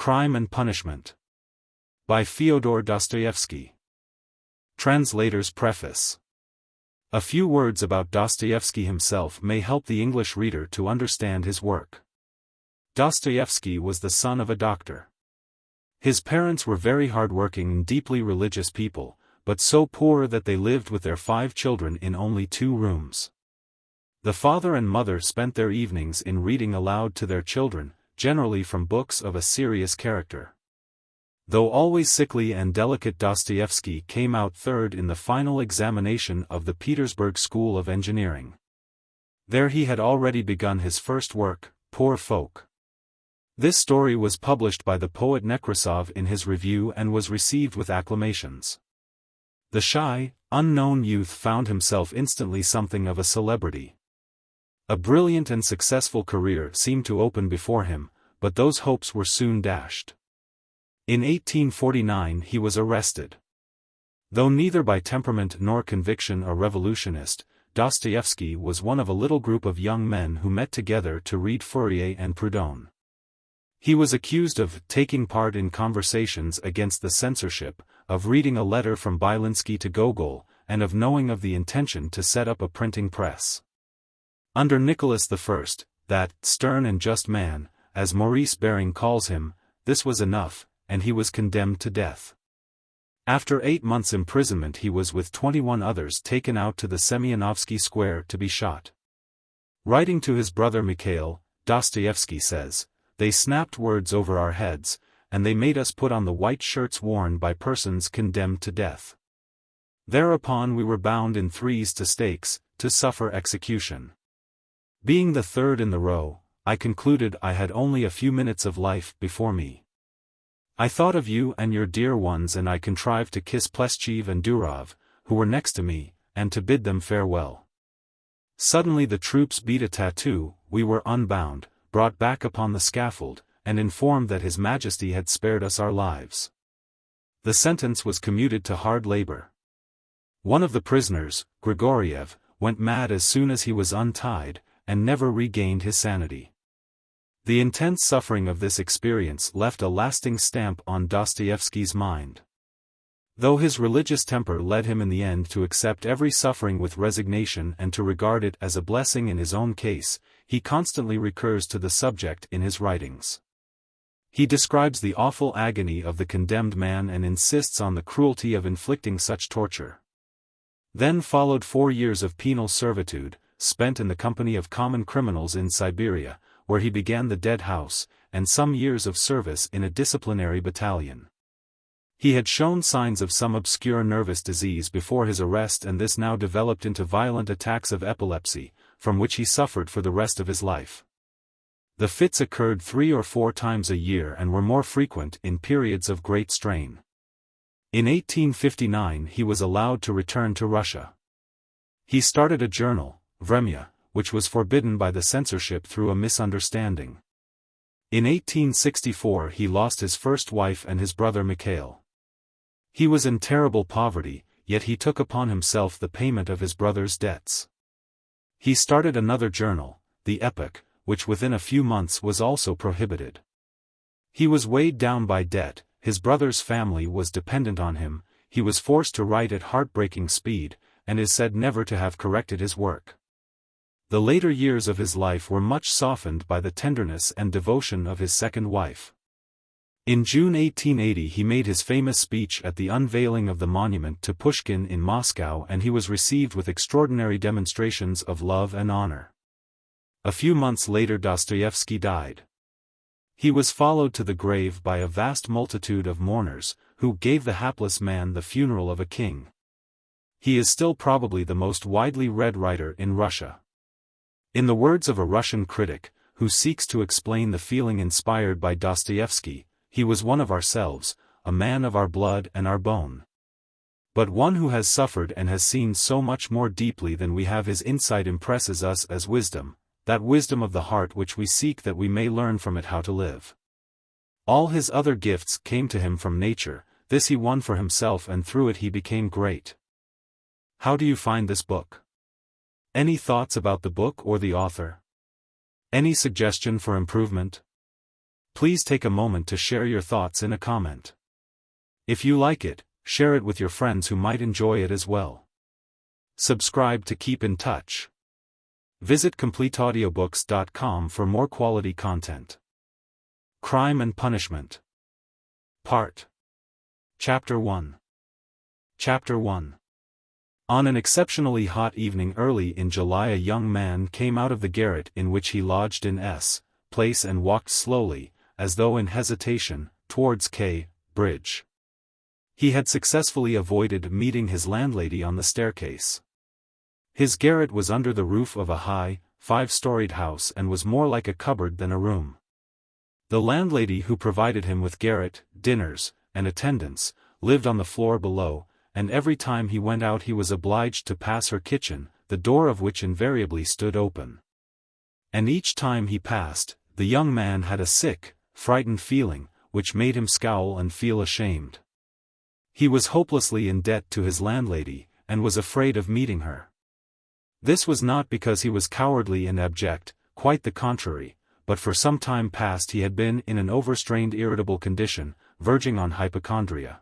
Crime and Punishment. By Fyodor Dostoevsky. Translator's Preface. A few words about Dostoevsky himself may help the English reader to understand his work. Dostoevsky was the son of a doctor. His parents were very hard-working and deeply religious people, but so poor that they lived with their 5 children in only 2 rooms. The father and mother spent their evenings in reading aloud to their children, generally from books of a serious character. Though always sickly and delicate, Dostoevsky came out third in the final examination of the Petersburg School of Engineering. There he had already begun his first work, Poor Folk. This story was published by the poet Nekrasov in his review and was received with acclamations. The shy, unknown youth found himself instantly something of a celebrity. A brilliant and successful career seemed to open before him, but those hopes were soon dashed. In 1849 he was arrested. Though neither by temperament nor conviction a revolutionist, Dostoevsky was one of a little group of young men who met together to read Fourier and Proudhon. He was accused of taking part in conversations against the censorship, of reading a letter from Byelinsky to Gogol, and of knowing of the intention to set up a printing press. Under Nicholas I, that stern and just man, as Maurice Baring calls him, this was enough, and he was condemned to death. After 8 months' imprisonment he was with 21 others taken out to the Semyonovsky Square to be shot. Writing to his brother Mikhail, Dostoevsky says, "They snapped words over our heads, and they made us put on the white shirts worn by persons condemned to death. Thereupon we were bound in threes to stakes, to suffer execution. Being the third in the row, I concluded I had only a few minutes of life before me. I thought of you and your dear ones, and I contrived to kiss Pleshchev and Durov, who were next to me, and to bid them farewell. Suddenly the troops beat a tattoo, we were unbound, brought back upon the scaffold, and informed that His Majesty had spared us our lives. The sentence was commuted to hard labor. One of the prisoners, Grigoriev, went mad as soon as he was untied, and never regained his sanity." The intense suffering of this experience left a lasting stamp on Dostoevsky's mind. Though his religious temper led him in the end to accept every suffering with resignation and to regard it as a blessing in his own case, he constantly recurs to the subject in his writings. He describes the awful agony of the condemned man and insists on the cruelty of inflicting such torture. Then followed 4 years of penal servitude, spent in the company of common criminals in Siberia, where he began the Dead House, and some years of service in a disciplinary battalion. He had shown signs of some obscure nervous disease before his arrest, and this now developed into violent attacks of epilepsy, from which he suffered for the rest of his life. The fits occurred 3 or 4 times a year and were more frequent in periods of great strain. In 1859 he was allowed to return to Russia. He started a journal, Vremya, which was forbidden by the censorship through a misunderstanding. In 1864 he lost his first wife and his brother Mikhail. He was in terrible poverty, yet he took upon himself the payment of his brother's debts. He started another journal, the Epoch, which within a few months was also prohibited. He was weighed down by debt, his brother's family was dependent on him, he was forced to write at heartbreaking speed, and is said never to have corrected his work. The later years of his life were much softened by the tenderness and devotion of his second wife. In June 1880 he made his famous speech at the unveiling of the monument to Pushkin in Moscow, and he was received with extraordinary demonstrations of love and honor. A few months later Dostoevsky died. He was followed to the grave by a vast multitude of mourners, who gave the hapless man the funeral of a king. He is still probably the most widely read writer in Russia. In the words of a Russian critic, who seeks to explain the feeling inspired by Dostoevsky, he was one of ourselves, a man of our blood and our bone. But one who has suffered and has seen so much more deeply than we have. His insight impresses us as wisdom, that wisdom of the heart which we seek, that we may learn from it how to live. All his other gifts came to him from nature, this he won for himself, and through it he became great. How do you find this book? Any thoughts about the book or the author? Any suggestion for improvement? Please take a moment to share your thoughts in a comment. If you like it, share it with your friends who might enjoy it as well. Subscribe to keep in touch. Visit CompleteAudiobooks.com for more quality content. Crime and Punishment. Chapter 1. Chapter 1. On an exceptionally hot evening early in July, a young man came out of the garret in which he lodged in S. Place and walked slowly, as though in hesitation, towards K. Bridge. He had successfully avoided meeting his landlady on the staircase. His garret was under the roof of a high, 5-storied house and was more like a cupboard than a room. The landlady who provided him with garret, dinners, and attendance, lived on the floor below, and every time he went out he was obliged to pass her kitchen, the door of which invariably stood open. And each time he passed, the young man had a sick, frightened feeling, which made him scowl and feel ashamed. He was hopelessly in debt to his landlady, and was afraid of meeting her. This was not because he was cowardly and abject, quite the contrary, but for some time past he had been in an overstrained irritable condition, verging on hypochondria.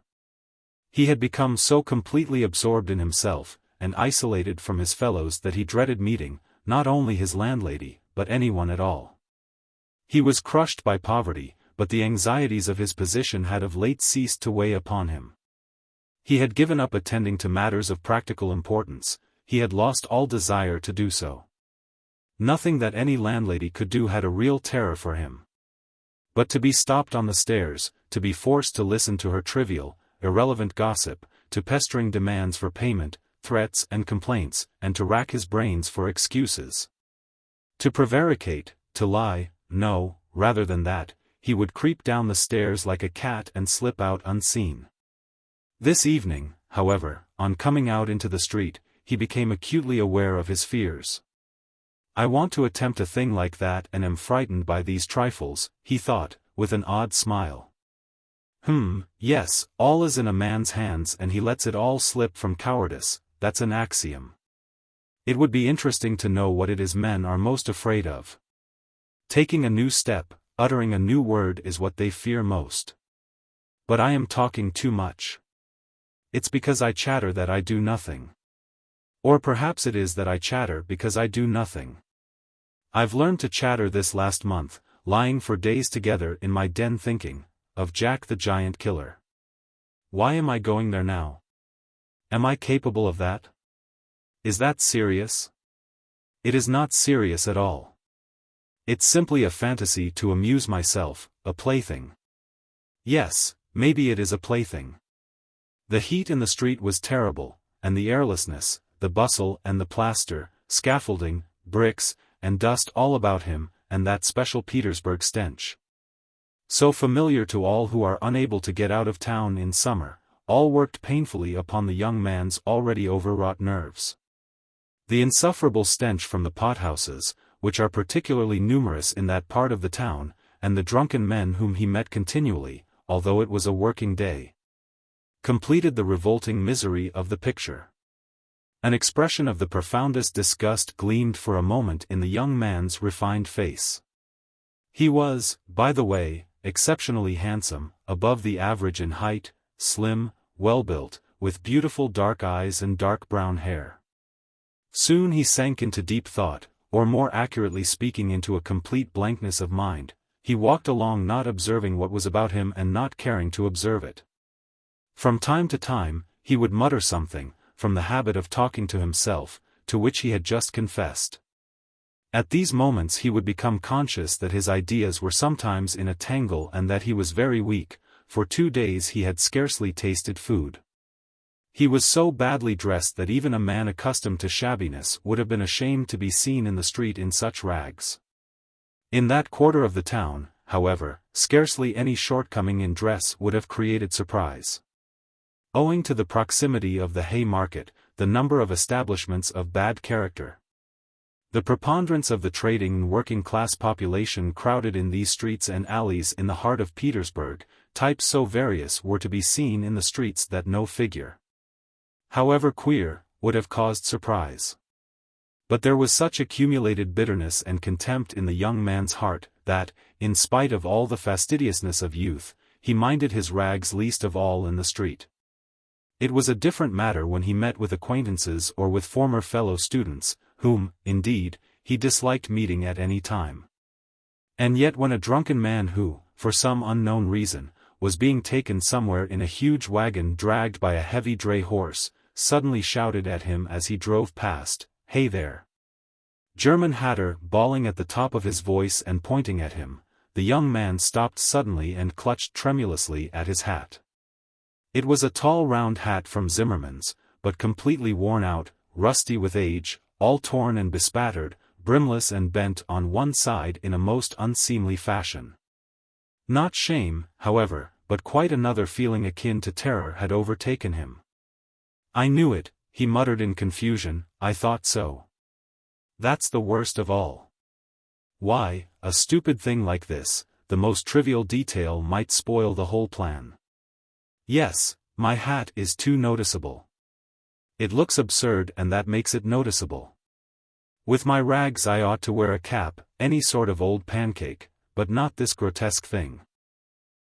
He had become so completely absorbed in himself, and isolated from his fellows that he dreaded meeting, not only his landlady, but anyone at all. He was crushed by poverty, but the anxieties of his position had of late ceased to weigh upon him. He had given up attending to matters of practical importance, he had lost all desire to do so. Nothing that any landlady could do had a real terror for him. But to be stopped on the stairs, to be forced to listen to her trivial, irrelevant gossip, to pestering demands for payment, threats and complaints, and to rack his brains for excuses. To prevaricate, to lie, no, rather than that, he would creep down the stairs like a cat and slip out unseen. This evening, however, on coming out into the street, he became acutely aware of his fears. I want to attempt a thing like that and am frightened by these trifles, he thought, with an odd smile. Yes, all is in a man's hands and he lets it all slip from cowardice, that's an axiom. It would be interesting to know what it is men are most afraid of. Taking a new step, uttering a new word is what they fear most. But I am talking too much. It's because I chatter that I do nothing. Or perhaps it is that I chatter because I do nothing. I've learned to chatter this last month, lying for days together in my den thinking of Jack the Giant Killer. Why am I going there now? Am I capable of that? Is that serious? It is not serious at all. It's simply a fantasy to amuse myself, a plaything. Yes, maybe it is a plaything. The heat in the street was terrible, and the airlessness, the bustle and the plaster, scaffolding, bricks, and dust all about him, and that special Petersburg stench. So familiar to all who are unable to get out of town in summer, all worked painfully upon the young man's already overwrought nerves. The insufferable stench from the pothouses, which are particularly numerous in that part of the town, and the drunken men whom he met continually, although it was a working day, completed the revolting misery of the picture. An expression of the profoundest disgust gleamed for a moment in the young man's refined face. He was, by the way, exceptionally handsome, above the average in height, slim, well-built, with beautiful dark eyes and dark brown hair. Soon he sank into deep thought, or more accurately speaking into a complete blankness of mind. He walked along not observing what was about him and not caring to observe it. From time to time, he would mutter something, from the habit of talking to himself, to which he had just confessed. At these moments he would become conscious that his ideas were sometimes in a tangle and that he was very weak. For 2 days he had scarcely tasted food. He was so badly dressed that even a man accustomed to shabbiness would have been ashamed to be seen in the street in such rags. In that quarter of the town, however, scarcely any shortcoming in dress would have created surprise. Owing to the proximity of the Hay Market, the number of establishments of bad character, the preponderance of the trading and working-class population crowded in these streets and alleys in the heart of Petersburg, types so various were to be seen in the streets that no figure, however queer, would have caused surprise. But there was such accumulated bitterness and contempt in the young man's heart, that, in spite of all the fastidiousness of youth, he minded his rags least of all in the street. It was a different matter when he met with acquaintances or with former fellow students, whom, indeed, he disliked meeting at any time. And yet when a drunken man who, for some unknown reason, was being taken somewhere in a huge wagon dragged by a heavy dray horse, suddenly shouted at him as he drove past, "Hey there!" German hatter, bawling at the top of his voice and pointing at him, the young man stopped suddenly and clutched tremulously at his hat. It was a tall round hat from Zimmermann's, but completely worn out, rusty with age, all torn and bespattered, brimless and bent on one side in a most unseemly fashion. Not shame, however, but quite another feeling akin to terror had overtaken him. "I knew it," he muttered in confusion, "I thought so. That's the worst of all. Why, a stupid thing like this, the most trivial detail might spoil the whole plan. Yes, my hat is too noticeable. It looks absurd and that makes it noticeable. With my rags I ought to wear a cap, any sort of old pancake, but not this grotesque thing.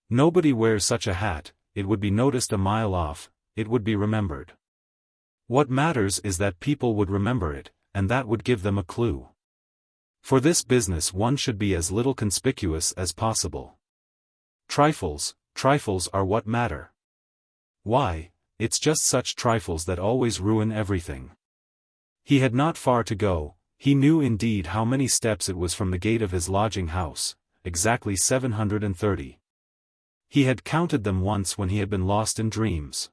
Nobody wears such a hat, it would be noticed a mile off, it would be remembered. What matters is that people would remember it, and that would give them a clue. For this business one should be as little conspicuous as possible. Trifles are what matter. Why, it's just such trifles that always ruin everything." He had not far to go. He knew indeed how many steps it was from the gate of his lodging house, exactly 730. He had counted them once when he had been lost in dreams.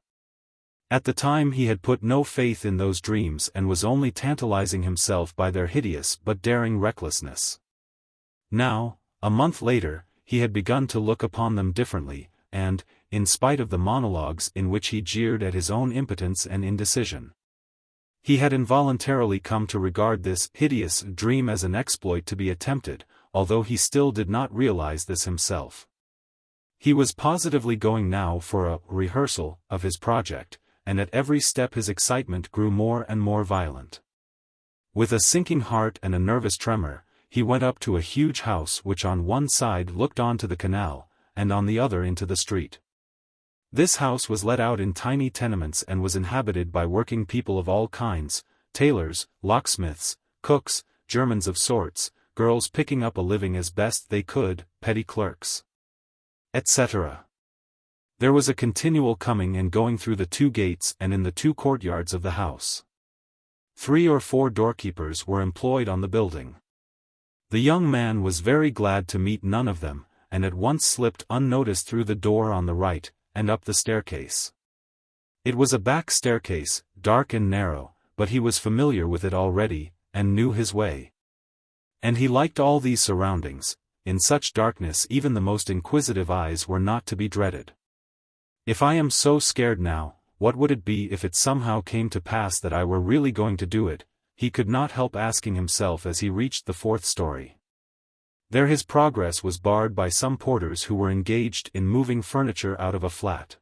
At the time he had put no faith in those dreams and was only tantalizing himself by their hideous but daring recklessness. Now, a month later, he had begun to look upon them differently, and, in spite of the monologues in which he jeered at his own impotence and indecision, he had involuntarily come to regard this hideous dream as an exploit to be attempted, although he still did not realize this himself. He was positively going now for a rehearsal of his project, and at every step his excitement grew more and more violent. With a sinking heart and a nervous tremor, he went up to a huge house which on one side looked onto the canal, and on the other into the street. This house was let out in tiny tenements and was inhabited by working people of all kinds, tailors, locksmiths, cooks, Germans of sorts, girls picking up a living as best they could, petty clerks, etc. There was a continual coming and going through the two gates and in the two courtyards of the house. 3 or 4 doorkeepers were employed on the building. The young man was very glad to meet none of them, and at once slipped unnoticed through the door on the right, and up the staircase. It was a back staircase, dark and narrow, but he was familiar with it already, and knew his way. And he liked all these surroundings. In such darkness even the most inquisitive eyes were not to be dreaded. "If I am so scared now, what would it be if it somehow came to pass that I were really going to do it?" he could not help asking himself as he reached the 4th story. There his progress was barred by some porters who were engaged in moving furniture out of a flat.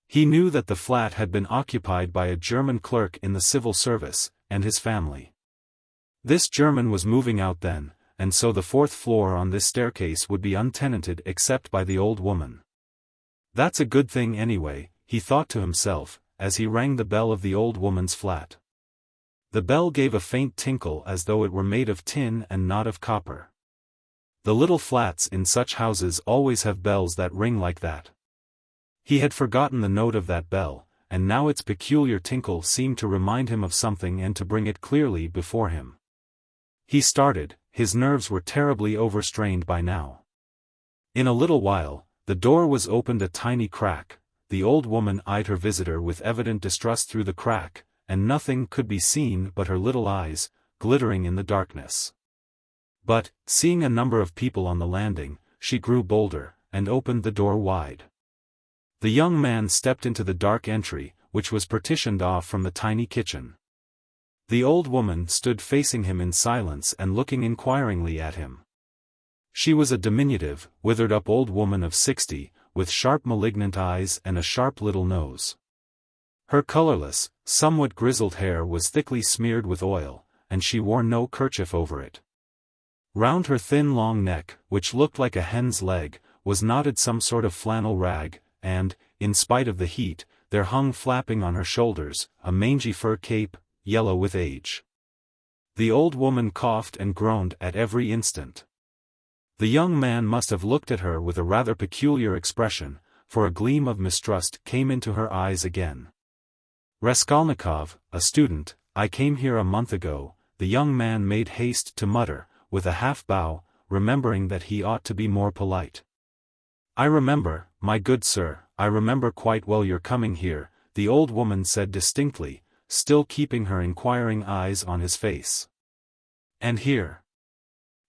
He knew that the flat had been occupied by a German clerk in the civil service, and his family. This German was moving out then, and so the 4th floor on this staircase would be untenanted except by the old woman. "That's a good thing anyway," he thought to himself, as he rang the bell of the old woman's flat. The bell gave a faint tinkle as though it were made of tin and not of copper. The little flats in such houses always have bells that ring like that. He had forgotten the note of that bell, and now its peculiar tinkle seemed to remind him of something and to bring it clearly before him. He started, his nerves were terribly overstrained by now. In a little while, the door was opened a tiny crack. The old woman eyed her visitor with evident distrust through the crack, and nothing could be seen but her little eyes, glittering in the darkness. But, seeing a number of people on the landing, she grew bolder, and opened the door wide. The young man stepped into the dark entry, which was partitioned off from the tiny kitchen. The old woman stood facing him in silence and looking inquiringly at him. She was a diminutive, withered-up old woman of 60, with sharp malignant eyes and a sharp little nose. Her colorless, somewhat grizzled hair was thickly smeared with oil, and she wore no kerchief over it. Round her thin long neck, which looked like a hen's leg, was knotted some sort of flannel rag, and, in spite of the heat, there hung flapping on her shoulders, a mangy fur cape, yellow with age. The old woman coughed and groaned at every instant. The young man must have looked at her with a rather peculiar expression, for a gleam of mistrust came into her eyes again. "Raskolnikov, a student, I came here a month ago," the young man made haste to mutter, with a half-bow, remembering that he ought to be more polite. "I remember, my good sir, I remember quite well your coming here," the old woman said distinctly, still keeping her inquiring eyes on his face. "And here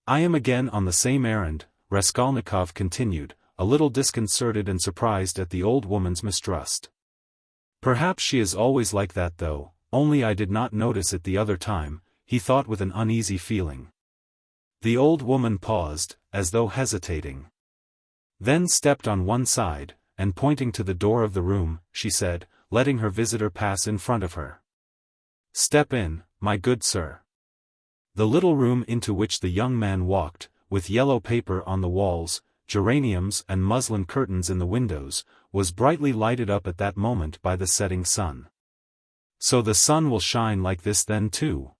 I am again on the same errand," Raskolnikov continued, a little disconcerted and surprised at the old woman's mistrust. "Perhaps she is always like that though, only I did not notice it the other time," he thought with an uneasy feeling. The old woman paused, as though hesitating. Then stepped on one side, and pointing to the door of the room, she said, letting her visitor pass in front of her. "Step in, my good sir." The little room into which the young man walked, with yellow paper on the walls, geraniums and muslin curtains in the windows, was brightly lighted up at that moment by the setting sun. "So the sun will shine like this then too?"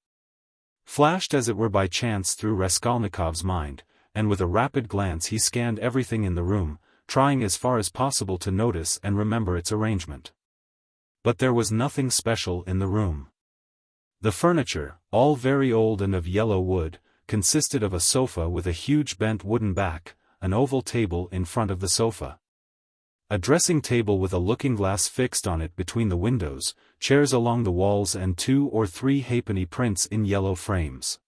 Flashed as it were by chance through Raskolnikov's mind, and with a rapid glance he scanned everything in the room, trying as far as possible to notice and remember its arrangement. But there was nothing special in the room. The furniture, all very old and of yellow wood, consisted of a sofa with a huge bent wooden back, an oval table in front of the sofa, a dressing table with a looking-glass fixed on it between the windows, chairs along the walls and 2 or 3 halfpenny prints in yellow frames,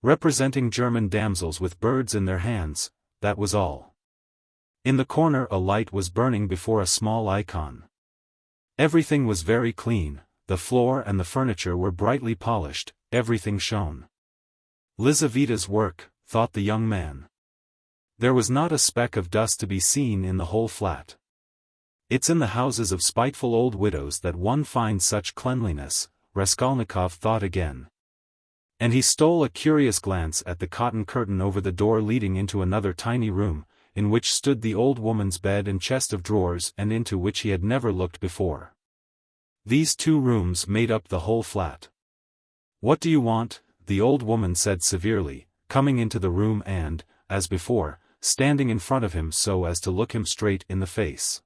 representing German damsels with birds in their hands. That was all. In the corner a light was burning before a small icon. Everything was very clean, the floor and the furniture were brightly polished, everything shone. Lizaveta's work, thought the young man. There was not a speck of dust to be seen in the whole flat. It's in the houses of spiteful old widows that one finds such cleanliness, Raskolnikov thought again. And he stole a curious glance at the cotton curtain over the door leading into another tiny room, in which stood the old woman's bed and chest of drawers and into which he had never looked before. These 2 rooms made up the whole flat. "What do you want?" the old woman said severely, coming into the room and, as before, standing in front of him so as to look him straight in the face.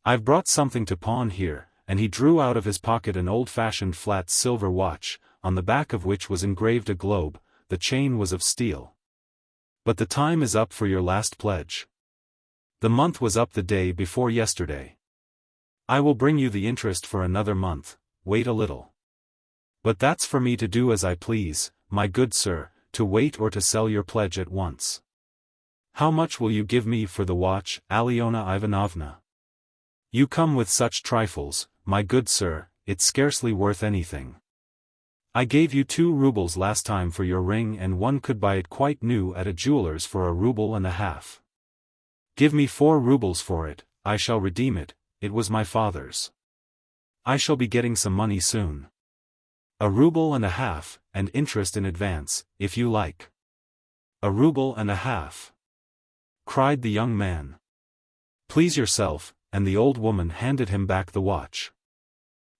"I've brought something to pawn here," and he drew out of his pocket an old-fashioned flat silver watch, on the back of which was engraved a globe. The chain was of steel. "But the time is up for your last pledge. The month was up the day before yesterday. I will bring you the interest for another month, wait a little." "But that's for me to do as I please, my good sir, to wait or to sell your pledge at once." "How much will you give me for the watch, Alyona Ivanovna? You come with such trifles, my good sir, it's scarcely worth anything. I gave you 2 rubles last time for your ring and one could buy it quite new at a jeweller's for 1.5 rubles. Give me 4 rubles for it, I shall redeem it, it was my father's. I shall be getting some money soon. 1.5 rubles, and interest in advance, if you like." 1.5 rubles, cried the young man. "Please yourself," and the old woman handed him back the watch.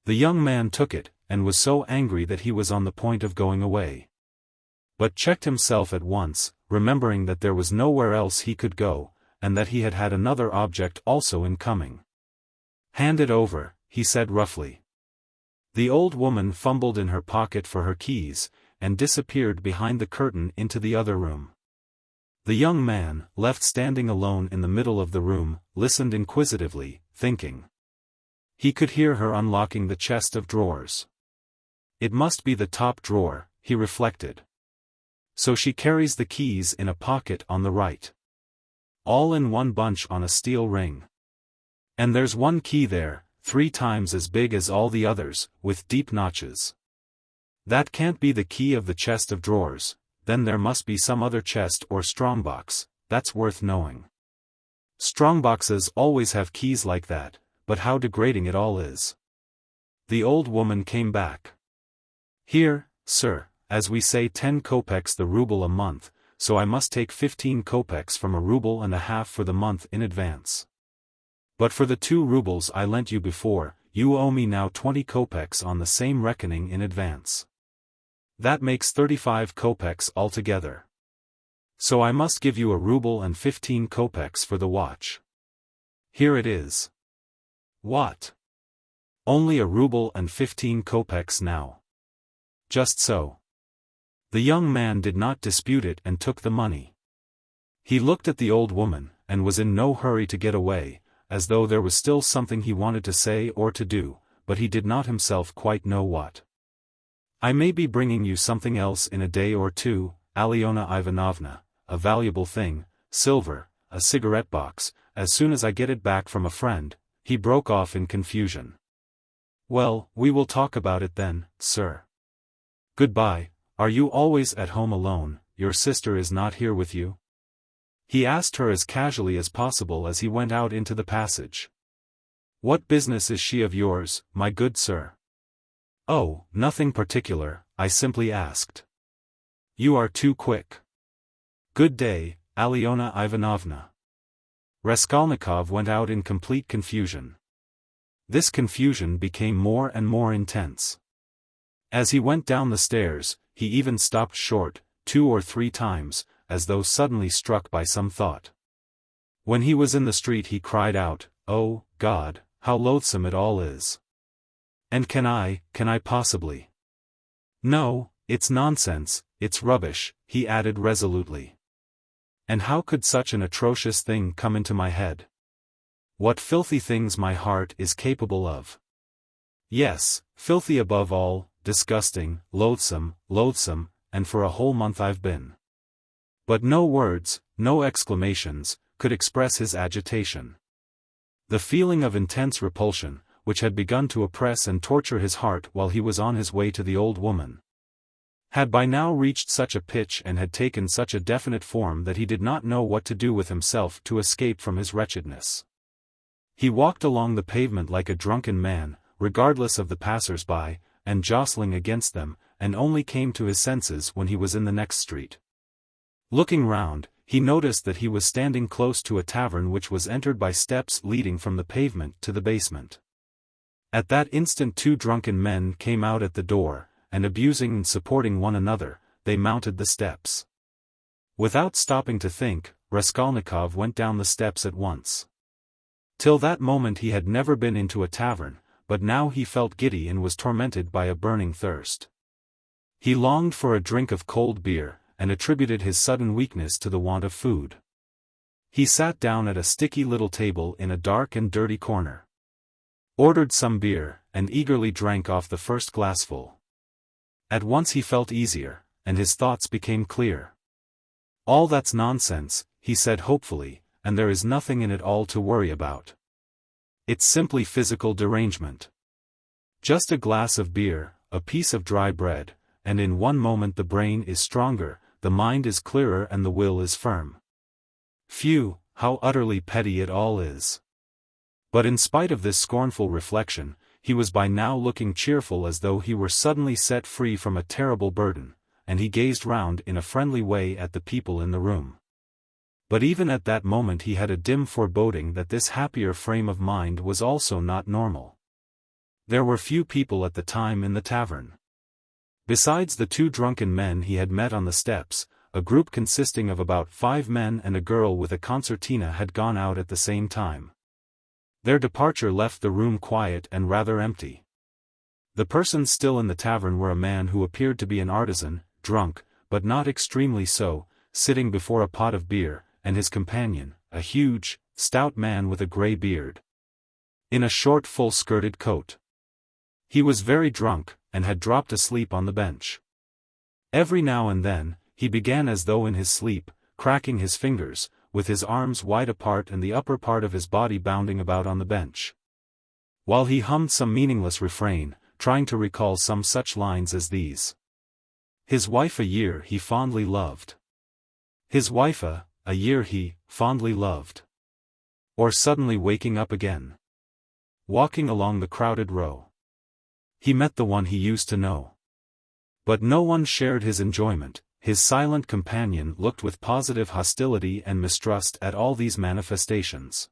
The young man took it, and was so angry that he was on the point of going away. But checked himself at once, remembering that there was nowhere else he could go, and that he had had another object also in coming. "Hand it over," he said roughly. The old woman fumbled in her pocket for her keys, and disappeared behind the curtain into the other room. The young man, left standing alone in the middle of the room, listened inquisitively, thinking. He could hear her unlocking the chest of drawers. It must be the top drawer, he reflected. So she carries the keys in a pocket on the right. All in one bunch on a steel ring. And there's one key there, 3 times as big as all the others, with deep notches. That can't be the key of the chest of drawers, then there must be some other chest or strongbox, that's worth knowing. Strongboxes always have keys like that, but how degrading it all is. The old woman came back. "Here, sir, as we say 10 kopecks the ruble a month," so I must take 15 kopecks from a ruble and a half for the month in advance. But for the 2 rubles I lent you before, you owe me now 20 kopecks on the same reckoning in advance. That makes 35 kopecks altogether. So I must give you a ruble and 15 kopecks for the watch. Here it is. What? Only a ruble and 15 kopecks now. Just so. The young man did not dispute it and took the money. He looked at the old woman, and was in no hurry to get away, as though there was still something he wanted to say or to do, but he did not himself quite know what. I may be bringing you something else in a day or two, Alyona Ivanovna, a valuable thing, silver, a cigarette box, as soon as I get it back from a friend. He broke off in confusion. Well, we will talk about it then, sir. Goodbye. Are you always at home alone? Your sister is not here with you? He asked her as casually as possible as he went out into the passage. What business is she of yours, my good sir? Oh, nothing particular, I simply asked. You are too quick. Good day, Alyona Ivanovna. Raskolnikov went out in complete confusion. This confusion became more and more intense. As he went down the stairs, he even stopped short, 2 or 3 times, as though suddenly struck by some thought. When he was in the street he cried out, "Oh, God, how loathsome it all is! And can I possibly? No, it's nonsense, it's rubbish," he added resolutely. And how could such an atrocious thing come into my head? What filthy things my heart is capable of. Yes, filthy above all, disgusting, loathsome, and for a whole month I've been. But no words, no exclamations, could express his agitation. The feeling of intense repulsion, which had begun to oppress and torture his heart while he was on his way to the old woman, had by now reached such a pitch and had taken such a definite form that he did not know what to do with himself to escape from his wretchedness. He walked along the pavement like a drunken man, regardless of the passers-by, and jostling against them, and only came to his senses when he was in the next street. Looking round, he noticed that he was standing close to a tavern which was entered by steps leading from the pavement to the basement. At that instant 2 drunken men came out at the door, and abusing and supporting one another, they mounted the steps. Without stopping to think, Raskolnikov went down the steps at once. Till that moment he had never been into a tavern, but now he felt giddy and was tormented by a burning thirst. He longed for a drink of cold beer, and attributed his sudden weakness to the want of food. He sat down at a sticky little table in a dark and dirty corner, ordered some beer, and eagerly drank off the first glassful. At once he felt easier, and his thoughts became clear. All that's nonsense, he said hopefully, and there is nothing in it all to worry about. It's simply physical derangement. Just a glass of beer, a piece of dry bread, and in one moment the brain is stronger, the mind is clearer and the will is firm. Phew, how utterly petty it all is. But in spite of this scornful reflection, he was by now looking cheerful as though he were suddenly set free from a terrible burden, and he gazed round in a friendly way at the people in the room. But even at that moment he had a dim foreboding that this happier frame of mind was also not normal. There were few people at the time in the tavern. Besides the 2 drunken men he had met on the steps, a group consisting of about 5 men and a girl with a concertina had gone out at the same time. Their departure left the room quiet and rather empty. The persons still in the tavern were a man who appeared to be an artisan, drunk, but not extremely so, sitting before a pot of beer, and his companion, a huge, stout man with a grey beard, in a short full-skirted coat. He was very drunk, and had dropped asleep on the bench. Every now and then, he began as though in his sleep, cracking his fingers, with his arms wide apart and the upper part of his body bounding about on the bench, while he hummed some meaningless refrain, trying to recall some such lines as these. His wife a year he fondly loved. His wife a year he fondly loved. Or suddenly waking up again, walking along the crowded row, he met the one he used to know. But no one shared his enjoyment, his silent companion looked with positive hostility and mistrust at all these manifestations.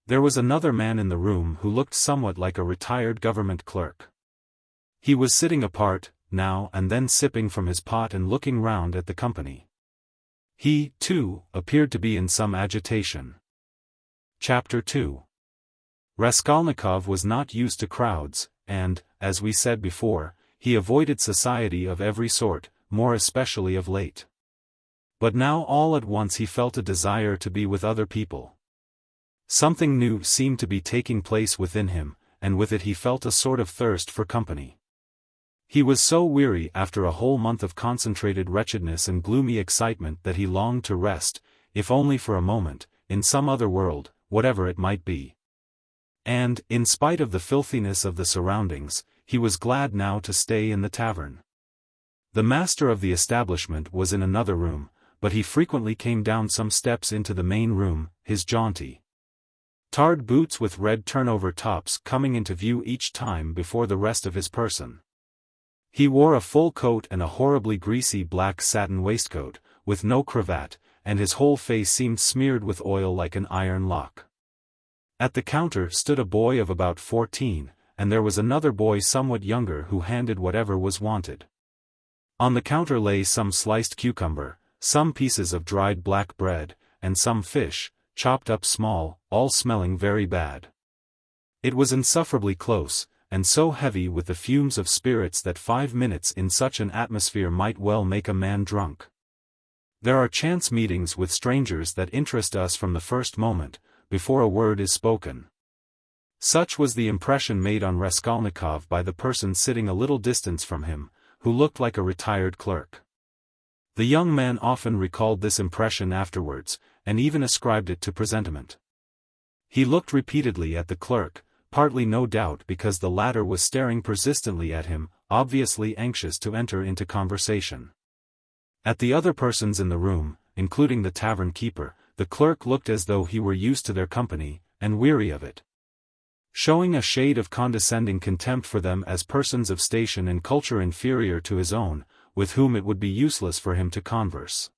There was another man in the room who looked somewhat like a retired government clerk. He was sitting apart, now and then sipping from his pot and looking round at the company. He, too, appeared to be in some agitation. Chapter 2. Raskolnikov was not used to crowds, and, as we said before, he avoided society of every sort, more especially of late. But now all at once he felt a desire to be with other people. Something new seemed to be taking place within him, and with it he felt a sort of thirst for company. He was so weary after a whole month of concentrated wretchedness and gloomy excitement that he longed to rest, if only for a moment, in some other world, whatever it might be. And, in spite of the filthiness of the surroundings, he was glad now to stay in the tavern. The master of the establishment was in another room, but he frequently came down some steps into the main room, his jaunty tarred boots with red turnover tops coming into view each time before the rest of his person. He wore a full coat and a horribly greasy black satin waistcoat, with no cravat, and his whole face seemed smeared with oil like an iron lock. At the counter stood a boy of about 14, and there was another boy somewhat younger who handed whatever was wanted. On the counter lay some sliced cucumber, some pieces of dried black bread, and some fish, chopped up small, all smelling very bad. It was insufferably close, and so heavy with the fumes of spirits that 5 minutes in such an atmosphere might well make a man drunk. There are chance meetings with strangers that interest us from the first moment, before a word is spoken. Such was the impression made on Raskolnikov by the person sitting a little distance from him, who looked like a retired clerk. The young man often recalled this impression afterwards, and even ascribed it to presentiment. He looked repeatedly at the clerk, partly no doubt because the latter was staring persistently at him, obviously anxious to enter into conversation. At the other persons in the room, including the tavern keeper, the clerk looked as though he were used to their company, and weary of it. Showing a shade of condescending contempt for them as persons of station and culture inferior to his own, with whom it would be useless for him to converse.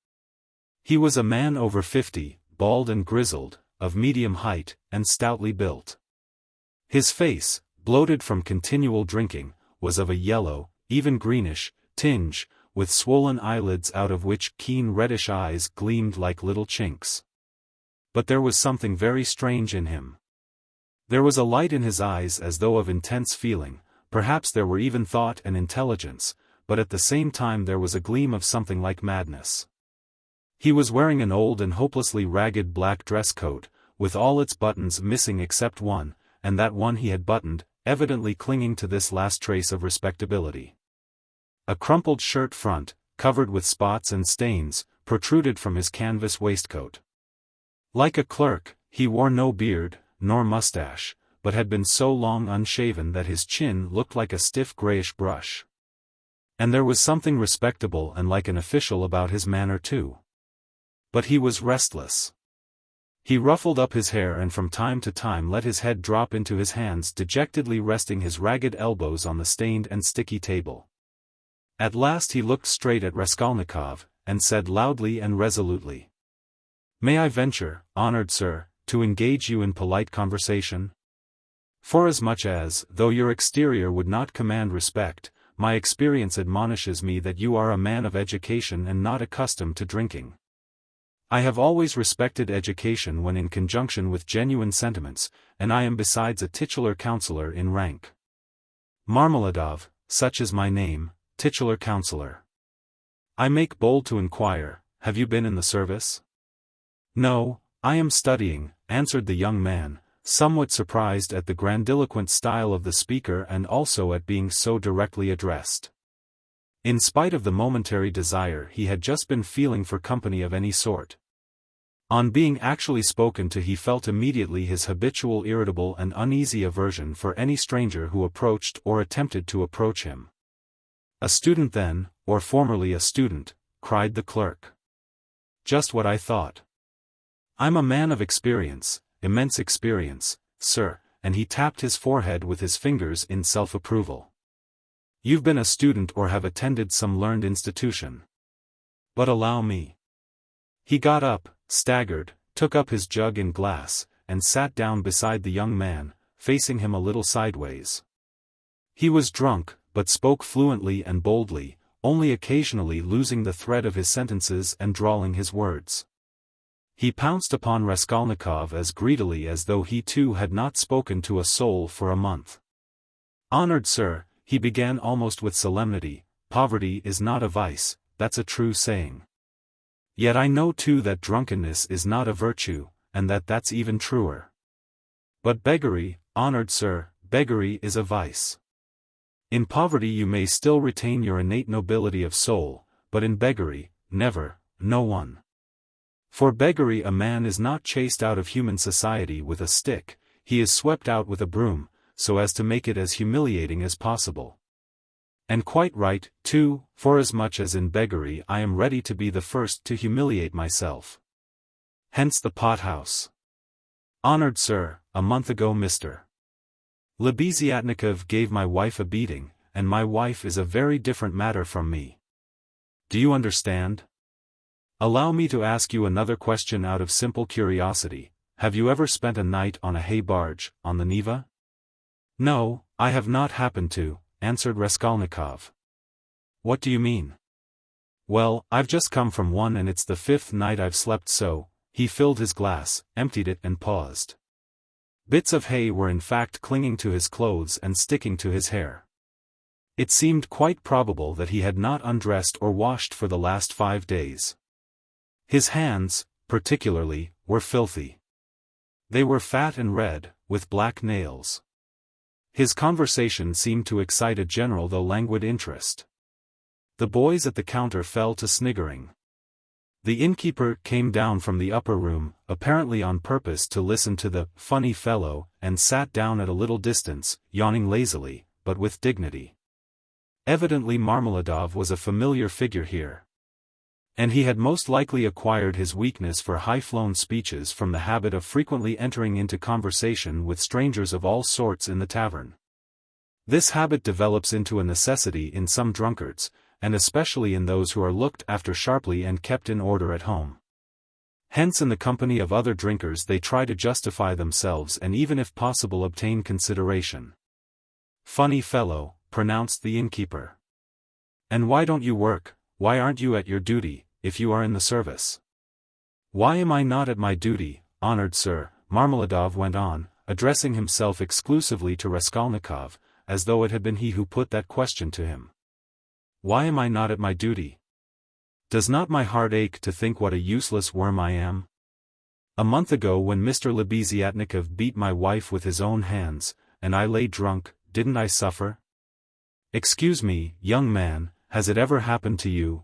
He was a man over 50, bald and grizzled, of medium height, and stoutly built. His face, bloated from continual drinking, was of a yellow, even greenish, tinge, with swollen eyelids out of which keen reddish eyes gleamed like little chinks. But there was something very strange in him. There was a light in his eyes as though of intense feeling, perhaps there were even thought and intelligence, but at the same time there was a gleam of something like madness. He was wearing an old and hopelessly ragged black dress coat, with all its buttons missing except one, and that one he had buttoned, evidently clinging to this last trace of respectability. A crumpled shirt front, covered with spots and stains, protruded from his canvas waistcoat. Like a clerk, he wore no beard, nor mustache, but had been so long unshaven that his chin looked like a stiff grayish brush. And there was something respectable and like an official about his manner too. But he was restless. He ruffled up his hair and from time to time let his head drop into his hands, dejectedly resting his ragged elbows on the stained and sticky table. At last he looked straight at Raskolnikov, and said loudly and resolutely, "May I venture, honored sir, to engage you in polite conversation? Forasmuch as, though your exterior would not command respect, my experience admonishes me that you are a man of education and not accustomed to drinking. I have always respected education when in conjunction with genuine sentiments, and I am besides a titular councillor in rank. Marmeladov, such is my name, titular councillor. I make bold to inquire, have you been in the service?" "No, I am studying," answered the young man, somewhat surprised at the grandiloquent style of the speaker and also at being so directly addressed. In spite of the momentary desire he had just been feeling for company of any sort. On being actually spoken to he felt immediately his habitual irritable and uneasy aversion for any stranger who approached or attempted to approach him. "A student then, or formerly a student," cried the clerk. "Just what I thought. I'm a man of experience, immense experience, sir," and he tapped his forehead with his fingers in self-approval. "You've been a student or have attended some learned institution?" But allow me. He got up, staggered, took up his jug and glass, and sat down beside the young man, facing him a little sideways. He was drunk, but spoke fluently and boldly, only occasionally losing the thread of his sentences and drawling his words. He pounced upon Raskolnikov as greedily as though he too had not spoken to a soul for a month. "Honored sir," he began almost with solemnity, "poverty is not a vice, that's a true saying. Yet I know too that drunkenness is not a virtue, and that that's even truer. But beggary, honored sir, beggary is a vice. In poverty you may still retain your innate nobility of soul, but in beggary, never, no one. For beggary a man is not chased out of human society with a stick, he is swept out with a broom, so as to make it as humiliating as possible. And quite right, too, forasmuch as in beggary I am ready to be the first to humiliate myself. Hence the pothouse. Honored sir, a month ago Mr. Lebeziatnikov gave my wife a beating, and my wife is a very different matter from me. Do you understand? Allow me to ask you another question out of simple curiosity. Have you ever spent a night on a hay barge, on the Neva? No, I have not happened to, answered Raskolnikov. What do you mean? Well, I've just come from one and it's the 5th night I've slept so. He filled his glass, emptied it and paused. Bits of hay were in fact clinging to his clothes and sticking to his hair. It seemed quite probable that he had not undressed or washed for the last 5 days. His hands, particularly, were filthy. They were fat and red, with black nails. His conversation seemed to excite a general though languid interest. The boys at the counter fell to sniggering. The innkeeper came down from the upper room, apparently on purpose to listen to the funny fellow, and sat down at a little distance, yawning lazily, but with dignity. Evidently Marmeladov was a familiar figure here. And he had most likely acquired his weakness for high-flown speeches from the habit of frequently entering into conversation with strangers of all sorts in the tavern. This habit develops into a necessity in some drunkards, and especially in those who are looked after sharply and kept in order at home. Hence in the company of other drinkers they try to justify themselves and even if possible obtain consideration. Funny fellow, pronounced the innkeeper. And why don't you work? Why aren't you at your duty, if you are in the service? Why am I not at my duty, honored sir? Marmeladov went on, addressing himself exclusively to Raskolnikov, as though it had been he who put that question to him. Why am I not at my duty? Does not my heart ache to think what a useless worm I am? A month ago when Mr. Lebeziatnikov beat my wife with his own hands, and I lay drunk, didn't I suffer? Excuse me, young man, has it ever happened to you,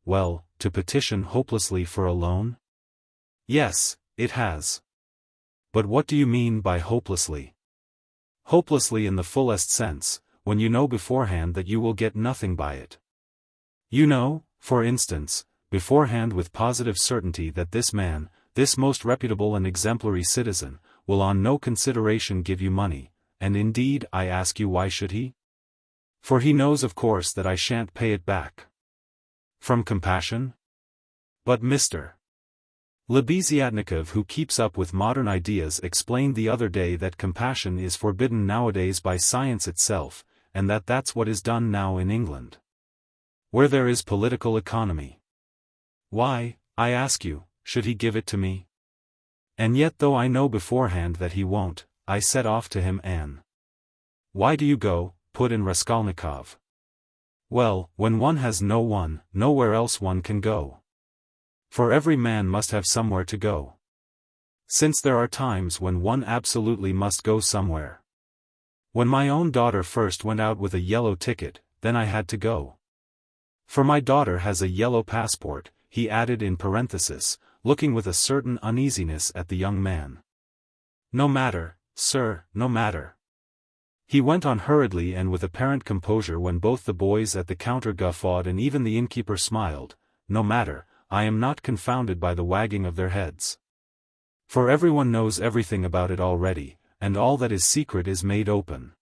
well, to petition hopelessly for a loan? Yes, it has. But what do you mean by hopelessly? Hopelessly in the fullest sense, when you know beforehand that you will get nothing by it. You know, for instance, beforehand with positive certainty that this man, this most reputable and exemplary citizen, will on no consideration give you money, and indeed I ask you why should he? For he knows of course that I shan't pay it back. From compassion? But Mr. Lebeziatnikov, who keeps up with modern ideas, explained the other day that compassion is forbidden nowadays by science itself, and that that's what is done now in England, where there is political economy. Why, I ask you, should he give it to me? And yet though I know beforehand that he won't, I set off to him and... Why do you go? Put in Raskolnikov. Well, when one has no one, nowhere else one can go. For every man must have somewhere to go. Since there are times when one absolutely must go somewhere. When my own daughter first went out with a yellow ticket, then I had to go. For my daughter has a yellow passport, he added in parenthesis, looking with a certain uneasiness at the young man. No matter, sir, no matter. He went on hurriedly and with apparent composure when both the boys at the counter guffawed and even the innkeeper smiled. No matter, I am not confounded by the wagging of their heads. For everyone knows everything about it already, and all that is secret is made open.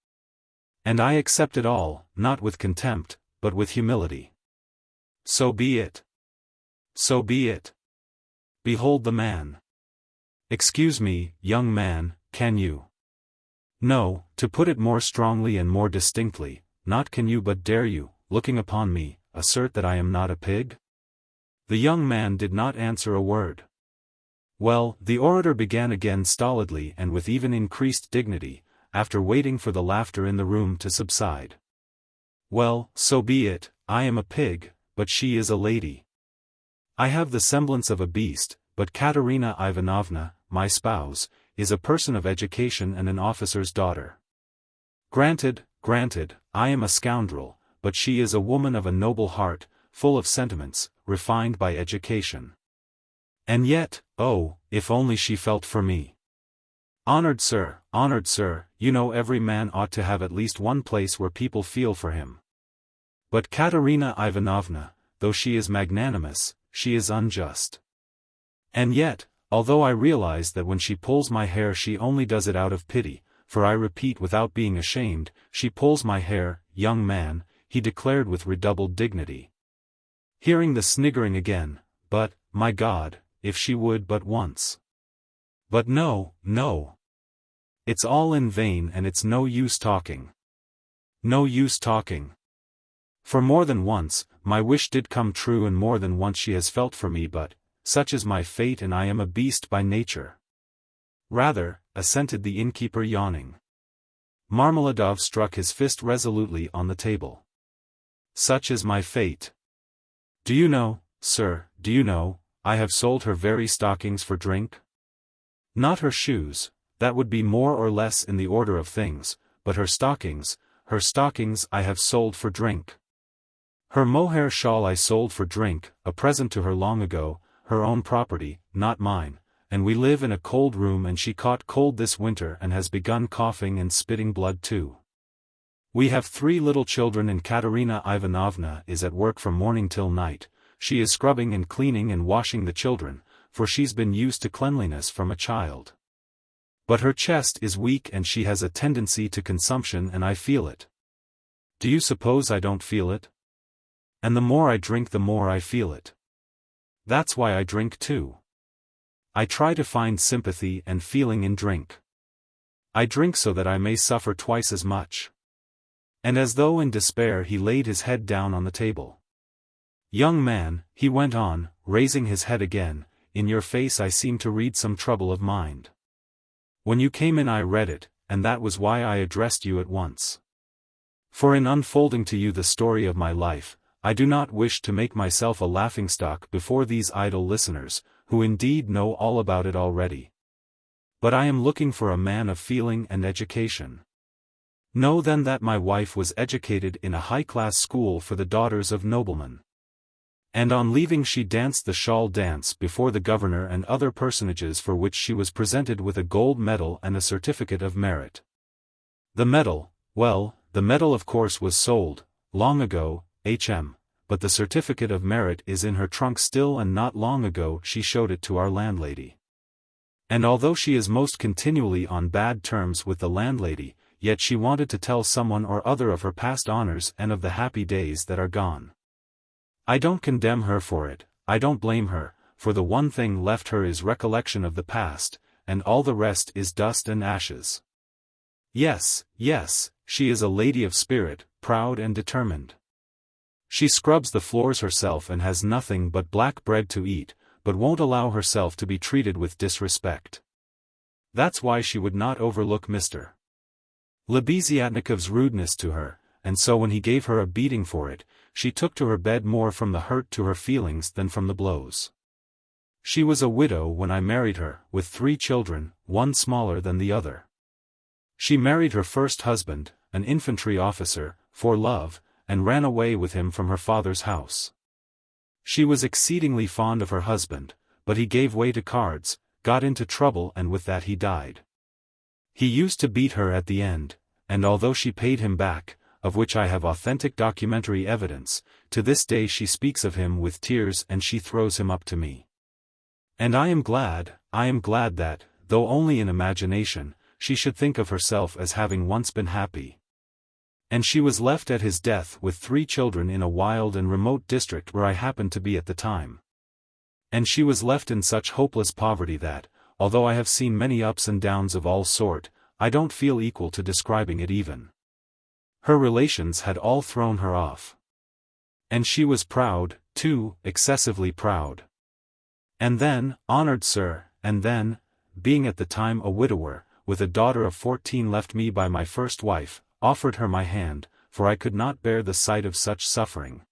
And I accept it all, not with contempt, but with humility. So be it. so be it. Behold the man. Excuse me, young man, can you? No, to put it more strongly and more distinctly, not can you but dare you, looking upon me, assert that I am not a pig? The young man did not answer a word. Well, the orator began again stolidly and with even increased dignity, after waiting for the laughter in the room to subside. Well, so be it, I am a pig, but she is a lady. I have the semblance of a beast, but Katerina Ivanovna, my spouse, is a person of education and an officer's daughter. Granted, I am a scoundrel, but she is a woman of a noble heart, full of sentiments, refined by education. And yet, oh, if only she felt for me. Honored sir, you know every man ought to have at least one place where people feel for him. But Katerina Ivanovna, though she is magnanimous, she is unjust. And yet, although I realize that when she pulls my hair she only does it out of pity, for I repeat without being ashamed, she pulls my hair, young man, he declared with redoubled dignity. Hearing the sniggering again, but, my God, if she would but once. But no. It's all in vain and it's no use talking. No use talking. For more than once, my wish did come true and more than once she has felt for me but, such is my fate and I am a beast by nature. Rather, assented the innkeeper yawning. Marmeladov struck his fist resolutely on the table. Such is my fate. Do you know, sir, I have sold her very stockings for drink? Not her shoes, that would be more or less in the order of things, but her stockings I have sold for drink. Her mohair shawl I sold for drink, a present to her long ago, her own property, not mine, and we live in a cold room and she caught cold this winter and has begun coughing and spitting blood too. We have 3 little children and Katerina Ivanovna is at work from morning till night, she is scrubbing and cleaning and washing the children, for she's been used to cleanliness from a child. But her chest is weak and she has a tendency to consumption and I feel it. Do you suppose I don't feel it? And the more I drink the more I feel it. That's why I drink too. I try to find sympathy and feeling in drink. I drink so that I may suffer twice as much. And as though in despair he laid his head down on the table. Young man, he went on, raising his head again, in your face I seem to read some trouble of mind. When you came in I read it, and that was why I addressed you at once. For in unfolding to you the story of my life, I do not wish to make myself a laughingstock before these idle listeners, who indeed know all about it already. But I am looking for a man of feeling and education. Know then that my wife was educated in a high-class school for the daughters of noblemen. And on leaving she danced the shawl dance before the governor and other personages for which she was presented with a gold medal and a certificate of merit. The medal, well, the medal of course was sold, long ago, but the certificate of merit is in her trunk still and not long ago she showed it to our landlady. And although she is most continually on bad terms with the landlady, yet she wanted to tell someone or other of her past honors and of the happy days that are gone. I don't condemn her for it, I don't blame her, for the one thing left her is recollection of the past, and all the rest is dust and ashes. Yes, she is a lady of spirit, proud and determined. She scrubs the floors herself and has nothing but black bread to eat, but won't allow herself to be treated with disrespect. That's why she would not overlook Mr. Lebeziatnikov's rudeness to her, and so when he gave her a beating for it, she took to her bed more from the hurt to her feelings than from the blows. She was a widow when I married her, with 3 children, one smaller than the other. She married her first husband, an infantry officer, for love, and ran away with him from her father's house. She was exceedingly fond of her husband, but he gave way to cards, got into trouble and with that he died. He used to beat her at the end, and although she paid him back, of which I have authentic documentary evidence, to this day she speaks of him with tears and she throws him up to me. And I am glad that, though only in imagination, she should think of herself as having once been happy. And she was left at his death with 3 children in a wild and remote district where I happened to be at the time. And she was left in such hopeless poverty that, although I have seen many ups and downs of all sort, I don't feel equal to describing it even. Her relations had all thrown her off. And she was proud, too, excessively proud. And then, honored sir, and then, being at the time a widower, with a daughter of 14 left me by my first wife, offered her my hand, for I could not bear the sight of such suffering.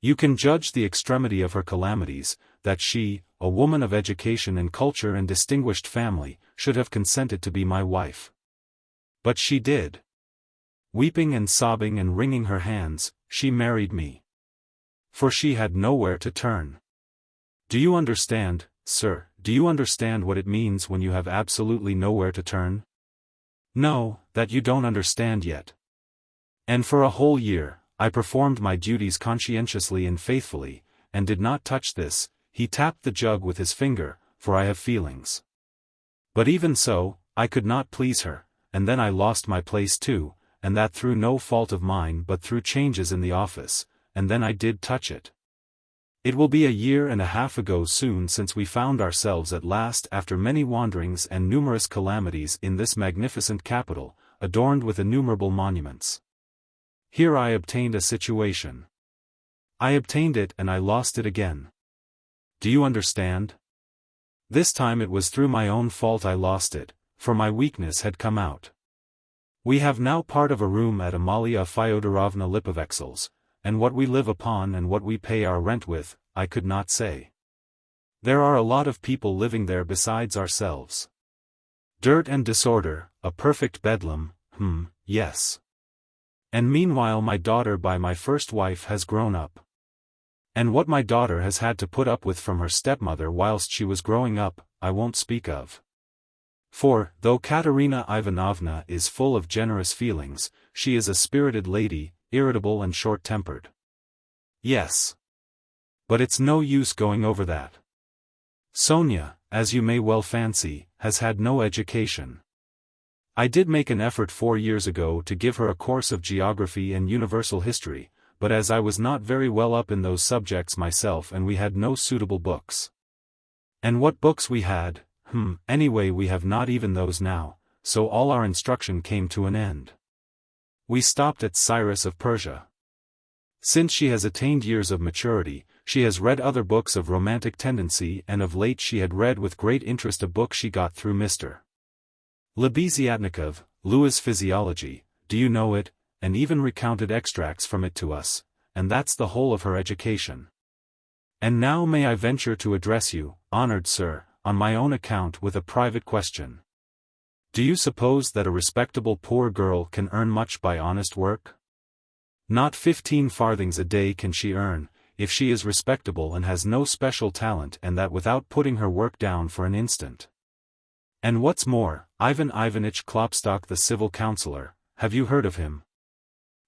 You can judge the extremity of her calamities, that she, a woman of education and culture and distinguished family, should have consented to be my wife. But she did. Weeping and sobbing and wringing her hands, she married me. For she had nowhere to turn. Do you understand, sir, do you understand what it means when you have absolutely nowhere to turn? No, that you don't understand yet. And for a whole year, I performed my duties conscientiously and faithfully, and did not touch this. He tapped the jug with his finger, for I have feelings. But even so, I could not please her, and then I lost my place too, and that through no fault of mine but through changes in the office, and then I did touch it. It will be a year and a half ago soon since we found ourselves at last after many wanderings and numerous calamities in this magnificent capital, adorned with innumerable monuments. Here I obtained a situation. I obtained it and I lost it again. Do you understand? This time it was through my own fault I lost it, for my weakness had come out. We have now part of a room at Amalia Fyodorovna Lipovexel's, and what we live upon and what we pay our rent with, I could not say. There are a lot of people living there besides ourselves. Dirt and disorder, a perfect bedlam, yes. And meanwhile my daughter by my first wife has grown up. And what my daughter has had to put up with from her stepmother whilst she was growing up, I won't speak of. For, though Katerina Ivanovna is full of generous feelings, she is a spirited lady, irritable and short-tempered. Yes. But it's no use going over that. Sonya, as you may well fancy, has had no education. I did make an effort 4 years ago to give her a course of geography and universal history, but as I was not very well up in those subjects myself and we had no suitable books. And what books we had, anyway we have not even those now, so all our instruction came to an end. We stopped at Cyrus of Persia. Since she has attained years of maturity, she has read other books of romantic tendency and of late she had read with great interest a book she got through Mr. Lebeziatnikov, Louis' Physiology, do you know it, and even recounted extracts from it to us, and that's the whole of her education. And now may I venture to address you, honored sir, on my own account with a private question. Do you suppose that a respectable poor girl can earn much by honest work? Not 15 farthings a day can she earn, if she is respectable and has no special talent and that without putting her work down for an instant. And what's more, Ivan Ivanitch Klopstock the civil councillor, have you heard of him?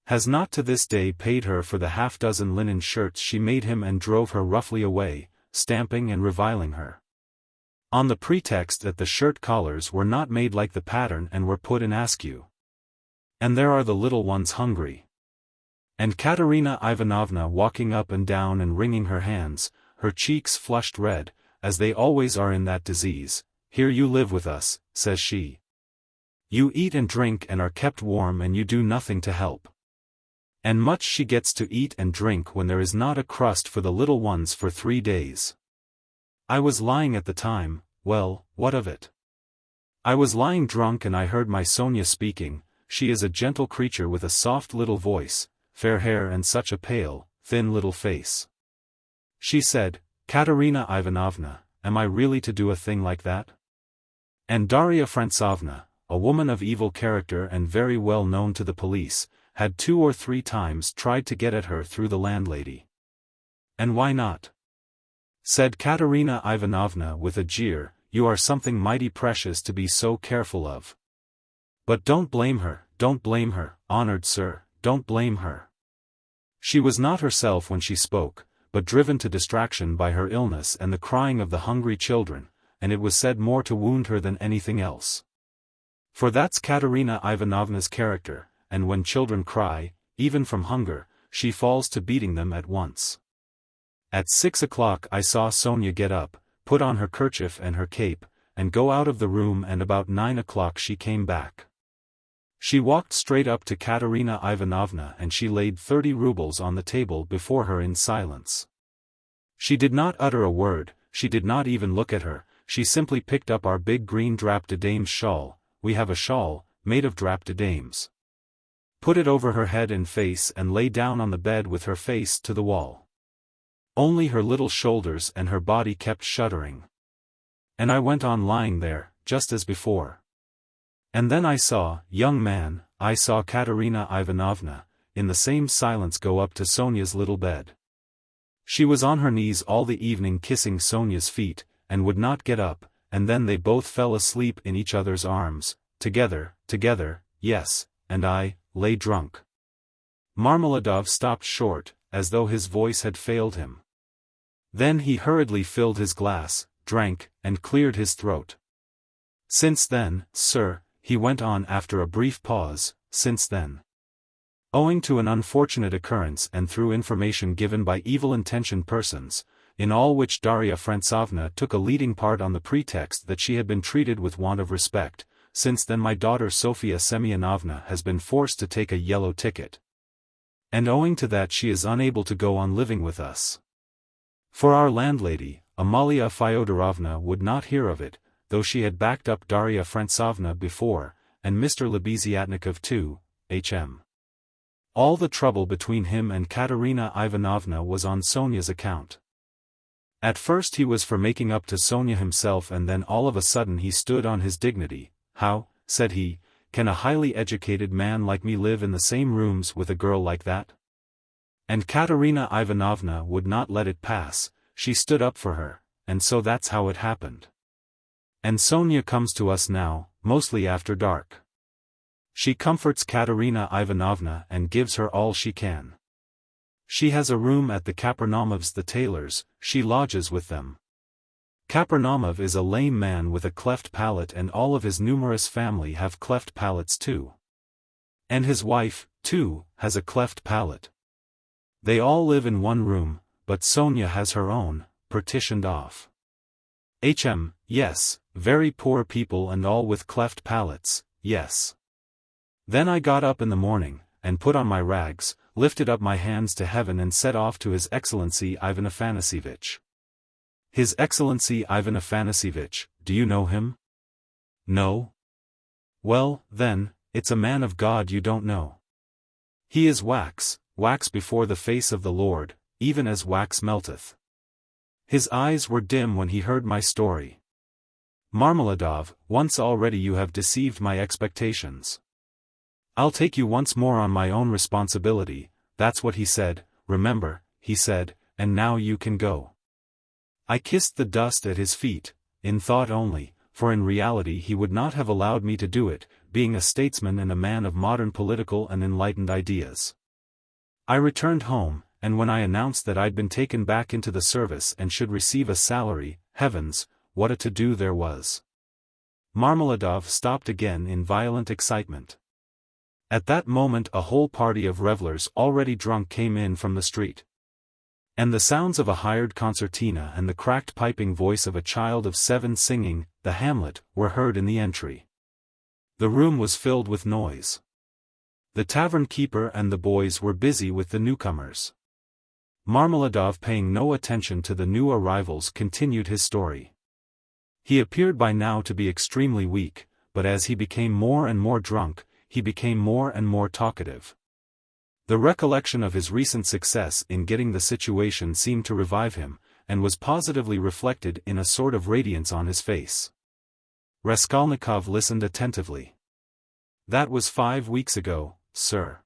Has not to this day paid her for the half-dozen linen shirts she made him and drove her roughly away, stamping and reviling her. On the pretext that the shirt collars were not made like the pattern and were put in askew. And there are the little ones hungry. And Katerina Ivanovna walking up and down and wringing her hands, her cheeks flushed red, as they always are in that disease. Here you live with us, says she. You eat and drink and are kept warm and you do nothing to help. And much she gets to eat and drink when there is not a crust for the little ones for 3 days. I was lying at the time, well, what of it? I was lying drunk and I heard my Sonya speaking. She is a gentle creature with a soft little voice, fair hair and such a pale, thin little face. She said, Katerina Ivanovna, am I really to do a thing like that? And Darya Frantsovna, a woman of evil character and very well known to the police, had 2 or 3 times tried to get at her through the landlady. And why not? Said Katerina Ivanovna with a jeer, you are something mighty precious to be so careful of. But don't blame her, honored sir, don't blame her. She was not herself when she spoke, but driven to distraction by her illness and the crying of the hungry children, and it was said more to wound her than anything else. For that's Katerina Ivanovna's character, and when children cry, even from hunger, she falls to beating them at once. At 6 o'clock I saw Sonya get up, put on her kerchief and her cape, and go out of the room, and about 9 o'clock she came back. She walked straight up to Katerina Ivanovna and she laid 30 rubles on the table before her in silence. She did not utter a word, she did not even look at her, she simply picked up our big green drap de dame's shawl, we have a shawl, made of drap de dames. Put it over her head and face and lay down on the bed with her face to the wall. Only her little shoulders and her body kept shuddering. And I went on lying there, just as before. And then I saw, young man, I saw Katerina Ivanovna, in the same silence go up to Sonya's little bed. She was on her knees all the evening kissing Sonya's feet, and would not get up, and then they both fell asleep in each other's arms, together, yes, and I, lay drunk. Marmeladov stopped short, as though his voice had failed him. Then he hurriedly filled his glass, drank, and cleared his throat. Since then, sir, he went on after a brief pause, since then, owing to an unfortunate occurrence and through information given by evil-intentioned persons, in all which Darya Frantsovna took a leading part on the pretext that she had been treated with want of respect, since then my daughter Sofia Semyonovna has been forced to take a yellow ticket. And owing to that she is unable to go on living with us. For our landlady, Amalia Fyodorovna, would not hear of it, though she had backed up Darya Frantsovna before, and Mr. Lebeziatnikov too, H.M. All the trouble between him and Katerina Ivanovna was on Sonya's account. At first he was for making up to Sonya himself, and then all of a sudden he stood on his dignity. How, said he, can a highly educated man like me live in the same rooms with a girl like that? And Katerina Ivanovna would not let it pass, she stood up for her, and so that's how it happened. And Sonya comes to us now, mostly after dark. She comforts Katerina Ivanovna and gives her all she can. She has a room at the Kapernamovs the tailors, she lodges with them. Kapernamov is a lame man with a cleft palate, and all of his numerous family have cleft palates too. And his wife, too, has a cleft palate. They all live in one room, but Sonya has her own, partitioned off. H.M., yes, very poor people and all with cleft palates, yes. Then I got up in the morning, and put on my rags, lifted up my hands to heaven and set off to His Excellency Ivan Afanasievich. His Excellency Ivan Afanasievich, do you know him? No? Well, then, it's a man of God you don't know. He is wax before the face of the Lord, even as wax melteth. His eyes were dim when he heard my story. Marmeladov, once already you have deceived my expectations. I'll take you once more on my own responsibility, that's what he said, remember, he said, and now you can go. I kissed the dust at his feet, in thought only, for in reality he would not have allowed me to do it, being a statesman and a man of modern political and enlightened ideas. I returned home, and when I announced that I'd been taken back into the service and should receive a salary, heavens, what a to-do there was. Marmeladov stopped again in violent excitement. At that moment a whole party of revelers already drunk came in from the street. And the sounds of a hired concertina and the cracked piping voice of a child of 7 singing, the Hamlet, were heard in the entry. The room was filled with noise. The tavern keeper and the boys were busy with the newcomers. Marmeladov, paying no attention to the new arrivals, continued his story. He appeared by now to be extremely weak, but as he became more and more drunk, he became more and more talkative. The recollection of his recent success in getting the situation seemed to revive him, and was positively reflected in a sort of radiance on his face. Raskolnikov listened attentively. That was 5 weeks ago, sir.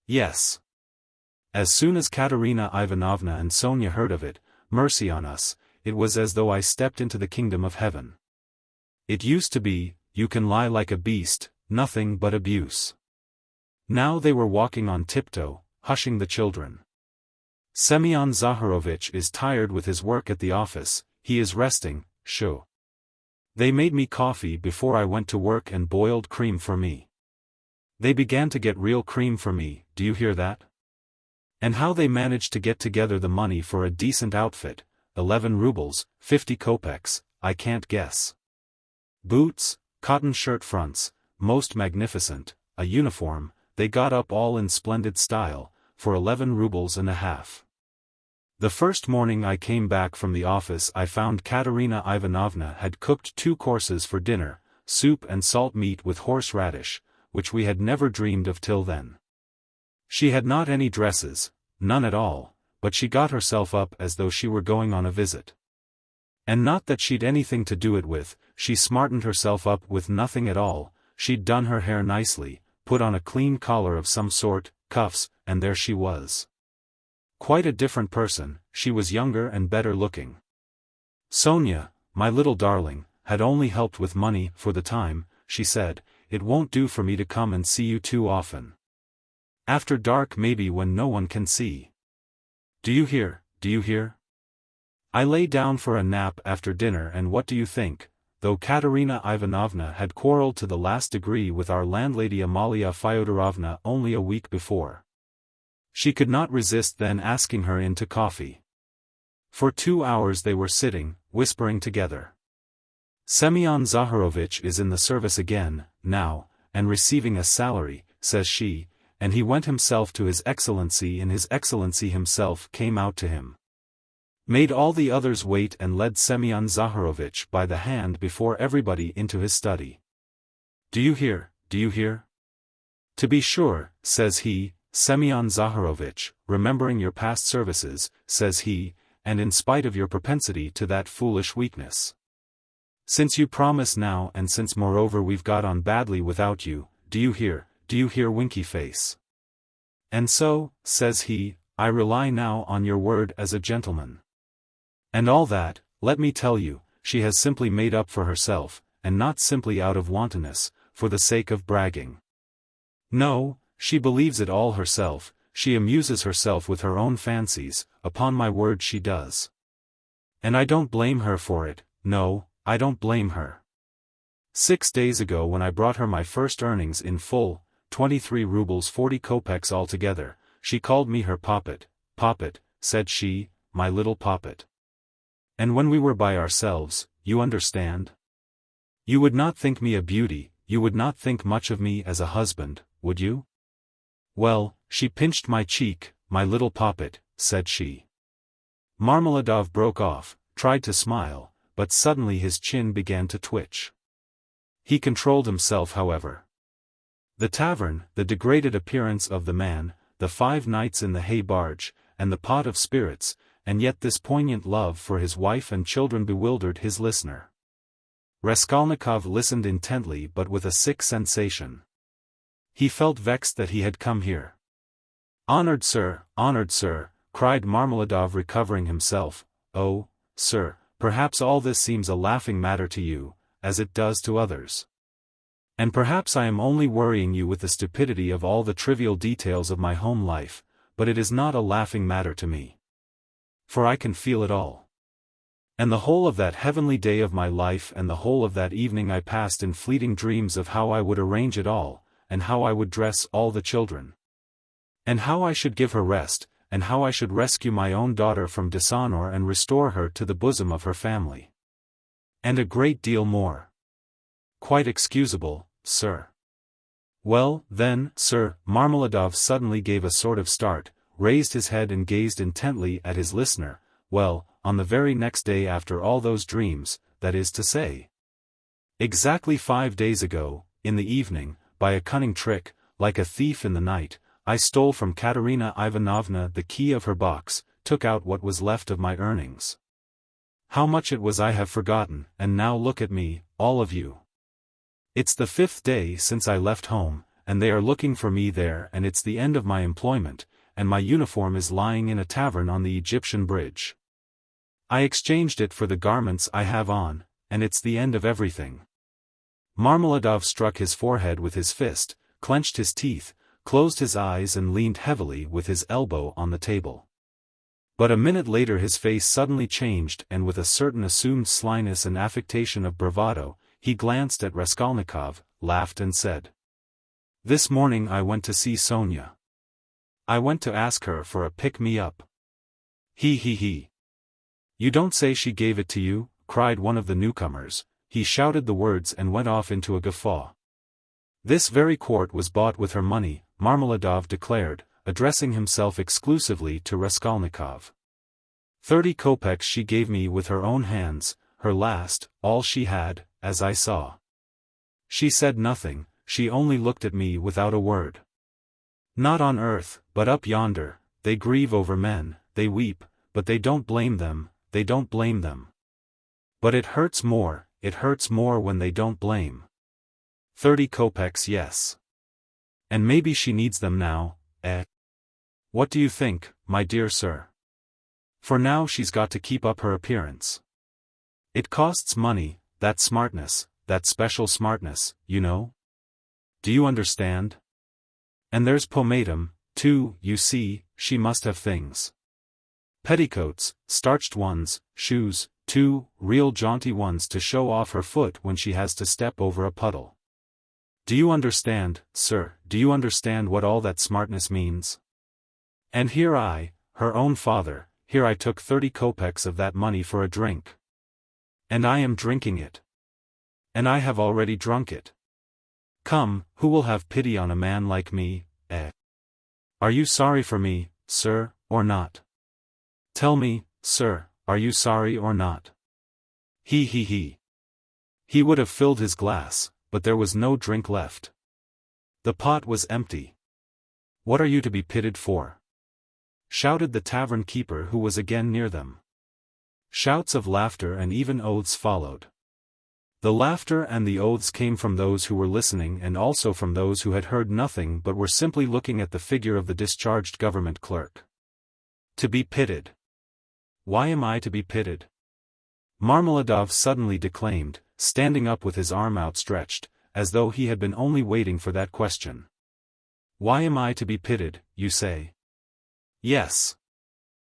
Yes. As soon as Katerina Ivanovna and Sonya heard of it, mercy on us, it was as though I stepped into the kingdom of heaven. It used to be, you can lie like a beast, nothing but abuse. Now they were walking on tiptoe, hushing the children. Semyon Zaharovich is tired with his work at the office, he is resting, shoo. They made me coffee before I went to work and boiled cream for me. They began to get real cream for me, do you hear that? And how they managed to get together the money for a decent outfit, 11 rubles, 50 kopecks, I can't guess. Boots, cotton shirt fronts, most magnificent, a uniform, they got up all in splendid style, for 11 rubles and a half. The first morning I came back from the office I found Katerina Ivanovna had cooked 2 courses for dinner, soup and salt meat with horseradish, which we had never dreamed of till then. She had not any dresses, none at all, but she got herself up as though she were going on a visit. And not that she'd anything to do it with, she smartened herself up with nothing at all, she'd done her hair nicely, put on a clean collar of some sort, cuffs, and there she was. Quite a different person, she was younger and better looking. Sonya, my little darling, had only helped with money for the time, she said, it won't do for me to come and see you too often. After dark maybe when no one can see. Do you hear, do you hear? I lay down for a nap after dinner and what do you think, though Katerina Ivanovna had quarreled to the last degree with our landlady Amalia Fyodorovna only a week before. She could not resist then asking her in to coffee. For 2 hours they were sitting, whispering together. Semyon Zaharovich is in the service again, now, and receiving a salary, says she, and he went himself to His Excellency and His Excellency himself came out to him. Made all the others wait and led Semyon Zaharovich by the hand before everybody into his study. Do you hear, do you hear? To be sure, says he, Semyon Zaharovich, remembering your past services, says he, and in spite of your propensity to that foolish weakness. Since you promise now and since moreover we've got on badly without you, do you hear, winky face? And so, says he, I rely now on your word as a gentleman. And all that, let me tell you, she has simply made up for herself, and not simply out of wantonness, for the sake of bragging. No, she believes it all herself, she amuses herself with her own fancies, upon my word she does. And I don't blame her for it, no, I don't blame her. 6 days ago when I brought her my first earnings in full, 23 rubles 40 kopecks altogether, she called me her poppet, said she, my little poppet. And when we were by ourselves, you understand? You would not think me a beauty, you would not think much of me as a husband, would you? Well, she pinched my cheek, my little poppet, said she. Marmeladov broke off, tried to smile, but suddenly his chin began to twitch. He controlled himself however. The tavern, the degraded appearance of the man, the 5 nights in the hay barge, and the pot of spirits, and yet this poignant love for his wife and children bewildered his listener. Raskolnikov listened intently but with a sick sensation. He felt vexed that he had come here. Honored sir, cried Marmeladov recovering himself, oh, sir, perhaps all this seems a laughing matter to you, as it does to others. And perhaps I am only worrying you with the stupidity of all the trivial details of my home life, but it is not a laughing matter to me. For I can feel it all. And the whole of that heavenly day of my life and the whole of that evening I passed in fleeting dreams of how I would arrange it all, and how I would dress all the children. And how I should give her rest, and how I should rescue my own daughter from dishonor and restore her to the bosom of her family. And a great deal more. Quite excusable, sir. Well, then, sir, Marmeladov suddenly gave a sort of start, raised his head and gazed intently at his listener. Well, on the very next day after all those dreams, that is to say. Exactly 5 days ago, in the evening, by a cunning trick, like a thief in the night, I stole from Katerina Ivanovna the key of her box, took out what was left of my earnings. How much it was I have forgotten, and now look at me, all of you. It's the 5th day since I left home, and they are looking for me there and it's the end of my employment, and my uniform is lying in a tavern on the Egyptian bridge. I exchanged it for the garments I have on, and it's the end of everything. Marmeladov struck his forehead with his fist, clenched his teeth, closed his eyes and leaned heavily with his elbow on the table. But a minute later his face suddenly changed and with a certain assumed slyness and affectation of bravado, he glanced at Raskolnikov, laughed and said, "This morning I went to see Sonya. I went to ask her for a pick-me-up. He. You don't say she gave it to you, cried one of the newcomers. He shouted the words and went off into a guffaw. This very quart was bought with her money, Marmeladov declared, addressing himself exclusively to Raskolnikov. 30 kopecks she gave me with her own hands, her last, all she had, as I saw. She said nothing, she only looked at me without a word. Not on earth, but up yonder, they grieve over men, they weep, but they don't blame them, they don't blame them. But it hurts more when they don't blame. 30 kopecks, yes. And maybe she needs them now, eh? What do you think, my dear sir? For now she's got to keep up her appearance. It costs money, that smartness, that special smartness, you know? Do you understand? And there's pomatum, too, you see, she must have things. Petticoats, starched ones, shoes, too, real jaunty ones to show off her foot when she has to step over a puddle. Do you understand, sir, do you understand what all that smartness means? And here I, her own father, here I took 30 kopecks of that money for a drink. And I am drinking it. And I have already drunk it. Come, who will have pity on a man like me, eh? Are you sorry for me, sir, or not? Tell me, sir, are you sorry or not? He. He would have filled his glass, but there was no drink left. The pot was empty. What are you to be pitied for? Shouted the tavern keeper who was again near them. Shouts of laughter and even oaths followed. The laughter and the oaths came from those who were listening and also from those who had heard nothing but were simply looking at the figure of the discharged government clerk. To be pitied. Why am I to be pitied? Marmeladov suddenly declaimed, standing up with his arm outstretched, as though he had been only waiting for that question. Why am I to be pitied, you say? Yes.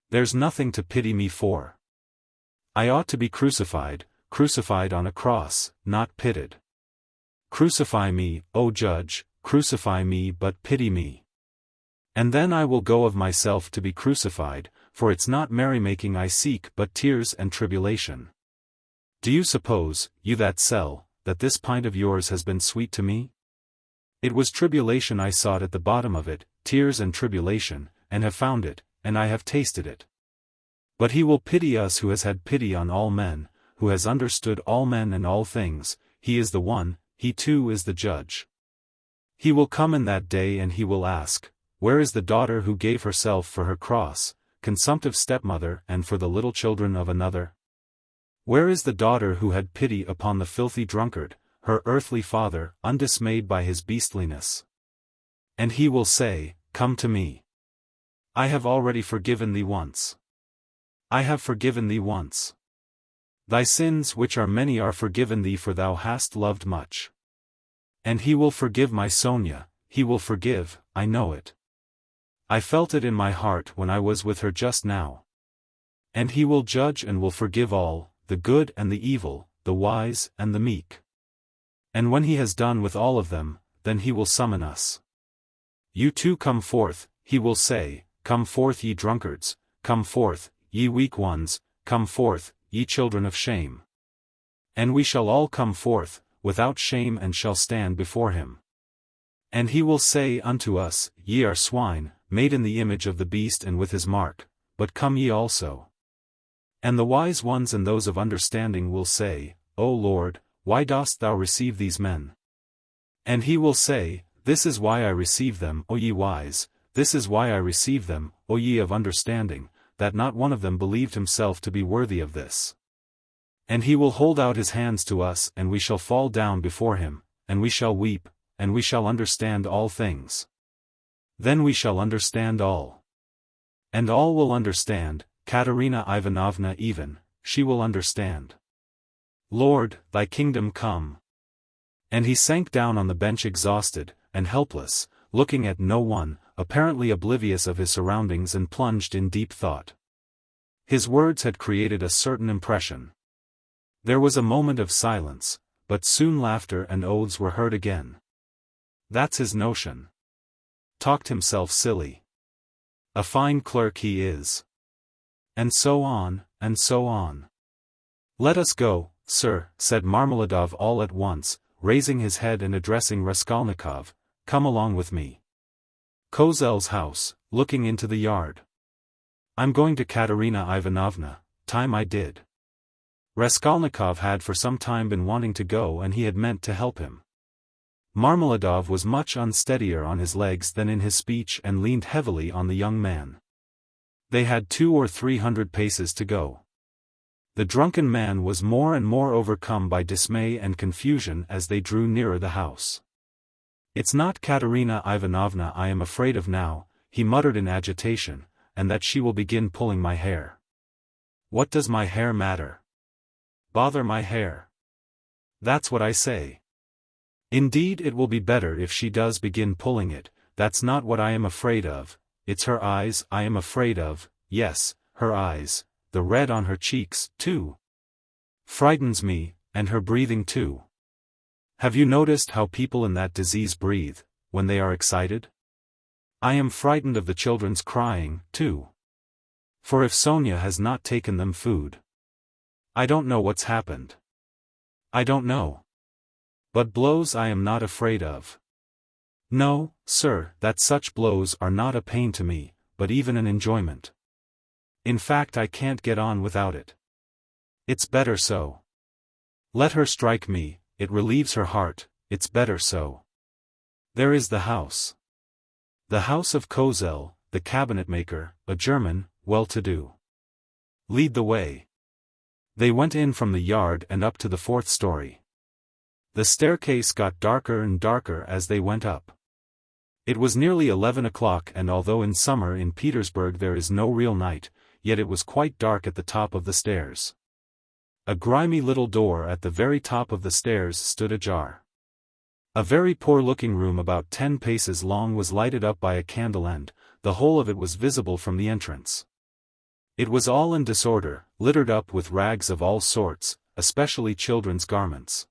There's nothing to pity me for. I ought to be crucified on a cross, not pitied. Crucify me, O judge, crucify me but pity me. And then I will go of myself to be crucified, for it's not merrymaking I seek but tears and tribulation. Do you suppose, you that sell, that this pint of yours has been sweet to me? It was tribulation I sought at the bottom of it, tears and tribulation, and have found it, and I have tasted it. But he will pity us who has had pity on all men, who has understood all men and all things, he is the one, he too is the judge. He will come in that day and he will ask, where is the daughter who gave herself for her cross, consumptive stepmother and for the little children of another? Where is the daughter who had pity upon the filthy drunkard, her earthly father, undismayed by his beastliness? And he will say, come to me. I have already forgiven thee once. I have forgiven thee once. Thy sins which are many are forgiven thee, for thou hast loved much. And he will forgive my Sonya, he will forgive, I know it. I felt it in my heart when I was with her just now. And he will judge and will forgive all, the good and the evil, the wise and the meek. And when he has done with all of them, then he will summon us. You too come forth, he will say, come forth ye drunkards, come forth, ye weak ones, come forth, ye children of shame. And we shall all come forth, without shame, and shall stand before him. And he will say unto us, ye are swine, made in the image of the beast and with his mark, but come ye also. And the wise ones and those of understanding will say, O Lord, why dost thou receive these men? And he will say, this is why I receive them, O ye wise, this is why I receive them, O ye of understanding, that not one of them believed himself to be worthy of this. And he will hold out his hands to us, and we shall fall down before him, and we shall weep, and we shall understand all things. Then we shall understand all. And all will understand, Katerina Ivanovna even, she will understand. Lord, thy kingdom come. And he sank down on the bench exhausted, and helpless, looking at no one, apparently oblivious of his surroundings and plunged in deep thought. His words had created a certain impression. There was a moment of silence, but soon laughter and oaths were heard again. That's his notion. Talked himself silly. A fine clerk he is. And so on, and so on. Let us go, sir, said Marmeladov all at once, raising his head and addressing Raskolnikov. Come along with me. Kozel's house, looking into the yard. I'm going to Katerina Ivanovna, time I did. Raskolnikov had for some time been wanting to go and he had meant to help him. Marmeladov was much unsteadier on his legs than in his speech and leaned heavily on the young man. They had 200 or 300 paces to go. The drunken man was more and more overcome by dismay and confusion as they drew nearer the house. It's not Katerina Ivanovna I am afraid of now, he muttered in agitation, and that she will begin pulling my hair. What does my hair matter? Bother my hair. That's what I say. Indeed it will be better if she does begin pulling it. That's not what I am afraid of, it's her eyes I am afraid of. Yes, her eyes, the red on her cheeks, too. Frightens me, and her breathing too. Have you noticed how people in that disease breathe, when they are excited? I am frightened of the children's crying, too. For if Sonya has not taken them food. I don't know what's happened. I don't know. But blows I am not afraid of. No, sir, that such blows are not a pain to me, but even an enjoyment. In fact I can't get on without it. It's better so. Let her strike me, it relieves her heart, it's better so. There is the house. The house of Kozel, the cabinetmaker, a German, well-to-do. Lead the way. They went in from the yard and up to the 4th story. The staircase got darker and darker as they went up. It was nearly 11 o'clock and although in summer in Petersburg there is no real night, yet it was quite dark at the top of the stairs. A grimy little door at the very top of the stairs stood ajar. A very poor-looking room about 10 paces long was lighted up by a candle and, the whole of it was visible from the entrance. It was all in disorder, littered up with rags of all sorts, especially children's garments.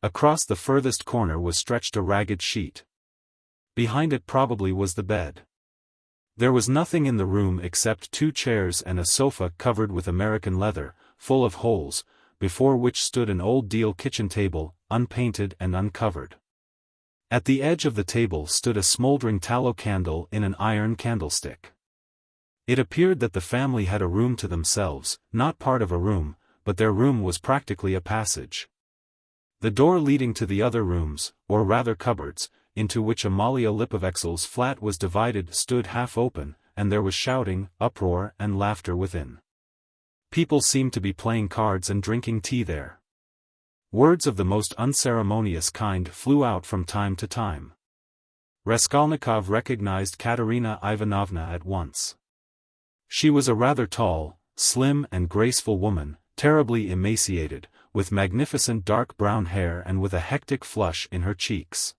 Across the furthest corner was stretched a ragged sheet. Behind it probably was the bed. There was nothing in the room except 2 chairs and a sofa covered with American leather, full of holes, before which stood an old deal kitchen table, unpainted and uncovered. At the edge of the table stood a smoldering tallow candle in an iron candlestick. It appeared that the family had a room to themselves, not part of a room, but their room was practically a passage. The door leading to the other rooms, or rather cupboards, into which Amalia Lipovexel's flat was divided stood half open, and there was shouting, uproar and laughter within. People seemed to be playing cards and drinking tea there. Words of the most unceremonious kind flew out from time to time. Raskolnikov recognized Katerina Ivanovna at once. She was a rather tall, slim and graceful woman, terribly emaciated, with magnificent dark brown hair and with a hectic flush in her cheeks.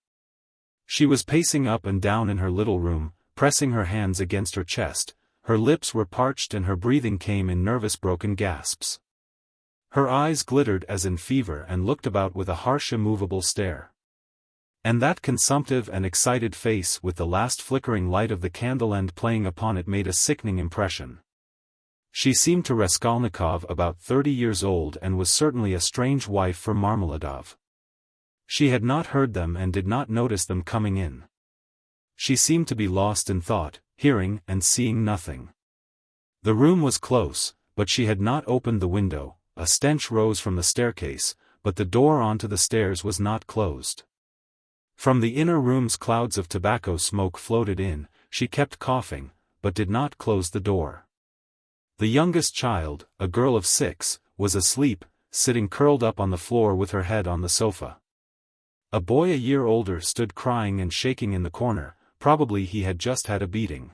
She was pacing up and down in her little room, pressing her hands against her chest, her lips were parched and her breathing came in nervous broken gasps. Her eyes glittered as in fever and looked about with a harsh immovable stare. And that consumptive and excited face with the last flickering light of the candle end playing upon it made a sickening impression. She seemed to Raskolnikov about 30 years old and was certainly a strange wife for Marmeladov. She had not heard them and did not notice them coming in. She seemed to be lost in thought, hearing and seeing nothing. The room was close, but she had not opened the window. A stench rose from the staircase, but the door onto the stairs was not closed. From the inner rooms clouds of tobacco smoke floated in. She kept coughing, but did not close the door. The youngest child, a girl of 6, was asleep, sitting curled up on the floor with her head on the sofa. A boy a year older stood crying and shaking in the corner, probably he had just had a beating.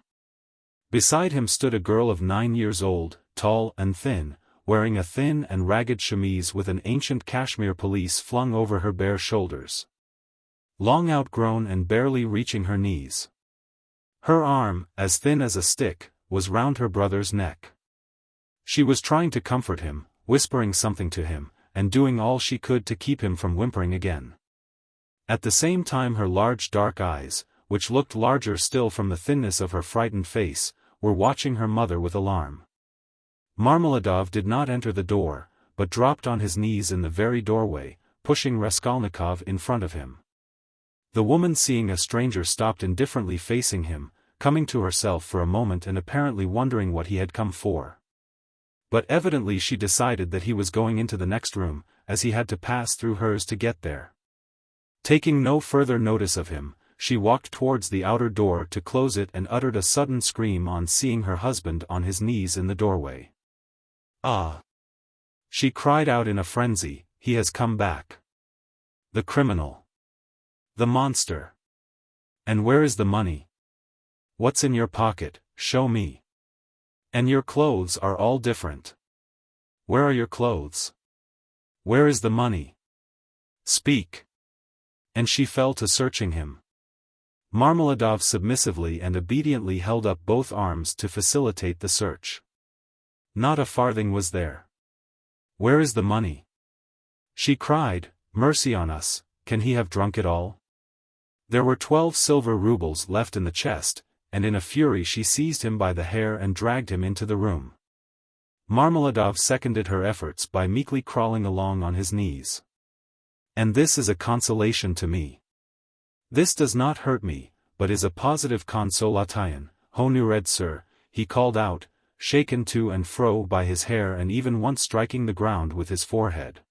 Beside him stood a girl of 9 years old, tall and thin, wearing a thin and ragged chemise with an ancient cashmere pelisse flung over her bare shoulders. Long outgrown and barely reaching her knees. Her arm, as thin as a stick, was round her brother's neck. She was trying to comfort him, whispering something to him, and doing all she could to keep him from whimpering again. At the same time her large dark eyes, which looked larger still from the thinness of her frightened face, were watching her mother with alarm. Marmeladov did not enter the door, but dropped on his knees in the very doorway, pushing Raskolnikov in front of him. The woman, seeing a stranger, stopped indifferently facing him, coming to herself for a moment and apparently wondering what he had come for. But evidently she decided that he was going into the next room, as he had to pass through hers to get there. Taking no further notice of him, she walked towards the outer door to close it and uttered a sudden scream on seeing her husband on his knees in the doorway. "Ah!" she cried out in a frenzy, "he has come back. The criminal. The monster. And where is the money? What's in your pocket? Show me. And your clothes are all different. Where are your clothes? Where is the money? Speak." And she fell to searching him. Marmeladov submissively and obediently held up both arms to facilitate the search. Not a farthing was there. "Where is the money?" she cried. "Mercy on us, can he have drunk it all?" There were 12 silver rubles left in the chest, and in a fury she seized him by the hair and dragged him into the room. Marmeladov seconded her efforts by meekly crawling along on his knees. "And this is a consolation to me. This does not hurt me, but is a positive consolation, honored sir," he called out, shaken to and fro by his hair and even once striking the ground with his forehead.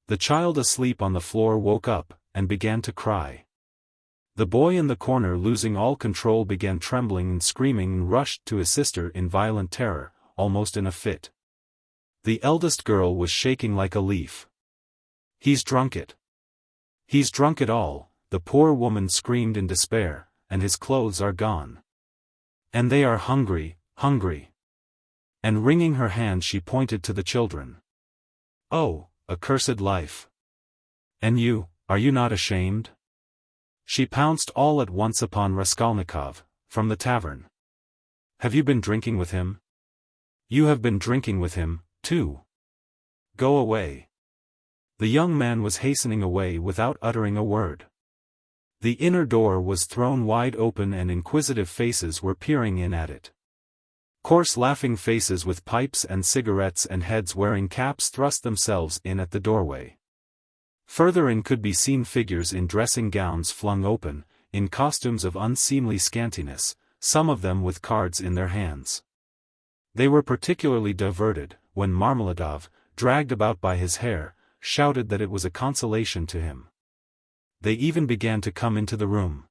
The child asleep on the floor woke up, and began to cry. The boy in the corner, losing all control, began trembling and screaming and rushed to his sister in violent terror, almost in a fit. The eldest girl was shaking like a leaf. "He's drunk it. He's drunk it all," the poor woman screamed in despair, "and his clothes are gone. And they are hungry, hungry." And wringing her hand she pointed to the children. "Oh, accursed life! And you, are you not ashamed?" She pounced all at once upon Raskolnikov, from the tavern. "Have you been drinking with him? You have been drinking with him, too. Go away." The young man was hastening away without uttering a word. The inner door was thrown wide open and inquisitive faces were peering in at it. Coarse laughing faces with pipes and cigarettes and heads wearing caps thrust themselves in at the doorway. Further in could be seen figures in dressing gowns flung open, in costumes of unseemly scantiness, some of them with cards in their hands. They were particularly diverted, when Marmeladov, dragged about by his hair, shouted that it was a consolation to him. They even began to come into the room.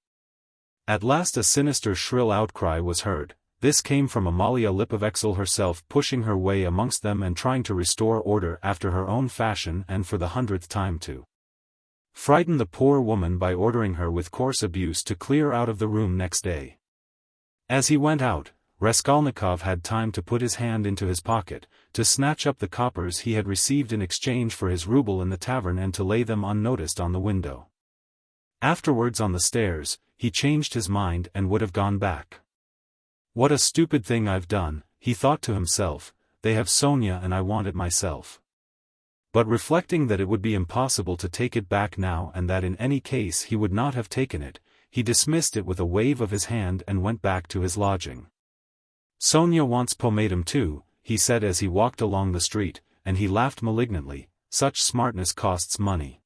At last a sinister shrill outcry was heard. This came from Amalia Lipovexel herself, pushing her way amongst them and trying to restore order after her own fashion and for the 100th time to frighten the poor woman by ordering her with coarse abuse to clear out of the room next day. As he went out, Raskolnikov had time to put his hand into his pocket, to snatch up the coppers he had received in exchange for his ruble in the tavern and to lay them unnoticed on the window. Afterwards, on the stairs, he changed his mind and would have gone back. "What a stupid thing I've done," he thought to himself, "they have Sonya and I want it myself." But reflecting that it would be impossible to take it back now and that in any case he would not have taken it, he dismissed it with a wave of his hand and went back to his lodging. "Sonya wants pomatum too," he said as he walked along the street, and he laughed malignantly, "such smartness costs money.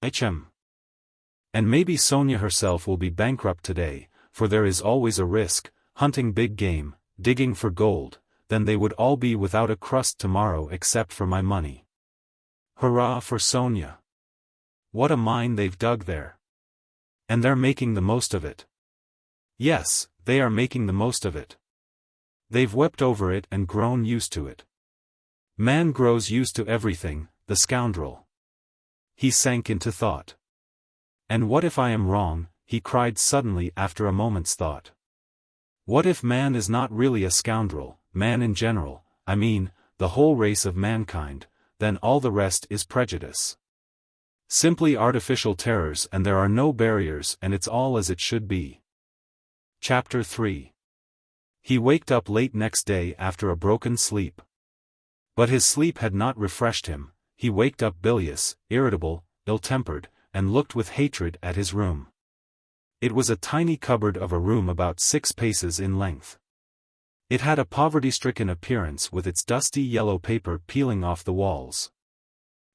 Hm. And maybe Sonya herself will be bankrupt today, for there is always a risk, hunting big game, digging for gold, then they would all be without a crust tomorrow except for my money. Hurrah for Sonya! What a mine they've dug there. And they're making the most of it. Yes, they are making the most of it. They've wept over it and grown used to it. Man grows used to everything, the scoundrel." He sank into thought. "And what if I am wrong?" he cried suddenly after a moment's thought. "What if man is not really a scoundrel, man in general, I mean, the whole race of mankind, then all the rest is prejudice. Simply artificial terrors and there are no barriers and it's all as it should be." Chapter 3. He waked up late next day after a broken sleep. But his sleep had not refreshed him, he waked up bilious, irritable, ill-tempered, and looked with hatred at his room. It was a tiny cupboard of a room about 6 paces in length. It had a poverty-stricken appearance with its dusty yellow paper peeling off the walls.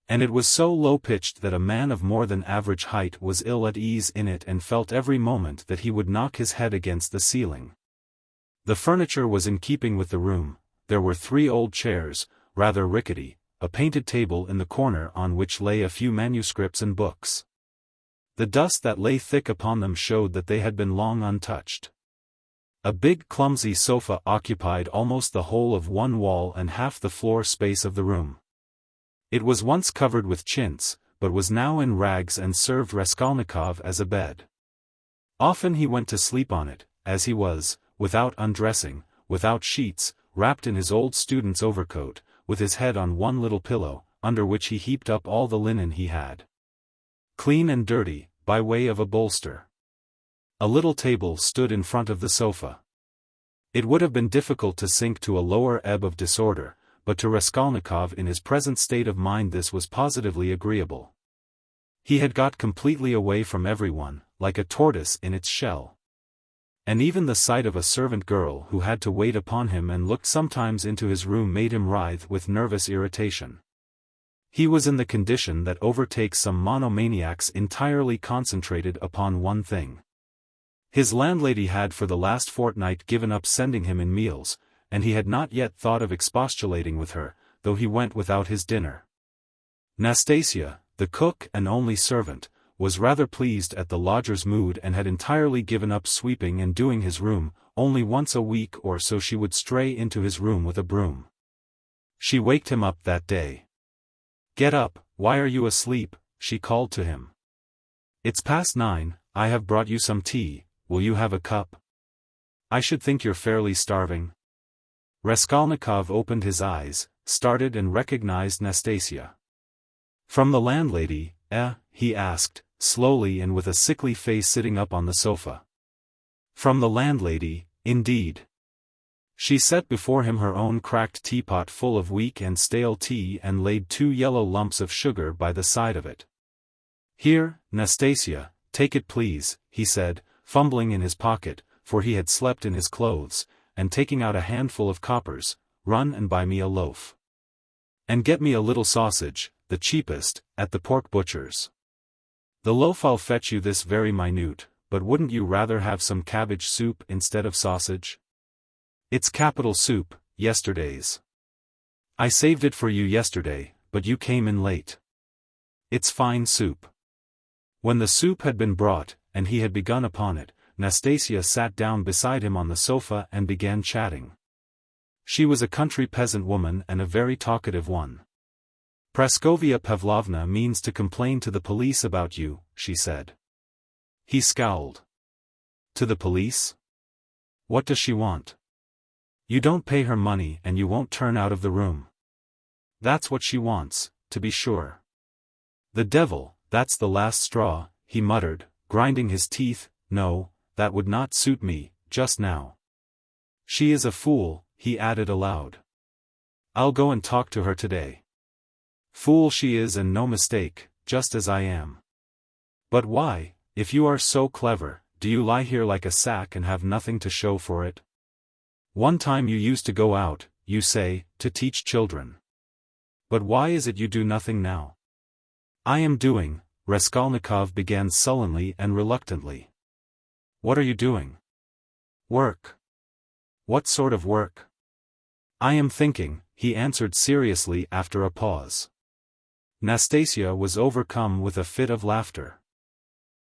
And it was so low-pitched that a man of more than average height was ill at ease in it and felt every moment that he would knock his head against the ceiling. The furniture was in keeping with the room. There were 3 old chairs, rather rickety, a painted table in the corner on which lay a few manuscripts and books. The dust that lay thick upon them showed that they had been long untouched. A big clumsy sofa occupied almost the whole of one wall and half the floor space of the room. It was once covered with chintz, but was now in rags and served Raskolnikov as a bed. Often he went to sleep on it, as he was, without undressing, without sheets, wrapped in his old student's overcoat, with his head on one little pillow, under which he heaped up all the linen he had. Clean and dirty, by way of a bolster. A little table stood in front of the sofa. It would have been difficult to sink to a lower ebb of disorder, but to Raskolnikov in his present state of mind this was positively agreeable. He had got completely away from everyone, like a tortoise in its shell. And even the sight of a servant girl who had to wait upon him and looked sometimes into his room made him writhe with nervous irritation. He was in the condition that overtakes some monomaniacs entirely concentrated upon one thing. His landlady had for the last fortnight given up sending him in meals, and he had not yet thought of expostulating with her, though he went without his dinner. Nastasia, the cook and only servant, was rather pleased at the lodger's mood and had entirely given up sweeping and doing his room. Only once a week or so she would stray into his room with a broom. She waked him up that day. "Get up, why are you asleep?" she called to him. "It's past 9, I have brought you some tea, will you have a cup? I should think you're fairly starving." Raskolnikov opened his eyes, started and recognized Nastasia. "From the landlady, eh?" he asked, slowly and with a sickly face sitting up on the sofa. From the landlady, indeed. She set before him her own cracked teapot full of weak and stale tea and laid 2 yellow lumps of sugar by the side of it. "Here, Nastasia, take it please," he said, fumbling in his pocket, for he had slept in his clothes, and taking out a handful of coppers. "Run and buy me a loaf. And get me a little sausage, the cheapest, at the pork butcher's. The loaf I'll fetch you this very minute, but wouldn't you rather have some cabbage soup instead of sausage? It's capital soup, yesterday's. I saved it for you yesterday, but you came in late. It's fine soup." When the soup had been brought, and he had begun upon it, Nastasia sat down beside him on the sofa and began chatting. She was a country peasant woman and a very talkative one. "Praskovia Pavlovna means to complain to the police about you," she said. He scowled. "To the police? What does she want?" "You don't pay her money and you won't turn out of the room. That's what she wants, to be sure." "The devil, that's the last straw," he muttered, grinding his teeth. "No, that would not suit me, just now. She is a fool," he added aloud. "I'll go and talk to her today. Fool she is and no mistake, just as I am. But why, if you are so clever, do you lie here like a sack and have nothing to show for it? One time you used to go out, you say, to teach children. But why is it you do nothing now?" "I am doing," Raskolnikov began sullenly and reluctantly. "What are you doing?" "Work." "What sort of work?" "I am thinking," he answered seriously after a pause. Nastasia was overcome with a fit of laughter.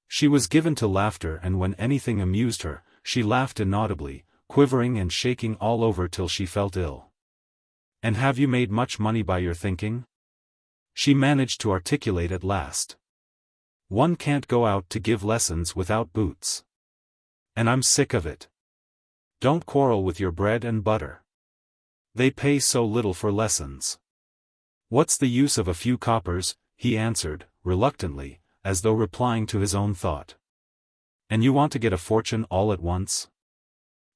She was given to laughter, and when anything amused her, she laughed inaudibly, quivering and shaking all over till she felt ill. "And have you made much money by your thinking?" she managed to articulate at last. "One can't go out to give lessons without boots. And I'm sick of it. Don't quarrel with your bread and butter. They pay so little for lessons. What's the use of a few coppers?" he answered, reluctantly, as though replying to his own thought. "And you want to get a fortune all at once?"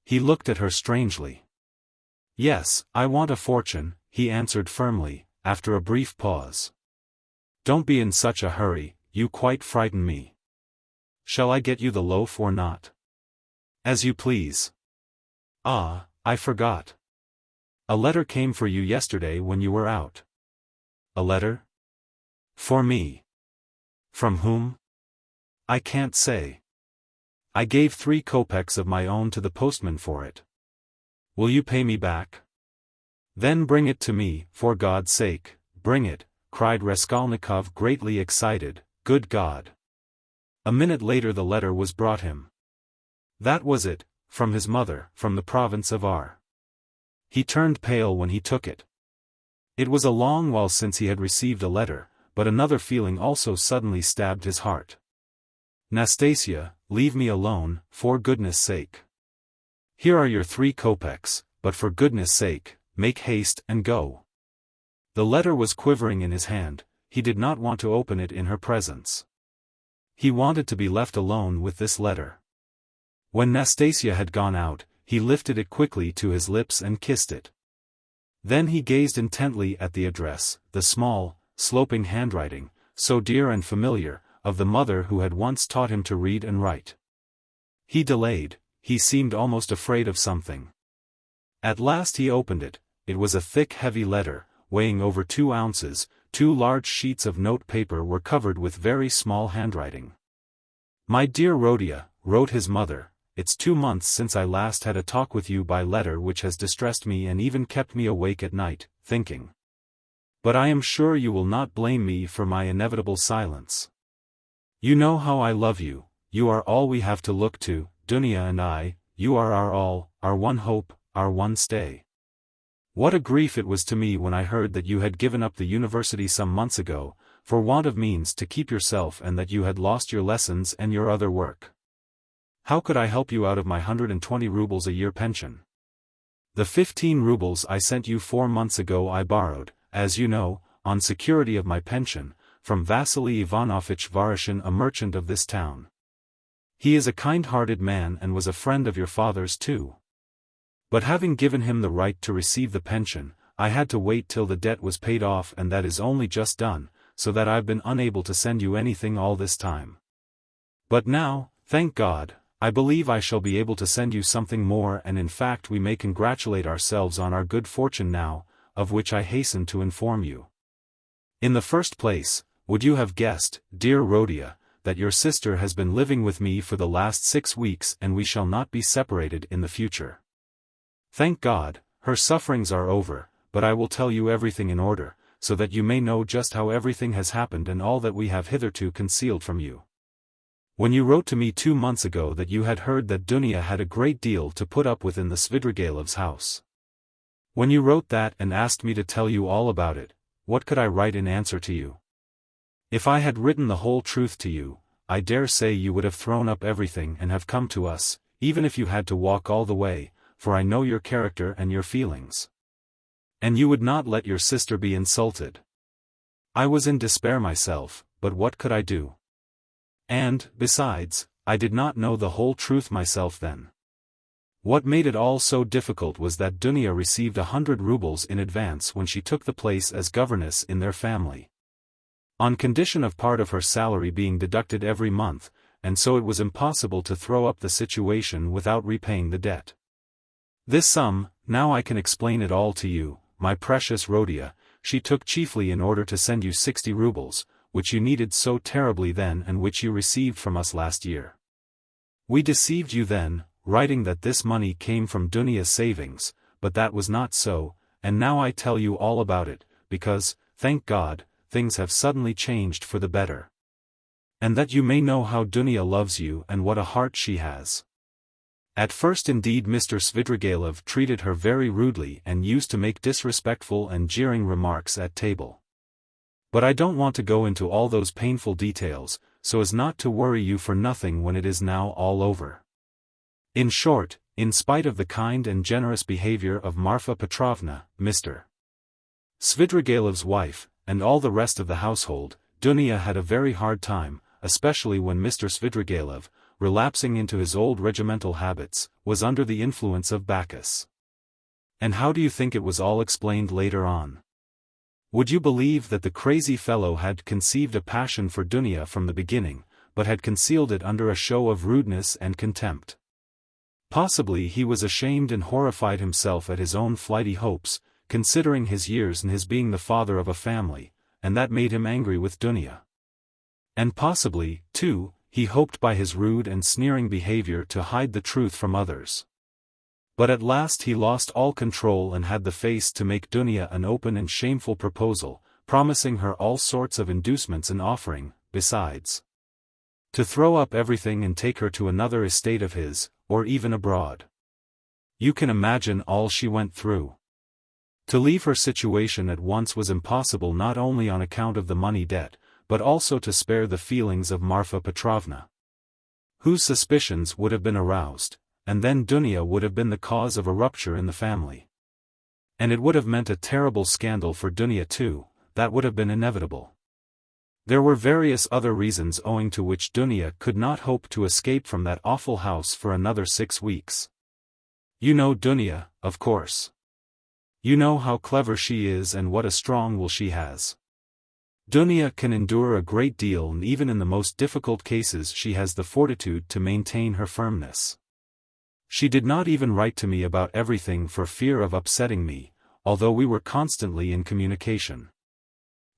He looked at her strangely. "Yes, I want a fortune," he answered firmly, after a brief pause. "Don't be in such a hurry, you quite frighten me." Shall I get you the loaf or not? As you please. Ah, I forgot. A letter came for you yesterday when you were out. A letter? For me. From whom? I can't say. I gave 3 kopecks of my own to the postman for it. Will you pay me back? Then bring it to me, for God's sake, bring it, cried Raskolnikov greatly excited. Good God! A minute later the letter was brought him. That was it, from his mother, from the province of R. He turned pale when he took it. It was a long while since he had received a letter, but another feeling also suddenly stabbed his heart. Nastasia, leave me alone, for goodness' sake. Here are your 3 kopecks, but for goodness' sake, make haste and go. The letter was quivering in his hand. He did not want to open it in her presence. He wanted to be left alone with this letter. When Nastasia had gone out, he lifted it quickly to his lips and kissed it. Then he gazed intently at the address, the small, sloping handwriting, so dear and familiar, of the mother who had once taught him to read and write. He delayed, he seemed almost afraid of something. At last he opened it. It was a thick heavy letter, weighing over 2 ounces, 2 large sheets of note paper were covered with very small handwriting. My dear Rodia, wrote his mother, it's 2 months since I last had a talk with you by letter which has distressed me and even kept me awake at night, thinking. But I am sure you will not blame me for my inevitable silence. You know how I love you, you are all we have to look to, Dunya and I, you are our all, our one hope, our one stay. What a grief it was to me when I heard that you had given up the university some months ago, for want of means to keep yourself and that you had lost your lessons and your other work. How could I help you out of my 120 rubles a year pension? The 15 rubles I sent you 4 months ago I borrowed, as you know, on security of my pension, from Vasily Ivanovich Varashin, a merchant of this town. He is a kind-hearted man and was a friend of your father's too. But having given him the right to receive the pension, I had to wait till the debt was paid off, and that is only just done, so that I've been unable to send you anything all this time. But now, thank God, I believe I shall be able to send you something more, and in fact we may congratulate ourselves on our good fortune now, of which I hasten to inform you. In the first place, would you have guessed, dear Rodia, that your sister has been living with me for the last 6 weeks and we shall not be separated in the future? Thank God, her sufferings are over, but I will tell you everything in order, so that you may know just how everything has happened and all that we have hitherto concealed from you. When you wrote to me 2 months ago that you had heard that Dunya had a great deal to put up with in the Svidrigailevs' house. When you wrote that and asked me to tell you all about it, what could I write in answer to you? If I had written the whole truth to you, I dare say you would have thrown up everything and have come to us, even if you had to walk all the way, for I know your character and your feelings. And you would not let your sister be insulted. I was in despair myself, but what could I do? And, besides, I did not know the whole truth myself then. What made it all so difficult was that Dunya received 100 rubles in advance when she took the place as governess in their family. On condition of part of her salary being deducted every month, and so it was impossible to throw up the situation without repaying the debt. This sum, now I can explain it all to you, my precious Rodia, she took chiefly in order to send you 60 rubles, which you needed so terribly then and which you received from us last year. We deceived you then, writing that this money came from Dunya's savings, but that was not so, and now I tell you all about it, because, thank God, things have suddenly changed for the better. And that you may know how Dunya loves you and what a heart she has. At first indeed Mr. Svidrigailov treated her very rudely and used to make disrespectful and jeering remarks at table. But I don't want to go into all those painful details, so as not to worry you for nothing when it is now all over. In short, in spite of the kind and generous behavior of Marfa Petrovna, Mr. Svidrigailov's wife, and all the rest of the household, Dunya had a very hard time, especially when Mr. Svidrigailov, relapsing into his old regimental habits, was under the influence of Bacchus. And how do you think it was all explained later on? Would you believe that the crazy fellow had conceived a passion for Dunya from the beginning, but had concealed it under a show of rudeness and contempt. Possibly he was ashamed and horrified himself at his own flighty hopes, considering his years and his being the father of a family, and that made him angry with Dunya. And possibly, too, he hoped by his rude and sneering behavior to hide the truth from others. But at last he lost all control and had the face to make Dunya an open and shameful proposal, promising her all sorts of inducements and offering, besides, to throw up everything and take her to another estate of his, or even abroad. You can imagine all she went through. To leave her situation at once was impossible not only on account of the money debt, but also to spare the feelings of Marfa Petrovna, whose suspicions would have been aroused, and then Dunya would have been the cause of a rupture in the family. And it would have meant a terrible scandal for Dunya too, that would have been inevitable. There were various other reasons owing to which Dunya could not hope to escape from that awful house for another 6 weeks. You know Dunya, of course. You know how clever she is and what a strong will she has. Dunya can endure a great deal, and even in the most difficult cases she has the fortitude to maintain her firmness. She did not even write to me about everything for fear of upsetting me, although we were constantly in communication.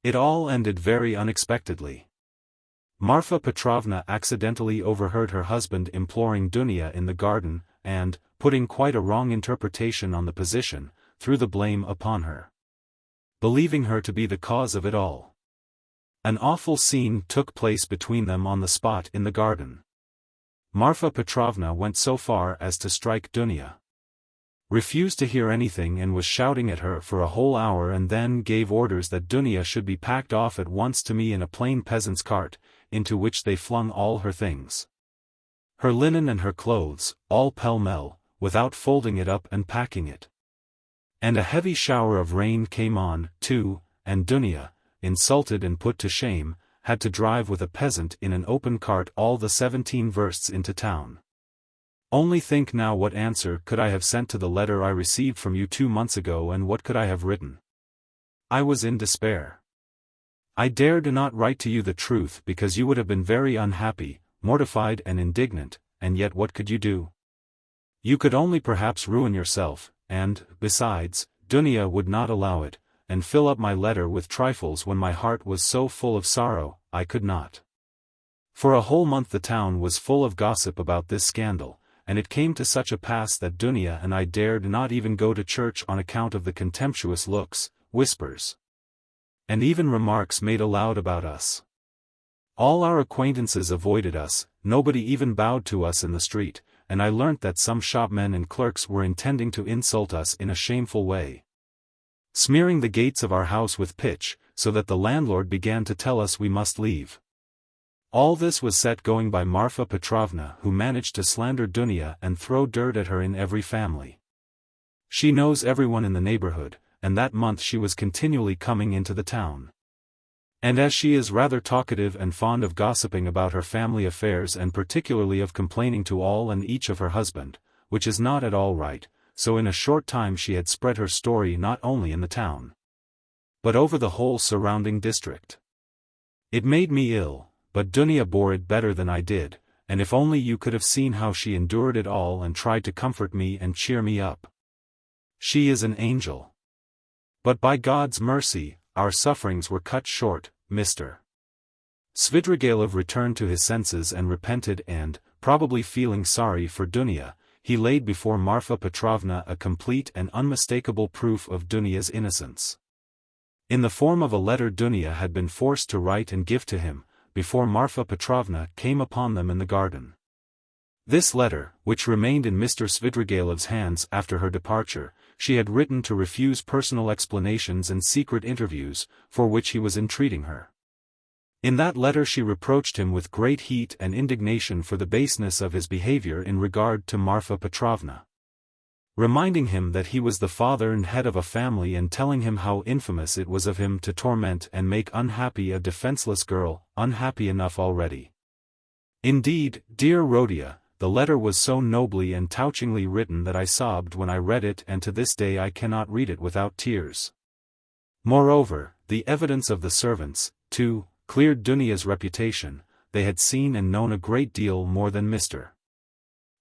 It all ended very unexpectedly. Marfa Petrovna accidentally overheard her husband imploring Dunya in the garden, and, putting quite a wrong interpretation on the position, threw the blame upon her, believing her to be the cause of it all. An awful scene took place between them on the spot in the garden. Marfa Petrovna went so far as to strike Dunya, refused to hear anything and was shouting at her for a whole hour, and then gave orders that Dunya should be packed off at once to me in a plain peasant's cart, into which they flung all her things. Her linen and her clothes, all pell-mell, without folding it up and packing it. And a heavy shower of rain came on, too, and Dunya, insulted and put to shame, had to drive with a peasant in an open cart all the 17 versts into town. Only think now, what answer could I have sent to the letter I received from you 2 months ago, and what could I have written? I was in despair. I dared not write to you the truth because you would have been very unhappy, mortified and indignant, and yet what could you do? You could only perhaps ruin yourself, and, besides, Dunya would not allow it, and fill up my letter with trifles when my heart was so full of sorrow, I could not. For a whole month the town was full of gossip about this scandal, and it came to such a pass that Dunya and I dared not even go to church on account of the contemptuous looks, whispers, and even remarks made aloud about us. All our acquaintances avoided us, nobody even bowed to us in the street, and I learnt that some shopmen and clerks were intending to insult us in a shameful way, smearing the gates of our house with pitch, so that the landlord began to tell us we must leave. All this was set going by Marfa Petrovna, who managed to slander Dunya and throw dirt at her in every family. She knows everyone in the neighborhood, and that month she was continually coming into the town. And as she is rather talkative and fond of gossiping about her family affairs and particularly of complaining to all and each of her husband, which is not at all right, so in a short time she had spread her story not only in the town, but over the whole surrounding district. It made me ill, but Dunya bore it better than I did, and if only you could have seen how she endured it all and tried to comfort me and cheer me up. She is an angel. But by God's mercy, our sufferings were cut short. Mr. Svidrigailov returned to his senses and repented, and, probably feeling sorry for Dunya, he laid before Marfa Petrovna a complete and unmistakable proof of Dunya's innocence, in the form of a letter Dunya had been forced to write and give to him, before Marfa Petrovna came upon them in the garden. This letter, which remained in Mr. Svidrigailov's hands after her departure, she had written to refuse personal explanations and secret interviews, for which he was entreating her. In that letter she reproached him with great heat and indignation for the baseness of his behavior in regard to Marfa Petrovna, reminding him that he was the father and head of a family, and telling him how infamous it was of him to torment and make unhappy a defenseless girl, unhappy enough already. Indeed, dear Rhodia, the letter was so nobly and touchingly written that I sobbed when I read it, and to this day I cannot read it without tears. Moreover, the evidence of the servants, too, cleared Dunya's reputation. they had seen and known a great deal more than Mr.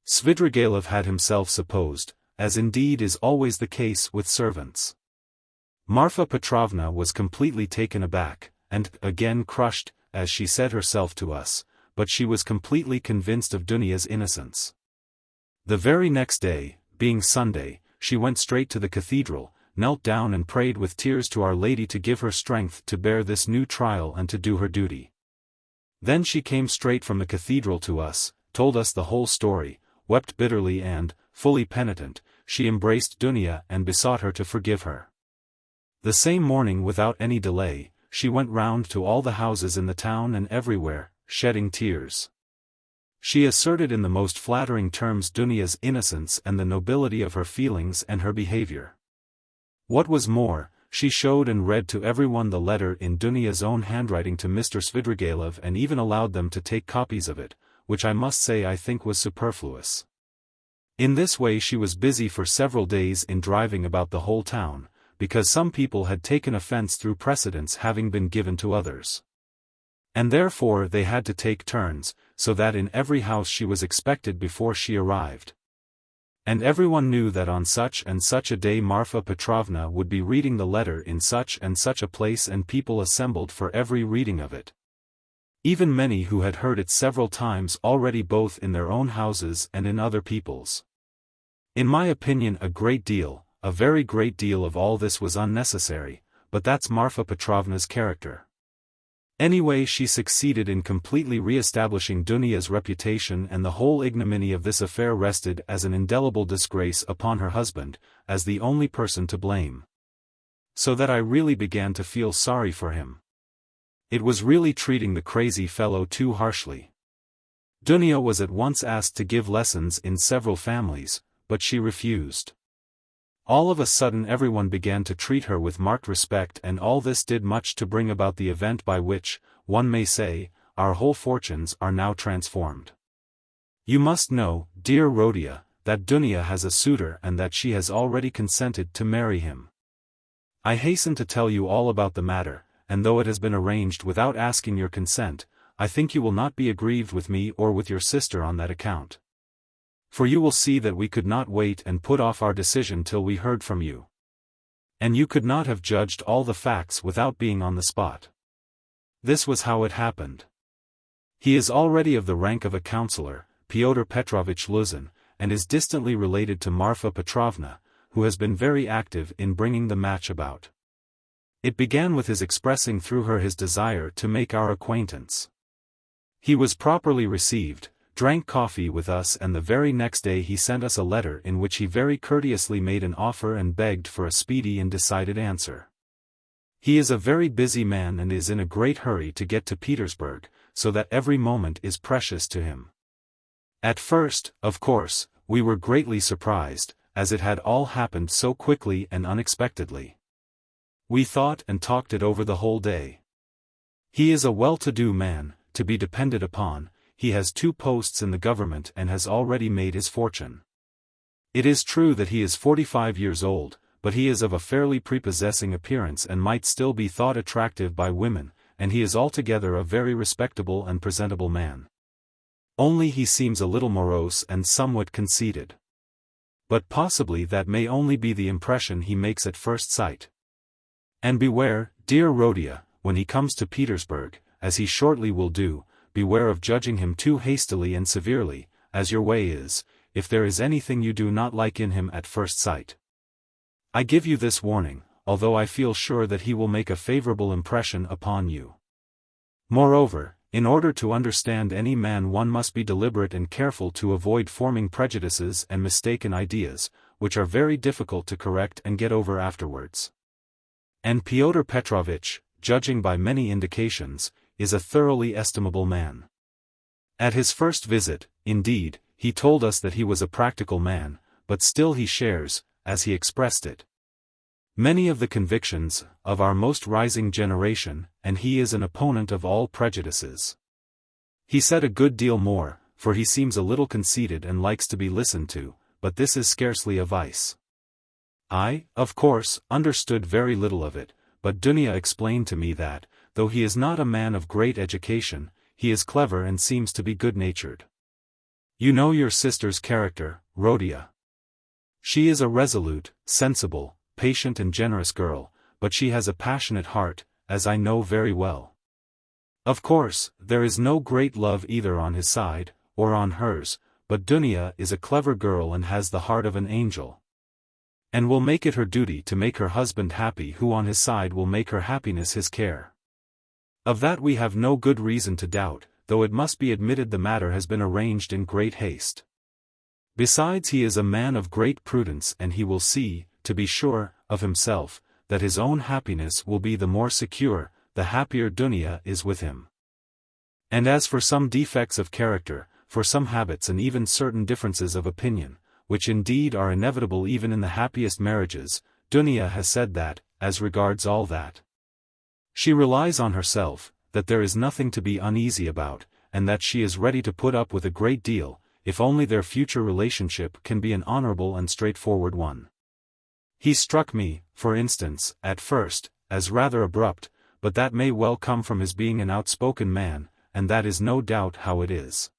Svidrigailov had himself supposed, as indeed is always the case with servants. Marfa Petrovna was completely taken aback, and again crushed, as she said herself to us, but she was completely convinced of Dunia's innocence. The very next day, being Sunday, she went straight to the cathedral, knelt down and prayed with tears to Our Lady to give her strength to bear this new trial and to do her duty. Then she came straight from the cathedral to us, told us the whole story, wept bitterly and, fully penitent, she embraced Dunia and besought her to forgive her. The same morning without any delay, she went round to all the houses in the town and everywhere, shedding tears. She asserted in the most flattering terms Dunia's innocence and the nobility of her feelings and her behavior. What was more, she showed and read to everyone the letter in Dunia's own handwriting to Mr. Svidrigailov and even allowed them to take copies of it, which I must say I think was superfluous. In this way she was busy for several days in driving about the whole town, because some people had taken offense through precedence having been given to others. And therefore they had to take turns, so that in every house she was expected before she arrived. And everyone knew that on such and such a day Marfa Petrovna would be reading the letter in such and such a place, and people assembled for every reading of it. Even many who had heard it several times already both in their own houses and in other people's. In my opinion a very great deal of all this was unnecessary, but that's Marfa Petrovna's character. Anyway, she succeeded in completely re-establishing Dunia's reputation, and the whole ignominy of this affair rested as an indelible disgrace upon her husband, as the only person to blame. So that I really began to feel sorry for him. It was really treating the crazy fellow too harshly. Dunia was at once asked to give lessons in several families, but she refused. All of a sudden everyone began to treat her with marked respect, and all this did much to bring about the event by which, one may say, our whole fortunes are now transformed. You must know, dear Rhodia, that Dunia has a suitor and that she has already consented to marry him. I hasten to tell you all about the matter, and though it has been arranged without asking your consent, I think you will not be aggrieved with me or with your sister on that account. For you will see that we could not wait and put off our decision till we heard from you. And you could not have judged all the facts without being on the spot. This was how it happened. He is already of the rank of a councillor, Pyotr Petrovich Luzin, and is distantly related to Marfa Petrovna, who has been very active in bringing the match about. It began with his expressing through her his desire to make our acquaintance. He was properly received, drank coffee with us, and the very next day he sent us a letter in which he very courteously made an offer and begged for a speedy and decided answer. He is a very busy man and is in a great hurry to get to Petersburg, so that every moment is precious to him. At first, of course, we were greatly surprised, as it had all happened so quickly and unexpectedly. We thought and talked it over the whole day. He is a well-to-do man, to be depended upon. He has 2 posts in the government and has already made his fortune. It is true that he is 45 years old, but he is of a fairly prepossessing appearance and might still be thought attractive by women, and he is altogether a very respectable and presentable man. Only he seems a little morose and somewhat conceited. But possibly that may only be the impression he makes at first sight. And beware, dear Rhodia, when he comes to Petersburg, as he shortly will do, beware of judging him too hastily and severely, as your way is, if there is anything you do not like in him at first sight. I give you this warning, although I feel sure that he will make a favorable impression upon you. Moreover, in order to understand any man one must be deliberate and careful to avoid forming prejudices and mistaken ideas, which are very difficult to correct and get over afterwards. And Pyotr Petrovitch, judging by many indications, is a thoroughly estimable man. At his first visit, indeed, he told us that he was a practical man, but still he shares, as he expressed it, many of the convictions of our most rising generation, and he is an opponent of all prejudices. He said a good deal more, for he seems a little conceited and likes to be listened to, but this is scarcely a vice. I, of course, understood very little of it, but Dunia explained to me that, though he is not a man of great education, he is clever and seems to be good-natured. You know your sister's character, Rhodia. She is a resolute, sensible, patient and generous girl, but she has a passionate heart, as I know very well. Of course, there is no great love either on his side, or on hers, but Dunya is a clever girl and has the heart of an angel. And will make it her duty to make her husband happy, who on his side will make her happiness his care. Of that we have no good reason to doubt, though it must be admitted the matter has been arranged in great haste. Besides, he is a man of great prudence, and he will see, to be sure, of himself, that his own happiness will be the more secure, the happier Dunya is with him. And as for some defects of character, for some habits and even certain differences of opinion, which indeed are inevitable even in the happiest marriages, Dunya has said that, as regards all that, she relies on herself, that there is nothing to be uneasy about, and that she is ready to put up with a great deal, if only their future relationship can be an honorable and straightforward one. He struck me, for instance, at first, as rather abrupt, but that may well come from his being an outspoken man, and that is no doubt how it is.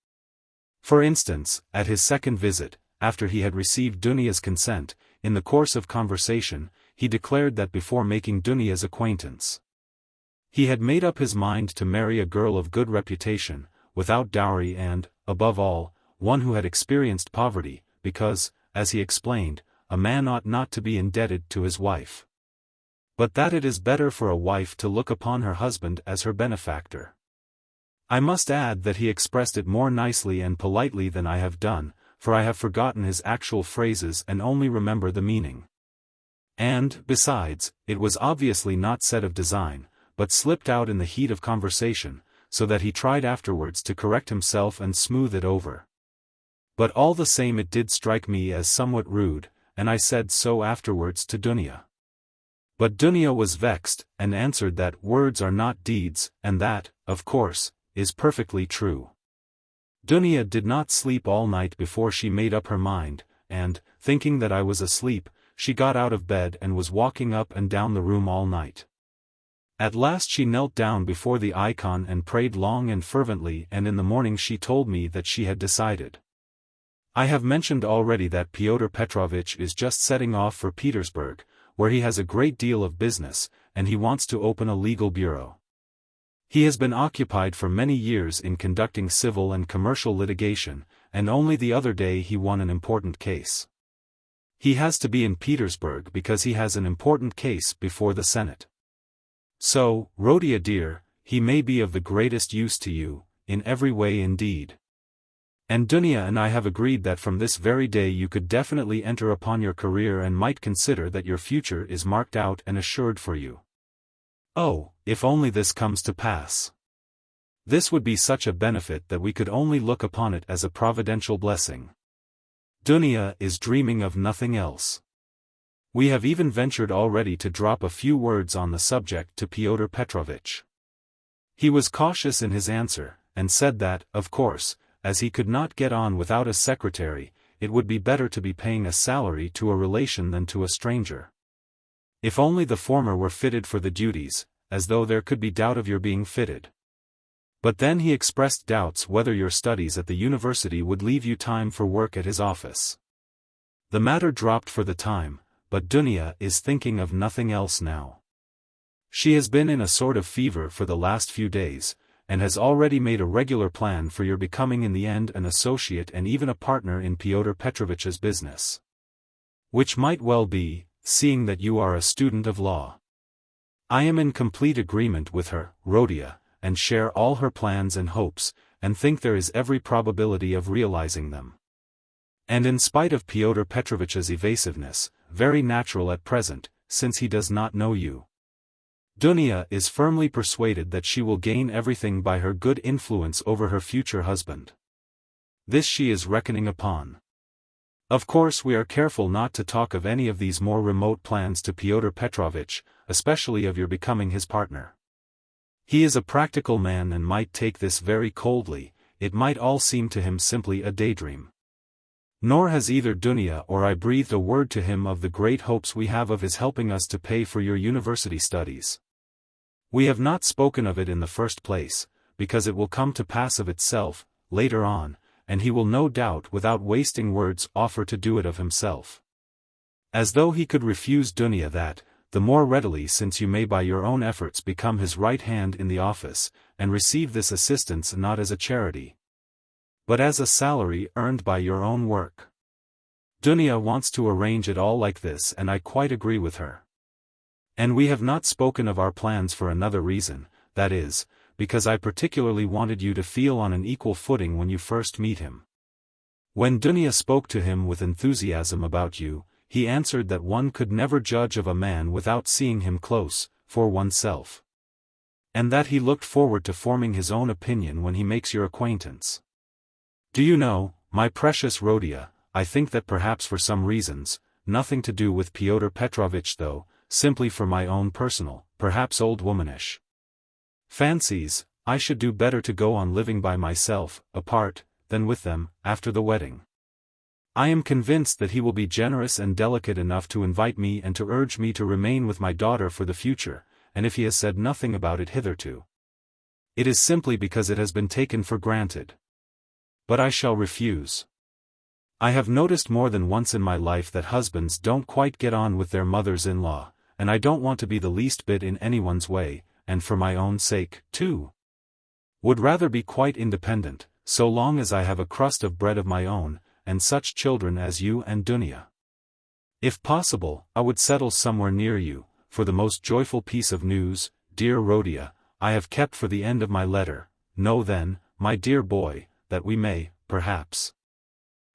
For instance, at his second visit, after he had received Dunya's consent, in the course of conversation, he declared that before making Dunya's acquaintance, he had made up his mind to marry a girl of good reputation, without dowry and, above all, one who had experienced poverty, because, as he explained, a man ought not to be indebted to his wife, but that it is better for a wife to look upon her husband as her benefactor. I must add that he expressed it more nicely and politely than I have done, for I have forgotten his actual phrases and only remember the meaning. And, besides, it was obviously not said of design, but slipped out in the heat of conversation, so that he tried afterwards to correct himself and smooth it over. But all the same it did strike me as somewhat rude, and I said so afterwards to Dunya. But Dunya was vexed, and answered that words are not deeds, and that, of course, is perfectly true. Dunya did not sleep all night before she made up her mind, and, thinking that I was asleep, she got out of bed and was walking up and down the room all night. At last she knelt down before the icon and prayed long and fervently, and in the morning she told me that she had decided. I have mentioned already that Pyotr Petrovitch is just setting off for Petersburg, where he has a great deal of business, and he wants to open a legal bureau. He has been occupied for many years in conducting civil and commercial litigation, and only the other day he won an important case. He has to be in Petersburg because he has an important case before the Senate. So, Rhodia dear, he may be of the greatest use to you, in every way indeed. And Dunya and I have agreed that from this very day you could definitely enter upon your career and might consider that your future is marked out and assured for you. Oh, if only this comes to pass! This would be such a benefit that we could only look upon it as a providential blessing. Dunya is dreaming of nothing else. We have even ventured already to drop a few words on the subject to Pyotr Petrovitch. He was cautious in his answer, and said that, of course, as he could not get on without a secretary, it would be better to be paying a salary to a relation than to a stranger. If only the former were fitted for the duties, as though there could be doubt of your being fitted. But then he expressed doubts whether your studies at the university would leave you time for work at his office. The matter dropped for the time, but Dunya is thinking of nothing else now. She has been in a sort of fever for the last few days, and has already made a regular plan for your becoming in the end an associate and even a partner in Pyotr Petrovitch's business. Which might well be, seeing that you are a student of law. I am in complete agreement with her, Rhodia, and share all her plans and hopes, and think there is every probability of realizing them. And in spite of Pyotr Petrovitch's evasiveness, very natural at present, since he does not know you, Dunya is firmly persuaded that she will gain everything by her good influence over her future husband. This she is reckoning upon. Of course we are careful not to talk of any of these more remote plans to Pyotr Petrovitch, especially of your becoming his partner. He is a practical man and might take this very coldly, it might all seem to him simply a daydream. Nor has either Dunya or I breathed a word to him of the great hopes we have of his helping us to pay for your university studies. We have not spoken of it in the first place, because it will come to pass of itself, later on, and he will no doubt without wasting words offer to do it of himself. As though he could refuse Dunya that, the more readily since you may by your own efforts become his right hand in the office, and receive this assistance not as a charity, but as a salary earned by your own work. Dunya wants to arrange it all like this, and I quite agree with her. And we have not spoken of our plans for another reason, that is, because I particularly wanted you to feel on an equal footing when you first meet him. When Dunya spoke to him with enthusiasm about you, he answered that one could never judge of a man without seeing him close, for oneself. And that he looked forward to forming his own opinion when he makes your acquaintance. Do you know, my precious Rhodia, I think that perhaps for some reasons, nothing to do with Pyotr Petrovitch though, simply for my own personal, perhaps old womanish fancies, I should do better to go on living by myself, apart, than with them, after the wedding. I am convinced that he will be generous and delicate enough to invite me and to urge me to remain with my daughter for the future, and if he has said nothing about it hitherto, it is simply because it has been taken for granted. But I shall refuse. I have noticed more than once in my life that husbands don't quite get on with their mothers-in-law, and I don't want to be the least bit in anyone's way, and for my own sake, too. Would rather be quite independent, so long as I have a crust of bread of my own, and such children as you and Dunya. If possible, I would settle somewhere near you, for the most joyful piece of news, dear Rhodia, I have kept for the end of my letter. Know then, my dear boy, that we may, perhaps,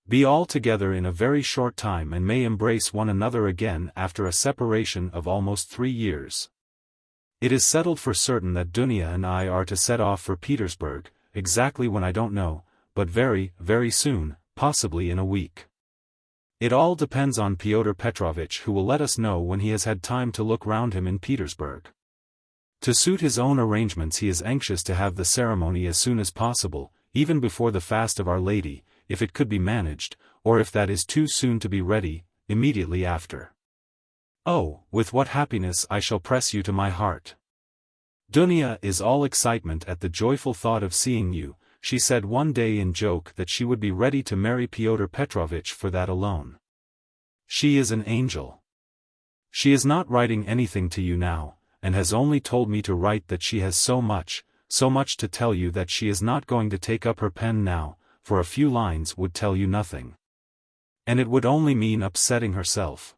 be all together in a very short time and may embrace one another again after a separation of almost 3 years. It is settled for certain that Dunya and I are to set off for Petersburg, exactly when I don't know, but very, very soon, possibly in a week. It all depends on Pyotr Petrovitch, who will let us know when he has had time to look round him in Petersburg. To suit his own arrangements he is anxious to have the ceremony as soon as possible, even before the fast of Our Lady, if it could be managed, or if that is too soon to be ready, immediately after. Oh, with what happiness I shall press you to my heart. Dunya is all excitement at the joyful thought of seeing you. She said one day in joke that she would be ready to marry Pyotr Petrovitch for that alone. She is an angel. She is not writing anything to you now, and has only told me to write that she has so much to tell you that she is not going to take up her pen now, for a few lines would tell you nothing. And it would only mean upsetting herself.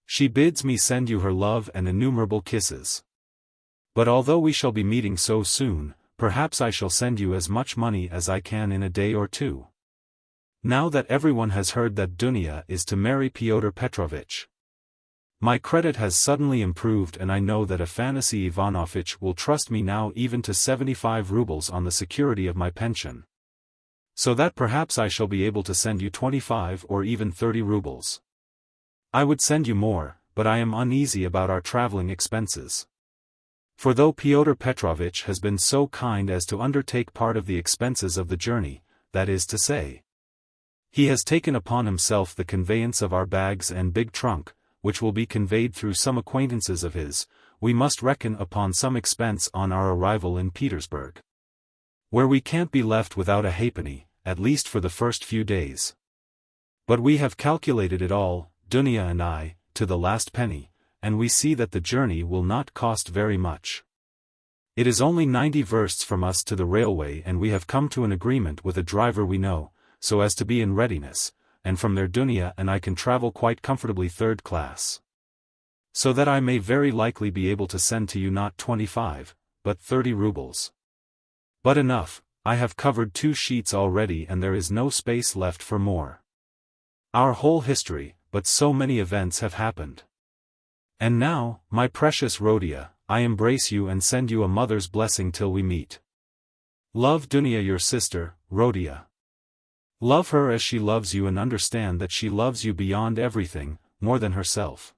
She bids me send you her love and innumerable kisses. But although we shall be meeting so soon, perhaps I shall send you as much money as I can in a day or two. Now that everyone has heard that Dunya is to marry Pyotr Petrovitch, my credit has suddenly improved, and I know that Afanasy Ivanovitch will trust me now even to 75 rubles on the security of my pension. So that perhaps I shall be able to send you 25 or even 30 rubles. I would send you more, but I am uneasy about our traveling expenses. For though Pyotr Petrovitch has been so kind as to undertake part of the expenses of the journey, that is to say, he has taken upon himself the conveyance of our bags and big trunk, which will be conveyed through some acquaintances of his, we must reckon upon some expense on our arrival in Petersburg, where we can't be left without a halfpenny, at least for the first few days. But we have calculated it all, Dunya and I, to the last penny, and we see that the journey will not cost very much. It is only 90 versts from us to the railway, and we have come to an agreement with a driver we know, so as to be in readiness, and from there Dunya and I can travel quite comfortably 3rd class. So that I may very likely be able to send to you not 25, but 30 rubles. But enough, I have covered 2 sheets already and there is no space left for more. Our whole history, but so many events have happened. And now, my precious Rhodia, I embrace you and send you a mother's blessing till we meet. Love Dunya your sister, Rhodia. Love her as she loves you and understand that she loves you beyond everything, more than herself.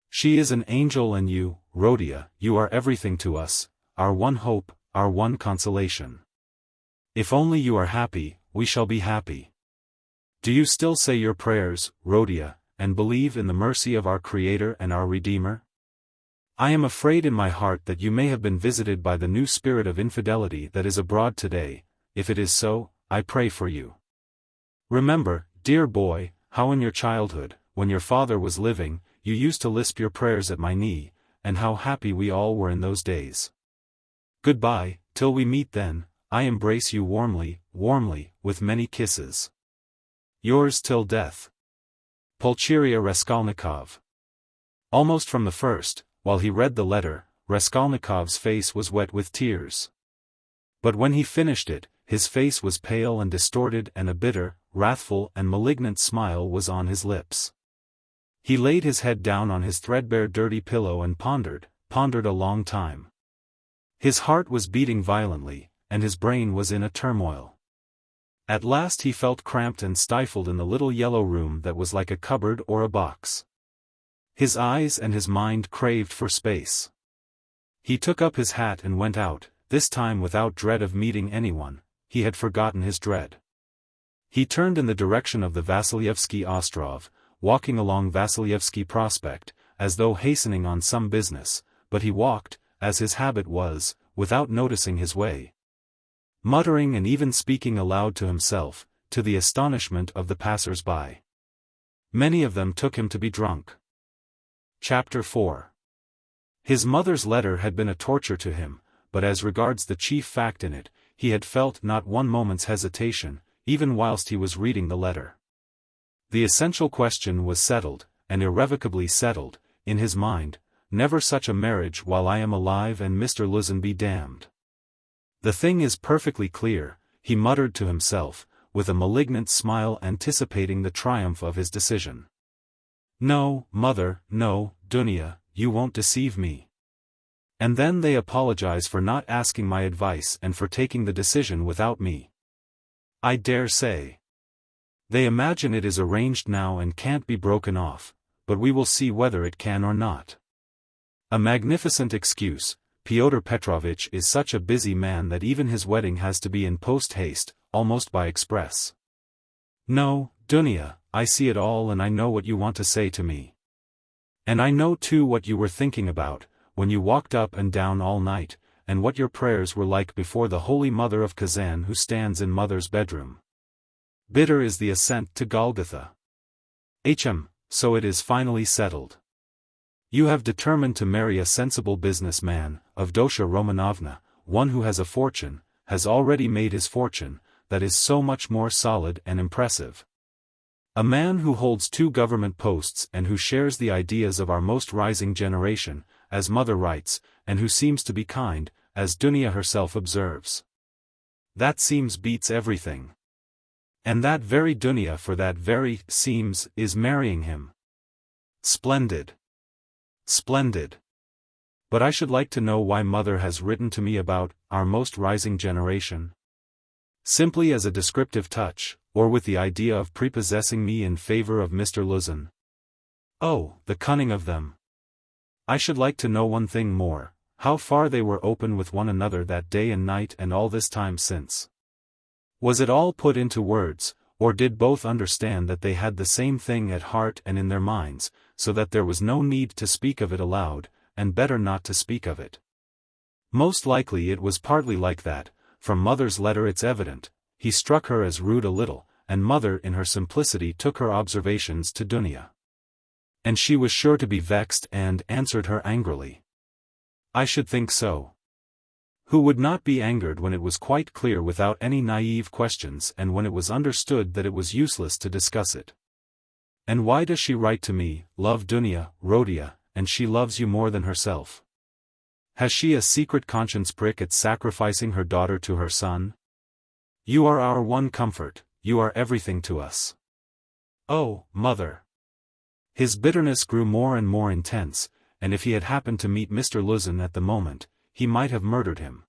She is an angel and you, Rhodia, you are everything to us, our one hope, our one consolation. If only you are happy, we shall be happy. Do you still say your prayers, Rhodia, and believe in the mercy of our Creator and our Redeemer? I am afraid in my heart that you may have been visited by the new spirit of infidelity that is abroad today. If it is so, I pray for you. Remember, dear boy, how in your childhood, when your father was living, you used to lisp your prayers at my knee, and how happy we all were in those days. Goodbye, till we meet then, I embrace you warmly, warmly, with many kisses. Yours till death. Pulcheria Raskolnikov. Almost from the first, while he read the letter, Raskolnikov's face was wet with tears. But when he finished it, his face was pale and distorted, and a bitter, wrathful and malignant smile was on his lips. He laid his head down on his threadbare dirty pillow and pondered a long time. His heart was beating violently, and his brain was in a turmoil. At last he felt cramped and stifled in the little yellow room that was like a cupboard or a box. His eyes and his mind craved for space. He took up his hat and went out, this time without dread of meeting anyone. He had forgotten his dread. He turned in the direction of the Vasilyevsky Ostrov, walking along Vasilyevsky Prospect, as though hastening on some business, but he walked, as his habit was, without noticing his way. Muttering and even speaking aloud to himself, to the astonishment of the passers-by. Many of them took him to be drunk. Chapter 4. His mother's letter had been a torture to him, but as regards the chief fact in it, he had felt not one moment's hesitation, even whilst he was reading the letter. The essential question was settled, and irrevocably settled, in his mind: never such a marriage while I am alive and Mr. Luzin be damned. The thing is perfectly clear, he muttered to himself, with a malignant smile anticipating the triumph of his decision. No, mother, no, Dunya, you won't deceive me. And then they apologize for not asking my advice and for taking the decision without me. I dare say. They imagine it is arranged now and can't be broken off, but we will see whether it can or not. A magnificent excuse. Pyotr Petrovitch is such a busy man that even his wedding has to be in post-haste, almost by express. No, Dunya, I see it all and I know what you want to say to me. And I know too what you were thinking about, when you walked up and down all night, and what your prayers were like before the Holy Mother of Kazan who stands in Mother's bedroom. Bitter is the ascent to Golgotha. So it is finally settled. You have determined to marry a sensible businessman, Avdotya Romanovna, one who has a fortune, has already made his fortune, that is so much more solid and impressive. A man who holds 2 government posts and who shares the ideas of our most rising generation, as Mother writes, and who seems to be kind, as Dunya herself observes. That seems beats everything. And that very Dunya for that very seems is marrying him. Splendid. Splendid. But I should like to know why Mother has written to me about our most rising generation. Simply as a descriptive touch, or with the idea of prepossessing me in favor of Mr. Luzin. Oh, the cunning of them. I should like to know one thing more, how far they were open with one another that day and night and all this time since. Was it all put into words, or did both understand that they had the same thing at heart and in their minds, so that there was no need to speak of it aloud, and better not to speak of it? Most likely it was partly like that. From Mother's letter it's evident, he struck her as rude a little, and Mother in her simplicity took her observations to Dunya. And she was sure to be vexed and answered her angrily. I should think so. Who would not be angered when it was quite clear without any naive questions and when it was understood that it was useless to discuss it? And why does she write to me, love Dunya, Rodia, and she loves you more than herself? Has she a secret conscience prick at sacrificing her daughter to her son? You are our one comfort, you are everything to us. Oh, Mother! His bitterness grew more and more intense, and if he had happened to meet Mr. Luzin at the moment, he might have murdered him.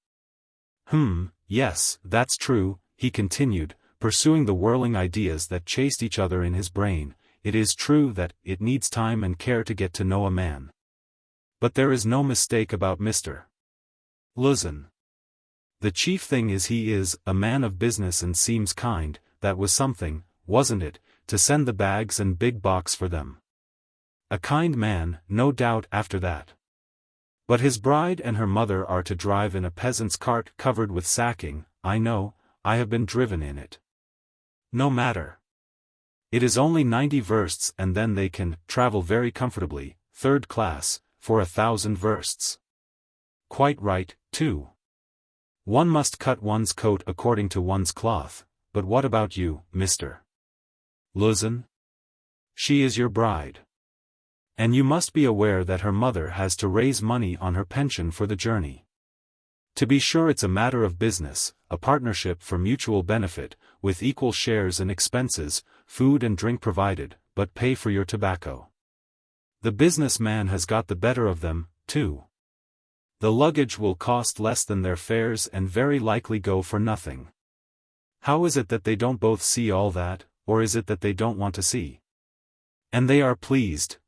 Yes, that's true, he continued, pursuing the whirling ideas that chased each other in his brain. It is true that it needs time and care to get to know a man. But there is no mistake about Mr. Luzin. The chief thing is he is a man of business and seems kind. That was something, wasn't it, to send the bags and big box for them? A kind man, no doubt after that. But his bride and her mother are to drive in a peasant's cart covered with sacking. I know, I have been driven in it. No matter. It is only 90 versts and then they can travel very comfortably, third class, for 1,000 versts. Quite right, too. One must cut one's coat according to one's cloth, but what about you, Mr. Luzin? She is your bride. And you must be aware that her mother has to raise money on her pension for the journey. To be sure, it's a matter of business, a partnership for mutual benefit, with equal shares and expenses, food and drink provided, but pay for your tobacco. The business man has got the better of them, too. The luggage will cost less than their fares and very likely go for nothing. How is it that they don't both see all that, or is it that they don't want to see? And they are pleased.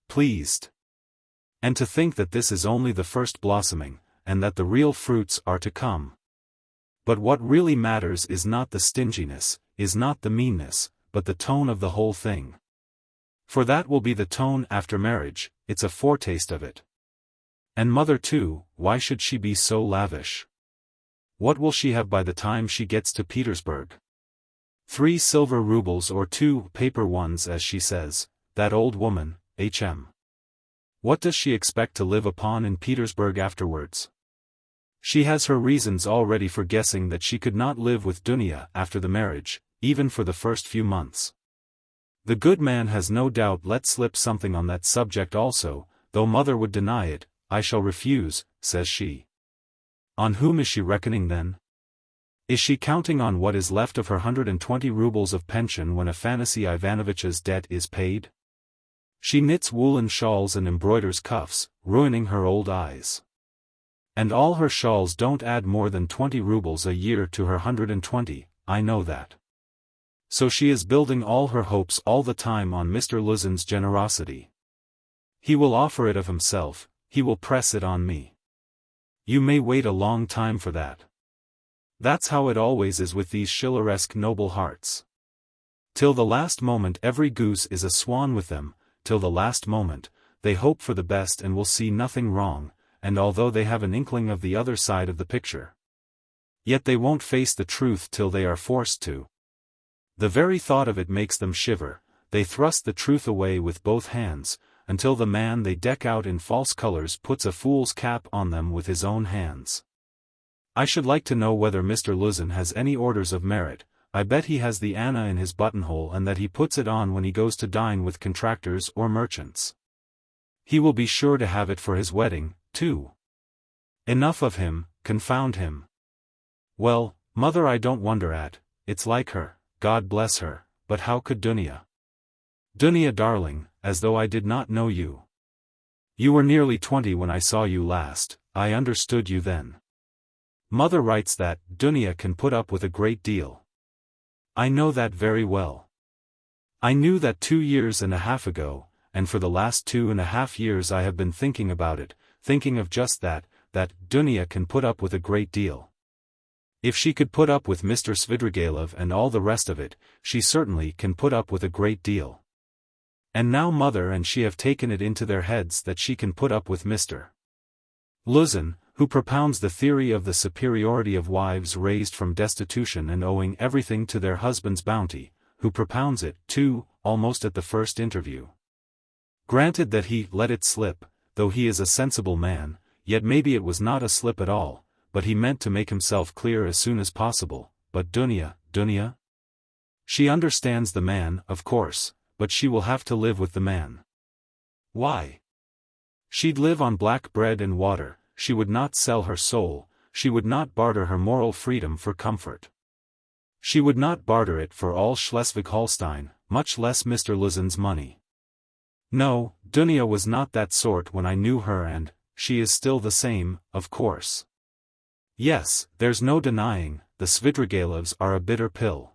And to think that this is only the first blossoming, and that the real fruits are to come. But what really matters is not the stinginess, is not the meanness, but the tone of the whole thing. For that will be the tone after marriage, it's a foretaste of it. And mother too, why should she be so lavish? What will she have by the time she gets to Petersburg? 3 silver rubles or 2 paper ones, as she says, that old woman, H.M. What does she expect to live upon in Petersburg afterwards? She has her reasons already for guessing that she could not live with Dunya after the marriage, even for the first few months. The good man has no doubt let slip something on that subject also, though mother would deny it. I shall refuse, says she. On whom is she reckoning then? Is she counting on what is left of her 120 rubles of pension when Afanasy Ivanovich's debt is paid? She knits woolen shawls and embroiders cuffs, ruining her old eyes. And all her shawls don't add more than 20 rubles a year to her 120, I know that. So she is building all her hopes all the time on Mr. Luzin's generosity. He will offer it of himself, he will press it on me. You may wait a long time for that. That's how it always is with these Schilleresque noble hearts. Till the last moment every goose is a swan with them. Till the last moment, they hope for the best and will see nothing wrong, and although they have an inkling of the other side of the picture, yet they won't face the truth till they are forced to. The very thought of it makes them shiver. They thrust the truth away with both hands, until the man they deck out in false colors puts a fool's cap on them with his own hands. I should like to know whether Mr. Luzin has any orders of merit. I bet he has the Anna in his buttonhole and that he puts it on when he goes to dine with contractors or merchants. He will be sure to have it for his wedding, too. Enough of him, confound him. Well, mother, I don't wonder at, it's like her, God bless her, but how could Dunya? Dunya darling, as though I did not know you. You were nearly 20 when I saw you last, I understood you then. Mother writes that Dunya can put up with a great deal. I know that very well. I knew that 2 years and a half ago, and for the last 2.5 years I have been thinking about it, thinking of just that Dunya can put up with a great deal. If she could put up with Mr. Svidrigailov and all the rest of it, she certainly can put up with a great deal. And now mother and she have taken it into their heads that she can put up with Mr. Luzin, who propounds the theory of the superiority of wives raised from destitution and owing everything to their husband's bounty, who propounds it, too, almost at the first interview. Granted that he let it slip, though he is a sensible man, yet maybe it was not a slip at all, but he meant to make himself clear as soon as possible. But Dunya? She understands the man, of course, but she will have to live with the man. Why? She'd live on black bread and water. She would not sell her soul, she would not barter her moral freedom for comfort. She would not barter it for all Schleswig-Holstein, much less Mr. Luzin's money. No, Dunya was not that sort when I knew her, and she is still the same, of course. Yes, there's no denying, the Svidrigailovs are a bitter pill.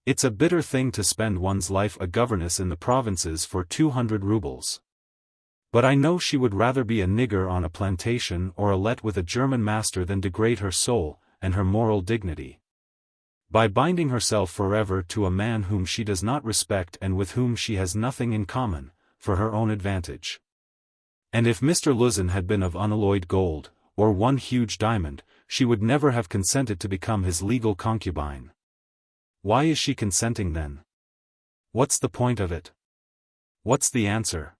It's a bitter thing to spend one's life a governess in the provinces for 200 rubles. But I know she would rather be a nigger on a plantation or a let with a German master than degrade her soul, and her moral dignity, by binding herself forever to a man whom she does not respect and with whom she has nothing in common, for her own advantage. And if Mr. Luzin had been of unalloyed gold, or one huge diamond, she would never have consented to become his legal concubine. Why is she consenting then? What's the point of it? What's the answer?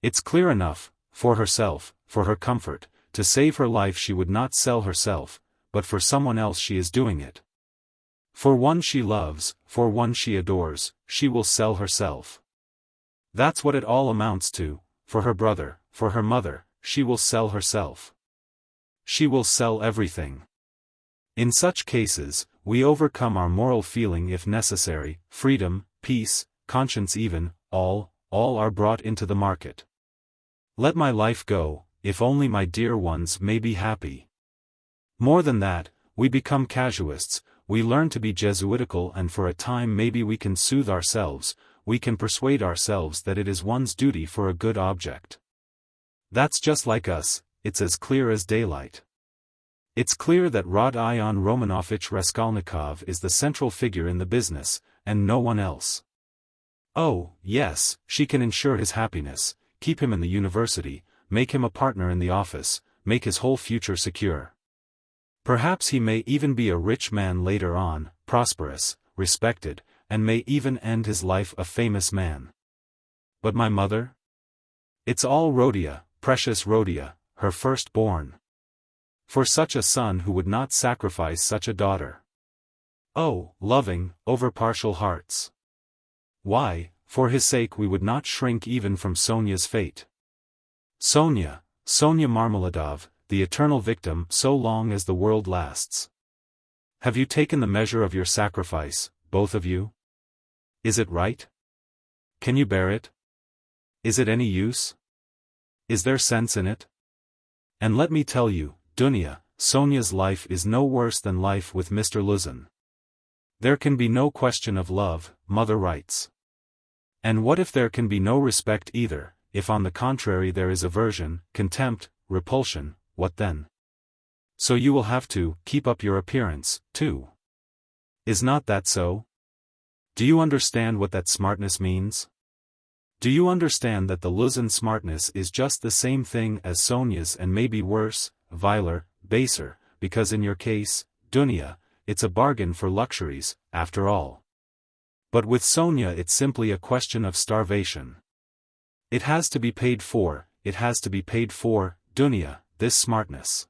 It's clear enough: for herself, for her comfort, to save her life she would not sell herself, but for someone else she is doing it. For one she loves, for one she adores, she will sell herself. That's what it all amounts to: for her brother, for her mother, she will sell herself. She will sell everything. In such cases, we overcome our moral feeling if necessary: freedom, peace, conscience, even, all are brought into the market. Let my life go, if only my dear ones may be happy. More than that, we become casuists, we learn to be Jesuitical, and for a time maybe we can soothe ourselves, we can persuade ourselves that it is one's duty for a good object. That's just like us, it's as clear as daylight. It's clear that Rodion Romanovich Raskolnikov is the central figure in the business, and no one else. Oh, yes, she can ensure his happiness, keep him in the university, make him a partner in the office, make his whole future secure. Perhaps he may even be a rich man later on, prosperous, respected, and may even end his life a famous man. But my mother? It's all Rodia, precious Rodia, her firstborn. For such a son who would not sacrifice such a daughter. Oh, loving, overpartial hearts! Why, for his sake we would not shrink even from Sonya's fate. Sonya Marmeladov, the eternal victim so long as the world lasts. Have you taken the measure of your sacrifice, both of you? Is it right? Can you bear it? Is it any use? Is there sense in it? And let me tell you, Dunya, Sonya's life is no worse than life with Mr. Luzin. There can be no question of love, mother writes. And what if there can be no respect either, if on the contrary there is aversion, contempt, repulsion, what then? So you will have to keep up your appearance, too. Is not that so? Do you understand what that smartness means? Do you understand that the Luzin smartness is just the same thing as Sonya's, and maybe worse, viler, baser, because in your case, Dunya, it's a bargain for luxuries, after all. But with Sonya it's simply a question of starvation. It has to be paid for, Dunya, this smartness.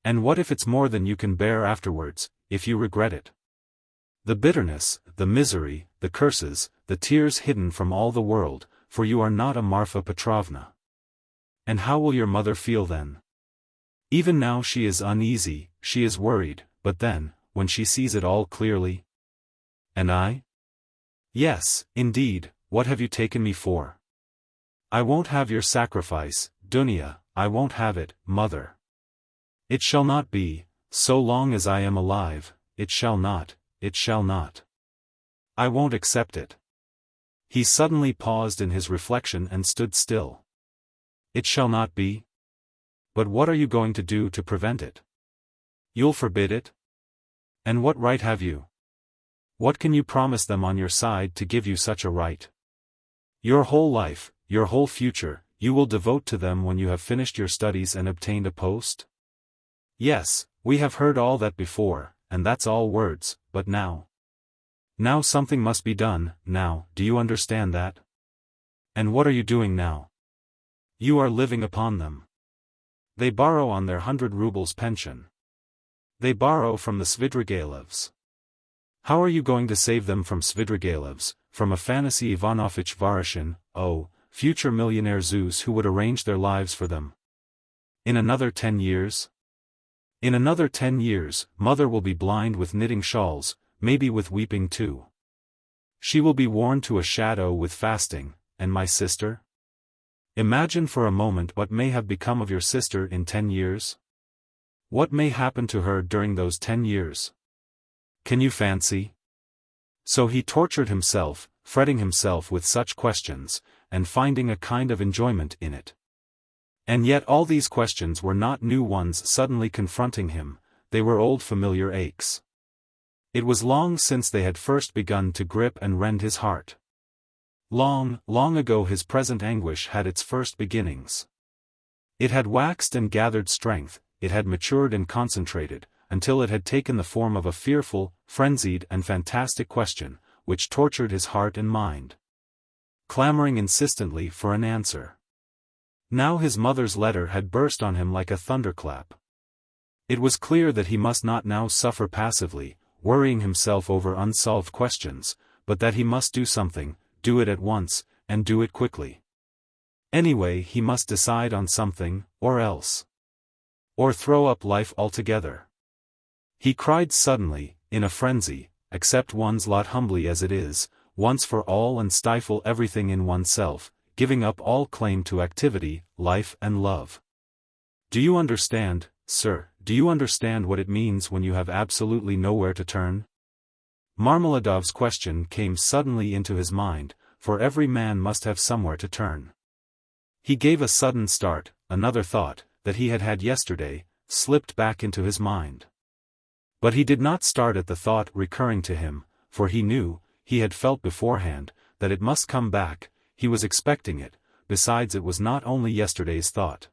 And what if it's more than you can bear afterwards, if you regret it? The bitterness, the misery, the curses, the tears hidden from all the world, for you are not a Marfa Petrovna. And how will your mother feel then? Even now she is uneasy, she is worried, but then, when she sees it all clearly? And I? Yes, indeed, what have you taken me for? I won't have your sacrifice, Dunya, I won't have it, mother. It shall not be, so long as I am alive, it shall not. I won't accept it. He suddenly paused in his reflection and stood still. It shall not be? But what are you going to do to prevent it? You'll forbid it? And what right have you? What can you promise them on your side to give you such a right? Your whole life, your whole future, you will devote to them when you have finished your studies and obtained a post? Yes, we have heard all that before, and that's all words, but now? Now something must be done, now, do you understand that? And what are you doing now? You are living upon them. They borrow on their 100 rubles pension. They borrow from the Svidrigailevs. How are you going to save them from Svidrigailevs, from Afanasy Ivanovich Varashin, future millionaire Zeus who would arrange their lives for them? In another 10 years? In another 10 years, mother will be blind with knitting shawls, maybe with weeping too. She will be worn to a shadow with fasting, and my sister? Imagine for a moment what may have become of your sister in 10 years. What may happen to her during those 10 years? Can you fancy? So he tortured himself, fretting himself with such questions, and finding a kind of enjoyment in it. And yet all these questions were not new ones suddenly confronting him, they were old familiar aches. It was long since they had first begun to grip and rend his heart. Long, long ago his present anguish had its first beginnings. It had waxed and gathered strength, it had matured and concentrated, until it had taken the form of a fearful, frenzied and fantastic question, which tortured his heart and mind, clamoring insistently for an answer. Now his mother's letter had burst on him like a thunderclap. It was clear that he must not now suffer passively, worrying himself over unsolved questions, but that he must do something, do it at once, and do it quickly. Anyway, he must decide on something, or else. Or throw up life altogether. He cried suddenly, in a frenzy, accept one's lot humbly as it is, once for all, and stifle everything in oneself, giving up all claim to activity, life and love. Do you understand, sir, do you understand what it means when you have absolutely nowhere to turn? Marmeladov's question came suddenly into his mind, for every man must have somewhere to turn. He gave a sudden start, another thought, that he had had yesterday, slipped back into his mind. But he did not start at the thought recurring to him, for he knew, he had felt beforehand, that it must come back, he was expecting it, besides it was not only yesterday's thought.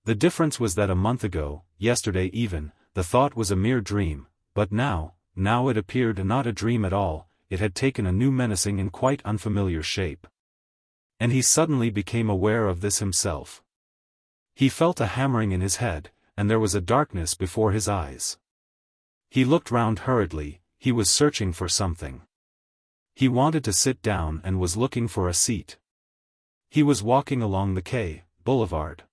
The difference was that a month ago, yesterday even, the thought was a mere dream, but now it appeared not a dream at all, it had taken a new menacing and quite unfamiliar shape. And he suddenly became aware of this himself. He felt a hammering in his head, and there was a darkness before his eyes. He looked round hurriedly, he was searching for something. He wanted to sit down and was looking for a seat. He was walking along the quay, boulevard.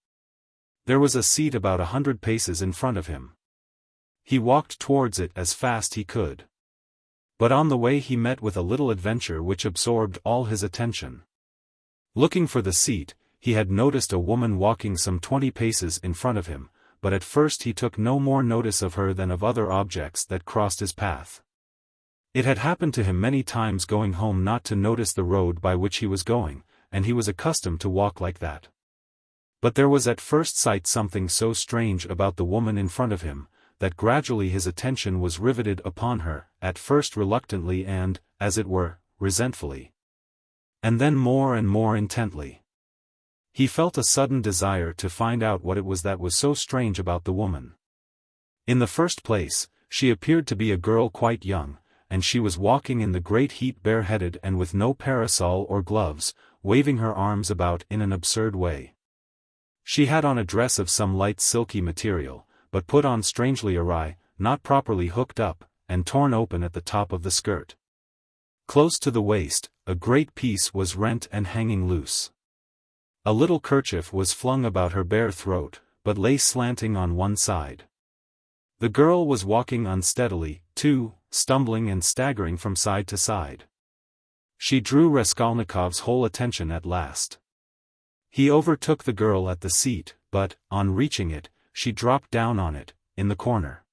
There was a seat about 100 paces in front of him. He walked towards it as fast he could. But on the way he met with a little adventure which absorbed all his attention. Looking for the seat, he had noticed a woman walking some 20 paces in front of him, but at first he took no more notice of her than of other objects that crossed his path. It had happened to him many times going home not to notice the road by which he was going, and he was accustomed to walk like that. But there was at first sight something so strange about the woman in front of him, that gradually his attention was riveted upon her, at first reluctantly and, as it were, resentfully. And then more and more intently. He felt a sudden desire to find out what it was that was so strange about the woman. In the first place, she appeared to be a girl quite young, and she was walking in the great heat bareheaded and with no parasol or gloves, waving her arms about in an absurd way. She had on a dress of some light silky material, but put on strangely awry, not properly hooked up, and torn open at the top of the skirt. Close to the waist, a great piece was rent and hanging loose. A little kerchief was flung about her bare throat, but lay slanting on one side. The girl was walking unsteadily, too, stumbling and staggering from side to side. She drew Raskolnikov's whole attention at last. He overtook the girl at the seat, but, on reaching it, she dropped down on it, in the corner.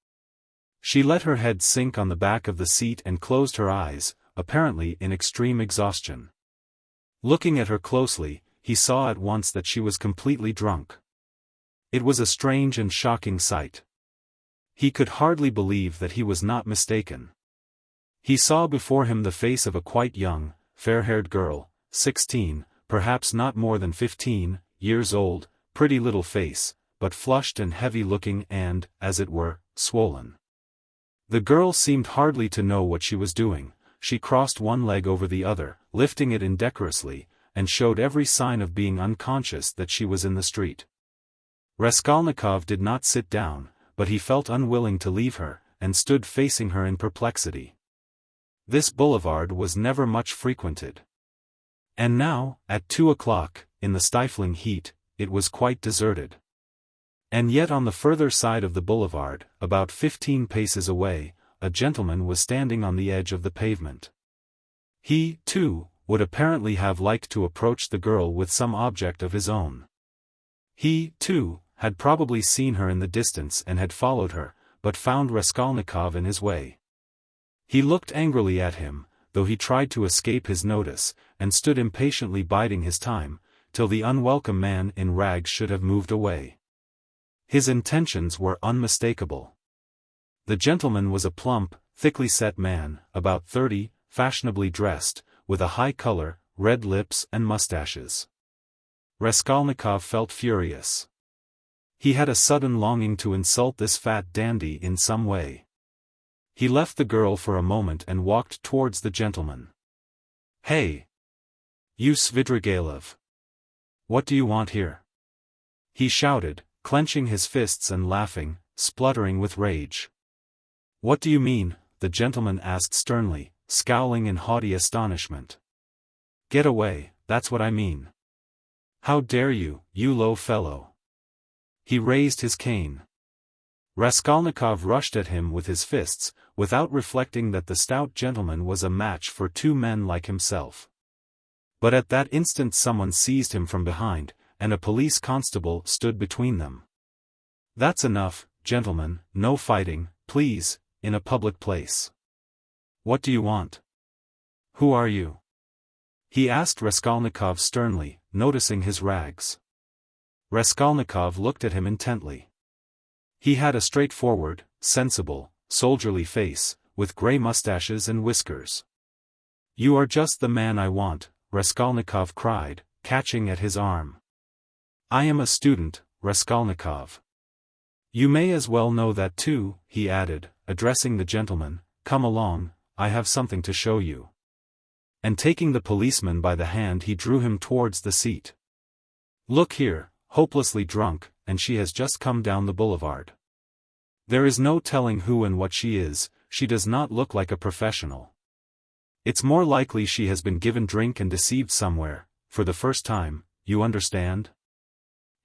She let her head sink on the back of the seat and closed her eyes, apparently in extreme exhaustion. Looking at her closely, he saw at once that she was completely drunk. It was a strange and shocking sight. He could hardly believe that he was not mistaken. He saw before him the face of a quite young, fair-haired girl, 16, perhaps not more than 15, years old, pretty little face, but flushed and heavy-looking and, as it were, swollen. The girl seemed hardly to know what she was doing. She crossed one leg over the other, lifting it indecorously, and showed every sign of being unconscious that she was in the street. Raskolnikov did not sit down, but he felt unwilling to leave her, and stood facing her in perplexity. This boulevard was never much frequented. And now, at 2 o'clock, in the stifling heat, it was quite deserted. And yet on the further side of the boulevard, about 15 paces away, a gentleman was standing on the edge of the pavement. He, too, would apparently have liked to approach the girl with some object of his own. He, too, had probably seen her in the distance and had followed her, but found Raskolnikov in his way. He looked angrily at him, though he tried to escape his notice, and stood impatiently biding his time, till the unwelcome man in rags should have moved away. His intentions were unmistakable. The gentleman was a plump, thickly set man, about 30, fashionably dressed, with a high color, red lips and mustaches. Raskolnikov felt furious. He had a sudden longing to insult this fat dandy in some way. He left the girl for a moment and walked towards the gentleman. "Hey! You Svidrigailov! What do you want here?" he shouted, clenching his fists and laughing, spluttering with rage. "What do you mean?" the gentleman asked sternly, scowling in haughty astonishment. "Get away, that's what I mean. How dare you, you low fellow!" He raised his cane. Raskolnikov rushed at him with his fists, without reflecting that the stout gentleman was a match for two men like himself. But at that instant someone seized him from behind, and a police constable stood between them. "That's enough, gentlemen, no fighting, please, in a public place. What do you want? Who are you?" he asked Raskolnikov sternly, noticing his rags. Raskolnikov looked at him intently. He had a straightforward, sensible, soldierly face, with grey mustaches and whiskers. "You are just the man I want," Raskolnikov cried, catching at his arm. "I am a student, Raskolnikov. You may as well know that too," he added, addressing the gentleman. "Come along, I have something to show you." And taking the policeman by the hand he drew him towards the seat. "Look here, hopelessly drunk, and she has just come down the boulevard. There is no telling who and what she is, she does not look like a professional. It's more likely she has been given drink and deceived somewhere, for the first time, you understand?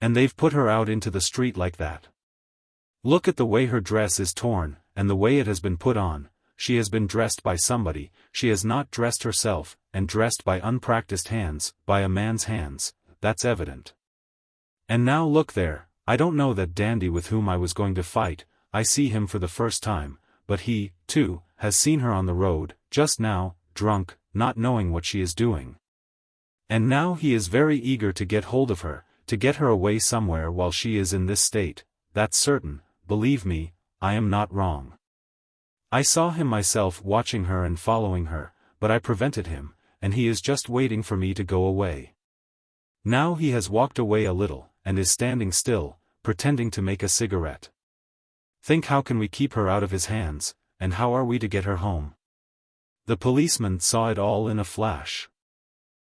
And they've put her out into the street like that. Look at the way her dress is torn, and the way it has been put on. She has been dressed by somebody, she has not dressed herself, and dressed by unpracticed hands, by a man's hands, that's evident. And now look there, I don't know that dandy with whom I was going to fight, I see him for the first time, but he, too, has seen her on the road, just now, drunk, not knowing what she is doing. And now he is very eager to get hold of her, to get her away somewhere while she is in this state, that's certain, believe me, I am not wrong. I saw him myself watching her and following her, but I prevented him, and he is just waiting for me to go away. Now he has walked away a little, and is standing still, pretending to make a cigarette. Think how can we keep her out of his hands, and how are we to get her home?" The policeman saw it all in a flash.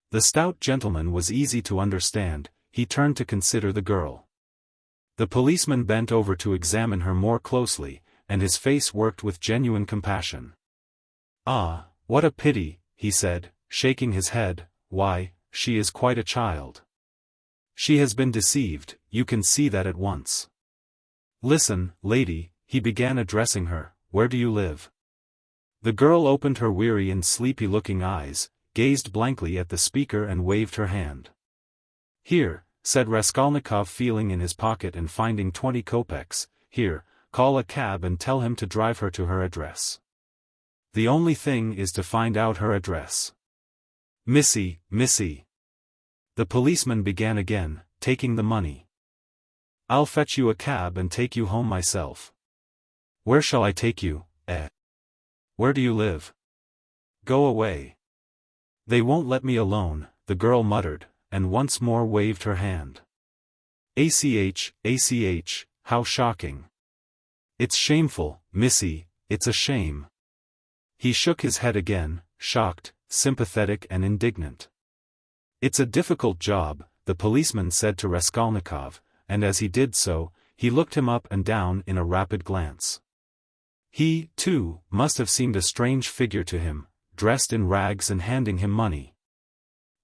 The stout gentleman was easy to understand, he turned to consider the girl. The policeman bent over to examine her more closely, and his face worked with genuine compassion. "Ah, what a pity," he said, shaking his head, "why, she is quite a child. She has been deceived, you can see that at once. Listen, lady," he began addressing her, "where do you live?" The girl opened her weary and sleepy-looking eyes, gazed blankly at the speaker and waved her hand. "Here," said Raskolnikov, feeling in his pocket and finding 20 kopecks, "here, call a cab and tell him to drive her to her address. The only thing is to find out her address. Missy, missy." The policeman began again, taking the money. "I'll fetch you a cab and take you home myself." "Where shall I take you, eh? Where do you live?" "Go away." "They won't let me alone," the girl muttered, and once more waved her hand. ACH, how shocking. "It's shameful, missy, it's a shame." He shook his head again, shocked, sympathetic and indignant. "It's a difficult job," the policeman said to Raskolnikov, and as he did so, he looked him up and down in a rapid glance. He, too, must have seemed a strange figure to him, dressed in rags and handing him money.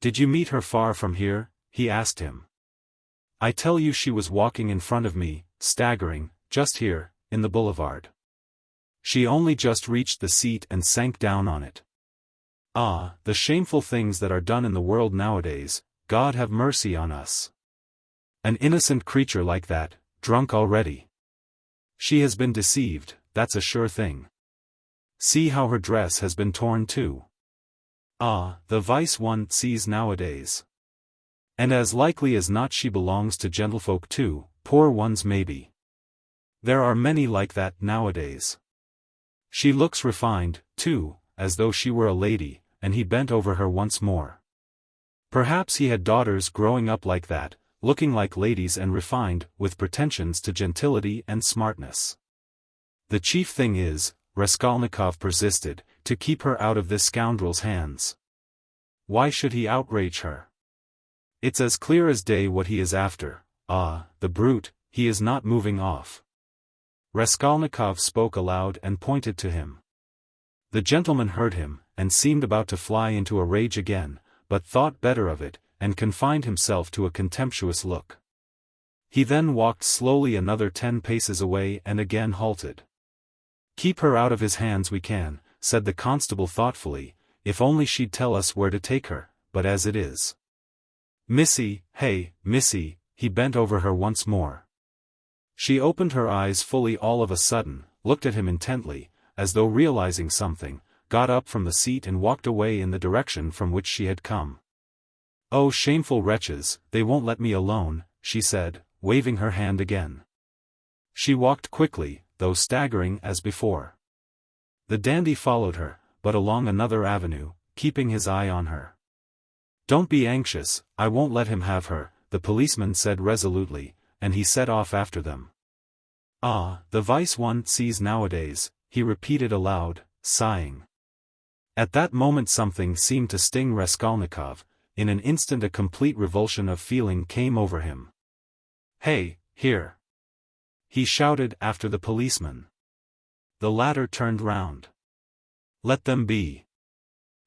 "Did you meet her far from here?" he asked him. "I tell you she was walking in front of me, staggering, just here, in the boulevard. She only just reached the seat and sank down on it. Ah, the shameful things that are done in the world nowadays, God have mercy on us. An innocent creature like that, drunk already. She has been deceived, that's a sure thing. See how her dress has been torn too. Ah, the vice one sees nowadays. And as likely as not she belongs to gentlefolk too, poor ones maybe. There are many like that nowadays. She looks refined, too, as though she were a lady," and he bent over her once more. Perhaps he had daughters growing up like that, looking like ladies and refined, with pretensions to gentility and smartness. The chief thing is, Raskolnikov persisted, to keep her out of this scoundrel's hands. Why should he outrage her? It's as clear as day what he is after. Ah, the brute, he is not moving off. Raskolnikov spoke aloud and pointed to him. The gentleman heard him, and seemed about to fly into a rage again, but thought better of it, and confined himself to a contemptuous look. He then walked slowly another 10 paces away and again halted. "Keep her out of his hands we can," said the constable thoughtfully, "if only she'd tell us where to take her, but as it is. Missy, hey, Missy," he bent over her once more. She opened her eyes fully all of a sudden, looked at him intently, as though realizing something, got up from the seat and walked away in the direction from which she had come. "Oh, shameful wretches, they won't let me alone," she said, waving her hand again. She walked quickly, though staggering as before. The dandy followed her, but along another avenue, keeping his eye on her. "Don't be anxious, I won't let him have her," the policeman said resolutely, and he set off after them. "Ah, the vice one sees nowadays," he repeated aloud, sighing. At that moment something seemed to sting Raskolnikov. In an instant a complete revulsion of feeling came over him. "Hey, here!" he shouted after the policeman. The latter turned round. "Let them be.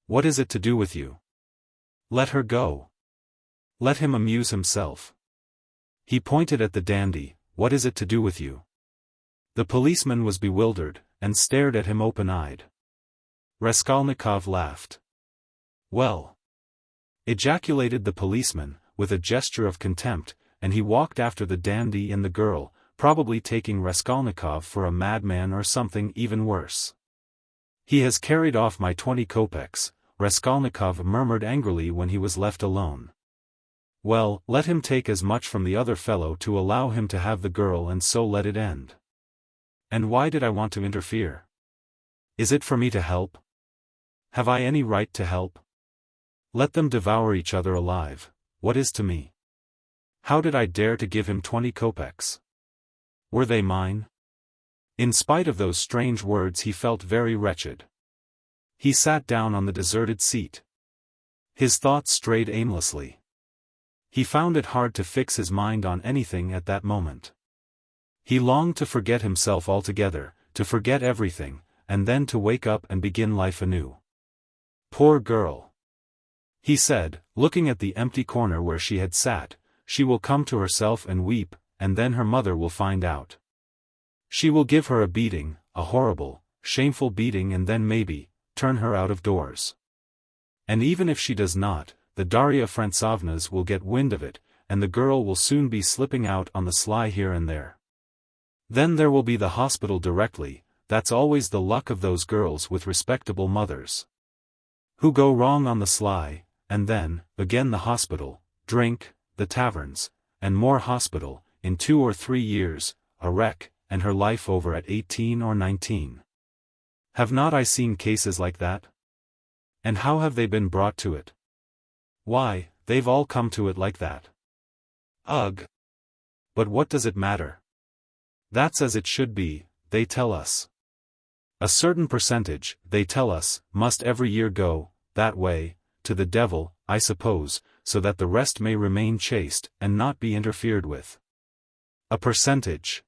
What is it to do with you? Let her go. Let him amuse himself." He pointed at the dandy. "What is it to do with you?" The policeman was bewildered, and stared at him open-eyed. Raskolnikov laughed. "Well," ejaculated the policeman, with a gesture of contempt, and he walked after the dandy and the girl, probably taking Raskolnikov for a madman or something even worse. "He has carried off my 20 kopecks," Raskolnikov murmured angrily when he was left alone. "Well, let him take as much from the other fellow to allow him to have the girl and so let it end. And why did I want to interfere? Is it for me to help? Have I any right to help? Let them devour each other alive, what is to me? How did I dare to give him 20 kopecks? Were they mine?" In spite of those strange words he felt very wretched. He sat down on the deserted seat. His thoughts strayed aimlessly. He found it hard to fix his mind on anything at that moment. He longed to forget himself altogether, to forget everything, and then to wake up and begin life anew. "Poor girl," he said, looking at the empty corner where she had sat, "she will come to herself and weep, and then her mother will find out. She will give her a beating, a horrible, shameful beating, and then maybe, turn her out of doors. And even if she does not, the Darya Frantsovnas will get wind of it, and the girl will soon be slipping out on the sly here and there. Then there will be the hospital directly. That's always the luck of those girls with respectable mothers, who go wrong on the sly, and then, again the hospital, drink, the taverns, and more hospital, in 2 or 3 years, a wreck, and her life over at 18 or 19. Have not I seen cases like that? And how have they been brought to it? Why, they've all come to it like that. Ugh! But what does it matter? That's as it should be, they tell us. A certain percentage, they tell us, must every year go, that way, to the devil, I suppose, so that the rest may remain chaste, and not be interfered with. A percentage.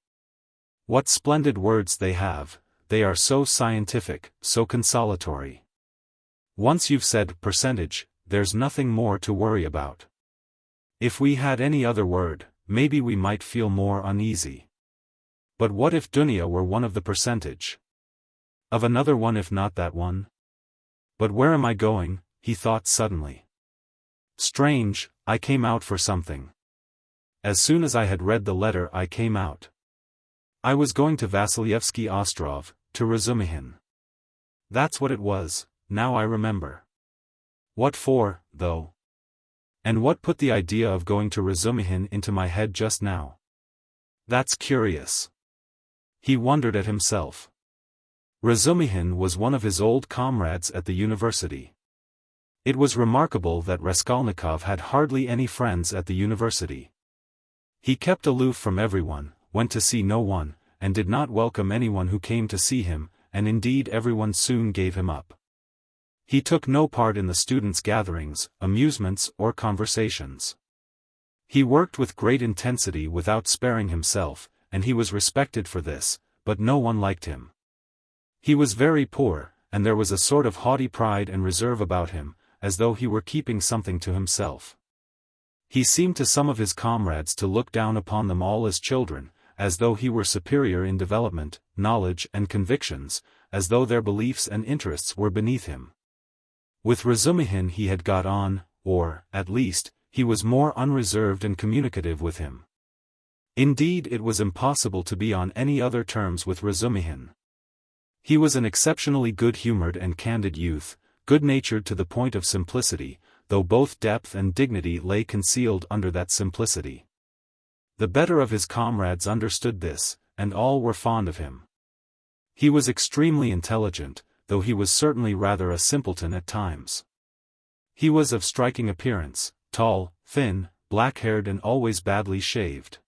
What splendid words they have, they are so scientific, so consolatory. Once you've said percentage, there's nothing more to worry about. If we had any other word, maybe we might feel more uneasy. But what if Dunya were one of the percentage? Of another one if not that one? But where am I going? He thought suddenly. Strange, I came out for something. As soon as I had read the letter I came out. I was going to Vasilyevsky Ostrov, to Razumihin. That's what it was, now I remember. What for, though? And what put the idea of going to Razumihin into my head just now? That's curious. He wondered at himself. Razumihin was one of his old comrades at the university. It was remarkable that Raskolnikov had hardly any friends at the university. He kept aloof from everyone, went to see no one, and did not welcome anyone who came to see him, and indeed everyone soon gave him up. He took no part in the students' gatherings, amusements or conversations. He worked with great intensity without sparing himself, and he was respected for this, but no one liked him. He was very poor, and there was a sort of haughty pride and reserve about him, as though he were keeping something to himself. He seemed to some of his comrades to look down upon them all as children, as though he were superior in development, knowledge and convictions, as though their beliefs and interests were beneath him. With Razumihin he had got on, or, at least, he was more unreserved and communicative with him. Indeed, it was impossible to be on any other terms with Razumihin. He was an exceptionally good-humored and candid youth, good-natured to the point of simplicity, though both depth and dignity lay concealed under that simplicity. The better of his comrades understood this, and all were fond of him. He was extremely intelligent, though he was certainly rather a simpleton at times. He was of striking appearance, tall, thin, black-haired and always badly shaved.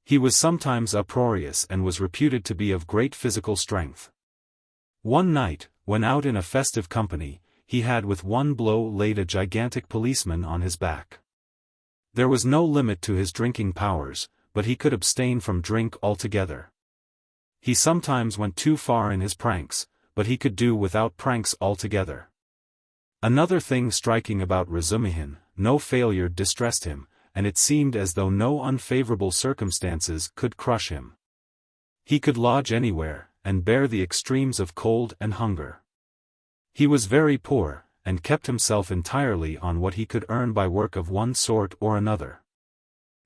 He was sometimes uproarious and was reputed to be of great physical strength. One night, when out in a festive company, he had with one blow laid a gigantic policeman on his back. There was no limit to his drinking powers, but he could abstain from drink altogether. He sometimes went too far in his pranks, but he could do without pranks altogether. Another thing striking about Razumihin, no failure distressed him, and it seemed as though no unfavorable circumstances could crush him. He could lodge anywhere, and bear the extremes of cold and hunger. He was very poor, and kept himself entirely on what he could earn by work of one sort or another.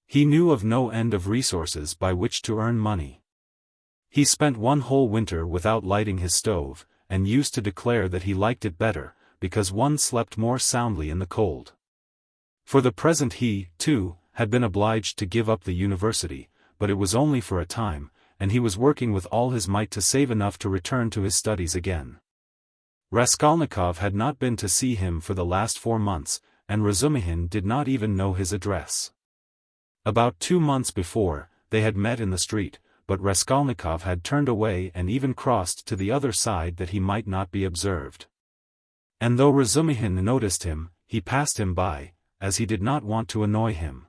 He knew of no end of resources by which to earn money. He spent one whole winter without lighting his stove, and used to declare that he liked it better, because one slept more soundly in the cold. For the present he, too, had been obliged to give up the university, but it was only for a time, and he was working with all his might to save enough to return to his studies again. Raskolnikov had not been to see him for the last 4 months, and Razumihin did not even know his address. About 2 months before, they had met in the street, but Raskolnikov had turned away and even crossed to the other side that he might not be observed. And though Razumihin noticed him, he passed him by, as he did not want to annoy him.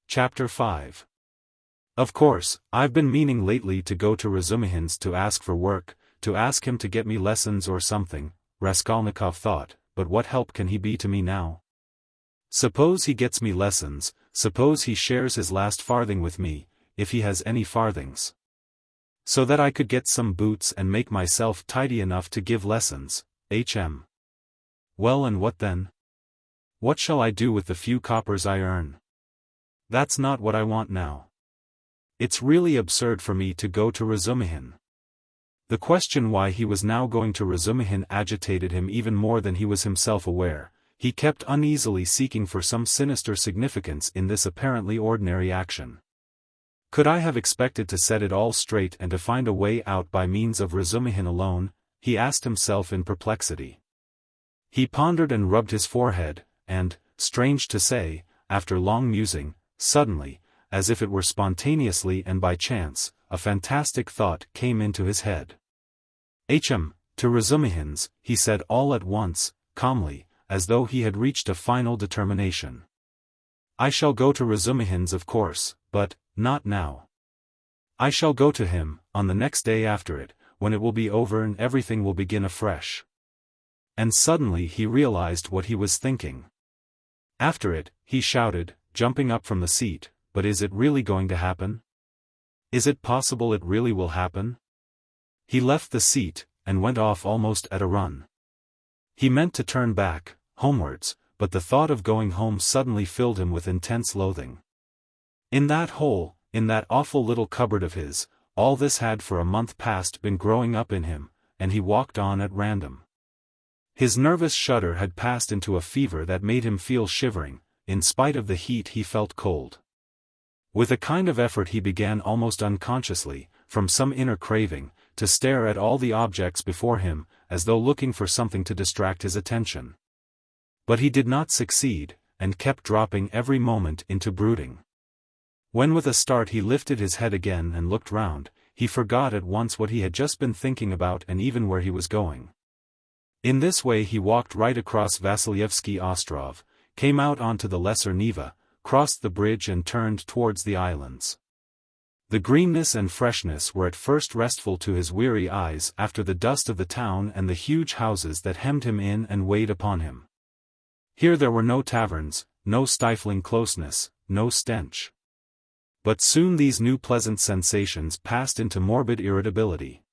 Chapter 5. Of course, I've been meaning lately to go to Razumihin's to ask for work, to ask him to get me lessons or something, Raskolnikov thought, but what help can he be to me now? Suppose he gets me lessons, suppose he shares his last farthing with me, if he has any farthings. So that I could get some boots and make myself tidy enough to give lessons, Well, and what then? What shall I do with the few coppers I earn? That's not what I want now. It's really absurd for me to go to Razumihin. The question why he was now going to Razumihin agitated him even more than he was himself aware. He kept uneasily seeking for some sinister significance in this apparently ordinary action. Could I have expected to set it all straight and to find a way out by means of Razumihin alone? He asked himself in perplexity. He pondered and rubbed his forehead, and, strange to say, after long musing, suddenly, as if it were spontaneously and by chance, a fantastic thought came into his head. To Razumihin's, he said all at once, calmly, as though he had reached a final determination. I shall go to Razumihin's of course, but, not now. I shall go to him, on the next day after it, when it will be over and everything will begin afresh. And suddenly he realized what he was thinking. After it, he shouted, jumping up from the seat, but is it really going to happen? Is it possible it really will happen? He left the seat, and went off almost at a run. He meant to turn back, homewards, but the thought of going home suddenly filled him with intense loathing. In that hole, in that awful little cupboard of his, all this had for a month past been growing up in him, and he walked on at random. His nervous shudder had passed into a fever that made him feel shivering. In spite of the heat he felt cold. With a kind of effort he began almost unconsciously, from some inner craving, to stare at all the objects before him, as though looking for something to distract his attention. But he did not succeed, and kept dropping every moment into brooding. When with a start he lifted his head again and looked round, he forgot at once what he had just been thinking about and even where he was going. In this way he walked right across Vasilyevsky Ostrov, came out onto the Lesser Neva, crossed the bridge and turned towards the islands. The greenness and freshness were at first restful to his weary eyes after the dust of the town and the huge houses that hemmed him in and weighed upon him. Here there were no taverns, no stifling closeness, no stench. But soon these new pleasant sensations passed into morbid irritability.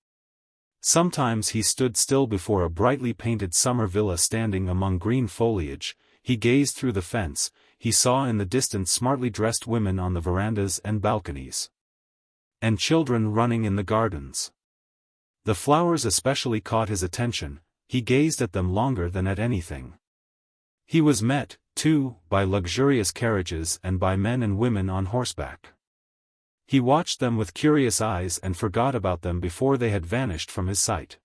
Sometimes he stood still before a brightly painted summer villa standing among green foliage, he gazed through the fence, he saw in the distance smartly dressed women on the verandas and balconies. And children running in the gardens. The flowers especially caught his attention, he gazed at them longer than at anything. He was met, too, by luxurious carriages and by men and women on horseback. He watched them with curious eyes and forgot about them before they had vanished from his sight.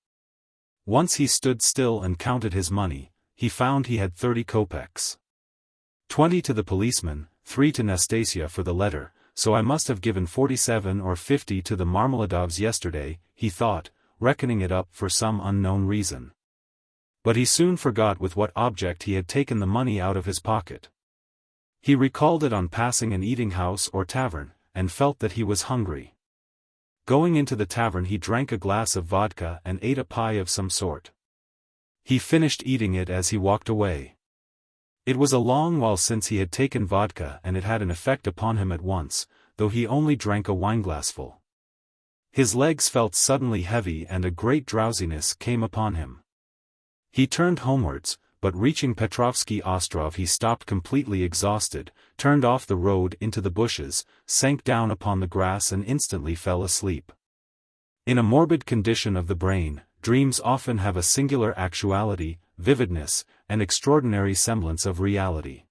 Once he stood still and counted his money, he found he had 30 kopecks. 20 to the policeman, 3 to Nastasia for the letter, so I must have given 47 or 50 to the Marmeladovs yesterday, he thought, reckoning it up for some unknown reason. But he soon forgot with what object he had taken the money out of his pocket. He recalled it on passing an eating-house or tavern, and felt that he was hungry. Going into the tavern he drank a glass of vodka and ate a pie of some sort. He finished eating it as he walked away. It was a long while since he had taken vodka and it had an effect upon him at once, though he only drank a wineglassful. His legs felt suddenly heavy and a great drowsiness came upon him. He turned homewards, but reaching Petrovsky Ostrov he stopped completely exhausted, turned off the road into the bushes, sank down upon the grass and instantly fell asleep. In a morbid condition of the brain, dreams often have a singular actuality, vividness, and extraordinary semblance of reality.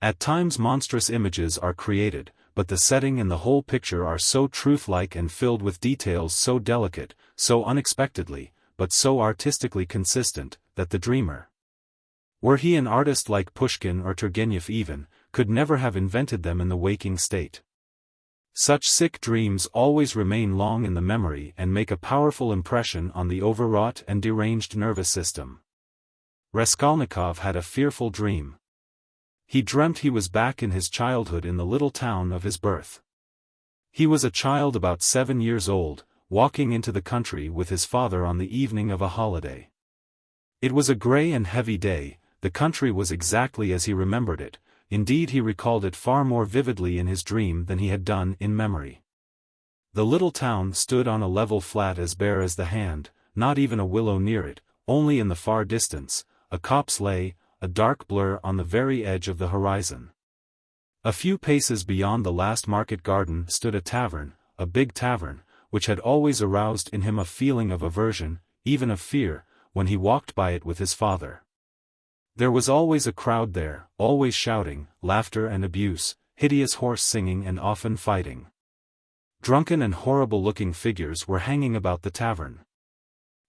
At times monstrous images are created, but the setting and the whole picture are so truth-like and filled with details so delicate, so unexpectedly, but so artistically consistent, that the dreamer, were he an artist like Pushkin or Turgenev even, could never have invented them in the waking state. Such sick dreams always remain long in the memory and make a powerful impression on the overwrought and deranged nervous system. Raskolnikov had a fearful dream. He dreamt he was back in his childhood in the little town of his birth. He was a child about 7 years old, walking into the country with his father on the evening of a holiday. It was a grey and heavy day, the country was exactly as he remembered it, indeed he recalled it far more vividly in his dream than he had done in memory. The little town stood on a level flat as bare as the hand, not even a willow near it, only in the far distance, a copse lay, a dark blur on the very edge of the horizon. A few paces beyond the last market garden stood a tavern, a big tavern, which had always aroused in him a feeling of aversion, even of fear, when he walked by it with his father. There was always a crowd there, always shouting, laughter and abuse, hideous horse singing and often fighting. Drunken and horrible-looking figures were hanging about the tavern.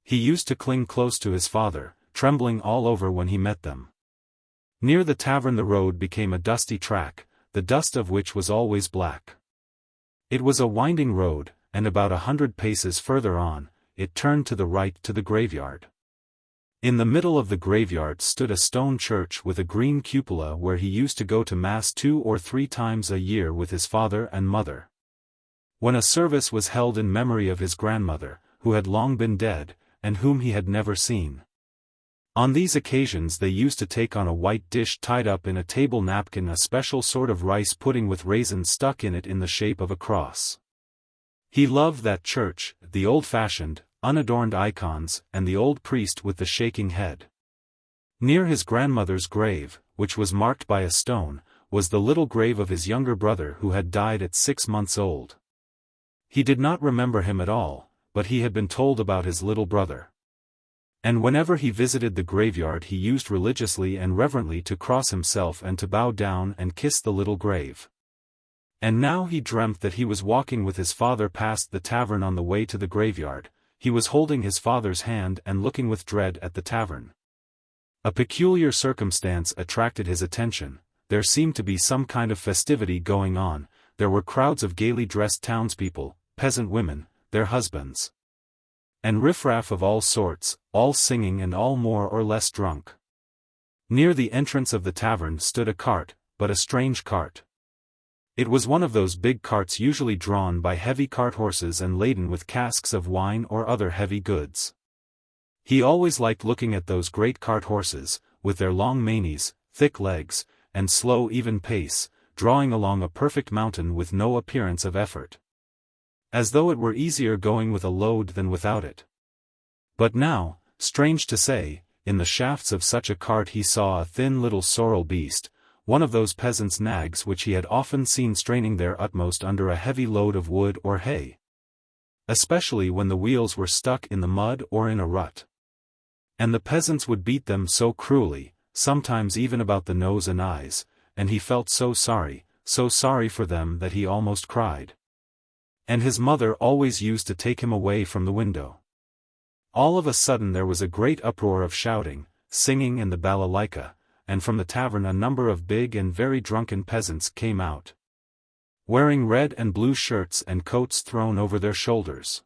He used to cling close to his father, trembling all over when he met them. Near the tavern the road became a dusty track, the dust of which was always black. It was a winding road, and about 100 paces further on, it turned to the right to the graveyard. In the middle of the graveyard stood a stone church with a green cupola where he used to go to Mass 2 or 3 times a year with his father and mother. When a service was held in memory of his grandmother, who had long been dead, and whom he had never seen. On these occasions they used to take on a white dish tied up in a table napkin a special sort of rice pudding with raisins stuck in it in the shape of a cross. He loved that church, the old-fashioned, unadorned icons, and the old priest with the shaking head. Near his grandmother's grave, which was marked by a stone, was the little grave of his younger brother who had died at 6 months old. He did not remember him at all, but he had been told about his little brother. And whenever he visited the graveyard he used religiously and reverently to cross himself and to bow down and kiss the little grave. And now he dreamt that he was walking with his father past the tavern on the way to the graveyard. He was holding his father's hand and looking with dread at the tavern. A peculiar circumstance attracted his attention. There seemed to be some kind of festivity going on. There were crowds of gaily dressed townspeople, peasant women, their husbands, and riffraff of all sorts, all singing and all more or less drunk. Near the entrance of the tavern stood a cart, but a strange cart. It was one of those big carts usually drawn by heavy cart horses and laden with casks of wine or other heavy goods. He always liked looking at those great cart horses, with their long manes, thick legs, and slow even pace, drawing along a perfect mountain with no appearance of effort. As though it were easier going with a load than without it. But now, strange to say, in the shafts of such a cart he saw a thin little sorrel beast, one of those peasants' nags which he had often seen straining their utmost under a heavy load of wood or hay. Especially when the wheels were stuck in the mud or in a rut. And the peasants would beat them so cruelly, sometimes even about the nose and eyes, and he felt so sorry for them that he almost cried. And his mother always used to take him away from the window. All of a sudden there was a great uproar of shouting, singing and the balalaika, and from the tavern a number of big and very drunken peasants came out, wearing red and blue shirts and coats thrown over their shoulders.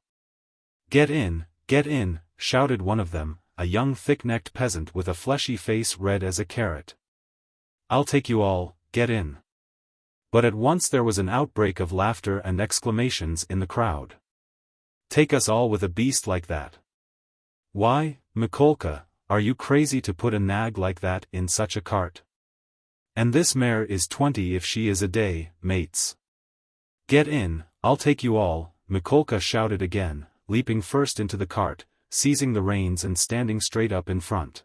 Get in, shouted one of them, a young thick-necked peasant with a fleshy face red as a carrot. I'll take you all, get in. But at once there was an outbreak of laughter and exclamations in the crowd. Take us all with a beast like that. Why, Mikolka, are you crazy to put a nag like that in such a cart? And this mare is 20 if she is a day, mates. Get in, I'll take you all, Mikolka shouted again, leaping first into the cart, seizing the reins and standing straight up in front.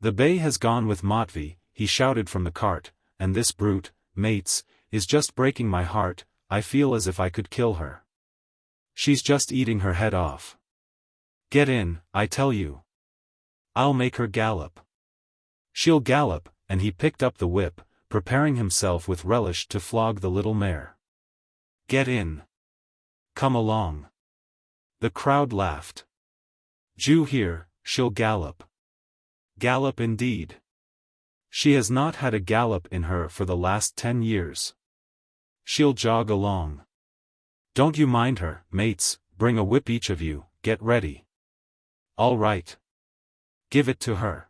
The bay has gone with Matvey, he shouted from the cart, and this brute, mates, is just breaking my heart. I feel as if I could kill her. She's just eating her head off. Get in, I tell you. I'll make her gallop. She'll gallop, and he picked up the whip, preparing himself with relish to flog the little mare. Get in. Come along. The crowd laughed. Jew here, she'll gallop. Gallop indeed. She has not had a gallop in her for the last 10 years. She'll jog along. Don't you mind her, mates, bring a whip each of you, get ready. All right. Give it to her.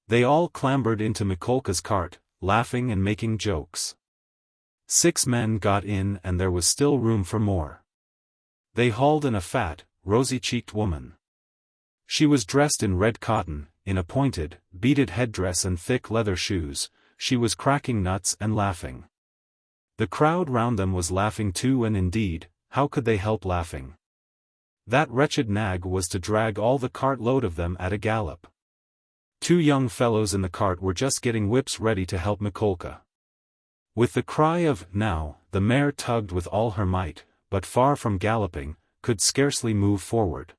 They all clambered into Mikolka's cart, laughing and making jokes. 6 men got in and there was still room for more. They hauled in a fat, rosy-cheeked woman. She was dressed in red cotton, in a pointed, beaded headdress and thick leather shoes. She was cracking nuts and laughing. The crowd round them was laughing too, and indeed, how could they help laughing? That wretched nag was to drag all the cart load of them at a gallop. 2 young fellows in the cart were just getting whips ready to help Mikolka. With the cry of "now," the mare tugged with all her might, but far from galloping, could scarcely move forward.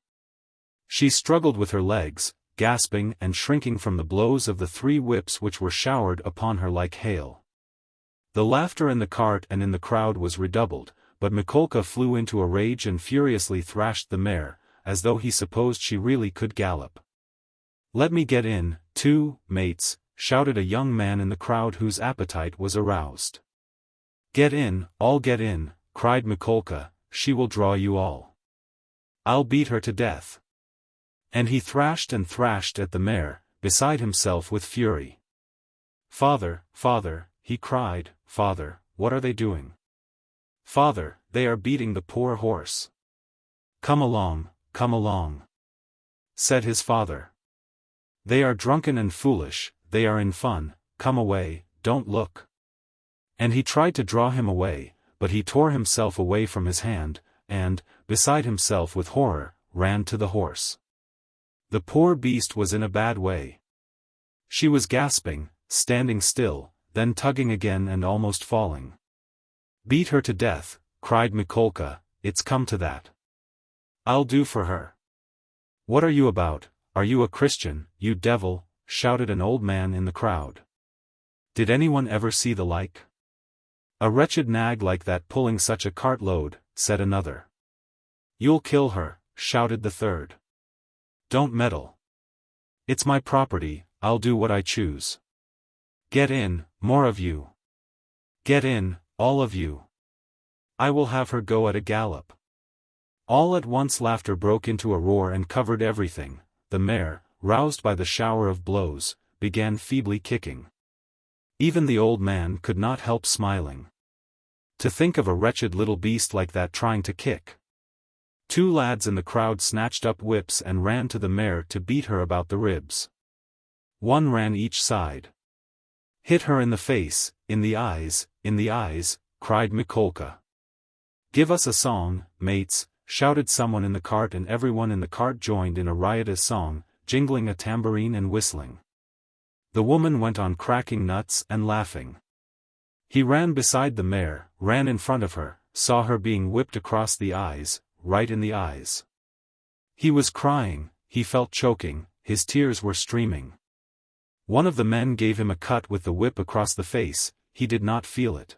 She struggled with her legs, gasping and shrinking from the blows of the 3 whips which were showered upon her like hail. The laughter in the cart and in the crowd was redoubled, but Mikolka flew into a rage and furiously thrashed the mare, as though he supposed she really could gallop. Let me get in, too, mates, shouted a young man in the crowd whose appetite was aroused. Get in, all get in, cried Mikolka, she will draw you all. I'll beat her to death. And he thrashed and thrashed at the mare, beside himself with fury. Father, father, he cried, father, what are they doing? Father, they are beating the poor horse. Come along, said his father. They are drunken and foolish, they are in fun, come away, don't look. And he tried to draw him away, but he tore himself away from his hand, and, beside himself with horror, ran to the horse. The poor beast was in a bad way. She was gasping, standing still, then tugging again and almost falling. Beat her to death, cried Mikolka, it's come to that. I'll do for her. What are you about, are you a Christian, you devil, shouted an old man in the crowd. Did anyone ever see the like? A wretched nag like that pulling such a cartload, said another. You'll kill her, shouted the third. Don't meddle. It's my property, I'll do what I choose. Get in, more of you. Get in, all of you. I will have her go at a gallop. All at once laughter broke into a roar and covered everything. The mare, roused by the shower of blows, began feebly kicking. Even the old man could not help smiling. To think of a wretched little beast like that trying to kick. Two lads in the crowd snatched up whips and ran to the mare to beat her about the ribs. One ran each side. Hit her in the face, in the eyes, cried Mikolka. Give us a song, mates, shouted someone in the cart, and everyone in the cart joined in a riotous song, jingling a tambourine and whistling. The woman went on cracking nuts and laughing. He ran beside the mare, ran in front of her, saw her being whipped across the eyes, right in the eyes. He was crying, he felt choking, his tears were streaming. One of the men gave him a cut with the whip across the face, he did not feel it.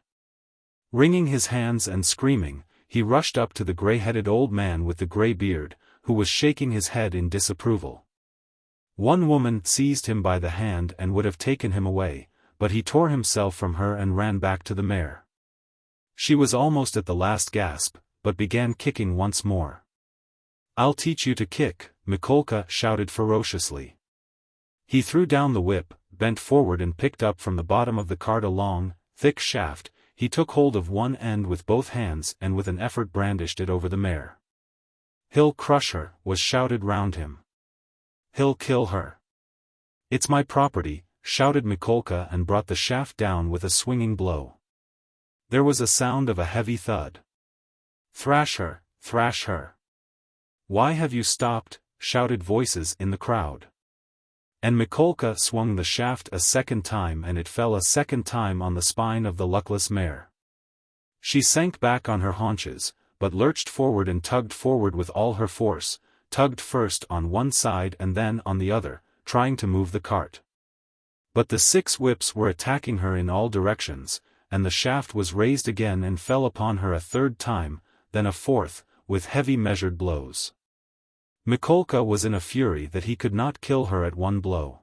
Wringing his hands and screaming, he rushed up to the gray-headed old man with the gray beard, who was shaking his head in disapproval. One woman seized him by the hand and would have taken him away, but he tore himself from her and ran back to the mare. She was almost at the last gasp, but began kicking once more. I'll teach you to kick, Mikolka shouted ferociously. He threw down the whip, bent forward and picked up from the bottom of the cart a long, thick shaft. He took hold of one end with both hands and with an effort brandished it over the mare. He'll crush her, was shouted round him. He'll kill her. It's my property, shouted Mikolka and brought the shaft down with a swinging blow. There was a sound of a heavy thud. Thrash her, thrash her. Why have you stopped? Shouted voices in the crowd. And Mikolka swung the shaft a second time and it fell a second time on the spine of the luckless mare. She sank back on her haunches, but lurched forward and tugged forward with all her force, tugged first on one side and then on the other, trying to move the cart. But the 6 whips were attacking her in all directions, and the shaft was raised again and fell upon her a third time, then a fourth, with heavy measured blows. Mikolka was in a fury that he could not kill her at one blow.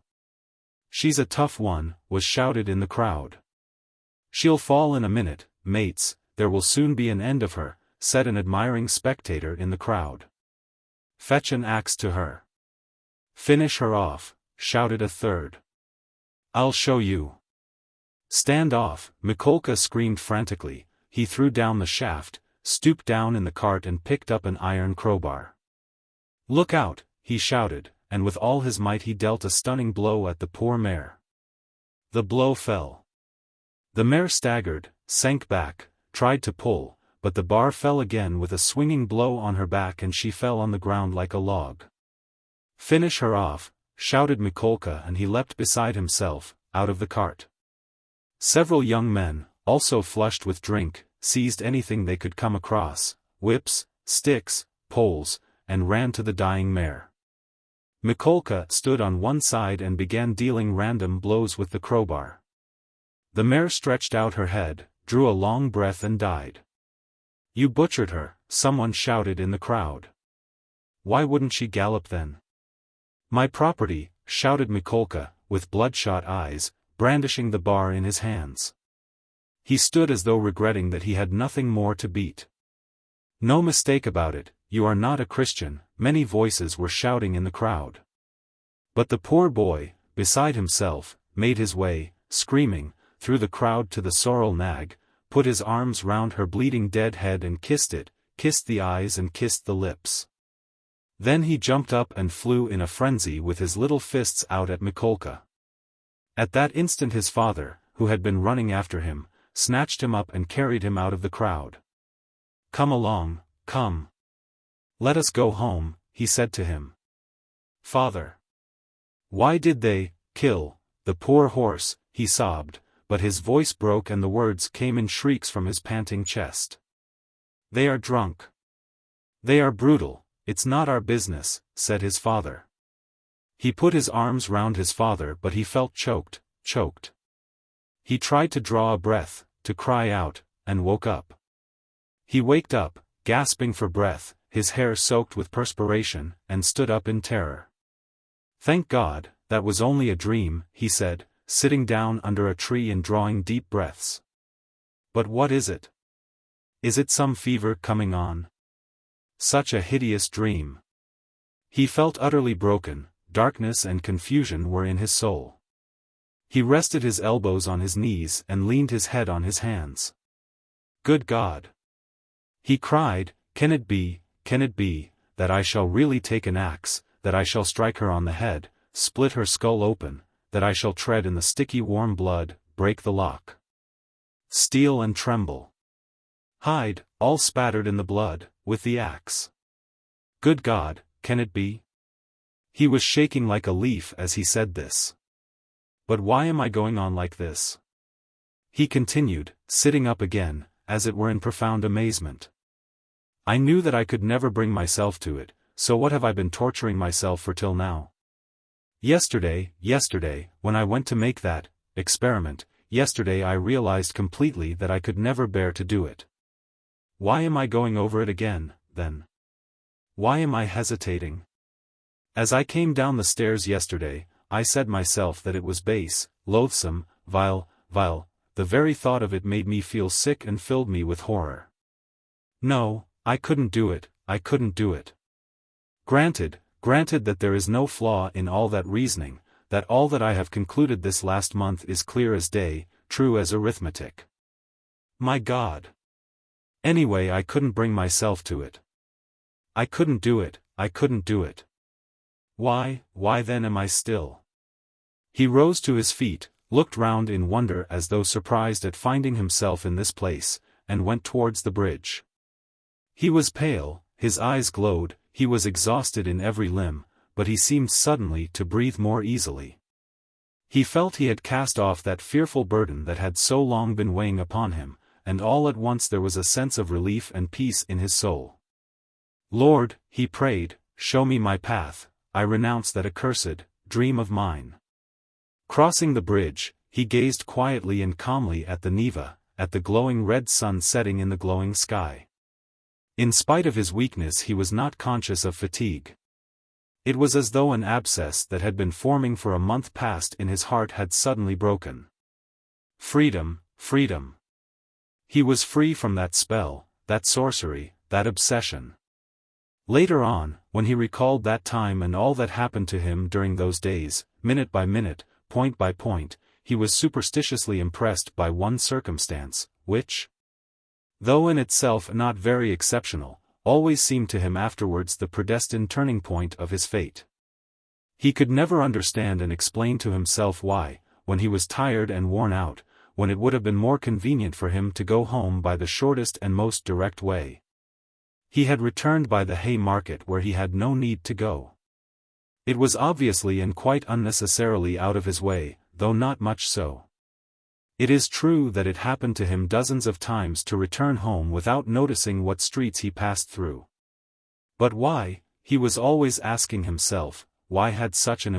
She's a tough one, was shouted in the crowd. She'll fall in a minute, mates, there will soon be an end of her, said an admiring spectator in the crowd. Fetch an axe to her. Finish her off, shouted a third. I'll show you. Stand off, Mikolka screamed frantically. He threw down the shaft, stooped down in the cart and picked up an iron crowbar. Look out, he shouted, and with all his might he dealt a stunning blow at the poor mare. The blow fell. The mare staggered, sank back, tried to pull, but the bar fell again with a swinging blow on her back and she fell on the ground like a log. Finish her off, shouted Mikolka, and he leapt beside himself, out of the cart. Several young men, also flushed with drink, seized anything they could come across, whips, sticks, poles, and ran to the dying mare. Mikolka stood on one side and began dealing random blows with the crowbar. The mare stretched out her head, drew a long breath and died. You butchered her, someone shouted in the crowd. Why wouldn't she gallop then? My property, shouted Mikolka, with bloodshot eyes, brandishing the bar in his hands. He stood as though regretting that he had nothing more to beat. No mistake about it, you are not a Christian, many voices were shouting in the crowd. But the poor boy, beside himself, made his way, screaming, through the crowd to the sorrel nag, put his arms round her bleeding dead head and kissed it, kissed the eyes and kissed the lips. Then he jumped up and flew in a frenzy with his little fists out at Mikolka. At that instant his father, who had been running after him, snatched him up and carried him out of the crowd. Come along, come. Let us go home, he said to him. Father. Why did they kill the poor horse, he sobbed, but his voice broke and the words came in shrieks from his panting chest. They are drunk. They are brutal, it's not our business, said his father. He put his arms round his father but he felt choked. He tried to draw a breath, to cry out, and woke up. He waked up, gasping for breath, his hair soaked with perspiration, and stood up in terror. Thank God, that was only a dream," he said, sitting down under a tree and drawing deep breaths. "But what is it? Is it some fever coming on? Such a hideous dream." He felt utterly broken. Darkness and confusion were in his soul. He rested his elbows on his knees and leaned his head on his hands. "Good God!" he cried, can it be, that I shall really take an axe, that I shall strike her on the head, split her skull open, that I shall tread in the sticky warm blood, break the lock, steal and tremble, hide, all spattered in the blood, with the axe? Good God, can it be?" He was shaking like a leaf as he said this. "But why am I going on like this?" he continued, sitting up again, as it were in profound amazement. "I knew that I could never bring myself to it, so what have I been torturing myself for till now? Yesterday, when I went to make that experiment, yesterday I realized completely that I could never bear to do it. Why am I going over it again, then? Why am I hesitating? As I came down the stairs yesterday, I said myself that it was base, loathsome, vile, the very thought of it made me feel sick and filled me with horror. No, I couldn't do it. Granted that there is no flaw in all that reasoning, that all that I have concluded this last month is clear as day, true as arithmetic. My God! Anyway, I couldn't bring myself to it. I couldn't do it. Why then am I still?" He rose to his feet, looked round in wonder as though surprised at finding himself in this place, and went towards the bridge. He was pale, his eyes glowed, he was exhausted in every limb, but he seemed suddenly to breathe more easily. He felt he had cast off that fearful burden that had so long been weighing upon him, and all at once there was a sense of relief and peace in his soul. "Lord," he prayed, "show me my path, I renounce that accursed dream of mine." Crossing the bridge, he gazed quietly and calmly at the Neva, at the glowing red sun setting in the glowing sky. In spite of his weakness he was not conscious of fatigue. It was as though an abscess that had been forming for a month past in his heart had suddenly broken. Freedom! He was free from that spell, that sorcery, that obsession. Later on, when he recalled that time and all that happened to him during those days, minute by minute, point by point, he was superstitiously impressed by one circumstance, which, though in itself not very exceptional, always seemed to him afterwards the predestined turning point of his fate. He could never understand and explain to himself why, when he was tired and worn out, when it would have been more convenient for him to go home by the shortest and most direct way, he had returned by the Haymarket where he had no need to go. It was obviously and quite unnecessarily out of his way, though not much so. It is true that it happened to him dozens of times to return home without noticing what streets he passed through. But why, he was always asking himself, why had such a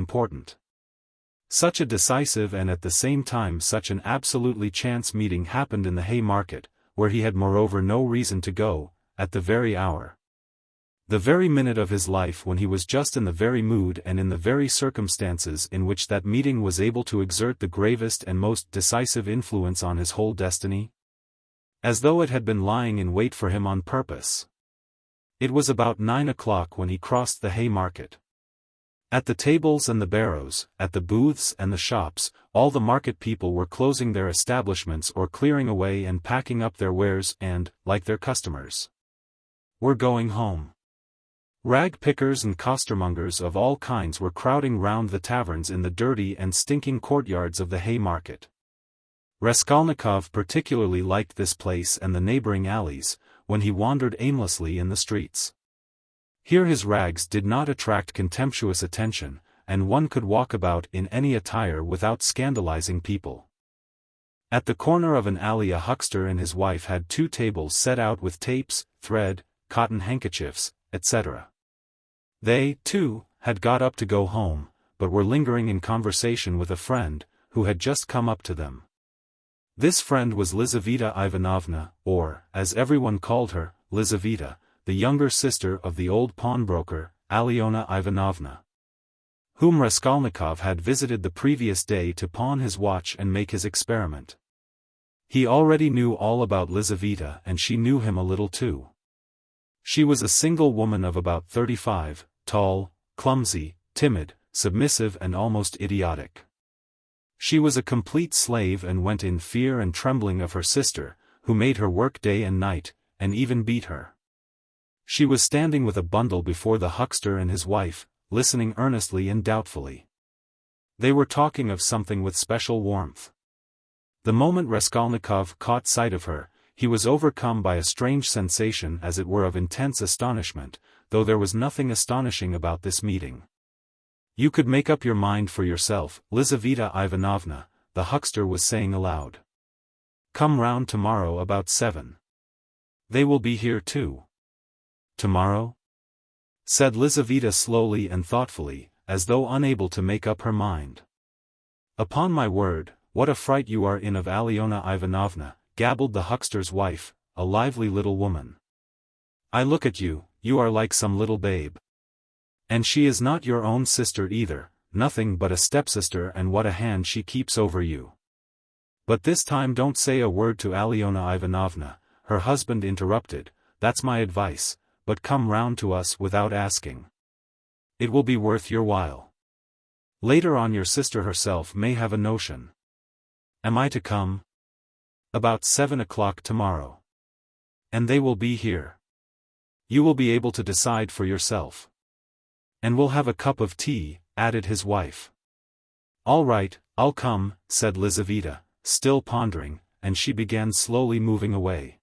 decisive and at the same time such an absolutely chance meeting happened in the Haymarket, where he had moreover no reason to go, at the very hour, the very minute of his life when he was just in the very mood and in the very circumstances in which that meeting was able to exert the gravest and most decisive influence on his whole destiny? As though it had been lying in wait for him on purpose. It was about 9 o'clock when he crossed the Haymarket. At the tables and the barrows, at the booths and the shops, all the market people were closing their establishments or clearing away and packing up their wares and, like their customers, were going home. Rag pickers and costermongers of all kinds were crowding round the taverns in the dirty and stinking courtyards of the Haymarket. Raskolnikov particularly liked this place and the neighboring alleys, when he wandered aimlessly in the streets. Here his rags did not attract contemptuous attention, and one could walk about in any attire without scandalizing people. At the corner of an alley a huckster and his wife had 2 tables set out with tapes, thread, cotton handkerchiefs, etc. They, too, had got up to go home, but were lingering in conversation with a friend, who had just come up to them. This friend was Lizaveta Ivanovna, or, as everyone called her, Lizaveta, the younger sister of the old pawnbroker, Alyona Ivanovna, whom Raskolnikov had visited the previous day to pawn his watch and make his experiment. He already knew all about Lizaveta and she knew him a little too. She was a single woman of about 35, tall, clumsy, timid, submissive and almost idiotic. She was a complete slave and went in fear and trembling of her sister, who made her work day and night, and even beat her. She was standing with a bundle before the huckster and his wife, listening earnestly and doubtfully. They were talking of something with special warmth. The moment Raskolnikov caught sight of her, he was overcome by a strange sensation as it were of intense astonishment, though there was nothing astonishing about this meeting. "You could make up your mind for yourself, Lizaveta Ivanovna," the huckster was saying aloud. "Come round tomorrow about 7. They will be here too." "Tomorrow?" said Lizaveta slowly and thoughtfully, as though unable to make up her mind. "Upon my word, what a fright you are in of Alyona Ivanovna," gabbled the huckster's wife, a lively little woman. "I look at you, you are like some little babe. And she is not your own sister either, nothing but a stepsister, and what a hand she keeps over you." "But this time don't say a word to Alyona Ivanovna," her husband interrupted, "that's my advice, but come round to us without asking. It will be worth your while. Later on your sister herself may have a notion." "Am I to come?" "About 7 o'clock tomorrow. And they will be here. You will be able to decide for yourself. And we'll have a cup of tea," added his wife. "All right, I'll come," said Lizaveta, still pondering, and she began slowly moving away.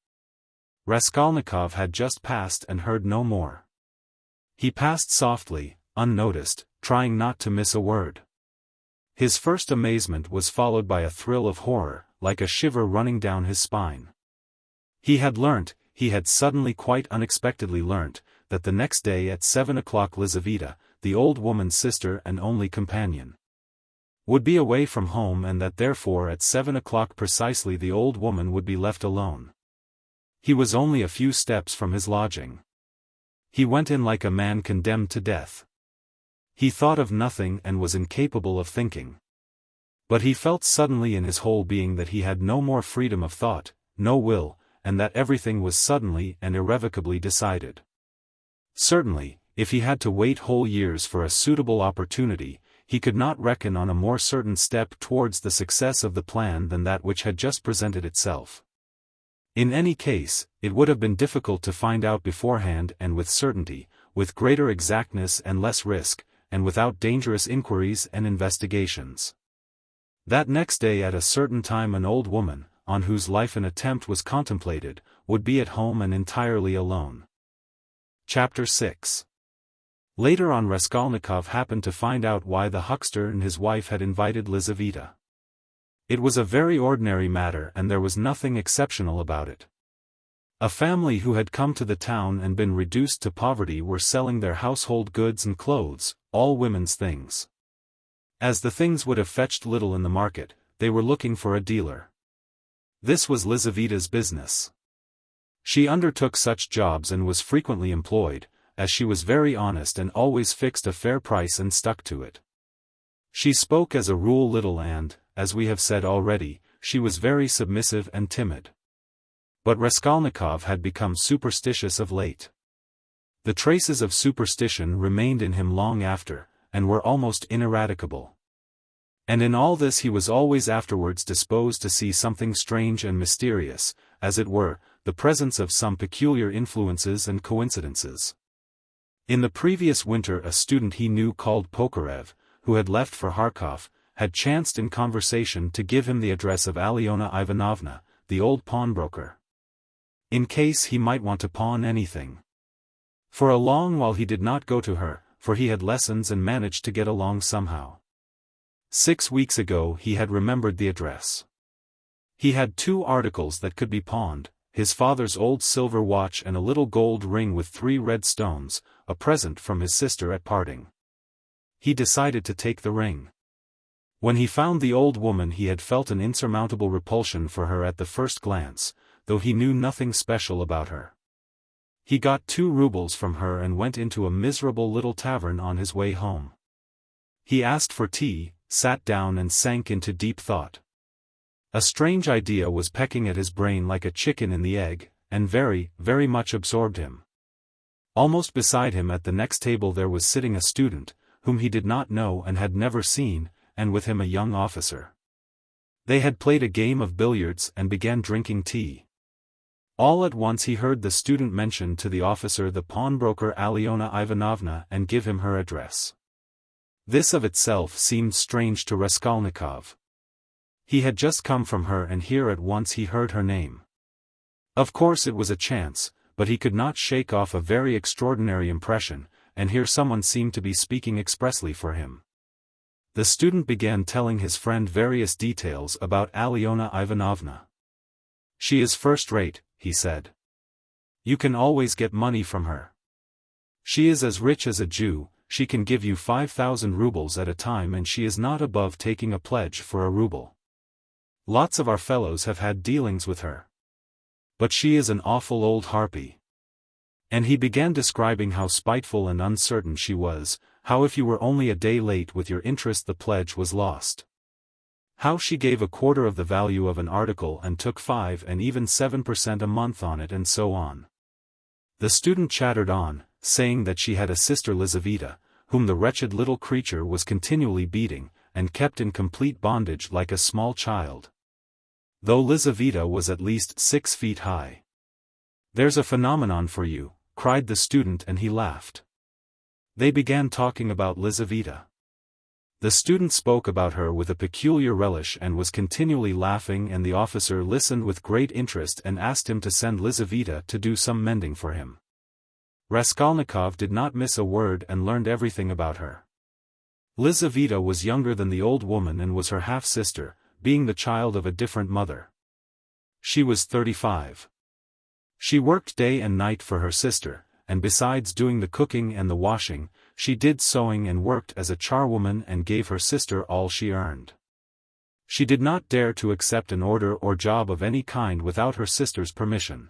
Raskolnikov had just passed and heard no more. He passed softly, unnoticed, trying not to miss a word. His first amazement was followed by a thrill of horror, like a shiver running down his spine. He had suddenly quite unexpectedly learnt, that the next day at 7 o'clock Lizaveta, the old woman's sister and only companion, would be away from home, and that therefore at 7 o'clock precisely the old woman would be left alone. He was only a few steps from his lodging. He went in like a man condemned to death. He thought of nothing and was incapable of thinking. But he felt suddenly in his whole being that he had no more freedom of thought, no will, and that everything was suddenly and irrevocably decided. Certainly, if he had to wait whole years for a suitable opportunity, he could not reckon on a more certain step towards the success of the plan than that which had just presented itself. In any case, it would have been difficult to find out beforehand and with certainty, with greater exactness and less risk, and without dangerous inquiries and investigations. That next day at a certain time an old woman, on whose life an attempt was contemplated, would be at home and entirely alone. Chapter 6. Later on Raskolnikov happened to find out why the huckster and his wife had invited Lizaveta. It was a very ordinary matter and there was nothing exceptional about it. A family who had come to the town and been reduced to poverty were selling their household goods and clothes, all women's things. As the things would have fetched little in the market, they were looking for a dealer. This was Lizaveta's business. She undertook such jobs and was frequently employed, as she was very honest and always fixed a fair price and stuck to it. She spoke as a rule little and, as we have said already, she was very submissive and timid. But Raskolnikov had become superstitious of late. The traces of superstition remained in him long after, and were almost ineradicable. And in all this he was always afterwards disposed to see something strange and mysterious, as it were, the presence of some peculiar influences and coincidences. In the previous winter a student he knew called Pokarev, who had left for Kharkov, had chanced in conversation to give him the address of Alyona Ivanovna, the old pawnbroker, in case he might want to pawn anything. For a long while he did not go to her, for he had lessons and managed to get along somehow. 6 weeks ago he had remembered the address. He had 2 articles that could be pawned, his father's old silver watch and a little gold ring with 3 red stones, a present from his sister at parting. He decided to take the ring. When he found the old woman he had felt an insurmountable repulsion for her at the first glance, though he knew nothing special about her. He got 2 rubles from her and went into a miserable little tavern on his way home. He asked for tea, sat down and sank into deep thought. A strange idea was pecking at his brain like a chicken in the egg, and very, very much absorbed him. Almost beside him at the next table there was sitting a student, whom he did not know and had never seen, and with him a young officer. They had played a game of billiards and began drinking tea. All at once he heard the student mention to the officer the pawnbroker Alyona Ivanovna and give him her address. This of itself seemed strange to Raskolnikov. He had just come from her and here at once he heard her name. Of course it was a chance, but he could not shake off a very extraordinary impression, and here someone seemed to be speaking expressly for him. The student began telling his friend various details about Alyona Ivanovna. "She is first-rate," he said. "You can always get money from her. She is as rich as a Jew, she can give you 5,000 rubles at a time and she is not above taking a pledge for a ruble. Lots of our fellows have had dealings with her. But she is an awful old harpy." And he began describing how spiteful and uncertain she was, how if you were only a day late with your interest the pledge was lost. How she gave a quarter of the value of an article and took 5 and even 7% a month on it and so on. The student chattered on, saying that she had a sister Lizaveta, whom the wretched little creature was continually beating, and kept in complete bondage like a small child. Though Lizaveta was at least 6 feet high. "There's a phenomenon for you," cried the student and he laughed. They began talking about Lizaveta. The student spoke about her with a peculiar relish and was continually laughing and the officer listened with great interest and asked him to send Lizaveta to do some mending for him. Raskolnikov did not miss a word and learned everything about her. Lizaveta was younger than the old woman and was her half-sister, being the child of a different mother. She was 35. She worked day and night for her sister, and besides doing the cooking and the washing, she did sewing and worked as a charwoman and gave her sister all she earned. She did not dare to accept an order or job of any kind without her sister's permission.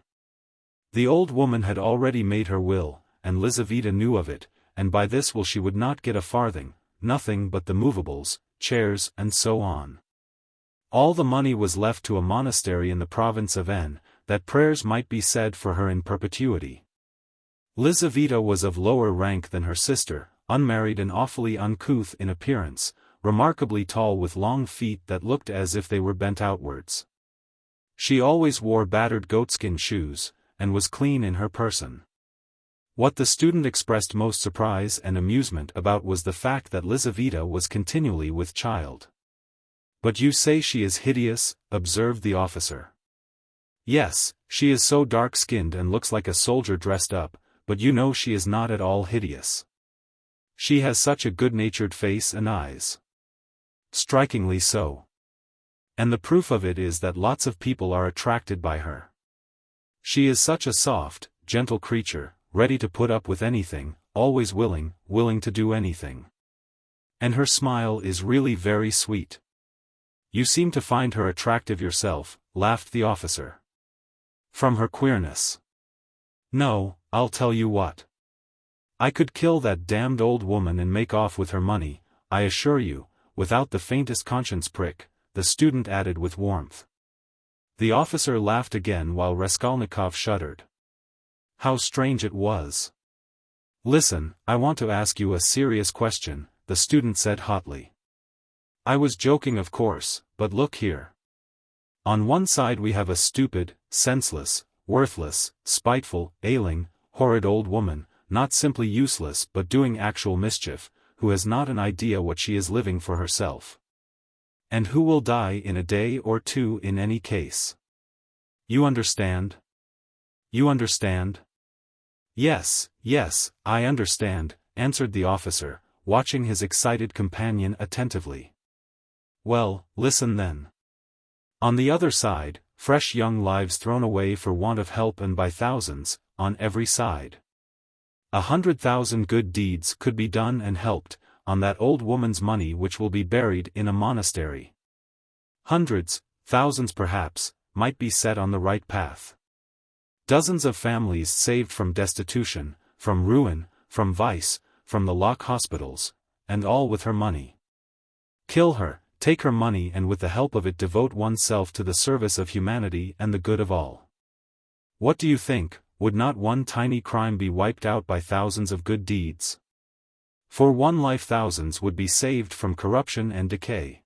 The old woman had already made her will, and Lizaveta knew of it, and by this will she would not get a farthing, nothing but the movables, chairs and so on. All the money was left to a monastery in the province of N, that prayers might be said for her in perpetuity. Lizaveta was of lower rank than her sister, unmarried and awfully uncouth in appearance, remarkably tall with long feet that looked as if they were bent outwards. She always wore battered goatskin shoes, and was clean in her person. What the student expressed most surprise and amusement about was the fact that Lizaveta was continually with child. "But you say she is hideous," observed the officer. "Yes, she is so dark-skinned and looks like a soldier dressed up, but you know she is not at all hideous. She has such a good-natured face and eyes. Strikingly so. And the proof of it is that lots of people are attracted by her. She is such a soft, gentle creature, ready to put up with anything, always willing to do anything. And her smile is really very sweet. You seem to find her attractive yourself," laughed the officer. "From her queerness. No, I'll tell you what. I could kill that damned old woman and make off with her money, I assure you, without the faintest conscience prick," the student added with warmth. The officer laughed again while Raskolnikov shuddered. How strange it was. "Listen, I want to ask you a serious question," the student said hotly. "I was joking of course, but look here. On one side we have a stupid, senseless, worthless, spiteful, ailing, horrid old woman, not simply useless but doing actual mischief, who has not an idea what she is living for herself. And who will die in a day or two in any case. You understand? You understand?" Yes, I understand," answered the officer, watching his excited companion attentively. "Well, listen then. On the other side, fresh young lives thrown away for want of help and by thousands, on every side. 100,000 good deeds could be done and helped, on that old woman's money which will be buried in a monastery. Hundreds, thousands perhaps, might be set on the right path. Dozens of families saved from destitution, from ruin, from vice, from the lock hospitals, and all with her money. Kill her, take her money, and with the help of it devote oneself to the service of humanity and the good of all. What do you think, would not one tiny crime be wiped out by thousands of good deeds? For one life thousands would be saved from corruption and decay.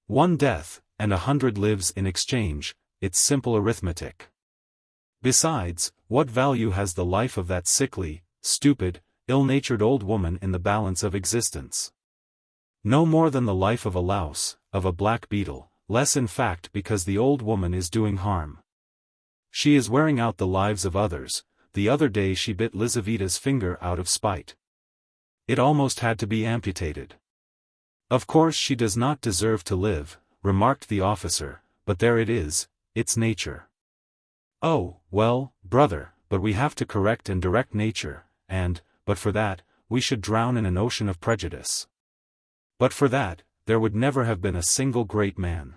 One death, and 100 lives in exchange, it's simple arithmetic. Besides, what value has the life of that sickly, stupid, ill-natured old woman in the balance of existence? No more than the life of a louse, of a black beetle, less in fact because the old woman is doing harm. She is wearing out the lives of others. The other day she bit Lizaveta's finger out of spite. It almost had to be amputated. Of course she does not deserve to live, remarked the officer, but there it is, it's nature. Oh, well, brother, but we have to correct and direct nature, and, but for that, we should drown in an ocean of prejudice. But for that, there would never have been a single great man.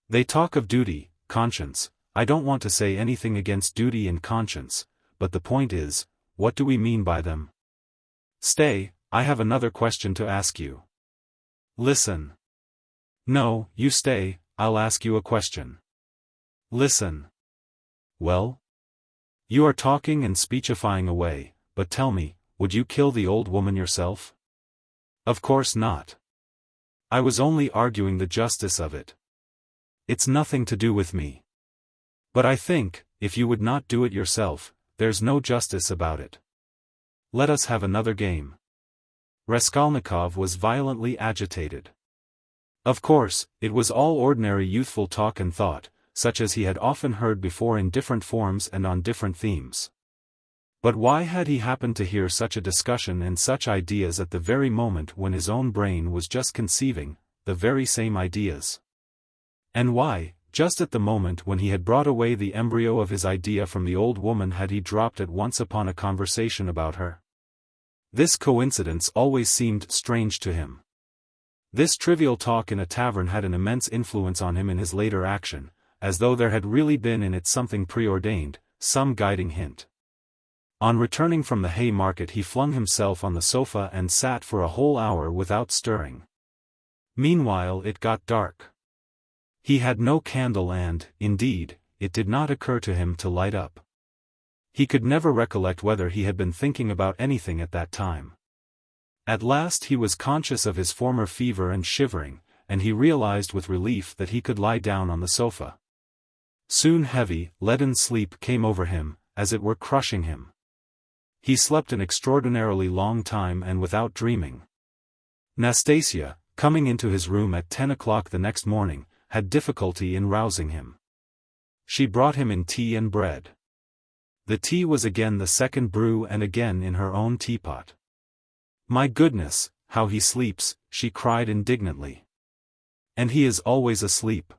They talk of duty, conscience. I don't want to say anything against duty and conscience, but the point is, what do we mean by them? Stay, I have another question to ask you. Listen. No, you stay, I'll ask you a question. Listen. Well? You are talking and speechifying away, but tell me, would you kill the old woman yourself? Of course not. I was only arguing the justice of it. It's nothing to do with me. But I think, if you would not do it yourself, there's no justice about it. Let us have another game. Raskolnikov was violently agitated. Of course, it was all ordinary youthful talk and thought, such as he had often heard before in different forms and on different themes. But why had he happened to hear such a discussion and such ideas at the very moment when his own brain was just conceiving the very same ideas? And why, just at the moment when he had brought away the embryo of his idea from the old woman, had he dropped at once upon a conversation about her? This coincidence always seemed strange to him. This trivial talk in a tavern had an immense influence on him in his later action, as though there had really been in it something preordained, some guiding hint. On returning from the Haymarket he flung himself on the sofa and sat for a whole hour without stirring. Meanwhile it got dark. He had no candle and, indeed, it did not occur to him to light up. He could never recollect whether he had been thinking about anything at that time. At last he was conscious of his former fever and shivering, and he realized with relief that he could lie down on the sofa. Soon heavy, leaden sleep came over him, as it were crushing him. He slept an extraordinarily long time and without dreaming. Nastasia, coming into his room at 10 o'clock the next morning, had difficulty in rousing him. She brought him in tea and bread. The tea was again the second brew and again in her own teapot. My goodness, how he sleeps, she cried indignantly. And he is always asleep.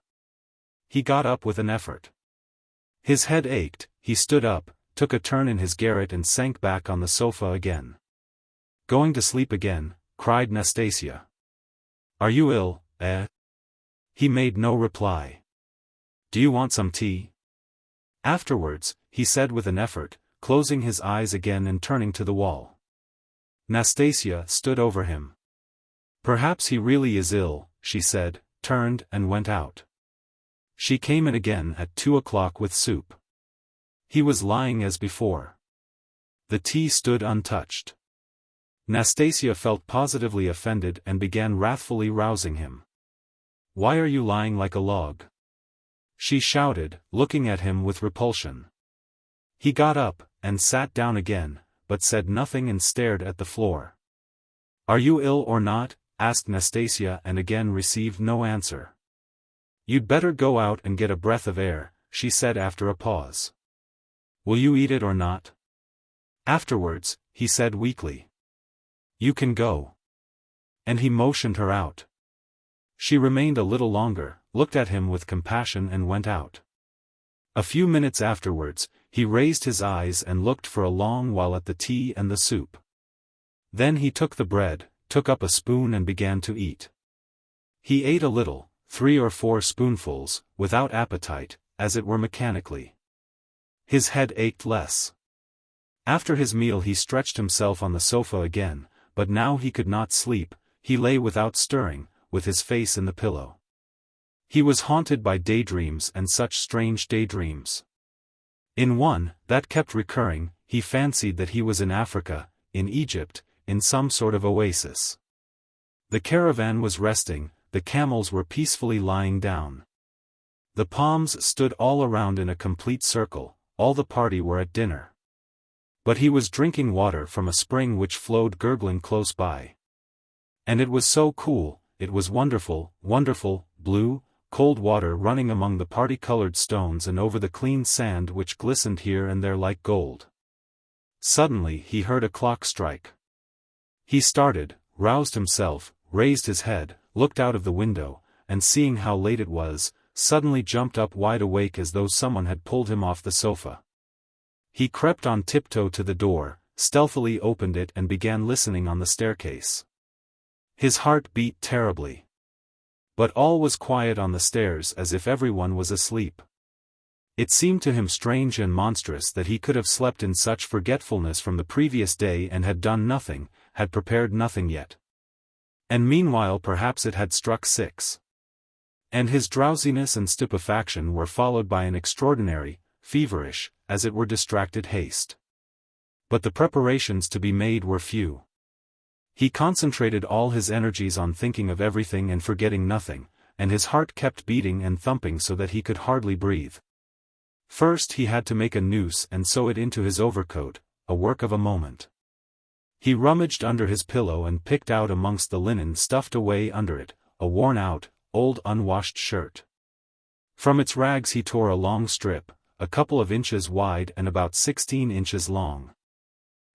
He got up with an effort. His head ached, he stood up, took a turn in his garret and sank back on the sofa again. Going to sleep again, cried Nastasia. Are you ill, eh? He made no reply. Do you want some tea? Afterwards, he said with an effort, closing his eyes again and turning to the wall. Nastasia stood over him. Perhaps he really is ill, she said, turned and went out. She came in again at 2 o'clock with soup. He was lying as before. The tea stood untouched. Nastasia felt positively offended and began wrathfully rousing him. Why are you lying like a log? She shouted, looking at him with repulsion. He got up, and sat down again, but said nothing and stared at the floor. Are you ill or not? Asked Nastasia and again received no answer. You'd better go out and get a breath of air, she said after a pause. Will you eat it or not? Afterwards, he said weakly. You can go. And he motioned her out. She remained a little longer, looked at him with compassion and went out. A few minutes afterwards, he raised his eyes and looked for a long while at the tea and the soup. Then he took the bread, took up a spoon and began to eat. He ate a little, 3 or 4 spoonfuls, without appetite, as it were mechanically. His head ached less. After his meal he stretched himself on the sofa again, but now he could not sleep. He lay without stirring, with his face in the pillow. He was haunted by daydreams, and such strange daydreams. In one, that kept recurring, he fancied that he was in Africa, in Egypt, in some sort of oasis. The caravan was resting, the camels were peacefully lying down. The palms stood all around in a complete circle, all the party were at dinner. But he was drinking water from a spring which flowed gurgling close by. And it was so cool, it was wonderful, wonderful, blue, cold water running among the party-colored stones and over the clean sand which glistened here and there like gold. Suddenly he heard a clock strike. He started, roused himself, raised his head, looked out of the window, and seeing how late it was, suddenly jumped up wide awake as though someone had pulled him off the sofa. He crept on tiptoe to the door, stealthily opened it and began listening on the staircase. His heart beat terribly. But all was quiet on the stairs, as if everyone was asleep. It seemed to him strange and monstrous that he could have slept in such forgetfulness from the previous day and had done nothing, had prepared nothing yet. And meanwhile perhaps it had struck 6. And his drowsiness and stupefaction were followed by an extraordinary, feverish, as it were distracted haste. But the preparations to be made were few. He concentrated all his energies on thinking of everything and forgetting nothing, and his heart kept beating and thumping so that he could hardly breathe. First he had to make a noose and sew it into his overcoat, a work of a moment. He rummaged under his pillow and picked out amongst the linen stuffed away under it, a worn-out, old unwashed shirt. From its rags he tore a long strip, a couple of inches wide and about 16 inches long.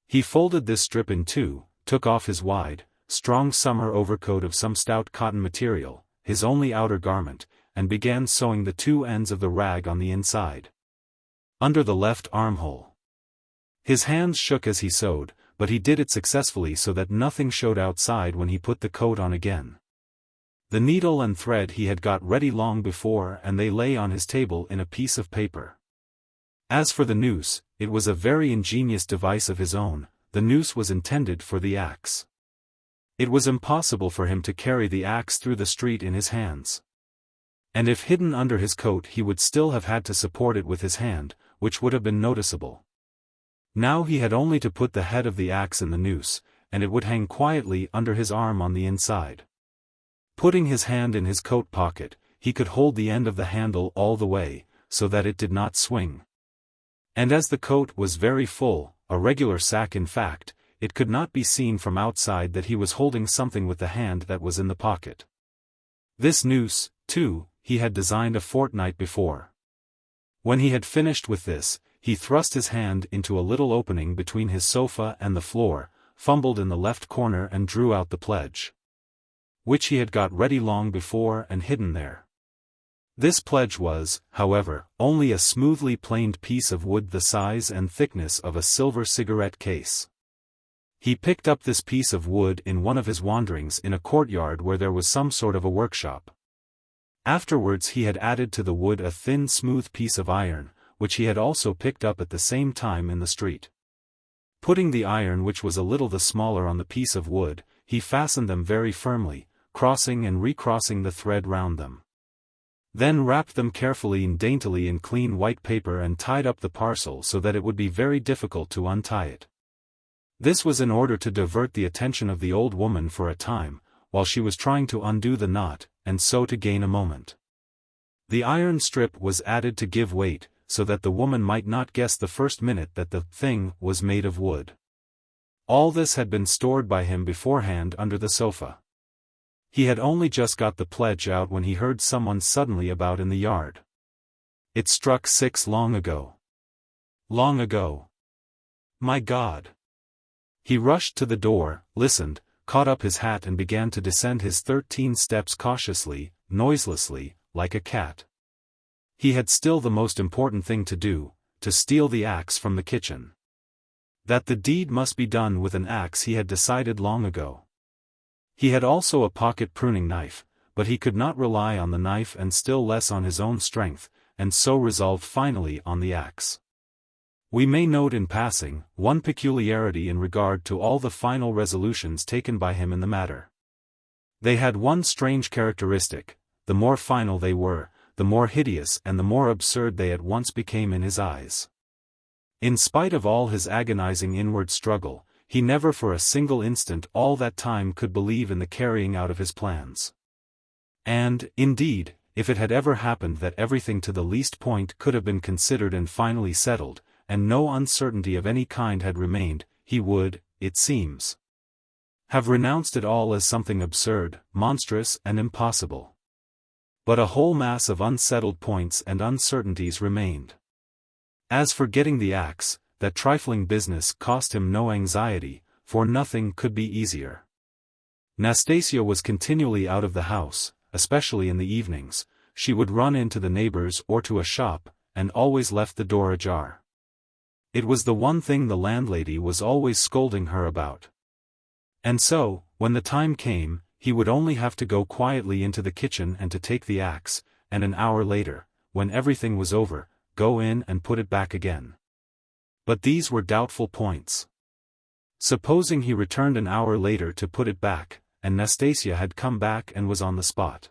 He folded this strip in two, took off his wide, strong summer overcoat of some stout cotton material, his only outer garment, and began sewing the two ends of the rag on the inside. Under the left armhole. His hands shook as he sewed, but he did it successfully so that nothing showed outside when he put the coat on again. The needle and thread he had got ready long before, and they lay on his table in a piece of paper. As for the noose, it was a very ingenious device of his own. The noose was intended for the axe. It was impossible for him to carry the axe through the street in his hands. And if hidden under his coat he would still have had to support it with his hand, which would have been noticeable. Now he had only to put the head of the axe in the noose, and it would hang quietly under his arm on the inside. Putting his hand in his coat pocket, he could hold the end of the handle all the way, so that it did not swing. And as the coat was very full, a regular sack in fact, it could not be seen from outside that he was holding something with the hand that was in the pocket. This noose, too, he had designed a fortnight before. When he had finished with this, he thrust his hand into a little opening between his sofa and the floor, fumbled in the left corner and drew out the pledge, which he had got ready long before and hidden there. This pledge was, however, only a smoothly planed piece of wood the size and thickness of a silver cigarette case. He picked up this piece of wood in one of his wanderings in a courtyard where there was some sort of a workshop. Afterwards he had added to the wood a thin smooth piece of iron, which he had also picked up at the same time in the street. Putting the iron which was a little the smaller on the piece of wood, he fastened them very firmly, crossing and recrossing the thread round them. Then wrapped them carefully and daintily in clean white paper and tied up the parcel so that it would be very difficult to untie it. This was in order to divert the attention of the old woman for a time, while she was trying to undo the knot, and so to gain a moment. The iron strip was added to give weight, so that the woman might not guess the first minute that the thing was made of wood. All this had been stored by him beforehand under the sofa. He had only just got the pledge out when he heard someone suddenly about in the yard. It struck 6 long ago. Long ago. My God! He rushed to the door, listened, caught up his hat and began to descend his 13 steps cautiously, noiselessly, like a cat. He had still the most important thing to do, to steal the axe from the kitchen. That the deed must be done with an axe he had decided long ago. He had also a pocket pruning knife, but he could not rely on the knife and still less on his own strength, and so resolved finally on the axe. We may note in passing, one peculiarity in regard to all the final resolutions taken by him in the matter. They had one strange characteristic: the more final they were, the more hideous and the more absurd they at once became in his eyes. In spite of all his agonizing inward struggle, he never for a single instant all that time could believe in the carrying out of his plans. And, indeed, if it had ever happened that everything to the least point could have been considered and finally settled, and no uncertainty of any kind had remained, he would, it seems, have renounced it all as something absurd, monstrous, and impossible. But a whole mass of unsettled points and uncertainties remained. As for getting the axe, that trifling business cost him no anxiety, for nothing could be easier. Nastasia was continually out of the house, especially in the evenings. She would run into the neighbors or to a shop, and always left the door ajar. It was the one thing the landlady was always scolding her about. And so, when the time came, he would only have to go quietly into the kitchen and to take the axe, and an hour later, when everything was over, go in and put it back again. But these were doubtful points. Supposing he returned an hour later to put it back, and Nastasia had come back and was on the spot.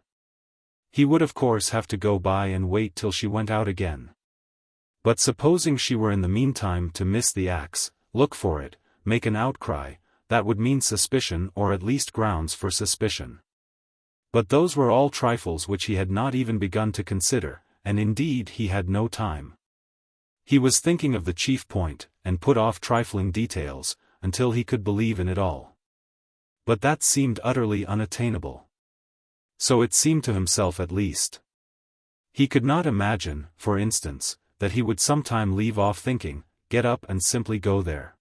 He would of course have to go by and wait till she went out again. But supposing she were in the meantime to miss the axe, look for it, make an outcry, that would mean suspicion or at least grounds for suspicion. But those were all trifles which he had not even begun to consider, and indeed he had no time. He was thinking of the chief point, and put off trifling details, until he could believe in it all. But that seemed utterly unattainable. So it seemed to himself at least. He could not imagine, for instance, that he would sometime leave off thinking, get up and simply go there.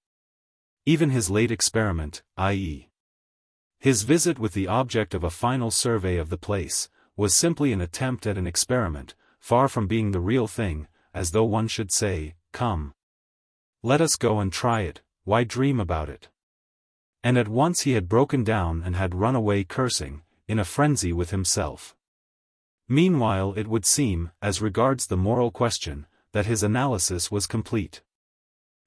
Even his late experiment, i.e., his visit with the object of a final survey of the place, was simply an attempt at an experiment, far from being the real thing, as though one should say, come, let us go and try it, why dream about it? And at once he had broken down and had run away cursing, in a frenzy with himself. Meanwhile it would seem, as regards the moral question, that his analysis was complete.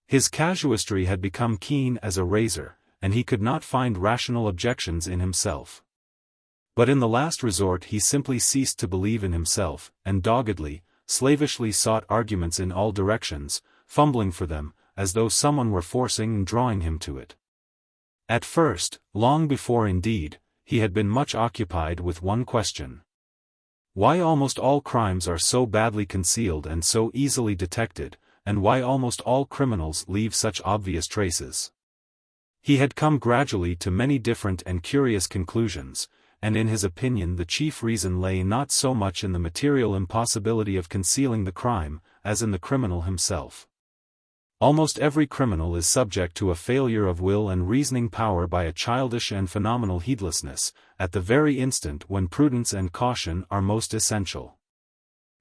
His casuistry had become keen as a razor, and he could not find rational objections in himself. But in the last resort he simply ceased to believe in himself, and doggedly, slavishly sought arguments in all directions, fumbling for them, as though someone were forcing and drawing him to it. At first, long before indeed, he had been much occupied with one question. Why almost all crimes are so badly concealed and so easily detected, and why almost all criminals leave such obvious traces? He had come gradually to many different and curious conclusions, and in his opinion the chief reason lay not so much in the material impossibility of concealing the crime, as in the criminal himself. Almost every criminal is subject to a failure of will and reasoning power by a childish and phenomenal heedlessness, at the very instant when prudence and caution are most essential.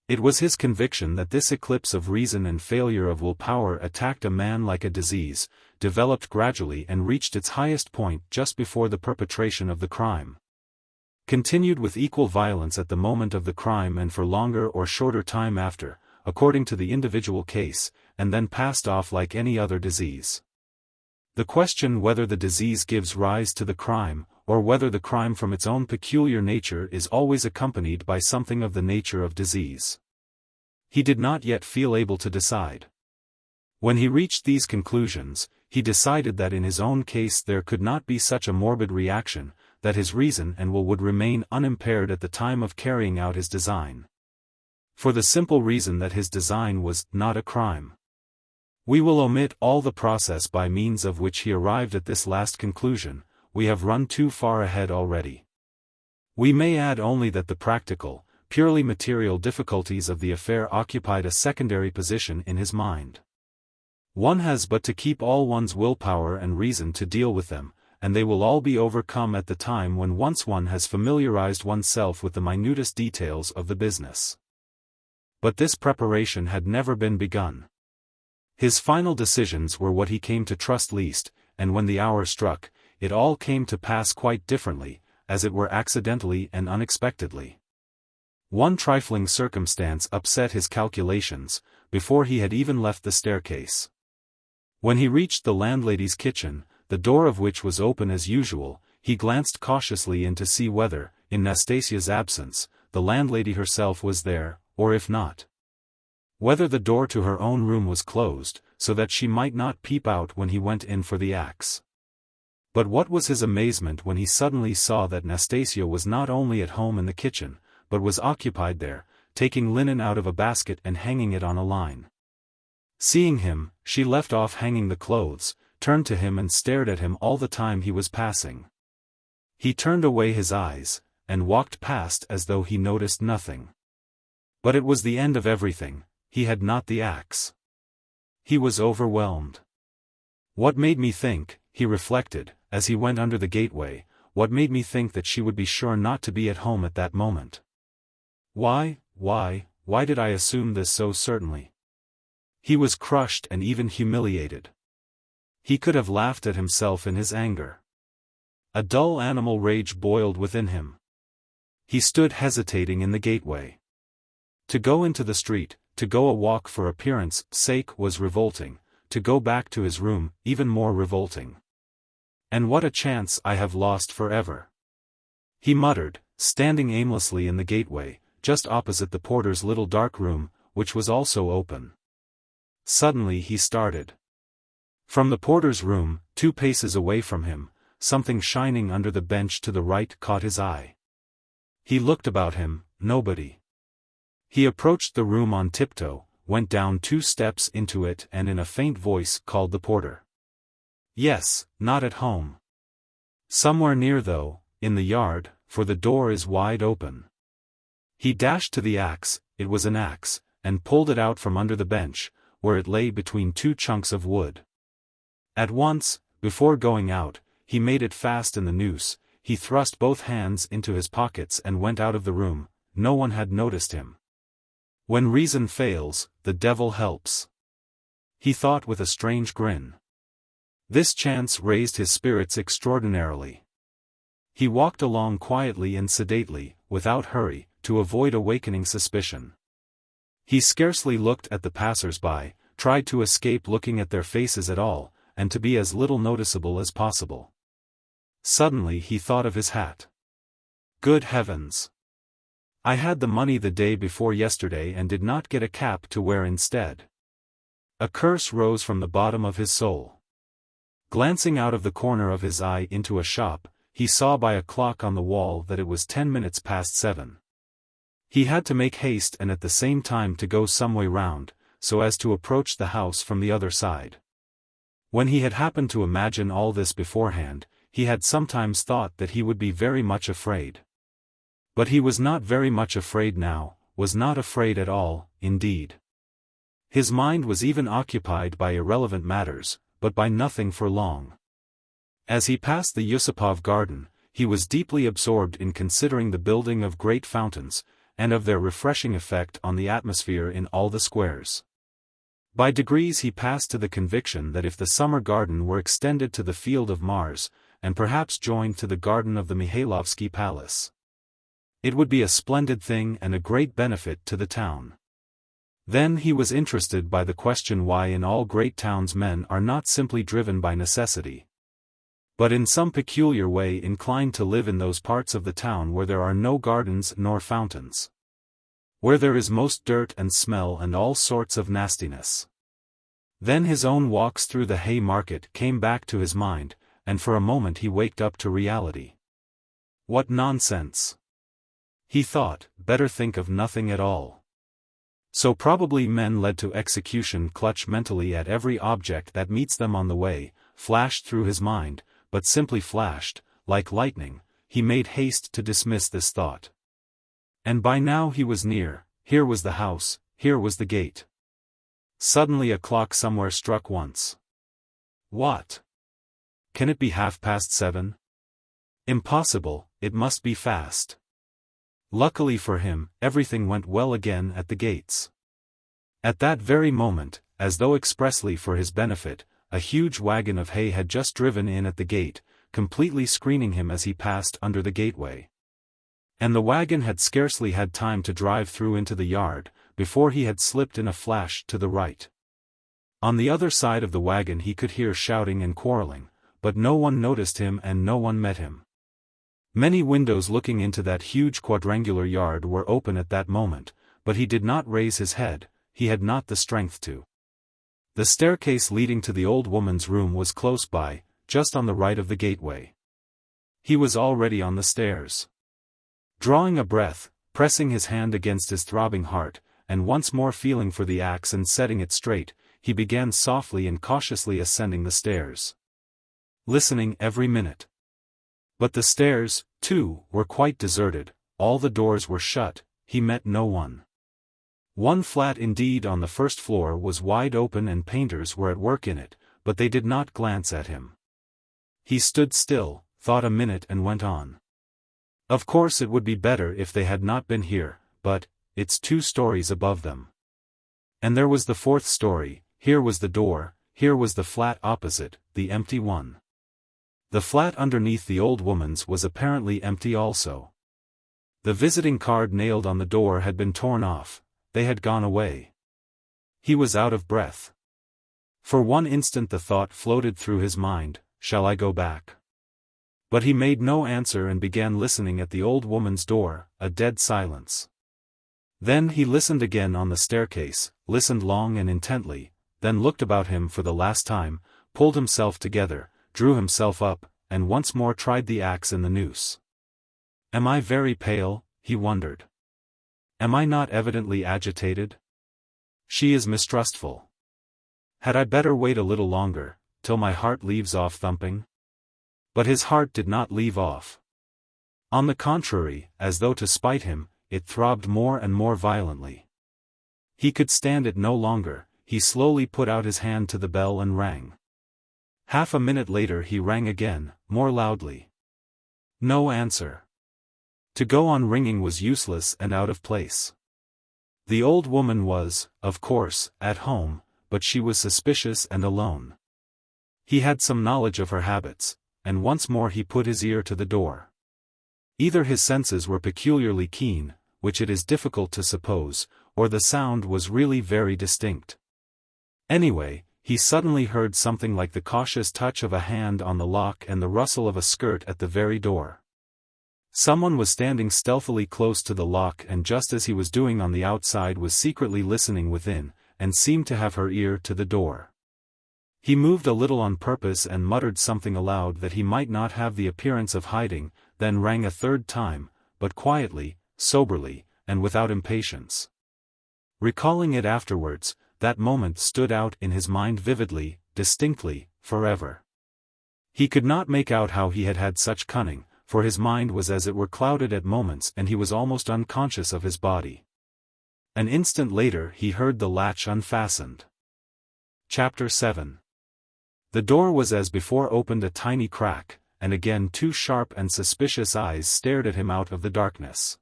It was his conviction that this eclipse of reason and failure of will power attacked a man like a disease, developed gradually and reached its highest point just before the perpetration of the crime. Continued with equal violence at the moment of the crime and for longer or shorter time after, according to the individual case, and then passed off like any other disease. The question whether the disease gives rise to the crime, or whether the crime from its own peculiar nature is always accompanied by something of the nature of disease. He did not yet feel able to decide. When he reached these conclusions, he decided that in his own case there could not be such a morbid reaction, that his reason and will would remain unimpaired at the time of carrying out his design. For the simple reason that his design was not a crime. We will omit all the process by means of which he arrived at this last conclusion. We have run too far ahead already. We may add only that the practical, purely material difficulties of the affair occupied a secondary position in his mind. One has but to keep all one's willpower and reason to deal with them, and they will all be overcome at the time when once one has familiarized oneself with the minutest details of the business. But this preparation had never been begun. His final decisions were what he came to trust least, and when the hour struck, it all came to pass quite differently, as it were accidentally and unexpectedly. One trifling circumstance upset his calculations, before he had even left the staircase. When he reached the landlady's kitchen, the door of which was open as usual, he glanced cautiously in to see whether, in Nastasia's absence, the landlady herself was there, or if not, whether the door to her own room was closed, so that she might not peep out when he went in for the axe. But what was his amazement when he suddenly saw that Nastasia was not only at home in the kitchen, but was occupied there, taking linen out of a basket and hanging it on a line. Seeing him, she left off hanging the clothes, turned to him and stared at him all the time he was passing. He turned away his eyes, and walked past as though he noticed nothing. But it was the end of everything, he had not the axe. He was overwhelmed. What made me think, he reflected, as he went under the gateway, what made me think that she would be sure not to be at home at that moment? Why did I assume this so certainly? He was crushed and even humiliated. He could have laughed at himself in his anger. A dull animal rage boiled within him. He stood hesitating in the gateway. To go into the street, to go a walk for appearance sake was revolting, to go back to his room, even more revolting. And what a chance I have lost forever! He muttered, standing aimlessly in the gateway, just opposite the porter's little dark room, which was also open. Suddenly he started. From the porter's room, 2 paces away from him, something shining under the bench to the right caught his eye. He looked about him, nobody. He approached the room on tiptoe, went down 2 steps into it and in a faint voice called the porter. Yes, not at home. Somewhere near though, in the yard, for the door is wide open. He dashed to the axe, it was an axe, and pulled it out from under the bench, where it lay between 2 chunks of wood. At once, before going out, he made it fast in the noose, he thrust both hands into his pockets and went out of the room. No one had noticed him. When reason fails, the devil helps, he thought with a strange grin. This chance raised his spirits extraordinarily. He walked along quietly and sedately, without hurry, to avoid awakening suspicion. He scarcely looked at the passers-by, tried to escape looking at their faces at all, and to be as little noticeable as possible. Suddenly he thought of his hat. Good heavens! I had the money the day before yesterday and did not get a cap to wear instead. A curse rose from the bottom of his soul. Glancing out of the corner of his eye into a shop, he saw by a clock on the wall that it was 10 minutes past 7. He had to make haste and at the same time to go some way round, so as to approach the house from the other side. When he had happened to imagine all this beforehand, he had sometimes thought that he would be very much afraid. But he was not very much afraid now, was not afraid at all, indeed. His mind was even occupied by irrelevant matters, but by nothing for long. As he passed the Yusupov garden, he was deeply absorbed in considering the building of great fountains, and of their refreshing effect on the atmosphere in all the squares. By degrees he passed to the conviction that if the summer garden were extended to the field of Mars, and perhaps joined to the garden of the Mihailovsky Palace, it would be a splendid thing and a great benefit to the town. Then he was interested by the question why in all great towns men are not simply driven by necessity, but in some peculiar way inclined to live in those parts of the town where there are no gardens nor fountains, where there is most dirt and smell and all sorts of nastiness. Then his own walks through the hay market came back to his mind, and for a moment he waked up to reality. What nonsense! He thought, better think of nothing at all. So probably men led to execution clutch mentally at every object that meets them on the way, flashed through his mind, but simply flashed, like lightning. He made haste to dismiss this thought. And by now he was near, here was the house, here was the gate. Suddenly a clock somewhere struck once. What? Can it be 7:30? Impossible, it must be fast. Luckily for him, everything went well again at the gates. At that very moment, as though expressly for his benefit, a huge wagon of hay had just driven in at the gate, completely screening him as he passed under the gateway. And the wagon had scarcely had time to drive through into the yard, before he had slipped in a flash to the right. On the other side of the wagon he could hear shouting and quarreling, but no one noticed him and no one met him. Many windows looking into that huge quadrangular yard were open at that moment, but he did not raise his head, he had not the strength to. The staircase leading to the old woman's room was close by, just on the right of the gateway. He was already on the stairs. Drawing a breath, pressing his hand against his throbbing heart, and once more feeling for the axe and setting it straight, he began softly and cautiously ascending the stairs, listening every minute. But the stairs, too, were quite deserted, all the doors were shut, he met no one. One flat indeed on the first floor was wide open and painters were at work in it, but they did not glance at him. He stood still, thought a minute and went on. Of course it would be better if they had not been here, but, it's 2 stories above them. And there was the 4th story, here was the door, here was the flat opposite, the empty one. The flat underneath the old woman's was apparently empty also. The visiting card nailed on the door had been torn off, they had gone away. He was out of breath. For one instant the thought floated through his mind, shall I go back? But he made no answer and began listening at the old woman's door, a dead silence. Then he listened again on the staircase, listened long and intently, then looked about him for the last time, pulled himself together, drew himself up, and once more tried the axe in the noose. Am I very pale? He wondered. Am I not evidently agitated? She is mistrustful. Had I better wait a little longer, till my heart leaves off thumping? But his heart did not leave off. On the contrary, as though to spite him, it throbbed more and more violently. He could stand it no longer, he slowly put out his hand to the bell and rang. Half a minute later he rang again, more loudly. No answer. To go on ringing was useless and out of place. The old woman was, of course, at home, but she was suspicious and alone. He had some knowledge of her habits, and once more he put his ear to the door. Either his senses were peculiarly keen, which it is difficult to suppose, or the sound was really very distinct. Anyway, he suddenly heard something like the cautious touch of a hand on the lock and the rustle of a skirt at the very door. Someone was standing stealthily close to the lock and just as he was doing on the outside was secretly listening within, and seemed to have her ear to the door. He moved a little on purpose and muttered something aloud that he might not have the appearance of hiding, then rang a 3rd time, but quietly, soberly, and without impatience. Recalling it afterwards, that moment stood out in his mind vividly, distinctly, forever. He could not make out how he had had such cunning, for his mind was as it were clouded at moments and he was almost unconscious of his body. An instant later he heard the latch unfastened. Chapter 7. The door was as before opened a tiny crack, and again 2 sharp and suspicious eyes stared at him out of the darkness.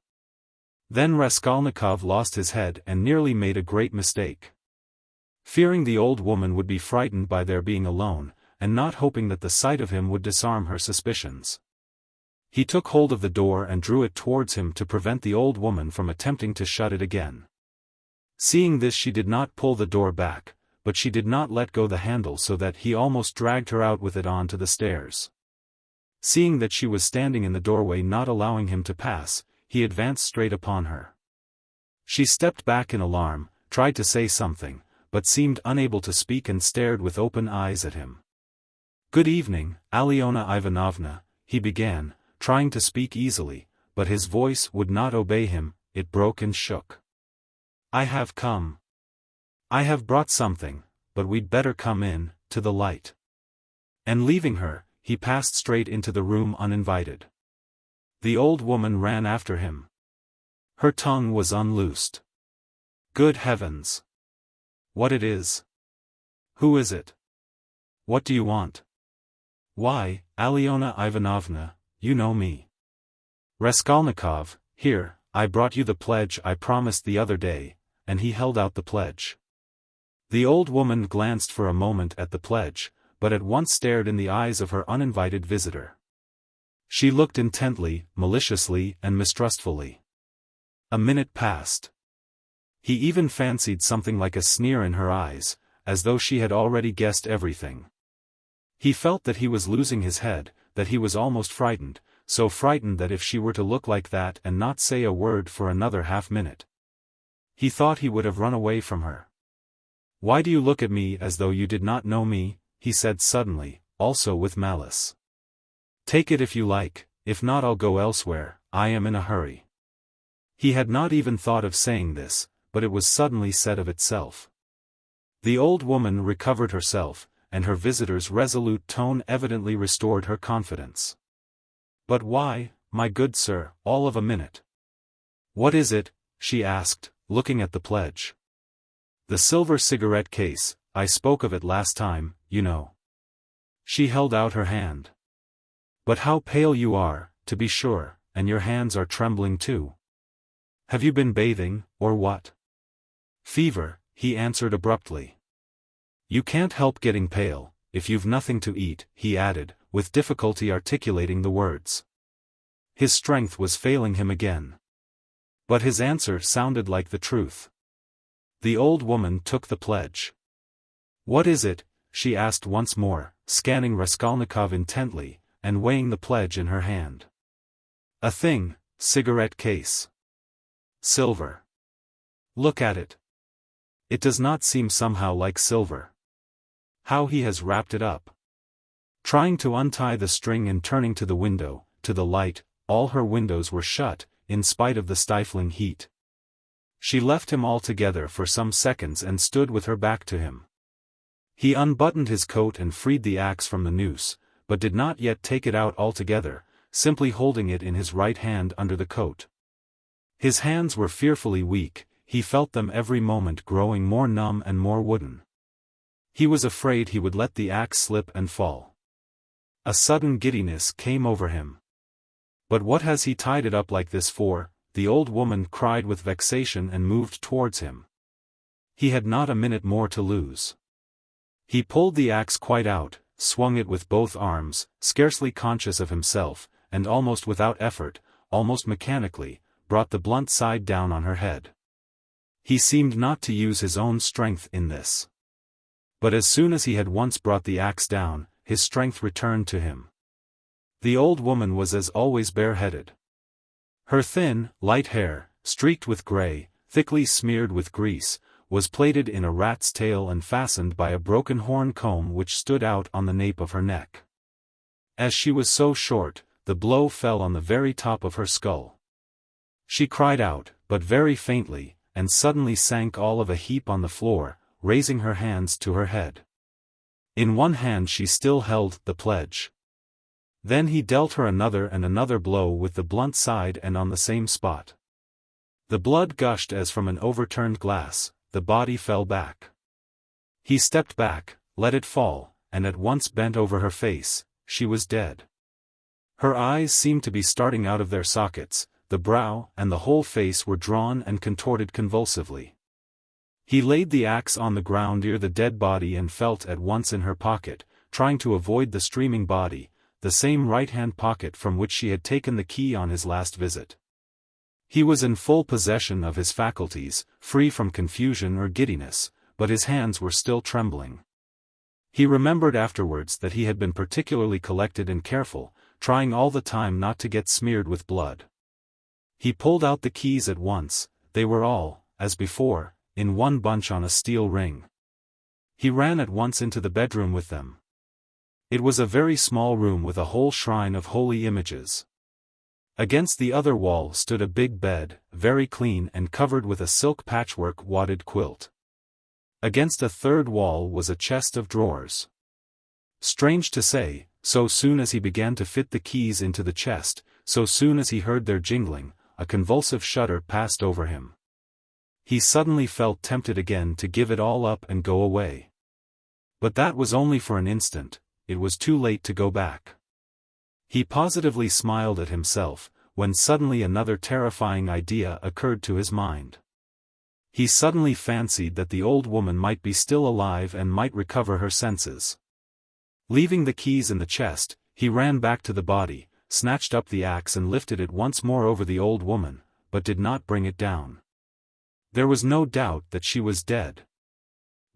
Then Raskolnikov lost his head and nearly made a great mistake. Fearing the old woman would be frightened by their being alone, and not hoping that the sight of him would disarm her suspicions, he took hold of the door and drew it towards him to prevent the old woman from attempting to shut it again. Seeing this she did not pull the door back, but she did not let go the handle so that he almost dragged her out with it on to the stairs. Seeing that she was standing in the doorway not allowing him to pass, he advanced straight upon her. She stepped back in alarm, tried to say something, but seemed unable to speak and stared with open eyes at him. Good evening, Alyona Ivanovna, he began, trying to speak easily, but his voice would not obey him, it broke and shook. I have come. I have brought something, but we'd better come in, to the light. And leaving her, he passed straight into the room uninvited. The old woman ran after him. Her tongue was unloosed. Good heavens! What it is? Who is it? What do you want? Why, Alyona Ivanovna, you know me. Raskolnikov, here, I brought you the pledge I promised the other day, and he held out the pledge. The old woman glanced for a moment at the pledge, but at once stared in the eyes of her uninvited visitor. She looked intently, maliciously and mistrustfully. A minute passed. He even fancied something like a sneer in her eyes, as though she had already guessed everything. He felt that he was losing his head, that he was almost frightened, so frightened that if she were to look like that and not say a word for another half-minute, he thought he would have run away from her. "Why do you look at me as though you did not know me?" he said suddenly, also with malice. "Take it if you like, if not I'll go elsewhere, I am in a hurry." He had not even thought of saying this, but it was suddenly said of itself. The old woman recovered herself, and her visitor's resolute tone evidently restored her confidence. "But why, my good sir, all of a minute? What is it?" she asked, looking at the pledge. "The silver cigarette case, I spoke of it last time, you know." She held out her hand. "But how pale you are, to be sure, and your hands are trembling too. Have you been bathing, or what?" "Fever," he answered abruptly. "You can't help getting pale, if you've nothing to eat," he added, with difficulty articulating the words. His strength was failing him again. But his answer sounded like the truth. The old woman took the pledge. "What is it?" she asked once more, scanning Raskolnikov intently, and weighing the pledge in her hand. "A thing, cigarette case. Silver. Look at it. It does not seem somehow like silver. How he has wrapped it up." Trying to untie the string and turning to the window, to the light, all her windows were shut, in spite of the stifling heat. She left him altogether for some seconds and stood with her back to him. He unbuttoned his coat and freed the axe from the noose, but did not yet take it out altogether, simply holding it in his right hand under the coat. His hands were fearfully weak, he felt them every moment growing more numb and more wooden. He was afraid he would let the axe slip and fall. A sudden giddiness came over him. "But what has he tied it up like this for?" the old woman cried with vexation and moved towards him. He had not a minute more to lose. He pulled the axe quite out, swung it with both arms, scarcely conscious of himself, and almost without effort, almost mechanically, brought the blunt side down on her head. He seemed not to use his own strength in this. But as soon as he had once brought the axe down, his strength returned to him. The old woman was as always bareheaded. Her thin, light hair, streaked with grey, thickly smeared with grease, was plaited in a rat's tail and fastened by a broken horn comb which stood out on the nape of her neck. As she was so short, the blow fell on the very top of her skull. She cried out, but very faintly, and suddenly sank all of a heap on the floor, raising her hands to her head. In one hand she still held the pledge. Then he dealt her another and another blow with the blunt side and on the same spot. The blood gushed as from an overturned glass, the body fell back. He stepped back, let it fall, and at once bent over her face. She was dead. Her eyes seemed to be starting out of their sockets, the brow and the whole face were drawn and contorted convulsively. He laid the axe on the ground near the dead body and felt at once in her pocket, trying to avoid the streaming body, the same right-hand pocket from which she had taken the key on his last visit. He was in full possession of his faculties, free from confusion or giddiness, but his hands were still trembling. He remembered afterwards that he had been particularly collected and careful, trying all the time not to get smeared with blood. He pulled out the keys at once. They were all, as before, in one bunch on a steel ring. He ran at once into the bedroom with them. It was a very small room with a whole shrine of holy images. Against the other wall stood a big bed, very clean and covered with a silk patchwork wadded quilt. Against a third wall was a chest of drawers. Strange to say, so soon as he began to fit the keys into the chest, so soon as he heard their jingling, a convulsive shudder passed over him. He suddenly felt tempted again to give it all up and go away. But that was only for an instant. It was too late to go back. He positively smiled at himself, when suddenly another terrifying idea occurred to his mind. He suddenly fancied that the old woman might be still alive and might recover her senses. Leaving the keys in the chest, he ran back to the body, snatched up the axe and lifted it once more over the old woman, but did not bring it down. There was no doubt that she was dead.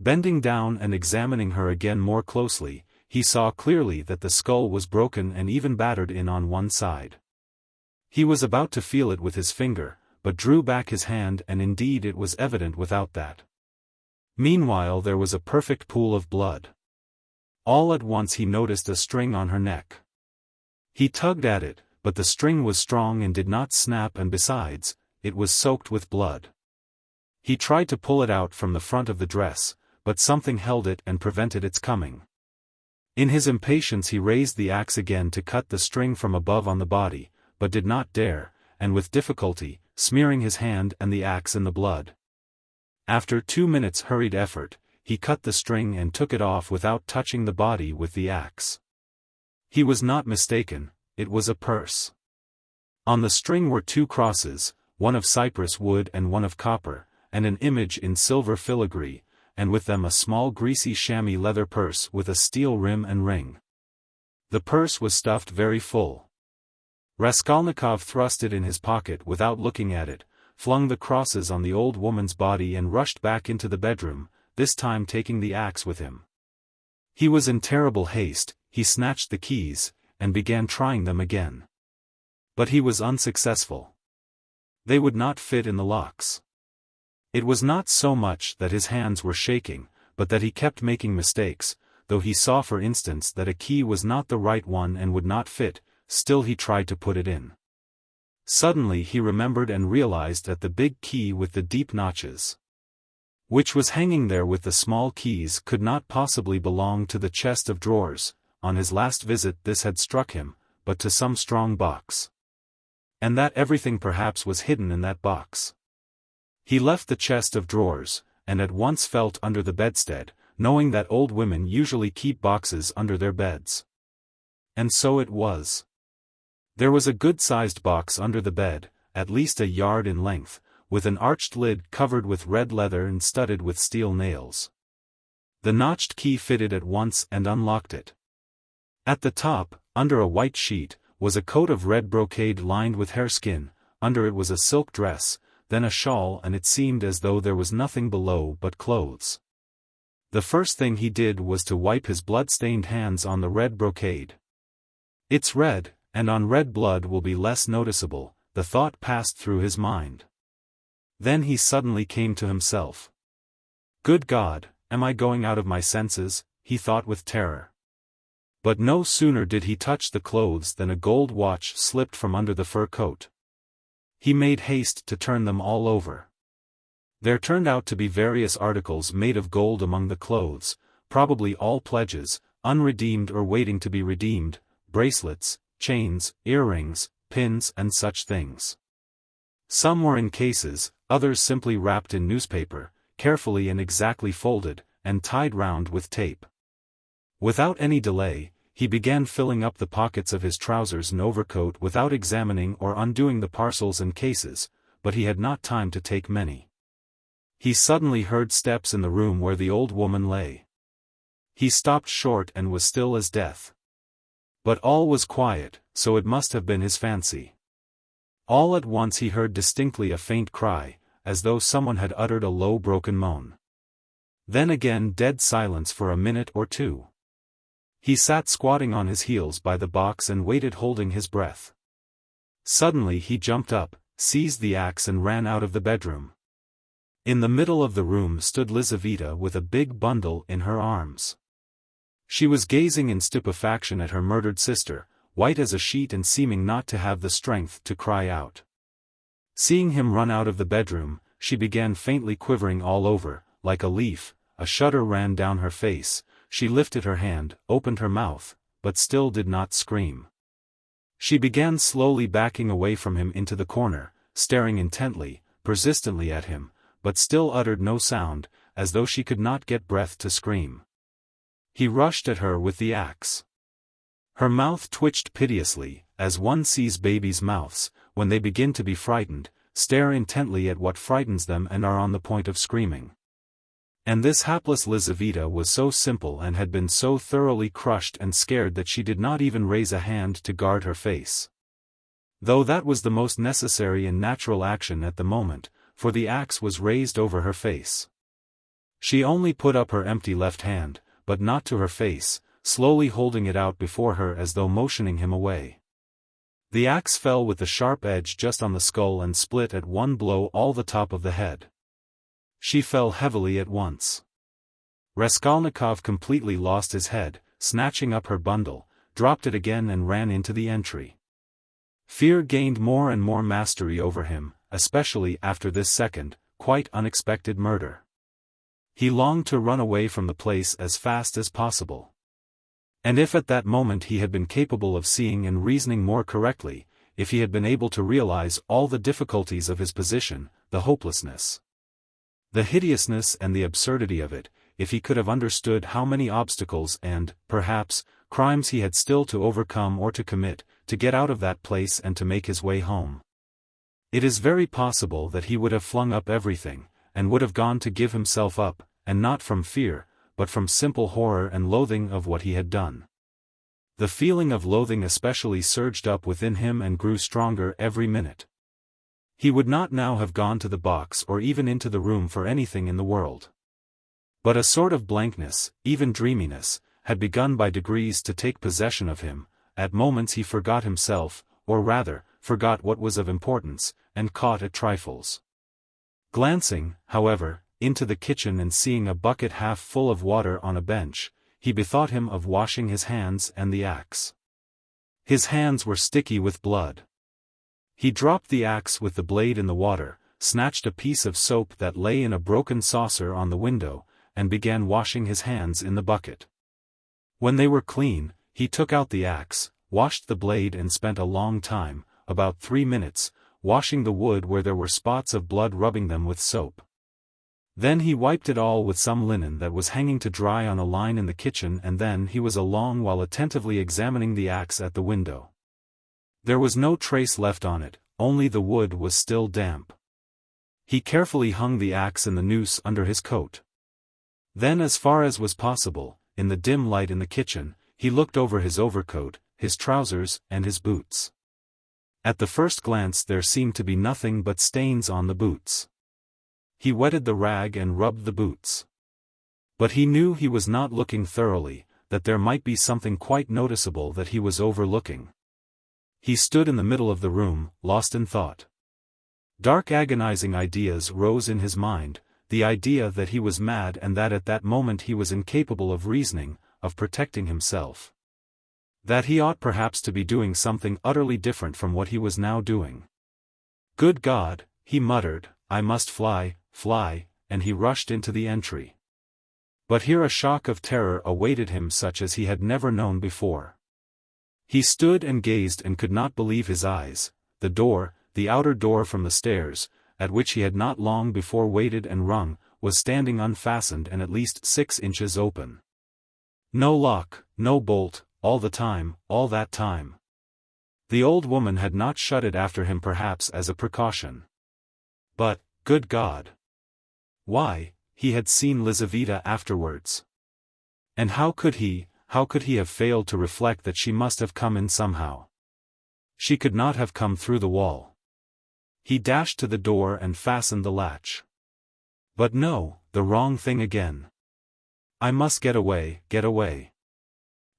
Bending down and examining her again more closely, he saw clearly that the skull was broken and even battered in on one side. He was about to feel it with his finger, but drew back his hand, and indeed it was evident without that. Meanwhile there was a perfect pool of blood. All at once he noticed a string on her neck. He tugged at it, but the string was strong and did not snap, and besides, it was soaked with blood. He tried to pull it out from the front of the dress, but something held it and prevented its coming. In his impatience he raised the axe again to cut the string from above on the body, but did not dare, and with difficulty, smearing his hand and the axe in the blood. After 2 minutes' hurried effort, he cut the string and took it off without touching the body with the axe. He was not mistaken, it was a purse. On the string were 2 crosses, one of cypress wood and one of copper, and an image in silver filigree, and with them a small greasy chamois leather purse with a steel rim and ring. The purse was stuffed very full. Raskolnikov thrust it in his pocket without looking at it, flung the crosses on the old woman's body and rushed back into the bedroom, this time taking the axe with him. He was in terrible haste, he snatched the keys, and began trying them again. But he was unsuccessful. They would not fit in the locks. It was not so much that his hands were shaking, but that he kept making mistakes, though he saw for instance that a key was not the right one and would not fit, still he tried to put it in. Suddenly he remembered and realized that the big key with the deep notches, which was hanging there with the small keys, could not possibly belong to the chest of drawers. On his last visit this had struck him, but to some strong box. And that everything perhaps was hidden in that box. He left the chest of drawers, and at once felt under the bedstead, knowing that old women usually keep boxes under their beds. And so it was. There was a good-sized box under the bed, at least a yard in length, with an arched lid covered with red leather and studded with steel nails. The notched key fitted at once and unlocked it. At the top, under a white sheet, was a coat of red brocade lined with hareskin, under it was a silk dress, then a shawl, and it seemed as though there was nothing below but clothes. The first thing he did was to wipe his blood-stained hands on the red brocade. It's red, and on red blood will be less noticeable, the thought passed through his mind. Then he suddenly came to himself. Good God, am I going out of my senses? He thought with terror. But no sooner did he touch the clothes than a gold watch slipped from under the fur coat. He made haste to turn them all over. There turned out to be various articles made of gold among the clothes, probably all pledges, unredeemed or waiting to be redeemed, bracelets, chains, earrings, pins and such things. Some were in cases, others simply wrapped in newspaper, carefully and exactly folded, and tied round with tape. Without any delay, he began filling up the pockets of his trousers and overcoat without examining or undoing the parcels and cases, but he had not time to take many. He suddenly heard steps in the room where the old woman lay. He stopped short and was still as death. But all was quiet, so it must have been his fancy. All at once he heard distinctly a faint cry, as though someone had uttered a low broken moan. Then again dead silence for a minute or two. He sat squatting on his heels by the box and waited, holding his breath. Suddenly he jumped up, seized the axe and ran out of the bedroom. In the middle of the room stood Lizaveta with a big bundle in her arms. She was gazing in stupefaction at her murdered sister, white as a sheet and seeming not to have the strength to cry out. Seeing him run out of the bedroom, she began faintly quivering all over, like a leaf, a shudder ran down her face. She lifted her hand, opened her mouth, but still did not scream. She began slowly backing away from him into the corner, staring intently, persistently at him, but still uttered no sound, as though she could not get breath to scream. He rushed at her with the axe. Her mouth twitched piteously, as one sees babies' mouths, when they begin to be frightened, stare intently at what frightens them and are on the point of screaming. And this hapless Lizaveta was so simple and had been so thoroughly crushed and scared that she did not even raise a hand to guard her face. Though that was the most necessary and natural action at the moment, for the axe was raised over her face. She only put up her empty left hand, but not to her face, slowly holding it out before her as though motioning him away. The axe fell with the sharp edge just on the skull and split at one blow all the top of the head. She fell heavily at once. Raskolnikov completely lost his head, snatching up her bundle, dropped it again and ran into the entry. Fear gained more and more mastery over him, especially after this second, quite unexpected murder. He longed to run away from the place as fast as possible. And if at that moment he had been capable of seeing and reasoning more correctly, if he had been able to realize all the difficulties of his position, the hopelessness, the hideousness and the absurdity of it, if he could have understood how many obstacles and, perhaps, crimes he had still to overcome or to commit, to get out of that place and to make his way home. It is very possible that he would have flung up everything, and would have gone to give himself up, and not from fear, but from simple horror and loathing of what he had done. The feeling of loathing especially surged up within him and grew stronger every minute. He would not now have gone to the box or even into the room for anything in the world. But a sort of blankness, even dreaminess, had begun by degrees to take possession of him. At moments he forgot himself, or rather, forgot what was of importance, and caught at trifles. Glancing, however, into the kitchen and seeing a bucket half full of water on a bench, he bethought him of washing his hands and the axe. His hands were sticky with blood. He dropped the axe with the blade in the water, snatched a piece of soap that lay in a broken saucer on the window, and began washing his hands in the bucket. When they were clean, he took out the axe, washed the blade and spent a long time, about 3 minutes, washing the wood where there were spots of blood, rubbing them with soap. Then he wiped it all with some linen that was hanging to dry on a line in the kitchen, and then he was a long while attentively examining the axe at the window. There was no trace left on it, only the wood was still damp. He carefully hung the axe in the noose under his coat. Then, as far as was possible, in the dim light in the kitchen, he looked over his overcoat, his trousers, and his boots. At the first glance there seemed to be nothing but stains on the boots. He wetted the rag and rubbed the boots. But he knew he was not looking thoroughly, that there might be something quite noticeable that he was overlooking. He stood in the middle of the room, lost in thought. Dark agonizing ideas rose in his mind, the idea that he was mad and that at that moment he was incapable of reasoning, of protecting himself. That he ought perhaps to be doing something utterly different from what he was now doing. Good God, he muttered, I must fly, and he rushed into the entry. But here a shock of terror awaited him such as he had never known before. He stood and gazed and could not believe his eyes. The door, the outer door from the stairs, at which he had not long before waited and rung, was standing unfastened and at least 6 inches open. No lock, no bolt, all that time. The old woman had not shut it after him, perhaps as a precaution. But, good God! Why, he had seen Lizaveta afterwards. And how could he have failed to reflect that she must have come in somehow? She could not have come through the wall. He dashed to the door and fastened the latch. But no, the wrong thing again. I must get away.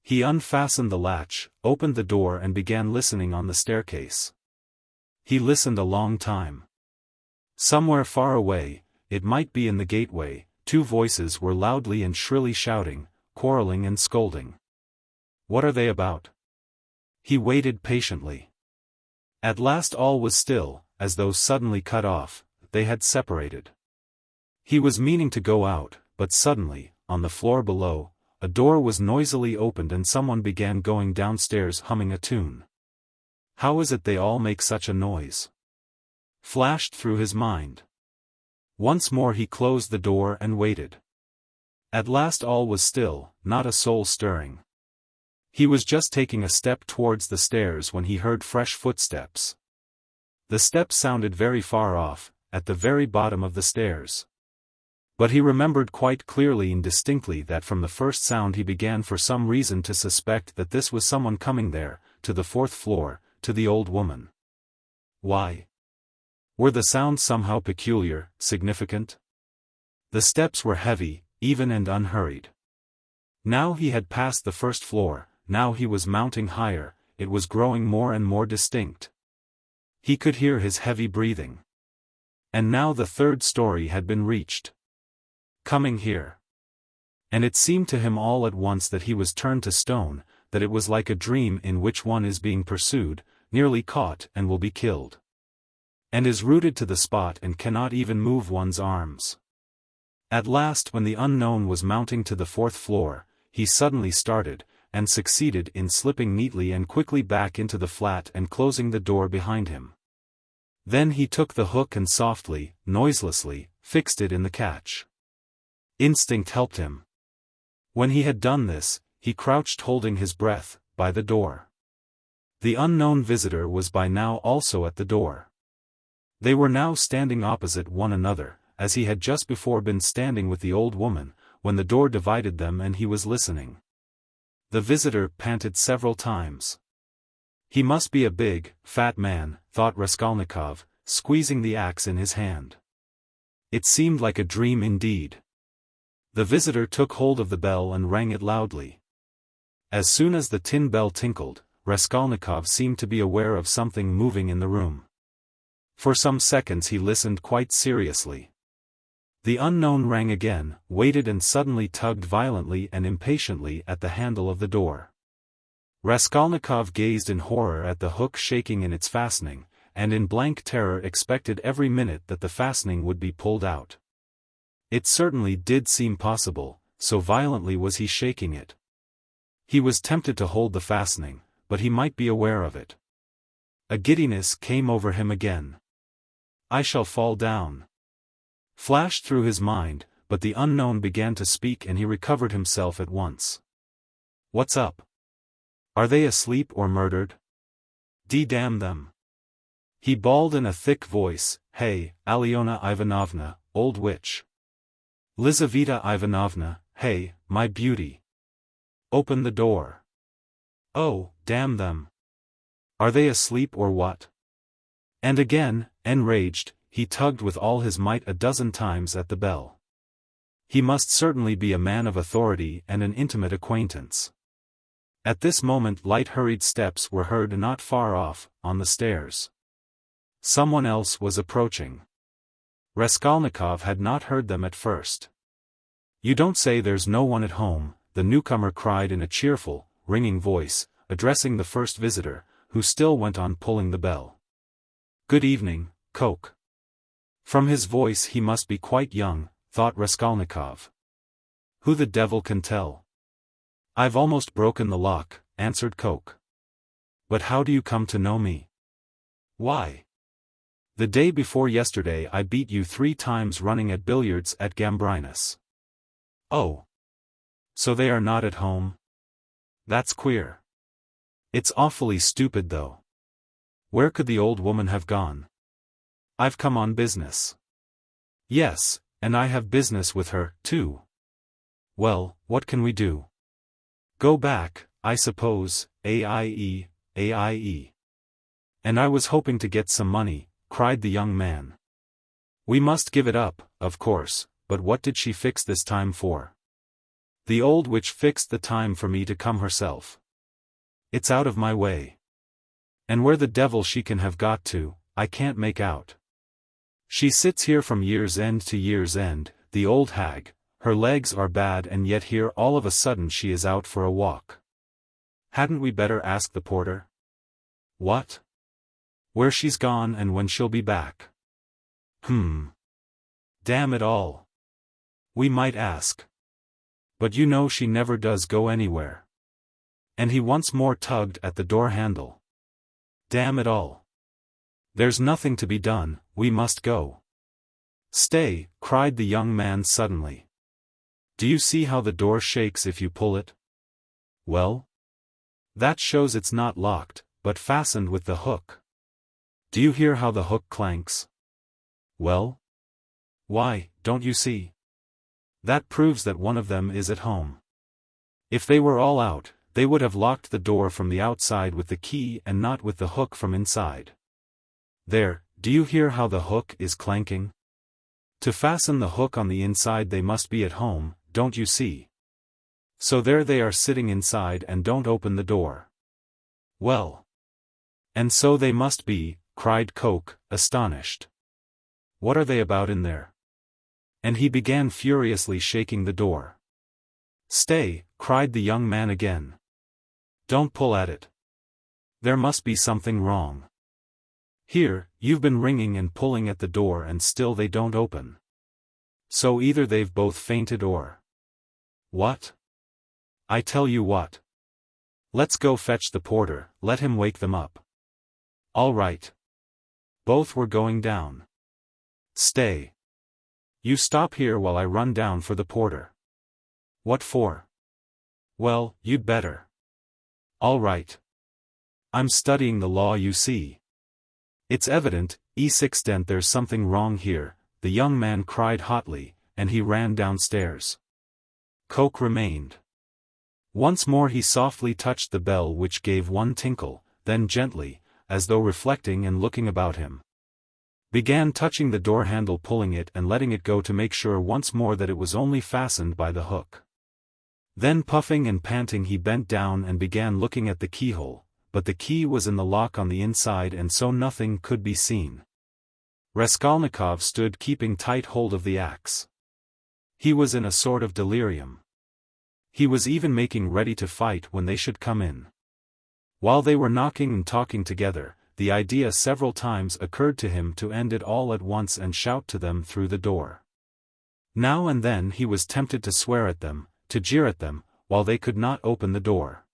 He unfastened the latch, opened the door and began listening on the staircase. He listened a long time. Somewhere far away, it might be in the gateway, 2 voices were loudly and shrilly shouting, quarreling and scolding. What are they about? He waited patiently. At last all was still, as though suddenly cut off. They had separated. He was meaning to go out, but suddenly, on the floor below, a door was noisily opened and someone began going downstairs humming a tune. How is it they all make such a noise? Flashed through his mind. Once more he closed the door and waited. At last all was still, not a soul stirring. He was just taking a step towards the stairs when he heard fresh footsteps. The steps sounded very far off, at the very bottom of the stairs. But he remembered quite clearly and distinctly that from the first sound he began for some reason to suspect that this was someone coming there, to the 4th floor, to the old woman. Why? Were the sounds somehow peculiar, significant? The steps were heavy, even and unhurried. Now he had passed the first floor, now he was mounting higher, it was growing more and more distinct. He could hear his heavy breathing. And now the third story had been reached. Coming here. And it seemed to him all at once that he was turned to stone, that it was like a dream in which one is being pursued, nearly caught and will be killed. And is rooted to the spot and cannot even move one's arms. At last, when the unknown was mounting to the fourth floor, he suddenly started, and succeeded in slipping neatly and quickly back into the flat and closing the door behind him. Then he took the hook and softly, noiselessly, fixed it in the catch. Instinct helped him. When he had done this, he crouched holding his breath, by the door. The unknown visitor was by now also at the door. They were now standing opposite one another, as he had just before been standing with the old woman, when the door divided them and he was listening. The visitor panted several times. He must be a big, fat man, thought Raskolnikov, squeezing the axe in his hand. It seemed like a dream indeed. The visitor took hold of the bell and rang it loudly. As soon as the tin bell tinkled, Raskolnikov seemed to be aware of something moving in the room. For some seconds he listened quite seriously. The unknown rang again, waited and suddenly tugged violently and impatiently at the handle of the door. Raskolnikov gazed in horror at the hook shaking in its fastening, and in blank terror expected every minute that the fastening would be pulled out. It certainly did seem possible, so violently was he shaking it. He was tempted to hold the fastening, but he might be aware of it. A giddiness came over him again. I shall fall down. Flashed through his mind, but the unknown began to speak and he recovered himself at once. What's up? Are they asleep or murdered? Damn them. He bawled in a thick voice, Hey, Alyona Ivanovna, old witch. Lizaveta Ivanovna, hey, my beauty. Open the door. Oh, damn them. Are they asleep or what? And again, enraged, he tugged with all his might a dozen times at the bell. He must certainly be a man of authority and an intimate acquaintance. At this moment light hurried steps were heard not far off, on the stairs. Someone else was approaching. Raskolnikov had not heard them at first. You don't say there's no one at home, the newcomer cried in a cheerful, ringing voice, addressing the first visitor, who still went on pulling the bell. Good evening, Coke. From his voice he must be quite young, thought Raskolnikov. Who the devil can tell? I've almost broken the lock, answered Coke. But how do you come to know me? Why? The day before yesterday I beat you 3 times running at billiards at Gambrinus. Oh. So they are not at home? That's queer. It's awfully stupid though. Where could the old woman have gone? I've come on business. Yes, and I have business with her, too. Well, what can we do? Go back, I suppose, AIE. And I was hoping to get some money, cried the young man. We must give it up, of course, but what did she fix this time for? The old witch fixed the time for me to come herself. It's out of my way. And where the devil she can have got to, I can't make out. She sits here from year's end to year's end, the old hag, her legs are bad and yet here all of a sudden she is out for a walk. Hadn't we better ask the porter? What? Where she's gone and when she'll be back? Damn it all. We might ask. But you know she never does go anywhere. And he once more tugged at the door handle. Damn it all. There's nothing to be done, we must go. Stay, cried the young man suddenly. Do you see how the door shakes if you pull it? Well? That shows it's not locked, but fastened with the hook. Do you hear how the hook clanks? Well? Why, don't you see? That proves that one of them is at home. If they were all out, they would have locked the door from the outside with the key and not with the hook from inside. There, do you hear how the hook is clanking? To fasten the hook on the inside they must be at home, don't you see? So there they are sitting inside and don't open the door. Well. And so they must be, cried Coke, astonished. What are they about in there? And he began furiously shaking the door. Stay, cried the young man again. Don't pull at it. There must be something wrong. Here, you've been ringing and pulling at the door and still they don't open. So either they've both fainted or... What? I tell you what. Let's go fetch the porter, let him wake them up. All right. Both were going down. Stay. You stop here while I run down for the porter. What for? Well, you'd better. All right. I'm studying the law, you see. It's evident, E6 there's something wrong here, the young man cried hotly, and he ran downstairs. Coke remained. Once more he softly touched the bell which gave one tinkle, then gently, as though reflecting and looking about him, began touching the door handle, pulling it and letting it go to make sure once more that it was only fastened by the hook. Then puffing and panting he bent down and began looking at the keyhole, but the key was in the lock on the inside and so nothing could be seen. Raskolnikov stood keeping tight hold of the axe. He was in a sort of delirium. He was even making ready to fight when they should come in. While they were knocking and talking together, the idea several times occurred to him to end it all at once and shout to them through the door. Now and then he was tempted to swear at them, to jeer at them, while they could not open the door.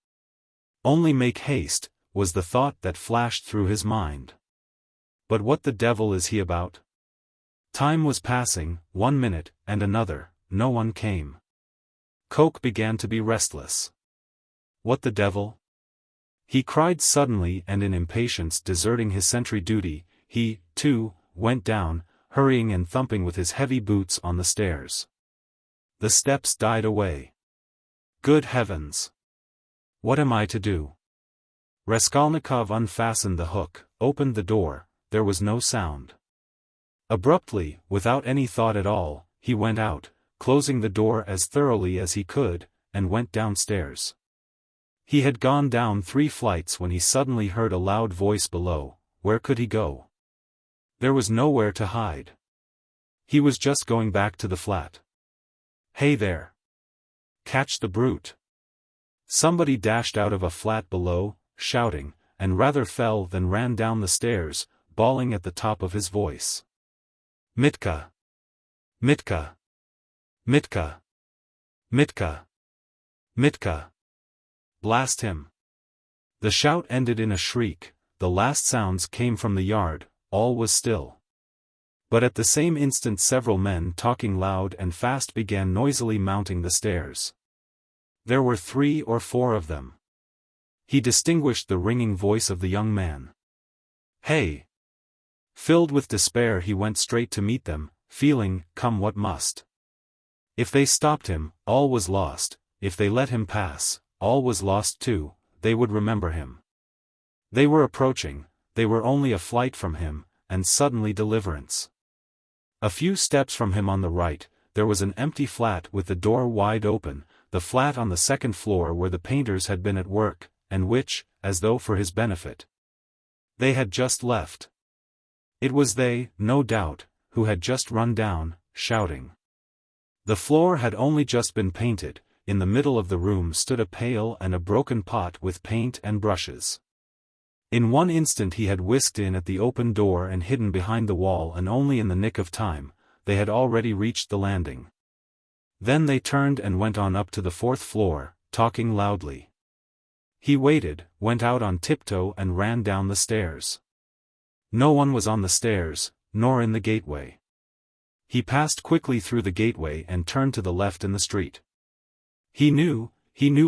Only make haste, was the thought that flashed through his mind. But what the devil is he about? Time was passing, 1 minute, and another, no one came. Coke began to be restless. What the devil? He cried suddenly, and in impatience deserting his sentry duty, he, too, went down, hurrying and thumping with his heavy boots on the stairs. The steps died away. Good heavens! What am I to do? Raskolnikov unfastened the hook, opened the door, there was no sound. Abruptly, without any thought at all, he went out, closing the door as thoroughly as he could, and went downstairs. He had gone down 3 flights when he suddenly heard a loud voice below. Where could he go? There was nowhere to hide. He was just going back to the flat. Hey there! Catch the brute! Somebody dashed out of a flat below, shouting, and rather fell than ran down the stairs, bawling at the top of his voice. Mitka! Mitka! Mitka! Mitka! Mitka! Blast him! The shout ended in a shriek, the last sounds came from the yard, all was still. But at the same instant several men talking loud and fast began noisily mounting the stairs. There were 3 or 4 of them. He distinguished the ringing voice of the young man. Hey! Filled with despair he went straight to meet them, feeling, come what must. If they stopped him, all was lost, if they let him pass, all was lost too, they would remember him. They were approaching, they were only a flight from him, and suddenly deliverance. A few steps from him on the right, there was an empty flat with the door wide open, the flat on the 2nd floor where the painters had been at work, and which, as though for his benefit, they had just left. It was they, no doubt, who had just run down, shouting. The floor had only just been painted. In the middle of the room stood a pail and a broken pot with paint and brushes. In one instant he had whisked in at the open door and hidden behind the wall, and only in the nick of time, they had already reached the landing. Then they turned and went on up to the 4th floor, talking loudly. He waited, went out on tiptoe and ran down the stairs. No one was on the stairs, nor in the gateway. He passed quickly through the gateway and turned to the left in the street. He knew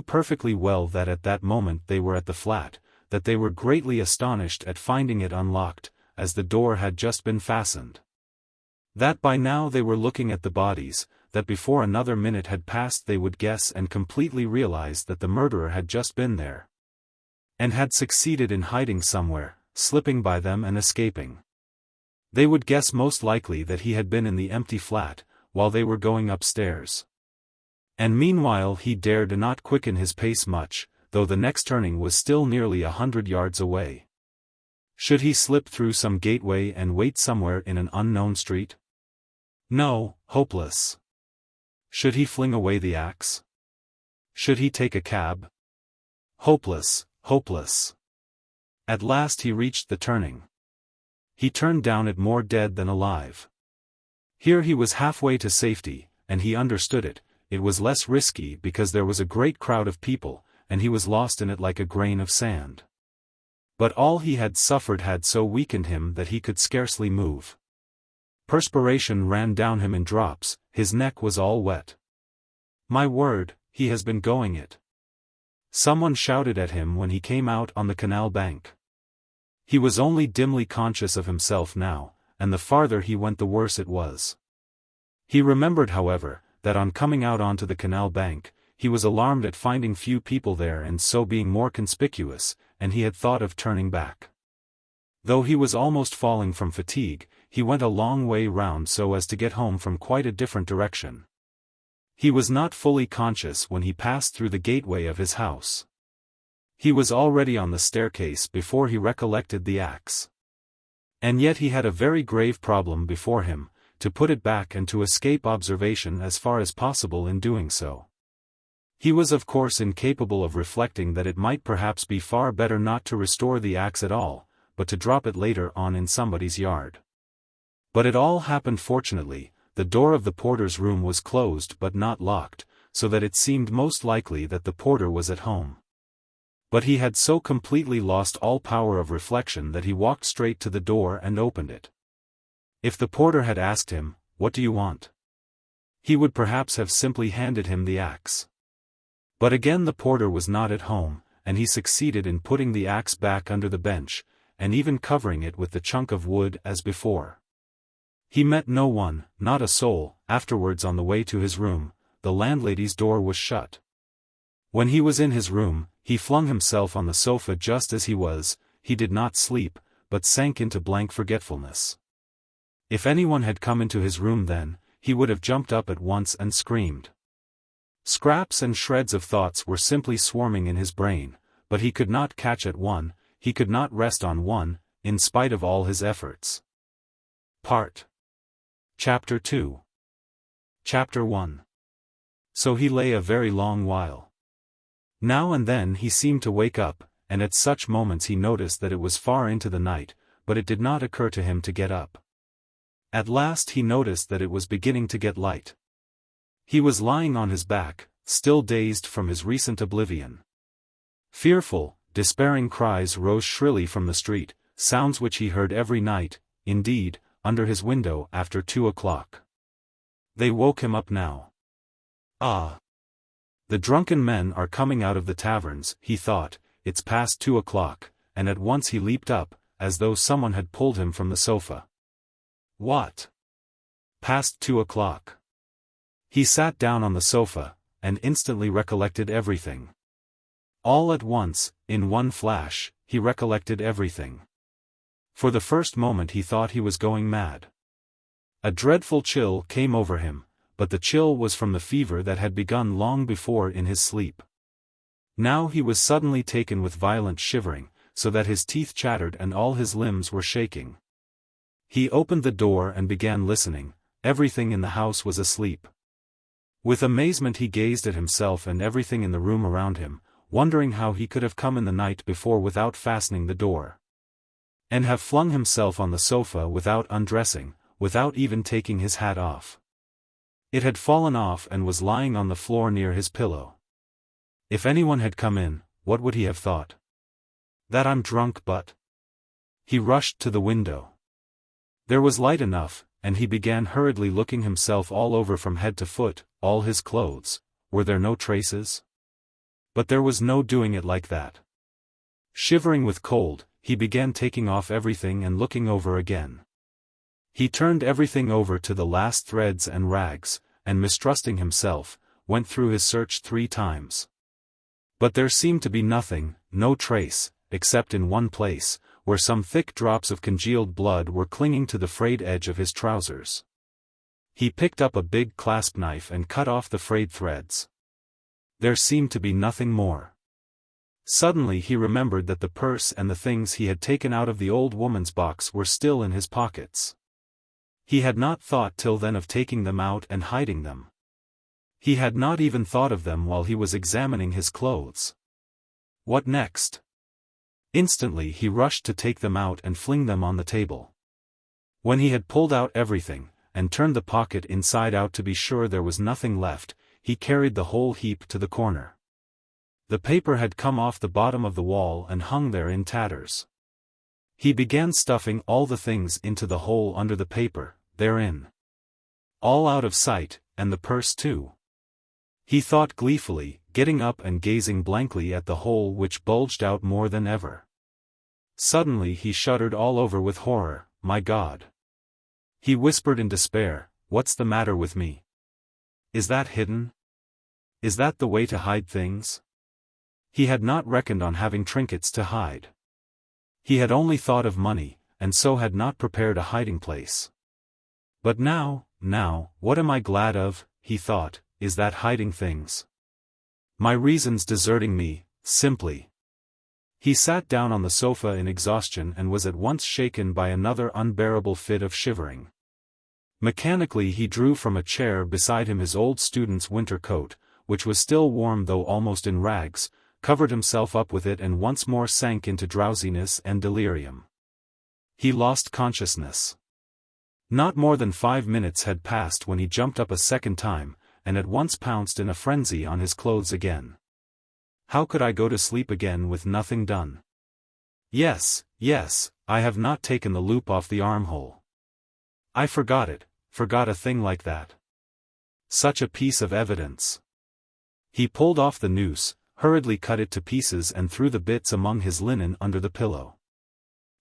perfectly well that at that moment they were at the flat, that they were greatly astonished at finding it unlocked, as the door had just been fastened. That by now they were looking at the bodies, that before another minute had passed they would guess and completely realize that the murderer had just been there, and had succeeded in hiding somewhere, slipping by them and escaping. They would guess most likely that he had been in the empty flat, while they were going upstairs. And meanwhile he dared not quicken his pace much, though the next turning was still nearly 100 yards away. Should he slip through some gateway and wait somewhere in an unknown street? No, hopeless. Should he fling away the axe? Should he take a cab? Hopeless, hopeless. At last he reached the turning. He turned down it more dead than alive. Here he was halfway to safety, and he understood it. It was less risky because there was a great crowd of people, and he was lost in it like a grain of sand. But all he had suffered had so weakened him that he could scarcely move. Perspiration ran down him in drops, his neck was all wet. My word, he has been going it. Someone shouted at him when he came out on the canal bank. He was only dimly conscious of himself now, and the farther he went the worse it was. He remembered, however, that on coming out onto the canal bank, he was alarmed at finding few people there and so being more conspicuous, and he had thought of turning back. Though he was almost falling from fatigue, he went a long way round so as to get home from quite a different direction. He was not fully conscious when he passed through the gateway of his house. He was already on the staircase before he recollected the axe. And yet he had a very grave problem before him, to put it back and to escape observation as far as possible in doing so. He was of course incapable of reflecting that it might perhaps be far better not to restore the axe at all, but to drop it later on in somebody's yard. But it all happened fortunately. The door of the porter's room was closed but not locked, so that it seemed most likely that the porter was at home. But he had so completely lost all power of reflection that he walked straight to the door and opened it. If the porter had asked him, "What do you want?" he would perhaps have simply handed him the axe. But again the porter was not at home, and he succeeded in putting the axe back under the bench, and even covering it with the chunk of wood as before. He met no one, not a soul. Afterwards, on the way to his room, the landlady's door was shut. When he was in his room, he flung himself on the sofa just as he was. He did not sleep, but sank into blank forgetfulness. If anyone had come into his room then, he would have jumped up at once and screamed. Scraps and shreds of thoughts were simply swarming in his brain, but he could not catch at one, he could not rest on one, in spite of all his efforts. Chapter 2. Chapter 1. So he lay a very long while. Now and then he seemed to wake up, and at such moments he noticed that it was far into the night, but it did not occur to him to get up. At last he noticed that it was beginning to get light. He was lying on his back, still dazed from his recent oblivion. Fearful, despairing cries rose shrilly from the street, sounds which he heard every night, indeed, under his window after 2 o'clock. They woke him up now. Ah! The drunken men are coming out of the taverns, he thought. It's past 2 o'clock, and at once he leaped up, as though someone had pulled him from the sofa. What? Past 2 o'clock. He sat down on the sofa, and instantly recollected everything. All at once, in one flash, he recollected everything. For the first moment he thought he was going mad. A dreadful chill came over him, but the chill was from the fever that had begun long before in his sleep. Now he was suddenly taken with violent shivering, so that his teeth chattered and all his limbs were shaking. He opened the door and began listening. Everything in the house was asleep. With amazement he gazed at himself and everything in the room around him, wondering how he could have come in the night before without fastening the door, and have flung himself on the sofa without undressing, without even taking his hat off. It had fallen off and was lying on the floor near his pillow. If anyone had come in, what would he have thought? That I'm drunk, but... He rushed to the window. There was light enough, and he began hurriedly looking himself all over from head to foot. All his clothes, were there no traces? But there was no doing it like that. Shivering with cold, he began taking off everything and looking over again. He turned everything over to the last threads and rags, and mistrusting himself, went through his search 3 times. But there seemed to be nothing, no trace, except in one place, where some thick drops of congealed blood were clinging to the frayed edge of his trousers. He picked up a big clasp knife and cut off the frayed threads. There seemed to be nothing more. Suddenly he remembered that the purse and the things he had taken out of the old woman's box were still in his pockets. He had not thought till then of taking them out and hiding them. He had not even thought of them while he was examining his clothes. What next? Instantly he rushed to take them out and fling them on the table. When he had pulled out everything, and turned the pocket inside out to be sure there was nothing left, he carried the whole heap to the corner. The paper had come off the bottom of the wall and hung there in tatters. He began stuffing all the things into the hole under the paper, therein. All out of sight, and the purse too. He thought gleefully, getting up and gazing blankly at the hole which bulged out more than ever. Suddenly he shuddered all over with horror. My God! He whispered in despair, what's the matter with me? Is that hidden? Is that the way to hide things? He had not reckoned on having trinkets to hide. He had only thought of money, and so had not prepared a hiding place. But now, what am I glad of, he thought, is that hiding things. My reason's deserting me, simply. He sat down on the sofa in exhaustion and was at once shaken by another unbearable fit of shivering. Mechanically he drew from a chair beside him his old student's winter coat, which was still warm though almost in rags, covered himself up with it and once more sank into drowsiness and delirium. He lost consciousness. Not more than 5 minutes had passed when he jumped up a second time, and at once pounced in a frenzy on his clothes again. How could I go to sleep again with nothing done? Yes, I have not taken the loop off the armhole. I forgot a thing like that. Such a piece of evidence. He pulled off the noose, hurriedly cut it to pieces and threw the bits among his linen under the pillow.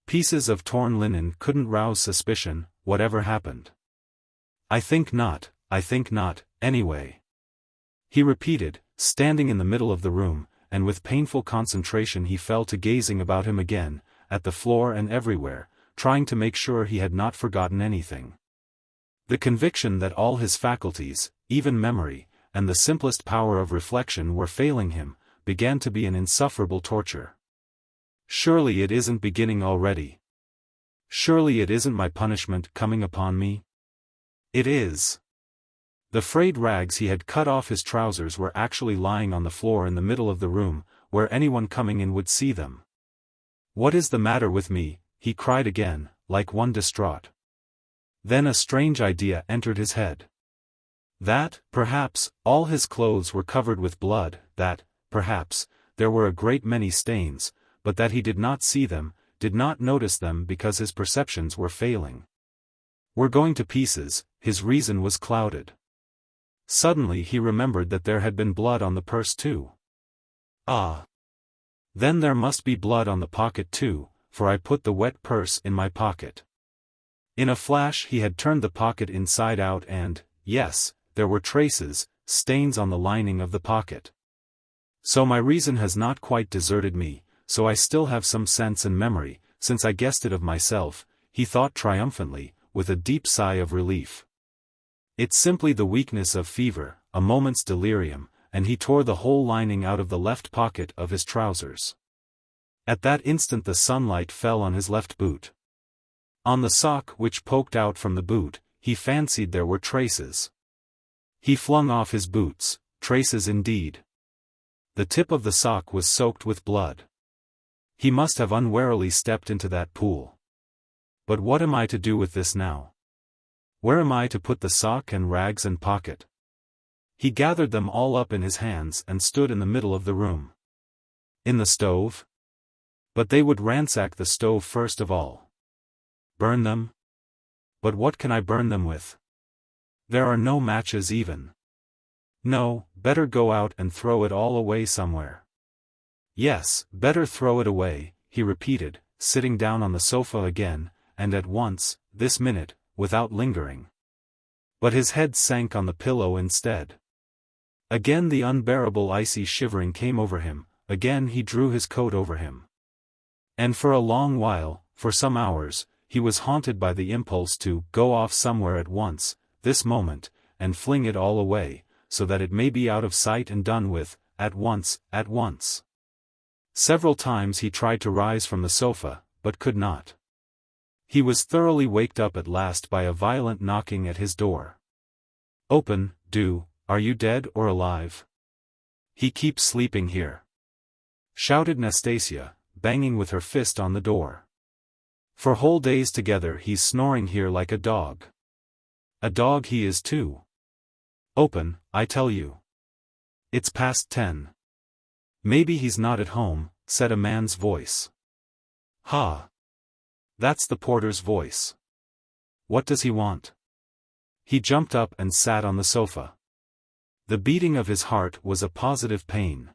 Pieces of torn linen couldn't rouse suspicion, whatever happened. I think not, anyway. He repeated, standing in the middle of the room, and with painful concentration he fell to gazing about him again, at the floor and everywhere, trying to make sure he had not forgotten anything. The conviction that all his faculties, even memory, and the simplest power of reflection were failing him, began to be an insufferable torture. Surely it isn't beginning already. Surely it isn't my punishment coming upon me? It is. The frayed rags he had cut off his trousers were actually lying on the floor in the middle of the room, where anyone coming in would see them. What is the matter with me? He cried again, like one distraught. Then a strange idea entered his head. That, perhaps, all his clothes were covered with blood, that, perhaps, there were a great many stains, but that he did not see them, did not notice them because his perceptions were failing. Were going to pieces, his reason was clouded. Suddenly he remembered that there had been blood on the purse too. Ah! Then there must be blood on the pocket too, for I put the wet purse in my pocket. In a flash he had turned the pocket inside out and, yes, there were traces, stains on the lining of the pocket. So my reason has not quite deserted me, so I still have some sense and memory, since I guessed it of myself, he thought triumphantly, with a deep sigh of relief. It's simply the weakness of fever, a moment's delirium, and he tore the whole lining out of the left pocket of his trousers. At that instant the sunlight fell on his left boot. On the sock which poked out from the boot, he fancied there were traces. He flung off his boots, traces indeed. The tip of the sock was soaked with blood. He must have unwarily stepped into that pool. But what am I to do with this now? Where am I to put the sock and rags and pocket? He gathered them all up in his hands and stood in the middle of the room. In the stove? But they would ransack the stove first of all. Burn them? But what can I burn them with? There are no matches even. No, better go out and throw it all away somewhere. Yes, better throw it away, he repeated, sitting down on the sofa again, and at once, this minute, without lingering. But his head sank on the pillow instead. Again the unbearable icy shivering came over him, again he drew his coat over him. And for a long while, for some hours, he was haunted by the impulse to go off somewhere at once, this moment, and fling it all away, so that it may be out of sight and done with, at once. Several times he tried to rise from the sofa, but could not. He was thoroughly waked up at last by a violent knocking at his door. "Open, do, are you dead or alive? He keeps sleeping here," shouted Nastasia, banging with her fist on the door. "For whole days together he's snoring here like a dog. A dog he is too. Open, I tell you. It's past 10. "Maybe he's not at home," said a man's voice. "Ha! That's the porter's voice. What does he want?" He jumped up and sat on the sofa. The beating of his heart was a positive pain.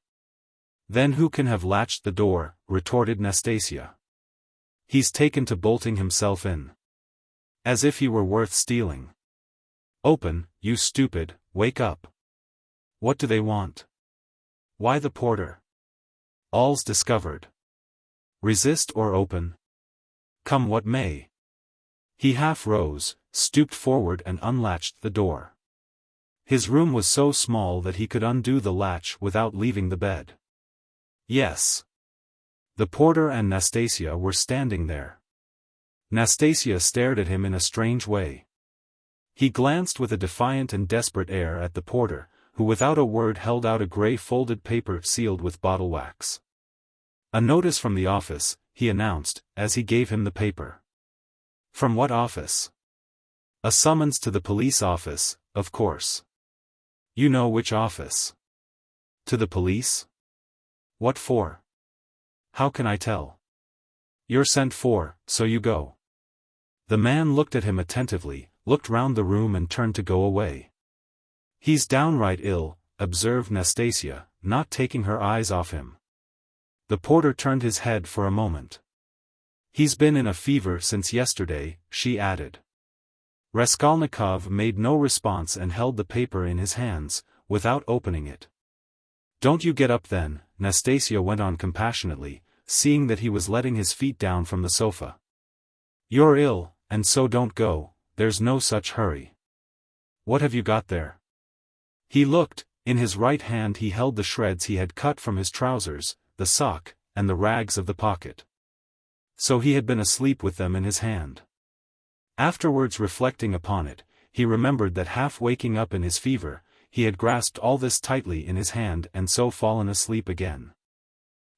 "Then who can have latched the door?" retorted Nastasia. "He's taken to bolting himself in. As if he were worth stealing. Open, you stupid, wake up. What do they want? Why the porter? All's discovered. Resist or open. Come what may." He half rose, stooped forward and unlatched the door. His room was so small that he could undo the latch without leaving the bed. Yes. The porter and Nastasia were standing there. Nastasia stared at him in a strange way. He glanced with a defiant and desperate air at the porter, who without a word held out a grey folded paper sealed with bottle wax. "A notice from the office," he announced, as he gave him the paper. "From what office?" "A summons to the police office, of course." "You know which office?" "To the police?" "What for?" "How can I tell?" "You're sent for, so you go." The man looked at him attentively, looked round the room and turned to go away. "He's downright ill," observed Nastasia, not taking her eyes off him. The porter turned his head for a moment. "He's been in a fever since yesterday," she added. Raskolnikov made no response and held the paper in his hands, without opening it. "Don't you get up then," Nastasia went on compassionately, seeing that he was letting his feet down from the sofa. "You're ill, and so don't go, there's no such hurry. What have you got there?" He looked. In his right hand he held the shreds he had cut from his trousers, the sock, and the rags of the pocket. So he had been asleep with them in his hand. Afterwards, reflecting upon it, he remembered that half waking up in his fever, he had grasped all this tightly in his hand and so fallen asleep again.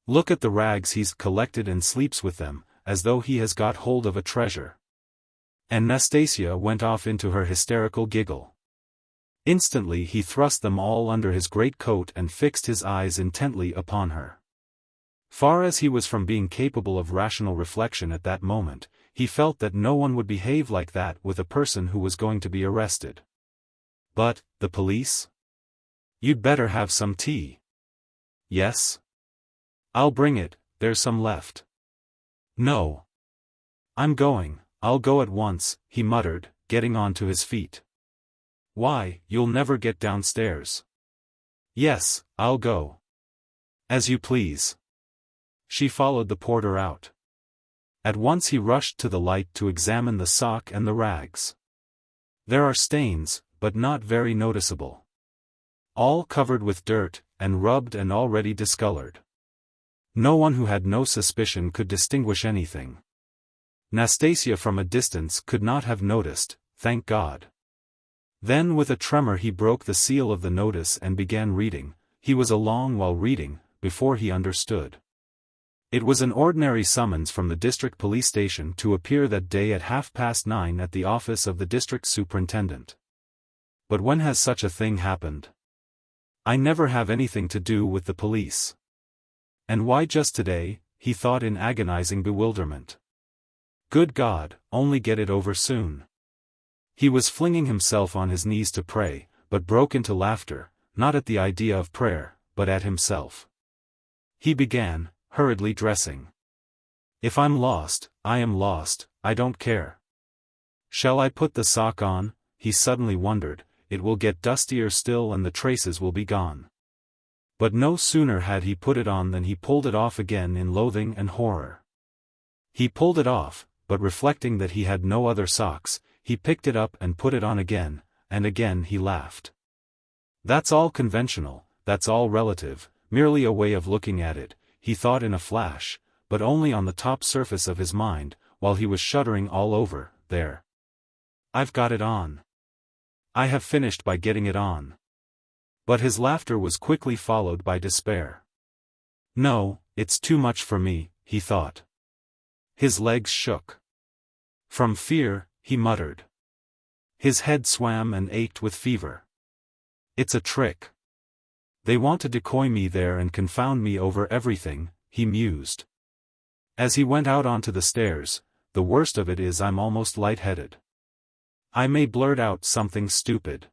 "Look at the rags he's collected and sleeps with them, as though he has got hold of a treasure." And Nastasia went off into her hysterical giggle. Instantly he thrust them all under his great coat and fixed his eyes intently upon her. Far as he was from being capable of rational reflection at that moment, he felt that no one would behave like that with a person who was going to be arrested. "But, the police? You'd better have some tea." "Yes? I'll bring it, there's some left." "No. I'm going, I'll go at once," he muttered, getting on to his feet. "Why, you'll never get downstairs." "Yes, I'll go." "As you please." She followed the porter out. At once he rushed to the light to examine the sock and the rags. There are stains, but not very noticeable. All covered with dirt, and rubbed and already discolored. No one who had no suspicion could distinguish anything. Nastasia from a distance could not have noticed, thank God. Then with a tremor he broke the seal of the notice and began reading. He was a long while reading, before he understood. It was an ordinary summons from the district police station to appear that day at 9:30 at the office of the district superintendent. But when has such a thing happened? I never have anything to do with the police. And why just today, he thought in agonizing bewilderment. Good God, only get it over soon. He was flinging himself on his knees to pray, but broke into laughter, not at the idea of prayer, but at himself. He began, hurriedly dressing. If I'm lost, I am lost, I don't care. Shall I put the sock on? He suddenly wondered. It will get dustier still and the traces will be gone. But no sooner had he put it on than he pulled it off again in loathing and horror. He pulled it off, but reflecting that he had no other socks, he picked it up and put it on again, and again he laughed. That's all conventional, that's all relative, merely a way of looking at it, he thought in a flash, but only on the top surface of his mind, while he was shuddering all over. There. I've got it on. I have finished by getting it on. But his laughter was quickly followed by despair. No, it's too much for me, he thought. His legs shook. From fear, he muttered. His head swam and ached with fever. It's a trick. They want to decoy me there and confound me over everything, he mused. As he went out onto the stairs, the worst of it is I'm almost lightheaded. I may blurt out something stupid.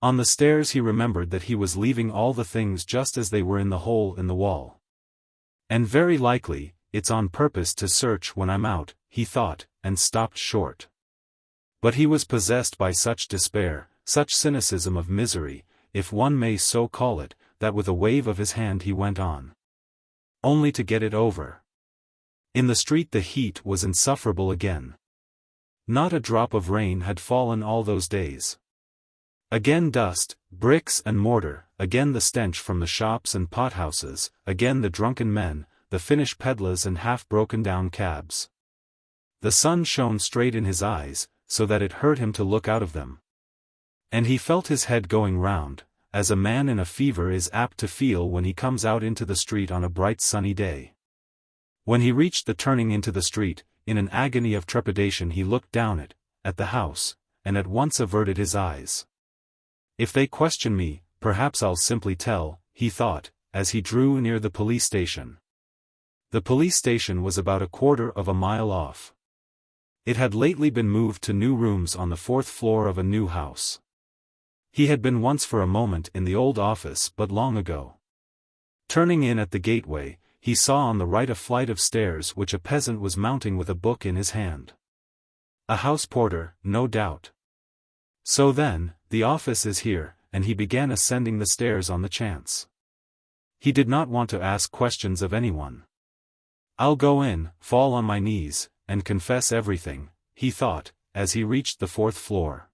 On the stairs he remembered that he was leaving all the things just as they were in the hole in the wall. And very likely, it's on purpose to search when I'm out, he thought, and stopped short. But he was possessed by such despair, such cynicism of misery, if one may so call it, that with a wave of his hand he went on. Only to get it over. In the street the heat was insufferable again. Not a drop of rain had fallen all those days. Again dust, bricks and mortar, again the stench from the shops and pothouses, again the drunken men, the Finnish peddlers and half-broken-down cabs. The sun shone straight in his eyes, so that it hurt him to look out of them. And he felt his head going round, as a man in a fever is apt to feel when he comes out into the street on a bright sunny day. When he reached the turning into the street, in an agony of trepidation he looked down at the house, and at once averted his eyes. If they question me, perhaps I'll simply tell, he thought, as he drew near the police station. The police station was about a quarter of a mile off. It had lately been moved to new rooms on the 4th floor of a new house. He had been once for a moment in the old office but long ago. Turning in at the gateway, he saw on the right a flight of stairs which a peasant was mounting with a book in his hand. A house porter, no doubt. So then, the office is here, and he began ascending the stairs on the chance. He did not want to ask questions of anyone. I'll go in, fall on my knees, and confess everything, he thought, as he reached the 4th floor.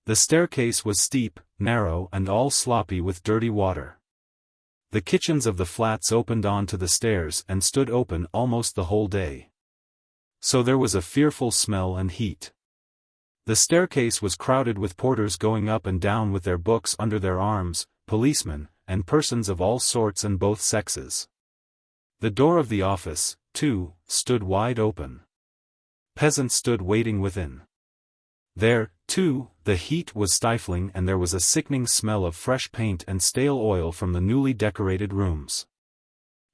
The staircase was steep, narrow and all sloppy with dirty water. The kitchens of the flats opened on to the stairs and stood open almost the whole day. So there was a fearful smell and heat. The staircase was crowded with porters going up and down with their books under their arms, policemen, and persons of all sorts and both sexes. The door of the office, too, stood wide open. Peasants stood waiting within. There, too, the heat was stifling and there was a sickening smell of fresh paint and stale oil from the newly decorated rooms.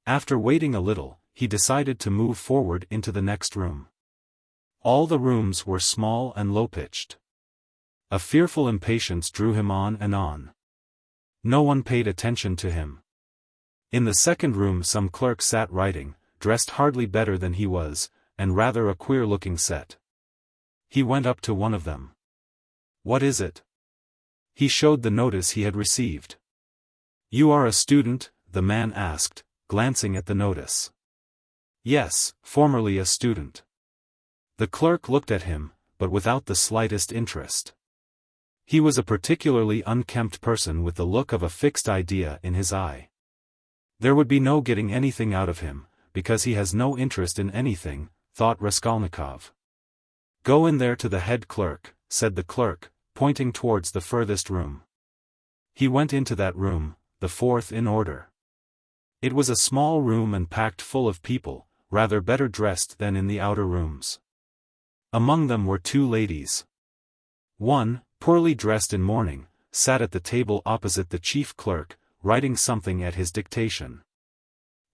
After waiting a little, he decided to move forward into the next room. All the rooms were small and low-pitched. A fearful impatience drew him on and on. No one paid attention to him. In the second room some clerk sat writing, dressed hardly better than he was, and rather a queer-looking set. He went up to one of them. What is it? He showed the notice he had received. You are a student? The man asked, glancing at the notice. Yes, formerly a student. The clerk looked at him, but without the slightest interest. He was a particularly unkempt person with the look of a fixed idea in his eye. There would be no getting anything out of him, because he has no interest in anything, thought Raskolnikov. Go in there to the head clerk, said the clerk, pointing towards the furthest room. He went into that room, the 4th in order. It was a small room and packed full of people, rather better dressed than in the outer rooms. Among them were 2 ladies. One, poorly dressed in mourning, sat at the table opposite the chief clerk, writing something at his dictation.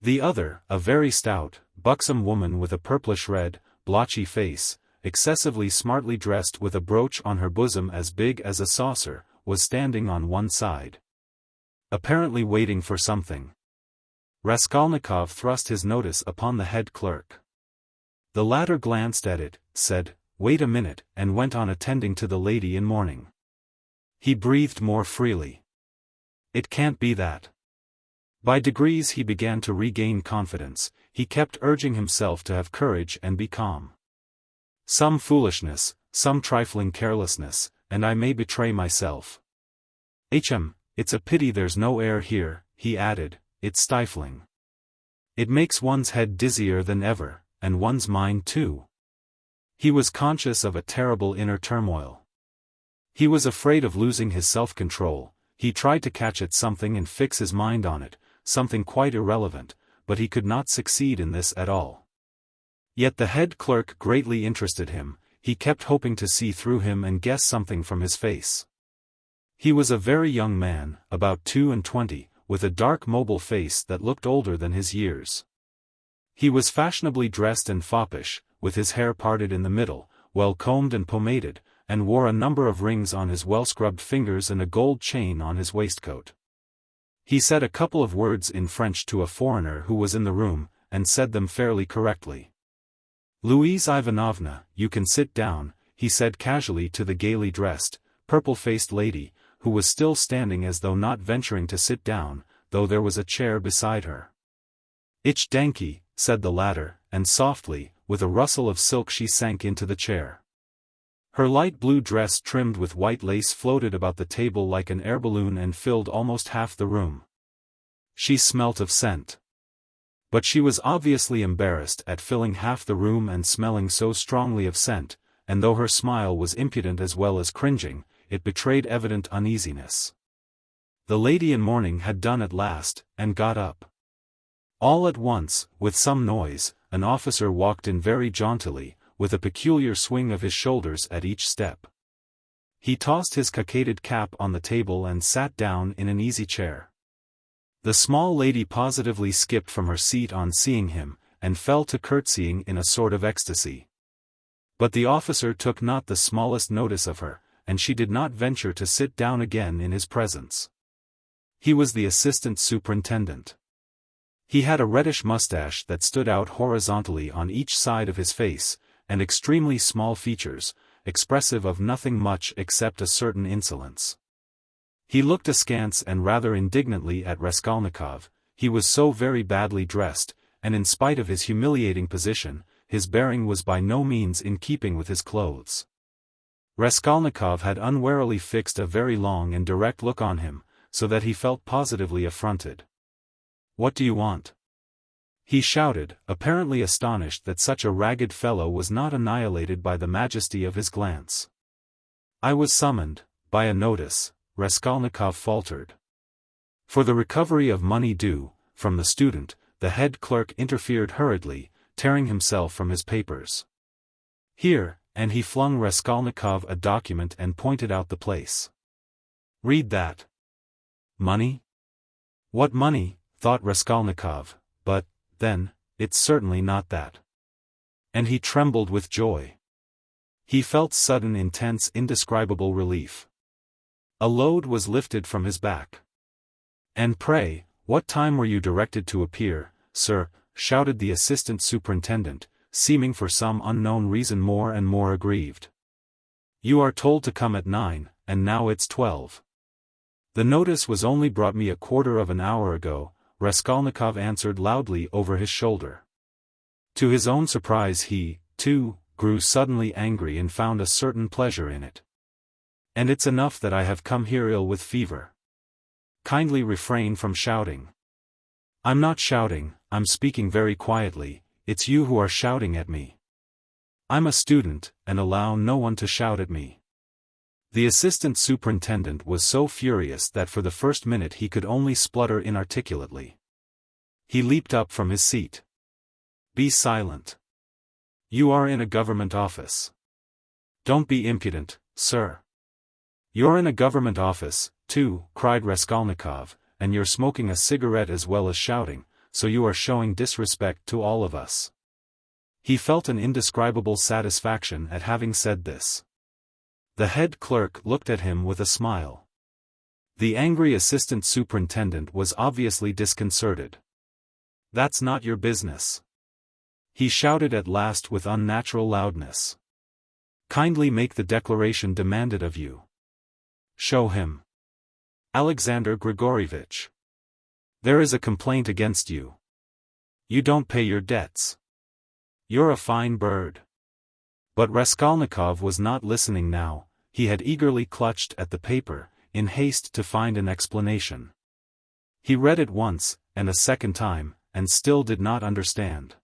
The other, a very stout, buxom woman with a purplish-red, blotchy face, excessively smartly dressed with a brooch on her bosom as big as a saucer, was standing on one side. Apparently waiting for something. Raskolnikov thrust his notice upon the head clerk. The latter glanced at it, said, "Wait a minute," and went on attending to the lady in mourning. He breathed more freely. It can't be that. By degrees he began to regain confidence. He kept urging himself to have courage and be calm. Some foolishness, some trifling carelessness, and I may betray myself. It's a pity there's no air here, he added, it's stifling. It makes one's head dizzier than ever, and one's mind too. He was conscious of a terrible inner turmoil. He was afraid of losing his self-control. He tried to catch at something and fix his mind on it, something quite irrelevant, but he could not succeed in this at all. Yet the head clerk greatly interested him. He kept hoping to see through him and guess something from his face. He was a very young man, about 22, with a dark mobile face that looked older than his years. He was fashionably dressed and foppish, with his hair parted in the middle, well combed and pomaded, and wore a number of rings on his well-scrubbed fingers and a gold chain on his waistcoat. He said a couple of words in French to a foreigner who was in the room, and said them fairly correctly. "Louise Ivanovna, you can sit down," he said casually to the gaily dressed, purple-faced lady, who was still standing as though not venturing to sit down, though there was a chair beside her. "Ich danke," said the latter, and softly, with a rustle of silk she sank into the chair. Her light blue dress trimmed with white lace floated about the table like an air balloon and filled almost half the room. She smelt of scent. But she was obviously embarrassed at filling half the room and smelling so strongly of scent, and though her smile was impudent as well as cringing, it betrayed evident uneasiness. The lady in mourning had done at last, and got up. All at once, with some noise, an officer walked in very jauntily, with a peculiar swing of his shoulders at each step. He tossed his cockaded cap on the table and sat down in an easy chair. The small lady positively skipped from her seat on seeing him, and fell to curtsying in a sort of ecstasy. But the officer took not the smallest notice of her, and she did not venture to sit down again in his presence. He was the assistant superintendent. He had a reddish mustache that stood out horizontally on each side of his face, and extremely small features, expressive of nothing much except a certain insolence. He looked askance and rather indignantly at Raskolnikov. He was so very badly dressed, and in spite of his humiliating position, his bearing was by no means in keeping with his clothes. Raskolnikov had unwarily fixed a very long and direct look on him, so that he felt positively affronted. "What do you want?" he shouted, apparently astonished that such a ragged fellow was not annihilated by the majesty of his glance. "I was summoned, by a notice," Raskolnikov faltered. "For the recovery of money due, from the student," the head clerk interfered hurriedly, tearing himself from his papers. "Here," and he flung Raskolnikov a document and pointed out the place. "Read that." "Money? What money?" thought Raskolnikov, but, then, it's certainly not that. And he trembled with joy. He felt sudden intense indescribable relief. A load was lifted from his back. "And pray, what time were you directed to appear, sir?" shouted the assistant superintendent, seeming for some unknown reason more and more aggrieved. "You are told to come at 9, and now it's 12. "The notice was only brought me a quarter of an hour ago," Raskolnikov answered loudly over his shoulder. To his own surprise he, too, grew suddenly angry and found a certain pleasure in it. "And it's enough that I have come here ill with fever. Kindly refrain from shouting." "I'm not shouting, I'm speaking very quietly, it's you who are shouting at me. I'm a student, and allow no one to shout at me." The assistant superintendent was so furious that for the first minute he could only splutter inarticulately. He leaped up from his seat. "Be silent. You are in a government office. Don't be impudent, sir." "You're in a government office, too," cried Raskolnikov, "and you're smoking a cigarette as well as shouting, so you are showing disrespect to all of us." He felt an indescribable satisfaction at having said this. The head clerk looked at him with a smile. The angry assistant superintendent was obviously disconcerted. "That's not your business," he shouted at last with unnatural loudness. "Kindly make the declaration demanded of you." "Show him. Alexander Grigorovitch." There is a complaint against you. You don't pay your debts. You're a fine bird. But Raskolnikov was not listening now. He had eagerly clutched at the paper, in haste to find an explanation. He read it once, and a second time, and still did not understand.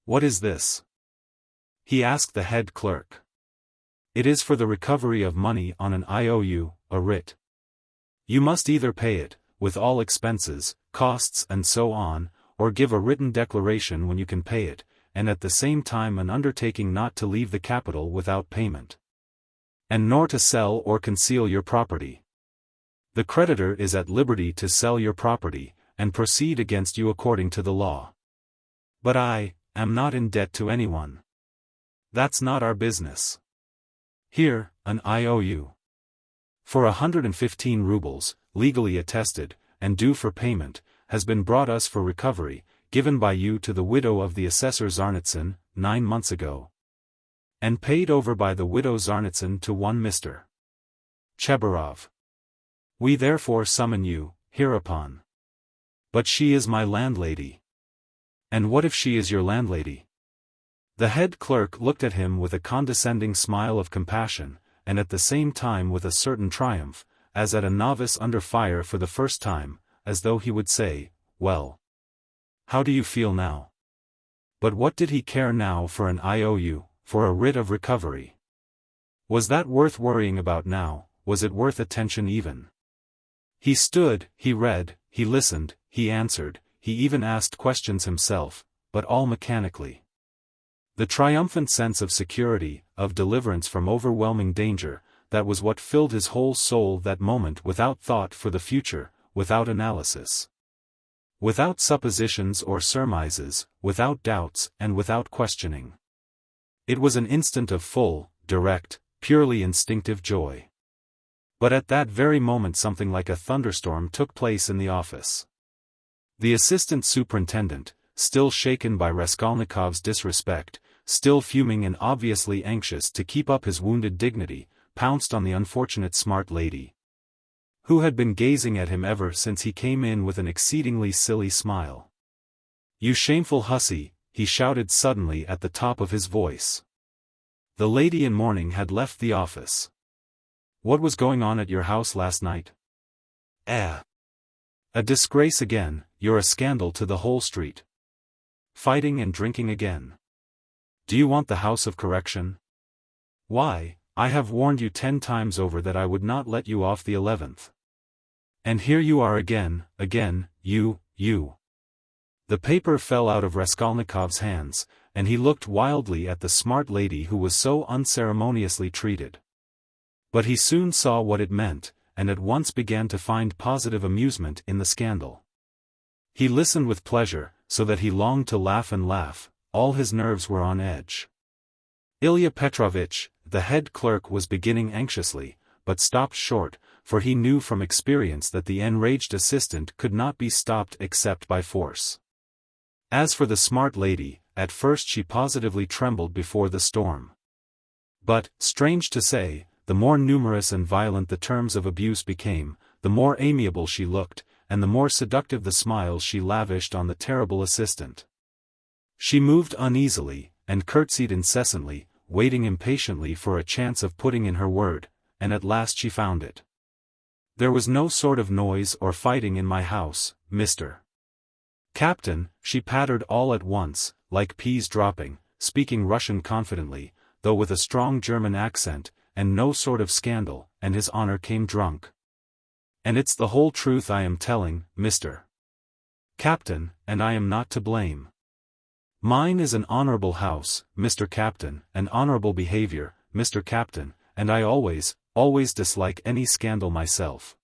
"What is this?" he asked the head clerk. "It is for the recovery of money on an IOU, a writ. You must either pay it, with all expenses, costs and so on, or give a written declaration when you can pay it, and at the same time an undertaking not to leave the capital without payment. And nor to sell or conceal your property. The creditor is at liberty to sell your property, and proceed against you according to the law. But I am not in debt to anyone. That's not our business. Here, an IOU. For 115 rubles, legally attested, and due for payment, has been brought us for recovery, given by you to the widow of the assessor Zarnitsyn, 9 months ago. And paid over by the widow Zarnitsyn to one Mr. Chebarov. We therefore summon you, hereupon. But she is my landlady. And what if she is your landlady?" The head clerk looked at him with a condescending smile of compassion, and at the same time with a certain triumph, as at a novice under fire for the first time, as though he would say, "Well, how do you feel now?" But what did he care now for an IOU, for a writ of recovery? Was that worth worrying about now? Was it worth attention even? He stood, he read, he listened, he answered, he even asked questions himself, but all mechanically. The triumphant sense of security, of deliverance from overwhelming danger, that was what filled his whole soul that moment, without thought for the future, without analysis. Without suppositions or surmises, without doubts and without questioning. It was an instant of full, direct, purely instinctive joy. But at that very moment something like a thunderstorm took place in the office. The assistant superintendent, still shaken by Raskolnikov's disrespect, still fuming and obviously anxious to keep up his wounded dignity, pounced on the unfortunate smart lady, who had been gazing at him ever since he came in with an exceedingly silly smile. "You shameful hussy," he shouted suddenly at the top of his voice. The lady in mourning had left the office. "What was going on at your house last night?" "A disgrace again, you're a scandal to the whole street. Fighting and drinking again. Do you want the house of correction? Why, I have warned you 10 times over that I would not let you off the 11th. And here you are again, you. The paper fell out of Raskolnikov's hands, and he looked wildly at the smart lady who was so unceremoniously treated. But he soon saw what it meant, and at once began to find positive amusement in the scandal. He listened with pleasure, so that he longed to laugh and laugh, all his nerves were on edge. Ilya Petrovitch, the head clerk, was beginning anxiously, but stopped short, for he knew from experience that the enraged assistant could not be stopped except by force. As for the smart lady, at first she positively trembled before the storm. But, strange to say, the more numerous and violent the terms of abuse became, the more amiable she looked, and the more seductive the smiles she lavished on the terrible assistant. She moved uneasily, and curtsied incessantly, waiting impatiently for a chance of putting in her word, and at last she found it. "There was no sort of noise or fighting in my house, Mr. Captain," she pattered all at once, like peas dropping, speaking Russian confidently, though with a strong German accent, "and no sort of scandal, and his honor came drunk. And it's the whole truth I am telling, Mr. Captain, and I am not to blame. Mine is an honorable house, Mr. Captain, and honorable behavior, Mr. Captain, and I always dislike any scandal myself."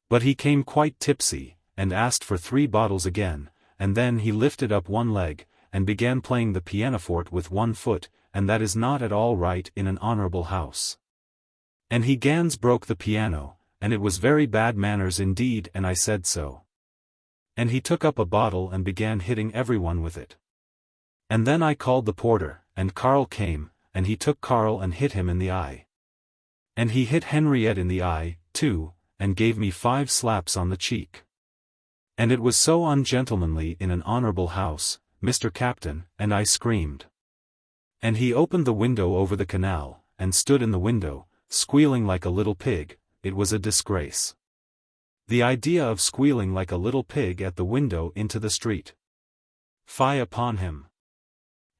But he came quite tipsy, and asked for 3 bottles again, and then he lifted up one leg, and began playing the pianoforte with one foot, and that is not at all right in an honorable house. And he gans broke the piano, and it was very bad manners indeed, and I said so. And he took up a bottle and began hitting everyone with it. And then I called the porter, and Karl came, and he took Karl and hit him in the eye. And he hit Henriette in the eye, too, and gave me 5 slaps on the cheek. And it was so ungentlemanly in an honorable house, Mr. Captain, and I screamed. And he opened the window over the canal, and stood in the window, squealing like a little pig. It was a disgrace. The idea of squealing like a little pig at the window into the street. Fie upon him.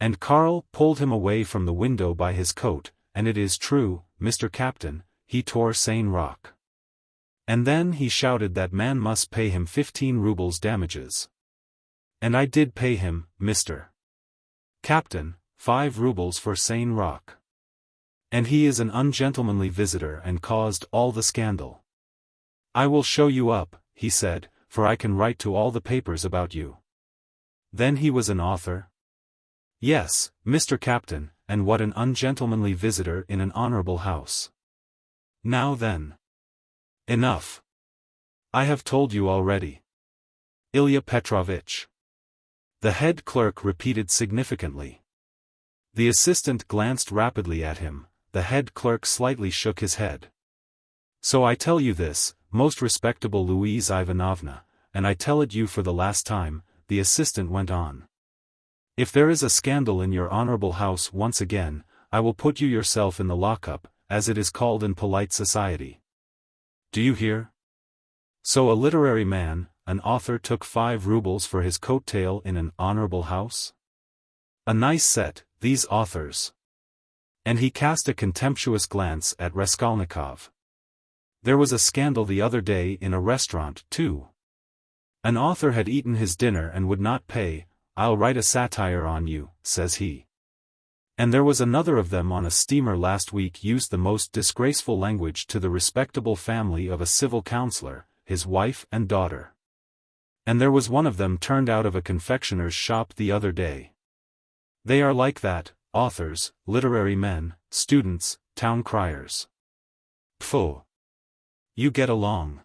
And Karl pulled him away from the window by his coat, and it is true, Mr. Captain, he tore Seine Rock. And then he shouted that man must pay him 15 rubles damages. And I did pay him, Mr. Captain, 5 rubles for Seine Rock. And he is an ungentlemanly visitor and caused all the scandal. I will show you up, he said, for I can write to all the papers about you. Then he was an author? Yes, Mr. Captain, and what an ungentlemanly visitor in an honorable house. Now then. Enough. I have told you already. Ilya Petrovitch. The head clerk repeated significantly. The assistant glanced rapidly at him. The head clerk slightly shook his head. So I tell you this, most respectable Louise Ivanovna, and I tell it you for the last time, the assistant went on. If there is a scandal in your honorable house once again, I will put you yourself in the lockup, as it is called in polite society. Do you hear? So a literary man, an author took 5 rubles for his coat tail in an honorable house? A nice set, these authors. And he cast a contemptuous glance at Raskolnikov. There was a scandal the other day in a restaurant, too. An author had eaten his dinner and would not pay. I'll write a satire on you, says he. And there was another of them on a steamer last week used the most disgraceful language to the respectable family of a civil councillor, his wife and daughter. And there was one of them turned out of a confectioner's shop the other day. They are like that, authors, literary men, students, town criers. Pfo! You get along.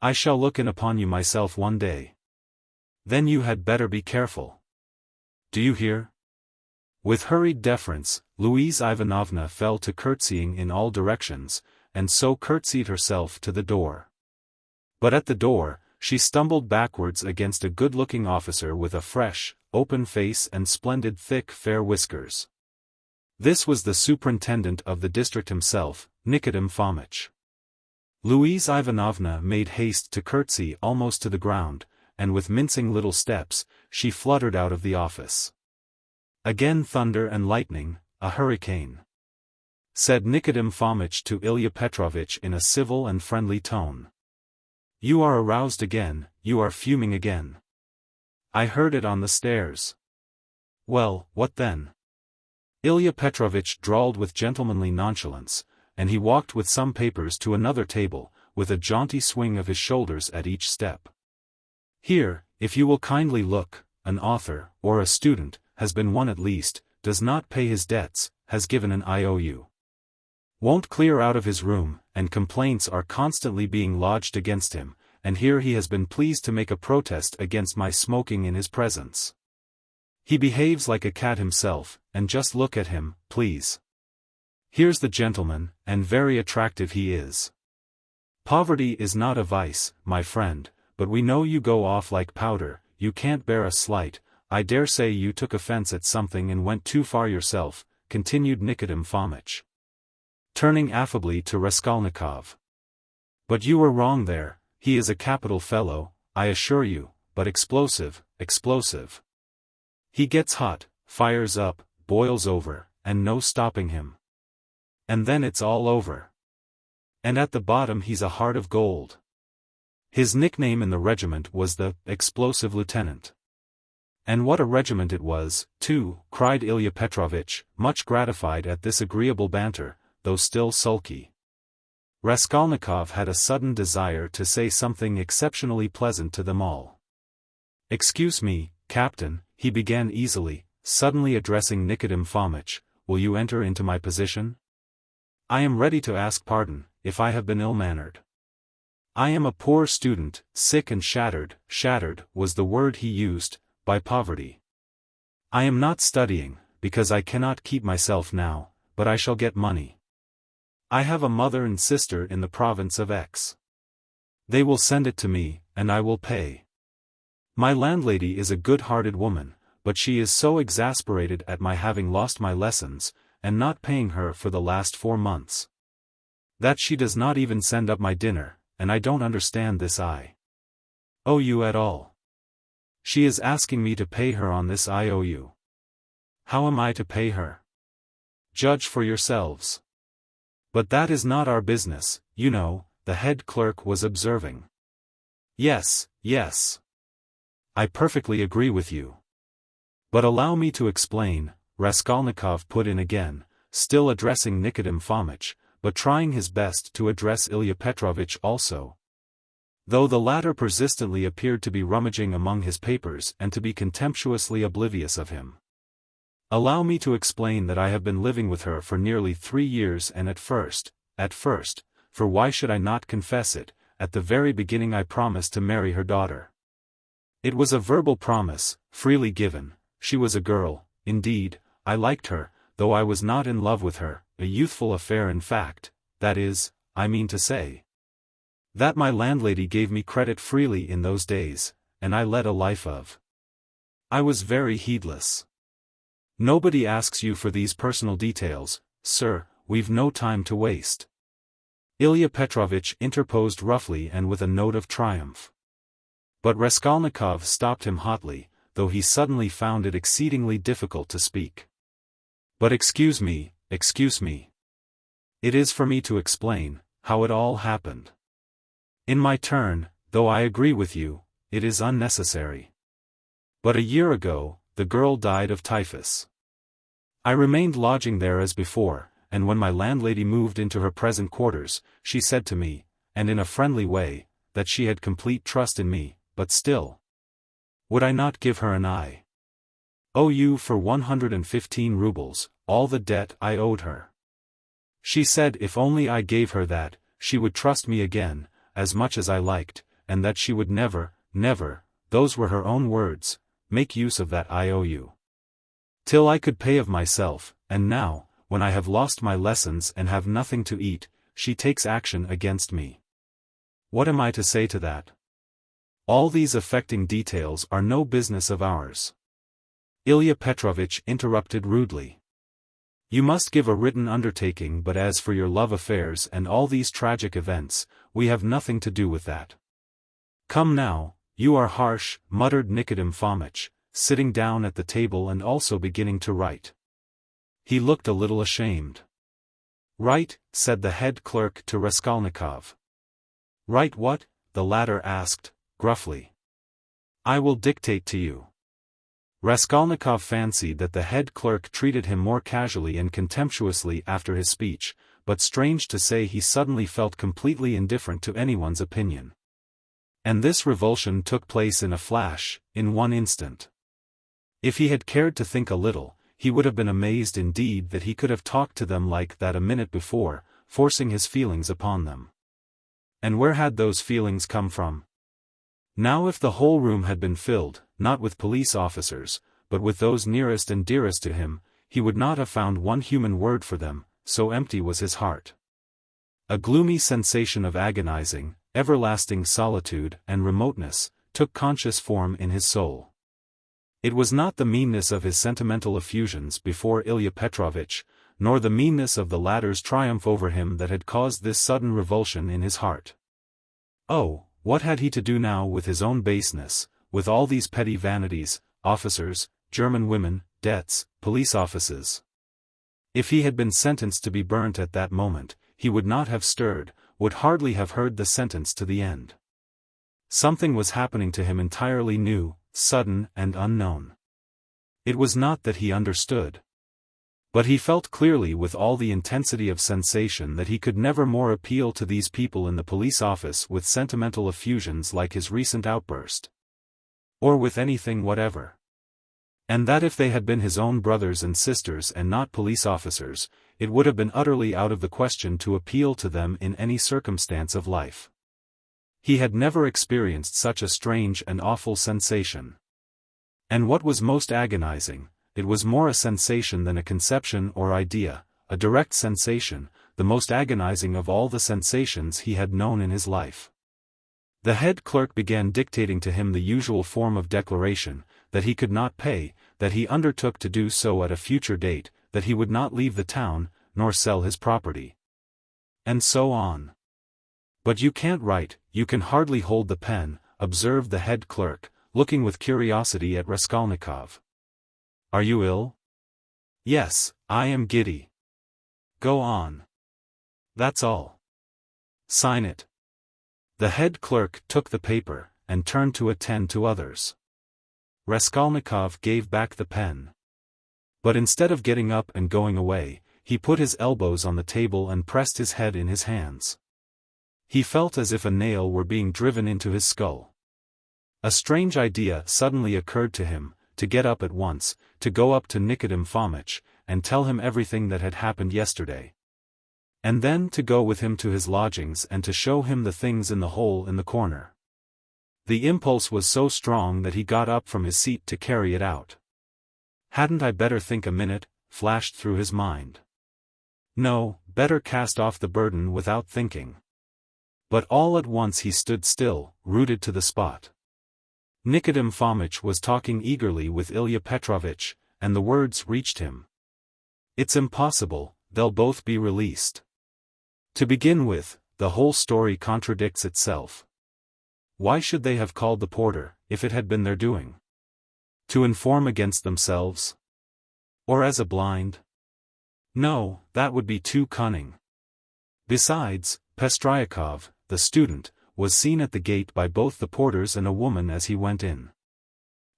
I shall look in upon you myself one day. Then you had better be careful. Do you hear? With hurried deference, Louise Ivanovna fell to curtsying in all directions, and so curtsied herself to the door. But at the door, she stumbled backwards against a good-looking officer with a fresh, open face and splendid thick fair whiskers. This was the superintendent of the district himself, Nikodym Fomitch. Louise Ivanovna made haste to curtsy almost to the ground, and with mincing little steps, she fluttered out of the office. Again thunder and lightning, a hurricane. Said Nikodym Fomitch to Ilya Petrovitch in a civil and friendly tone. You are aroused again, you are fuming again. I heard it on the stairs. Well, what then? Ilya Petrovitch drawled with gentlemanly nonchalance, and he walked with some papers to another table, with a jaunty swing of his shoulders at each step. Here, if you will kindly look, an author, or a student, has been one at least, does not pay his debts, has given an IOU. Won't clear out of his room, and complaints are constantly being lodged against him, and here he has been pleased to make a protest against my smoking in his presence. He behaves like a cat himself, and just look at him, please. Here's the gentleman, and very attractive he is. Poverty is not a vice, my friend, but we know you go off like powder, you can't bear a slight. I dare say you took offense at something and went too far yourself, continued Nikodym Fomitch, turning affably to Raskolnikov. But you were wrong there, he is a capital fellow, I assure you, but explosive, explosive. He gets hot, fires up, boils over, and no stopping him. And then it's all over. And at the bottom he's a heart of gold. His nickname in the regiment was the Explosive Lieutenant. And what a regiment it was, too, cried Ilya Petrovitch, much gratified at this agreeable banter, though still sulky. Raskolnikov had a sudden desire to say something exceptionally pleasant to them all. Excuse me, Captain, he began easily, suddenly addressing Nikodym Fomitch, will you enter into my position? I am ready to ask pardon, if I have been ill-mannered. I am a poor student, sick and shattered was the word he used, by poverty. I am not studying, because I cannot keep myself now, but I shall get money. I have a mother and sister in the province of X. They will send it to me, and I will pay. My landlady is a good-hearted woman, but she is so exasperated at my having lost my lessons, and not paying her for the last 4 months, that she does not even send up my dinner, and I don't understand this IOU at all. She is asking me to pay her on this IOU. How am I to pay her? Judge for yourselves. But that is not our business, you know, the head clerk was observing. Yes, yes. I perfectly agree with you. But allow me to explain, Raskolnikov put in again, still addressing Nikodem Fomitch, but trying his best to address Ilya Petrovitch also. Though the latter persistently appeared to be rummaging among his papers and to be contemptuously oblivious of him. Allow me to explain that I have been living with her for nearly 3 years, and at first, for why should I not confess it, at the very beginning I promised to marry her daughter. It was a verbal promise, freely given. She was a girl, indeed, I liked her, though I was not in love with her, a youthful affair in fact, that is, I mean to say. That my landlady gave me credit freely in those days, and I led a life of. I was very heedless. Nobody asks you for these personal details, sir, we've no time to waste. Ilya Petrovitch interposed roughly and with a note of triumph. But Raskolnikov stopped him hotly, though he suddenly found it exceedingly difficult to speak. But excuse me. It is for me to explain how it all happened. In my turn, though I agree with you, it is unnecessary. But a year ago, the girl died of typhus. I remained lodging there as before, and when my landlady moved into her present quarters, she said to me, and in a friendly way, that she had complete trust in me, but still. Would I not give her an IOU for 115 rubles, all the debt I owed her? She said if only I gave her that, she would trust me again, as much as I liked, and that she would never, those were her own words, make use of that IOU. Till I could pay of myself, and now, when I have lost my lessons and have nothing to eat, she takes action against me. What am I to say to that? All these affecting details are no business of ours. Ilya Petrovitch interrupted rudely. You must give a written undertaking, but as for your love affairs and all these tragic events, we have nothing to do with that. Come now, you are harsh, muttered Nikodem Fomitch, sitting down at the table and also beginning to write. He looked a little ashamed. Write, said the head clerk to Raskolnikov. Write what? The latter asked, gruffly. I will dictate to you. Raskolnikov fancied that the head clerk treated him more casually and contemptuously after his speech, but strange to say he suddenly felt completely indifferent to anyone's opinion. And this revulsion took place in a flash, in one instant. If he had cared to think a little, he would have been amazed indeed that he could have talked to them like that a minute before, forcing his feelings upon them. And where had those feelings come from? Now if the whole room had been filled, not with police officers, but with those nearest and dearest to him, he would not have found one human word for them, so empty was his heart. A gloomy sensation of agonizing, everlasting solitude and remoteness took conscious form in his soul. It was not the meanness of his sentimental effusions before Ilya Petrovitch, nor the meanness of the latter's triumph over him that had caused this sudden revulsion in his heart. Oh, what had he to do now with his own baseness, with all these petty vanities, officers, German women, debts, police offices? If he had been sentenced to be burnt at that moment, he would not have stirred, would hardly have heard the sentence to the end. Something was happening to him entirely new, sudden and unknown. It was not that he understood. But he felt clearly with all the intensity of sensation that he could never more appeal to these people in the police office with sentimental effusions like his recent outburst. Or with anything whatever. And that if they had been his own brothers and sisters and not police officers, it would have been utterly out of the question to appeal to them in any circumstance of life. He had never experienced such a strange and awful sensation. And what was most agonizing, it was more a sensation than a conception or idea, a direct sensation, the most agonizing of all the sensations he had known in his life. The head clerk began dictating to him the usual form of declaration, that he could not pay, that he undertook to do so at a future date, that he would not leave the town, nor sell his property. And so on. "But you can't write, you can hardly hold the pen," observed the head clerk, looking with curiosity at Raskolnikov. "Are you ill?" "Yes, I am giddy." "Go on." "That's all." "Sign it." The head clerk took the paper, and turned to attend to others. Raskolnikov gave back the pen. But instead of getting up and going away, he put his elbows on the table and pressed his head in his hands. He felt as if a nail were being driven into his skull. A strange idea suddenly occurred to him, to get up at once, to go up to Nikodym Fomitch, and tell him everything that had happened yesterday. And then to go with him to his lodgings and to show him the things in the hole in the corner. The impulse was so strong that he got up from his seat to carry it out. "Hadn't I better think a minute?" flashed through his mind. "No, better cast off the burden without thinking." But all at once he stood still, rooted to the spot. Nikodym Fomitch was talking eagerly with Ilya Petrovitch, and the words reached him. "It's impossible, they'll both be released. To begin with, the whole story contradicts itself. Why should they have called the porter, if it had been their doing? To inform against themselves? Or as a blind? No, that would be too cunning. Besides, Pestryakov, the student, was seen at the gate by both the porters and a woman as he went in.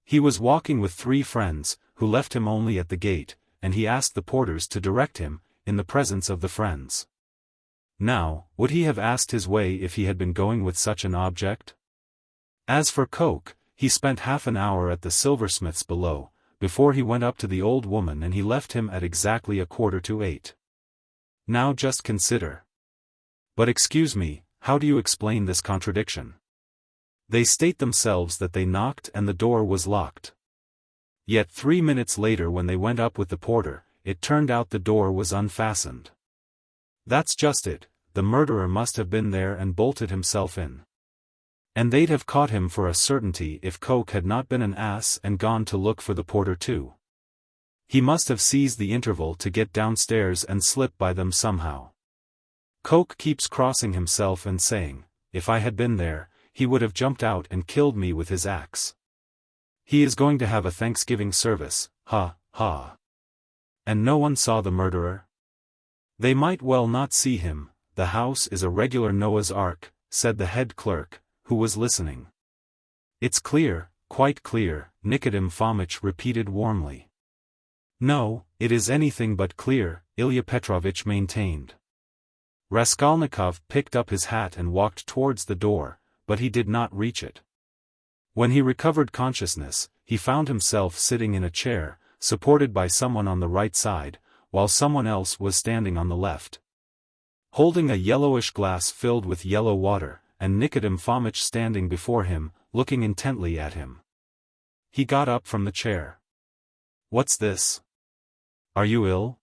He was walking with 3 friends, who left him only at the gate, and he asked the porters to direct him, in the presence of the friends. Now, would he have asked his way if he had been going with such an object? As for Coke, he spent half an hour at the silversmith's below, before he went up to the old woman, and he left him at exactly 7:15. Now just consider. But excuse me, how do you explain this contradiction? They state themselves that they knocked and the door was locked. Yet 3 minutes later, when they went up with the porter, it turned out the door was unfastened. That's just it, the murderer must have been there and bolted himself in. And they'd have caught him for a certainty if Coke had not been an ass and gone to look for the porter too. He must have seized the interval to get downstairs and slip by them somehow. Coke keeps crossing himself and saying, "If I had been there, he would have jumped out and killed me with his axe. He is going to have a Thanksgiving service, ha, ha. And no one saw the murderer? They might well not see him, the house is a regular Noah's Ark," said the head clerk, who was listening. "It's clear, quite clear," Nikodym Fomitch repeated warmly. "No, it is anything but clear," Ilya Petrovitch maintained. Raskolnikov picked up his hat and walked towards the door, but he did not reach it. When he recovered consciousness, he found himself sitting in a chair, supported by someone on the right side, while someone else was standing on the left, holding a yellowish glass filled with yellow water, and Nikodym Fomitch standing before him, looking intently at him. He got up from the chair. "What's this? Are you ill?"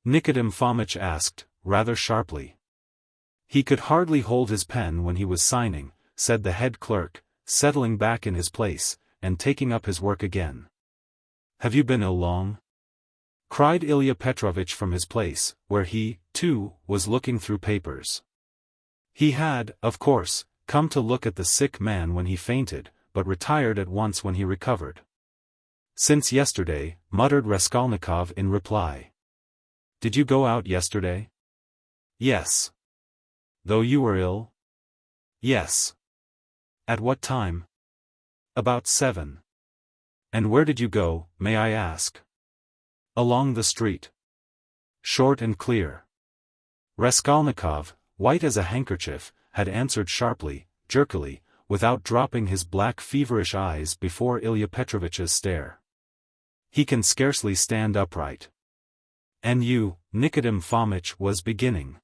Nikodym Fomitch asked, rather sharply. "He could hardly hold his pen when he was signing," said the head clerk, settling back in his place, and taking up his work again. "Have you been ill long?" cried Ilya Petrovitch from his place, where he, too, was looking through papers. He had, of course, come to look at the sick man when he fainted, but retired at once when he recovered. "Since yesterday," muttered Raskolnikov in reply. "Did you go out yesterday?" "Yes." "Though you were ill?" "Yes." "At what time?" "About 7. "And where did you go, may I ask?" "Along the street." Short and clear. Raskolnikov, white as a handkerchief, had answered sharply, jerkily, without dropping his black feverish eyes before Ilya Petrovitch's stare. "He can scarcely stand upright." "And you," Nikodym Fomitch was beginning.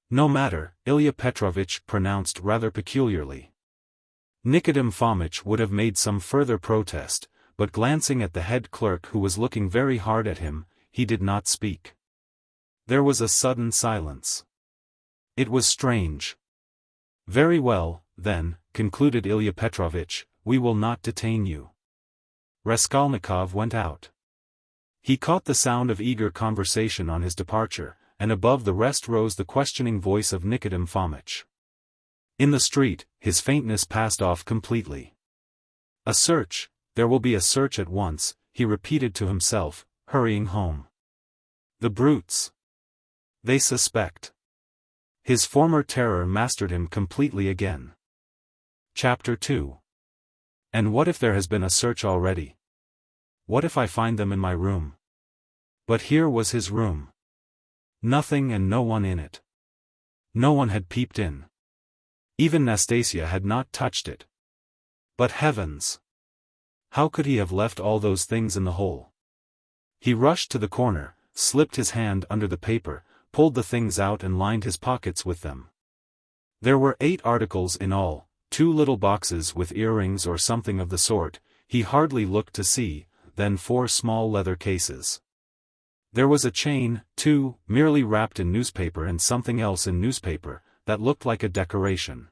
"No matter," Ilya Petrovitch pronounced rather peculiarly. Nikodym Fomitch would have made some further protest, but glancing at the head clerk who was looking very hard at him, he did not speak. There was a sudden silence. It was strange. "Very well, then," concluded Ilya Petrovitch, "we will not detain you." Raskolnikov went out. He caught the sound of eager conversation on his departure, and above the rest rose the questioning voice of Nikodym Fomitch. In the street, his faintness passed off completely. "A search, there will be a search at once," he repeated to himself, hurrying home. "The brutes! They suspect." His former terror mastered him completely again. Chapter 2. And what if there has been a search already? What if I find them in my room? But here was his room. Nothing and no one in it. No one had peeped in. Even Nastasia had not touched it. But heavens! How could he have left all those things in the hole? He rushed to the corner, slipped his hand under the paper, pulled the things out and lined his pockets with them. There were 8 articles in all, 2 little boxes with earrings or something of the sort, he hardly looked to see, then 4 small leather cases. There was a chain, too, merely wrapped in newspaper, and something else in newspaper, that looked like a decoration.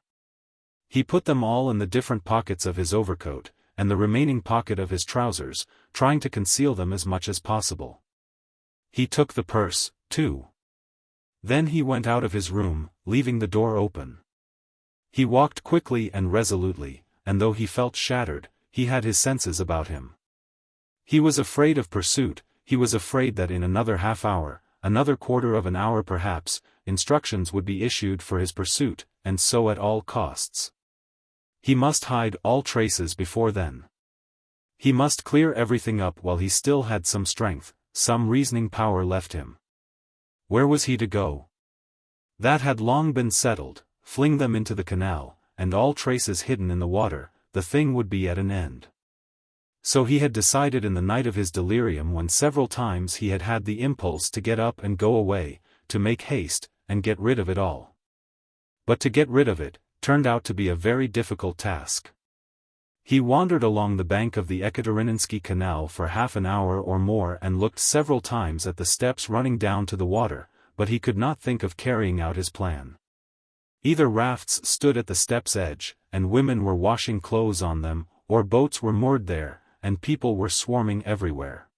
He put them all in the different pockets of his overcoat, and the remaining pocket of his trousers, trying to conceal them as much as possible. He took the purse, too. Then he went out of his room, leaving the door open. He walked quickly and resolutely, and though he felt shattered, he had his senses about him. He was afraid of pursuit, he was afraid that in another half hour, another quarter of an hour perhaps, instructions would be issued for his pursuit, and so at all costs. He must hide all traces before then. He must clear everything up while he still had some strength, some reasoning power left him. Where was he to go? That had long been settled. Fling them into the canal, and all traces hidden in the water, the thing would be at an end. So he had decided in the night of his delirium, when several times he had had the impulse to get up and go away, to make haste, and get rid of it all. But to get rid of it, turned out to be a very difficult task. He wandered along the bank of the Ekaterininsky Canal for half an hour or more and looked several times at the steps running down to the water, but he could not think of carrying out his plan. Either rafts stood at the steps' edge, and women were washing clothes on them, or boats were moored there, and people were swarming everywhere.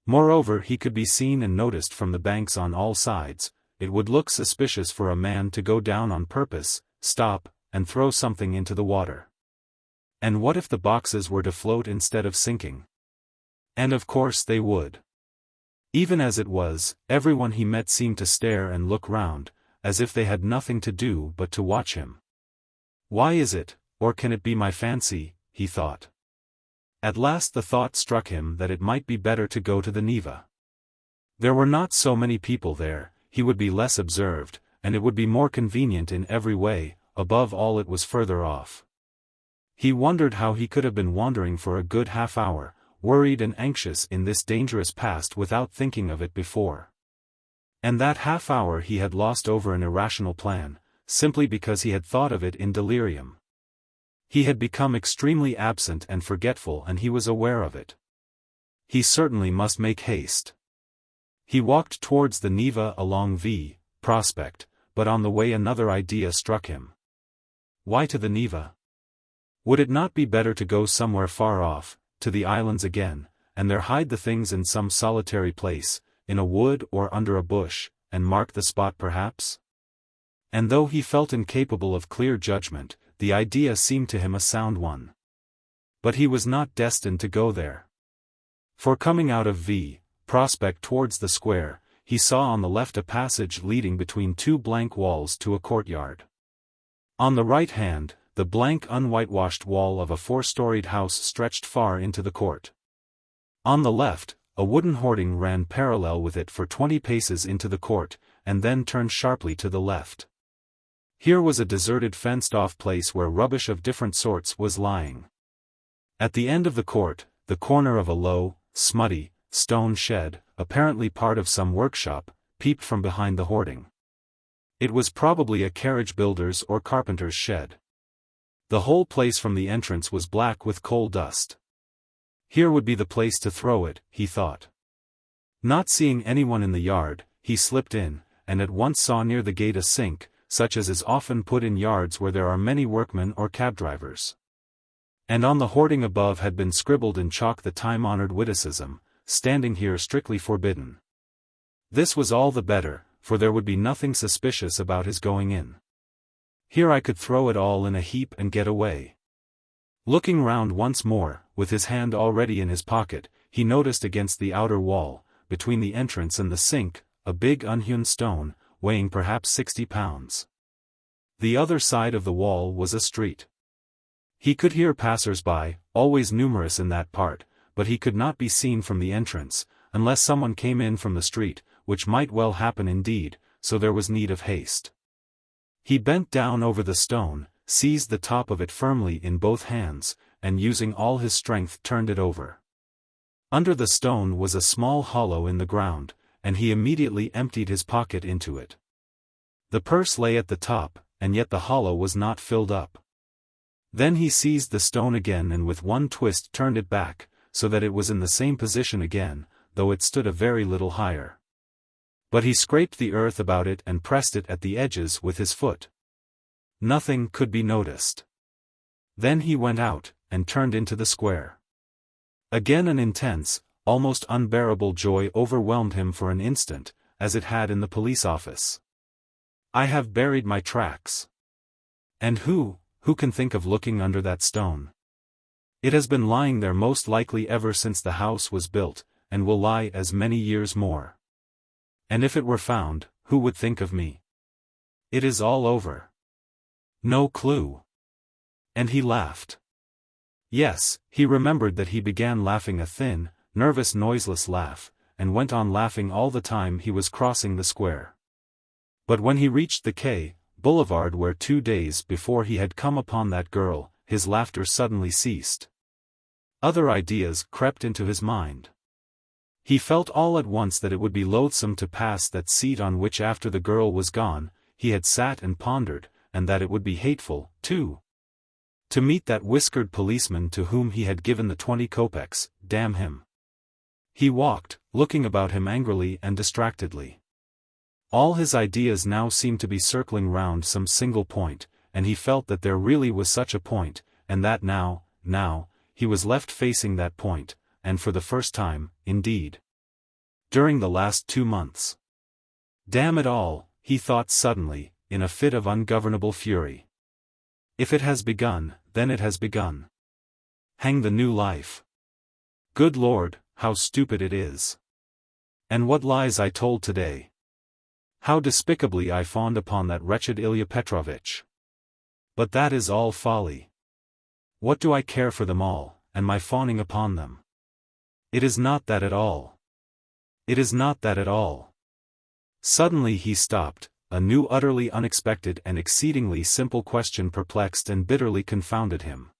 Moreover, he could be seen and noticed from the banks on all sides. It would look suspicious for a man to go down on purpose, stop, and throw something into the water. And what if the boxes were to float instead of sinking? And of course they would. Even as it was, everyone he met seemed to stare and look round, as if they had nothing to do but to watch him. Why is it, or can it be my fancy, he thought. At last the thought struck him that it might be better to go to the Neva. There were not so many people there, he would be less observed, and it would be more convenient in every way, above all it was further off. He wondered how he could have been wandering for a good half hour, worried and anxious in this dangerous past without thinking of it before. And that half hour he had lost over an irrational plan, simply because he had thought of it in delirium. He had become extremely absent and forgetful, and he was aware of it. He certainly must make haste. He walked towards the Neva along V. Prospect, but on the way another idea struck him. Why to the Neva? Would it not be better to go somewhere far off, to the islands again, and there hide the things in some solitary place, in a wood or under a bush, and mark the spot perhaps? And though he felt incapable of clear judgment, the idea seemed to him a sound one. But he was not destined to go there. For coming out of V. Prospect towards the square, he saw on the left a passage leading between 2 blank walls to a courtyard. On the right hand, the blank unwhitewashed wall of a 4-storied house stretched far into the court. On the left, a wooden hoarding ran parallel with it for 20 paces into the court, and then turned sharply to the left. Here was a deserted fenced-off place where rubbish of different sorts was lying. At the end of the court, the corner of a low, smutty, stone shed, apparently part of some workshop, peeped from behind the hoarding. It was probably a carriage builder's or carpenter's shed. The whole place from the entrance was black with coal dust. Here would be the place to throw it, he thought. Not seeing anyone in the yard, he slipped in, and at once saw near the gate a sink, such as is often put in yards where there are many workmen or cab drivers. And on the hoarding above had been scribbled in chalk the time-honored witticism, "Standing here strictly forbidden." This was all the better, for there would be nothing suspicious about his going in. Here I could throw it all in a heap and get away. Looking round once more, with his hand already in his pocket, he noticed against the outer wall, between the entrance and the sink, a big unhewn stone, weighing perhaps 60 pounds. The other side of the wall was a street. He could hear passers-by, always numerous in that part, but he could not be seen from the entrance, unless someone came in from the street, which might well happen indeed, so there was need of haste. He bent down over the stone, seized the top of it firmly in both hands, and using all his strength turned it over. Under the stone was a small hollow in the ground, and he immediately emptied his pocket into it. The purse lay at the top, and yet the hollow was not filled up. Then he seized the stone again and with one twist turned it back, so that it was in the same position again, though it stood a very little higher. But he scraped the earth about it and pressed it at the edges with his foot. Nothing could be noticed. Then he went out, and turned into the square. Again an intense, almost unbearable joy overwhelmed him for an instant, as it had in the police office. I have buried my tracks. And who can think of looking under that stone? It has been lying there most likely ever since the house was built, and will lie as many years more. And if it were found, who would think of me? It is all over. No clue. And he laughed. Yes, he remembered that he began laughing a thin, nervous noiseless laugh, and went on laughing all the time he was crossing the square. But when he reached the quay, boulevard where 2 days before he had come upon that girl, his laughter suddenly ceased. Other ideas crept into his mind. He felt all at once that it would be loathsome to pass that seat on which after the girl was gone, he had sat and pondered, and that it would be hateful, too, to meet that whiskered policeman to whom he had given the 20 kopecks, damn him. He walked, looking about him angrily and distractedly. All his ideas now seemed to be circling round some single point, and he felt that there really was such a point, and that now, he was left facing that point, and for the first time, indeed, during the last 2 months. Damn it all, he thought suddenly, in a fit of ungovernable fury. If it has begun, then it has begun. Hang the new life. Good Lord, how stupid it is. And what lies I told today. How despicably I fawned upon that wretched Ilya Petrovitch. But that is all folly. What do I care for them all, and my fawning upon them? It is not that at all. It is not that at all. Suddenly he stopped, a new utterly unexpected and exceedingly simple question perplexed and bitterly confounded him.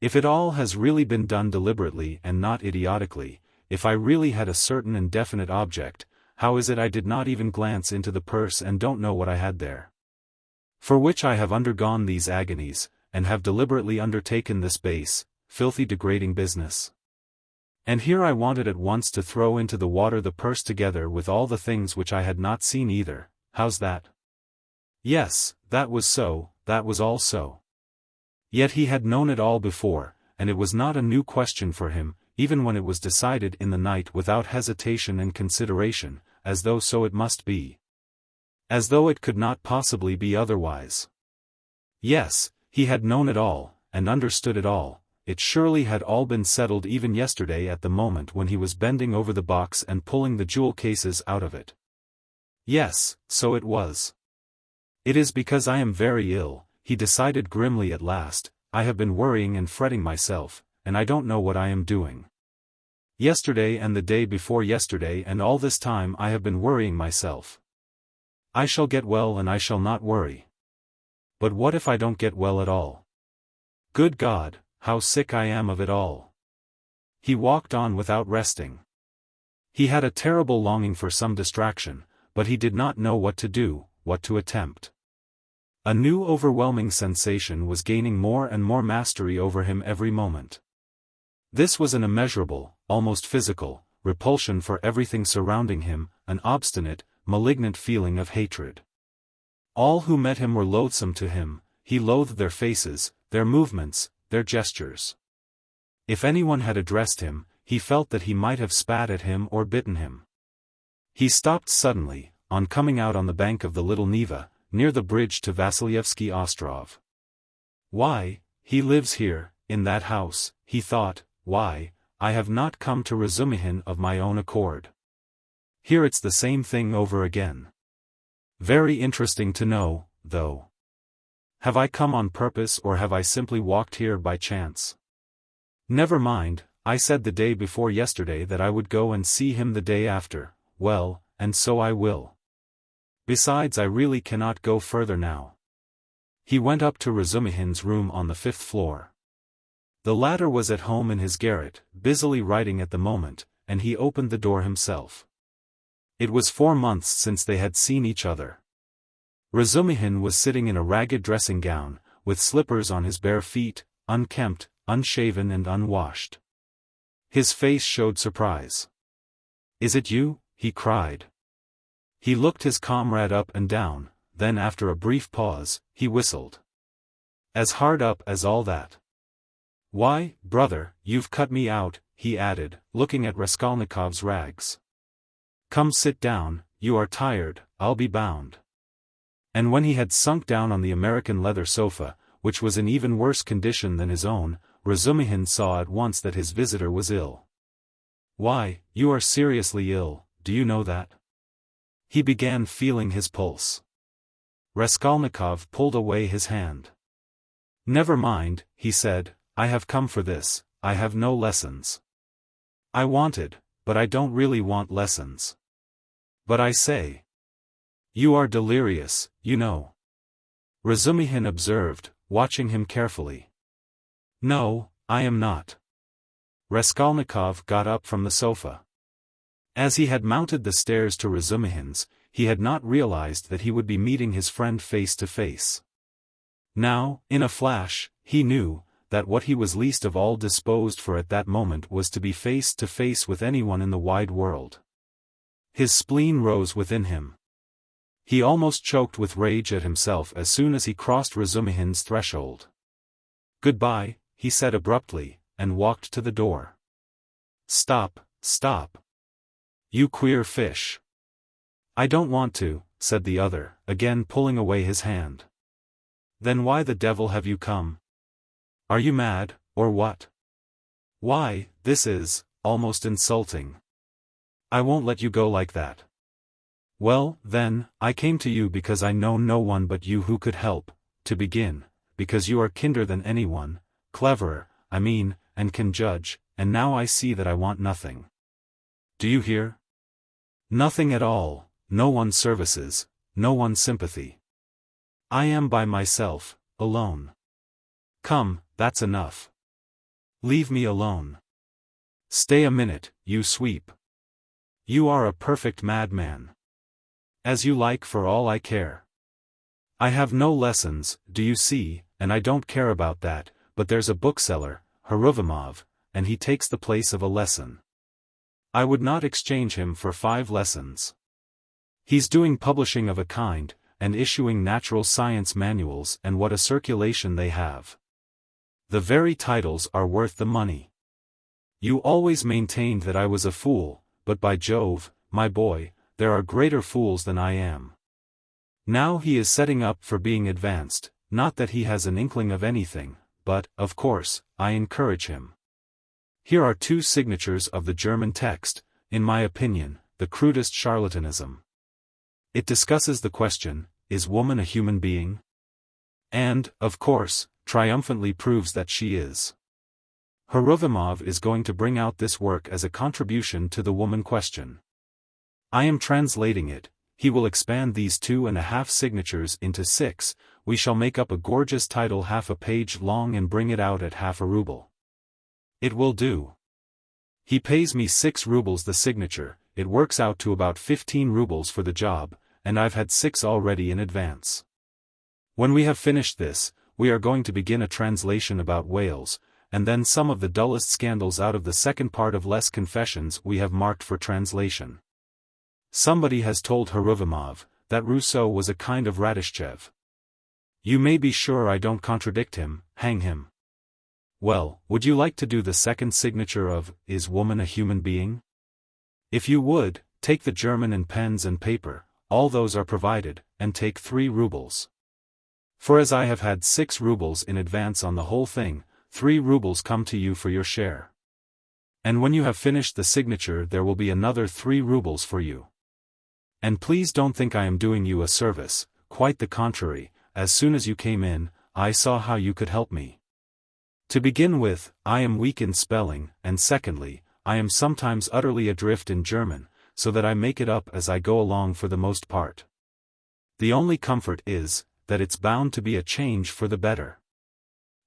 If it all has really been done deliberately and not idiotically, if I really had a certain and definite object, how is it I did not even glance into the purse and don't know what I had there? For which I have undergone these agonies, and have deliberately undertaken this base, filthy degrading business. And here I wanted at once to throw into the water the purse together with all the things which I had not seen either. How's that? Yes, that was so, that was all so. Yet he had known it all before, and it was not a new question for him, even when it was decided in the night without hesitation and consideration, as though so it must be. As though it could not possibly be otherwise. Yes, he had known it all, and understood it all. It surely had all been settled even yesterday at the moment when he was bending over the box and pulling the jewel cases out of it. Yes, so it was. It is because I am very ill, he decided grimly at last. I have been worrying and fretting myself, and I don't know what I am doing. Yesterday and the day before yesterday and all this time I have been worrying myself. I shall get well and I shall not worry. But what if I don't get well at all? Good God, how sick I am of it all. He walked on without resting. He had a terrible longing for some distraction, but he did not know what to do, what to attempt. A new overwhelming sensation was gaining more and more mastery over him every moment. This was an immeasurable, almost physical, repulsion for everything surrounding him, an obstinate, malignant feeling of hatred. All who met him were loathsome to him, he loathed their faces, their movements, their gestures. If anyone had addressed him, he felt that he might have spat at him or bitten him. He stopped suddenly, on coming out on the bank of the Little Neva, near the bridge to Vasilyevsky Ostrov. Why, he lives here, in that house, he thought. Why, I have not come to Razumihin of my own accord. Here it's the same thing over again. Very interesting to know, though. Have I come on purpose or have I simply walked here by chance? Never mind, I said the day before yesterday that I would go and see him the day after, well, and so I will. Besides, I really cannot go further now. He went up to Razumihin's room on the 5th floor. The latter was at home in his garret, busily writing at the moment, and he opened the door himself. It was 4 months since they had seen each other. Razumihin was sitting in a ragged dressing gown, with slippers on his bare feet, unkempt, unshaven and unwashed. His face showed surprise. "Is it you?" he cried. He looked his comrade up and down, then after a brief pause, he whistled. "As hard up as all that? Why, brother, you've cut me out," he added, looking at Raskolnikov's rags. "Come sit down, you are tired, I'll be bound." And when he had sunk down on the American leather sofa, which was in even worse condition than his own, Razumihin saw at once that his visitor was ill. "Why, you are seriously ill, do you know that?" He began feeling his pulse. Raskolnikov pulled away his hand. "Never mind," he said, "I have come for this, I have no lessons. I wanted, but I don't really want lessons. But I say. You are delirious, you know." Razumihin observed, watching him carefully. "No, I am not." Raskolnikov got up from the sofa. As he had mounted the stairs to Razumihin's, he had not realized that he would be meeting his friend face to face. Now, in a flash, he knew that what he was least of all disposed for at that moment was to be face to face with anyone in the wide world. His spleen rose within him. He almost choked with rage at himself as soon as he crossed Razumihin's threshold. "Goodbye," he said abruptly, and walked to the door. "Stop, stop. You queer fish." "I don't want to," said the other, again pulling away his hand. "Then why the devil have you come? Are you mad, or what? Why, this is, almost insulting. I won't let you go like that." "Well, then, I came to you because I know no one but you who could help, to begin, because you are kinder than anyone, cleverer, I mean, and can judge, and now I see that I want nothing. Do you hear? Nothing at all, no one's services, no one's sympathy. I am by myself, alone. Come, that's enough. Leave me alone. Stay a minute, you sweep. You are a perfect madman. As you like, for all I care. I have no lessons, do you see, and I don't care about that, but there's a bookseller, Haruvimov, and he takes the place of a lesson. I would not exchange him for 5 lessons. He's doing publishing of a kind, and issuing natural science manuals, and what a circulation they have. The very titles are worth the money. You always maintained that I was a fool, but by Jove, my boy, there are greater fools than I am. Now he is setting up for being advanced, not that he has an inkling of anything, but, of course, I encourage him. Here are 2 signatures of the German text, in my opinion, the crudest charlatanism. It discusses the question, is woman a human being? And, of course, triumphantly proves that she is. Haruvimov is going to bring out this work as a contribution to the woman question. I am translating it, he will expand these 2.5 signatures into 6, we shall make up a gorgeous title half a page long and bring it out at half a ruble. It will do. He pays me 6 rubles the signature, it works out to about 15 rubles for the job, and I've had 6 already in advance. When we have finished this, we are going to begin a translation about Wales, and then some of the dullest scandals out of the second part of Les Confessions we have marked for translation. Somebody has told Haruvimov that Rousseau was a kind of Radishchev. You may be sure I don't contradict him, hang him. Well, would you like to do the second signature of, Is Woman a Human Being? If you would, take the German and pens and paper, all those are provided, and take 3 rubles. For as I have had 6 rubles in advance on the whole thing, 3 rubles come to you for your share. And when you have finished the signature there will be another 3 rubles for you. And please don't think I am doing you a service, quite the contrary, as soon as you came in, I saw how you could help me. To begin with, I am weak in spelling, and secondly, I am sometimes utterly adrift in German, so that I make it up as I go along for the most part. The only comfort is, that it's bound to be a change for the better.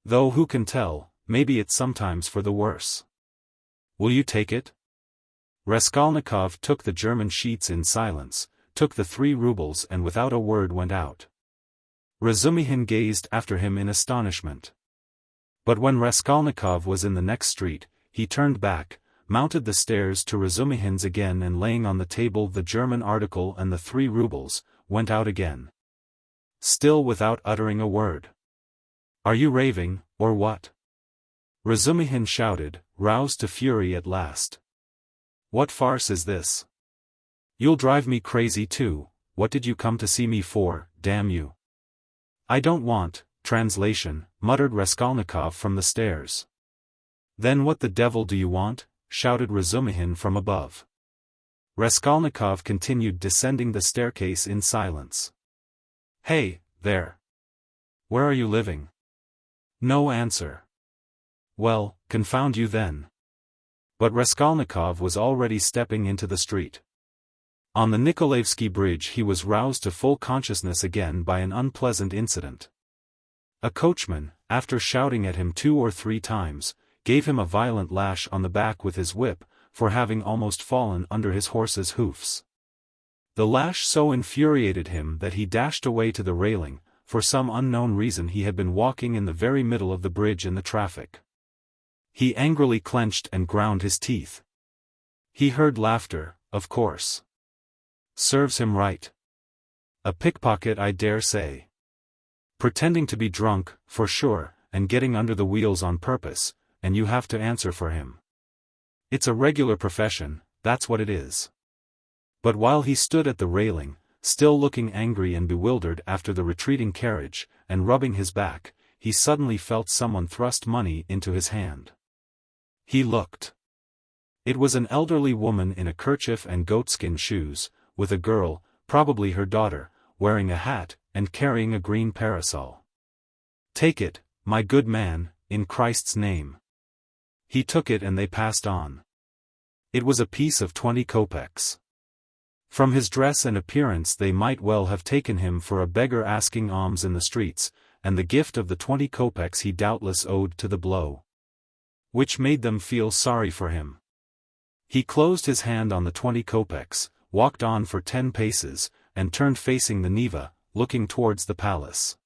Though who can tell, maybe it's sometimes for the worse. Will you take it? Raskolnikov took the German sheets in silence, took the 3 rubles and without a word went out. Razumihin gazed after him in astonishment. But when Raskolnikov was in the next street, he turned back, mounted the stairs to Razumihin's again and laying on the table the German article and the 3 rubles, went out again. Still without uttering a word. Are you raving, or what? Razumihin shouted, roused to fury at last. What farce is this? You'll drive me crazy too. What did you come to see me for, damn you? I don't want, translation, muttered Raskolnikov from the stairs. Then what the devil do you want? Shouted Razumihin from above. Raskolnikov continued descending the staircase in silence. Hey, there. Where are you living? No answer. Well, confound you then. But Raskolnikov was already stepping into the street. On the Nikolaevsky Bridge he was roused to full consciousness again by an unpleasant incident. A coachman, after shouting at him 2 or 3 times, gave him a violent lash on the back with his whip, for having almost fallen under his horse's hoofs. The lash so infuriated him that he dashed away to the railing. For some unknown reason he had been walking in the very middle of the bridge in the traffic. He angrily clenched and ground his teeth. He heard laughter, of course. Serves him right. A pickpocket, I dare say. Pretending to be drunk, for sure, and getting under the wheels on purpose, and you have to answer for him. It's a regular profession, that's what it is. But while he stood at the railing, still looking angry and bewildered after the retreating carriage, and rubbing his back, he suddenly felt someone thrust money into his hand. He looked. It was an elderly woman in a kerchief and goatskin shoes, with a girl, probably her daughter, wearing a hat, and carrying a green parasol. Take it, my good man, in Christ's name. He took it and they passed on. It was a piece of 20 kopecks. From his dress and appearance they might well have taken him for a beggar asking alms in the streets, and the gift of the 20 kopecks he doubtless owed to the blow. Which made them feel sorry for him. He closed his hand on the 20 kopecks, walked on for 10 paces, and turned facing the Neva, looking towards the palace.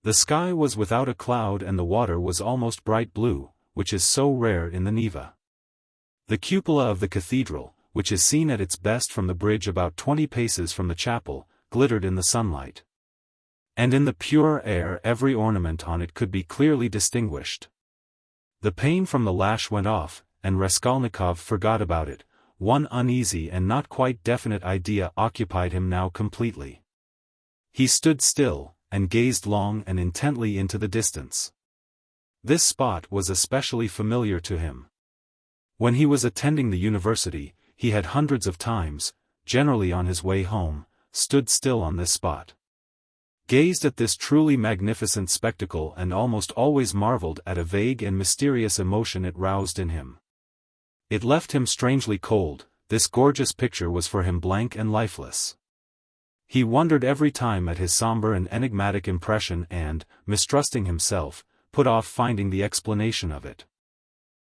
The sky was without a cloud and the water was almost bright blue, which is so rare in the Neva. The cupola of the cathedral, which is seen at its best from the bridge about 20 paces from the chapel, glittered in the sunlight. And in the pure air every ornament on it could be clearly distinguished. The pain from the lash went off, and Raskolnikov forgot about it. One uneasy and not quite definite idea occupied him now completely. He stood still, and gazed long and intently into the distance. This spot was especially familiar to him. When he was attending the university, he had hundreds of times, generally on his way home, stood still on this spot. Gazed at this truly magnificent spectacle and almost always marveled at a vague and mysterious emotion it roused in him. It left him strangely cold, this gorgeous picture was for him blank and lifeless. He wondered every time at his somber and enigmatic impression and, mistrusting himself, put off finding the explanation of it.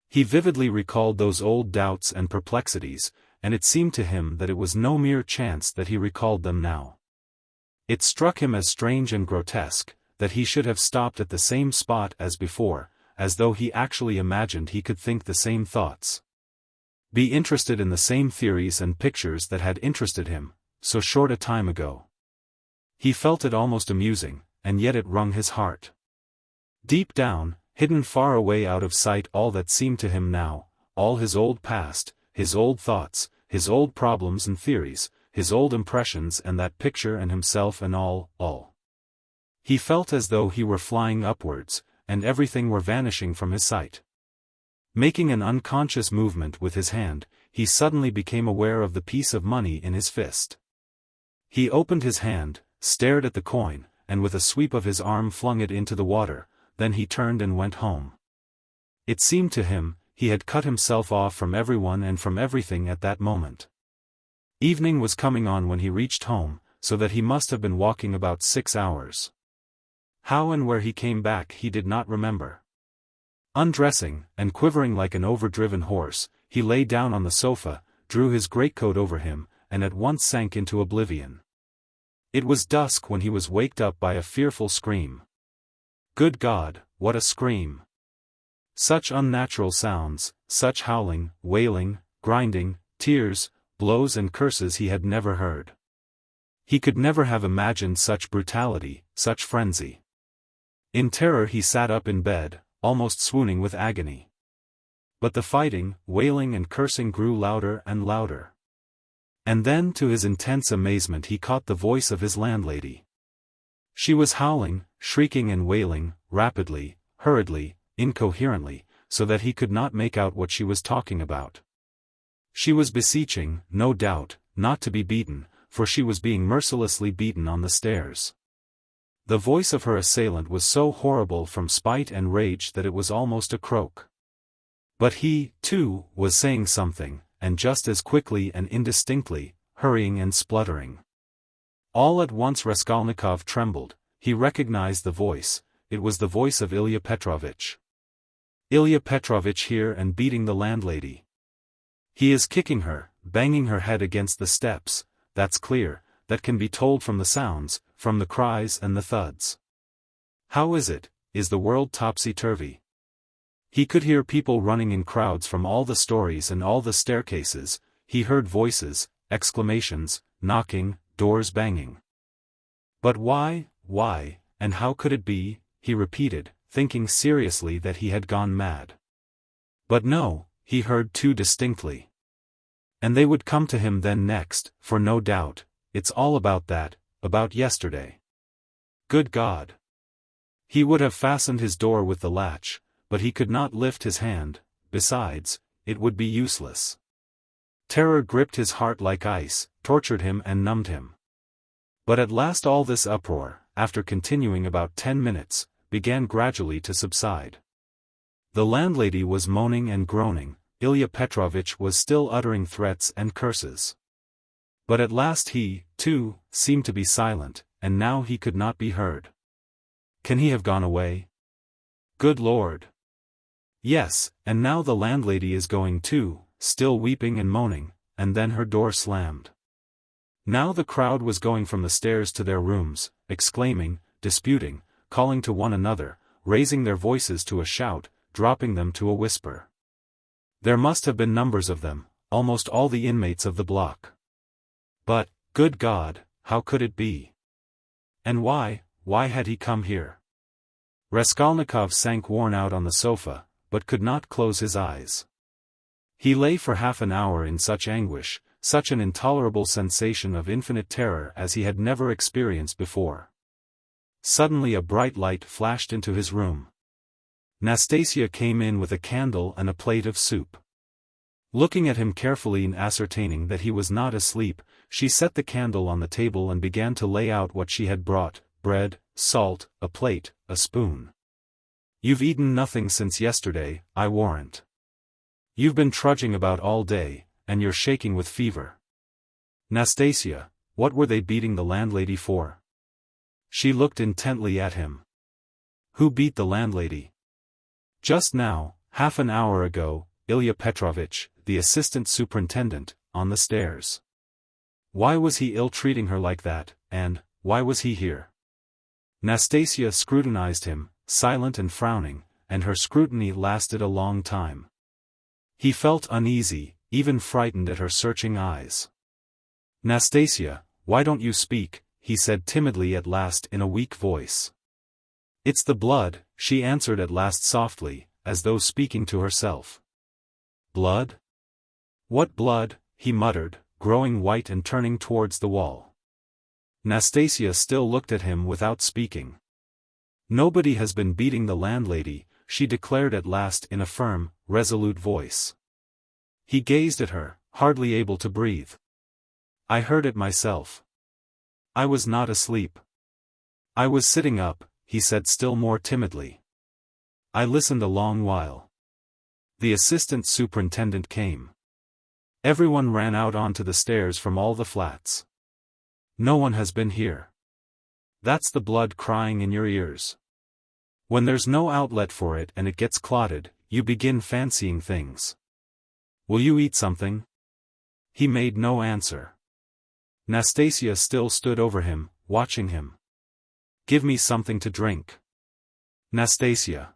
He vividly recalled those old doubts and perplexities, and it seemed to him that it was no mere chance that he recalled them now. It struck him as strange and grotesque, that he should have stopped at the same spot as before, as though he actually imagined he could think the same thoughts. Be interested in the same theories and pictures that had interested him, so short a time ago. He felt it almost amusing, and yet it wrung his heart. Deep down, hidden far away out of sight, all that seemed to him now, all his old past, his old thoughts, his old problems and theories, his old impressions and that picture and himself and all. He felt as though he were flying upwards, and everything were vanishing from his sight. Making an unconscious movement with his hand, he suddenly became aware of the piece of money in his fist. He opened his hand, stared at the coin, and with a sweep of his arm flung it into the water, then he turned and went home. It seemed to him, he had cut himself off from everyone and from everything at that moment. Evening was coming on when he reached home, so that he must have been walking about 6 hours. How and where he came back he did not remember. Undressing, and quivering like an overdriven horse, he lay down on the sofa, drew his greatcoat over him, and at once sank into oblivion. It was dusk when he was waked up by a fearful scream. Good God, what a scream! Such unnatural sounds, such howling, wailing, grinding, tears, blows and curses he had never heard. He could never have imagined such brutality, such frenzy. In terror he sat up in bed, almost swooning with agony. But the fighting, wailing and cursing grew louder and louder. And then to his intense amazement he caught the voice of his landlady. She was howling, shrieking and wailing, rapidly, hurriedly, incoherently, so that he could not make out what she was talking about. She was beseeching, no doubt, not to be beaten, for she was being mercilessly beaten on the stairs. The voice of her assailant was so horrible from spite and rage that it was almost a croak. But he, too, was saying something, and just as quickly and indistinctly, hurrying and spluttering. All at once Raskolnikov trembled. He recognized the voice. It was the voice of Ilya Petrovitch. Ilya Petrovitch here and beating the landlady. He is kicking her, banging her head against the steps, that's clear, that can be told from the sounds, from the cries and the thuds. How is the world topsy-turvy? He could hear people running in crowds from all the stories and all the staircases, he heard voices, exclamations, knocking, doors banging. But why, and how could it be, he repeated, thinking seriously that he had gone mad. But no, he heard too distinctly. And they would come to him then next, for no doubt, it's all about that, about yesterday. Good God! He would have fastened his door with the latch, but he could not lift his hand, besides, it would be useless. Terror gripped his heart like ice, tortured him and numbed him. But at last all this uproar, after continuing about 10 minutes, began gradually to subside. The landlady was moaning and groaning, Ilya Petrovitch was still uttering threats and curses. But at last he, too, seemed to be silent, and now he could not be heard. Can he have gone away? Good Lord! Yes, and now the landlady is going too, still weeping and moaning, and then her door slammed. Now the crowd was going from the stairs to their rooms, exclaiming, disputing, calling to one another, raising their voices to a shout, dropping them to a whisper. There must have been numbers of them, almost all the inmates of the block. But, good God, how could it be? And why had he come here? Raskolnikov sank worn out on the sofa, but could not close his eyes. He lay for half an hour in such anguish, such an intolerable sensation of infinite terror as he had never experienced before. Suddenly a bright light flashed into his room. Nastasia came in with a candle and a plate of soup. Looking at him carefully and ascertaining that he was not asleep, she set the candle on the table and began to lay out what she had brought: bread, salt, a plate, a spoon. You've eaten nothing since yesterday, I warrant. You've been trudging about all day, and you're shaking with fever. Nastasia, what were they beating the landlady for? She looked intently at him. Who beat the landlady? Just now, half an hour ago, Ilya Petrovitch, the assistant superintendent, on the stairs. Why was he ill-treating her like that, and why was he here? Nastasia scrutinized him, silent and frowning, and her scrutiny lasted a long time. He felt uneasy, even frightened at her searching eyes. Nastasia, why don't you speak? he said timidly at last in a weak voice. It's the blood, she answered at last softly, as though speaking to herself. Blood? What blood? He muttered, growing white and turning towards the wall. Nastasia still looked at him without speaking. Nobody has been beating the landlady, she declared at last in a firm, resolute voice. He gazed at her, hardly able to breathe. I heard it myself. I was not asleep. I was sitting up, he said still more timidly. I listened a long while. The assistant superintendent came. Everyone ran out onto the stairs from all the flats. No one has been here. That's the blood crying in your ears. When there's no outlet for it and it gets clotted, you begin fancying things. Will you eat something? He made no answer. Nastasia still stood over him, watching him. Give me something to drink. Nastasia.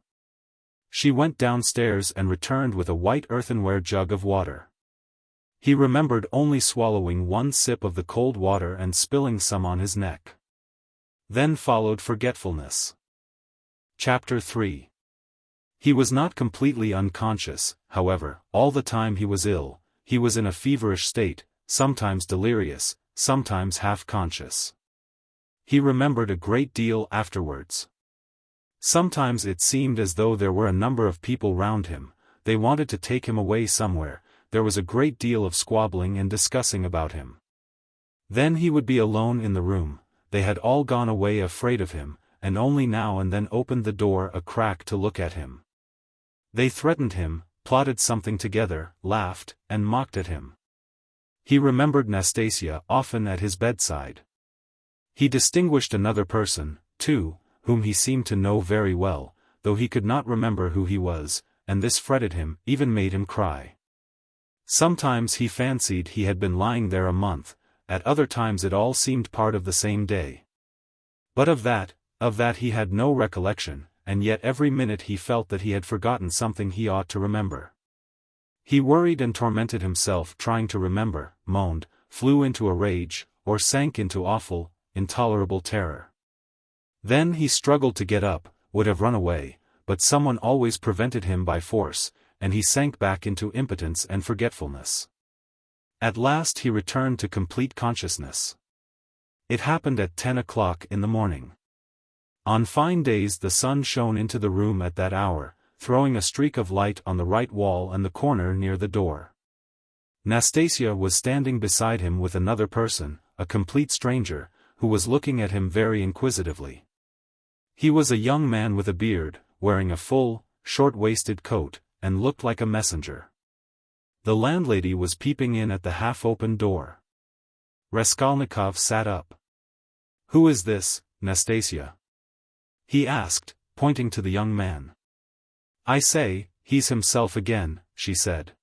She went downstairs and returned with a white earthenware jug of water. He remembered only swallowing one sip of the cold water and spilling some on his neck. Then followed forgetfulness. Chapter 3. He was not completely unconscious, however, all the time he was ill. He was in a feverish state, sometimes delirious, sometimes half-conscious. He remembered a great deal afterwards. Sometimes it seemed as though there were a number of people round him, they wanted to take him away somewhere, there was a great deal of squabbling and discussing about him. Then he would be alone in the room, they had all gone away afraid of him, and only now and then opened the door a crack to look at him. They threatened him, plotted something together, laughed, and mocked at him. He remembered Nastasia often at his bedside. He distinguished another person, too, whom he seemed to know very well, though he could not remember who he was, and this fretted him, even made him cry. Sometimes he fancied he had been lying there a month, at other times it all seemed part of the same day. But of that he had no recollection, and yet every minute he felt that he had forgotten something he ought to remember. He worried and tormented himself trying to remember, moaned, flew into a rage, or sank into awful, intolerable terror. Then he struggled to get up, would have run away, but someone always prevented him by force, and he sank back into impotence and forgetfulness. At last he returned to complete consciousness. It happened at 10 o'clock in the morning. On fine days the sun shone into the room at that hour, throwing a streak of light on the right wall and the corner near the door. Nastasia was standing beside him with another person, a complete stranger, who was looking at him very inquisitively. He was a young man with a beard, wearing a full, short-waisted coat, and looked like a messenger. The landlady was peeping in at the half-open door. Raskolnikov sat up. "Who is this, Nastasia?" he asked, pointing to the young man. "I say, he's himself again," she said.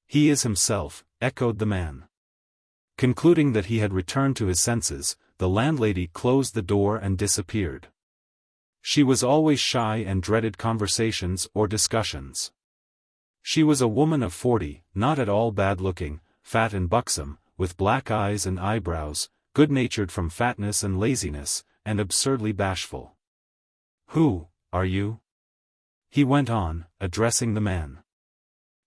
"He is himself," echoed the man. Concluding that he had returned to his senses, the landlady closed the door and disappeared. She was always shy and dreaded conversations or discussions. She was a woman of 40, not at all bad-looking, fat and buxom, with black eyes and eyebrows, good-natured from fatness and laziness, and absurdly bashful. "Who are you?" he went on, addressing the man.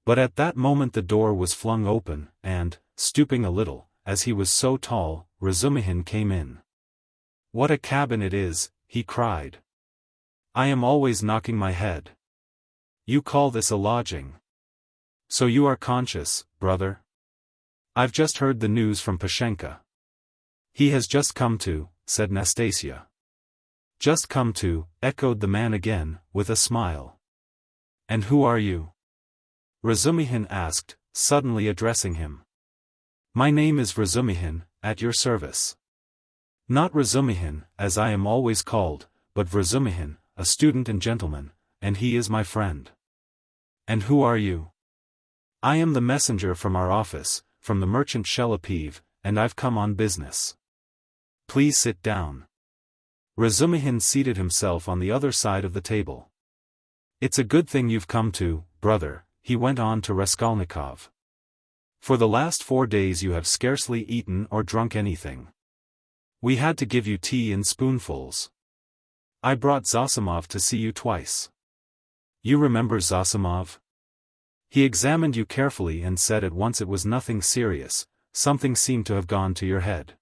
But at that moment the door was flung open, and, stooping a little, as he was so tall, Razumihin came in. "What a cabin it is," he cried. "I am always knocking my head. You call this a lodging? So you are conscious, brother? I've just heard the news from Pashenka." "He has just come to," said Nastasia. "Just come to," echoed the man again, with a smile. "And who are you?" Razumihin asked, suddenly addressing him. "My name is Razumihin, at your service." "Not Razumihin, as I am always called, but Razumihin, a student and gentleman, and he is my friend." "And who are you?" "I am the messenger from our office, from the merchant Shelepiv, and I've come on business." "Please sit down." Razumihin seated himself on the other side of the table. "It's a good thing you've come to, brother," he went on to Raskolnikov. "For the last 4 days you have scarcely eaten or drunk anything. We had to give you tea in spoonfuls. I brought Zosimov to see you twice. You remember Zosimov? He examined you carefully and said at once it was nothing serious, something seemed to have gone to your head.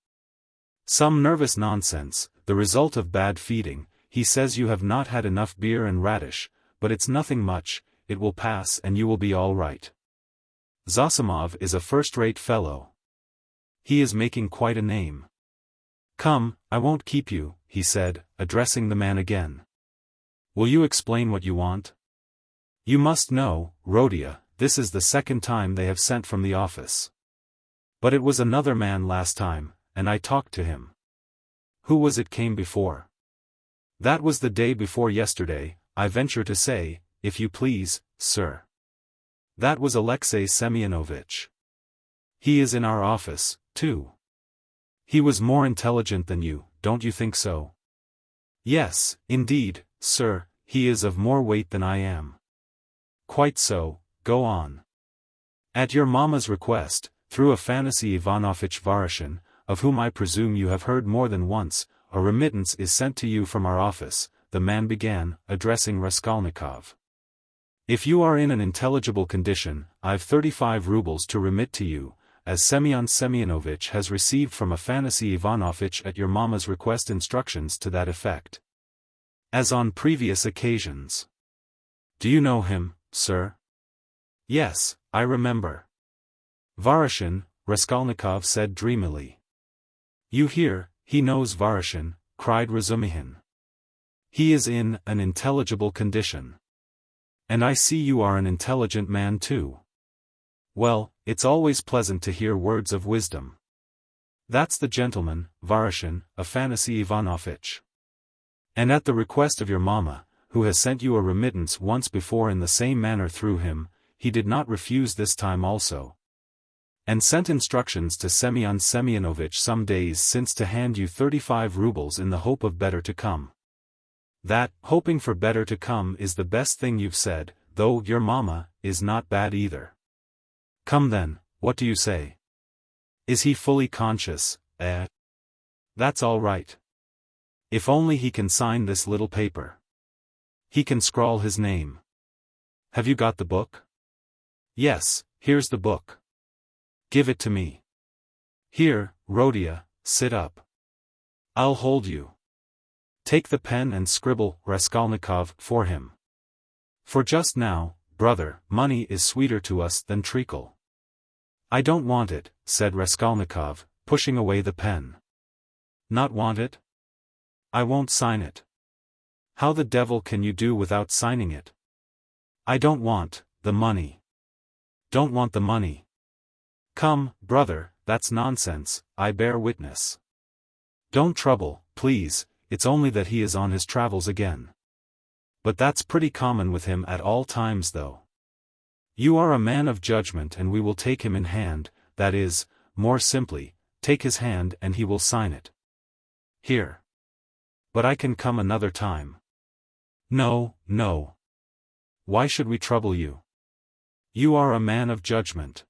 Some nervous nonsense, the result of bad feeding. He says you have not had enough beer and radish, but it's nothing much, it will pass and you will be all right. Zosimov is a first-rate fellow. He is making quite a name. Come, I won't keep you, he said, addressing the man again. Will you explain what you want? You must know, Rodion, this is the second time they have sent from the office. But it was another man last time, and I talked to him. Who was it came before? That was the day before yesterday, I venture to say, if you please, sir. That was Alexei Semyonovich. He is in our office, too. He was more intelligent than you, don't you think so? Yes, indeed, sir, he is of more weight than I am. Quite so, go on. At your mamma's request, through Afanasy Ivanovich Varashin, of whom I presume you have heard more than once, a remittance is sent to you from our office, the man began, addressing Raskolnikov. If you are in an intelligible condition, I've 35 rubles to remit to you, as Semyon Semyonovich has received from Afanasy Ivanovich at your mamma's request instructions to that effect. As on previous occasions. Do you know him, sir? Yes, I remember. Varashin, Raskolnikov said dreamily. You hear, he knows Varashin, cried Razumihin. He is in an intelligible condition. And I see you are an intelligent man too. Well, it's always pleasant to hear words of wisdom. That's the gentleman, Varashin, Afanasy Ivanovich. And at the request of your mamma, who has sent you a remittance once before in the same manner through him, he did not refuse this time also. And sent instructions to Semyon Semyonovich some days since to hand you 35 rubles in the hope of better to come. That, hoping for better to come is the best thing you've said, though your mamma is not bad either. Come then, what do you say? Is he fully conscious, eh? That's all right. If only he can sign this little paper. He can scrawl his name. Have you got the book? Yes, here's the book. Give it to me. Here, Rodion, sit up. I'll hold you. Take the pen and scribble, Raskolnikov, for him. For just now, brother, money is sweeter to us than treacle. I don't want it, said Raskolnikov, pushing away the pen. Not want it? I won't sign it. How the devil can you do without signing it? I don't want the money. Don't want the money. Come, brother, that's nonsense, I bear witness. Don't trouble, please, it's only that he is on his travels again. But that's pretty common with him at all times though. You are a man of judgment and we will take him in hand, that is, more simply, take his hand and he will sign it. Here. But I can come another time. No, no. Why should we trouble you? You are a man of judgment.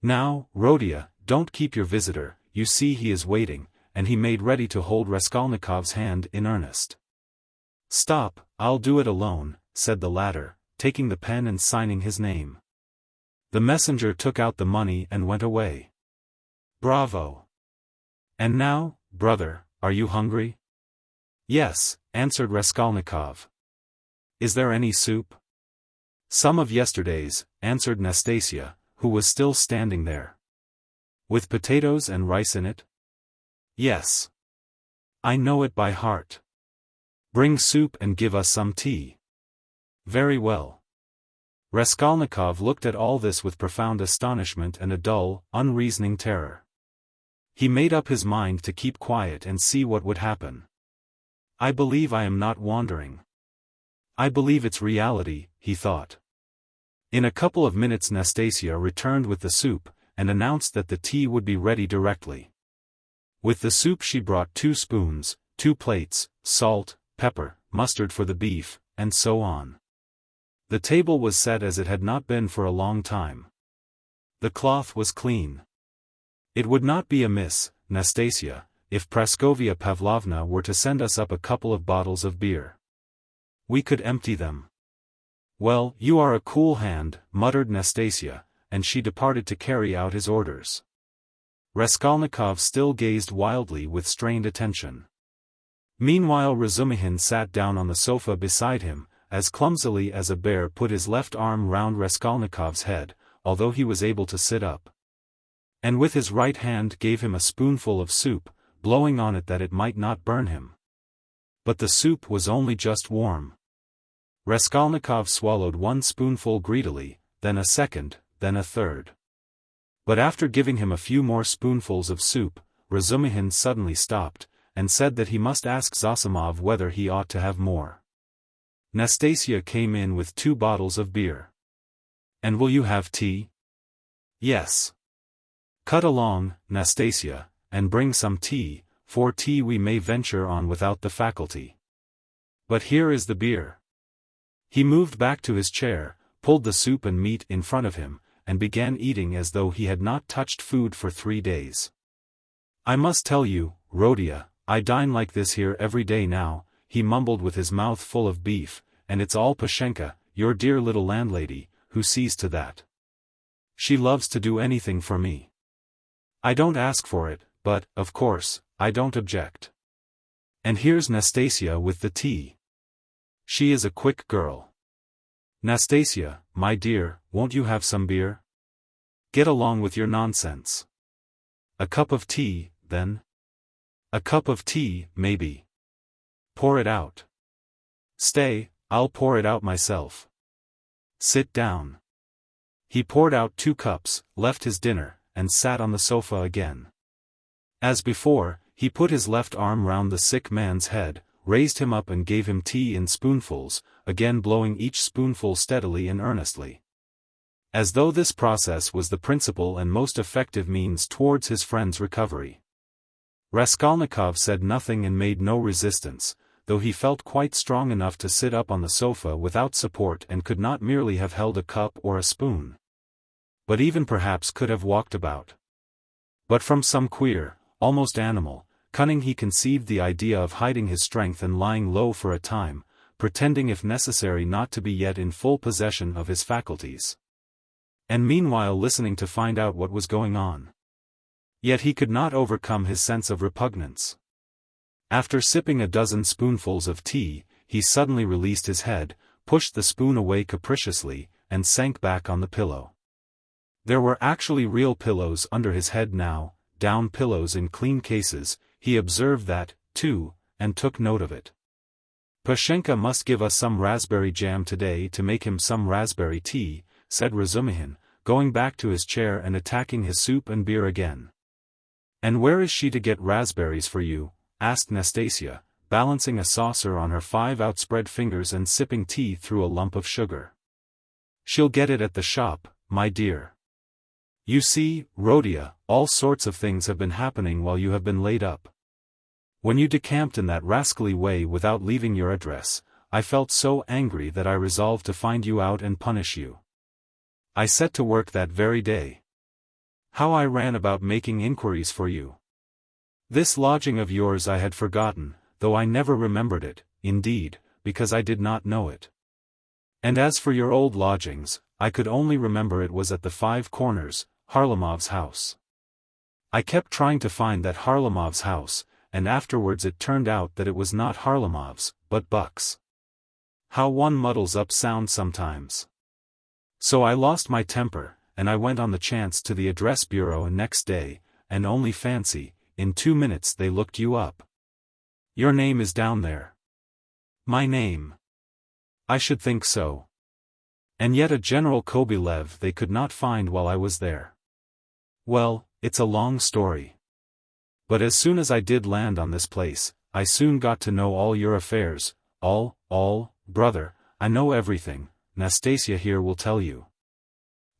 Now, Rodion, don't keep your visitor, you see he is waiting, and he made ready to hold Raskolnikov's hand in earnest. Stop, I'll do it alone, said the latter, taking the pen and signing his name. The messenger took out the money and went away. Bravo! And now, brother, are you hungry? Yes, answered Raskolnikov. Is there any soup? Some of yesterday's, answered Nastasia, who was still standing there. With potatoes and rice in it? Yes. I know it by heart. Bring soup and give us some tea. Very well. Raskolnikov looked at all this with profound astonishment and a dull, unreasoning terror. He made up his mind to keep quiet and see what would happen. I believe I am not wandering. I believe it's reality, he thought. In a couple of minutes Nastasia returned with the soup, and announced that the tea would be ready directly. With the soup she brought 2 spoons, 2 plates, salt, pepper, mustard for the beef, and so on. The table was set as it had not been for a long time. The cloth was clean. It would not be amiss, Nastasia, if Praskovia Pavlovna were to send us up a couple of bottles of beer. We could empty them. Well, you are a cool hand, muttered Nastasia, and she departed to carry out his orders. Raskolnikov still gazed wildly with strained attention. Meanwhile Razumihin sat down on the sofa beside him, as clumsily as a bear put his left arm round Raskolnikov's head, although he was able to sit up. And with his right hand gave him a spoonful of soup, blowing on it that it might not burn him. But the soup was only just warm. Raskolnikov swallowed one spoonful greedily, then a second, then a third. But after giving him a few more spoonfuls of soup, Razumihin suddenly stopped, and said that he must ask Zosimov whether he ought to have more. Nastasia came in with 2 bottles of beer. "And will you have tea?" "Yes." "Cut along, Nastasia, and bring some tea, for tea we may venture on without the faculty. But here is the beer." He moved back to his chair, pulled the soup and meat in front of him, and began eating as though he had not touched food for 3 days. "I must tell you, Rodia, I dine like this here every day now," he mumbled with his mouth full of beef, "and it's all Pashenka, your dear little landlady, who sees to that. She loves to do anything for me. I don't ask for it, but, of course, I don't object. And here's Nastasia with the tea. She is a quick girl. Nastasia, my dear, won't you have some beer? Get along with your nonsense. A cup of tea, then? A cup of tea, maybe. Pour it out. Stay, I'll pour it out myself. Sit down." He poured out 2 cups, left his dinner, and sat on the sofa again. As before, he put his left arm round the sick man's head, raised him up and gave him tea in spoonfuls, again blowing each spoonful steadily and earnestly. As though this process was the principal and most effective means towards his friend's recovery. Raskolnikov said nothing and made no resistance, though he felt quite strong enough to sit up on the sofa without support and could not merely have held a cup or a spoon, but even perhaps could have walked about. But from some queer, almost animal, cunning he conceived the idea of hiding his strength and lying low for a time, pretending if necessary not to be yet in full possession of his faculties. And meanwhile listening to find out what was going on. Yet he could not overcome his sense of repugnance. After sipping a dozen spoonfuls of tea, he suddenly released his head, pushed the spoon away capriciously, and sank back on the pillow. There were actually real pillows under his head now, down pillows in clean cases. He observed that, too, and took note of it. "Pashenka must give us some raspberry jam today to make him some raspberry tea," said Razumihin, going back to his chair and attacking his soup and beer again. "And where is she to get raspberries for you?" asked Nastasia, balancing a saucer on her 5 outspread fingers and sipping tea through a lump of sugar. "She'll get it at the shop, my dear. You see, Rodia, all sorts of things have been happening while you have been laid up. When you decamped in that rascally way without leaving your address, I felt so angry that I resolved to find you out and punish you. I set to work that very day. How I ran about making inquiries for you. This lodging of yours I had forgotten, though I never remembered it, indeed, because I did not know it. And as for your old lodgings, I could only remember it was at the 5 Corners, Harlamov's house. I kept trying to find that Harlamov's house, and afterwards it turned out that it was not Harlamov's, but Buck's. How one muddles up sound sometimes. So I lost my temper, and I went on the chance to the address bureau next day, and only fancy, in 2 minutes they looked you up. Your name is down there." "My name? I should think so. And yet a General Kobylev they could not find while I was there. Well, it's a long story. But as soon as I did land on this place, I soon got to know all your affairs, all, brother, I know everything, Nastasia here will tell you.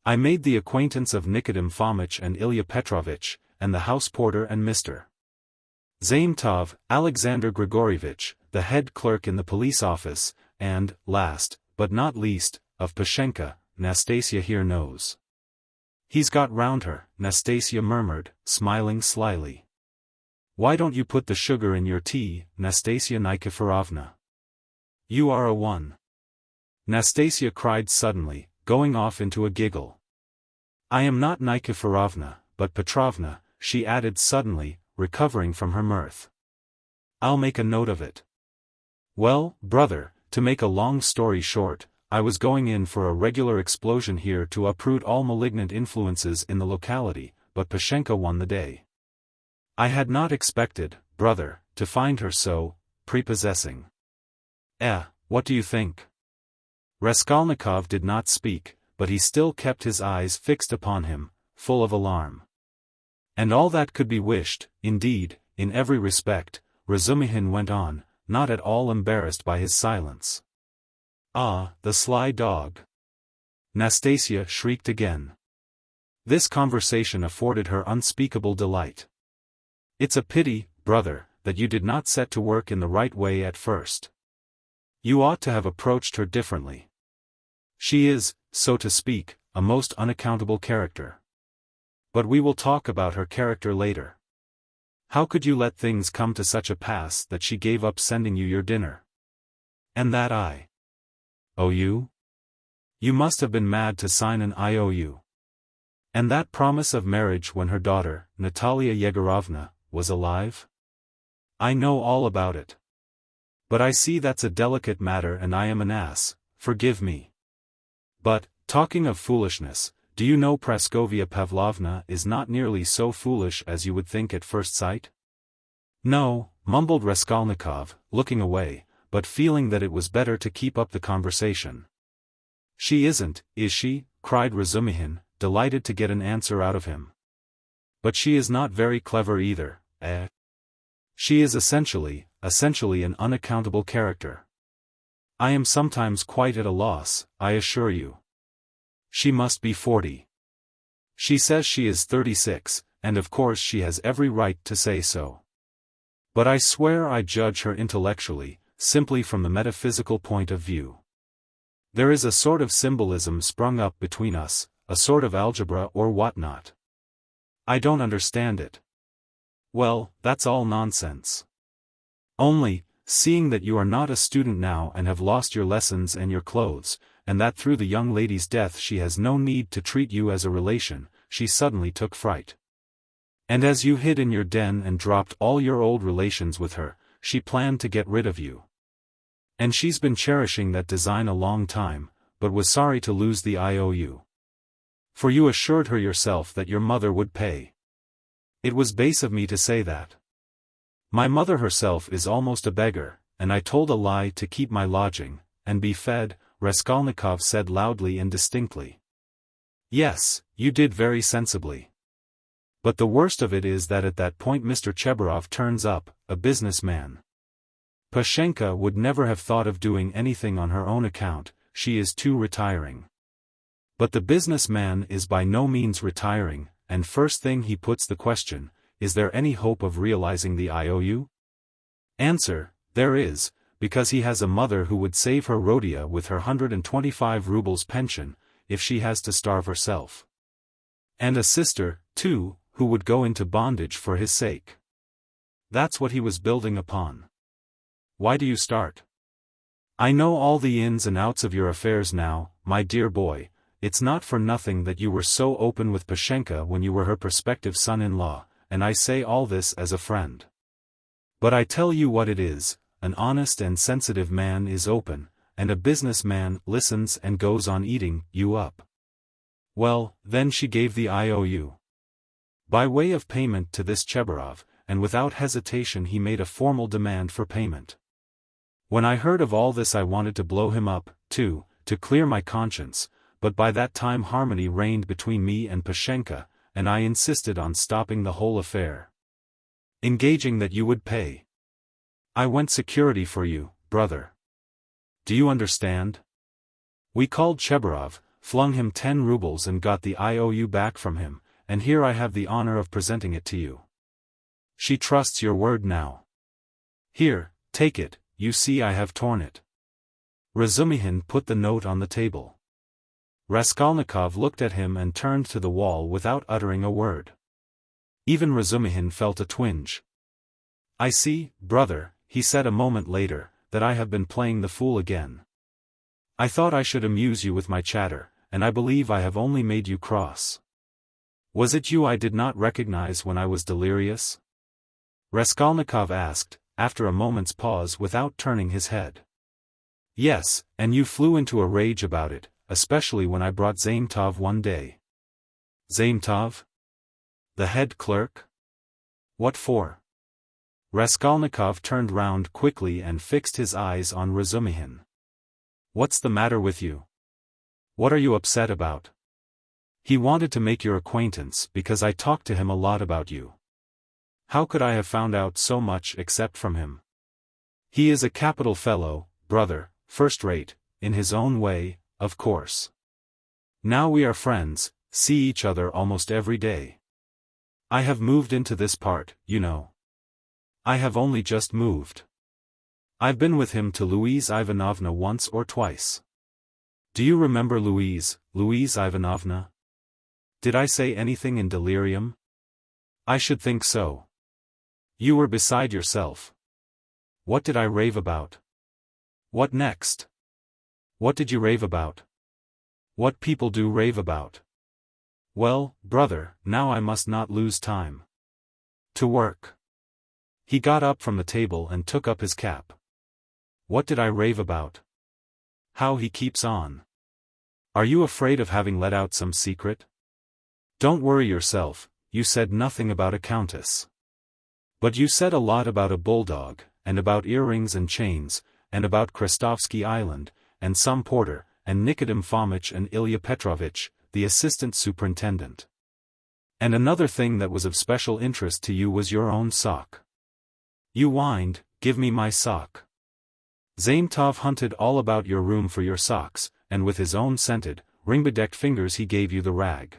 I made the acquaintance of Nikodim Fomitch and Ilya Petrovitch, and the house porter and Mr. Zaimtov, Alexander Grigoryevich, the head clerk in the police office, and, last, but not least, of Pashenka, Nastasia here knows." "He's got round her," Nastasia murmured, smiling slyly. Why don't you put the sugar in your tea, Nastasia Nikiforovna? You are a one. Nastasia cried suddenly, going off into a giggle. I am not Nikiforovna, but Petrovna, she added suddenly, recovering from her mirth. I'll make a note of it. Well, brother, to make a long story short, I was going in for a regular explosion here to uproot all malignant influences in the locality, but Pashenka won the day. I had not expected, brother, to find her so prepossessing. What do you think? Raskolnikov did not speak, but he still kept his eyes fixed upon him, full of alarm. And all that could be wished, indeed, in every respect, Razumihin went on, not at all embarrassed by his silence. Ah, the sly dog! Nastasia shrieked again. This conversation afforded her unspeakable delight. It's a pity, brother, that you did not set to work in the right way at first. You ought to have approached her differently. She is, so to speak, a most unaccountable character. But we will talk about her character later. How could you let things come to such a pass that she gave up sending you your dinner? And that IOU? You must have been mad to sign an IOU. And that promise of marriage when her daughter, Natalia Yegorovna, was alive? I know all about it. But I see that's a delicate matter and I am an ass, forgive me. But, talking of foolishness, do you know Praskovia Pavlovna is not nearly so foolish as you would think at first sight? No, mumbled Raskolnikov, looking away, but feeling that it was better to keep up the conversation. She isn't, is she? Cried Razumihin, delighted to get an answer out of him. But she is not very clever either, She is essentially an unaccountable character. I am sometimes quite at a loss, I assure you. She must be 40. She says she is 36, and of course she has every right to say so. But I swear I judge her intellectually, simply from the metaphysical point of view. There is a sort of symbolism sprung up between us, a sort of algebra or whatnot. I don't understand it. Well, that's all nonsense. Only, seeing that you are not a student now and have lost your lessons and your clothes, and that through the young lady's death she has no need to treat you as a relation, she suddenly took fright. And as you hid in your den and dropped all your old relations with her, she planned to get rid of you. And she's been cherishing that design a long time, but was sorry to lose the IOU. For you assured her yourself that your mother would pay. It was base of me to say that. My mother herself is almost a beggar, and I told a lie to keep my lodging, and be fed, Raskolnikov said loudly and distinctly. Yes, you did very sensibly. But the worst of it is that at that point Mr. Chebarov turns up, a businessman. Pashenka would never have thought of doing anything on her own account, she is too retiring. But the businessman is by no means retiring, and first thing he puts the question, is there any hope of realizing the IOU? Answer, there is, because he has a mother who would save her Rodia with her 125 rubles pension, if she has to starve herself. And a sister, too, who would go into bondage for his sake. That's what he was building upon. Why do you start? I know all the ins and outs of your affairs now, my dear boy. It's not for nothing that you were so open with Pashenka when you were her prospective son-in-law, and I say all this as a friend. But I tell you what it is, an honest and sensitive man is open, and a businessman listens and goes on eating you up. Well, then she gave the IOU. By way of payment to this Chebarov, and without hesitation he made a formal demand for payment. When I heard of all this I wanted to blow him up, too, to clear my conscience, but by that time harmony reigned between me and Pashenka, and I insisted on stopping the whole affair. Engaging that you would pay. I went security for you, brother. Do you understand? We called Chebarov, flung him 10 rubles and got the IOU back from him, and here I have the honor of presenting it to you. She trusts your word now. Here, take it, you see I have torn it. Razumihin put the note on the table. Raskolnikov looked at him and turned to the wall without uttering a word. Even Razumihin felt a twinge. I see, brother, he said a moment later, that I have been playing the fool again. I thought I should amuse you with my chatter, and I believe I have only made you cross. Was it you I did not recognize when I was delirious? Raskolnikov asked, after a moment's pause without turning his head. Yes, and you flew into a rage about it, especially when I brought Zametov one day. Zametov? The head clerk? What for? Raskolnikov turned round quickly and fixed his eyes on Razumihin. What's the matter with you? What are you upset about? He wanted to make your acquaintance because I talked to him a lot about you. How could I have found out so much except from him? He is a capital fellow, brother, first rate, in his own way, of course. Now we are friends, see each other almost every day. I have moved into this part, you know. I have only just moved. I've been with him to Louise Ivanovna once or twice. Do you remember Louise Ivanovna? Did I say anything in delirium? I should think so. You were beside yourself. What did I rave about? What next? What did you rave about? What people do rave about. Well, brother, now I must not lose time. To work. He got up from the table and took up his cap. What did I rave about? How he keeps on. Are you afraid of having let out some secret? Don't worry yourself, you said nothing about a countess. But you said a lot about a bulldog, and about earrings and chains, and about Krestovsky Island, and some porter, and Nikodim Fomitch and Ilya Petrovitch, the assistant superintendent. And another thing that was of special interest to you was your own sock. You whined, give me my sock. Zametov hunted all about your room for your socks, and with his own scented, ring-bedecked fingers he gave you the rag.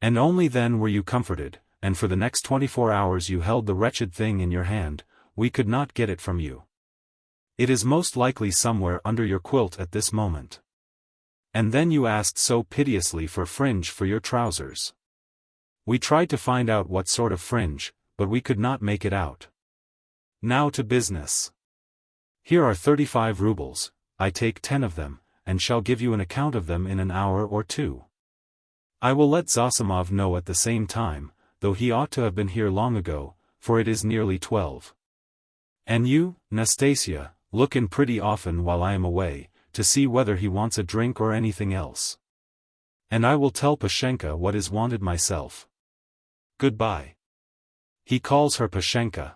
And only then were you comforted, and for the next 24 hours you held the wretched thing in your hand, we could not get it from you. It is most likely somewhere under your quilt at this moment. And then you asked so piteously for fringe for your trousers. We tried to find out what sort of fringe, but we could not make it out. Now to business. Here are 35 rubles, I take 10 of them, and shall give you an account of them in an hour or two. I will let Zosimov know at the same time, though he ought to have been here long ago, for it is nearly 12. And you, Nastasia, look in pretty often while I am away, to see whether he wants a drink or anything else. And I will tell Pashenka what is wanted myself. Goodbye. He calls her Pashenka.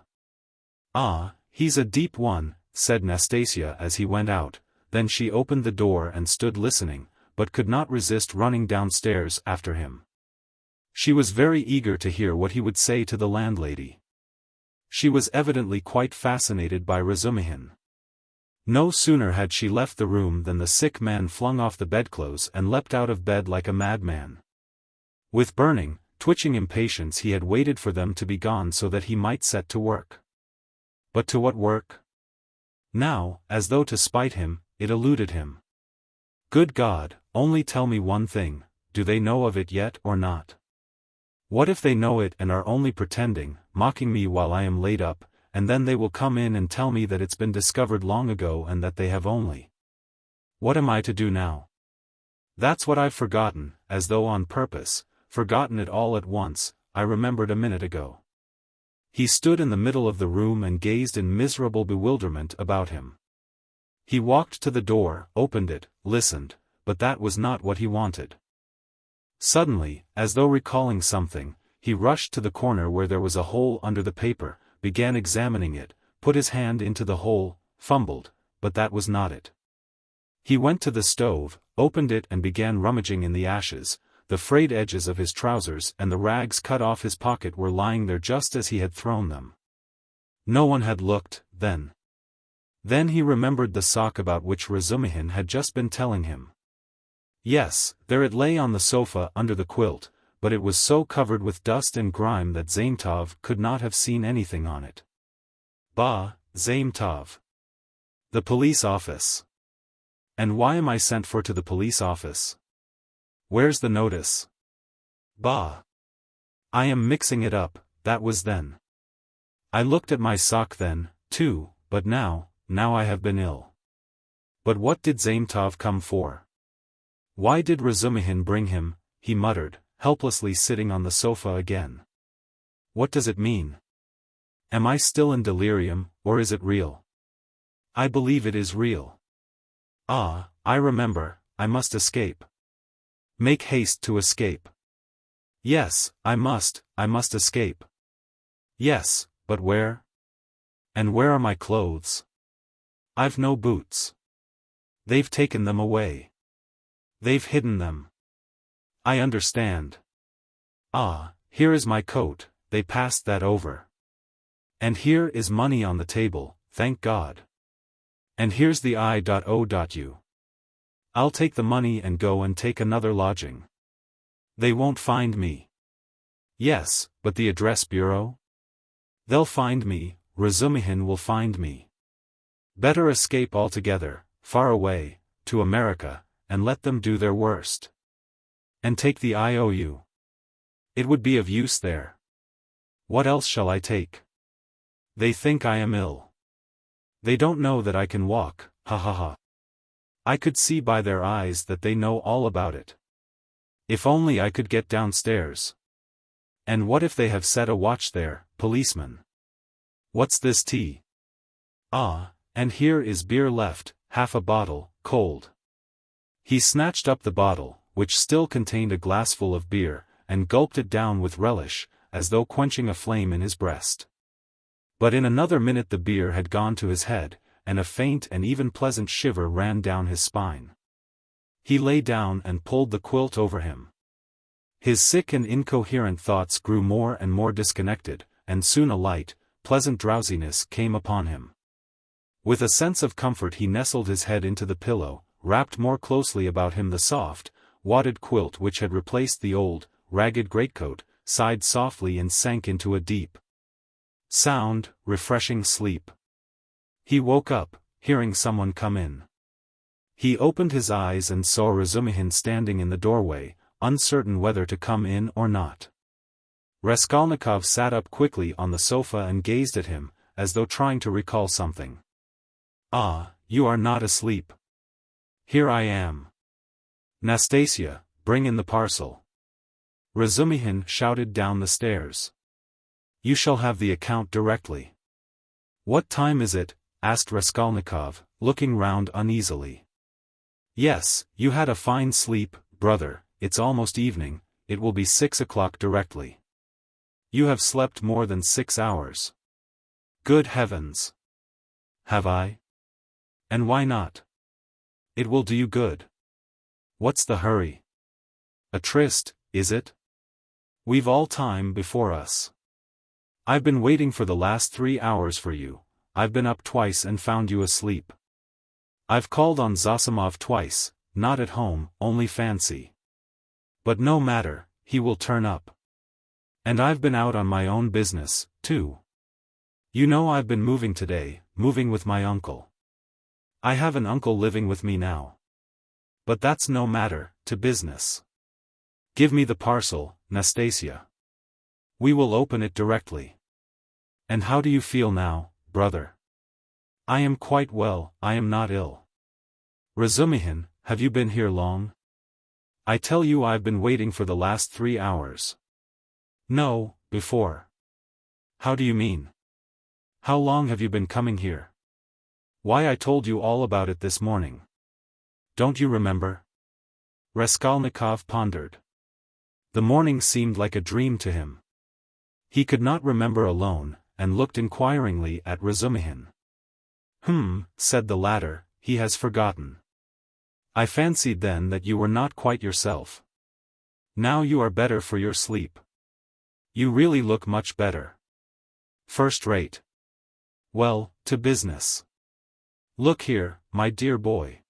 Ah, he's a deep one, said Nastasia as he went out, then she opened the door and stood listening, but could not resist running downstairs after him. She was very eager to hear what he would say to the landlady. She was evidently quite fascinated by Razumihin. No sooner had she left the room than the sick man flung off the bedclothes and leapt out of bed like a madman. With burning, twitching impatience he had waited for them to be gone so that he might set to work. But to what work? Now, as though to spite him, it eluded him. Good God, only tell me one thing, do they know of it yet or not? What if they know it and are only pretending, mocking me while I am laid up, and then they will come in and tell me that it's been discovered long ago and that they have only. What am I to do now? That's what I've forgotten, as though on purpose, forgotten it all at once, I remembered a minute ago. He stood in the middle of the room and gazed in miserable bewilderment about him. He walked to the door, opened it, listened, but that was not what he wanted. Suddenly, as though recalling something, he rushed to the corner where there was a hole under the paper, began examining it, put his hand into the hole, fumbled, but that was not it. He went to the stove, opened it and began rummaging in the ashes. The frayed edges of his trousers and the rags cut off his pocket were lying there just as he had thrown them. No one had looked, then. Then he remembered the sock about which Razumihin had just been telling him. Yes, there it lay on the sofa under the quilt, but it was so covered with dust and grime that Zametov could not have seen anything on it. Bah, Zametov. The police office. And why am I sent for to the police office? Where's the notice? Bah. I am mixing it up, that was then. I looked at my sock then, too, but now I have been ill. But what did Zametov come for? Why did Razumihin bring him? He muttered, helplessly sitting on the sofa again. What does it mean? Am I still in delirium, or is it real? I believe it is real. Ah, I remember, I must escape. Make haste to escape. Yes, I must escape. Yes, but where? And where are my clothes? I've no boots. They've taken them away. They've hidden them. I understand. Ah, here is my coat, they passed that over. And here is money on the table, thank God. And here's the I.O.U. I'll take the money and go and take another lodging. They won't find me. Yes, but the address bureau? They'll find me, Razumihin will find me. Better escape altogether, far away, to America, and let them do their worst. And take the IOU. It would be of use there. What else shall I take? They think I am ill. They don't know that I can walk, ha ha ha. I could see by their eyes that they know all about it. If only I could get downstairs. And what if they have set a watch there, policeman? What's this tea? Ah, and here is beer left, half a bottle, cold. He snatched up the bottle, which still contained a glassful of beer, and gulped it down with relish, as though quenching a flame in his breast. But in another minute the beer had gone to his head, and a faint and even pleasant shiver ran down his spine. He lay down and pulled the quilt over him. His sick and incoherent thoughts grew more and more disconnected, and soon a light, pleasant drowsiness came upon him. With a sense of comfort he nestled his head into the pillow, wrapped more closely about him the soft, wadded quilt which had replaced the old, ragged greatcoat, sighed softly and sank into a deep, sound, refreshing sleep. He woke up, hearing someone come in. He opened his eyes and saw Razumihin standing in the doorway, uncertain whether to come in or not. Raskolnikov sat up quickly on the sofa and gazed at him, as though trying to recall something. Ah, you are not asleep. Here I am. Nastasia, bring in the parcel. Razumihin shouted down the stairs. You shall have the account directly. What time is it? Asked Raskolnikov, looking round uneasily. Yes, you had a fine sleep, brother, it's almost evening, it will be 6 o'clock directly. You have slept more than 6 hours. Good heavens! Have I? And why not? It will do you good. What's the hurry? A tryst, is it? We've all time before us. I've been waiting for the last 3 hours for you. I've been up twice and found you asleep. I've called on Zosimov twice, not at home, only fancy. But no matter, he will turn up. And I've been out on my own business, too. You know I've been moving today, moving with my uncle. I have an uncle living with me now. But that's no matter, to business. Give me the parcel, Nastasia. We will open it directly. And how do you feel now, brother? I am quite well, I am not ill. Razumihin, have you been here long? I tell you I've been waiting for the last 3 hours. No, before. How do you mean? How long have you been coming here? Why, I told you all about it this morning. Don't you remember? Raskolnikov pondered. The morning seemed like a dream to him. He could not remember alone, and looked inquiringly at Razumihin. Said the latter, he has forgotten. I fancied then that you were not quite yourself. Now you are better for your sleep. You really look much better. First rate. Well, to business. Look here, my dear boy.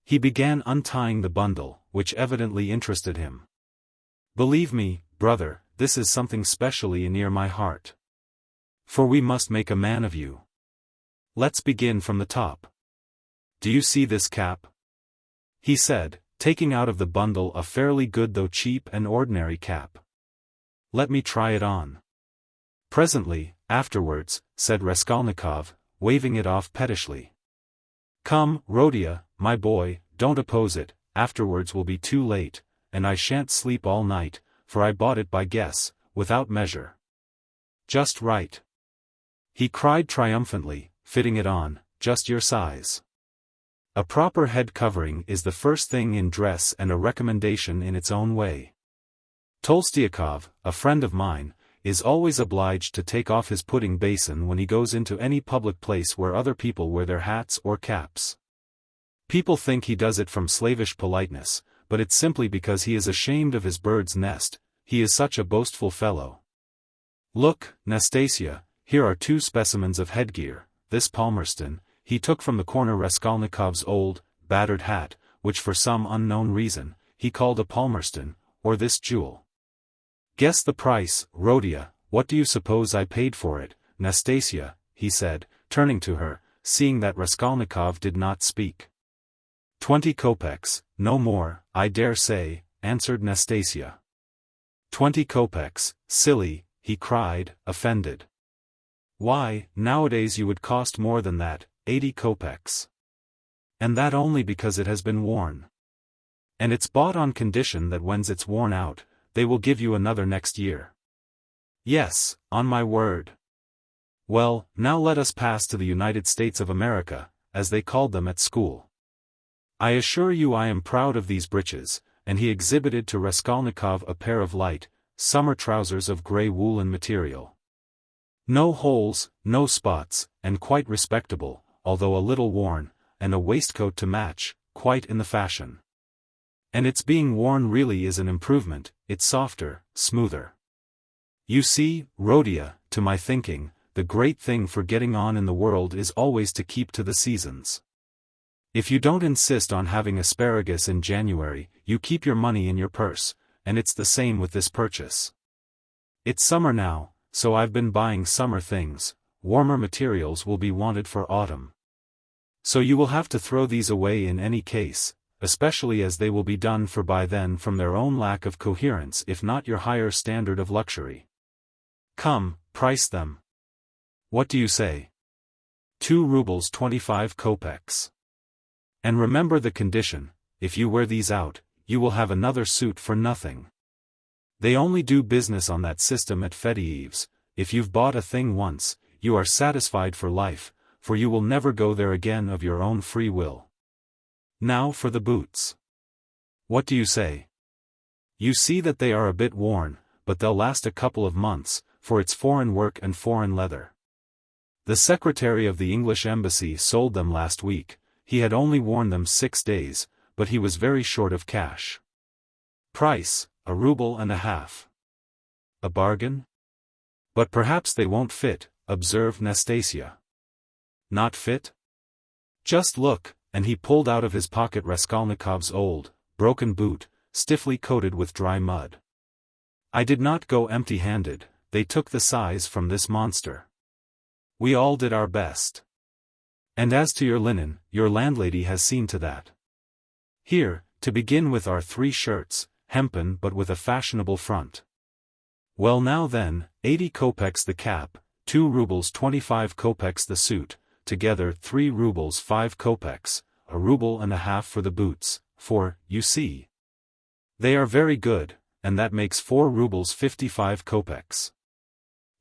He began untying the bundle, which evidently interested him. Believe me, brother, this is something specially near my heart. For we must make a man of you. Let's begin from the top. Do you see this cap? He said, taking out of the bundle a fairly good though cheap and ordinary cap. Let me try it on. Presently, afterwards, said Raskolnikov, waving it off pettishly. Come, Rodia, my boy, don't oppose it, afterwards will be too late, and I shan't sleep all night, for I bought it by guess, without measure. Just right. He cried triumphantly, fitting it on, just your size. A proper head covering is the first thing in dress and a recommendation in its own way. Tolstoyakov, a friend of mine, is always obliged to take off his pudding basin when he goes into any public place where other people wear their hats or caps. People think he does it from slavish politeness, but it's simply because he is ashamed of his bird's nest, he is such a boastful fellow. Look, Nastasia, here are 2 specimens of headgear, this Palmerston, he took from the corner Raskolnikov's old, battered hat, which for some unknown reason, he called a Palmerston, or this jewel. Guess the price, Rodia, what do you suppose I paid for it, Nastasia, he said, turning to her, seeing that Raskolnikov did not speak. 20 kopecks, no more, I dare say, answered Nastasia. 20 kopecks, silly, he cried, offended. Why, nowadays you would cost more than that, 80 kopecks. And that only because it has been worn. And it's bought on condition that when it's worn out, they will give you another next year. Yes, on my word. Well, now let us pass to the United States of America, as they called them at school. I assure you I am proud of these breeches, and he exhibited to Raskolnikov a pair of light, summer trousers of grey woolen material. No holes, no spots, and quite respectable, although a little worn, and a waistcoat to match, quite in the fashion. And its being worn really is an improvement, it's softer, smoother. You see, Rodia, to my thinking, the great thing for getting on in the world is always to keep to the seasons. If you don't insist on having asparagus in January, you keep your money in your purse, and it's the same with this purchase. It's summer now, so I've been buying summer things, warmer materials will be wanted for autumn. So you will have to throw these away in any case, especially as they will be done for by then from their own lack of coherence if not your higher standard of luxury. Come, price them. What do you say? 2 rubles 25 kopecks. And remember the condition, if you wear these out, you will have another suit for nothing. They only do business on that system at Fediev's. If you've bought a thing once, you are satisfied for life, for you will never go there again of your own free will. Now for the boots. What do you say? You see that they are a bit worn, but they'll last a couple of months, for it's foreign work and foreign leather. The secretary of the English embassy sold them last week, he had only worn them 6 days, but he was very short of cash. Price, 1.5 rubles. A bargain? But perhaps they won't fit, observed Nastasia. Not fit? Just look, and he pulled out of his pocket Raskolnikov's old, broken boot, stiffly coated with dry mud. I did not go empty-handed, they took the size from this monster. We all did our best. And as to your linen, your landlady has seen to that. Here, to begin with are 3 shirts, hempen but with a fashionable front. Well now then, 80 kopecks the cap, 2 rubles 25 kopecks the suit, together 3 rubles 5 kopecks, 1.5 rubles for the boots, for, you see. They are very good, and that makes 4 rubles 55 kopecks.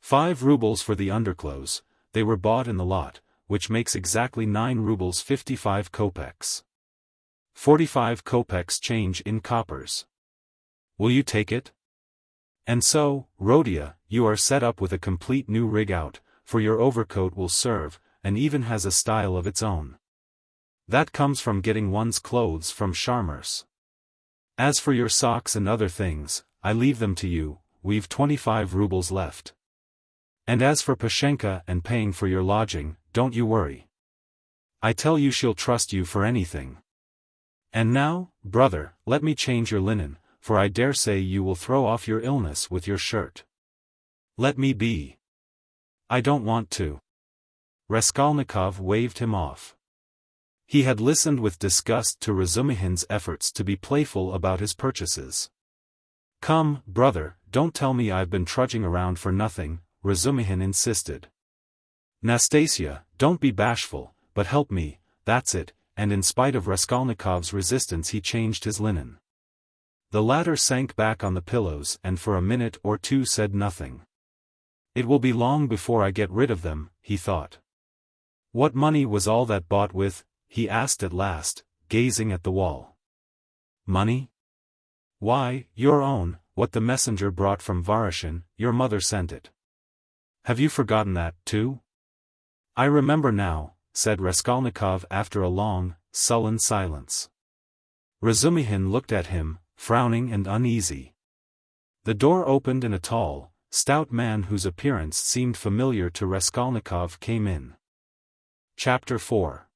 5 rubles for the underclothes, they were bought in the lot, which makes exactly 9 rubles 55 kopecks. 45 kopecks change in coppers. Will you take it? And so, Rodia, you are set up with a complete new rig out, for your overcoat will serve, and even has a style of its own. That comes from getting one's clothes from Sharmers. As for your socks and other things, I leave them to you, we've 25 rubles left. And as for Pashenka and paying for your lodging, don't you worry. I tell you she'll trust you for anything. And now, brother, let me change your linen, for I dare say you will throw off your illness with your shirt. Let me be. I don't want to. Raskolnikov waved him off. He had listened with disgust to Razumihin's efforts to be playful about his purchases. Come, brother, don't tell me I've been trudging around for nothing, Razumihin insisted. Nastasia, don't be bashful, but help me, that's it, and in spite of Raskolnikov's resistance he changed his linen. The latter sank back on the pillows and for a minute or two said nothing. It will be long before I get rid of them, he thought. What money was all that bought with? He asked at last, gazing at the wall. Money? Why, your own, what the messenger brought from Varoshin, your mother sent it. Have you forgotten that, too? I remember now, said Raskolnikov after a long, sullen silence. Razumihin looked at him, frowning and uneasy. The door opened and a tall, stout man whose appearance seemed familiar to Raskolnikov came in. Chapter 4.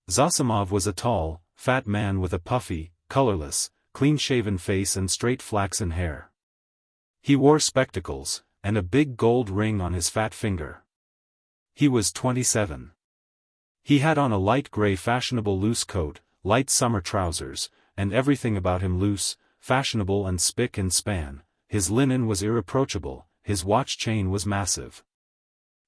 Zosimov was a tall, fat man with a puffy, colorless, clean-shaven face and straight flaxen hair. He wore spectacles, and a big gold ring on his fat finger. He was 27. He had on a light gray fashionable loose coat, light summer trousers, and everything about him loose, fashionable and spick and span. His linen was irreproachable, his watch chain was massive.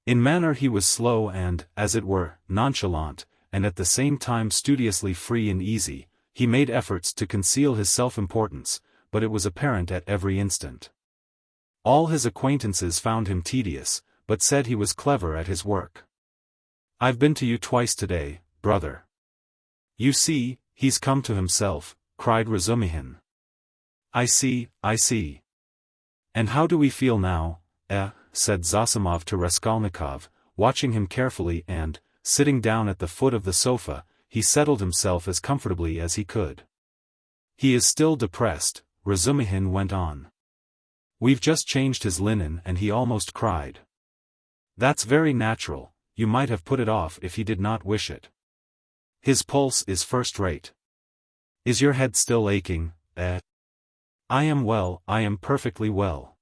In manner he was slow and, as it were, nonchalant, and at the same time studiously free and easy. He made efforts to conceal his self-importance, but it was apparent at every instant. All his acquaintances found him tedious, but said he was clever at his work. I've been to you twice today, brother. You see, he's come to himself, cried Razumihin. I see, I see. And how do we feel now, said Zosimov to Raskolnikov, watching him carefully and, sitting down at the foot of the sofa, he settled himself as comfortably as he could. He is still depressed, Razumihin went on. We've just changed his linen and he almost cried. That's very natural, you might have put it off if he did not wish it. His pulse is first-rate. Is your head still aching, I am well, I am perfectly well.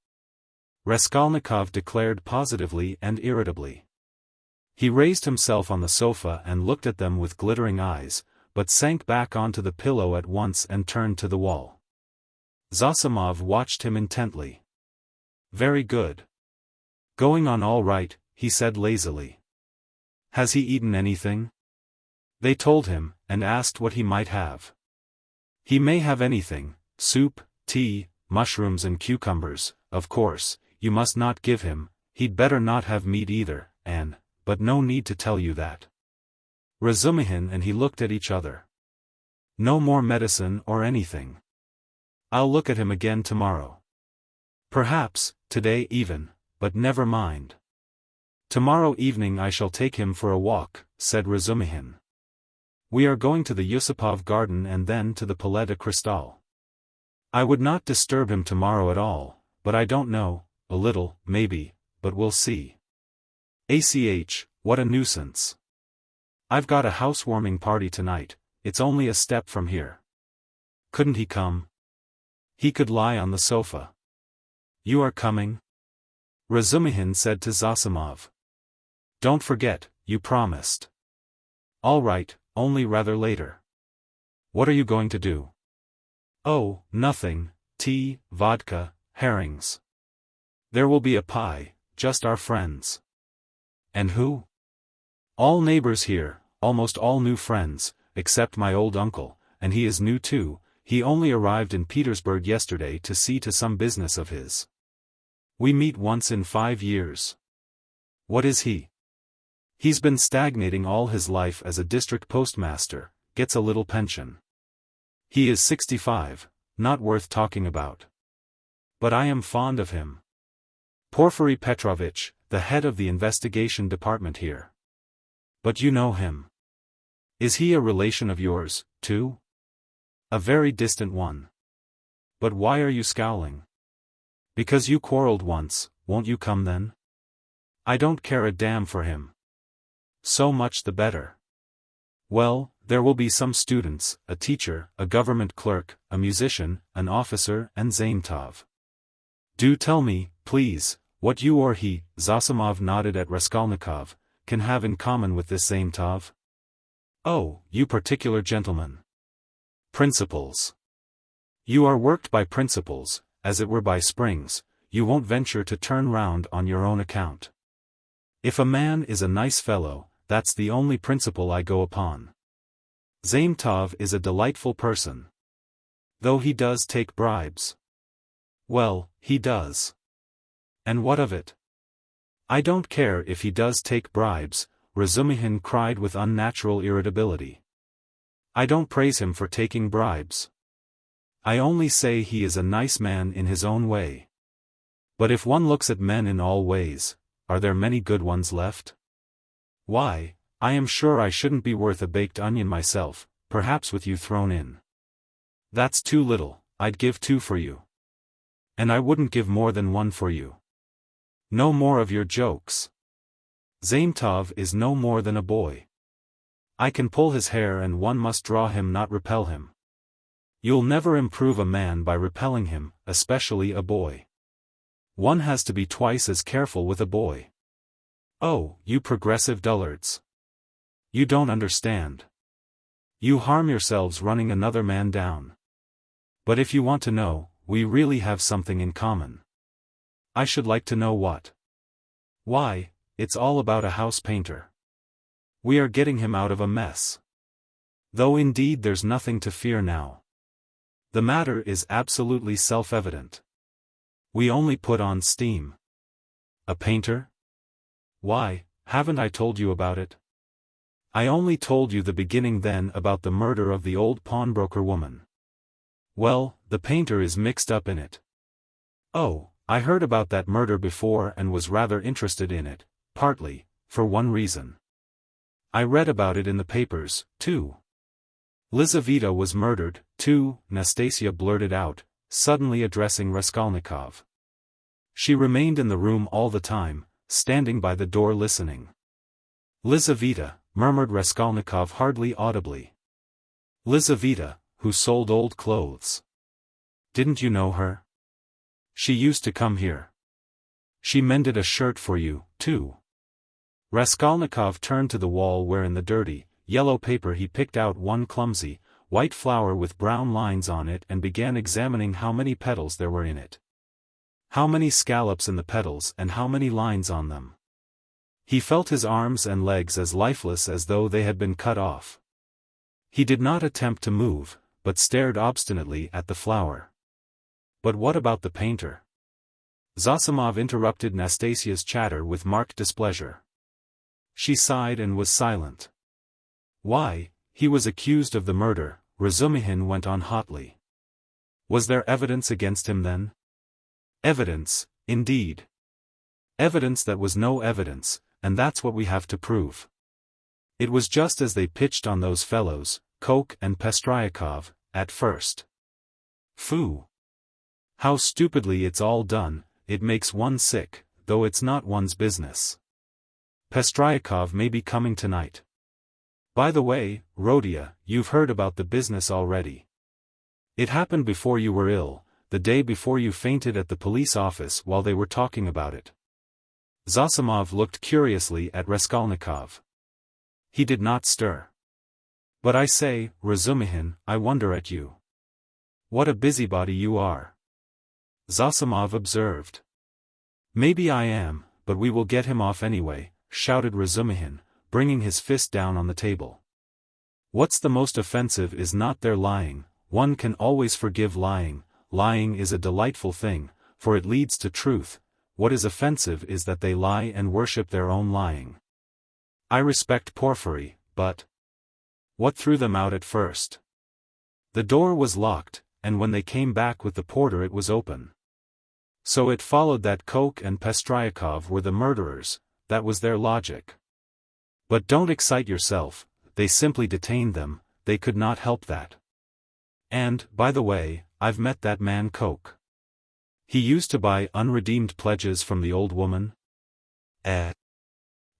Raskolnikov declared positively and irritably. He raised himself on the sofa and looked at them with glittering eyes, but sank back onto the pillow at once and turned to the wall. Zosimov watched him intently. Very good. Going on all right, he said lazily. Has he eaten anything? They told him, and asked what he might have. He may have anything, soup, tea, mushrooms and cucumbers, of course, you must not give him, he'd better not have meat either, but no need to tell you that. Razumihin and he looked at each other. No more medicine or anything. I'll look at him again tomorrow. Perhaps, today even, but never mind. Tomorrow evening I shall take him for a walk, said Razumihin. We are going to the Yusupov garden and then to the Palais de Cristal. I would not disturb him tomorrow at all, but I don't know, a little, maybe, but we'll see. What a nuisance. I've got a housewarming party tonight, it's only a step from here. Couldn't he come? He could lie on the sofa. You are coming? Razumihin said to Zosimov. Don't forget, you promised. All right, only rather later. What are you going to do? Oh, nothing, tea, vodka, herrings. There will be a pie, just our friends. And who? All neighbors here, almost all new friends, except my old uncle, and he is new too, he only arrived in Petersburg yesterday to see to some business of his. We meet once in 5 years. What is he? He's been stagnating all his life as a district postmaster, gets a little pension. He is 65, not worth talking about. But I am fond of him. Porfiry Petrovitch, the head of the investigation department here. But you know him. Is he a relation of yours, too? A very distant one. But why are you scowling? Because you quarreled once, won't you come then? I don't care a damn for him. So much the better. Well, there will be some students, a teacher, a government clerk, a musician, an officer and Zaintov. Do tell me, please, what you or he, Zosimov nodded at Raskolnikov, can have in common with this Zaintov? Oh, you particular gentleman. Principles. You are worked by principles, as it were by springs, you won't venture to turn round on your own account. If a man is a nice fellow, that's the only principle I go upon. Zametov is a delightful person. Though he does take bribes. Well, he does. And what of it? I don't care if he does take bribes, Razumihin cried with unnatural irritability. I don't praise him for taking bribes. I only say he is a nice man in his own way. But if one looks at men in all ways, are there many good ones left? Why, I am sure I shouldn't be worth a baked onion myself, perhaps with you thrown in. That's too little, I'd give 2 for you. And I wouldn't give more than 1 for you. No more of your jokes. Zametov is no more than a boy. I can pull his hair and one must draw him, not repel him. You'll never improve a man by repelling him, especially a boy. One has to be twice as careful with a boy. Oh, you progressive dullards. You don't understand. You harm yourselves running another man down. But if you want to know, we really have something in common. I should like to know what. Why, it's all about a house painter. We are getting him out of a mess. Though indeed there's nothing to fear now. The matter is absolutely self-evident. We only put on steam. A painter? Why, haven't I told you about it? I only told you the beginning then about the murder of the old pawnbroker woman. Well, the painter is mixed up in it. Oh, I heard about that murder before and was rather interested in it, partly, for one reason. I read about it in the papers, too. Lizaveta was murdered, too, Nastasia blurted out, suddenly addressing Raskolnikov. She remained in the room all the time, standing by the door listening. Lizaveta, murmured Raskolnikov hardly audibly. Lizaveta, who sold old clothes. Didn't you know her? She used to come here. She mended a shirt for you, too. Raskolnikov turned to the wall where in the dirty, yellow paper he picked out one clumsy, white flower with brown lines on it and began examining how many petals there were in it. How many scallops in the petals and how many lines on them. He felt his arms and legs as lifeless as though they had been cut off. He did not attempt to move, but stared obstinately at the flower. But what about the painter? Zosimov interrupted Nastasia's chatter with marked displeasure. She sighed and was silent. Why, he was accused of the murder, Razumihin went on hotly. Was there evidence against him then? Evidence, indeed. Evidence that was no evidence, and that's what we have to prove. It was just as they pitched on those fellows, Koch and Pestryakov, at first. Phoo! How stupidly it's all done, it makes one sick, though it's not one's business. Pestryakov may be coming tonight. By the way, Rodia, you've heard about the business already. It happened before you were ill, the day before you fainted at the police office while they were talking about it. Zosimov looked curiously at Raskolnikov. He did not stir. But I say, Razumihin, I wonder at you. What a busybody you are. Zosimov observed. Maybe I am, but we will get him off anyway, shouted Razumihin, bringing his fist down on the table. What's the most offensive is not their lying, one can always forgive lying, lying is a delightful thing, for it leads to truth, what is offensive is that they lie and worship their own lying. I respect Porfiry, but... what threw them out at first? The door was locked, and when they came back with the porter it was open. So it followed that Koch and Pestryakov were the murderers, that was their logic. But don't excite yourself, they simply detained them, they could not help that. And, by the way, I've met that man Koch. He used to buy unredeemed pledges from the old woman?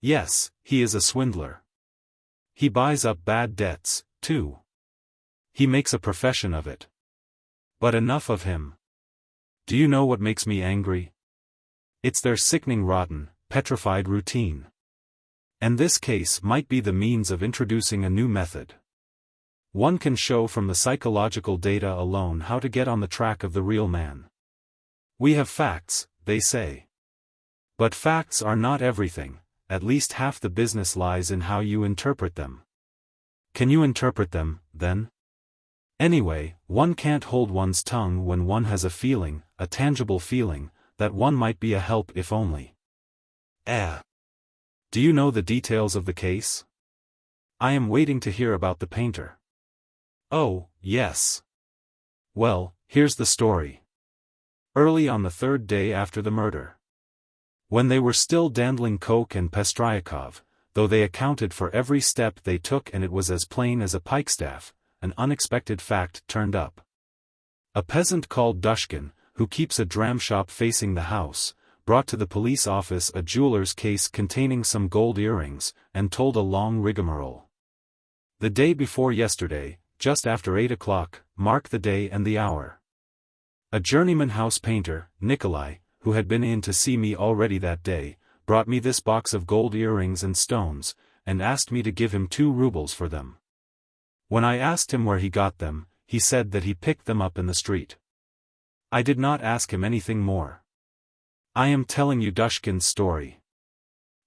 Yes, he is a swindler. He buys up bad debts, too. He makes a profession of it. But enough of him. Do you know what makes me angry? It's their sickening rotten, petrified routine. And this case might be the means of introducing a new method. One can show from the psychological data alone how to get on the track of the real man. We have facts, they say. But facts are not everything, at least half the business lies in how you interpret them. Can you interpret them, then? Anyway, one can't hold one's tongue when one has a feeling, a tangible feeling, that one might be a help if only. Do you know the details of the case? I am waiting to hear about the painter. Oh, yes. Well, here's the story. Early on the third day after the murder, when they were still dandling Coke and Pestryakov, though they accounted for every step they took and it was as plain as a pikestaff, an unexpected fact turned up. A peasant called Dushkin, who keeps a dram shop facing the house, brought to the police office a jeweler's case containing some gold earrings, and told a long rigmarole. The day before yesterday, just after 8 o'clock, mark the day and the hour. A journeyman house painter, Nikolai, who had been in to see me already that day, brought me this box of gold earrings and stones, and asked me to give him 2 rubles for them. When I asked him where he got them, he said that he picked them up in the street. I did not ask him anything more. I am telling you Dushkin's story.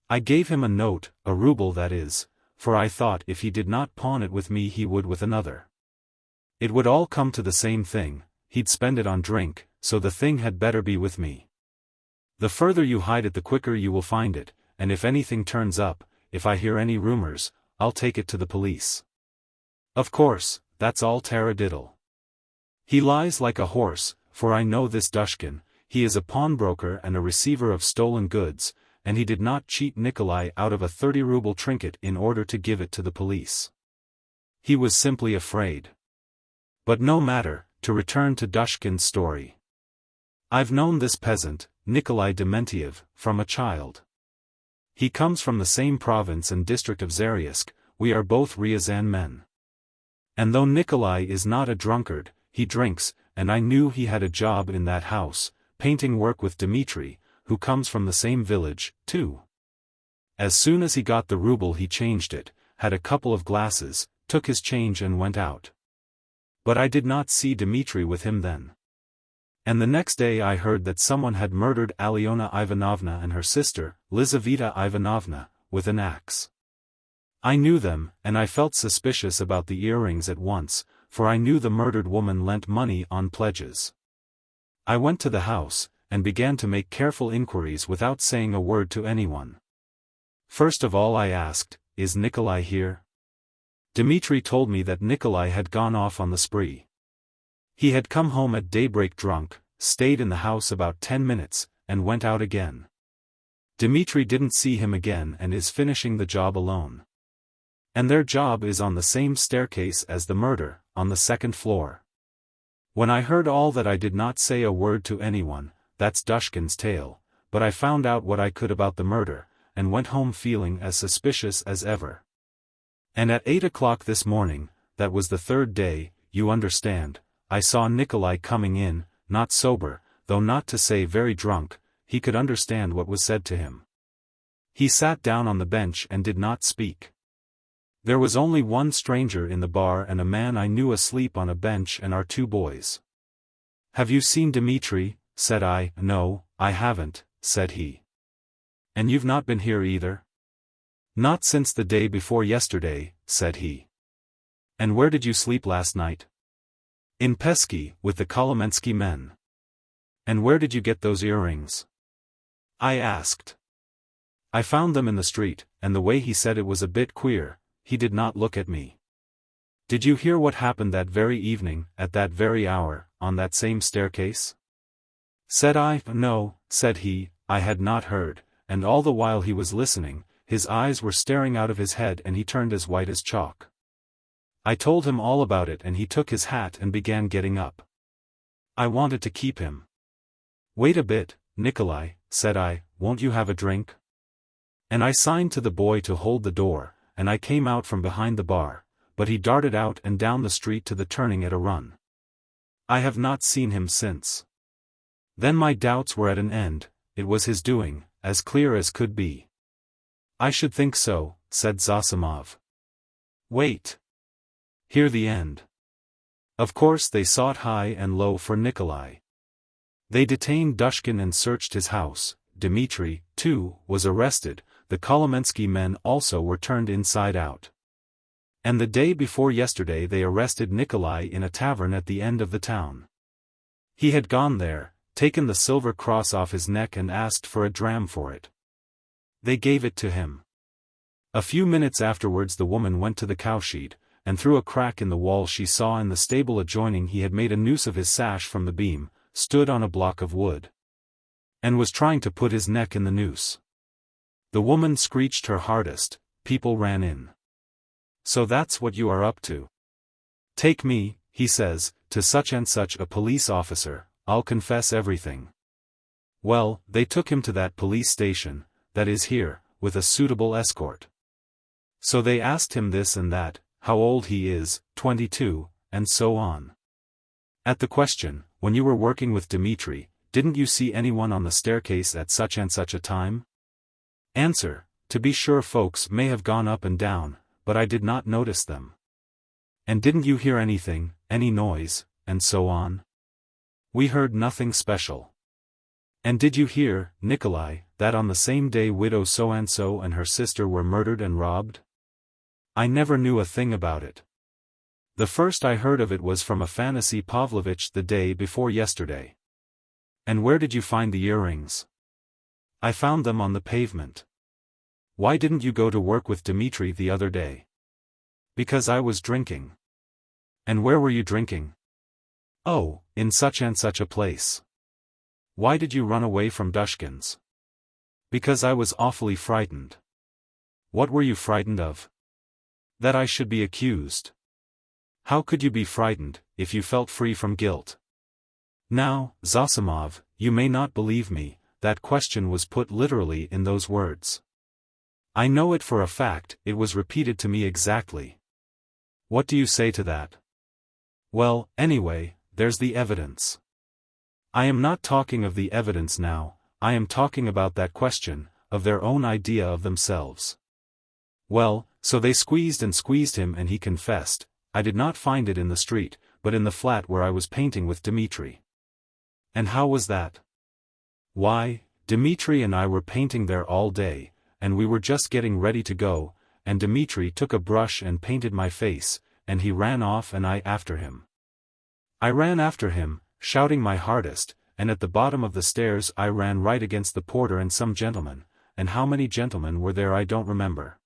I gave him a note, a ruble that is, for I thought if he did not pawn it with me he would with another. It would all come to the same thing, he'd spend it on drink, so the thing had better be with me. The further you hide it the quicker you will find it, and if anything turns up, if I hear any rumors, I'll take it to the police. Of course, that's all taradiddle. He lies like a horse, for I know this Dushkin, he is a pawnbroker and a receiver of stolen goods, and he did not cheat Nikolai out of a 30-ruble trinket in order to give it to the police. He was simply afraid. But no matter, to return to Dushkin's story. I've known this peasant, Nikolai Dementiev, from a child. He comes from the same province and district of Zarysk, we are both Ryazan men. And though Nikolai is not a drunkard, he drinks, and I knew he had a job in that house, painting work with Dmitri, who comes from the same village, too. As soon as he got the ruble he changed it, had a couple of glasses, took his change and went out. But I did not see Dmitri with him then. And the next day I heard that someone had murdered Alyona Ivanovna and her sister, Lizaveta Ivanovna, with an axe. I knew them, and I felt suspicious about the earrings at once, for I knew the murdered woman lent money on pledges. I went to the house, and began to make careful inquiries without saying a word to anyone. First of all I asked, "Is Nikolai here?" Dmitri told me that Nikolai had gone off on the spree. He had come home at daybreak drunk, stayed in the house about 10 minutes, and went out again. Dmitri didn't see him again and is finishing the job alone. And their job is on the same staircase as the murder, on the 2nd floor. When I heard all that I did not say a word to anyone, that's Dushkin's tale, but I found out what I could about the murder, and went home feeling as suspicious as ever. And at 8 o'clock this morning, that was the 3rd day, you understand, I saw Nikolai coming in, not sober, though not to say very drunk, he could understand what was said to him. He sat down on the bench and did not speak. There was only one stranger in the bar and a man I knew asleep on a bench and our 2 boys. "Have you seen Dmitri?" said I. "No, I haven't," said he. "And you've not been here either?" "Not since the day before yesterday," said he. "And where did you sleep last night?" "In Pesky, with the Kolomensky men." "And where did you get those earrings?" I asked. "I found them in the street," and the way he said it was a bit queer, he did not look at me. "Did you hear what happened that very evening, at that very hour, on that same staircase?" Said I. "No," said he, "I had not heard," and all the while he was listening, his eyes were staring out of his head and he turned as white as chalk. I told him all about it and he took his hat and began getting up. I wanted to keep him. "Wait a bit, Nikolai," said I, "won't you have a drink?" And I signed to the boy to hold the door, and I came out from behind the bar, but he darted out and down the street to the turning at a run. I have not seen him since. Then my doubts were at an end, it was his doing, as clear as could be. "I should think so," said Zosimov. "Wait. Hear the end. Of course they sought high and low for Nikolai. They detained Dushkin and searched his house. Dmitri, too, was arrested. The Kolomensky men also were turned inside out. And the day before yesterday they arrested Nikolai in a tavern at the end of the town. He had gone there, taken the silver cross off his neck and asked for a dram for it. They gave it to him. A few minutes afterwards the woman went to the cowshed, and through a crack in the wall she saw in the stable adjoining he had made a noose of his sash from the beam, stood on a block of wood, and was trying to put his neck in the noose. The woman screeched her hardest. People ran in. "So that's what you are up to. Take me," he says, "to such and such a police officer, I'll confess everything." Well, they took him to that police station, that is here, with a suitable escort. So they asked him this and that, how old he is, 22, and so on. At the question, "When you were working with Dmitri, didn't you see anyone on the staircase at such and such a time?" Answer, "To be sure folks may have gone up and down, but I did not notice them." "And didn't you hear anything, any noise, and so on?" "We heard nothing special." "And did you hear, Nikolai, that on the same day widow so-and-so and her sister were murdered and robbed?" "I never knew a thing about it. The first I heard of it was from Afanasy Pavlovitch the day before yesterday." "And where did you find the earrings?" "I found them on the pavement." "Why didn't you go to work with Dmitri the other day?" "Because I was drinking." "And where were you drinking?" "Oh, in such and such a place." "Why did you run away from Dushkin's?" "Because I was awfully frightened." "What were you frightened of?" "That I should be accused." "How could you be frightened, if you felt free from guilt?" Now, Zosimov, you may not believe me, that question was put literally in those words. I know it for a fact, it was repeated to me exactly. What do you say to that? Well, anyway, there's the evidence. I am not talking of the evidence now, I am talking about that question, of their own idea of themselves. Well, so they squeezed and squeezed him and he confessed. I did not find it in the street, but in the flat where I was painting with Dmitri. And how was that? Why, Dmitri and I were painting there all day, and we were just getting ready to go, and Dmitri took a brush and painted my face, and he ran off and I after him. I ran after him, shouting my hardest, and at the bottom of the stairs I ran right against the porter and some gentlemen, and how many gentlemen were there I don't remember.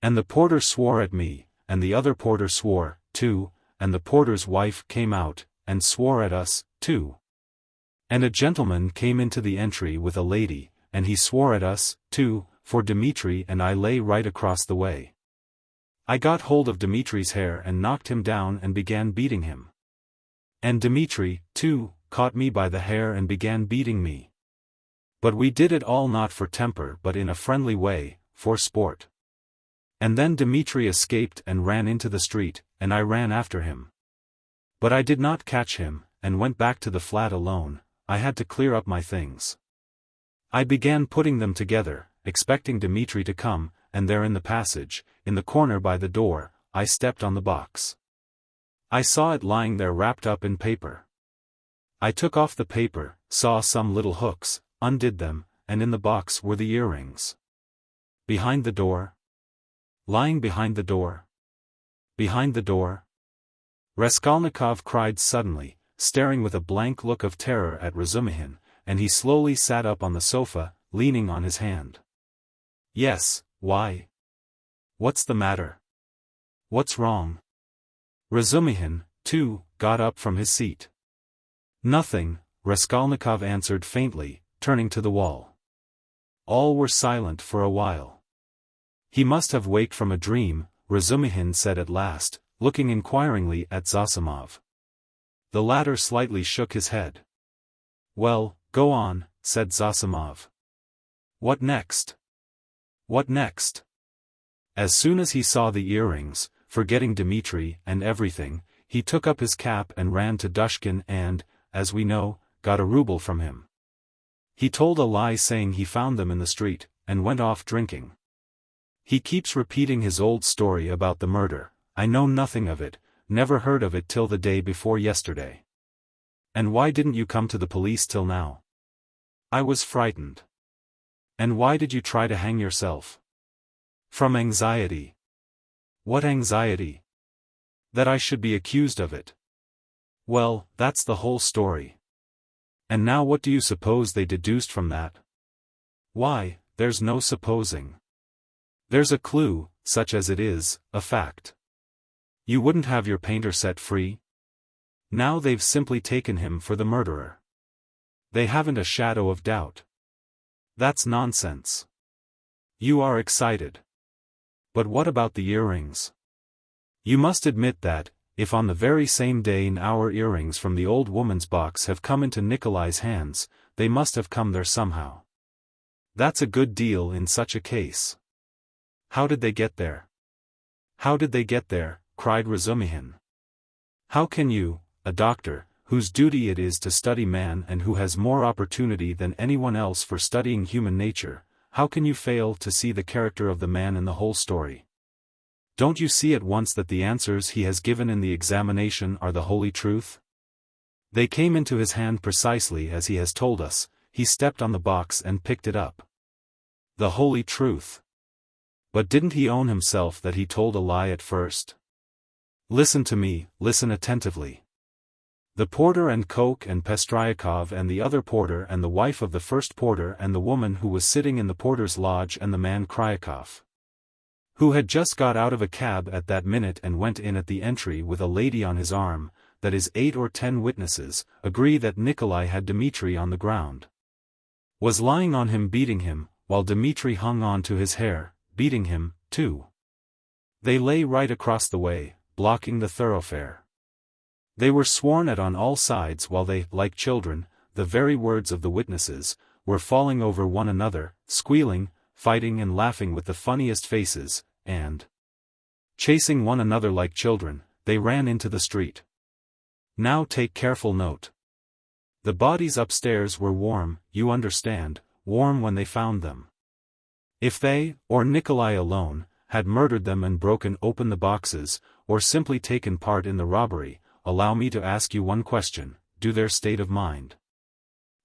And the porter swore at me, and the other porter swore, too, and the porter's wife came out, and swore at us, too. And a gentleman came into the entry with a lady, and he swore at us, too, for Dmitri and I lay right across the way. I got hold of Dmitri's hair and knocked him down and began beating him. And Dmitri, too, caught me by the hair and began beating me. But we did it all not for temper but in a friendly way, for sport. And then Dmitri escaped and ran into the street, and I ran after him. But I did not catch him, and went back to the flat alone. I had to clear up my things. I began putting them together, expecting Dmitri to come, and there in the passage, in the corner by the door, I stepped on the box. I saw it lying there wrapped up in paper. I took off the paper, saw some little hooks, undid them, and in the box were the earrings. Behind the door? Lying behind the door? Behind the door? Raskolnikov cried suddenly, staring with a blank look of terror at Razumihin, and he slowly sat up on the sofa, leaning on his hand. Yes, why? What's the matter? What's wrong? Razumihin, too, got up from his seat. Nothing, Raskolnikov answered faintly, turning to the wall. All were silent for a while. He must have waked from a dream, Razumihin said at last, looking inquiringly at Zosimov. The latter slightly shook his head. Well, go on, said Zosimov. What next? What next? As soon as he saw the earrings, forgetting Dmitri and everything, he took up his cap and ran to Dushkin and, as we know, got a ruble from him. He told a lie saying he found them in the street, and went off drinking. He keeps repeating his old story about the murder. I know nothing of it, never heard of it till the day before yesterday. And why didn't you come to the police till now? I was frightened. And why did you try to hang yourself? From anxiety. What anxiety? That I should be accused of it. Well, that's the whole story. And now what do you suppose they deduced from that? Why, there's no supposing. There's a clue, such as it is, a fact. You wouldn't have your painter set free? Now they've simply taken him for the murderer. They haven't a shadow of doubt. That's nonsense. You are excited. But what about the earrings? You must admit that, if on the very same day our earrings from the old woman's box have come into Nikolai's hands, they must have come there somehow. That's a good deal in such a case. How did they get there? How did they get there? Cried Razumihin. How can you, a doctor, whose duty it is to study man and who has more opportunity than anyone else for studying human nature, how can you fail to see the character of the man in the whole story? Don't you see at once that the answers he has given in the examination are the holy truth? They came into his hand precisely as he has told us. He stepped on the box and picked it up. The holy truth. But didn't he own himself that he told a lie at first? Listen to me, listen attentively. The porter and Koch and Pestryakov and the other porter and the wife of the first porter and the woman who was sitting in the porter's lodge and the man Kryakov, who had just got out of a cab at that minute and went in at the entry with a lady on his arm, that is 8 or 10 witnesses, agree that Nikolai had Dmitri on the ground. Was lying on him beating him, while Dmitri hung on to his hair, beating him, too. They lay right across the way, blocking the thoroughfare. They were sworn at on all sides while they, like children, the very words of the witnesses, were falling over one another, squealing, fighting and laughing with the funniest faces, and chasing one another like children, they ran into the street. Now take careful note. The bodies upstairs were warm, you understand, warm when they found them. If they, or Nikolai alone, had murdered them and broken open the boxes, or simply taken part in the robbery, allow me to ask you one question, do their state of mind,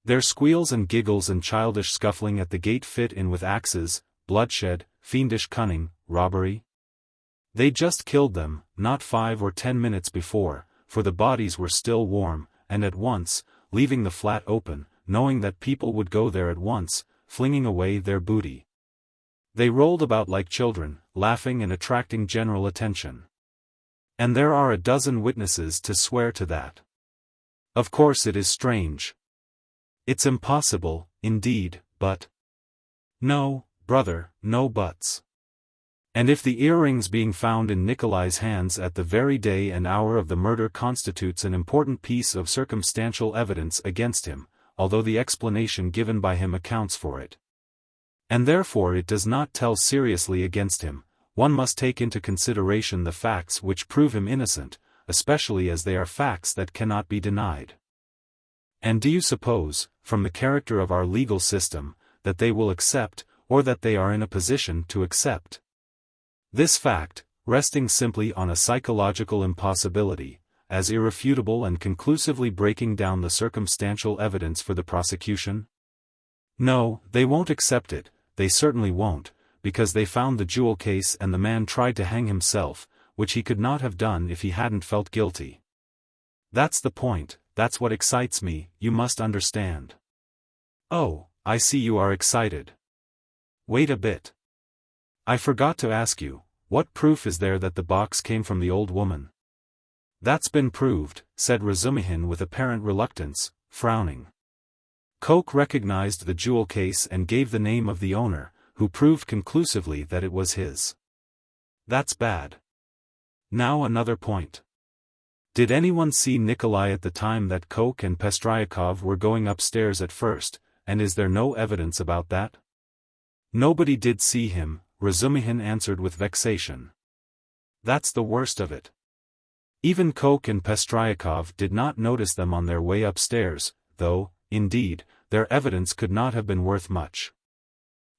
their squeals and giggles and childish scuffling at the gate fit in with axes, bloodshed, fiendish cunning, robbery? They just killed them, not 5 or 10 minutes before, for the bodies were still warm, and at once, leaving the flat open, knowing that people would go there at once, flinging away their booty. They rolled about like children, laughing and attracting general attention. And there are a dozen witnesses to swear to that. Of course it is strange. It's impossible, indeed, but... No, brother, no buts. And if the earrings being found in Nikolai's hands at the very day and hour of the murder constitutes an important piece of circumstantial evidence against him, although the explanation given by him accounts for it, and therefore it does not tell seriously against him, one must take into consideration the facts which prove him innocent, especially as they are facts that cannot be denied. And do you suppose, from the character of our legal system, that they will accept, or that they are in a position to accept this fact, resting simply on a psychological impossibility, as irrefutable and conclusively breaking down the circumstantial evidence for the prosecution? No, they won't accept it, they certainly won't, because they found the jewel case and the man tried to hang himself, which he could not have done if he hadn't felt guilty. That's the point, that's what excites me, you must understand. Oh, I see you are excited. Wait a bit. I forgot to ask you, what proof is there that the box came from the old woman? That's been proved, said Razumihin with apparent reluctance, frowning. Koch recognized the jewel case and gave the name of the owner, who proved conclusively that it was his. That's bad. Now another point. Did anyone see Nikolai at the time that Koch and Pestryakov were going upstairs at first, and is there no evidence about that? Nobody did see him, Razumihin answered with vexation. That's the worst of it. Even Koch and Pestryakov did not notice them on their way upstairs, though, indeed, their evidence could not have been worth much.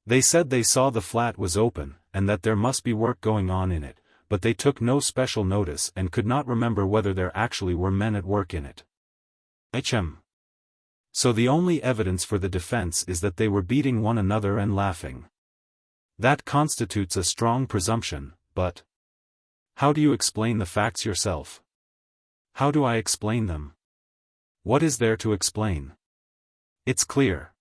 They said they saw the flat was open, and that there must be work going on in it, but they took no special notice and could not remember whether there actually were men at work in it. HM. So the only evidence for the defense is that they were beating one another and laughing. That constitutes a strong presumption, but how do you explain the facts yourself? How do I explain them? What is there to explain? It's clear.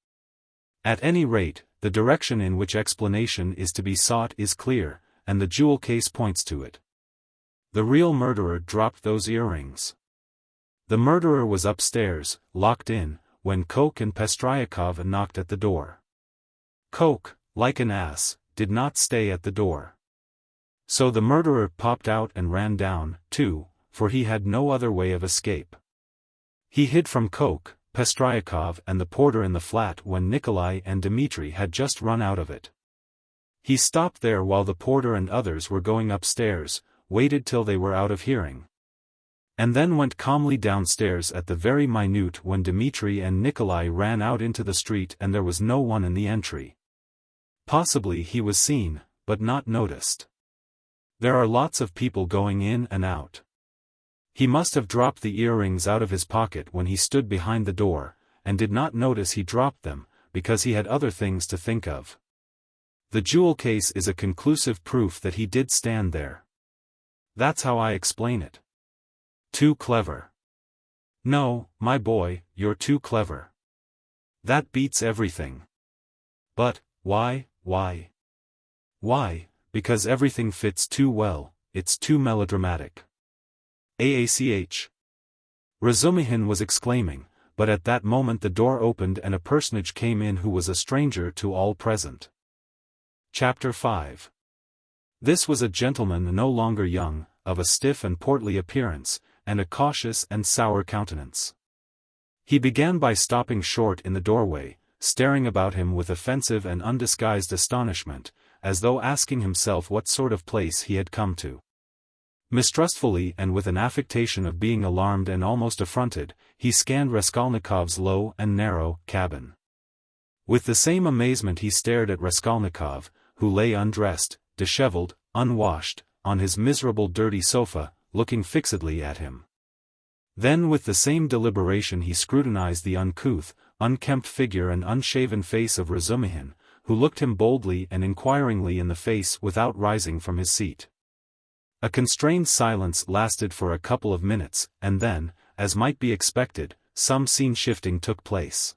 At any rate, the direction in which explanation is to be sought is clear, and the jewel case points to it. The real murderer dropped those earrings. The murderer was upstairs, locked in, when Koch and Pestryakov knocked at the door. Koch, like an ass, did not stay at the door. So the murderer popped out and ran down, too, for he had no other way of escape. He hid from Koch, Pestryakov and the porter in the flat when Nikolai and Dmitri had just run out of it. He stopped there while the porter and others were going upstairs, waited till they were out of hearing, and then went calmly downstairs at the very minute when Dmitri and Nikolai ran out into the street and there was no one in the entry. Possibly he was seen, but not noticed. There are lots of people going in and out. He must have dropped the earrings out of his pocket when he stood behind the door, and did not notice he dropped them, because he had other things to think of. The jewel case is a conclusive proof that he did stand there. That's how I explain it. Too clever. No, my boy, you're too clever. That beats everything. But, why? Why? Because everything fits too well, it's too melodramatic. AACH. Razumihin was exclaiming, but at that moment the door opened and a personage came in who was a stranger to all present. Chapter 5. This was a gentleman no longer young, of a stiff and portly appearance, and a cautious and sour countenance. He began by stopping short in the doorway, staring about him with offensive and undisguised astonishment, as though asking himself what sort of place he had come to. Mistrustfully and with an affectation of being alarmed and almost affronted, he scanned Raskolnikov's low and narrow cabin. With the same amazement he stared at Raskolnikov, who lay undressed, disheveled, unwashed, on his miserable dirty sofa, looking fixedly at him. Then with the same deliberation he scrutinized the uncouth, unkempt figure and unshaven face of Razumihin, who looked him boldly and inquiringly in the face without rising from his seat. A constrained silence lasted for a couple of minutes, and then, as might be expected, some scene-shifting took place.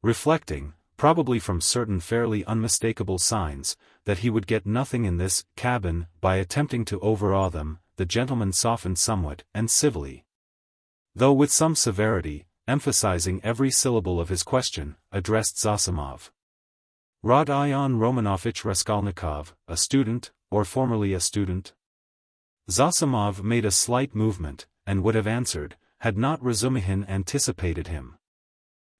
Reflecting, probably from certain fairly unmistakable signs, that he would get nothing in this cabin by attempting to overawe them, the gentleman softened somewhat and civilly, though with some severity, emphasizing every syllable of his question, addressed Zosimov. Rodion Romanovich Raskolnikov, a student, or formerly a student? Zosimov made a slight movement, and would have answered, had not Razumihin anticipated him.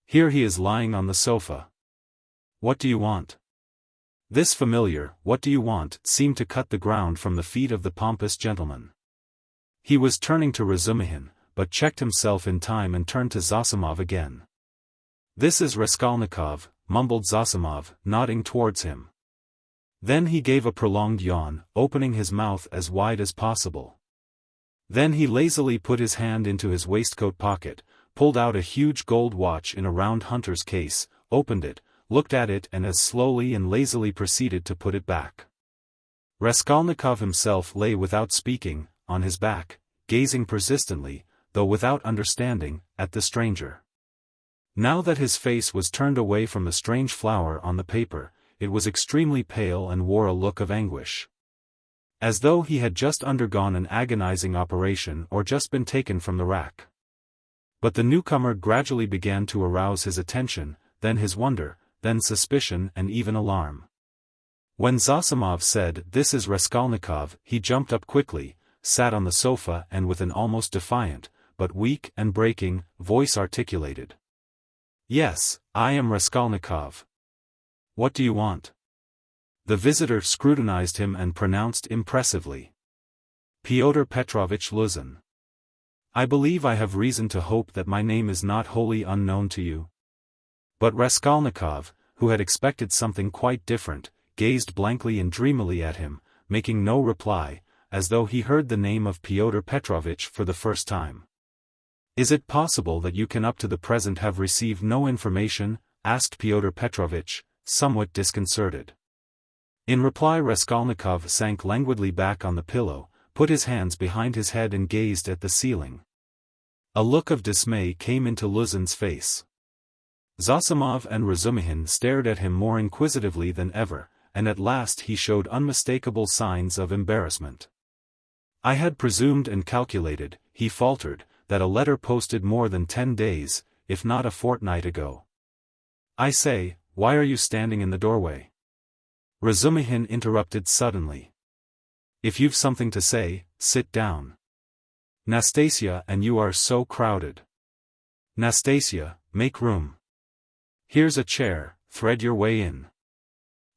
Here he is lying on the sofa. What do you want? This familiar, what do you want, seemed to cut the ground from the feet of the pompous gentleman. He was turning to Razumihin, but checked himself in time and turned to Zosimov again. This is Raskolnikov, mumbled Zosimov, nodding towards him. Then he gave a prolonged yawn, opening his mouth as wide as possible. Then he lazily put his hand into his waistcoat pocket, pulled out a huge gold watch in a round hunter's case, opened it, looked at it and as slowly and lazily proceeded to put it back. Raskolnikov himself lay without speaking, on his back, gazing persistently, though without understanding, at the stranger. Now that his face was turned away from the strange flower on the paper, it was extremely pale and wore a look of anguish, as though he had just undergone an agonizing operation or just been taken from the rack. But the newcomer gradually began to arouse his attention, then his wonder, then suspicion and even alarm. When Zosimov said, "This is Raskolnikov," he jumped up quickly, sat on the sofa and with an almost defiant, but weak and breaking, voice articulated, "Yes, I am Raskolnikov. What do you want?" The visitor scrutinized him and pronounced impressively, "Pyotr Petrovitch Luzin. I believe I have reason to hope that my name is not wholly unknown to you." But Raskolnikov, who had expected something quite different, gazed blankly and dreamily at him, making no reply, as though he heard the name of Pyotr Petrovitch for the first time. "Is it possible that you can up to the present have received no information?" asked Pyotr Petrovitch, somewhat disconcerted. In reply Raskolnikov sank languidly back on the pillow, put his hands behind his head and gazed at the ceiling. A look of dismay came into Luzin's face. Zosimov and Razumihin stared at him more inquisitively than ever, and at last he showed unmistakable signs of embarrassment. "I had presumed and calculated," he faltered, "that a letter posted more than 10 days, if not a fortnight ago." "I say, why are you standing in the doorway?" Razumihin interrupted suddenly. "If you've something to say, sit down. Nastasia and you are so crowded. Nastasia, make room. Here's a chair, thread your way in."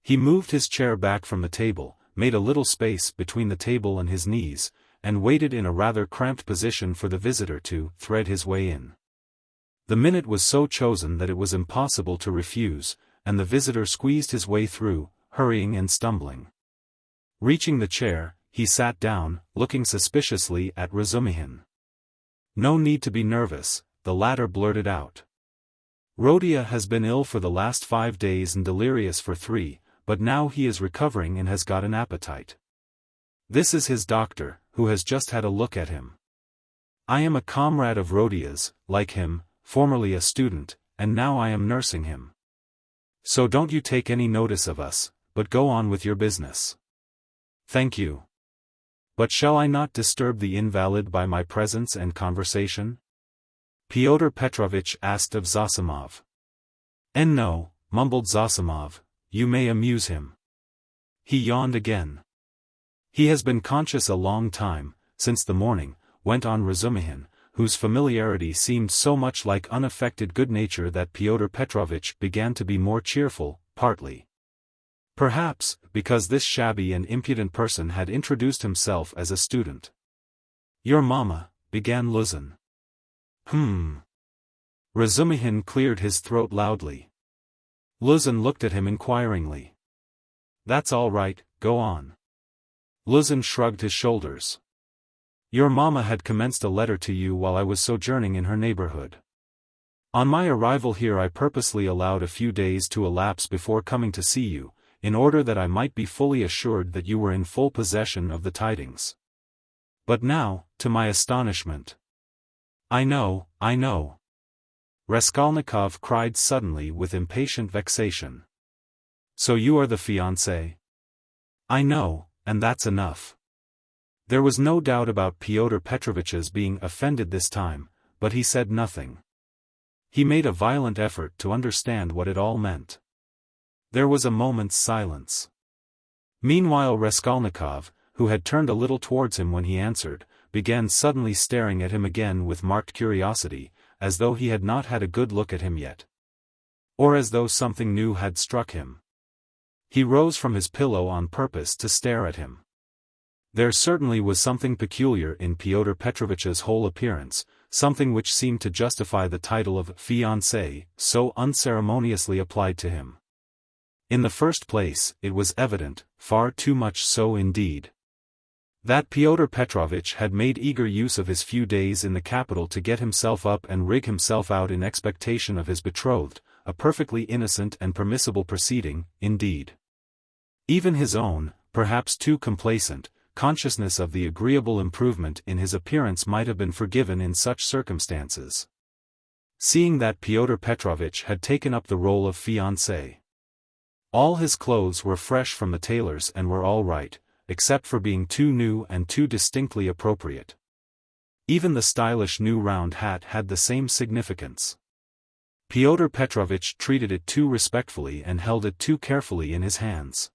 He moved his chair back from the table, made a little space between the table and his knees, and waited in a rather cramped position for the visitor to thread his way in. The minute was so chosen that it was impossible to refuse, and the visitor squeezed his way through, hurrying and stumbling. Reaching the chair, he sat down, looking suspiciously at Razumihin. "No need to be nervous," the latter blurted out. "Rodia has been ill for the last 5 days and delirious for 3, but now he is recovering and has got an appetite. This is his doctor, who has just had a look at him. I am a comrade of Rodia's, like him, formerly a student, and now I am nursing him. So don't you take any notice of us, but go on with your business." "Thank you. But shall I not disturb the invalid by my presence and conversation?" Pyotr Petrovitch asked of Zosimov. "And no," mumbled Zosimov, "you may amuse him." He yawned again. "He has been conscious a long time, since the morning," went on Razumihin, whose familiarity seemed so much like unaffected good nature that Pyotr Petrovitch began to be more cheerful, partly perhaps because this shabby and impudent person had introduced himself as a student. "Your mamma," began Luzin. Razumihin cleared his throat loudly. Luzin looked at him inquiringly. "That's all right, go on." Luzin shrugged his shoulders. "Your mamma had commenced a letter to you while I was sojourning in her neighborhood. On my arrival here I purposely allowed a few days to elapse before coming to see you, in order that I might be fully assured that you were in full possession of the tidings. But now, to my astonishment—" I know. Raskolnikov cried suddenly with impatient vexation. "So you are the fiancé?" "I know, and that's enough." There was no doubt about Pyotr Petrovitch's being offended this time, but he said nothing. He made a violent effort to understand what it all meant. There was a moment's silence. Meanwhile Raskolnikov, who had turned a little towards him when he answered, began suddenly staring at him again with marked curiosity, as though he had not had a good look at him yet. Or as though something new had struck him. He rose from his pillow on purpose to stare at him. There certainly was something peculiar in Pyotr Petrovitch's whole appearance, something which seemed to justify the title of fiancé, so unceremoniously applied to him. In the first place, it was evident, far too much so indeed, that Pyotr Petrovitch had made eager use of his few days in the capital to get himself up and rig himself out in expectation of his betrothed, a perfectly innocent and permissible proceeding, indeed. Even his own, perhaps too complacent, consciousness of the agreeable improvement in his appearance might have been forgiven in such circumstances. Seeing that Pyotr Petrovitch had taken up the role of fiancé. All his clothes were fresh from the tailor's and were all right, except for being too new and too distinctly appropriate. Even the stylish new round hat had the same significance. Pyotr Petrovitch treated it too respectfully and held it too carefully in his hands.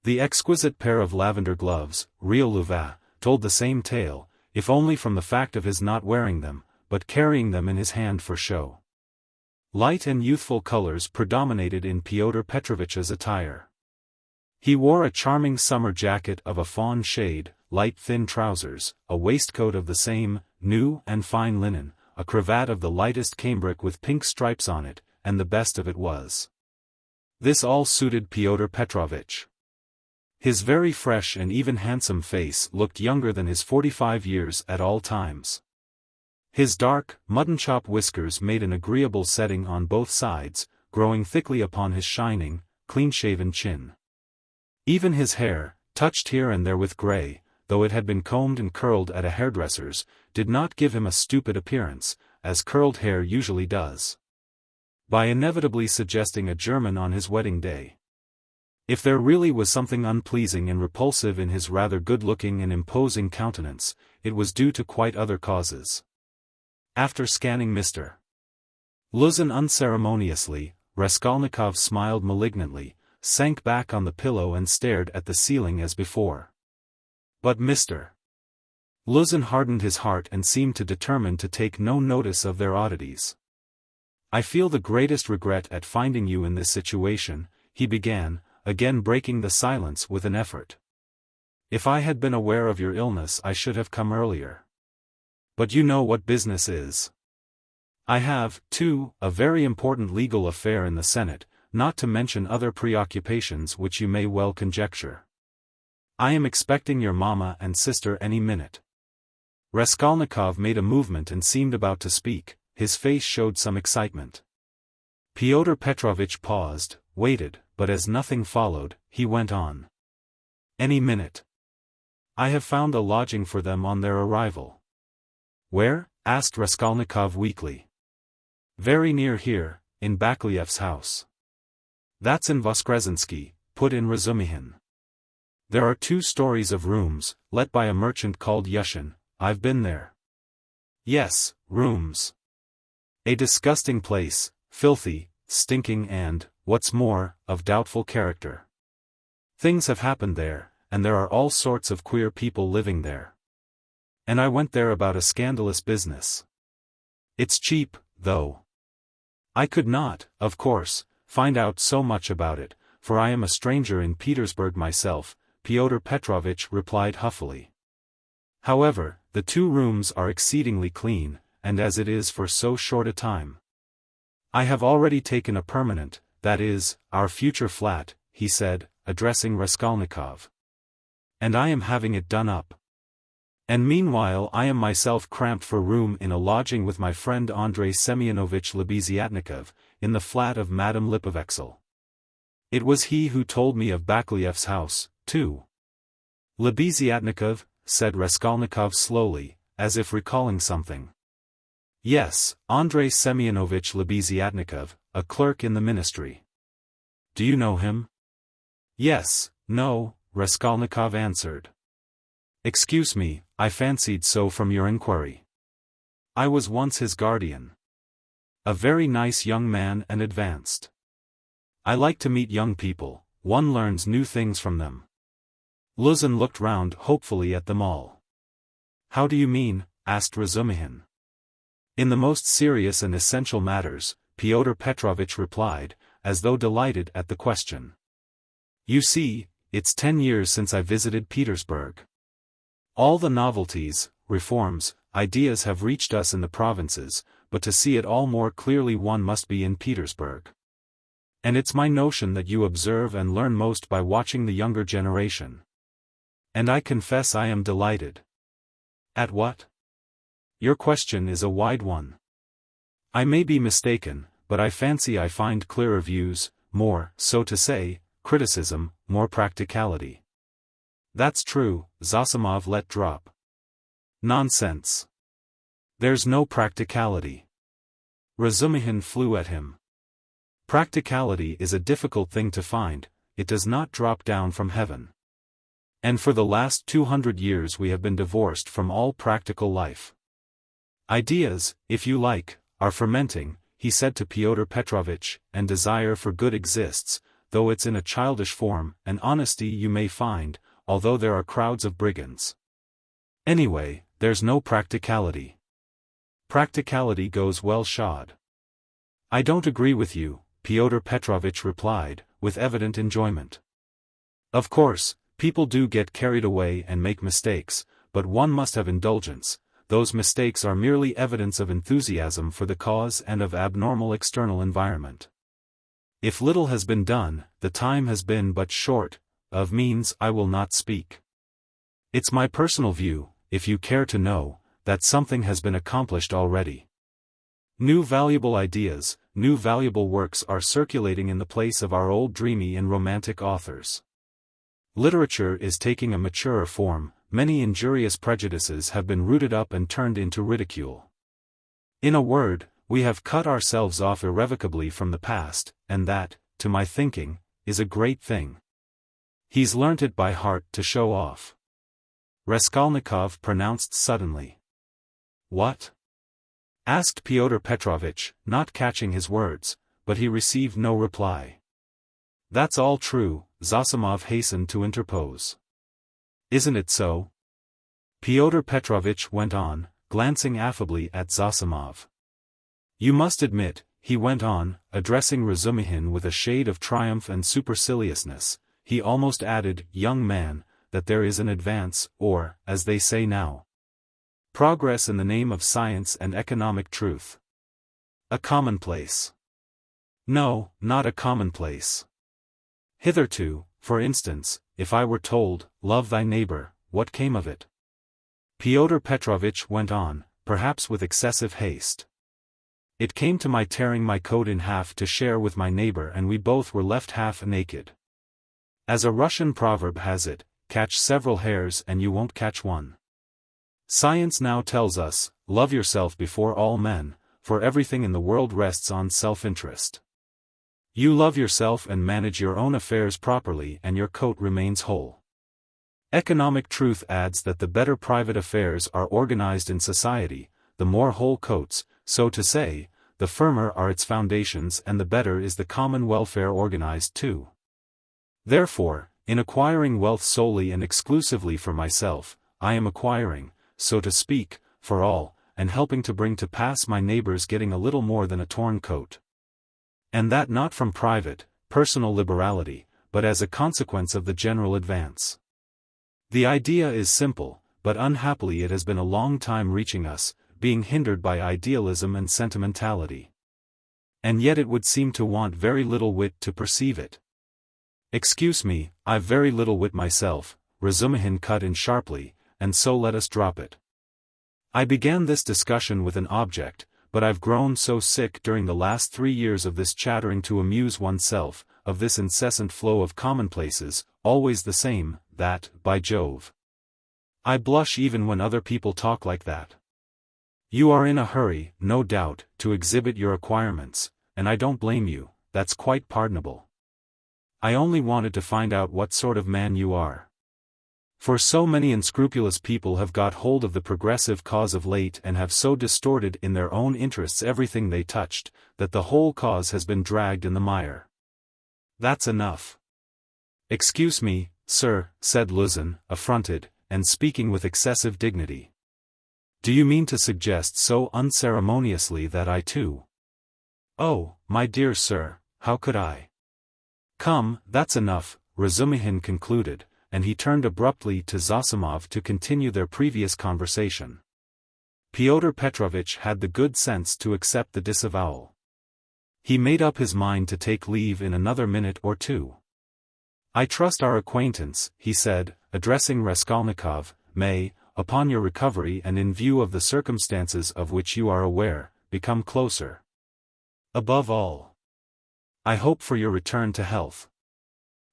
The exquisite pair of lavender gloves, real Louvain, told the same tale, if only from the fact of his not wearing them, but carrying them in his hand for show. Light and youthful colors predominated in Pyotr Petrovitch's attire. He wore a charming summer jacket of a fawn shade, light thin trousers, a waistcoat of the same, new and fine linen, a cravat of the lightest cambric with pink stripes on it, and the best of it was. This all suited Pyotr Petrovitch. His very fresh and even handsome face looked younger than his 45 years at all times. His dark, mutton-chop whiskers made an agreeable setting on both sides, growing thickly upon his shining, clean-shaven chin. Even his hair, touched here and there with grey, though it had been combed and curled at a hairdresser's, did not give him a stupid appearance, as curled hair usually does, by inevitably suggesting a German on his wedding day. If there really was something unpleasing and repulsive in his rather good-looking and imposing countenance, it was due to quite other causes. After scanning Mr. Luzin unceremoniously, Raskolnikov smiled malignantly, sank back on the pillow and stared at the ceiling as before. But Mr. Luzin hardened his heart and seemed to determine to take no notice of their oddities. "I feel the greatest regret at finding you in this situation," he began, again breaking the silence with an effort. "If I had been aware of your illness I should have come earlier. But you know what business is. I have, too, a very important legal affair in the Senate, not to mention other preoccupations which you may well conjecture. I am expecting your mamma and sister any minute." Raskolnikov made a movement and seemed about to speak. His face showed some excitement. Pyotr Petrovitch paused, waited, but as nothing followed, he went on. "Any minute. I have found a lodging for them on their arrival." "Where?" asked Raskolnikov weakly. "Very near here, in Bakliev's house." "That's in Voskresensky," put in Razumihin. "There are 2 stories of rooms, let by a merchant called Yushin. I've been there." "Yes, rooms. A disgusting place, filthy, stinking and, what's more, of doubtful character. Things have happened there, and there are all sorts of queer people living there. And I went there about a scandalous business. It's cheap, though. I could not, of course, find out so much about it, for I am a stranger in Petersburg myself," Pyotr Petrovitch replied huffily. "However, the 2 rooms are exceedingly clean, and as it is for so short a time. I have already taken a permanent, that is, our future flat," he said, addressing Raskolnikov. "And I am having it done up. And meanwhile I am myself cramped for room in a lodging with my friend Andrei Semyonovich Lebeziatnikov, in the flat of Madame Lipovexel. It was he who told me of Bakliev's house, too." "Lebeziatnikov," said Raskolnikov slowly, as if recalling something. "Yes, Andrei Semyonovich Lebeziatnikov, a clerk in the ministry." "Do you know him?" "Yes, no," Raskolnikov answered. "Excuse me, I fancied so from your inquiry. I was once his guardian. A very nice young man and advanced. I like to meet young people, one learns new things from them." Luzin looked round hopefully at them all. "How do you mean?" asked Razumihin. "In the most serious and essential matters," Pyotr Petrovitch replied, as though delighted at the question. "You see, it's 10 years since I visited Petersburg. All the novelties, reforms, ideas have reached us in the provinces, but to see it all more clearly one must be in Petersburg. And it's my notion that you observe and learn most by watching the younger generation. And I confess I am delighted." "At what?" "Your question is a wide one. I may be mistaken, but I fancy I find clearer views, more, so to say, criticism, more practicality." "That's true," Zosimov let drop. "Nonsense. There's no practicality." Razumihin flew at him. "Practicality is a difficult thing to find, it does not drop down from heaven. And for the last 200 years we have been divorced from all practical life. Ideas, if you like, are fermenting," he said to Pyotr Petrovitch, "and desire for good exists, though it's in a childish form, and honesty you may find, although there are crowds of brigands. Anyway, there's no practicality. Practicality goes well shod." "I don't agree with you," Pyotr Petrovitch replied, with evident enjoyment. "Of course, people do get carried away and make mistakes, but one must have indulgence. Those mistakes are merely evidence of enthusiasm for the cause and of abnormal external environment. If little has been done, the time has been but short, of means I will not speak. It's my personal view, if you care to know, that something has been accomplished already. New valuable ideas, new valuable works are circulating in the place of our old dreamy and romantic authors. Literature is taking a maturer form, many injurious prejudices have been rooted up and turned into ridicule. In a word, we have cut ourselves off irrevocably from the past, and that, to my thinking, is a great thing. He's learnt it by heart to show off. Raskolnikov pronounced suddenly. What? Asked Pyotr Petrovitch, not catching his words, but he received no reply. That's all true, Zosimov hastened to interpose. Isn't it so? Pyotr Petrovitch went on, glancing affably at Zosimov. You must admit, he went on, addressing Razumihin with a shade of triumph and superciliousness, he almost added, young man, that there is an advance, or, as they say now, progress in the name of science and economic truth. A commonplace. No, not a commonplace. Hitherto, for instance, if I were told, love thy neighbor, what came of it? Pyotr Petrovitch went on, perhaps with excessive haste. It came to my tearing my coat in half to share with my neighbor, and we both were left half naked. As a Russian proverb has it, catch several hares and you won't catch one. Science now tells us, love yourself before all men, for everything in the world rests on self-interest. You love yourself and manage your own affairs properly and your coat remains whole. Economic truth adds that the better private affairs are organized in society, the more whole coats, so to say, the firmer are its foundations and the better is the common welfare organized too. Therefore, in acquiring wealth solely and exclusively for myself, I am acquiring, so to speak, for all, and helping to bring to pass my neighbor's getting a little more than a torn coat. And that not from private, personal liberality, but as a consequence of the general advance. The idea is simple, but unhappily it has been a long time reaching us, being hindered by idealism and sentimentality. And yet it would seem to want very little wit to perceive it. Excuse me, I've very little wit myself, Razumihin cut in sharply, and so let us drop it. I began this discussion with an object, but I've grown so sick during the last 3 years of this chattering to amuse oneself, of this incessant flow of commonplaces, always the same, that, by Jove, I blush even when other people talk like that. You are in a hurry, no doubt, to exhibit your acquirements, and I don't blame you, that's quite pardonable. I only wanted to find out what sort of man you are. For so many unscrupulous people have got hold of the progressive cause of late and have so distorted in their own interests everything they touched, that the whole cause has been dragged in the mire. That's enough. Excuse me, sir, said Luzin, affronted, and speaking with excessive dignity. Do you mean to suggest so unceremoniously that I too? Oh, my dear sir, how could I? Come, that's enough, Razumihin concluded, and he turned abruptly to Zosimov to continue their previous conversation. Pyotr Petrovitch had the good sense to accept the disavowal. He made up his mind to take leave in another minute or two. I trust our acquaintance, he said, addressing Raskolnikov, may, upon your recovery and in view of the circumstances of which you are aware, become closer. Above all, I hope for your return to health.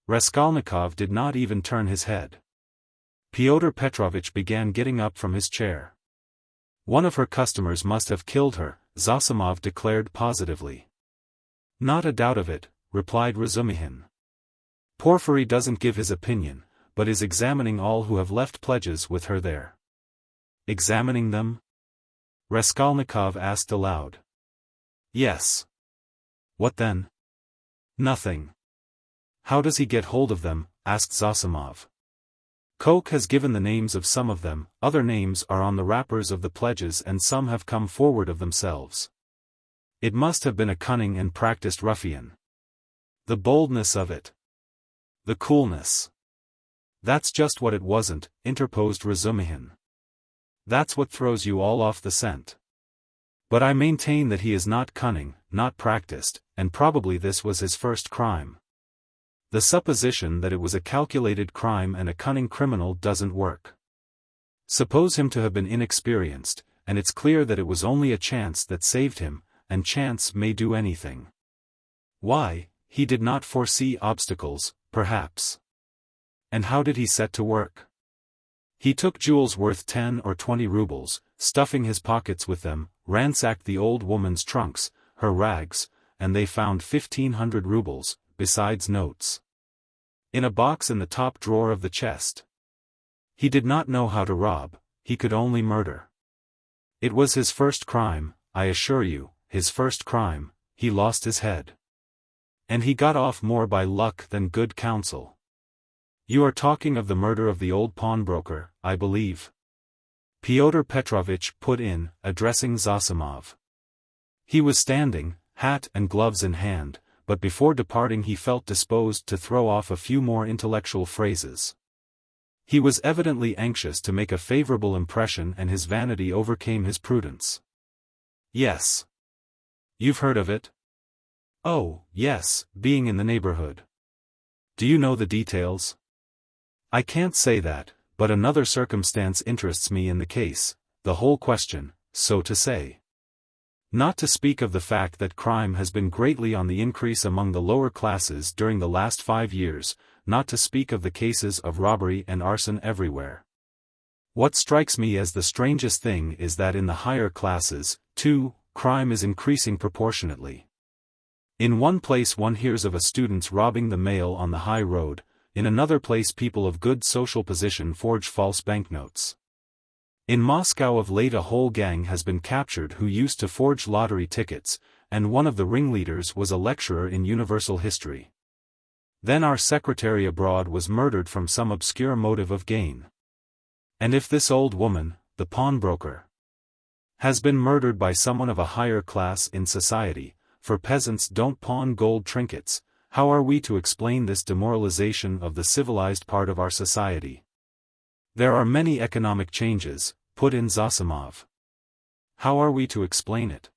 Raskolnikov did not even turn his head. Pyotr Petrovitch began getting up from his chair. One of her customers must have killed her, Zosimov declared positively. Not a doubt of it, replied Razumihin. Porfiry doesn't give his opinion, but is examining all who have left pledges with her there. Examining them? Raskolnikov asked aloud. Yes. What then? Nothing. How does he get hold of them? Asked Zosimov. Koch has given the names of some of them, other names are on the wrappers of the pledges and some have come forward of themselves. It must have been a cunning and practiced ruffian. The boldness of it. The coolness. That's just what it wasn't, interposed Razumihin. That's what throws you all off the scent. But I maintain that he is not cunning, not practiced, and probably this was his first crime. The supposition that it was a calculated crime and a cunning criminal doesn't work. Suppose him to have been inexperienced, and it's clear that it was only a chance that saved him, and chance may do anything. Why, he did not foresee obstacles, perhaps. And how did he set to work? He took jewels worth 10 or 20 rubles, stuffing his pockets with them, ransacked the old woman's trunks, her rags, and they found 1,500 rubles, besides notes. In a box in the top drawer of the chest. He did not know how to rob, he could only murder. It was his first crime, I assure you, his first crime. He lost his head. And he got off more by luck than good counsel. You are talking of the murder of the old pawnbroker, I believe. Pyotr Petrovitch put in, addressing Zosimov. He was standing, hat and gloves in hand, but before departing he felt disposed to throw off a few more intellectual phrases. He was evidently anxious to make a favorable impression and his vanity overcame his prudence. Yes. You've heard of it? Oh, yes, being in the neighborhood. Do you know the details? I can't say that, but another circumstance interests me in the case, the whole question, so to say. Not to speak of the fact that crime has been greatly on the increase among the lower classes during the last 5 years, not to speak of the cases of robbery and arson everywhere. What strikes me as the strangest thing is that in the higher classes, too, crime is increasing proportionately. In one place one hears of a student's robbing the mail on the high road, in another place people of good social position forge false banknotes. In Moscow of late a whole gang has been captured who used to forge lottery tickets, and one of the ringleaders was a lecturer in universal history. Then our secretary abroad was murdered from some obscure motive of gain. And if this old woman, the pawnbroker, has been murdered by someone of a higher class in society, for peasants don't pawn gold trinkets, how are we to explain this demoralization of the civilized part of our society? There are many economic changes, put in Zosimov. How are we to explain it?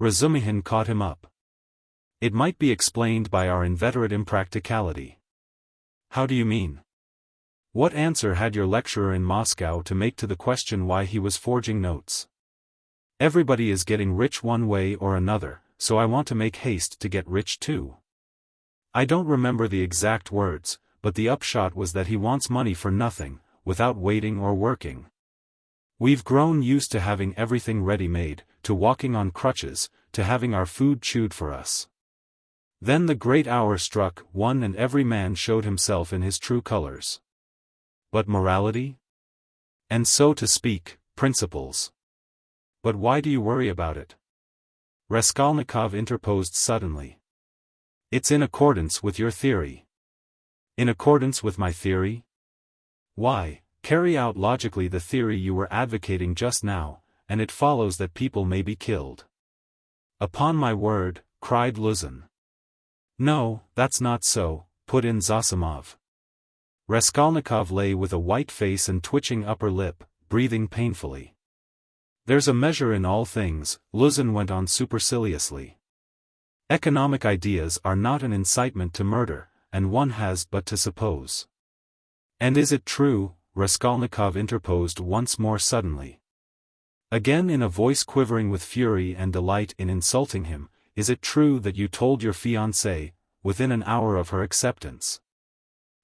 Razumihin caught him up. It might be explained by our inveterate impracticality. How do you mean? What answer had your lecturer in Moscow to make to the question why he was forging notes? Everybody is getting rich one way or another, so I want to make haste to get rich too. I don't remember the exact words, but the upshot was that he wants money for nothing, without waiting or working. We've grown used to having everything ready-made, to walking on crutches, to having our food chewed for us. Then the great hour struck one and every man showed himself in his true colors. But morality? And so to speak, principles. But why do you worry about it? Raskolnikov interposed suddenly. It's in accordance with your theory. In accordance with my theory? Why, carry out logically the theory you were advocating just now, and it follows that people may be killed. Upon my word, cried Luzin. No, that's not so, put in Zosimov. Raskolnikov lay with a white face and twitching upper lip, breathing painfully. There's a measure in all things, Luzin went on superciliously. Economic ideas are not an incitement to murder, and one has but to suppose. And is it true, Raskolnikov interposed once more suddenly. Again in a voice quivering with fury and delight in insulting him, is it true that you told your fiancée, within an hour of her acceptance,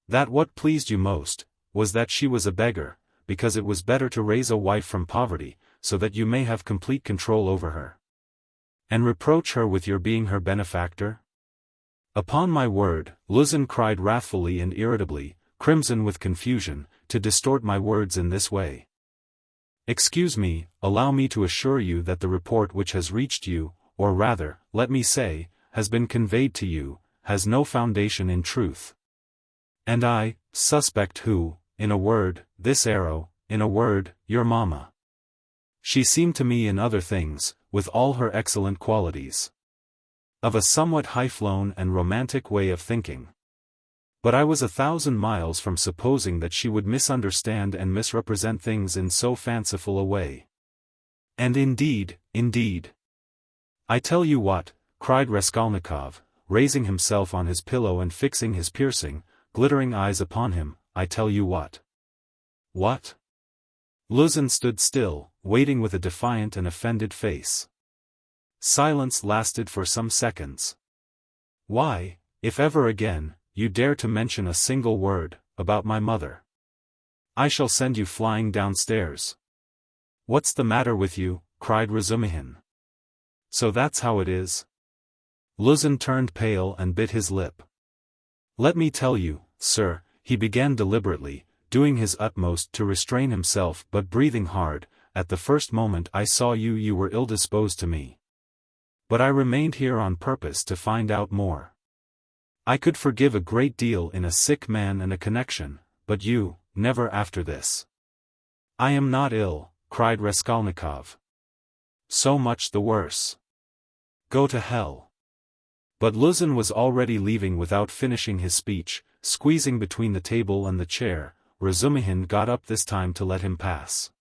that what pleased you most, was that she was a beggar, because it was better to raise a wife from poverty, so that you may have complete control over her? And reproach her with your being her benefactor? Upon my word, Luzin cried wrathfully and irritably, crimson with confusion, to distort my words in this way. Excuse me, allow me to assure you that the report which has reached you, or rather, let me say, has been conveyed to you, has no foundation in truth. And I, suspect who, in a word, this arrow, in a word, your mamma. She seemed to me in other things, with all her excellent qualities, of a somewhat high-flown and romantic way of thinking. But I was 1,000 miles from supposing that she would misunderstand and misrepresent things in so fanciful a way. And indeed, I tell you what, cried Raskolnikov, raising himself on his pillow and fixing his piercing, glittering eyes upon him, I tell you what. What? Luzin stood still, waiting with a defiant and offended face. Silence lasted for some seconds. Why, if ever again, you dare to mention a single word about my mother, I shall send you flying downstairs. What's the matter with you? Cried Razumihin. So that's how it is? Luzin turned pale and bit his lip. Let me tell you, sir, he began deliberately, doing his utmost to restrain himself but breathing hard, at the first moment I saw you you were ill-disposed to me. But I remained here on purpose to find out more. I could forgive a great deal in a sick man and a connection, but you, never after this. I am not ill, cried Raskolnikov. So much the worse. Go to hell. But Luzin was already leaving without finishing his speech, squeezing between the table and the chair. Razumihin got up this time to let him pass.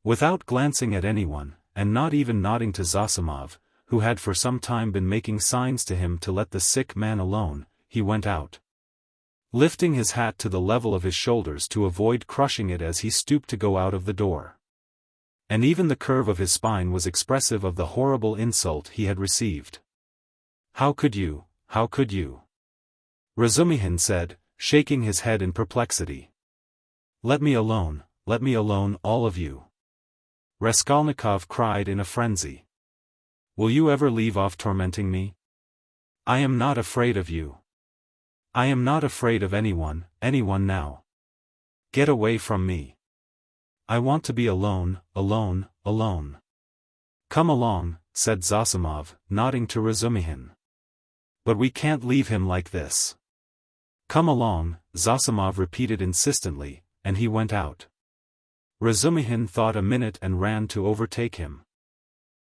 Without glancing at anyone, and not even nodding to Zosimov, who had for some time been making signs to him to let the sick man alone, he went out. Lifting his hat to the level of his shoulders to avoid crushing it as he stooped to go out of the door. And even the curve of his spine was expressive of the horrible insult he had received. How could you, how could you? Razumihin said, shaking his head in perplexity. Let me alone, all of you. Raskolnikov cried in a frenzy. Will you ever leave off tormenting me? I am not afraid of you. I am not afraid of anyone now. Get away from me. I want to be alone. Come along, said Zosimov, nodding to Razumihin. But we can't leave him like this. Come along, Zosimov repeated insistently, and he went out. Razumihin thought a minute and ran to overtake him.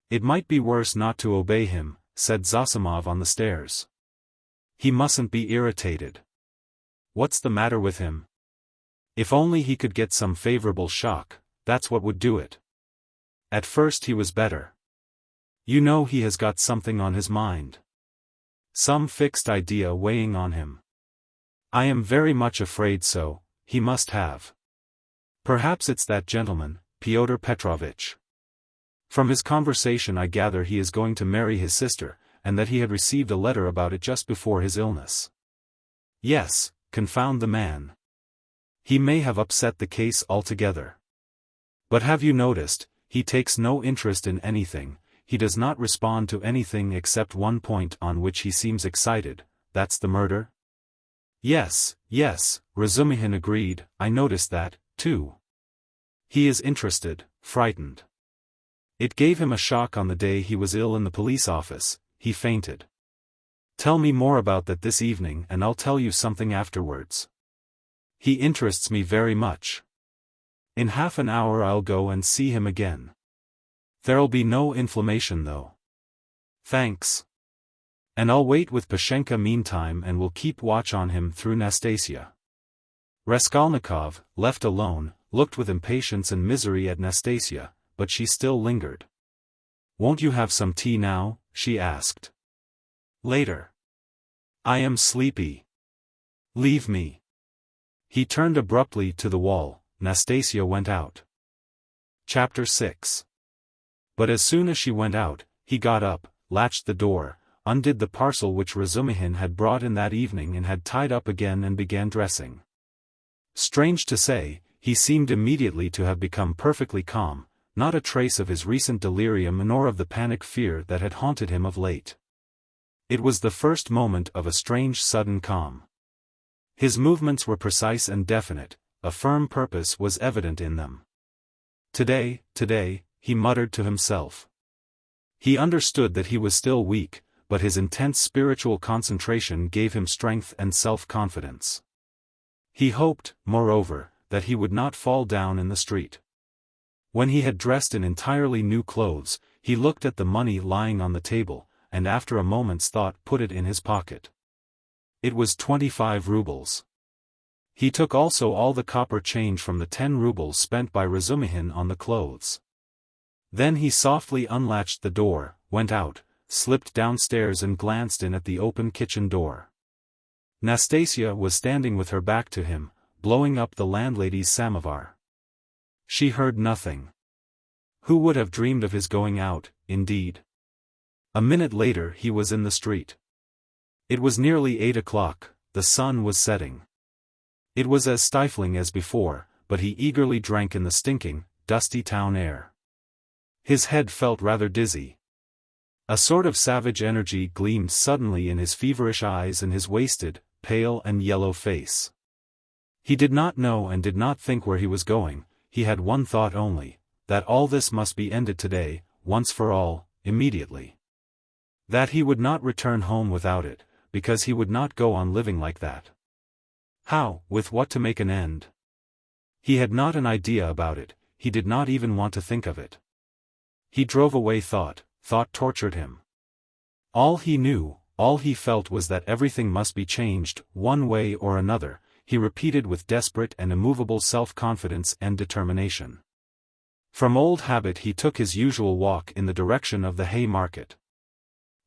It might be worse not to obey him, said Zosimov on the stairs. He mustn't be irritated. What's the matter with him? If only he could get some favorable shock, that's what would do it. At first he was better. You know he has got something on his mind. Some fixed idea weighing on him. I am very much afraid so, he must have. Perhaps it's that gentleman, Pyotr Petrovitch. From his conversation I gather he is going to marry his sister, and that he had received a letter about it just before his illness. Yes, confound the man. He may have upset the case altogether. But have you noticed, he takes no interest in anything, he does not respond to anything except one point on which he seems excited, that's the murder? Yes, Razumihin agreed, I noticed that, too. He is interested, frightened. It gave him a shock on the day he was ill in the police office, he fainted. Tell me more about that this evening and I'll tell you something afterwards. He interests me very much. In half an hour I'll go and see him again. There'll be no inflammation though. Thanks. And I'll wait with Pashenka meantime and will keep watch on him through Nastasia. Raskolnikov, left alone, looked with impatience and misery at Nastasia, but she still lingered. Won't you have some tea now? She asked. Later. I am sleepy. Leave me. He turned abruptly to the wall. Nastasia went out. Chapter 6. But as soon as she went out, he got up, latched the door, undid the parcel which Razumihin had brought in that evening and had tied up again and began dressing. Strange to say, he seemed immediately to have become perfectly calm, not a trace of his recent delirium nor of the panic fear that had haunted him of late. It was the first moment of a strange sudden calm. His movements were precise and definite, a firm purpose was evident in them. Today, he muttered to himself. He understood that he was still weak, but his intense spiritual concentration gave him strength and self-confidence. He hoped, moreover, that he would not fall down in the street. When he had dressed in entirely new clothes, he looked at the money lying on the table, and after a moment's thought put it in his pocket. It was 25 rubles. He took also all the copper change from the 10 rubles spent by Razumihin on the clothes. Then he softly unlatched the door, went out, slipped downstairs and glanced in at the open kitchen door. Nastasia was standing with her back to him, blowing up the landlady's samovar. She heard nothing. Who would have dreamed of his going out, indeed? A minute later he was in the street. It was nearly 8 o'clock, the sun was setting. It was as stifling as before, but he eagerly drank in the stinking, dusty town air. His head felt rather dizzy. A sort of savage energy gleamed suddenly in his feverish eyes and his wasted, pale and yellow face. He did not know and did not think where he was going. He had one thought only, that all this must be ended today, once for all, immediately. That he would not return home without it, because he would not go on living like that. How, with what to make an end? He had not an idea about it, he did not even want to think of it. He drove away thought tortured him. All he knew, all he felt was that everything must be changed, one way or another, he repeated with desperate and immovable self-confidence and determination. From old habit he took his usual walk in the direction of the hay market.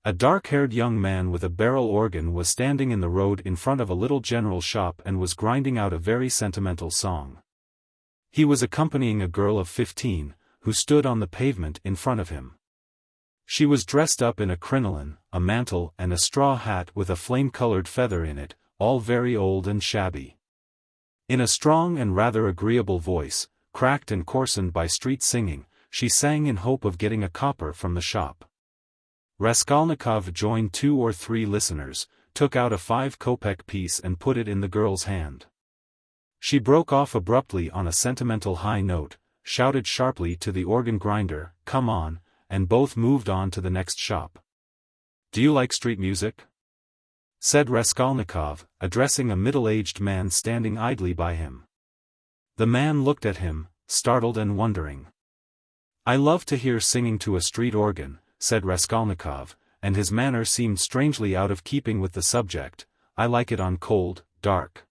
A dark-haired young man with a barrel organ was standing in the road in front of a little general shop and was grinding out a very sentimental song. He was accompanying a girl of 15, who stood on the pavement in front of him. She was dressed up in a crinoline, a mantle and a straw hat with a flame-colored feather in it, all very old and shabby. In a strong and rather agreeable voice, cracked and coarsened by street singing, she sang in hope of getting a copper from the shop. Raskolnikov joined 2 or 3 listeners, took out a 5-kopeck piece and put it in the girl's hand. She broke off abruptly on a sentimental high note, shouted sharply to the organ grinder, "Come on," and both moved on to the next shop. "Do you like street music?" said Raskolnikov, addressing a middle-aged man standing idly by him. The man looked at him, startled and wondering. "I love to hear singing to a street organ," said Raskolnikov, and his manner seemed strangely out of keeping with the subject. "I like it on cold, dark,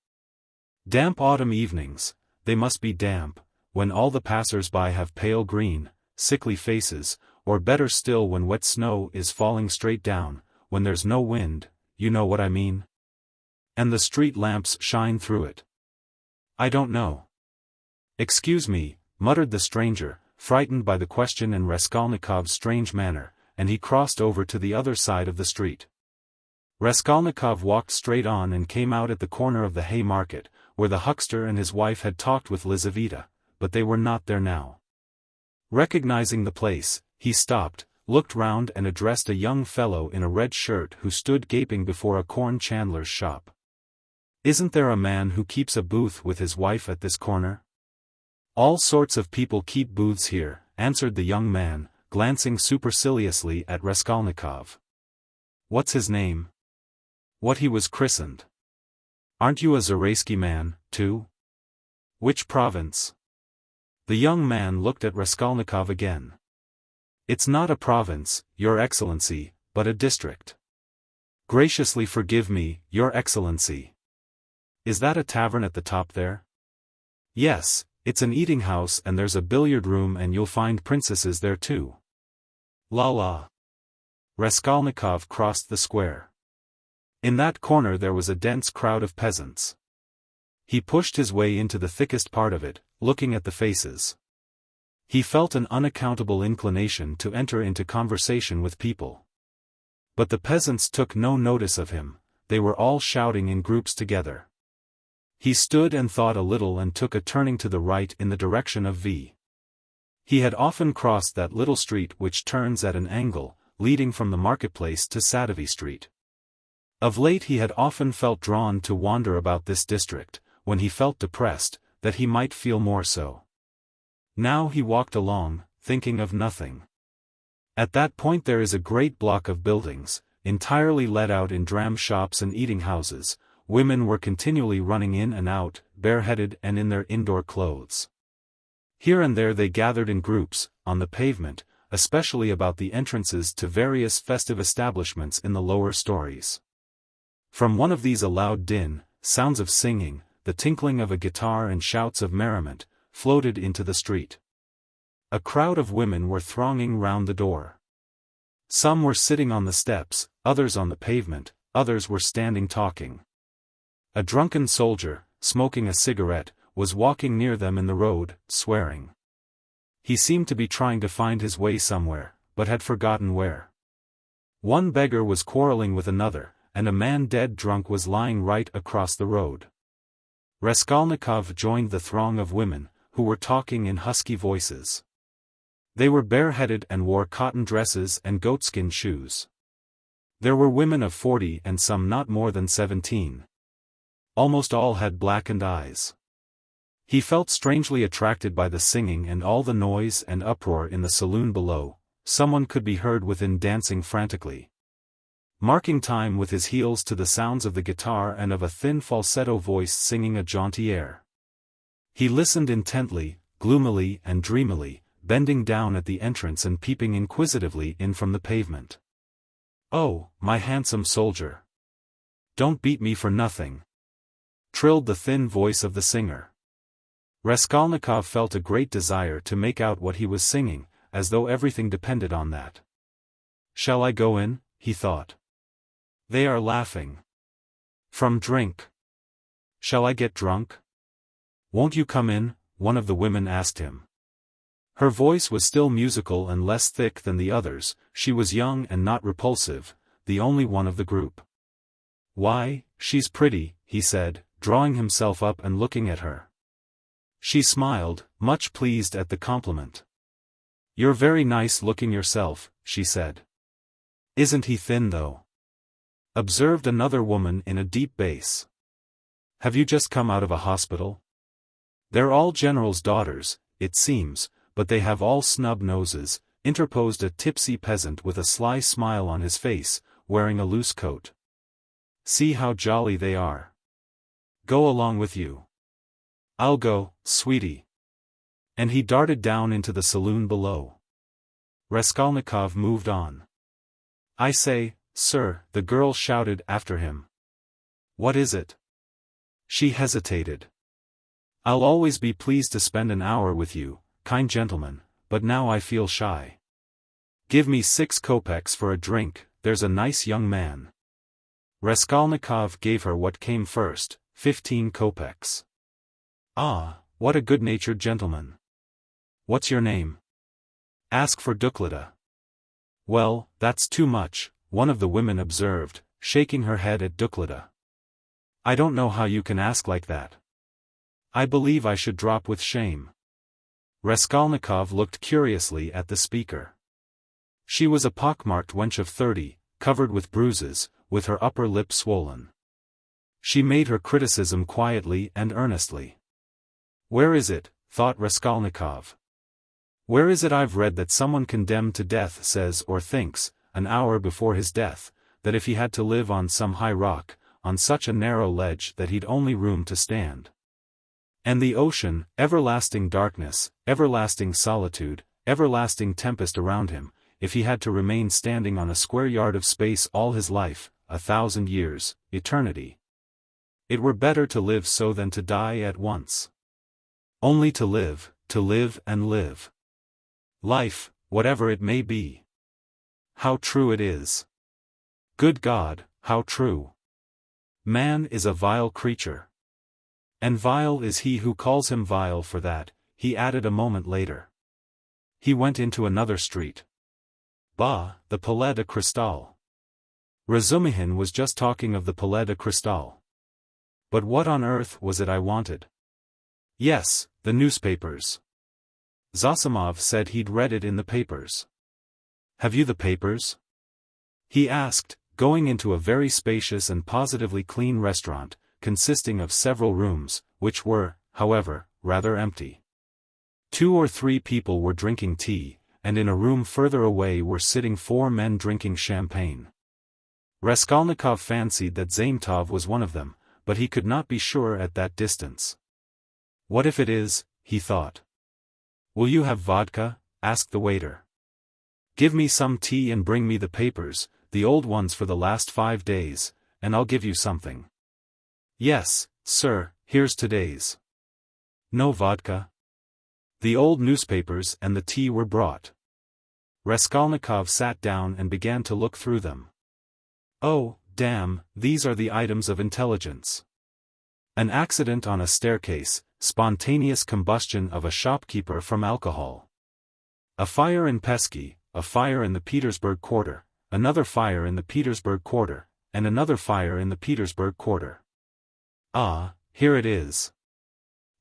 damp autumn evenings, they must be damp, when all the passers-by have pale green, sickly faces, or better still when wet snow is falling straight down, when there's no wind, you know what I mean? And the street lamps shine through it." "I don't know." "Excuse me," muttered the stranger, frightened by the question and Raskolnikov's strange manner, and he crossed over to the other side of the street. Raskolnikov walked straight on and came out at the corner of the hay market, where the huckster and his wife had talked with Lizaveta, but they were not there now. Recognizing the place, he stopped, looked round and addressed a young fellow in a red shirt who stood gaping before a corn chandler's shop. "Isn't there a man who keeps a booth with his wife at this corner?" "All sorts of people keep booths here," answered the young man, glancing superciliously at Raskolnikov. "What's his name?" "What he was christened." "Aren't you a Zaraysky man, too?" "Which province?" The young man looked at Raskolnikov again. "It's not a province, Your Excellency, but a district." "Graciously forgive me, Your Excellency. Is that a tavern at the top there?" "Yes, it's an eating house and there's a billiard room and you'll find princesses there too." "La la." Raskolnikov crossed the square. In that corner there was a dense crowd of peasants. He pushed his way into the thickest part of it, looking at the faces. He felt an unaccountable inclination to enter into conversation with people. But the peasants took no notice of him, they were all shouting in groups together. He stood and thought a little and took a turning to the right in the direction of V. He had often crossed that little street which turns at an angle, leading from the marketplace to Sadovy Street. Of late he had often felt drawn to wander about this district, when he felt depressed, that he might feel more so. Now he walked along, thinking of nothing. At that point there is a great block of buildings, entirely let out in dram shops and eating houses. Women were continually running in and out, bareheaded and in their indoor clothes. Here and there they gathered in groups, on the pavement, especially about the entrances to various festive establishments in the lower stories. From one of these a loud din, sounds of singing, the tinkling of a guitar and shouts of merriment, floated into the street. A crowd of women were thronging round the door. Some were sitting on the steps, others on the pavement, others were standing talking. A drunken soldier, smoking a cigarette, was walking near them in the road, swearing. He seemed to be trying to find his way somewhere, but had forgotten where. One beggar was quarreling with another, and a man dead drunk was lying right across the road. Raskolnikov joined the throng of women, who were talking in husky voices. They were bareheaded and wore cotton dresses and goatskin shoes. There were women of 40 and some not more than 17. Almost all had blackened eyes. He felt strangely attracted by the singing and all the noise and uproar in the saloon below. Someone could be heard within dancing frantically, marking time with his heels to the sounds of the guitar and of a thin falsetto voice singing a jaunty air. He listened intently, gloomily and dreamily, bending down at the entrance and peeping inquisitively in from the pavement. "Oh, my handsome soldier! Don't beat me for nothing!" trilled the thin voice of the singer. Raskolnikov felt a great desire to make out what he was singing, as though everything depended on that. "Shall I go in?" he thought. "They are laughing. From drink. Shall I get drunk?" "Won't you come in?" one of the women asked him. Her voice was still musical and less thick than the others. She was young and not repulsive, the only one of the group. "Why, she's pretty," he said, drawing himself up and looking at her. She smiled, much pleased at the compliment. "You're very nice looking yourself," she said. "Isn't he thin though?" observed another woman in a deep bass. "Have you just come out of a hospital?" "They're all generals' daughters, it seems, but they have all snub noses," interposed a tipsy peasant with a sly smile on his face, wearing a loose coat. "See how jolly they are. Go along with you." "I'll go, sweetie." And he darted down into the saloon below. Raskolnikov moved on. "I say, sir," the girl shouted after him. "What is it?" She hesitated. "I'll always be pleased to spend an hour with you, kind gentleman, but now I feel shy. Give me 6 kopecks for a drink, there's a nice young man." Raskolnikov gave her what came first, 15 kopecks. "Ah, what a good-natured gentleman. What's your name?" "Ask for Duklita." "Well, that's too much," one of the women observed, shaking her head at Duklita. "I don't know how you can ask like that. I believe I should drop with shame." Raskolnikov looked curiously at the speaker. She was a pockmarked wench of 30, covered with bruises, with her upper lip swollen. She made her criticism quietly and earnestly. "Where is it?" thought Raskolnikov. "Where is it I've read that someone condemned to death says or thinks, an hour before his death, that if he had to live on some high rock, on such a narrow ledge that he'd only room to stand. And the ocean, everlasting darkness, everlasting solitude, everlasting tempest around him, if he had to remain standing on a square yard of space all his life, 1,000 years, eternity. It were better to live so than to die at once. Only to live and live. Life, whatever it may be. How true it is. Good God, how true. Man is a vile creature. And vile is he who calls him vile for that," he added a moment later. He went into another street. "Bah, the Palais de Cristal." Razumihin was just talking of the Palais de Cristal. But what on earth was it I wanted? Yes, the newspapers. Zosimov said he'd read it in the papers. "Have you the papers?" he asked, going into a very spacious and positively clean restaurant, consisting of several rooms, which were, however, rather empty. 2 or 3 people were drinking tea, and in a room further away were sitting 4 men drinking champagne. Raskolnikov fancied that Zametov was one of them, but he could not be sure at that distance. "What if it is?" he thought. "Will you have vodka?" asked the waiter. "Give me some tea and bring me the papers, the old ones for the last 5 days, and I'll give you something." "Yes, sir, here's today's." "No vodka?" The old newspapers and the tea were brought. Raskolnikov sat down and began to look through them. "Oh, damn, these are the items of intelligence. An accident on a staircase, spontaneous combustion of a shopkeeper from alcohol. A fire in Pesky, a fire in the Petersburg quarter, another fire in the Petersburg quarter, and another fire in the Petersburg quarter. Ah, here it is.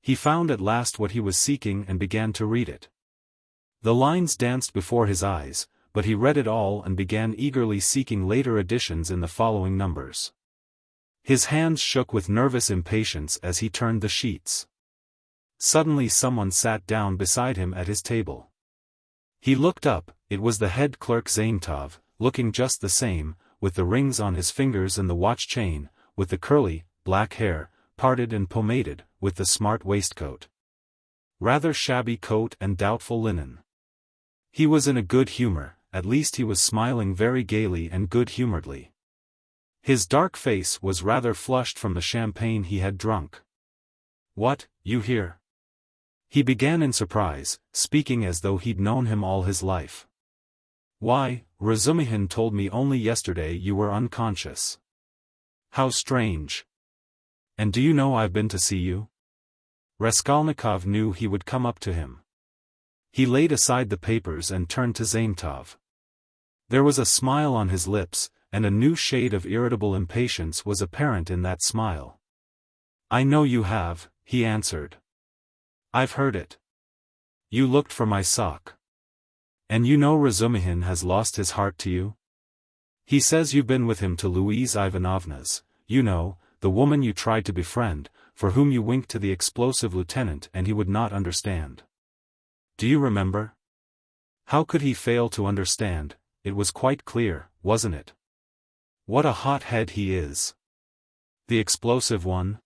He found at last what he was seeking and began to read it. The lines danced before his eyes, but he read it all and began eagerly seeking later editions in the following numbers. His hands shook with nervous impatience as he turned the sheets. Suddenly someone sat down beside him at his table. He looked up. It was the head clerk Zaintov, looking just the same, with the rings on his fingers and the watch chain, with the curly, black hair, parted and pomaded, with the smart waistcoat. Rather shabby coat and doubtful linen. He was in a good humor, at least he was smiling very gaily and good-humoredly. His dark face was rather flushed from the champagne he had drunk. "What, you here?" He began in surprise, speaking as though he'd known him all his life. "Why, Razumihin told me only yesterday you were unconscious." "How strange. And do you know I've been to see you?" Raskolnikov knew he would come up to him. He laid aside the papers and turned to Zaintov. There was a smile on his lips, and a new shade of irritable impatience was apparent in that smile. "I know you have," he answered. "I've heard it. You looked for my sock. And you know Razumihin has lost his heart to you? He says you've been with him to Louise Ivanovna's, you know, the woman you tried to befriend, for whom you winked to the explosive lieutenant and he would not understand. Do you remember? How could he fail to understand? It was quite clear, wasn't it? What a hot head he is. The explosive one?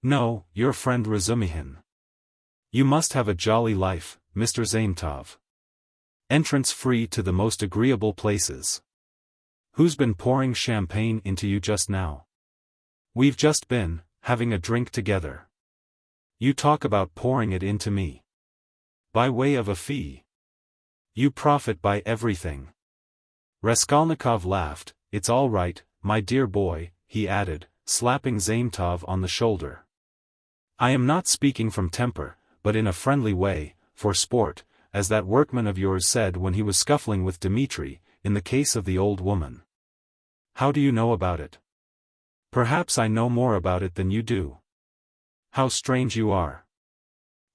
No, your friend Razumihin. You must have a jolly life, Mr. Zaintov. Entrance free to the most agreeable places. Who's been pouring champagne into you just now? We've just been having a drink together. You talk about pouring it into me. By way of a fee. You profit by everything." Raskolnikov laughed. "It's all right, my dear boy," he added, slapping Zaintov on the shoulder. "I am not speaking from temper, but in a friendly way, for sport, as that workman of yours said when he was scuffling with Dmitri, in the case of the old woman. How do you know about it? Perhaps I know more about it than you do. How strange you are.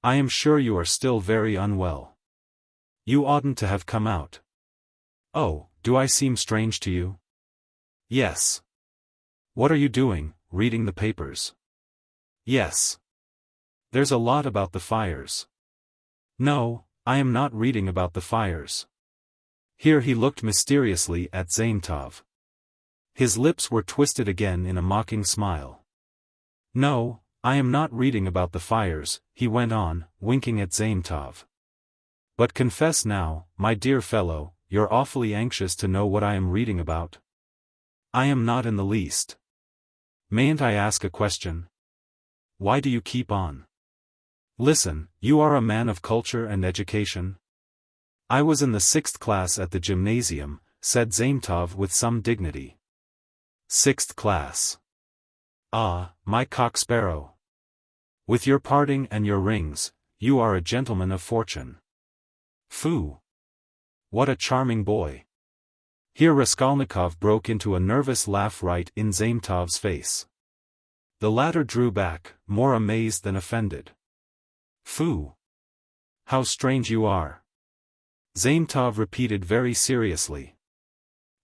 I am sure you are still very unwell. You oughtn't to have come out. Oh, do I seem strange to you?" "Yes." "What are you doing, reading the papers?" "Yes." "There's a lot about the fires." "No, I am not reading about the fires." Here he looked mysteriously at Zaintov. His lips were twisted again in a mocking smile. "No, I am not reading about the fires," he went on, winking at Zaintov. "But confess now, my dear fellow, you're awfully anxious to know what I am reading about." "I am not in the least." "Mayn't I ask a question?" "Why do you keep on?" "Listen, you are a man of culture and education?" "I was in the 6th class at the gymnasium," said Zaintov with some dignity. 6th class. Ah, my cock-sparrow. With your parting and your rings, you are a gentleman of fortune. Phoo! What a charming boy. Here Raskolnikov broke into a nervous laugh right in Zaintov's face. The latter drew back, more amazed than offended. Phoo! How strange you are. Zaintov repeated very seriously.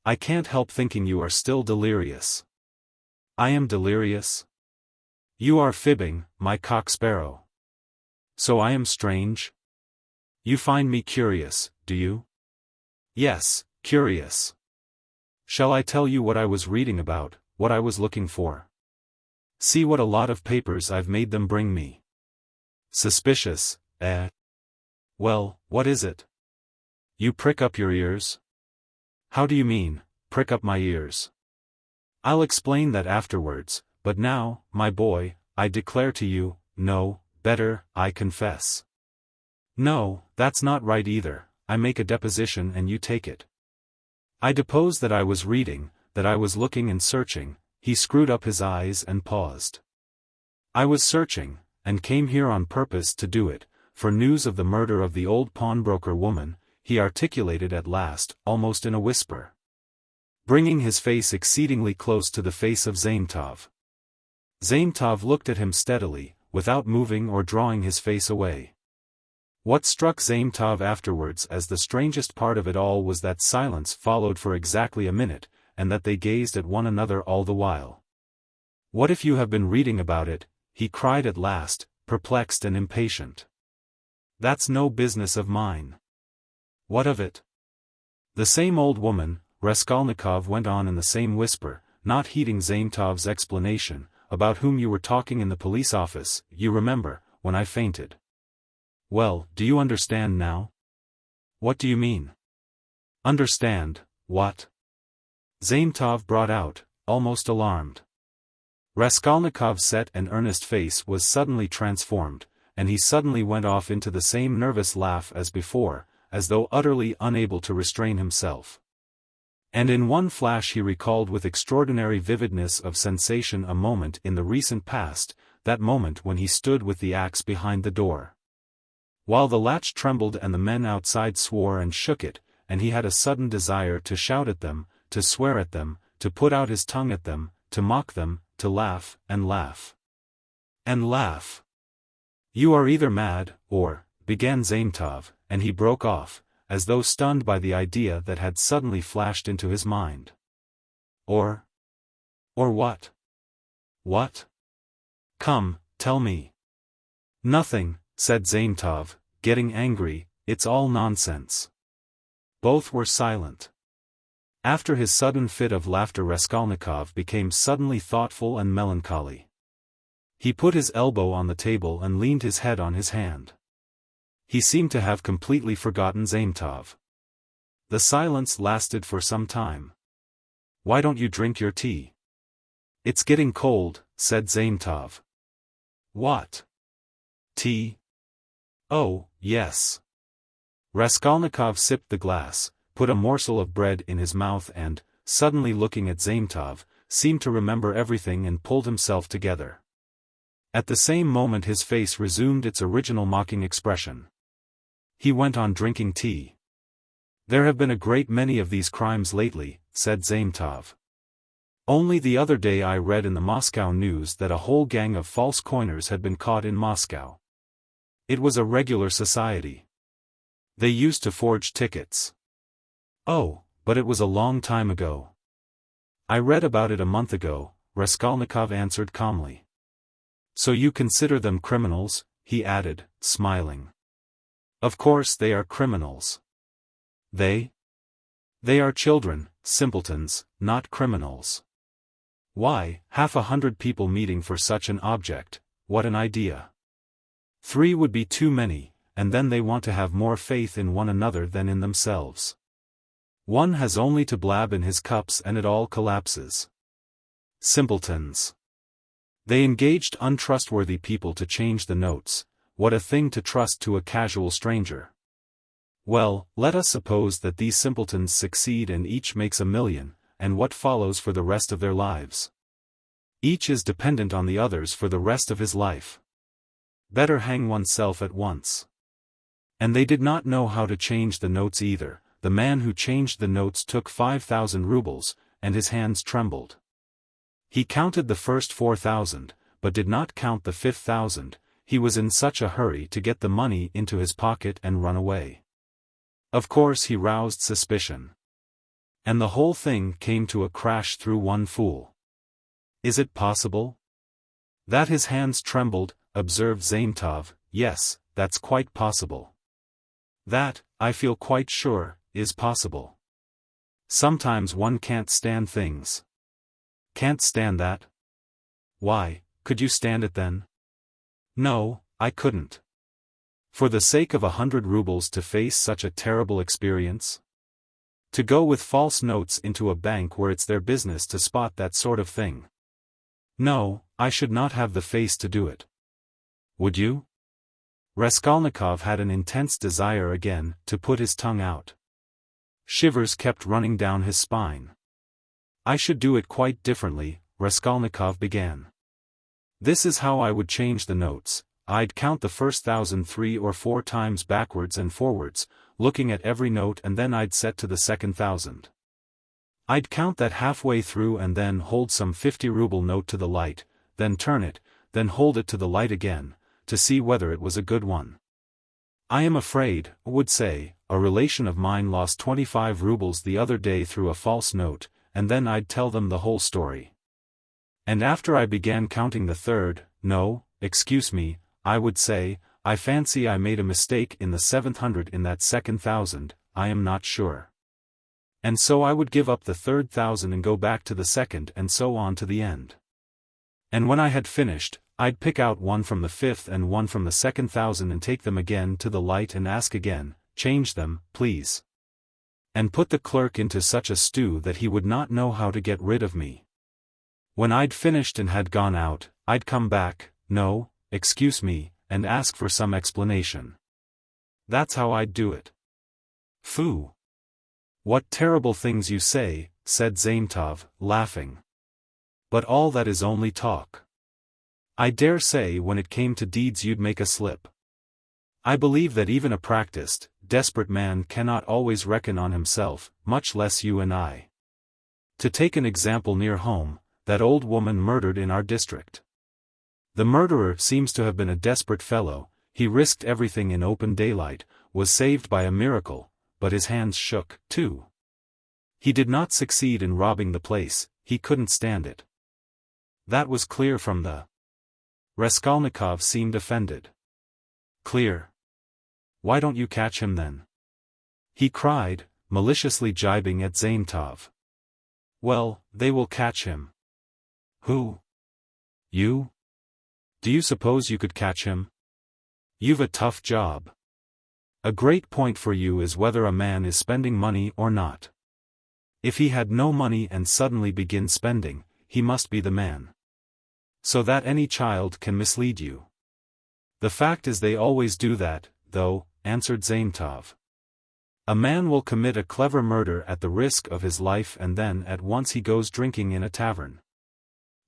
I can't help thinking you are still delirious. I am delirious? You are fibbing, my cock-sparrow. So I am strange? You find me curious, do you? Yes, curious. Shall I tell you what I was reading about, what I was looking for? See what a lot of papers I've made them bring me. Suspicious, eh? Well, what is it? You prick up your ears? How do you mean, prick up my ears? I'll explain that afterwards, but now, my boy, I declare to you, no, better, I confess. No, that's not right either, I make a deposition and you take it. I depose that I was reading, that I was looking and searching. He screwed up his eyes and paused. I was searching, and came here on purpose to do it, for news of the murder of the old pawnbroker woman. he articulated at last, almost in a whisper, bringing his face exceedingly close to the face of Zametov. Zametov looked at him steadily, without moving or drawing his face away. What struck Zametov afterwards as the strangest part of it all was that silence followed for exactly a minute, and that they gazed at one another all the while. "What if you have been reading about it?" he cried at last, perplexed and impatient. "That's no business of mine." "What of it?" "The same old woman," Raskolnikov went on in the same whisper, not heeding Zametov's explanation, "about whom you were talking in the police office, you remember, when I fainted." "Well, do you understand now?" "What do you mean?" "Understand, what?" Zametov brought out, almost alarmed. Raskolnikov's set and earnest face was suddenly transformed, and he suddenly went off into the same nervous laugh as before, as though utterly unable to restrain himself. And in one flash he recalled with extraordinary vividness of sensation a moment in the recent past, that moment when he stood with the axe behind the door. While the latch trembled and the men outside swore and shook it, and he had a sudden desire to shout at them, to swear at them, to put out his tongue at them, to mock them, to laugh, and laugh. And laugh. "You are either mad, or," began Zametov, and he broke off, as though stunned by the idea that had suddenly flashed into his mind. Or what? What? Come, tell me." "Nothing," said Zametov, getting angry, "it's all nonsense." Both were silent. After his sudden fit of laughter Raskolnikov became suddenly thoughtful and melancholy. He put his elbow on the table and leaned his head on his hand. He seemed to have completely forgotten Zametov. The silence lasted for some time. "Why don't you drink your tea?" "It's getting cold," said Zametov. "What? Tea? Oh, yes." Raskolnikov sipped the glass, put a morsel of bread in his mouth and, suddenly looking at Zametov, seemed to remember everything and pulled himself together. At the same moment his face resumed its original mocking expression. He went on drinking tea. "There have been a great many of these crimes lately," said Zametov. "Only the other day I read in the Moscow news that a whole gang of false coiners had been caught in Moscow. It was a regular society. They used to forge tickets." "Oh, but it was a long time ago." "I read about it a month ago," Raskolnikov answered calmly. "So you consider them criminals?" he added, smiling. "Of course they are criminals." "They? They are children, simpletons, not criminals." "Why, 50 people meeting for such an object, what an idea. 3 would be too many, and then they want to have more faith in one another than in themselves. One has only to blab in his cups and it all collapses. Simpletons. They engaged untrustworthy people to change the notes. What a thing to trust to a casual stranger. Well, let us suppose that these simpletons succeed and each makes 1,000,000, and what follows for the rest of their lives? Each is dependent on the others for the rest of his life. Better hang oneself at once. And they did not know how to change the notes either. The man who changed the notes took 5,000 rubles, and his hands trembled. He counted the first 4,000, but did not count the 5,000, he was in such a hurry to get the money into his pocket and run away. Of course he roused suspicion. And the whole thing came to a crash through one fool. Is it possible? That his hands trembled, observed Zametov. Yes, that's quite possible. That, I feel quite sure, is possible. Sometimes one can't stand things. Can't stand that? Why, could you stand it then? No, I couldn't. For the sake of 100 rubles to face such a terrible experience? To go with false notes into a bank where it's their business to spot that sort of thing? No, I should not have the face to do it. Would you? Raskolnikov had an intense desire again to put his tongue out. Shivers kept running down his spine. I should do it quite differently, Raskolnikov began. This is how I would change the notes. I'd count the first 1,000 3 or 4 times backwards and forwards, looking at every note, and then I'd set to the second 1,000. I'd count that halfway through and then hold some 50-ruble note to the light, then turn it, then hold it to the light again, to see whether it was a good one. I am afraid, would say, a relation of mine lost 25 rubles the other day through a false note, and then I'd tell them the whole story. And after I began counting the third, no, excuse me, I would say, I fancy I made a mistake in the 700 in that second 1,000, I am not sure. And so I would give up the third 1,000 and go back to the second, and so on to the end. And when I had finished, I'd pick out one from the fifth and one from the second 1,000 and take them again to the light and ask again, change them, please. And put the clerk into such a stew that he would not know how to get rid of me. When I'd finished and had gone out, I'd come back, no, excuse me, and ask for some explanation. That's how I'd do it. Phoo! What terrible things you say, said Zaintov, laughing. But all that is only talk. I dare say when it came to deeds you'd make a slip. I believe that even a practiced, desperate man cannot always reckon on himself, much less you and I. To take an example near home, that old woman murdered in our district. The murderer seems to have been a desperate fellow, he risked everything in open daylight, was saved by a miracle, but his hands shook, too. He did not succeed in robbing the place, he couldn't stand it. That was clear from the... Raskolnikov seemed offended. Clear? Why don't you catch him then? He cried, maliciously jibing at Zaintov. Well, they will catch him. Who? You? Do you suppose you could catch him? You've a tough job. A great point for you is whether a man is spending money or not. If he had no money and suddenly begins spending, he must be the man. So that any child can mislead you. The fact is they always do that, though, answered Zaintov. A man will commit a clever murder at the risk of his life and then at once he goes drinking in a tavern.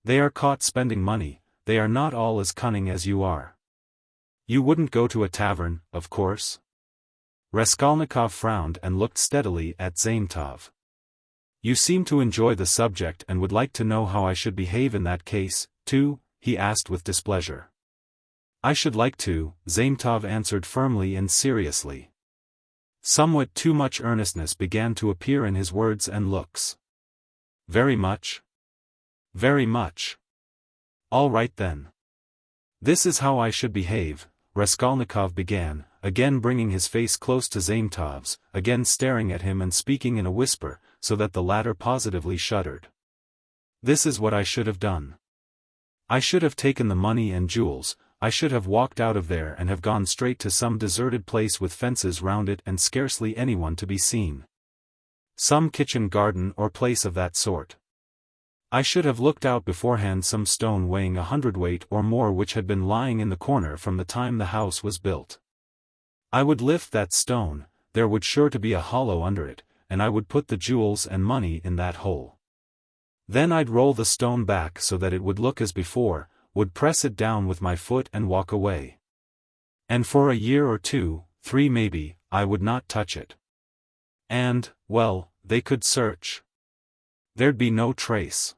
They are caught spending money, they are not all as cunning as you are. You wouldn't go to a tavern, of course? Raskolnikov frowned and looked steadily at Zaintov. You seem to enjoy the subject and would like to know how I should behave in that case, too, he asked with displeasure. I should like to, Zaintov answered firmly and seriously. Somewhat too much earnestness began to appear in his words and looks. Very much? Very much. All right then. This is how I should behave, Raskolnikov began, again bringing his face close to Zaintov's, again staring at him and speaking in a whisper, so that the latter positively shuddered. This is what I should have done. I should have taken the money and jewels, I should have walked out of there and have gone straight to some deserted place with fences round it and scarcely anyone to be seen. Some kitchen garden or place of that sort. I should have looked out beforehand some stone weighing 100 weight or more which had been lying in the corner from the time the house was built. I would lift that stone, there would sure to be a hollow under it, and I would put the jewels and money in that hole. Then I'd roll the stone back so that it would look as before, would press it down with my foot and walk away. And for a year or 2, 3 maybe, I would not touch it. And, well, they could search. There'd be no trace.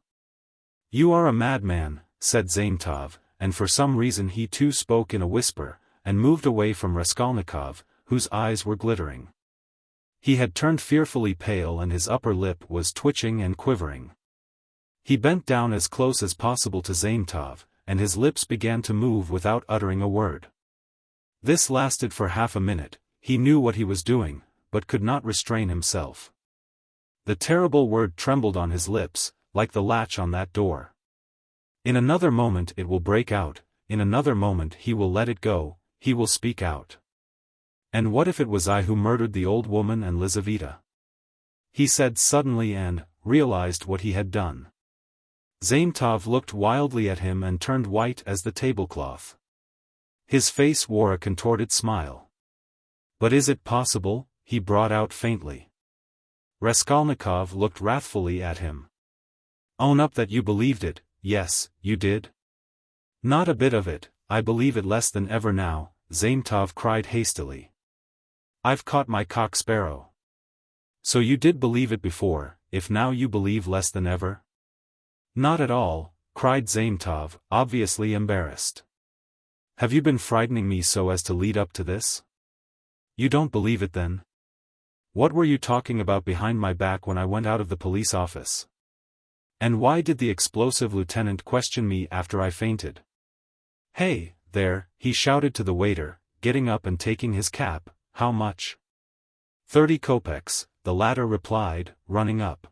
You are a madman, said Zaintov, and for some reason he too spoke in a whisper, and moved away from Raskolnikov, whose eyes were glittering. He had turned fearfully pale and his upper lip was twitching and quivering. He bent down as close as possible to Zaintov, and his lips began to move without uttering a word. This lasted for half a minute, he knew what he was doing, but could not restrain himself. The terrible word trembled on his lips, like the latch on that door. In another moment it will break out, in another moment he will let it go, he will speak out. And what if it was I who murdered the old woman and Lizaveta? He said suddenly and realized what he had done. Zaintov looked wildly at him and turned white as the tablecloth. His face wore a contorted smile. But is it possible? He brought out faintly. Raskolnikov looked wrathfully at him. Own up that you believed it. Yes, you did. Not a bit of it, I believe it less than ever now," Zametov cried hastily. "I've caught my cock sparrow." "So you did believe it before, if now you believe less than ever?" "Not at all," cried Zametov, obviously embarrassed. "Have you been frightening me so as to lead up to this? You don't believe it then? What were you talking about behind my back when I went out of the police office? And why did the explosive lieutenant question me after I fainted? Hey, there," he shouted to the waiter, getting up and taking his cap, "how much?" 30 kopecks, the latter replied, running up.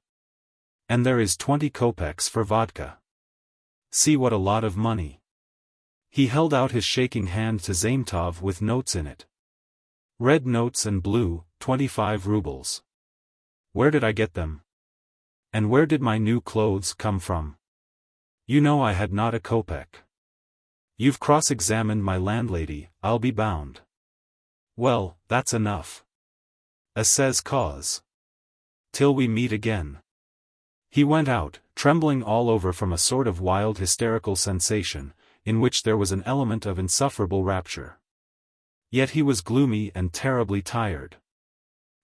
"And there is 20 kopecks for vodka. See what a lot of money." He held out his shaking hand to Zametov with notes in it. "Red notes and blue, 25 rubles. Where did I get them? And where did my new clothes come from? You know I had not a kopeck. You've cross-examined my landlady, I'll be bound." "Well, that's enough. Says cause. Till we meet again." He went out, trembling all over from a sort of wild hysterical sensation, in which there was an element of insufferable rapture. Yet he was gloomy and terribly tired.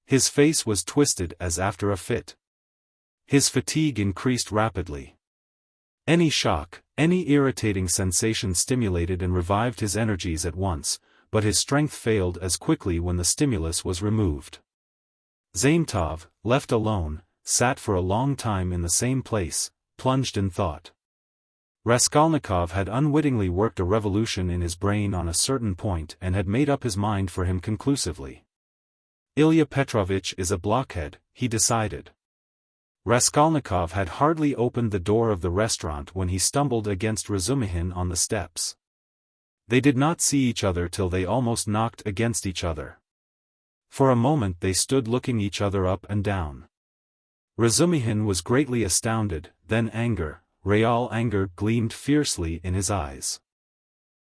His face was twisted as after a fit. His fatigue increased rapidly. Any shock, any irritating sensation stimulated and revived his energies at once, but his strength failed as quickly when the stimulus was removed. Zametov, left alone, sat for a long time in the same place, plunged in thought. Raskolnikov had unwittingly worked a revolution in his brain on a certain point and had made up his mind for him conclusively. Ilya Petrovitch is a blockhead, he decided. Raskolnikov had hardly opened the door of the restaurant when he stumbled against Razumihin on the steps. They did not see each other till they almost knocked against each other. For a moment they stood looking each other up and down. Razumihin was greatly astounded, then anger, real anger gleamed fiercely in his eyes.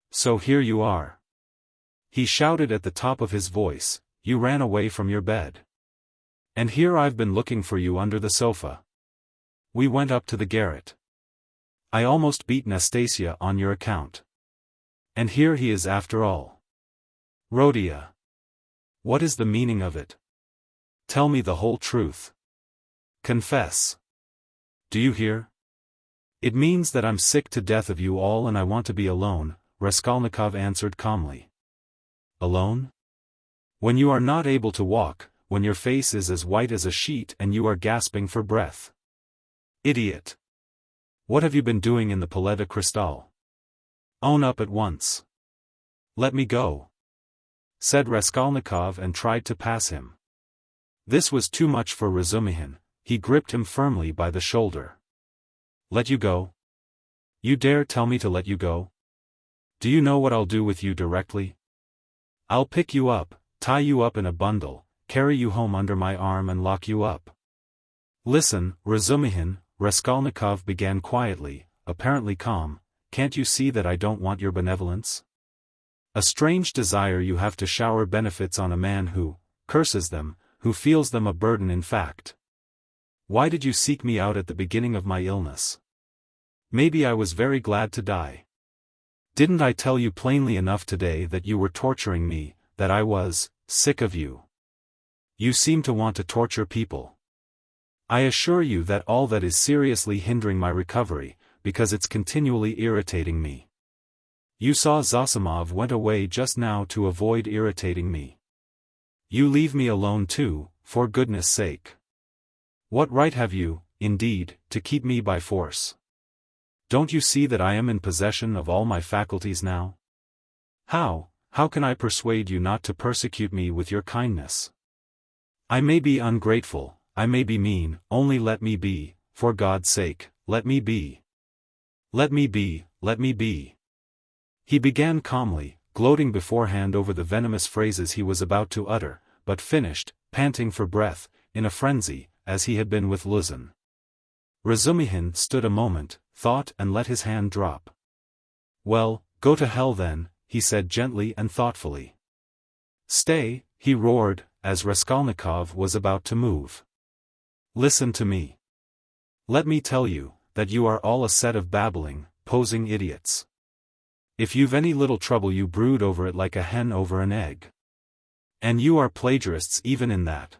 "So here you are," he shouted at the top of his voice, "you ran away from your bed. And here I've been looking for you under the sofa. We went up to the garret. I almost beat Nastasia on your account. And here he is after all. Rodia. What is the meaning of it? Tell me the whole truth. Confess. Do you hear? It means that I'm sick to death of you all and I want to be alone," Raskolnikov answered calmly. "Alone? When you are not able to walk, when your face is as white as a sheet and you are gasping for breath. Idiot! What have you been doing in the Palais de Cristal? Own up at once." "Let me go," said Raskolnikov and tried to pass him. This was too much for Razumihin. He gripped him firmly by the shoulder. "Let you go? You dare tell me to let you go? Do you know what I'll do with you directly? I'll pick you up, tie you up in a bundle, carry you home under my arm and lock you up." "Listen, Razumihin," Raskolnikov began quietly, apparently calm, "can't you see that I don't want your benevolence? A strange desire you have to shower benefits on a man who curses them, who feels them a burden in fact. Why did you seek me out at the beginning of my illness? Maybe I was very glad to die. Didn't I tell you plainly enough today that you were torturing me, that I was sick of you? You seem to want to torture people. I assure you that all that is seriously hindering my recovery, because it's continually irritating me. You saw Zosimov went away just now to avoid irritating me. You leave me alone too, for goodness sake. What right have you, indeed, to keep me by force? Don't you see that I am in possession of all my faculties now? How can I persuade you not to persecute me with your kindness? I may be ungrateful, I may be mean, only let me be, for God's sake, let me be. Let me be, let me be." He began calmly, gloating beforehand over the venomous phrases he was about to utter, but finished, panting for breath, in a frenzy, as he had been with Luzin. Razumihin stood a moment, thought and let his hand drop. "Well, go to hell then," he said gently and thoughtfully. "Stay," he roared, as Raskolnikov was about to move. "Listen to me. Let me tell you, that you are all a set of babbling, posing idiots. If you've any little trouble you brood over it like a hen over an egg. And you are plagiarists even in that.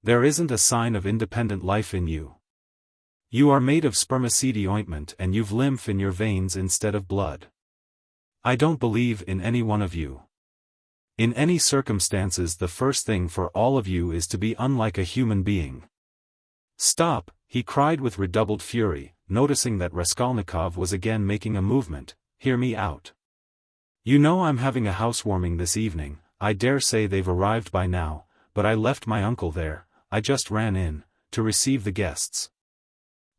There isn't a sign of independent life in you. You are made of spermicide ointment and you've lymph in your veins instead of blood. I don't believe in any one of you. In any circumstances the first thing for all of you is to be unlike a human being. Stop, he cried with redoubled fury, noticing that Raskolnikov was again making a movement. Hear me out. You know I'm having a housewarming this evening, I dare say they've arrived by now, but I left my uncle there, I just ran in, to receive the guests.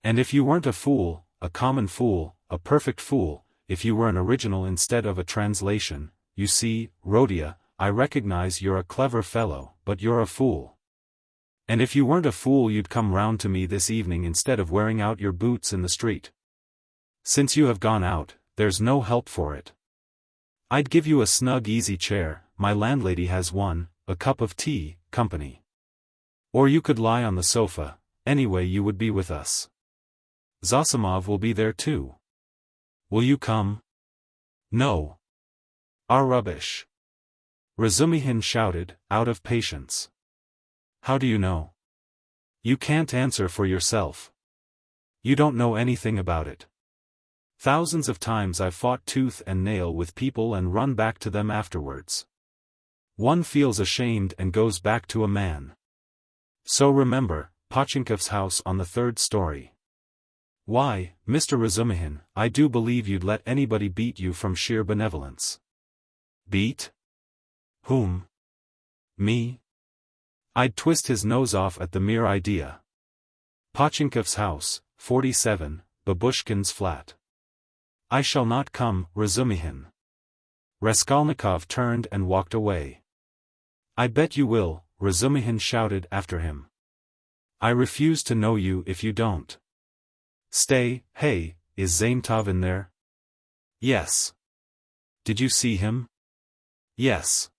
And if you weren't a fool, a common fool, a perfect fool, if you were an original instead of a translation, you see, Rodion, I recognize you're a clever fellow, but you're a fool. And if you weren't a fool you'd come round to me this evening instead of wearing out your boots in the street. Since you have gone out, there's no help for it. I'd give you a snug easy chair, my landlady has one, a cup of tea, company. Or you could lie on the sofa, anyway you would be with us. Zosimov will be there too. Will you come? No. Our rubbish. Razumihin shouted, out of patience. How do you know? You can't answer for yourself. You don't know anything about it. Thousands of times I've fought tooth and nail with people and run back to them afterwards. One feels ashamed and goes back to a man. So remember, Pochinkov's house on the 3rd story. Why, Mr. Razumihin, I do believe you'd let anybody beat you from sheer benevolence. Beat? Whom? Me? I'd twist his nose off at the mere idea. Pochinkov's house, 47, Babushkin's flat. I shall not come, Razumihin. Raskolnikov turned and walked away. I bet you will, Razumihin shouted after him. I refuse to know you if you don't. Stay, hey, is Zametov in there? Yes. Did you see him? Yes.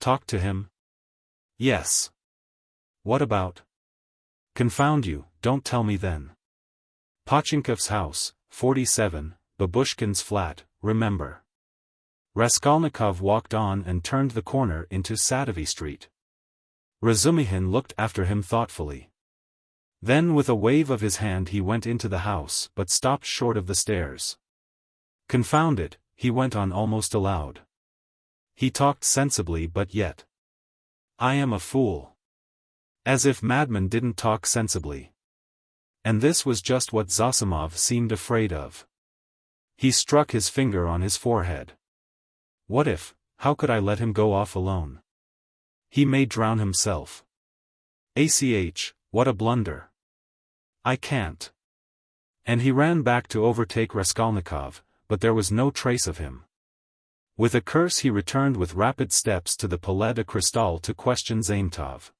Talk to him? Yes. What about? Confound you, don't tell me then. Pochinkov's house, 47, Babushkin's flat, remember. Raskolnikov walked on and turned the corner into Sadovy Street. Razumihin looked after him thoughtfully. Then with a wave of his hand he went into the house but stopped short of the stairs. Confound it, he went on almost aloud. He talked sensibly but yet. I am a fool. As if madmen didn't talk sensibly. And this was just what Zosimov seemed afraid of. He struck his finger on his forehead. What if, how could I let him go off alone? He may drown himself. What a blunder. I can't. And he ran back to overtake Raskolnikov, but there was no trace of him. With a curse he returned with rapid steps to the Palais de Cristal to question Zametov.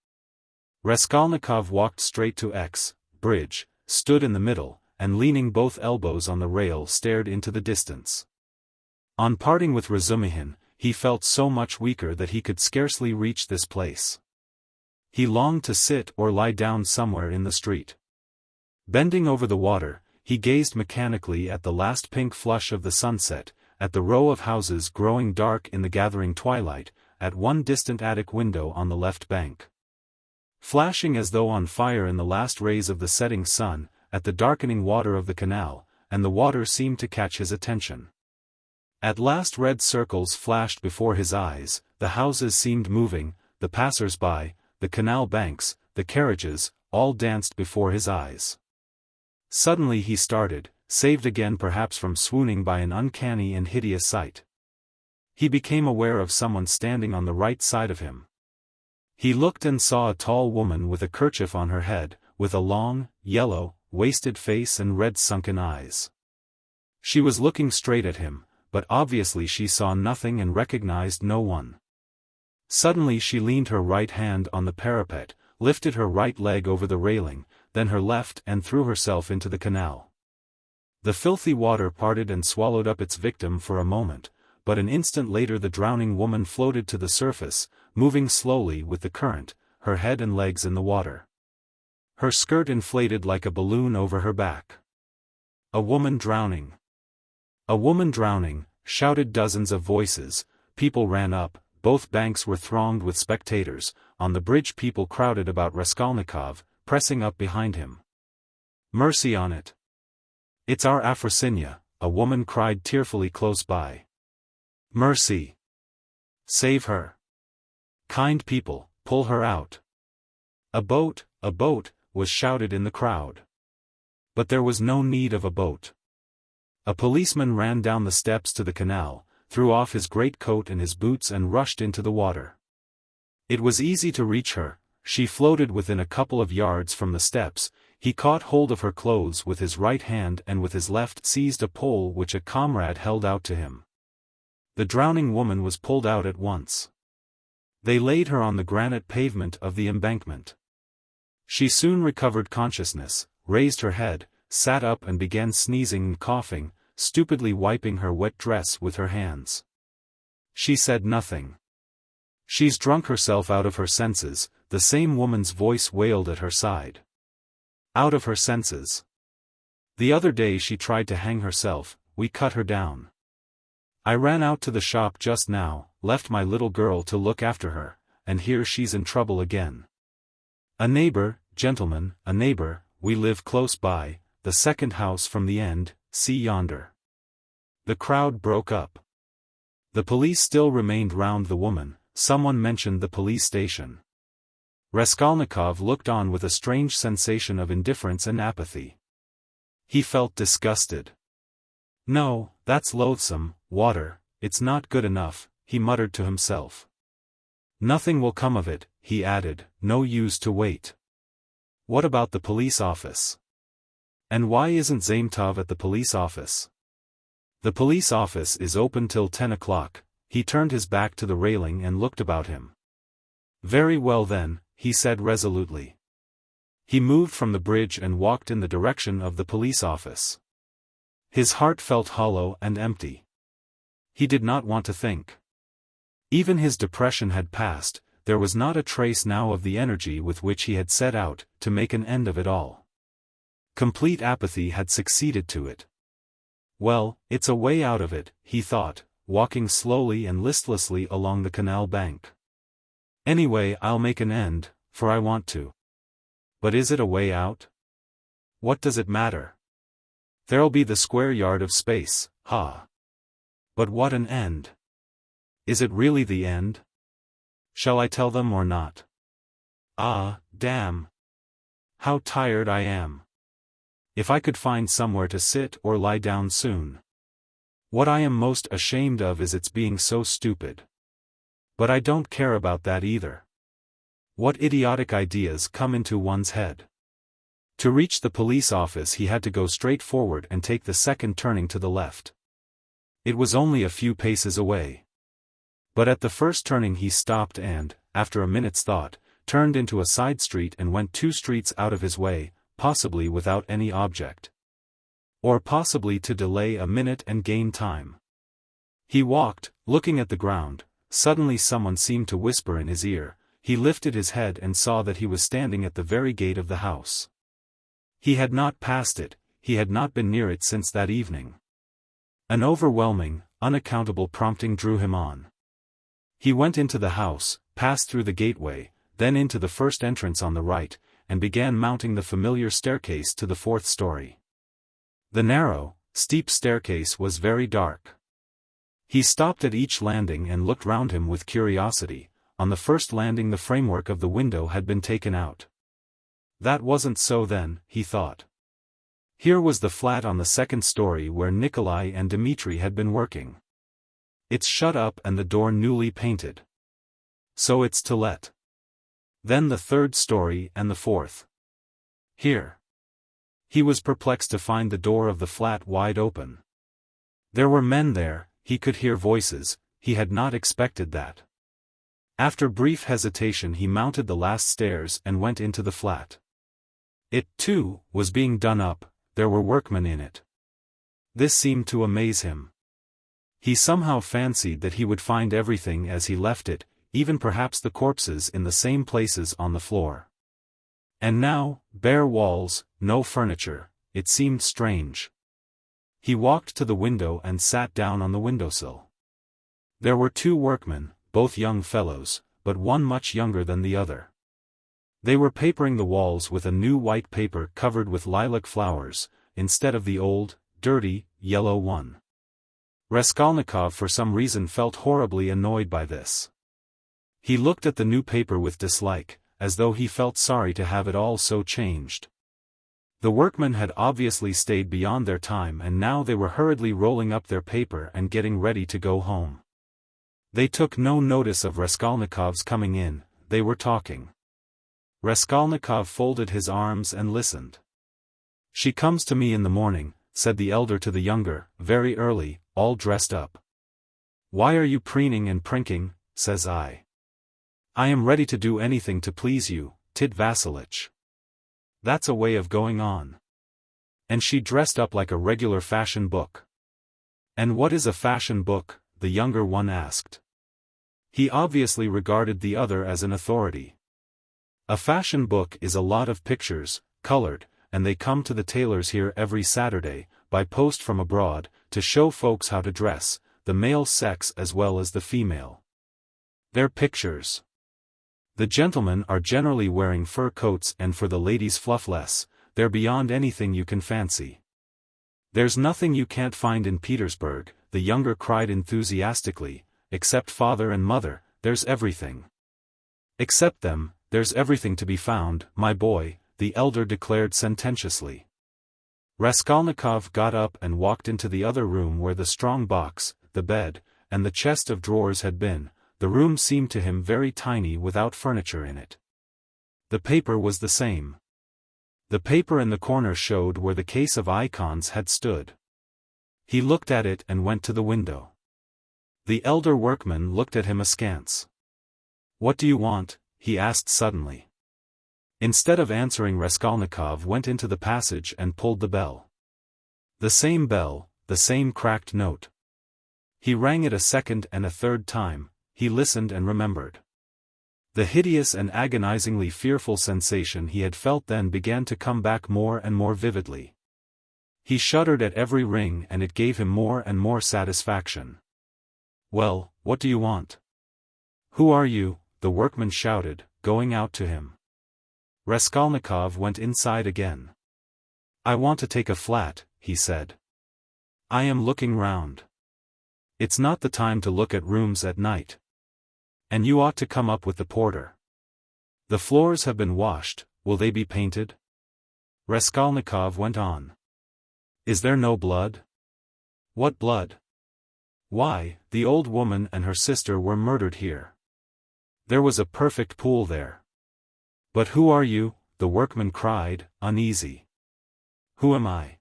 Raskolnikov walked straight to X, bridge, stood in the middle, and leaning both elbows on the rail stared into the distance. On parting with Razumihin, he felt so much weaker that he could scarcely reach this place. He longed to sit or lie down somewhere in the street. Bending over the water, he gazed mechanically at the last pink flush of the sunset, at the row of houses growing dark in the gathering twilight, at one distant attic window on the left bank. Flashing as though on fire in the last rays of the setting sun, at the darkening water of the canal, and the water seemed to catch his attention. At last red circles flashed before his eyes, the houses seemed moving, the passers-by, the canal banks, the carriages, all danced before his eyes. Suddenly he started, saved again perhaps from swooning by an uncanny and hideous sight. He became aware of someone standing on the right side of him. He looked and saw a tall woman with a kerchief on her head, with a long, yellow, wasted face and red sunken eyes. She was looking straight at him, but obviously she saw nothing and recognized no one. Suddenly she leaned her right hand on the parapet, lifted her right leg over the railing, then her left and threw herself into the canal. The filthy water parted and swallowed up its victim for a moment, but an instant later the drowning woman floated to the surface, moving slowly with the current, her head and legs in the water. Her skirt inflated like a balloon over her back. A woman drowning. A woman drowning, shouted dozens of voices. People ran up, both banks were thronged with spectators. On the bridge people crowded about Raskolnikov, pressing up behind him. "Mercy on it! It's our Afrosinya," a woman cried tearfully close by. "Mercy! Save her! Kind people, pull her out!" A boat, was shouted in the crowd. But there was no need of a boat. A policeman ran down the steps to the canal, threw off his greatcoat and his boots and rushed into the water. It was easy to reach her. She floated within a couple of yards from the steps. He caught hold of her clothes with his right hand and with his left seized a pole which a comrade held out to him. The drowning woman was pulled out at once. They laid her on the granite pavement of the embankment. She soon recovered consciousness, raised her head, sat up and began sneezing and coughing, stupidly wiping her wet dress with her hands. She said nothing. "She's drunk herself out of her senses," the same woman's voice wailed at her side. "Out of her senses. The other day she tried to hang herself, we cut her down. I ran out to the shop just now, left my little girl to look after her, and here she's in trouble again. A neighbor, gentlemen, a neighbor, we live close by, the second house from the end, see yonder." The crowd broke up. The police still remained round the woman. Someone mentioned the police station. Raskolnikov looked on with a strange sensation of indifference and apathy. He felt disgusted. "No, that's loathsome, water, it's not good enough," he muttered to himself. "Nothing will come of it," he added, "no use to wait. What about the police office? And why isn't Zametov at the police office? The police office is open till 10 o'clock. He turned his back to the railing and looked about him. "Very well then," he said resolutely. He moved from the bridge and walked in the direction of the police office. His heart felt hollow and empty. He did not want to think. Even his depression had passed. There was not a trace now of the energy with which he had set out to make an end of it all. Complete apathy had succeeded to it. "Well, it's a way out of it," he thought, walking slowly and listlessly along the canal bank. "Anyway, I'll make an end, for I want to. But is it a way out? What does it matter? There'll be the square yard of space, ha! But what an end! Is it really the end? Shall I tell them or not? Ah, damn! How tired I am! If I could find somewhere to sit or lie down soon. What I am most ashamed of is its being so stupid. But I don't care about that either. What idiotic ideas come into one's head." To reach the police office he had to go straight forward and take the second turning to the left. It was only a few paces away. But at the first turning he stopped and, after a minute's thought, turned into a side street and went 2 streets out of his way, possibly without any object. Or possibly to delay a minute and gain time. He walked, looking at the ground. Suddenly someone seemed to whisper in his ear. He lifted his head and saw that he was standing at the very gate of the house. He had not passed it, he had not been near it since that evening. An overwhelming, unaccountable prompting drew him on. He went into the house, passed through the gateway, then into the first entrance on the right, and began mounting the familiar staircase to the 4th story. The narrow, steep staircase was very dark. He stopped at each landing and looked round him with curiosity. On the first landing the framework of the window had been taken out. That wasn't so then, he thought. Here was the flat on the 2nd story where Nikolai and Dmitri had been working. It's shut up and the door newly painted. So it's to let. Then the 3rd story and the 4th. Here. He was perplexed to find the door of the flat wide open. There were men there, he could hear voices, he had not expected that. After brief hesitation he mounted the last stairs and went into the flat. It, too, was being done up, there were workmen in it. This seemed to amaze him. He somehow fancied that he would find everything as he left it, even perhaps the corpses in the same places on the floor. And now, bare walls, no furniture, it seemed strange. He walked to the window and sat down on the windowsill. There were 2 workmen, both young fellows, but one much younger than the other. They were papering the walls with a new white paper covered with lilac flowers, instead of the old, dirty, yellow one. Raskolnikov for some reason felt horribly annoyed by this. He looked at the new paper with dislike, as though he felt sorry to have it all so changed. The workmen had obviously stayed beyond their time and now they were hurriedly rolling up their paper and getting ready to go home. They took no notice of Raskolnikov's coming in, they were talking. Raskolnikov folded his arms and listened. "She comes to me in the morning," said the elder to the younger, "very early, all dressed up. 'Why are you preening and prinking?' says I. 'I am ready to do anything to please you, Tit Vassilitch.' That's a way of going on. And she dressed up like a regular fashion book." "And what is a fashion book?" the younger one asked. He obviously regarded the other as an authority. "A fashion book is a lot of pictures, colored, and they come to the tailors here every Saturday, by post from abroad, to show folks how to dress, the male sex as well as the female. They're pictures. The gentlemen are generally wearing fur coats and for the ladies fluffless, they're beyond anything you can fancy. There's nothing you can't find in Petersburg," the younger cried enthusiastically, "except father and mother, there's everything. Except them, there's everything to be found, my boy," the elder declared sententiously. Raskolnikov got up and walked into the other room where the strong box, the bed, and the chest of drawers had been. The room seemed to him very tiny without furniture in it. The paper was the same. The paper in the corner showed where the case of icons had stood. He looked at it and went to the window. The elder workman looked at him askance. "What do you want?" he asked suddenly. Instead of answering, Raskolnikov went into the passage and pulled the bell. The same bell, the same cracked note. He rang it a second and a third time. He listened and remembered. The hideous and agonizingly fearful sensation he had felt then began to come back more and more vividly. He shuddered at every ring and it gave him more and more satisfaction. "Well, what do you want?" "Who are you?" the workman shouted, going out to him. Raskolnikov went inside again. "I want to take a flat," he said. "I am looking round. It's not the time to look at rooms at night. And you ought to come up with the porter. The floors have been washed, will they be painted?" Raskolnikov went on. "Is there no blood?" "What blood?" "Why, the old woman and her sister were murdered here. There was a perfect pool there." "But who are you?" the workman cried, uneasy. "Who am I?"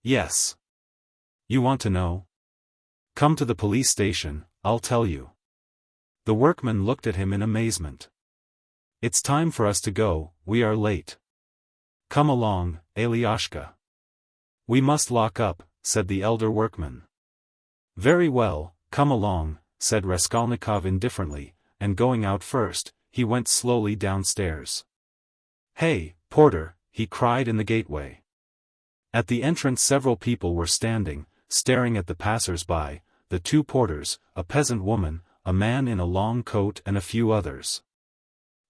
"Yes. You want to know? Come to the police station, I'll tell you." The workman looked at him in amazement. "It's time for us to go, we are late." "Come along, Alyashka." "We must lock up," said the elder workman. "Very well, come along," said Raskolnikov indifferently, and going out first, he went slowly downstairs. "Hey, porter," he cried in the gateway. At the entrance several people were standing, staring at the passers-by, the 2 porters, a peasant woman, a man in a long coat and a few others.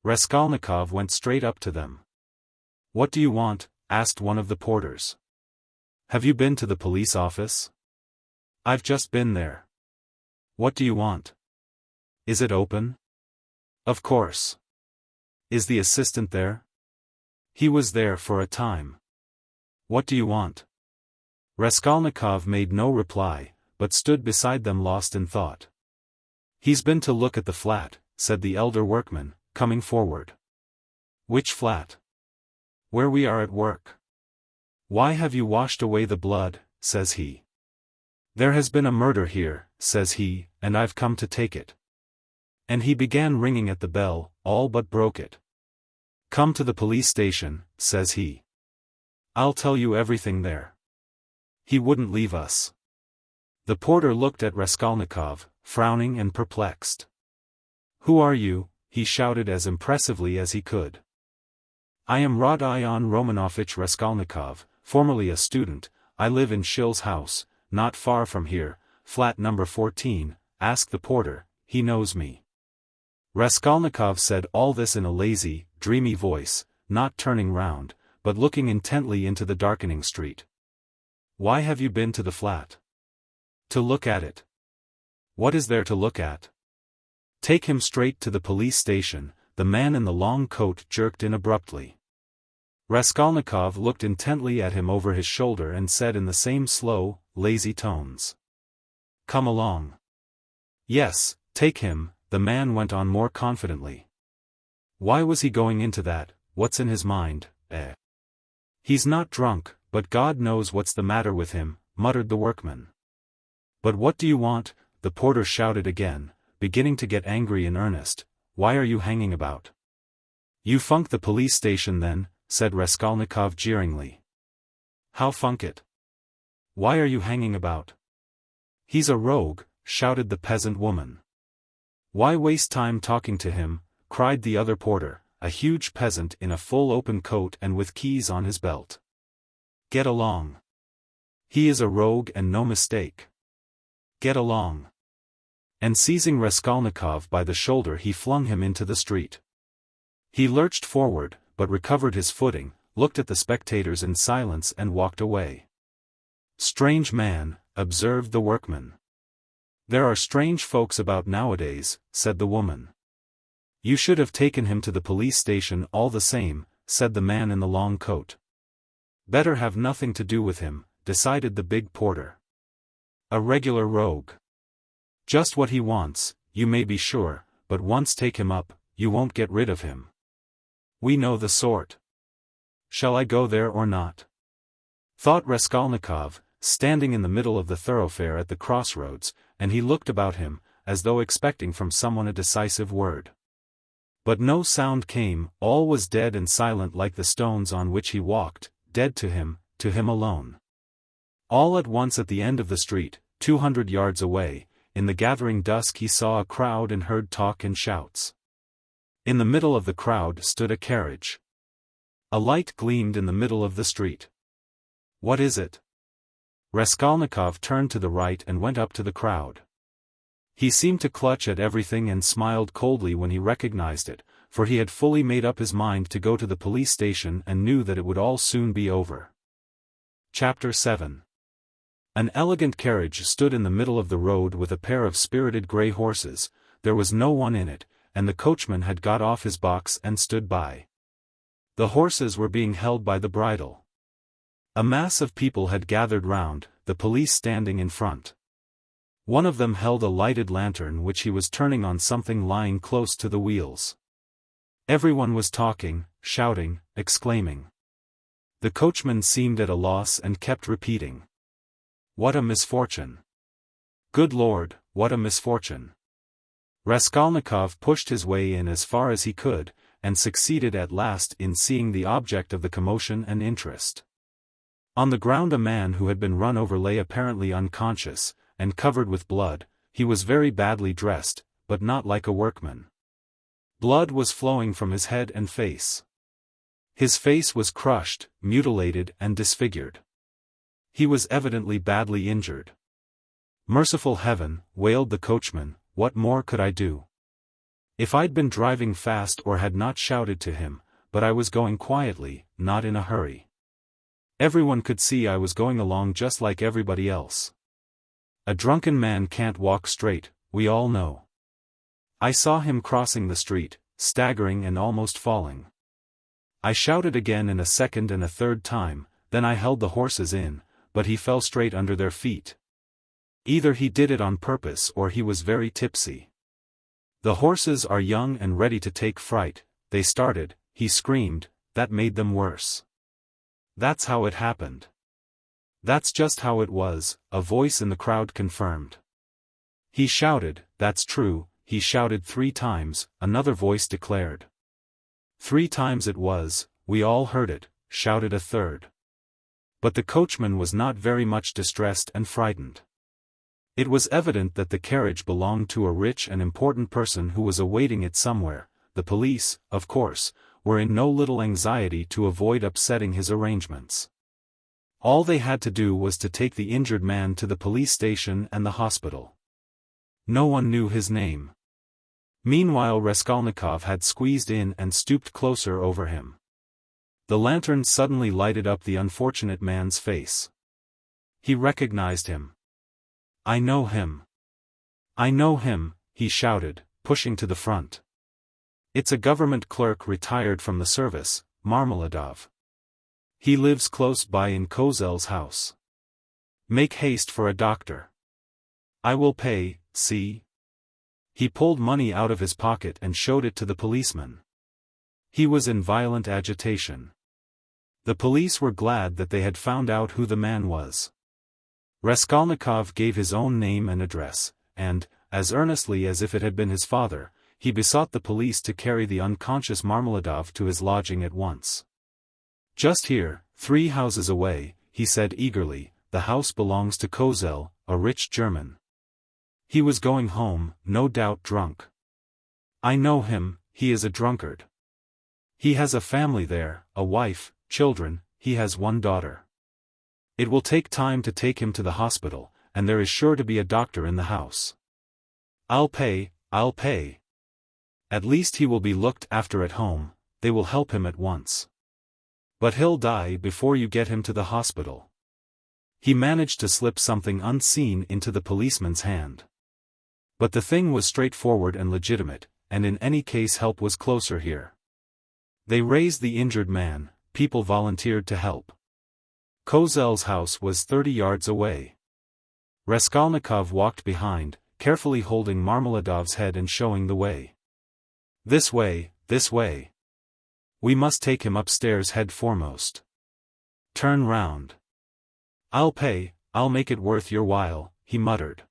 Raskolnikov went straight up to them. "What do you want?" asked one of the porters. "Have you been to the police office?" "I've just been there." "What do you want?" "Is it open?" "Of course." "Is the assistant there?" "He was there for a time." "What do you want?" Raskolnikov made no reply, but stood beside them lost in thought. "He's been to look at the flat," said the elder workman, coming forward. "Which flat?" "Where we are at work." "Why have you washed away the blood?" says he. "There has been a murder here," says he, "and I've come to take it." And he began ringing at the bell, all but broke it. "Come to the police station," says he. "I'll tell you everything there." He wouldn't leave us. The porter looked at Raskolnikov, frowning and perplexed. "Who are you?" he shouted as impressively as he could. "I am Rodion Romanovich Raskolnikov, formerly a student. I live in Shill's house, not far from here, flat number 14, ask the porter, he knows me. Raskolnikov said all this in a lazy, dreamy voice, not turning round, but looking intently into the darkening street. Why have you been to the flat? To look at it. What is there to look at? Take him straight to the police station, the man in the long coat jerked in abruptly. Raskolnikov looked intently at him over his shoulder and said in the same slow, lazy tones. Come along. Yes, take him, the man went on more confidently. Why was he going into that, what's in his mind, He's not drunk, but God knows what's the matter with him, muttered the workman. But what do you want? The porter shouted again, beginning to get angry in earnest. Why are you hanging about? You funk the police station then, said Raskolnikov jeeringly. How funk it? Why are you hanging about? He's a rogue, shouted the peasant woman. Why waste time talking to him? Cried the other porter, a huge peasant in a full open coat and with keys on his belt. Get along. He is a rogue and no mistake. Get along. And seizing Raskolnikov by the shoulder he flung him into the street. He lurched forward, but recovered his footing, looked at the spectators in silence and walked away. Strange man, observed the workman. There are strange folks about nowadays, said the woman. You should have taken him to the police station all the same, said the man in the long coat. Better have nothing to do with him, decided the big porter. A regular rogue. Just what he wants, you may be sure, but once take him up, you won't get rid of him. We know the sort. Shall I go there or not? Thought Raskolnikov, standing in the middle of the thoroughfare at the crossroads, and he looked about him, as though expecting from someone a decisive word. But no sound came, all was dead and silent like the stones on which he walked, dead to him alone. All at once at the end of the street, 200 yards away, in the gathering dusk he saw a crowd and heard talk and shouts. In the middle of the crowd stood a carriage. A light gleamed in the middle of the street. What is it? Raskolnikov turned to the right and went up to the crowd. He seemed to clutch at everything and smiled coldly when he recognized it, for he had fully made up his mind to go to the police station and knew that it would all soon be over. Chapter 7. An elegant carriage stood in the middle of the road with a pair of spirited grey horses. There was no one in it, and the coachman had got off his box and stood by. The horses were being held by the bridle. A mass of people had gathered round, the police standing in front. One of them held a lighted lantern which he was turning on something lying close to the wheels. Everyone was talking, shouting, exclaiming. The coachman seemed at a loss and kept repeating. What a misfortune! Good Lord, what a misfortune! Raskolnikov pushed his way in as far as he could, and succeeded at last in seeing the object of the commotion and interest. On the ground a man who had been run over lay apparently unconscious, and covered with blood. He was very badly dressed, but not like a workman. Blood was flowing from his head and face. His face was crushed, mutilated and disfigured. He was evidently badly injured. Merciful heaven, wailed the coachman, what more could I do? If I'd been driving fast or had not shouted to him, but I was going quietly, not in a hurry. Everyone could see I was going along just like everybody else. A drunken man can't walk straight, we all know. I saw him crossing the street, staggering and almost falling. I shouted again in a second and a third time, then I held the horses in, but he fell straight under their feet. Either he did it on purpose or he was very tipsy. The horses are young and ready to take fright, they started, he screamed, that made them worse. That's how it happened. That's just how it was, a voice in the crowd confirmed. He shouted, that's true, he shouted 3 times, another voice declared. 3 times it was, we all heard it, shouted a third. But the coachman was not very much distressed and frightened. It was evident that the carriage belonged to a rich and important person who was awaiting it somewhere. The police, of course, were in no little anxiety to avoid upsetting his arrangements. All they had to do was to take the injured man to the police station and the hospital. No one knew his name. Meanwhile Raskolnikov had squeezed in and stooped closer over him. The lantern suddenly lighted up the unfortunate man's face. He recognized him. "I know him. I know him," he shouted, pushing to the front. "It's a government clerk retired from the service, Marmeladov. He lives close by in Kozel's house. Make haste for a doctor. I will pay, see." He pulled money out of his pocket and showed it to the policeman. He was in violent agitation. The police were glad that they had found out who the man was. Raskolnikov gave his own name and address, and, as earnestly as if it had been his father, he besought the police to carry the unconscious Marmeladov to his lodging at once. "Just here, 3 houses away," he said eagerly. "The house belongs to Kozel, a rich German. He was going home, no doubt drunk. I know him, he is a drunkard. He has a family there, a wife, children, he has 1 daughter. It will take time to take him to the hospital, and there is sure to be a doctor in the house. I'll pay. At least he will be looked after at home, they will help him at once. But he'll die before you get him to the hospital." He managed to slip something unseen into the policeman's hand. But the thing was straightforward and legitimate, and in any case help was closer here. They raised the injured man, people volunteered to help. Kozel's house was 30 yards away. Raskolnikov walked behind, carefully holding Marmeladov's head and showing the way. This way. We must take him upstairs head foremost. Turn round. I'll pay, I'll make it worth your while," he muttered.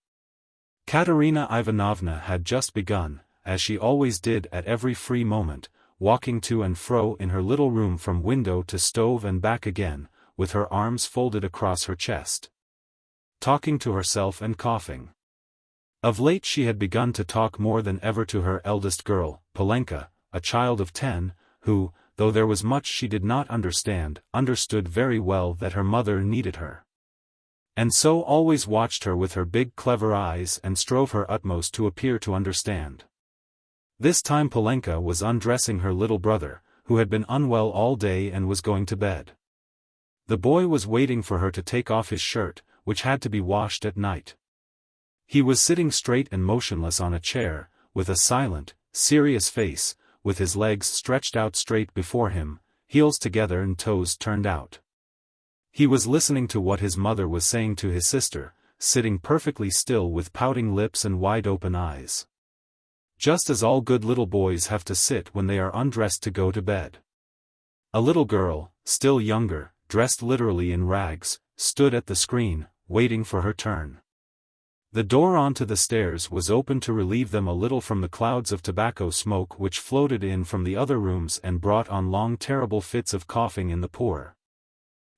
Katerina Ivanovna had just begun, as she always did at every free moment, walking to and fro in her little room from window to stove and back again, with her arms folded across her chest. Talking to herself and coughing. Of late she had begun to talk more than ever to her eldest girl, Polenka, a child of 10, who, though there was much she did not understand, understood very well that her mother needed her. And so always watched her with her big clever eyes and strove her utmost to appear to understand. This time Polenka was undressing her little brother, who had been unwell all day and was going to bed. The boy was waiting for her to take off his shirt, which had to be washed at night. He was sitting straight and motionless on a chair, with a silent, serious face, with his legs stretched out straight before him, heels together and toes turned out. He was listening to what his mother was saying to his sister, sitting perfectly still with pouting lips and wide-open eyes. Just as all good little boys have to sit when they are undressed to go to bed. A little girl, still younger, dressed literally in rags, stood at the screen, waiting for her turn. The door onto the stairs was open to relieve them a little from the clouds of tobacco smoke which floated in from the other rooms and brought on long terrible fits of coughing in the poor,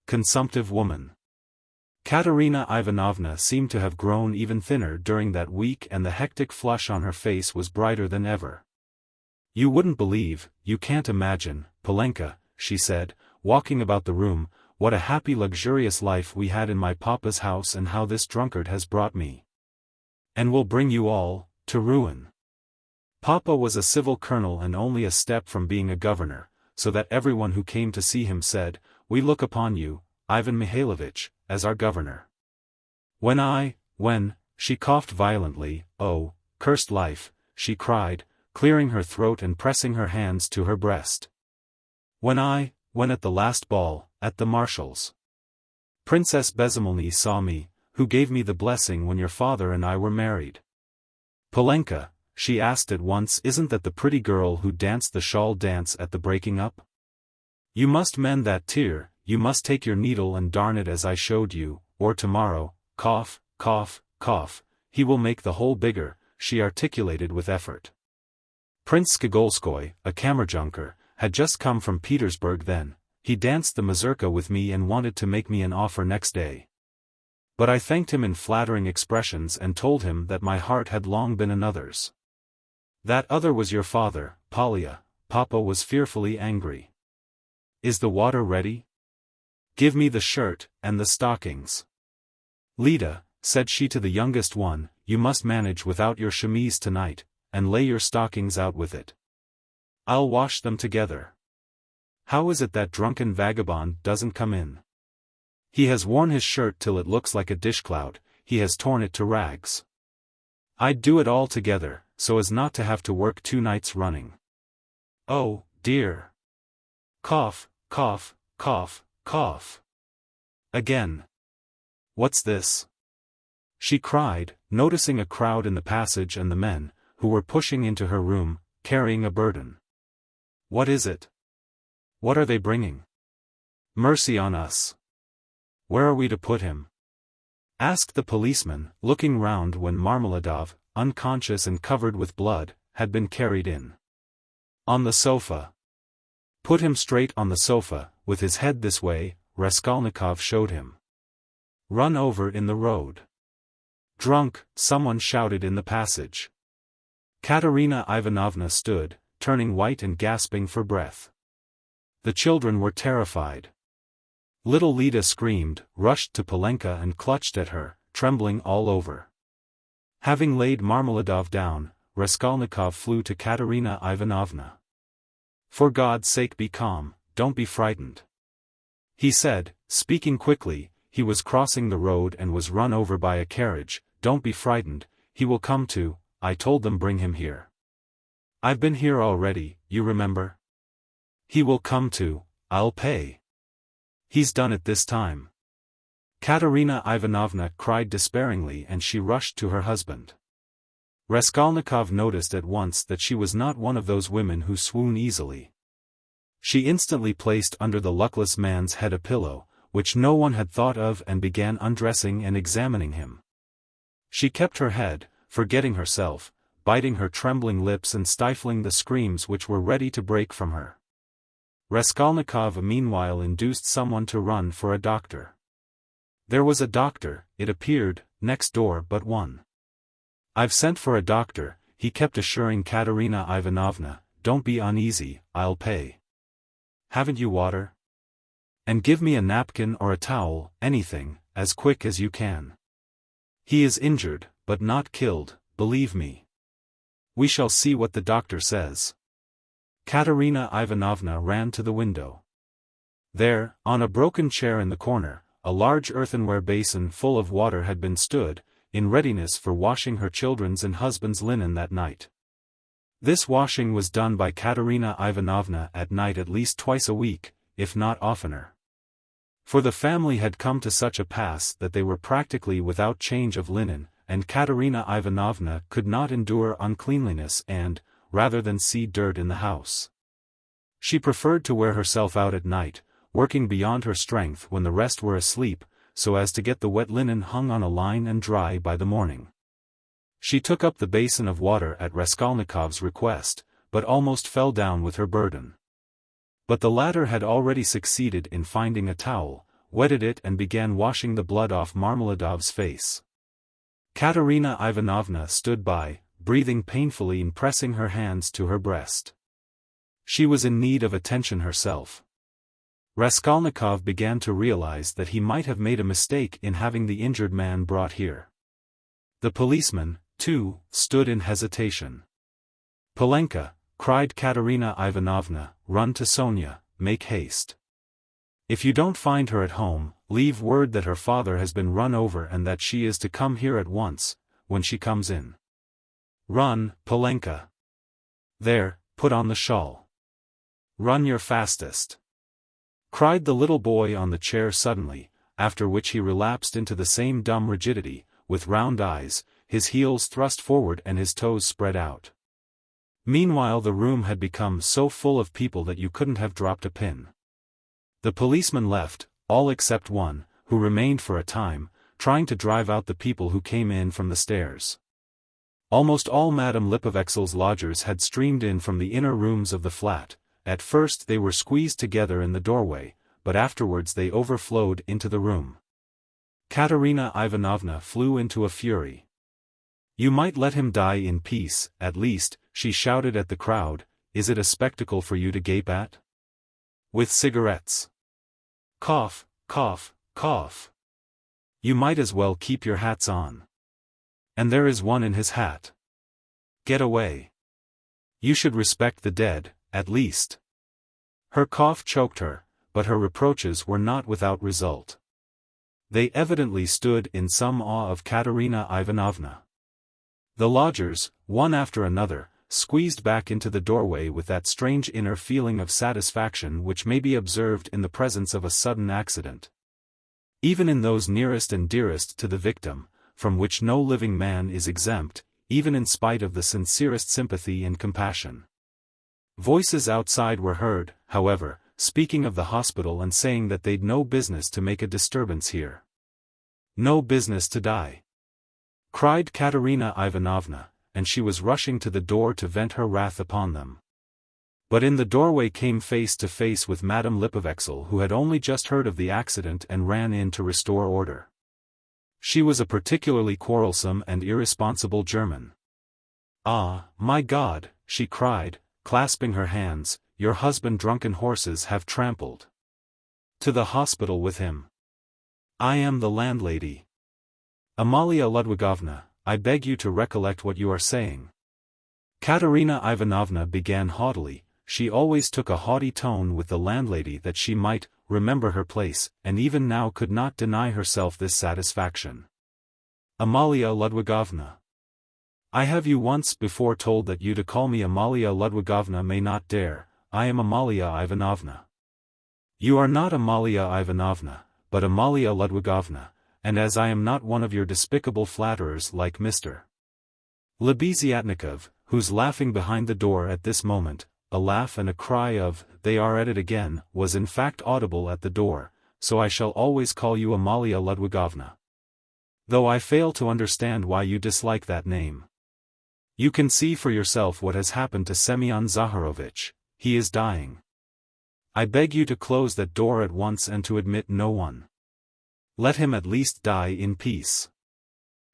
consumptive woman. Katerina Ivanovna seemed to have grown even thinner during that week, and the hectic flush on her face was brighter than ever. "You wouldn't believe, you can't imagine, Polenka," she said, walking about the room, "what a happy luxurious life we had in my papa's house and how this drunkard has brought me. And will bring you all, to ruin. Papa was a civil colonel and only a step from being a governor, so that everyone who came to see him said, 'We look upon you, Ivan Mikhailovich, as our governor.' When, she coughed violently, oh, cursed life, she cried, clearing her throat and pressing her hands to her breast. When at the last ball, at the Marshal's, Princess Bezimolny saw me, who gave me the blessing when your father and I were married. Polenka, she asked at once, isn't that the pretty girl who danced the shawl dance at the breaking up? You must mend that tear, you must take your needle and darn it as I showed you, or tomorrow, cough, cough, cough, he will make the hole bigger," she articulated with effort. Prince Skigolskoy, a kammerjunker, had just come from Petersburg then. He danced the mazurka with me and wanted to make me an offer next day. But I thanked him in flattering expressions and told him that my heart had long been another's. That other was your father, Polya. Papa was fearfully angry. Is the water ready? Give me the shirt, and the stockings. Lida, said she to the youngest one, you must manage without your chemise tonight, and lay your stockings out with it. I'll wash them together. How is it that drunken vagabond doesn't come in? He has worn his shirt till it looks like a dishclout, he has torn it to rags. I'd do it all together, so as not to have to work 2 nights running. Oh, dear. Cough, cough, cough, cough. Again. What's this? She cried, noticing a crowd in the passage and the men, who were pushing into her room, carrying a burden. What is it? What are they bringing? Mercy on us. Where are we to put him? Asked the policeman, looking round when Marmeladov, unconscious and covered with blood, had been carried in. On the sofa. Put him straight on the sofa, with his head this way, Raskolnikov showed him. Run over in the road. Drunk, someone shouted in the passage. Katerina Ivanovna stood, turning white and gasping for breath. The children were terrified. Little Lida screamed, rushed to Polenka and clutched at her, trembling all over. Having laid Marmeladov down, Raskolnikov flew to Katerina Ivanovna. For God's sake be calm, don't be frightened. He said, speaking quickly, he was crossing the road and was run over by a carriage. Don't be frightened, he will come to, I told them bring him here. I've been here already, you remember? He will come to, I'll pay. He's done it this time. Katerina Ivanovna cried despairingly and she rushed to her husband. Raskolnikov noticed at once that she was not one of those women who swoon easily. She instantly placed under the luckless man's head a pillow, which no one had thought of, and began undressing and examining him. She kept her head, forgetting herself, biting her trembling lips and stifling the screams which were ready to break from her. Raskolnikov meanwhile induced someone to run for a doctor. There was a doctor, it appeared, next door but one. I've sent for a doctor, he kept assuring Katerina Ivanovna, don't be uneasy, I'll pay. Haven't you water? And give me a napkin or a towel, anything, as quick as you can. He is injured, but not killed, believe me. We shall see what the doctor says. Katerina Ivanovna ran to the window. There, on a broken chair in the corner, a large earthenware basin full of water had been stood, in readiness for washing her children's and husband's linen that night. This washing was done by Katerina Ivanovna at night at least twice a week, if not oftener. For the family had come to such a pass that they were practically without change of linen, and Katerina Ivanovna could not endure uncleanliness and, rather than see dirt in the house, she preferred to wear herself out at night, working beyond her strength when the rest were asleep, so as to get the wet linen hung on a line and dry by the morning. She took up the basin of water at Raskolnikov's request, but almost fell down with her burden. But the latter had already succeeded in finding a towel, wetted it and began washing the blood off Marmeladov's face. Katerina Ivanovna stood by, breathing painfully and pressing her hands to her breast. She was in need of attention herself. Raskolnikov began to realize that he might have made a mistake in having the injured man brought here. The policeman, too, stood in hesitation. Polenka, cried Katerina Ivanovna, run to Sonya, make haste. If you don't find her at home, leave word that her father has been run over and that she is to come here at once, when she comes in. Run, Polenka. There, put on the shawl. Run your fastest. Cried the little boy on the chair suddenly, after which he relapsed into the same dumb rigidity, with round eyes, his heels thrust forward and his toes spread out. Meanwhile the room had become so full of people that you couldn't have dropped a pin. The policemen left, all except one, who remained for a time, trying to drive out the people who came in from the stairs. Almost all Madame Lipovexel's lodgers had streamed in from the inner rooms of the flat. At first they were squeezed together in the doorway, but afterwards they overflowed into the room. Katerina Ivanovna flew into a fury. You might let him die in peace, at least, she shouted at the crowd, is it a spectacle for you to gape at? With cigarettes. Cough, Cough, cough. You might as well keep your hats on. And there is one in his hat. Get away. You should respect the dead, at least. Her cough choked her, but her reproaches were not without result. They evidently stood in some awe of Katerina Ivanovna. The lodgers, one after another, squeezed back into the doorway with that strange inner feeling of satisfaction which may be observed in the presence of a sudden accident. Even in those nearest and dearest to the victim, from which no living man is exempt, even in spite of the sincerest sympathy and compassion. Voices outside were heard, however, speaking of the hospital and saying that they'd no business to make a disturbance here. No business to die, cried Katerina Ivanovna, and she was rushing to the door to vent her wrath upon them. But in the doorway came face to face with Madame Lipovexel, who had only just heard of the accident and ran in to restore order. She was a particularly quarrelsome and irresponsible German. "Ah, my God," she cried, clasping her hands, "your husband drunken horses have trampled. To the hospital with him. I am the landlady. Amalia Ludwigovna, I beg you to recollect what you are saying." Katerina Ivanovna began haughtily. She always took a haughty tone with the landlady that she might remember her place, and even now could not deny herself this satisfaction. "Amalia Ludwigovna. I have you once before told that you to call me Amalia Ludwigovna may not dare. I am Amalia Ivanovna. You are not Amalia Ivanovna, but Amalia Ludwigovna, and as I am not one of your despicable flatterers like Mr. Lebeziatnikov, who's laughing behind the door at this moment, a laugh and a cry of, 'They are at it again,' was in fact audible at the door, so I shall always call you Amalia Ludwigovna. Though I fail to understand why you dislike that name. You can see for yourself what has happened to Semyon Zaharovich. He is dying. I beg you to close that door at once and to admit no one. Let him at least die in peace.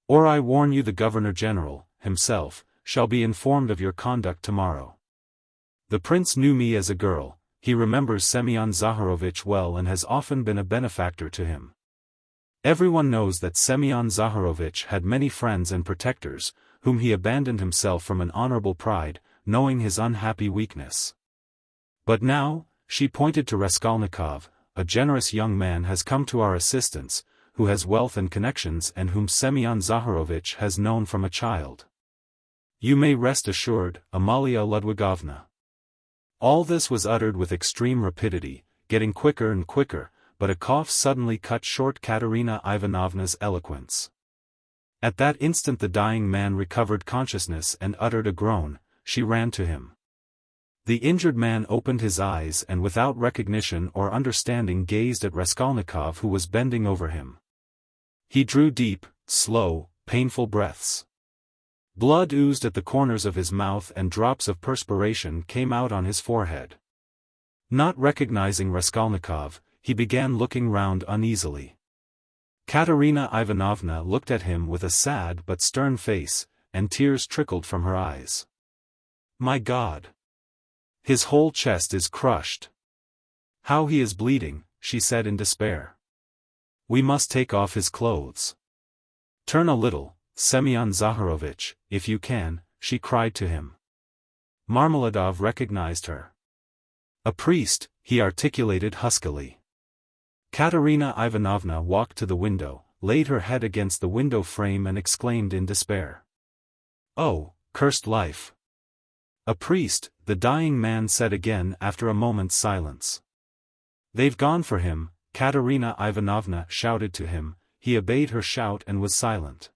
Or I warn you the Governor-General, himself, shall be informed of your conduct tomorrow. The prince knew me as a girl, he remembers Semyon Zaharovich well and has often been a benefactor to him. Everyone knows that Semyon Zaharovich had many friends and protectors, whom he abandoned himself from an honorable pride, knowing his unhappy weakness. But now, she pointed to Raskolnikov, a generous young man has come to our assistance, who has wealth and connections and whom Semyon Zaharovich has known from a child. You may rest assured, Amalia Ludwigovna." All this was uttered with extreme rapidity, getting quicker and quicker, but a cough suddenly cut short Katerina Ivanovna's eloquence. At that instant the dying man recovered consciousness and uttered a groan. She ran to him. The injured man opened his eyes and without recognition or understanding gazed at Raskolnikov, who was bending over him. He drew deep, slow, painful breaths. Blood oozed at the corners of his mouth and drops of perspiration came out on his forehead. Not recognizing Raskolnikov, he began looking round uneasily. Katerina Ivanovna looked at him with a sad but stern face, and tears trickled from her eyes. "My God! His whole chest is crushed. How he is bleeding," she said in despair. "We must take off his clothes. Turn a little, Semyon Zaharovich, if you can," she cried to him. Marmeladov recognized her. "A priest," he articulated huskily. Katerina Ivanovna walked to the window, laid her head against the window frame and exclaimed in despair. "Oh, cursed life! A priest," the dying man said again after a moment's silence. "They've gone for him," Katerina Ivanovna shouted to him. He obeyed her shout and was silent.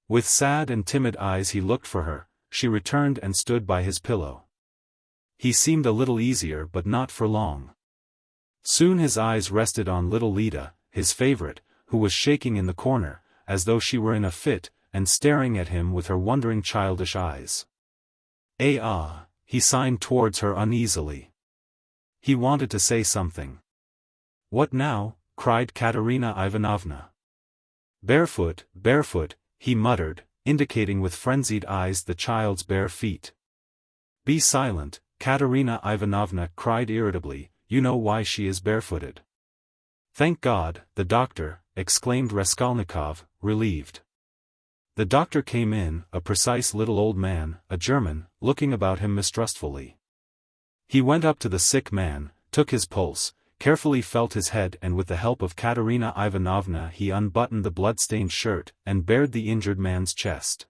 With sad and timid eyes he looked for her. She returned and stood by his pillow. He seemed a little easier but not for long. Soon his eyes rested on little Lida, his favorite, who was shaking in the corner, as though she were in a fit, and staring at him with her wondering childish eyes. Ah, he signed towards her uneasily. He wanted to say something. "What now?" cried Katerina Ivanovna. "Barefoot, barefoot," he muttered, indicating with frenzied eyes the child's bare feet. "Be silent," Katerina Ivanovna cried irritably, "you know why she is barefooted." "Thank God, the doctor," exclaimed Raskolnikov, relieved. The doctor came in, a precise little old man, a German, looking about him mistrustfully. He went up to the sick man, took his pulse, carefully felt his head, and with the help of Katerina Ivanovna he unbuttoned the blood-stained shirt, and bared the injured man's chest.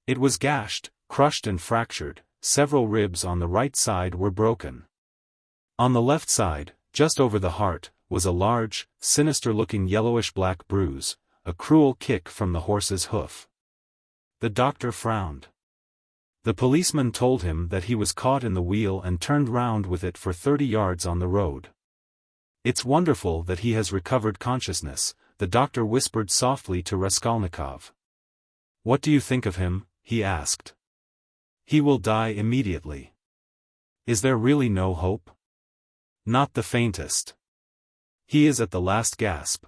It was gashed, crushed and fractured, several ribs on the right side were broken. On the left side, just over the heart, was a large, sinister-looking yellowish-black bruise, a cruel kick from the horse's hoof. The doctor frowned. The policeman told him that he was caught in the wheel and turned round with it for 30 yards on the road. "It's wonderful that he has recovered consciousness," the doctor whispered softly to Raskolnikov. "What do you think of him?" he asked. "He will die immediately." "Is there really no hope?" "Not the faintest. He is at the last gasp.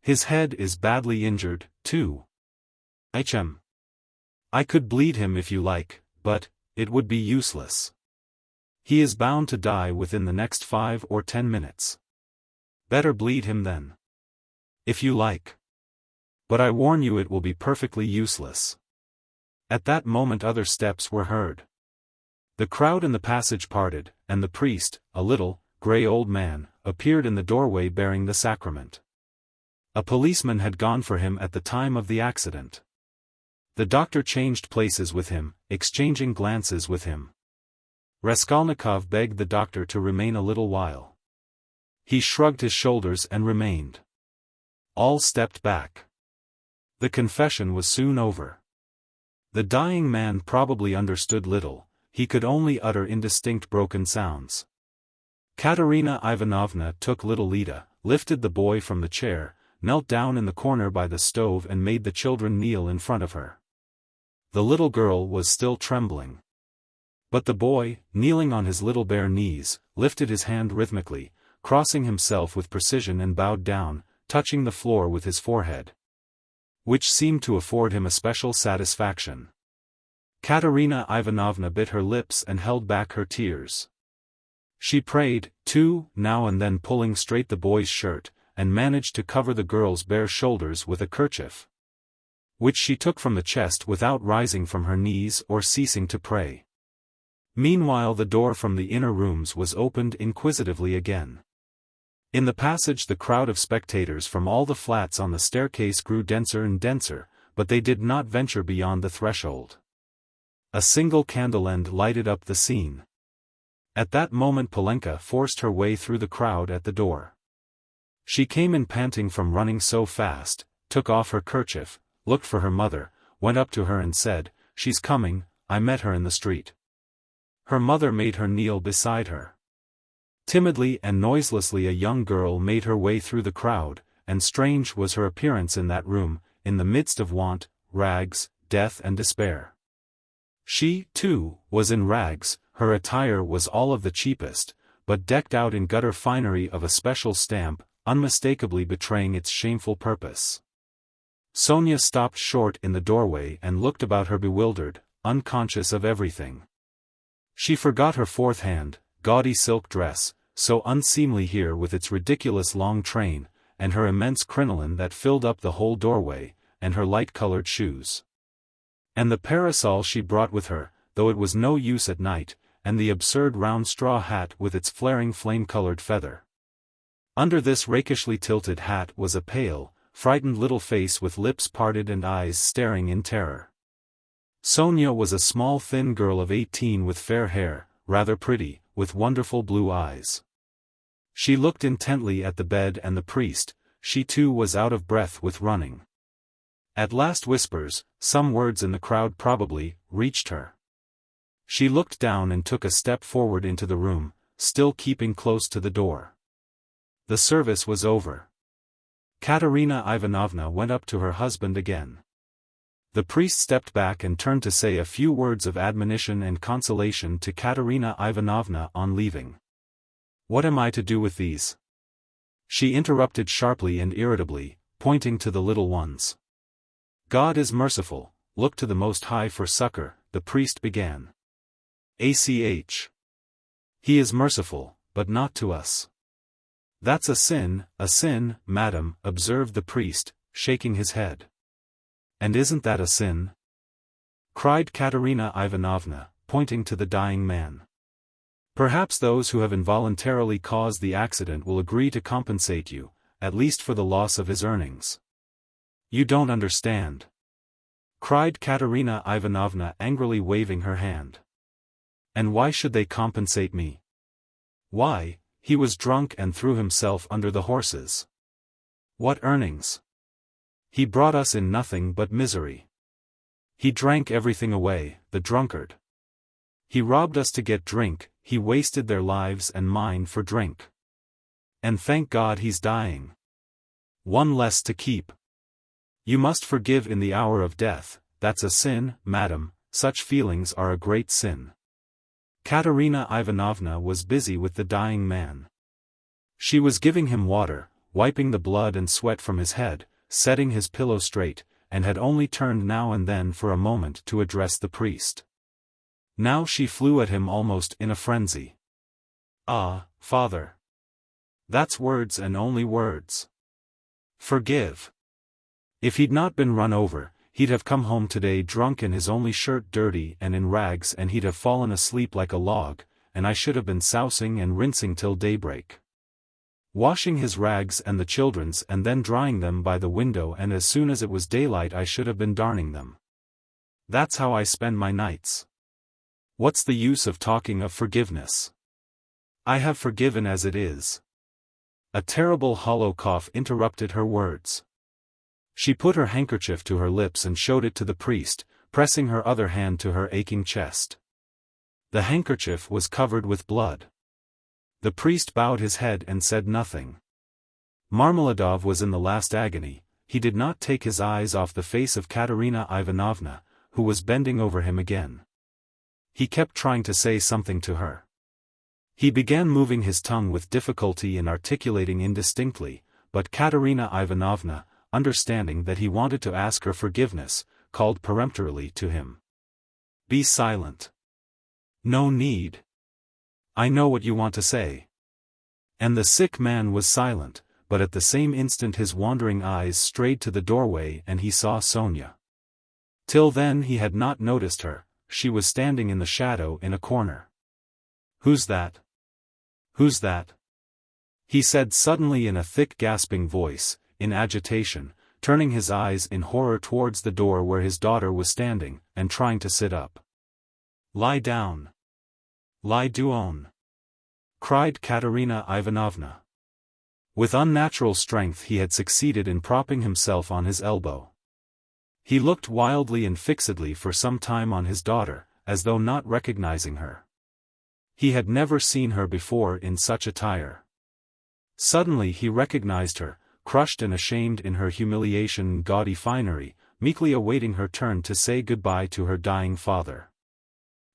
His head is badly injured, too. I could bleed him if you like, but it would be useless. He is bound to die within the next 5 or 10 minutes. Better bleed him then. If you like. But I warn you it will be perfectly useless." At that moment other steps were heard. The crowd in the passage parted, and the priest, a little, grey old man, appeared in the doorway bearing the sacrament. A policeman had gone for him at the time of the accident. The doctor changed places with him, exchanging glances with him. Raskolnikov begged the doctor to remain a little while. He shrugged his shoulders and remained. All stepped back. The confession was soon over. The dying man probably understood little, he could only utter indistinct broken sounds. Katerina Ivanovna took little Lida, lifted the boy from the chair, knelt down in the corner by the stove and made the children kneel in front of her. The little girl was still trembling. But the boy, kneeling on his little bare knees, lifted his hand rhythmically, crossing himself with precision and bowed down, touching the floor with his forehead. Which seemed to afford him a special satisfaction. Katerina Ivanovna bit her lips and held back her tears. She prayed, too, now and then pulling straight the boy's shirt, and managed to cover the girl's bare shoulders with a kerchief, which she took from the chest without rising from her knees or ceasing to pray. Meanwhile the door from the inner rooms was opened inquisitively again. In the passage the crowd of spectators from all the flats on the staircase grew denser and denser, but they did not venture beyond the threshold. A single candle end lighted up the scene. At that moment Polenka forced her way through the crowd at the door. She came in panting from running so fast, took off her kerchief, looked for her mother, went up to her and said, "She's coming, I met her in the street." Her mother made her kneel beside her. Timidly and noiselessly a young girl made her way through the crowd, and strange was her appearance in that room, in the midst of want, rags, death and despair. She, too, was in rags, her attire was all of the cheapest, but decked out in gutter finery of a special stamp, unmistakably betraying its shameful purpose. Sonya stopped short in the doorway and looked about her bewildered, unconscious of everything. She forgot her fourth hand, gaudy silk dress, so unseemly here with its ridiculous long train, and her immense crinoline that filled up the whole doorway, and her light-colored shoes. And the parasol she brought with her, though it was no use at night, and the absurd round straw hat with its flaring flame-colored feather. Under this rakishly tilted hat was a pale, frightened little face with lips parted and eyes staring in terror. Sonya was a small thin girl of 18 with fair hair, rather pretty, with wonderful blue eyes. She looked intently at the bed and the priest, she too was out of breath with running. At last whispers, some words in the crowd probably, reached her. She looked down and took a step forward into the room, still keeping close to the door. The service was over. Katerina Ivanovna went up to her husband again. The priest stepped back and turned to say a few words of admonition and consolation to Katerina Ivanovna on leaving. "What am I to do with these?" she interrupted sharply and irritably, pointing to the little ones. "God is merciful, look to the Most High for succor," the priest began. "He is merciful, but not to us. That's a sin, madam, observed the priest, shaking his head. And isn't that a sin? Cried Katerina Ivanovna, pointing to the dying man. Perhaps those who have involuntarily caused the accident will agree to compensate you, at least for the loss of his earnings. You don't understand. Cried Katerina Ivanovna, angrily waving her hand. And why should they compensate me? Why, he was drunk and threw himself under the horses. What earnings? He brought us in nothing but misery. He drank everything away, the drunkard. He robbed us to get drink, he wasted their lives and mine for drink. And thank God he's dying. One less to keep. You must forgive in the hour of death, that's a sin, madam, such feelings are a great sin. Katerina Ivanovna was busy with the dying man. She was giving him water, wiping the blood and sweat from his head, setting his pillow straight, and had only turned now and then for a moment to address the priest. Now she flew at him almost in a frenzy. Ah, father. That's words and only words. Forgive. If he'd not been run over, he'd have come home today drunk and his only shirt dirty and in rags, and he'd have fallen asleep like a log, and I should have been sousing and rinsing till daybreak. Washing his rags and the children's and then drying them by the window, and as soon as it was daylight I should have been darning them. That's how I spend my nights. What's the use of talking of forgiveness? I have forgiven as it is. A terrible hollow cough interrupted her words. She put her handkerchief to her lips and showed it to the priest, pressing her other hand to her aching chest. The handkerchief was covered with blood. The priest bowed his head and said nothing. Marmeladov was in the last agony. He did not take his eyes off the face of Katerina Ivanovna, who was bending over him again. He kept trying to say something to her. He began moving his tongue with difficulty and articulating indistinctly, but Katerina Ivanovna, understanding that he wanted to ask her forgiveness, called peremptorily to him. Be silent. No need. I know what you want to say. And the sick man was silent, but at the same instant his wandering eyes strayed to the doorway and he saw Sonya. Till then he had not noticed her, she was standing in the shadow in a corner. Who's that? Who's that? He said suddenly in a thick gasping voice, in agitation, turning his eyes in horror towards the door where his daughter was standing, and trying to sit up. Lie down. Lie down, cried Katerina Ivanovna. With unnatural strength he had succeeded in propping himself on his elbow. He looked wildly and fixedly for some time on his daughter, as though not recognizing her. He had never seen her before in such attire. Suddenly he recognized her, crushed and ashamed in her humiliation and gaudy finery, meekly awaiting her turn to say goodbye to her dying father.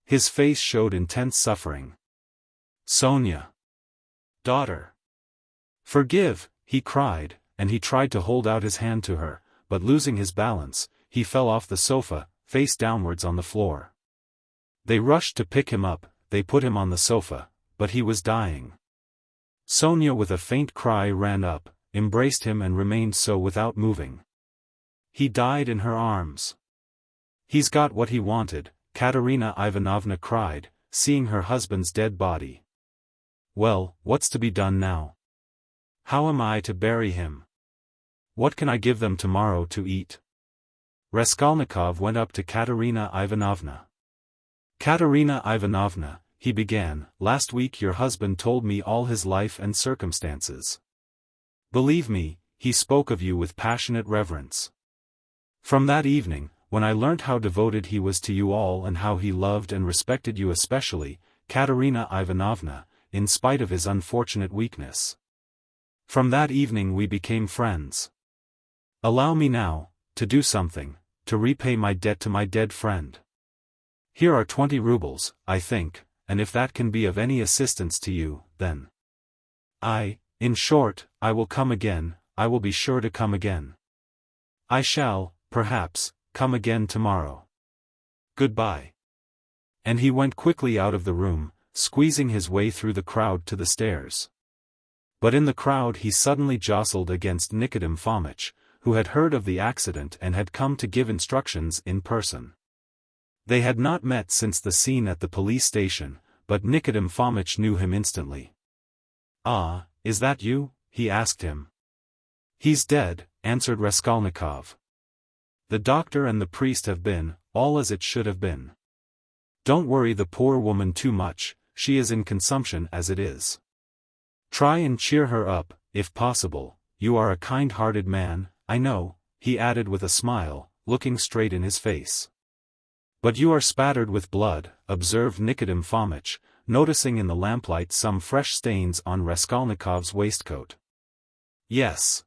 His face showed intense suffering. Sonya. Daughter. Forgive, he cried, and he tried to hold out his hand to her, but losing his balance, he fell off the sofa, face downwards on the floor. They rushed to pick him up, they put him on the sofa, but he was dying. Sonya with a faint cry ran up, embraced him and remained so without moving. He died in her arms. He's got what he wanted, Katerina Ivanovna cried, seeing her husband's dead body. Well, what's to be done now? How am I to bury him? What can I give them tomorrow to eat? Raskolnikov went up to Katerina Ivanovna. Katerina Ivanovna, he began, last week your husband told me all his life and circumstances. Believe me, he spoke of you with passionate reverence. From that evening, when I learnt how devoted he was to you all and how he loved and respected you especially, Katerina Ivanovna, in spite of his unfortunate weakness. From that evening we became friends. Allow me now, to do something, to repay my debt to my dead friend. Here are 20 rubles, I think, and if that can be of any assistance to you, then in short, I will come again, I will be sure to come again. I shall, perhaps, come again tomorrow. Goodbye. And he went quickly out of the room, squeezing his way through the crowd to the stairs. But in the crowd he suddenly jostled against Nikodem Fomitch, who had heard of the accident and had come to give instructions in person. They had not met since the scene at the police station, but Nikodem Fomitch knew him instantly. "Ah, is that you?" he asked him. "He's dead," answered Raskolnikov. "The doctor and the priest have been, all as it should have been. Don't worry the poor woman too much, she is in consumption as it is. Try and cheer her up, if possible, you are a kind-hearted man, I know," he added with a smile, looking straight in his face. "But you are spattered with blood," observed Nikodem Fomitch, noticing in the lamplight some fresh stains on Raskolnikov's waistcoat. "Yes.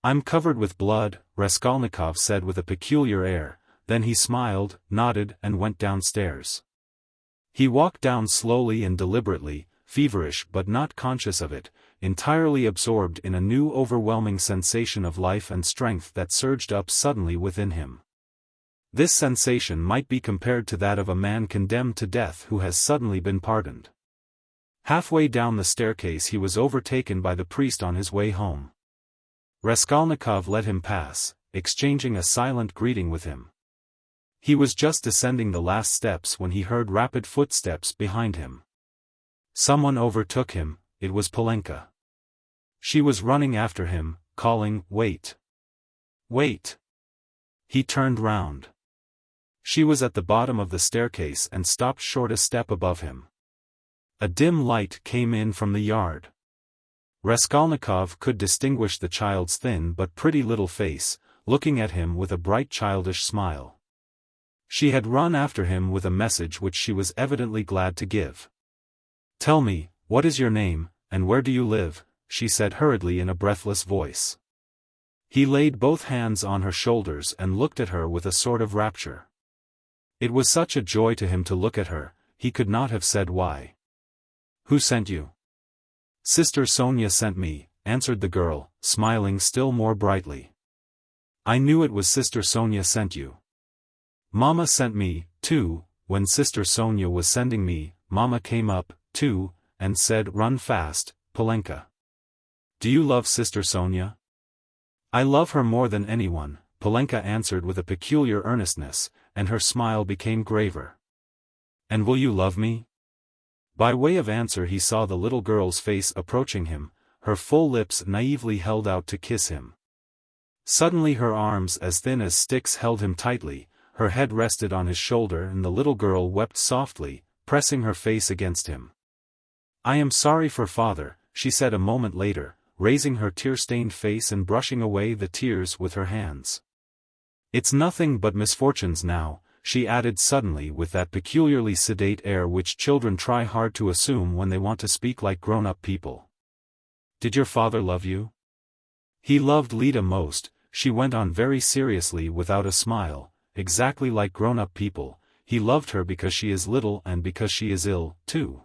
I'm covered with blood," Raskolnikov said with a peculiar air, then he smiled, nodded and went downstairs. He walked down slowly and deliberately, feverish but not conscious of it, entirely absorbed in a new overwhelming sensation of life and strength that surged up suddenly within him. This sensation might be compared to that of a man condemned to death who has suddenly been pardoned. Halfway down the staircase he was overtaken by the priest on his way home. Raskolnikov let him pass, exchanging a silent greeting with him. He was just descending the last steps when he heard rapid footsteps behind him. Someone overtook him, it was Polenka. She was running after him, calling, "Wait! Wait!" He turned round. She was at the bottom of the staircase and stopped short a step above him. A dim light came in from the yard. Raskolnikov could distinguish the child's thin but pretty little face, looking at him with a bright childish smile. She had run after him with a message which she was evidently glad to give. "Tell me, what is your name, and where do you live?" she said hurriedly in a breathless voice. He laid both hands on her shoulders and looked at her with a sort of rapture. It was such a joy to him to look at her, he could not have said why. "Who sent you?" "Sister Sonya sent me," answered the girl, smiling still more brightly. "I knew it was Sister Sonya sent you. Mama sent me, too. When Sister Sonya was sending me, Mama came up, too, and said, 'Run fast, Polenka.' Do you love Sister Sonya?" "I love her more than anyone," Polenka answered with a peculiar earnestness, and her smile became graver. "And will you love me?" By way of answer he saw the little girl's face approaching him, her full lips naively held out to kiss him. Suddenly her arms as thin as sticks held him tightly, her head rested on his shoulder and the little girl wept softly, pressing her face against him. "I am sorry for father," she said a moment later, raising her tear-stained face and brushing away the tears with her hands. "It's nothing but misfortunes now," she added suddenly with that peculiarly sedate air which children try hard to assume when they want to speak like grown-up people. "Did your father love you?" "He loved Lida most," she went on very seriously without a smile, "exactly like grown-up people. He loved her because she is little and because she is ill, too.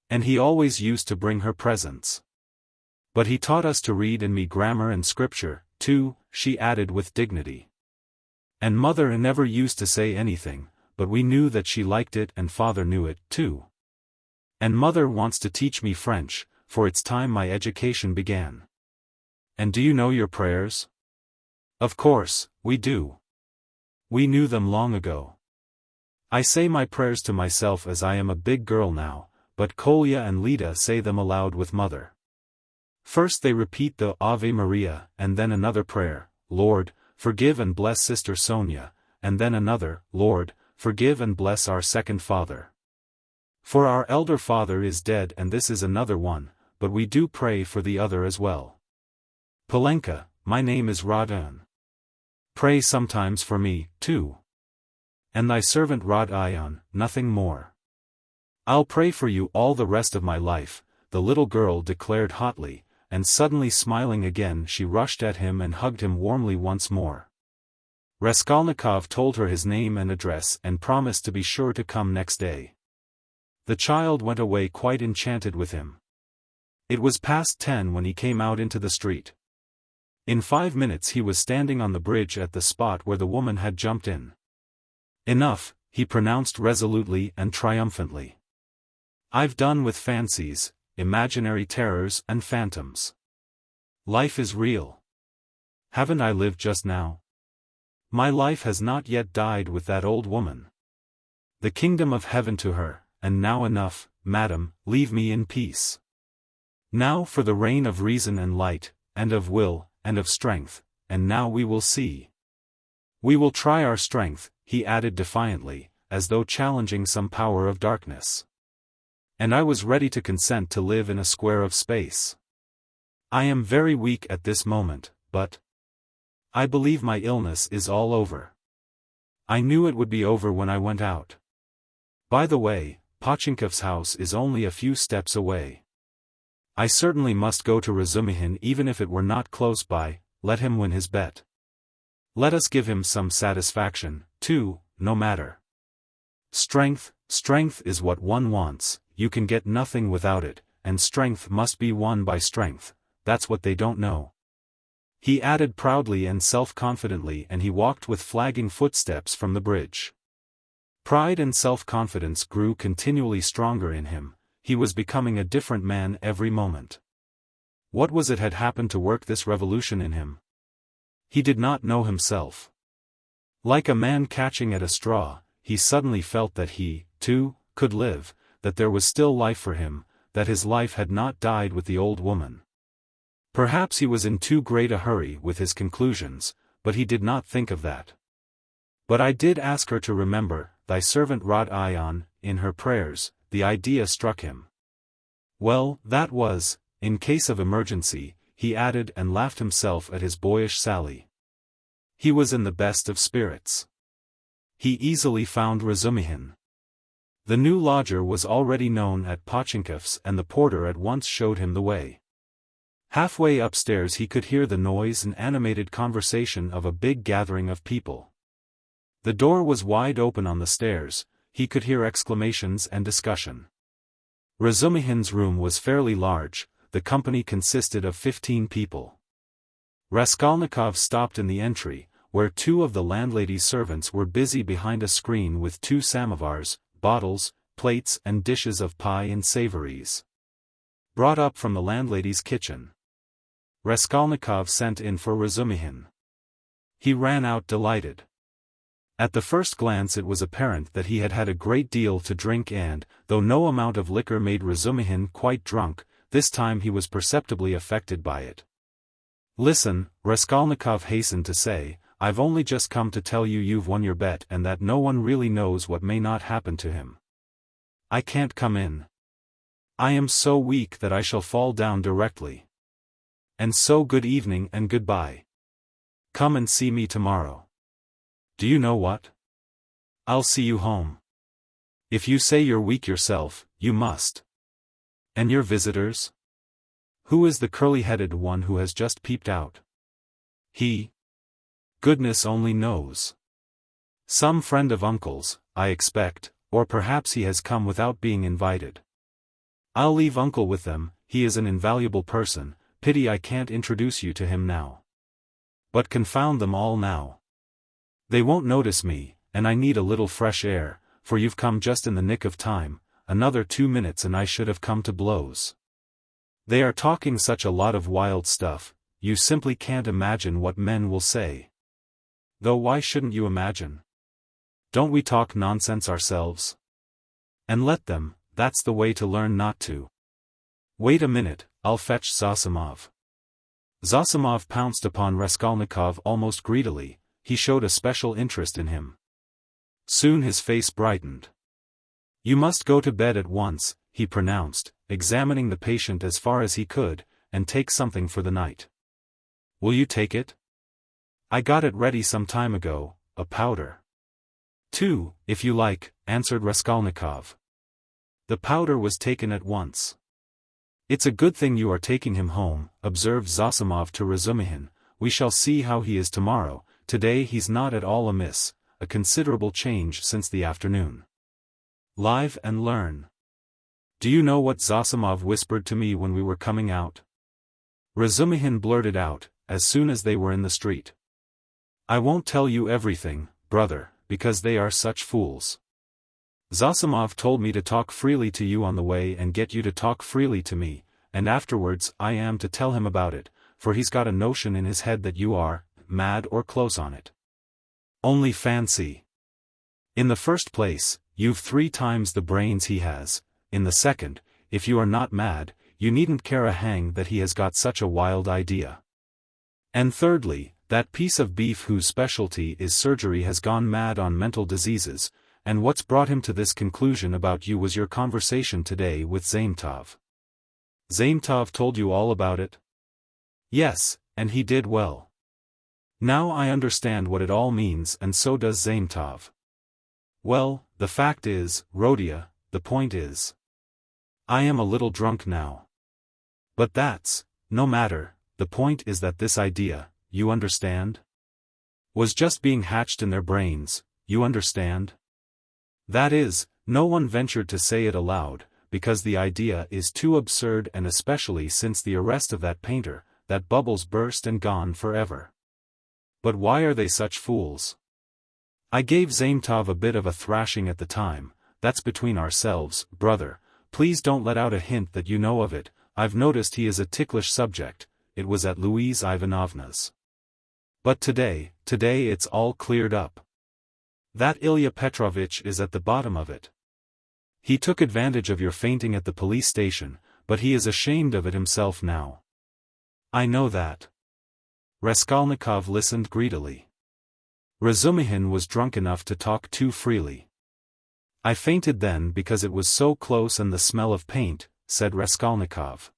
And he always used to bring her presents. But he taught us to read and me grammar and scripture, too," she added with dignity. "And mother never used to say anything, but we knew that she liked it and father knew it, too. And mother wants to teach me French, for it's time my education began." "And do you know your prayers?" "Of course, we do. We knew them long ago. I say my prayers to myself as I am a big girl now, but Kolya and Lida say them aloud with mother. First they repeat the Ave Maria and then another prayer, 'Lord, forgive and bless Sister Sonya,' and then another, 'Lord, forgive and bless our second father. For our elder father is dead,' and this is another one, but we do pray for the other as well. Polenka, my name is Rodion. Pray sometimes for me, too. And thy servant Rodion, nothing more. I'll pray for you all the rest of my life," the little girl declared hotly, and suddenly smiling again she rushed at him and hugged him warmly once more. Raskolnikov told her his name and address and promised to be sure to come next day. The child went away quite enchanted with him. It was past 10 when he came out into the street. In 5 minutes he was standing on the bridge at the spot where the woman had jumped in. "Enough," he pronounced resolutely and triumphantly. "I've done with fancies, imaginary terrors and phantoms. Life is real. Haven't I lived just now? My life has not yet died with that old woman. The kingdom of heaven to her, and now enough, madam, leave me in peace. Now for the reign of reason and light, and of will, and of strength, and now we will see. We will try our strength, he added defiantly, as though challenging some power of darkness. And I was ready to consent to live in a square of space. I am very weak at this moment, but I believe my illness is all over. I knew it would be over when I went out. By the way, Pochinkov's house is only a few steps away. I certainly must go to Razumihin even if it were not close by. Let him win his bet. Let us give him some satisfaction, too, no matter. Strength is what one wants, you can get nothing without it, and strength must be won by strength, that's what they don't know. He added proudly and self-confidently, and he walked with flagging footsteps from the bridge. Pride and self-confidence grew continually stronger in him, he was becoming a different man every moment. What was it had happened to work this revolution in him? He did not know himself. Like a man catching at a straw, he suddenly felt that he, too, could live, that there was still life for him, that his life had not died with the old woman. Perhaps he was in too great a hurry with his conclusions, but he did not think of that. But I did ask her to remember, thy servant Rodion, in her prayers, the idea struck him. Well, that was, in case of emergency, he added and laughed himself at his boyish sally. He was in the best of spirits. He easily found Razumihin. The new lodger was already known at Pochinkov's and the porter at once showed him the way. Halfway upstairs he could hear the noise and animated conversation of a big gathering of people. The door was wide open on the stairs, he could hear exclamations and discussion. Razumihin's room was fairly large, the company consisted of 15 people. Raskolnikov stopped in the entry, where two of the landlady's servants were busy behind a screen with 2 samovars, bottles, plates and dishes of pie and savories. Brought up from the landlady's kitchen. Raskolnikov sent in for Razumihin. He ran out delighted. At the first glance it was apparent that he had had a great deal to drink and, though no amount of liquor made Razumihin quite drunk, this time he was perceptibly affected by it. Listen, Raskolnikov hastened to say, I've only just come to tell you you've won your bet and that no one really knows what may not happen to him. I can't come in. I am so weak that I shall fall down directly. And so good evening and goodbye. Come and see me tomorrow. Do you know what? I'll see you home. If you say you're weak yourself, you must. And your visitors? Who is the curly-headed one who has just peeped out? He? Goodness only knows. Some friend of uncle's, I expect, or perhaps he has come without being invited. I'll leave uncle with them, he is an invaluable person, pity I can't introduce you to him now. But confound them all now. They won't notice me, and I need a little fresh air, for you've come just in the nick of time, another 2 minutes and I should have come to blows. They are talking such a lot of wild stuff, you simply can't imagine what men will say. Though why shouldn't you imagine? Don't we talk nonsense ourselves? And let them, that's the way to learn not to. Wait a minute, I'll fetch Zosimov. Zosimov pounced upon Raskolnikov almost greedily, he showed a special interest in him. Soon his face brightened. You must go to bed at once, he pronounced, examining the patient as far as he could, and take something for the night. Will you take it? I got it ready some time ago, a powder. 2, if you like, answered Raskolnikov. The powder was taken at once. It's a good thing you are taking him home, observed Zosimov to Razumihin, we shall see how he is tomorrow, today he's not at all amiss, a considerable change since the afternoon. Live and learn. Do you know what Zosimov whispered to me when we were coming out? Razumihin blurted out, as soon as they were in the street. I won't tell you everything, brother, because they are such fools. Zosimov told me to talk freely to you on the way and get you to talk freely to me, and afterwards I am to tell him about it, for he's got a notion in his head that you are mad or close on it. Only fancy. In the first place, you've 3 times the brains he has. In the second, if you are not mad, you needn't care a hang that he has got such a wild idea. And thirdly, that piece of beef whose specialty is surgery has gone mad on mental diseases, and what's brought him to this conclusion about you was your conversation today with Zametov. Zametov told you all about it? Yes, and he did well. Now I understand what it all means, and so does Zametov. Well, the fact is, Rodia, the point is, I am a little drunk now. But that's no matter. The point is that this idea, you understand, was just being hatched in their brains, you understand? That is, no one ventured to say it aloud, because the idea is too absurd, and especially since the arrest of that painter, that bubble's burst and gone forever. But why are they such fools? I gave Zametov a bit of a thrashing at the time. That's between ourselves, brother. Please don't let out a hint that you know of it. I've noticed he is a ticklish subject. It was at Louise Ivanovna's. But today it's all cleared up. That Ilya Petrovich is at the bottom of it. He took advantage of your fainting at the police station, but he is ashamed of it himself now. I know that. Raskolnikov listened greedily. Razumihin was drunk enough to talk too freely. I fainted then because it was so close and the smell of paint, said Raskolnikov.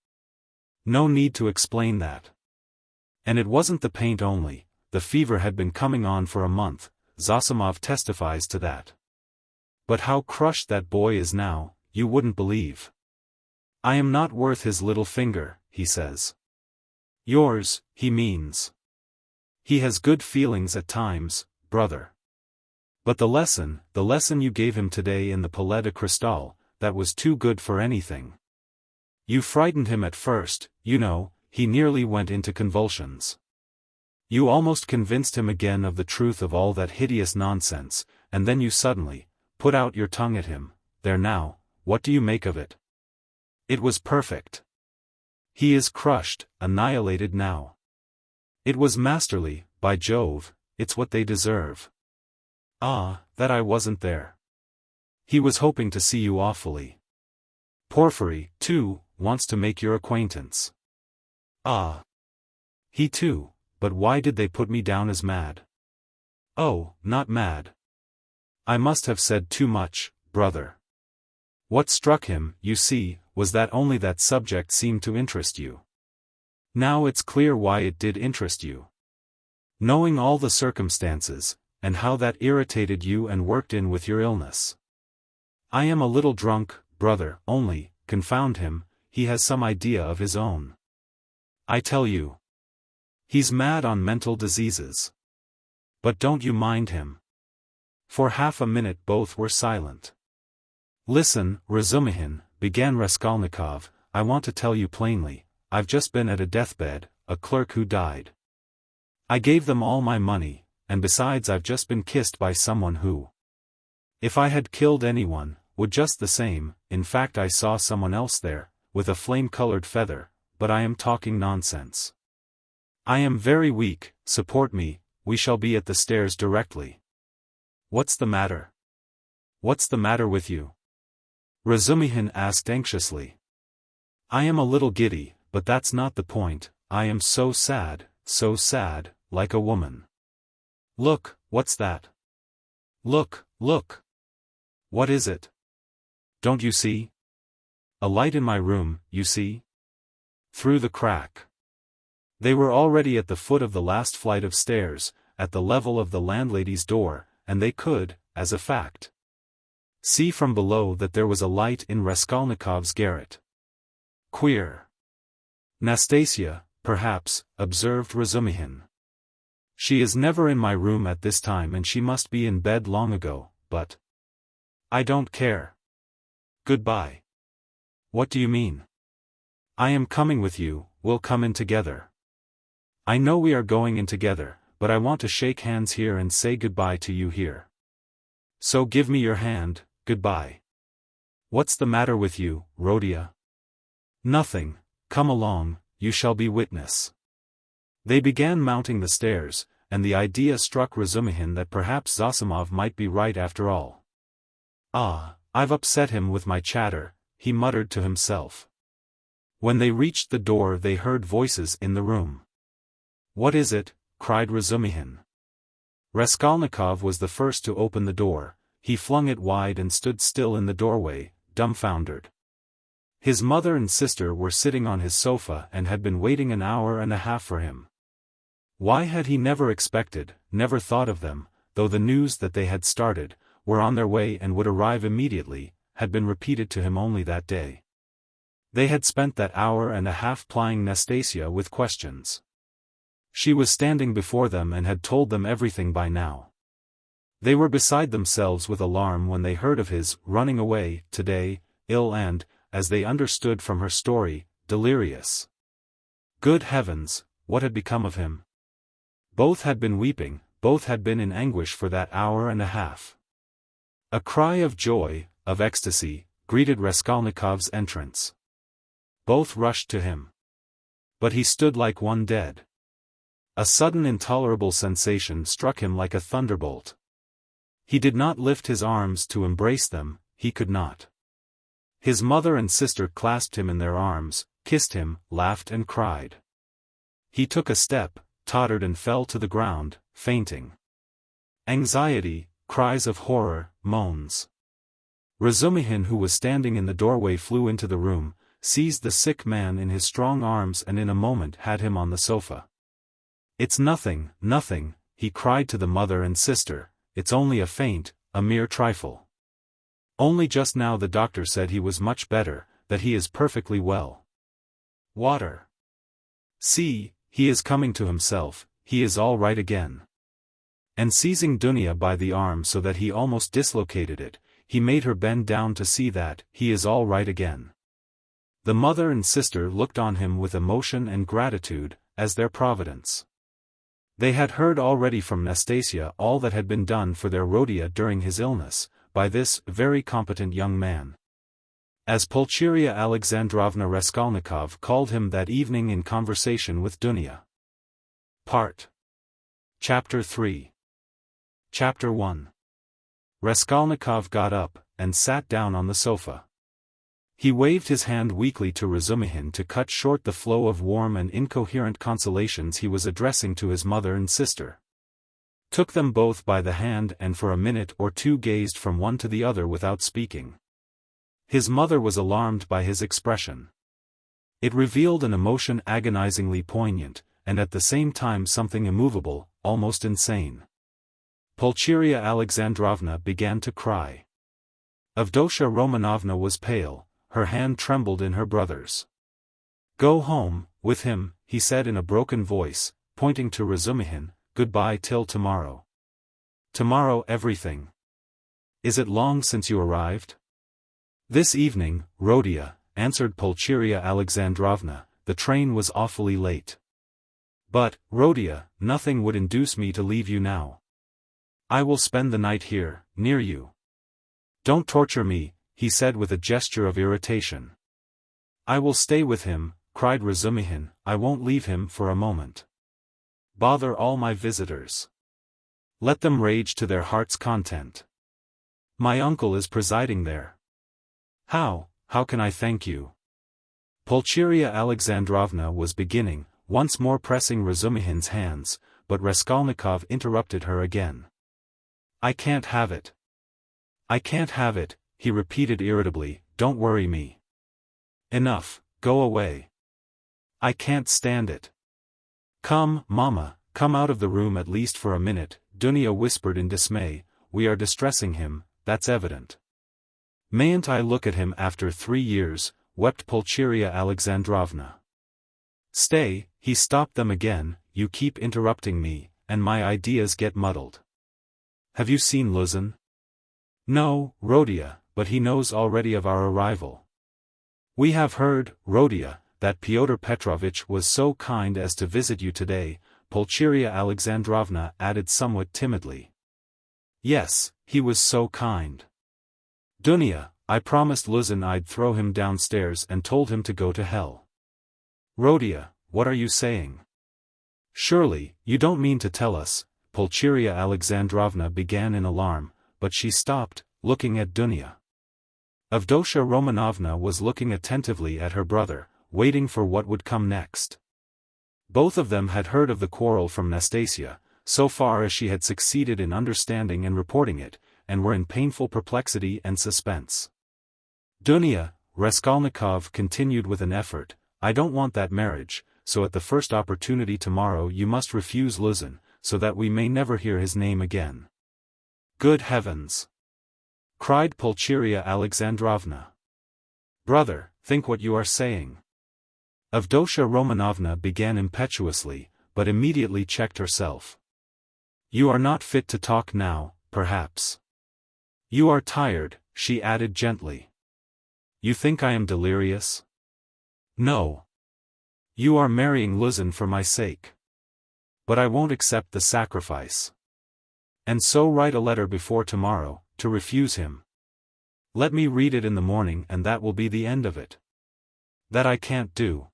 No need to explain that. And it wasn't the paint only, the fever had been coming on for a month, Zosimov testifies to that. But how crushed that boy is now, you wouldn't believe. I am not worth his little finger, he says. Yours, he means. He has good feelings at times, brother. But the lesson you gave him today in the Palais de Cristal, that was too good for anything. You frightened him at first, you know, he nearly went into convulsions. You almost convinced him again of the truth of all that hideous nonsense, and then you suddenly put out your tongue at him. There now, what do you make of it? It was perfect. He is crushed, annihilated now. It was masterly, by Jove, it's what they deserve. Ah, that I wasn't there. He was hoping to see you awfully. Porfiry, too, wants to make your acquaintance. Ah. He too, but why did they put me down as mad? Oh, not mad. I must have said too much, brother. What struck him, you see, was that only that subject seemed to interest you. Now it's clear why it did interest you. Knowing all the circumstances, and how that irritated you and worked in with your illness. I am a little drunk, brother, only, confound him, he has some idea of his own. I tell you. He's mad on mental diseases. But don't you mind him. For half a minute both were silent. Listen, Razumihin, began Raskolnikov, I want to tell you plainly, I've just been at a deathbed, a clerk who died. I gave them all my money, and besides I've just been kissed by someone who, if I had killed anyone, would just the same. In fact I saw someone else there, with a flame-colored feather, but I am talking nonsense. I am very weak, support me, we shall be at the stairs directly. What's the matter? What's the matter with you? Razumihin asked anxiously. I am a little giddy, but that's not the point, I am so sad, like a woman. Look, what's that? Look, look. What is it? Don't you see? A light in my room, you see? Through the crack. They were already at the foot of the last flight of stairs, at the level of the landlady's door, and they could, as a fact, see from below that there was a light in Raskolnikov's garret. Queer. Nastasia, perhaps, observed Razumihin. She is never in my room at this time and she must be in bed long ago, but I don't care. Goodbye. What do you mean? I am coming with you, we'll come in together. I know we are going in together, but I want to shake hands here and say goodbye to you here. So give me your hand, goodbye. What's the matter with you, Rodia? Nothing, come along, you shall be witness. They began mounting the stairs, and the idea struck Razumihin that perhaps Zosimov might be right after all. Ah, I've upset him with my chatter, he muttered to himself. When they reached the door they heard voices in the room. What is it? Cried Razumihin. Raskolnikov was the first to open the door. He flung it wide and stood still in the doorway, dumbfounded. His mother and sister were sitting on his sofa and had been waiting an hour and a half for him. Why had he never expected, never thought of them, though the news that they had started, were on their way and would arrive immediately, had been repeated to him only that day. They had spent that hour and a half plying Nastasia with questions. She was standing before them and had told them everything by now. They were beside themselves with alarm when they heard of his running away today, ill and, as they understood from her story, delirious. Good heavens, what had become of him? Both had been weeping, both had been in anguish for that hour and a half. A cry of joy, of ecstasy, greeted Raskolnikov's entrance. Both rushed to him. But he stood like one dead. A sudden intolerable sensation struck him like a thunderbolt. He did not lift his arms to embrace them, he could not. His mother and sister clasped him in their arms, kissed him, laughed and cried. He took a step, tottered and fell to the ground, fainting. Anxiety, cries of horror, moans. Razumihin, who was standing in the doorway, flew into the room, seized the sick man in his strong arms and in a moment had him on the sofa. It's nothing, nothing, he cried to the mother and sister, it's only a faint, a mere trifle. Only just now the doctor said he was much better, that he is perfectly well. Water. See, he is coming to himself, he is all right again. And seizing Dunya by the arm so that he almost dislocated it, he made her bend down to see that he is all right again. The mother and sister looked on him with emotion and gratitude, as their providence. They had heard already from Nastasia all that had been done for their Rodia during his illness, by this very competent young man. As Pulcheria Alexandrovna Raskolnikov called him that evening in conversation with Dunya. Chapter 3. Chapter 1. Raskolnikov got up, and sat down on the sofa. He waved his hand weakly to Razumihin to cut short the flow of warm and incoherent consolations he was addressing to his mother and sister. Took them both by the hand and for a minute or two gazed from one to the other without speaking. His mother was alarmed by his expression. It revealed an emotion agonizingly poignant, and at the same time something immovable, almost insane. Pulcheria Alexandrovna began to cry. Avdotya Romanovna was pale. Her hand trembled in her brother's. Go home, with him, he said in a broken voice, pointing to Razumihin, goodbye till tomorrow. Tomorrow everything. Is it long since you arrived? This evening, Rodia, answered Pulcheria Alexandrovna, the train was awfully late. But, Rodia, nothing would induce me to leave you now. I will spend the night here, near you. Don't torture me, he said with a gesture of irritation. I will stay with him, cried Razumihin, I won't leave him for a moment. Bother all my visitors. Let them rage to their heart's content. My uncle is presiding there. How can I thank you? Pulcheria Alexandrovna was beginning, once more pressing Razumihin's hands, but Raskolnikov interrupted her again. I can't have it. I can't have it, he repeated irritably, don't worry me. Enough, go away. I can't stand it. Come, Mama, come out of the room at least for a minute, Dunya whispered in dismay, we are distressing him, that's evident. Mayn't I look at him after 3 years, wept Pulcheria Alexandrovna. Stay, he stopped them again, you keep interrupting me, and my ideas get muddled. Have you seen Luzin? No, Rodia, but he knows already of our arrival. We have heard, Rodia, that Pyotr Petrovitch was so kind as to visit you today, Pulcheria Alexandrovna added somewhat timidly. Yes, he was so kind. Dunya, I promised Luzin I'd throw him downstairs and told him to go to hell. Rodia, what are you saying? Surely, you don't mean to tell us, Pulcheria Alexandrovna began in alarm, but she stopped, looking at Dunya. Avdotya Romanovna was looking attentively at her brother, waiting for what would come next. Both of them had heard of the quarrel from Nastasia, so far as she had succeeded in understanding and reporting it, and were in painful perplexity and suspense. Dunya, Raskolnikov continued with an effort, I don't want that marriage, so at the first opportunity tomorrow you must refuse Luzin, so that we may never hear his name again. Good heavens! Cried Pulcheria Alexandrovna. Brother, think what you are saying. Avdotya Romanovna began impetuously, but immediately checked herself. You are not fit to talk now, perhaps. You are tired, she added gently. You think I am delirious? No. You are marrying Luzin for my sake. But I won't accept the sacrifice. And so write a letter before tomorrow, to refuse him. Let me read it in the morning and that will be the end of it. That I can't do.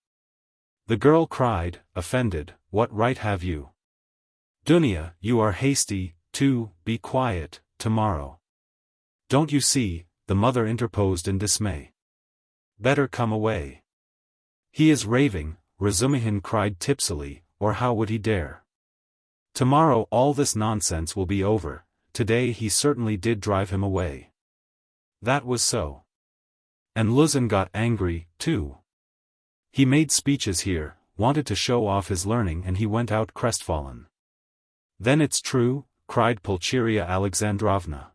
The girl cried, offended, what right have you? Dunya, you are hasty, too, be quiet, tomorrow. Don't you see, the mother interposed in dismay. Better come away. He is raving, Razumihin cried tipsily, or how would he dare? Tomorrow all this nonsense will be over, today he certainly did drive him away. That was so. And Luzin got angry, too. He made speeches here, wanted to show off his learning and he went out crestfallen. Then it's true, cried Pulcheria Alexandrovna.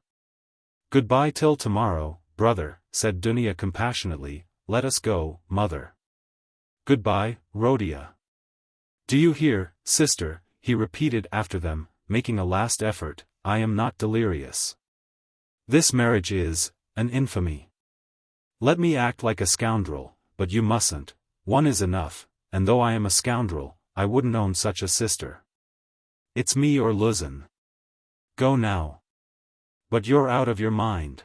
Goodbye till tomorrow, brother, said Dunya compassionately, let us go, mother. Goodbye, Rodia. Do you hear, sister, he repeated after them, making a last effort, I am not delirious. This marriage is an infamy. Let me act like a scoundrel, but you mustn't, one is enough, and though I am a scoundrel, I wouldn't own such a sister. It's me or Luzin. Go now. But you're out of your mind.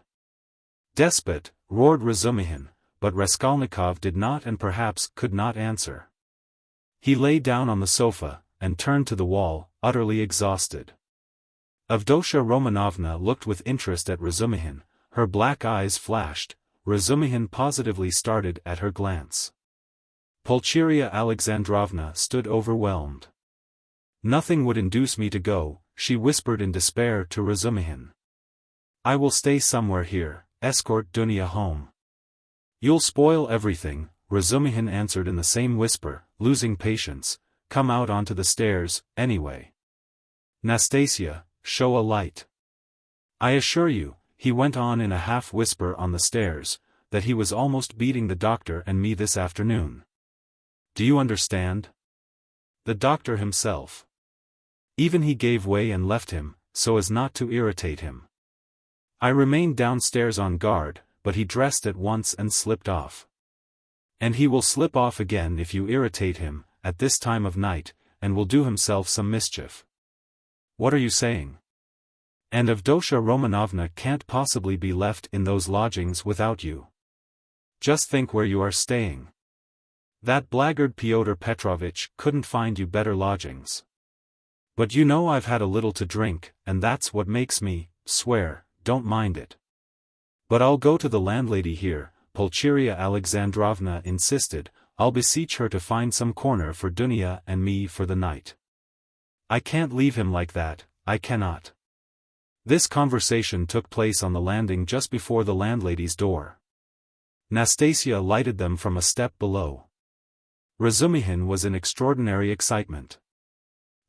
Despot, roared Razumihin, but Raskolnikov did not and perhaps could not answer. He lay down on the sofa, and turned to the wall, utterly exhausted. Avdotya Romanovna looked with interest at Razumihin, her black eyes flashed, Razumihin positively started at her glance. Pulcheria Alexandrovna stood overwhelmed. Nothing would induce me to go, she whispered in despair to Razumihin. I will stay somewhere here, escort Dunya home. You'll spoil everything, Razumihin answered in the same whisper, losing patience, come out onto the stairs, anyway. Nastasia, show a light. I assure you, he went on in a half-whisper on the stairs, that he was almost beating the doctor and me this afternoon. Do you understand? The doctor himself. Even he gave way and left him, so as not to irritate him. I remained downstairs on guard, but he dressed at once and slipped off. And he will slip off again if you irritate him, at this time of night, and will do himself some mischief. What are you saying? And Avdotya Romanovna can't possibly be left in those lodgings without you. Just think where you are staying. That blackguard Pyotr Petrovitch couldn't find you better lodgings. But you know I've had a little to drink, and that's what makes me swear, don't mind it. But I'll go to the landlady here, Pulcheria Alexandrovna insisted, I'll beseech her to find some corner for Dunya and me for the night. I can't leave him like that, I cannot. This conversation took place on the landing just before the landlady's door. Nastasia lighted them from a step below. Razumihin was in extraordinary excitement.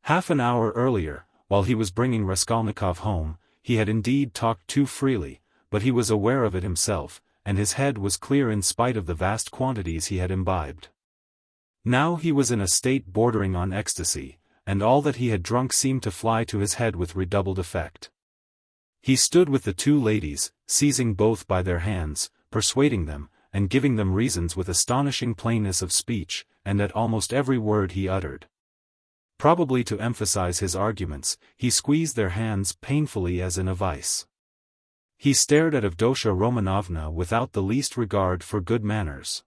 Half an hour earlier, while he was bringing Raskolnikov home, he had indeed talked too freely, but he was aware of it himself, and his head was clear in spite of the vast quantities he had imbibed. Now he was in a state bordering on ecstasy, and all that he had drunk seemed to fly to his head with redoubled effect. He stood with the two ladies, seizing both by their hands, persuading them, and giving them reasons with astonishing plainness of speech, and at almost every word he uttered. Probably to emphasize his arguments, he squeezed their hands painfully as in a vice. He stared at Avdotya Romanovna without the least regard for good manners.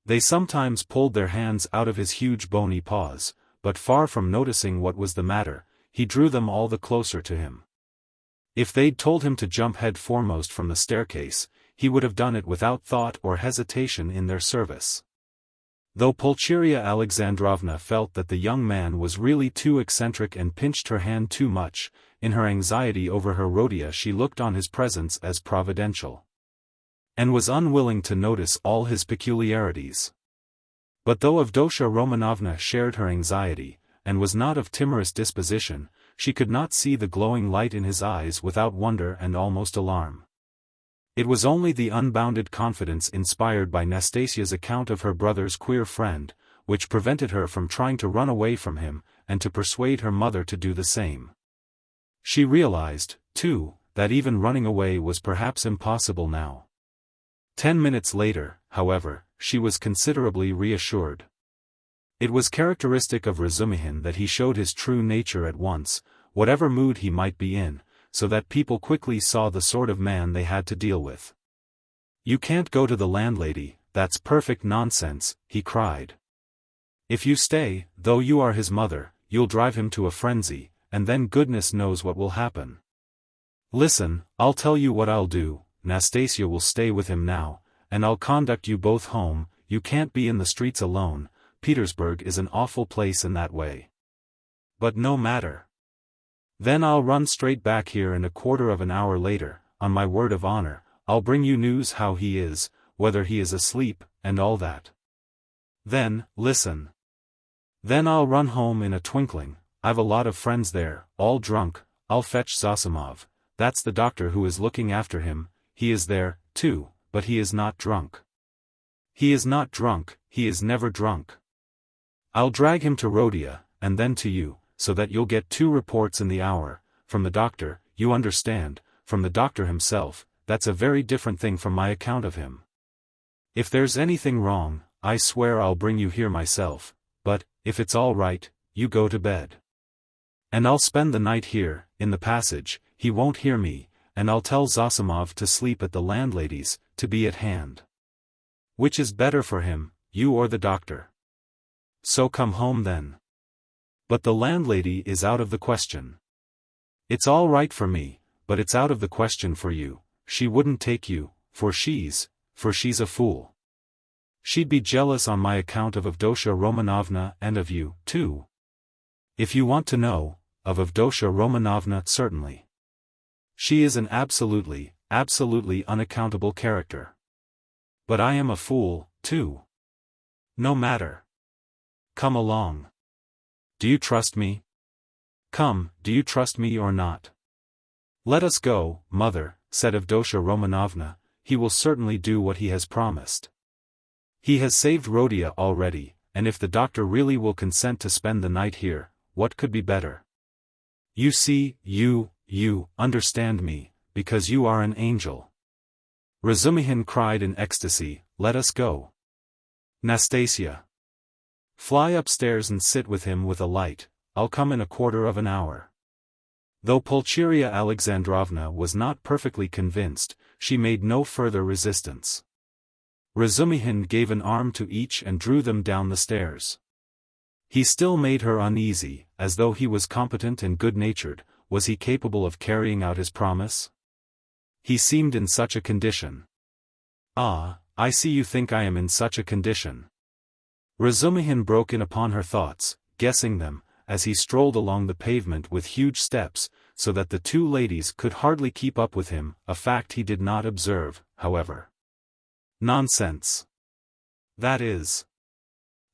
They sometimes pulled their hands out of his huge bony paws, but far from noticing what was the matter, he drew them all the closer to him. If they'd told him to jump head foremost from the staircase, he would have done it without thought or hesitation in their service. Though Pulcheria Alexandrovna felt that the young man was really too eccentric and pinched her hand too much, in her anxiety over her Rhodia she looked on his presence as providential, and was unwilling to notice all his peculiarities. But though Avdotya Romanovna shared her anxiety, and was not of timorous disposition, she could not see the glowing light in his eyes without wonder and almost alarm. It was only the unbounded confidence inspired by Nastasia's account of her brother's queer friend, which prevented her from trying to run away from him, and to persuade her mother to do the same. She realized, too, that even running away was perhaps impossible now. 10 minutes later, however, she was considerably reassured. It was characteristic of Razumihin that he showed his true nature at once, whatever mood he might be in, so that people quickly saw the sort of man they had to deal with. "You can't go to the landlady, that's perfect nonsense," he cried. "If you stay, though you are his mother, you'll drive him to a frenzy, and then goodness knows what will happen. Listen, I'll tell you what I'll do, Nastasia will stay with him now, and I'll conduct you both home. You can't be in the streets alone, Petersburg is an awful place in that way. But no matter. Then I'll run straight back here, and a quarter of an hour later, on my word of honor, I'll bring you news how he is, whether he is asleep, and all that. Then, listen. Then I'll run home in a twinkling, I've a lot of friends there, all drunk, I'll fetch Zosimov, that's the doctor who is looking after him, he is there, too, but he is not drunk. He is not drunk, he is never drunk. I'll drag him to Rhodia, and then to you, so that you'll get 2 reports in the hour, from the doctor, you understand, from the doctor himself, that's a very different thing from my account of him. If there's anything wrong, I swear I'll bring you here myself, but, if it's all right, you go to bed. And I'll spend the night here, in the passage, he won't hear me, and I'll tell Zosimov to sleep at the landlady's, to be at hand. Which is better for him, you or the doctor? So come home then. But the landlady is out of the question. It's all right for me, but it's out of the question for you, she wouldn't take you, for she's a fool. She'd be jealous on my account of Avdotya Romanovna and of you, too. If you want to know, of Avdotya Romanovna certainly. She is an absolutely unaccountable character. But I am a fool, too. No matter. Come along. Do you trust me? Come, do you trust me or not? Let us go, mother, said Avdotya Romanovna, he will certainly do what he has promised. He has saved Rhodia already, and if the doctor really will consent to spend the night here, what could be better? You see, you understand me, because you are an angel. Razumihin cried in ecstasy, let us go. Nastasia. Fly upstairs and sit with him with a light, I'll come in a quarter of an hour. Though Pulcheria Alexandrovna was not perfectly convinced, she made no further resistance. Razumihin gave an arm to each and drew them down the stairs. He still made her uneasy, as though he was competent and good-natured, was he capable of carrying out his promise? He seemed in such a condition. Ah, I see you think I am in such a condition. Razumihin broke in upon her thoughts, guessing them, as he strolled along the pavement with huge steps, so that the 2 ladies could hardly keep up with him, a fact he did not observe, however. Nonsense. That is.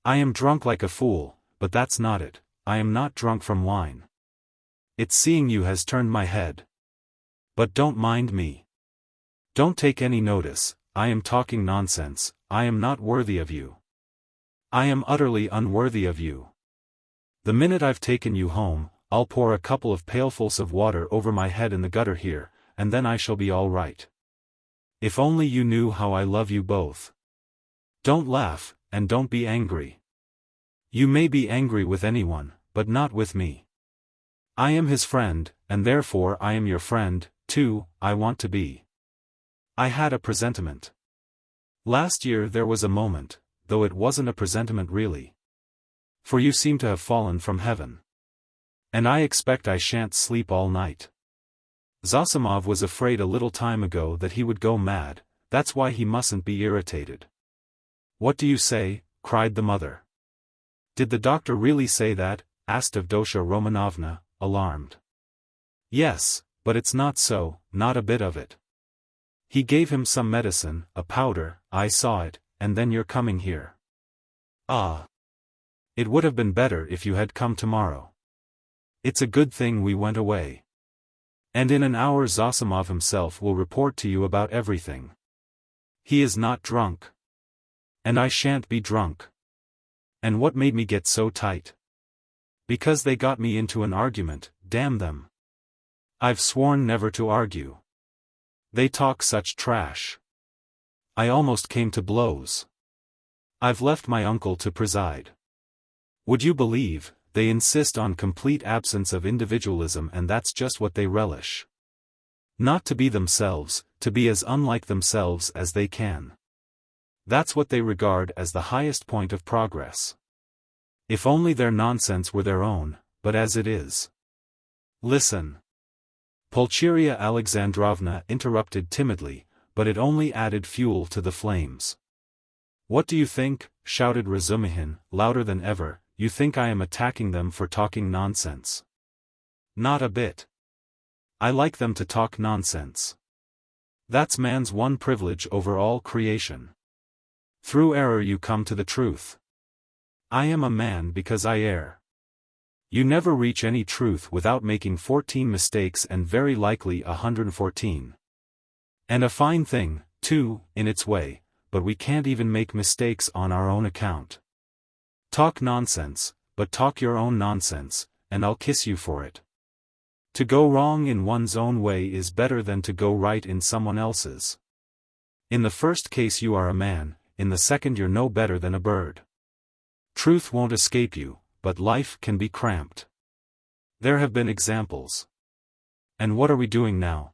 I am drunk like a fool, but that's not it, I am not drunk from wine. It's seeing you has turned my head. But don't mind me. Don't take any notice, I am talking nonsense, I am not worthy of you. I am utterly unworthy of you. The minute I've taken you home, I'll pour a couple of pailfuls of water over my head in the gutter here, and then I shall be all right. If only you knew how I love you both. Don't laugh, and don't be angry. You may be angry with anyone, but not with me. I am his friend, and therefore I am your friend, too, I want to be. I had a presentiment. Last year there was a moment, though it wasn't a presentiment really. For you seem to have fallen from heaven. And I expect I shan't sleep all night. Zosimov was afraid a little time ago that he would go mad, that's why he mustn't be irritated. What do you say? Cried the mother. Did the doctor really say that? Asked Avdotya Romanovna, alarmed. Yes, but it's not so, not a bit of it. He gave him some medicine, a powder, I saw it, and then you're coming here. Ah. It would have been better if you had come tomorrow. It's a good thing we went away. And in an hour Zosimov himself will report to you about everything. He is not drunk. And I shan't be drunk. And what made me get so tight? Because they got me into an argument, damn them. I've sworn never to argue. They talk such trash. I almost came to blows. I've left my uncle to preside. Would you believe, they insist on complete absence of individualism, and that's just what they relish. Not to be themselves, to be as unlike themselves as they can. That's what they regard as the highest point of progress. If only their nonsense were their own, but as it is. Listen. Pulcheria Alexandrovna interrupted timidly, but it only added fuel to the flames. What do you think? Shouted Razumihin, louder than ever. You think I am attacking them for talking nonsense? Not a bit. I like them to talk nonsense. That's man's one privilege over all creation. Through error you come to the truth. I am a man because I err. You never reach any truth without making 14 mistakes, and very likely 114. And a fine thing, too, in its way, but we can't even make mistakes on our own account. Talk nonsense, but talk your own nonsense, and I'll kiss you for it. To go wrong in one's own way is better than to go right in someone else's. In the first case you are a man, in the second you're no better than a bird. Truth won't escape you, but life can be cramped. There have been examples. And what are we doing now?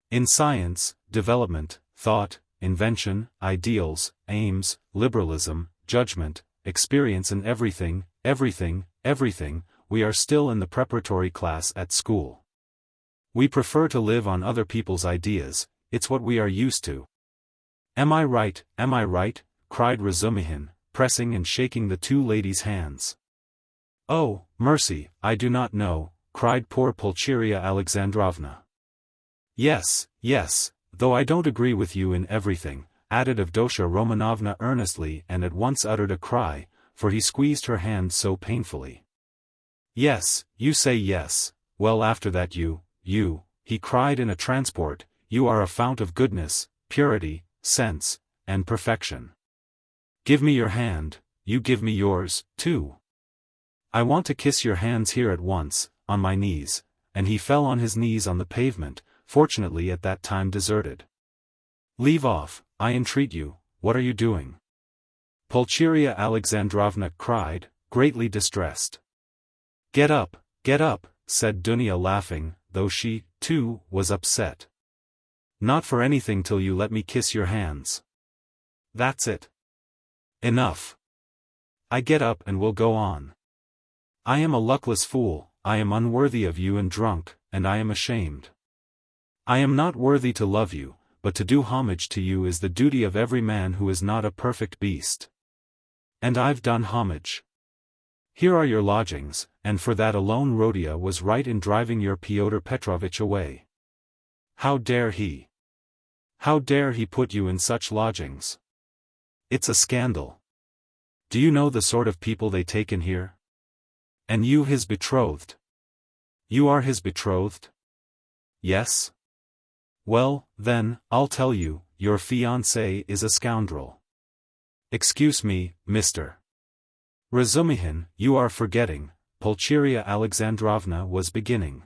In science, development, thought, invention, ideals, aims, liberalism, judgment, experience and everything, we are still in the preparatory class at school. We prefer to live on other people's ideas, it's what we are used to. Am I right, cried Razumihin, pressing and shaking the two ladies' hands. Oh, mercy, I do not know, cried poor Pulcheria Alexandrovna. Yes, though I don't agree with you in everything, added Avdotya Romanovna earnestly, and at once uttered a cry, for he squeezed her hand so painfully. Yes, you say yes, well after that you, he cried in a transport, you are a fount of goodness, purity, sense, and perfection. Give me your hand, you give me yours, too. I want to kiss your hands here at once, on my knees, and he fell on his knees on the pavement, fortunately at that time deserted. Leave off, I entreat you, what are you doing? Pulcheria Alexandrovna cried, greatly distressed. Get up, said Dunya laughing, though she, too, was upset. Not for anything till you let me kiss your hands. That's it. Enough. I get up and will go on. I am a luckless fool, I am unworthy of you and drunk, and I am ashamed. I am not worthy to love you, but to do homage to you is the duty of every man who is not a perfect beast. And I've done homage. Here are your lodgings, and for that alone Rodia was right in driving your Pyotr Petrovitch away. How dare he? How dare he put you in such lodgings? It's a scandal. Do you know the sort of people they take in here? And you his betrothed. You are his betrothed? Yes? Well, then, I'll tell you, your fiancé is a scoundrel. Excuse me, Mr. Razumihin, you are forgetting, Pulcheria Alexandrovna was beginning.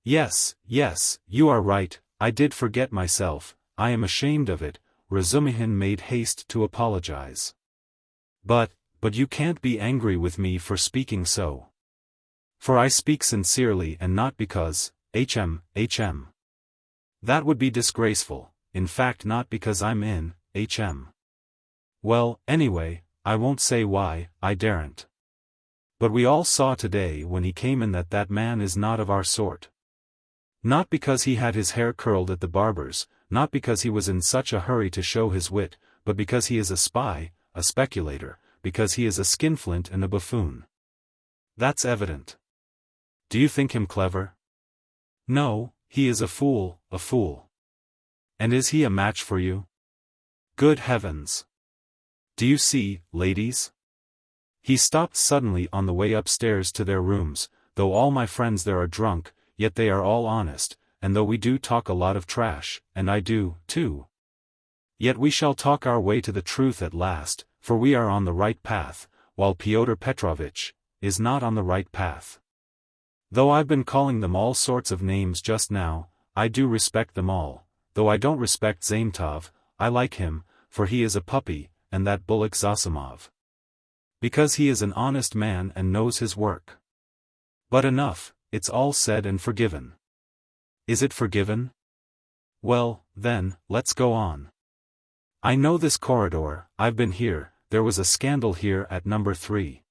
Yes, you are right, I did forget myself, I am ashamed of it, Razumihin made haste to apologize. But you can't be angry with me for speaking so. For I speak sincerely and not because, hm. That would be disgraceful, in fact not because I'm in, HM. Well, anyway, I won't say why, I daren't. But we all saw today when he came in that that man is not of our sort. Not because he had his hair curled at the barber's, not because he was in such a hurry to show his wit, but because he is a spy, a speculator, because he is a skinflint and a buffoon. That's evident. Do you think him clever? No, he is a fool, a fool. And is he a match for you? Good heavens! Do you see, ladies? He stopped suddenly on the way upstairs to their rooms. Though all my friends there are drunk, yet they are all honest, and though we do talk a lot of trash, and I do, too, yet we shall talk our way to the truth at last, for we are on the right path, while Pyotr Petrovitch is not on the right path. Though I've been calling them all sorts of names just now, I do respect them all. Though I don't respect Zametov, I like him, for he is a puppy, and that bullock Zosimov, because he is an honest man and knows his work. But enough, it's all said and forgiven. Is it forgiven? Well, then, let's go on. I know this corridor, I've been here, there was a scandal here at number 3.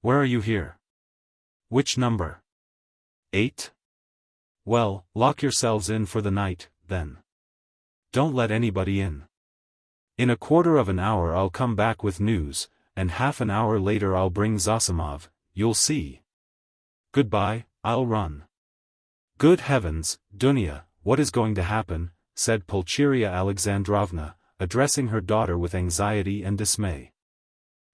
Where are you here? Which number? 8? Well, lock yourselves in for the night, then. Don't let anybody in. In a quarter of an hour I'll come back with news, and half an hour later I'll bring Zosimov, you'll see. Goodbye, I'll run. Good heavens, Dunya, what is going to happen? Said Pulcheria Alexandrovna, addressing her daughter with anxiety and dismay.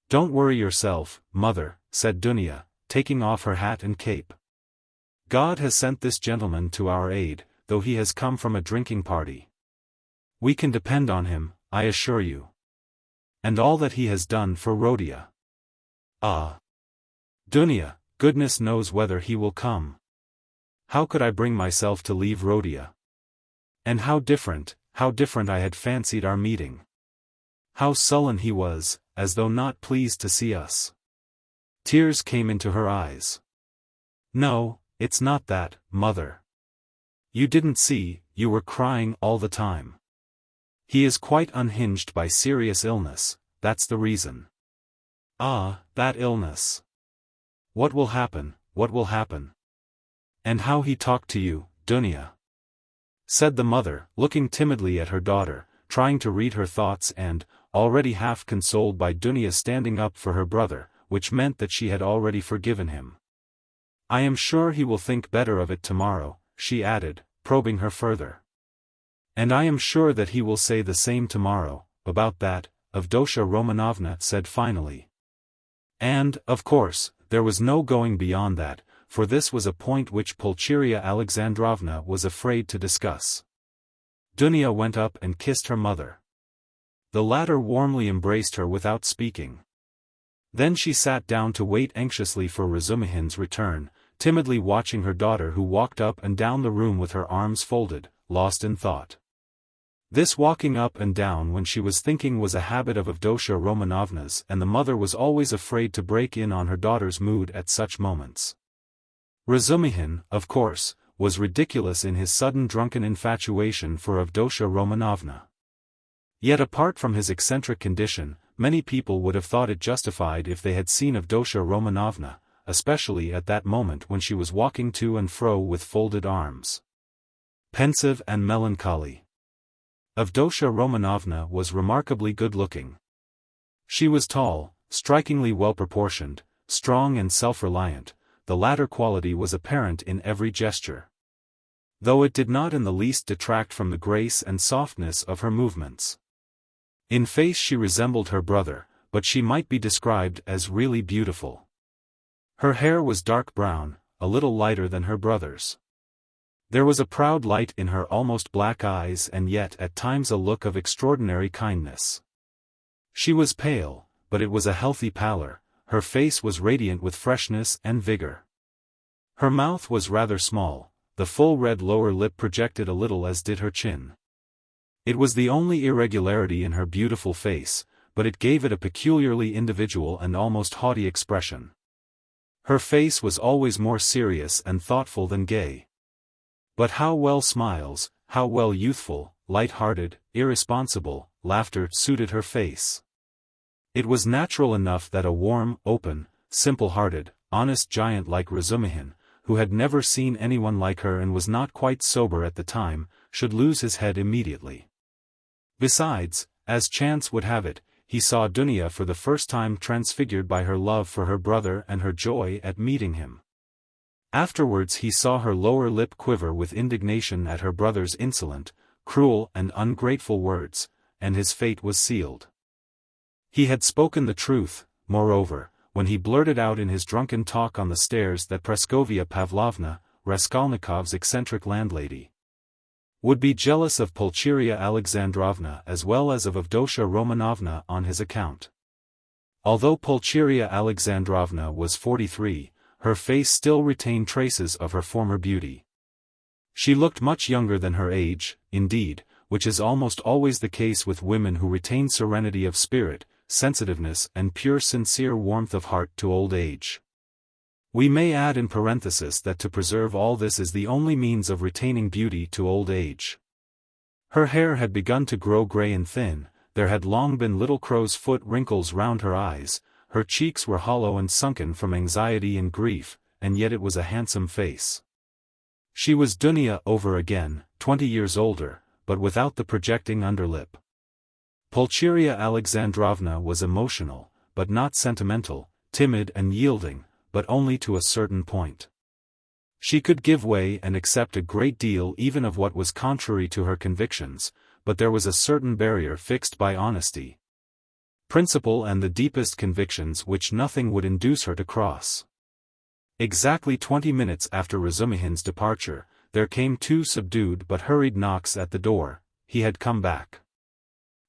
Don't worry yourself, mother, said Dunya, taking off her hat and cape. God has sent this gentleman to our aid, though he has come from a drinking party. We can depend on him, I assure you. And all that he has done for Rhodia. Ah! Dunya, goodness knows whether he will come. How could I bring myself to leave Rhodia? And how different I had fancied our meeting. How sullen he was, as though not pleased to see us. Tears came into her eyes. No, it's not that, mother. You didn't see, you were crying all the time. He is quite unhinged by serious illness, that's the reason. Ah, that illness. What will happen, what will happen? And how he talked to you, Dunya? Said the mother, looking timidly at her daughter, trying to read her thoughts and, already half consoled by Dunya standing up for her brother, which meant that she had already forgiven him. I am sure he will think better of it tomorrow, she added, probing her further. And I am sure that he will say the same tomorrow, about that, Avdotya Romanovna said finally. And, of course, there was no going beyond that, for this was a point which Pulcheria Alexandrovna was afraid to discuss. Dunya went up and kissed her mother. The latter warmly embraced her without speaking. Then she sat down to wait anxiously for Razumihin's return, timidly watching her daughter who walked up and down the room with her arms folded, lost in thought. This walking up and down when she was thinking was a habit of Avdotya Romanovna's, and the mother was always afraid to break in on her daughter's mood at such moments. Razumihin, of course, was ridiculous in his sudden drunken infatuation for Avdotya Romanovna. Yet apart from his eccentric condition, many people would have thought it justified if they had seen Avdotya Romanovna, especially at that moment when she was walking to and fro with folded arms. Pensive and melancholy. Avdotya Romanovna was remarkably good-looking. She was tall, strikingly well-proportioned, strong and self-reliant. The latter quality was apparent in every gesture, though it did not in the least detract from the grace and softness of her movements. In face she resembled her brother, but she might be described as really beautiful. Her hair was dark brown, a little lighter than her brother's. There was a proud light in her almost black eyes and yet at times a look of extraordinary kindness. She was pale, but it was a healthy pallor. Her face was radiant with freshness and vigor. Her mouth was rather small, the full red lower lip projected a little as did her chin. It was the only irregularity in her beautiful face, but it gave it a peculiarly individual and almost haughty expression. Her face was always more serious and thoughtful than gay. But how well smiles, how well youthful, light-hearted, irresponsible, laughter suited her face. It was natural enough that a warm, open, simple-hearted, honest giant like Razumihin, who had never seen anyone like her and was not quite sober at the time, should lose his head immediately. Besides, as chance would have it, he saw Dunya for the first time transfigured by her love for her brother and her joy at meeting him. Afterwards he saw her lower lip quiver with indignation at her brother's insolent, cruel and ungrateful words, and his fate was sealed. He had spoken the truth, moreover, when he blurted out in his drunken talk on the stairs that Praskovia Pavlovna, Raskolnikov's eccentric landlady, would be jealous of Pulcheria Alexandrovna as well as of Avdotya Romanovna on his account. Although Pulcheria Alexandrovna was 43, her face still retained traces of her former beauty. She looked much younger than her age, indeed, which is almost always the case with women who retain serenity of spirit, sensitiveness and pure sincere warmth of heart to old age. We may add in parenthesis that to preserve all this is the only means of retaining beauty to old age. Her hair had begun to grow grey and thin, there had long been little crow's foot wrinkles round her eyes, her cheeks were hollow and sunken from anxiety and grief, and yet it was a handsome face. She was Dunya over again, 20 years older, but without the projecting underlip. Pulcheria Alexandrovna was emotional, but not sentimental, timid and yielding, but only to a certain point. She could give way and accept a great deal even of what was contrary to her convictions, but there was a certain barrier fixed by honesty, principle and the deepest convictions which nothing would induce her to cross. Exactly 20 minutes after Razumihin's departure, there came 2 subdued but hurried knocks at the door. He had come back.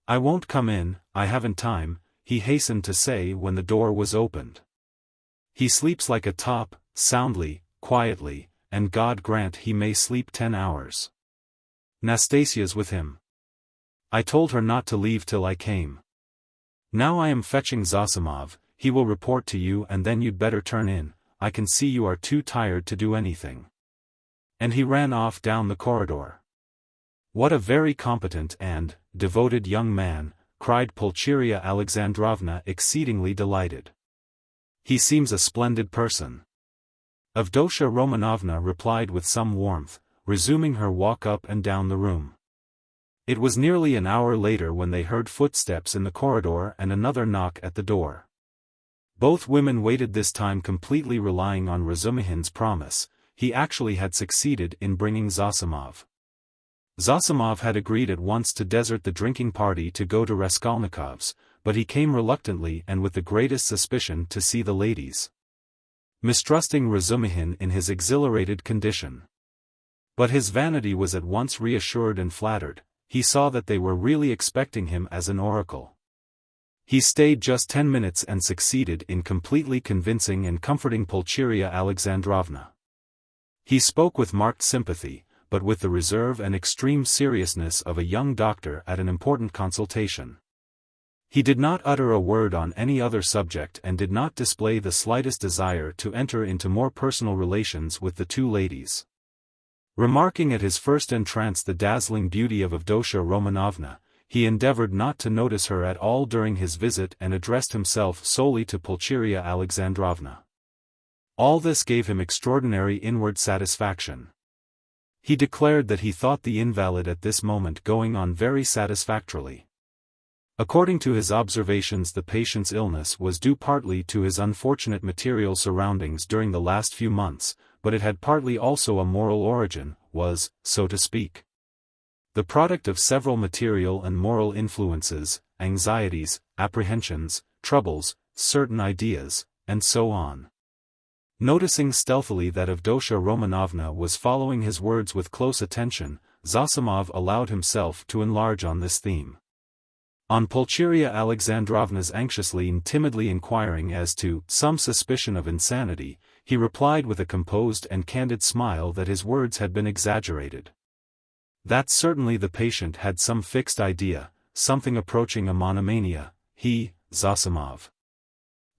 "I won't come in, I haven't time," he hastened to say when the door was opened. "He sleeps like a top, soundly, quietly, and God grant he may sleep 10 hours. Nastasia's with him. I told her not to leave till I came. Now I am fetching Zosimov, he will report to you and then you'd better turn in, I can see you are too tired to do anything." And he ran off down the corridor. "What a very competent and devoted young man," cried Pulcheria Alexandrovna exceedingly delighted. "He seems a splendid person." Avdotya Romanovna replied with some warmth, resuming her walk up and down the room. It was nearly an hour later when they heard footsteps in the corridor and another knock at the door. Both women waited this time completely relying on Razumihin's promise. He actually had succeeded in bringing Zosimov. Zosimov had agreed at once to desert the drinking party to go to Raskolnikov's, but he came reluctantly and with the greatest suspicion to see the ladies, mistrusting Razumihin in his exhilarated condition. But his vanity was at once reassured and flattered. He saw that they were really expecting him as an oracle. He stayed just 10 minutes and succeeded in completely convincing and comforting Pulcheria Alexandrovna. He spoke with marked sympathy, but with the reserve and extreme seriousness of a young doctor at an important consultation. He did not utter a word on any other subject and did not display the slightest desire to enter into more personal relations with the 2 ladies. Remarking at his first entrance the dazzling beauty of Avdotya Romanovna, he endeavored not to notice her at all during his visit and addressed himself solely to Pulcheria Alexandrovna. All this gave him extraordinary inward satisfaction. He declared that he thought the invalid at this moment going on very satisfactorily. According to his observations, the patient's illness was due partly to his unfortunate material surroundings during the last few months, but it had partly also a moral origin, was, so to speak, the product of several material and moral influences, anxieties, apprehensions, troubles, certain ideas, and so on. Noticing stealthily that Avdotya Romanovna was following his words with close attention, Zosimov allowed himself to enlarge on this theme. On Pulcheria Alexandrovna's anxiously and timidly inquiring as to some suspicion of insanity, he replied with a composed and candid smile that his words had been exaggerated. That certainly the patient had some fixed idea, something approaching a monomania. He, Zosimov,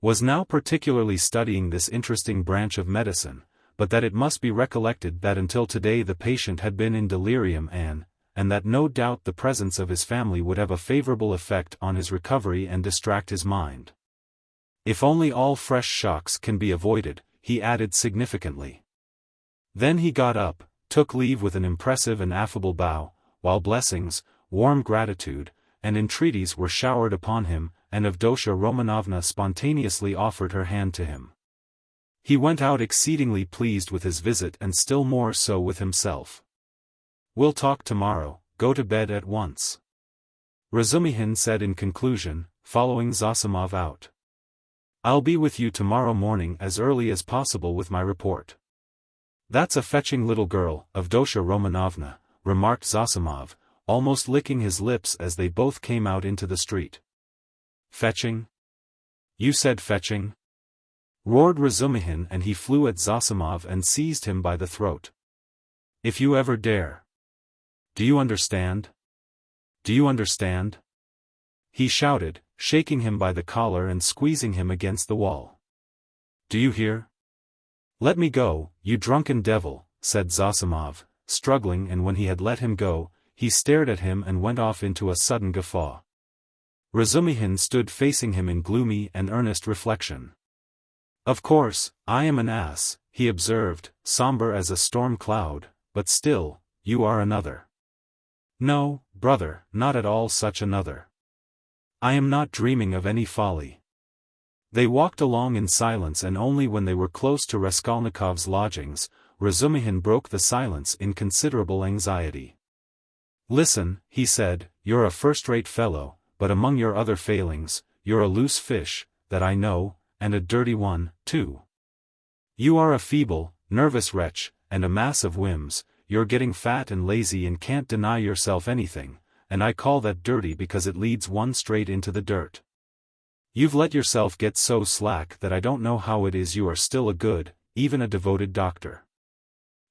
was now particularly studying this interesting branch of medicine, but that it must be recollected that until today the patient had been in delirium and that no doubt the presence of his family would have a favorable effect on his recovery and distract his mind. If only all fresh shocks can be avoided, he added significantly. Then he got up, took leave with an impressive and affable bow, while blessings, warm gratitude, and entreaties were showered upon him, and Avdotya Romanovna spontaneously offered her hand to him. He went out exceedingly pleased with his visit and still more so with himself. "We'll talk tomorrow, go to bed at once," Razumihin said in conclusion, following Zosimov out. "I'll be with you tomorrow morning as early as possible with my report." "That's a fetching little girl, Avdotya Romanovna," remarked Zosimov, almost licking his lips as they both came out into the street. "Fetching? You said fetching?" roared Razumihin, and he flew at Zosimov and seized him by the throat. "If you ever dare! Do you understand? Do you understand?" he shouted, shaking him by the collar and squeezing him against the wall. "Do you hear?" "Let me go, you drunken devil," said Zosimov, struggling, and when he had let him go, he stared at him and went off into a sudden guffaw. Razumihin stood facing him in gloomy and earnest reflection. "Of course, I am an ass," he observed, somber as a storm cloud, "but still, you are another." "No, brother, not at all such another. I am not dreaming of any folly." They walked along in silence, and only when they were close to Raskolnikov's lodgings, Razumihin broke the silence in considerable anxiety. "Listen," he said, "you're a first-rate fellow, but among your other failings, you're a loose fish, that I know, and a dirty one, too. You are a feeble, nervous wretch, and a mass of whims. You're getting fat and lazy and can't deny yourself anything, and I call that dirty because it leads one straight into the dirt. You've let yourself get so slack that I don't know how it is you are still a good, even a devoted doctor.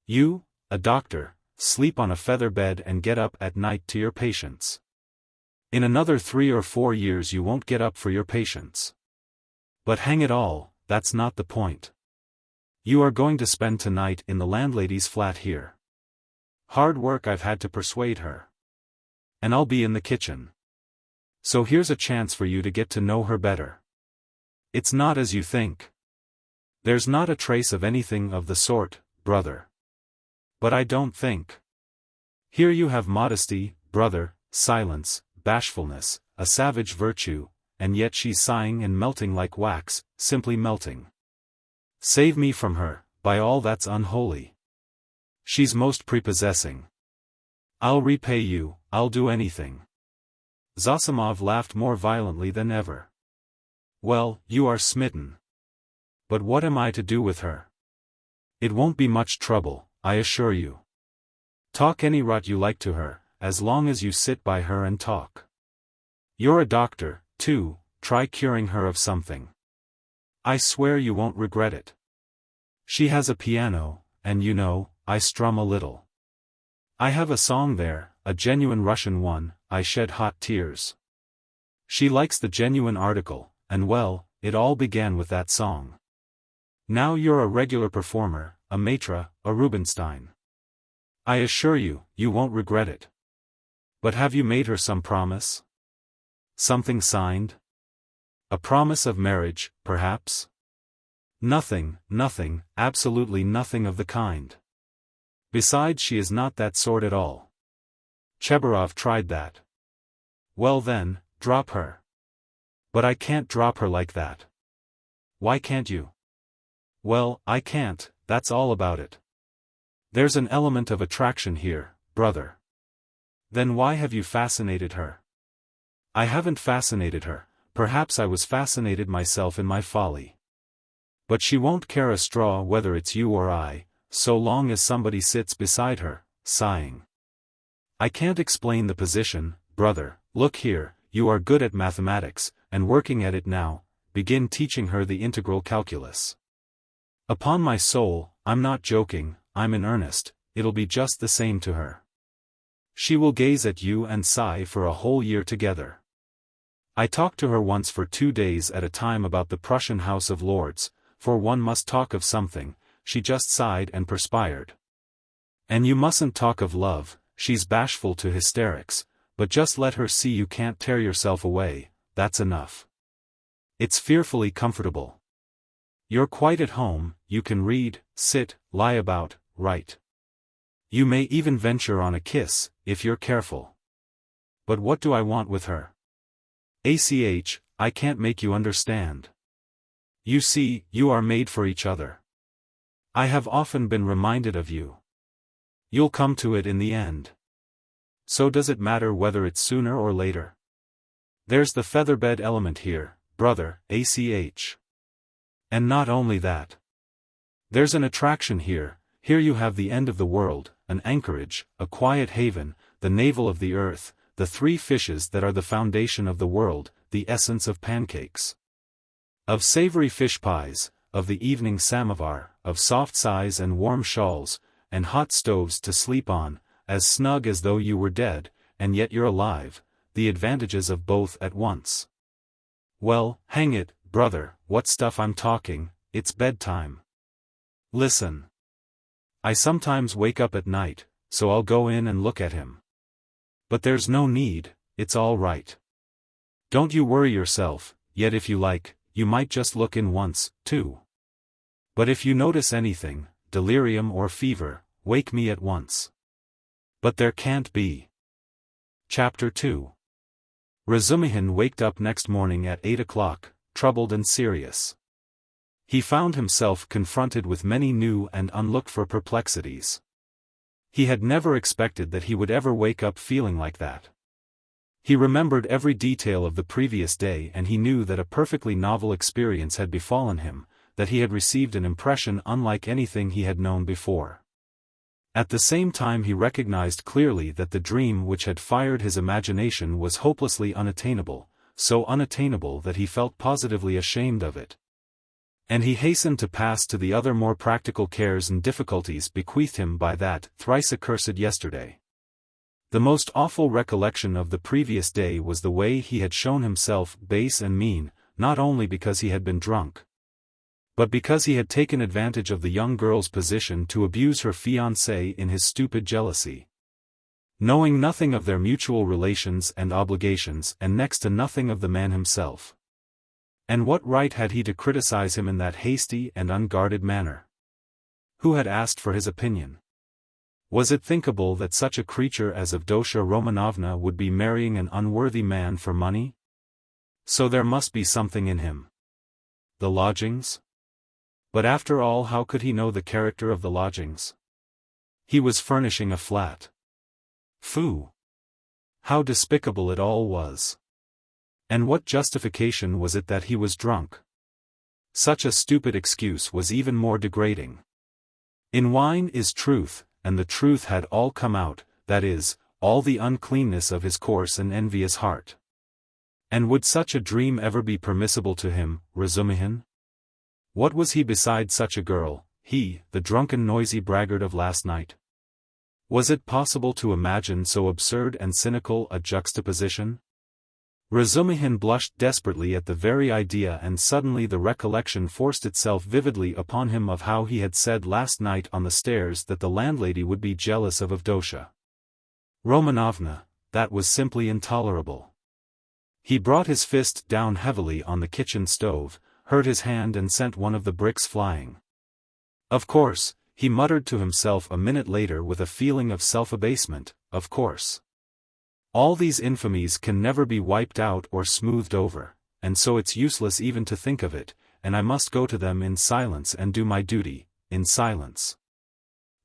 You, a doctor, sleep on a feather bed and get up at night to your patients. In another 3 or 4 years you won't get up for your patients. But hang it all, that's not the point. You are going to spend tonight in the landlady's flat here. Hard work I've had to persuade her. And I'll be in the kitchen. So here's a chance for you to get to know her better. It's not as you think. There's not a trace of anything of the sort, brother. But I don't think. Here you have modesty, brother, silence, bashfulness, a savage virtue, and yet she's sighing and melting like wax, simply melting. Save me from her, by all that's unholy. She's most prepossessing. I'll repay you, I'll do anything." Zosimov laughed more violently than ever. "Well, you are smitten. But what am I to do with her? It won't be much trouble, I assure you. Talk any rot you like to her, as long as you sit by her and talk. You're a doctor, too, try curing her of something. I swear you won't regret it. She has a piano, and you know, I strum a little. I have a song there, a genuine Russian one, I shed hot tears. She likes the genuine article, and well, it all began with that song. Now you're a regular performer, a Maitre, a Rubinstein. I assure you, you won't regret it. But have you made her some promise? Something signed? A promise of marriage, perhaps? Nothing, nothing, absolutely nothing of the kind. Besides, she is not that sort at all. Chebarov tried that. Well then, drop her. But I can't drop her like that. Why can't you? Well, I can't, that's all about it. There's an element of attraction here, brother. Then why have you fascinated her? I haven't fascinated her, perhaps I was fascinated myself in my folly. But she won't care a straw whether it's you or I, so long as somebody sits beside her, sighing. I can't explain the position, brother. Look here, you are good at mathematics, and working at it now, begin teaching her the integral calculus. Upon my soul, I'm not joking, I'm in earnest, it'll be just the same to her. She will gaze at you and sigh for a whole year together. I talked to her once for 2 days at a time about the Prussian House of Lords, for one must talk of something. she just sighed and perspired. And you mustn't talk of love, she's bashful to hysterics, but just let her see you can't tear yourself away, that's enough. It's fearfully comfortable. You're quite at home, you can read, sit, lie about, write. You may even venture on a kiss, if you're careful. But what do I want with her? I can't make you understand. You see, you are made for each other. I have often been reminded of you. You'll come to it in the end. So does it matter whether it's sooner or later? There's the featherbed element here, brother, And not only that. There's an attraction here. Here you have the end of the world, an anchorage, a quiet haven, the navel of the earth, the three fishes that are the foundation of the world, the essence of pancakes. Of savory fish pies, of the evening samovar, of soft sighs and warm shawls, and hot stoves to sleep on, as snug as though you were dead, and yet you're alive, the advantages of both at once. Well, hang it, brother, what stuff I'm talking, it's bedtime. Listen. I sometimes wake up at night, so I'll go in and look at him. But there's no need, it's all right. Don't you worry yourself, yet if you like, you might just look in once, too. But if you notice anything, delirium or fever, wake me at once. But there can't be. Chapter 2. Razumihin waked up next morning at 8 o'clock, troubled and serious. He found himself confronted with many new and unlooked-for perplexities. He had never expected that he would ever wake up feeling like that. He remembered every detail of the previous day and he knew that a perfectly novel experience had befallen him, that he had received an impression unlike anything he had known before. At the same time he recognized clearly that the dream which had fired his imagination was hopelessly unattainable, so unattainable that he felt positively ashamed of it. And he hastened to pass to the other more practical cares and difficulties bequeathed him by that thrice accursed yesterday. The most awful recollection of the previous day was the way he had shown himself base and mean, not only because he had been drunk, but because he had taken advantage of the young girl's position to abuse her fiancé in his stupid jealousy. Knowing nothing of their mutual relations and obligations and next to nothing of the man himself. And what right had he to criticize him in that hasty and unguarded manner? Who had asked for his opinion? Was it thinkable that such a creature as Avdotia Romanovna would be marrying an unworthy man for money? So there must be something in him. The lodgings? But after all, how could he know the character of the lodgings? He was furnishing a flat. Phoo! How despicable it all was! And what justification was it that he was drunk? Such a stupid excuse was even more degrading. In wine is truth, and the truth had all come out, that is, all the uncleanness of his coarse and envious heart. And would such a dream ever be permissible to him, Razumihin? What was he beside such a girl, he, the drunken noisy braggart of last night? Was it possible to imagine so absurd and cynical a juxtaposition? Razumihin blushed desperately at the very idea, and suddenly the recollection forced itself vividly upon him of how he had said last night on the stairs that the landlady would be jealous of Avdotia Romanovna. That was simply intolerable. He brought his fist down heavily on the kitchen stove, hurt his hand and sent one of the bricks flying. Of course, he muttered to himself a minute later with a feeling of self-abasement, of course. All these infamies can never be wiped out or smoothed over, and so it's useless even to think of it, and I must go to them in silence and do my duty, in silence.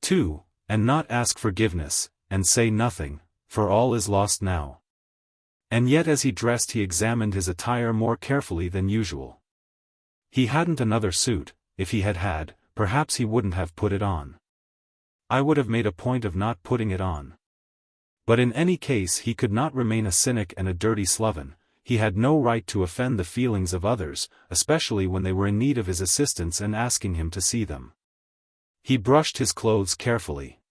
2. And not ask forgiveness, and say nothing, for all is lost now. And yet as he dressed he examined his attire more carefully than usual. He hadn't another suit. If he had had, perhaps he wouldn't have put it on. I would have made a point of not putting it on. But in any case he could not remain a cynic and a dirty sloven. He had no right to offend the feelings of others, especially when they were in need of his assistance and asking him to see them. He brushed his clothes carefully.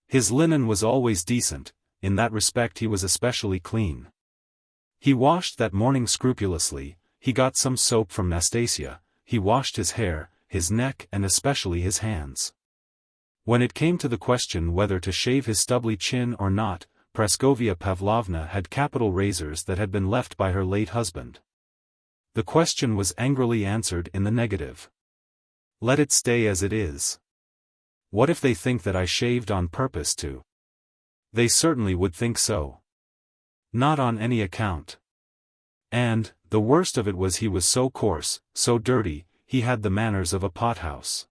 His linen was always decent, in that respect he was especially clean. He washed that morning scrupulously, he got some soap from Nastasia, he washed his hair, his neck and especially his hands. When it came to the question whether to shave his stubbly chin or not, Praskovia Pavlovna had capital razors that had been left by her late husband. The question was angrily answered in the negative. Let it stay as it is. What if they think that I shaved on purpose to? They certainly would think so. Not on any account. And, the worst of it was he was so coarse, so dirty, he had the manners of a pothouse.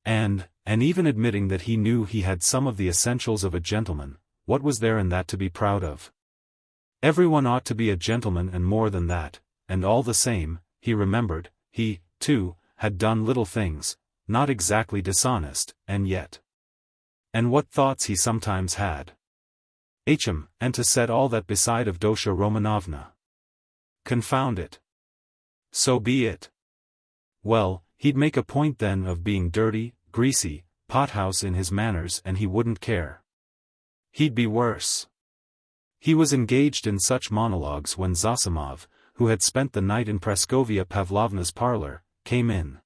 And even admitting that he knew he had some of the essentials of a gentleman, what was there in that to be proud of? Everyone ought to be a gentleman and more than that, and all the same, he remembered, he, too, had done little things, not exactly dishonest, and yet. And what thoughts he sometimes had. And to set all that beside of Dosha Romanovna. Confound it. So be it. Well, he'd make a point then of being dirty, greasy, pothouse in his manners and he wouldn't care. He'd be worse. He was engaged in such monologues when Zosimov, who had spent the night in Praskovia Pavlovna's parlor, came in.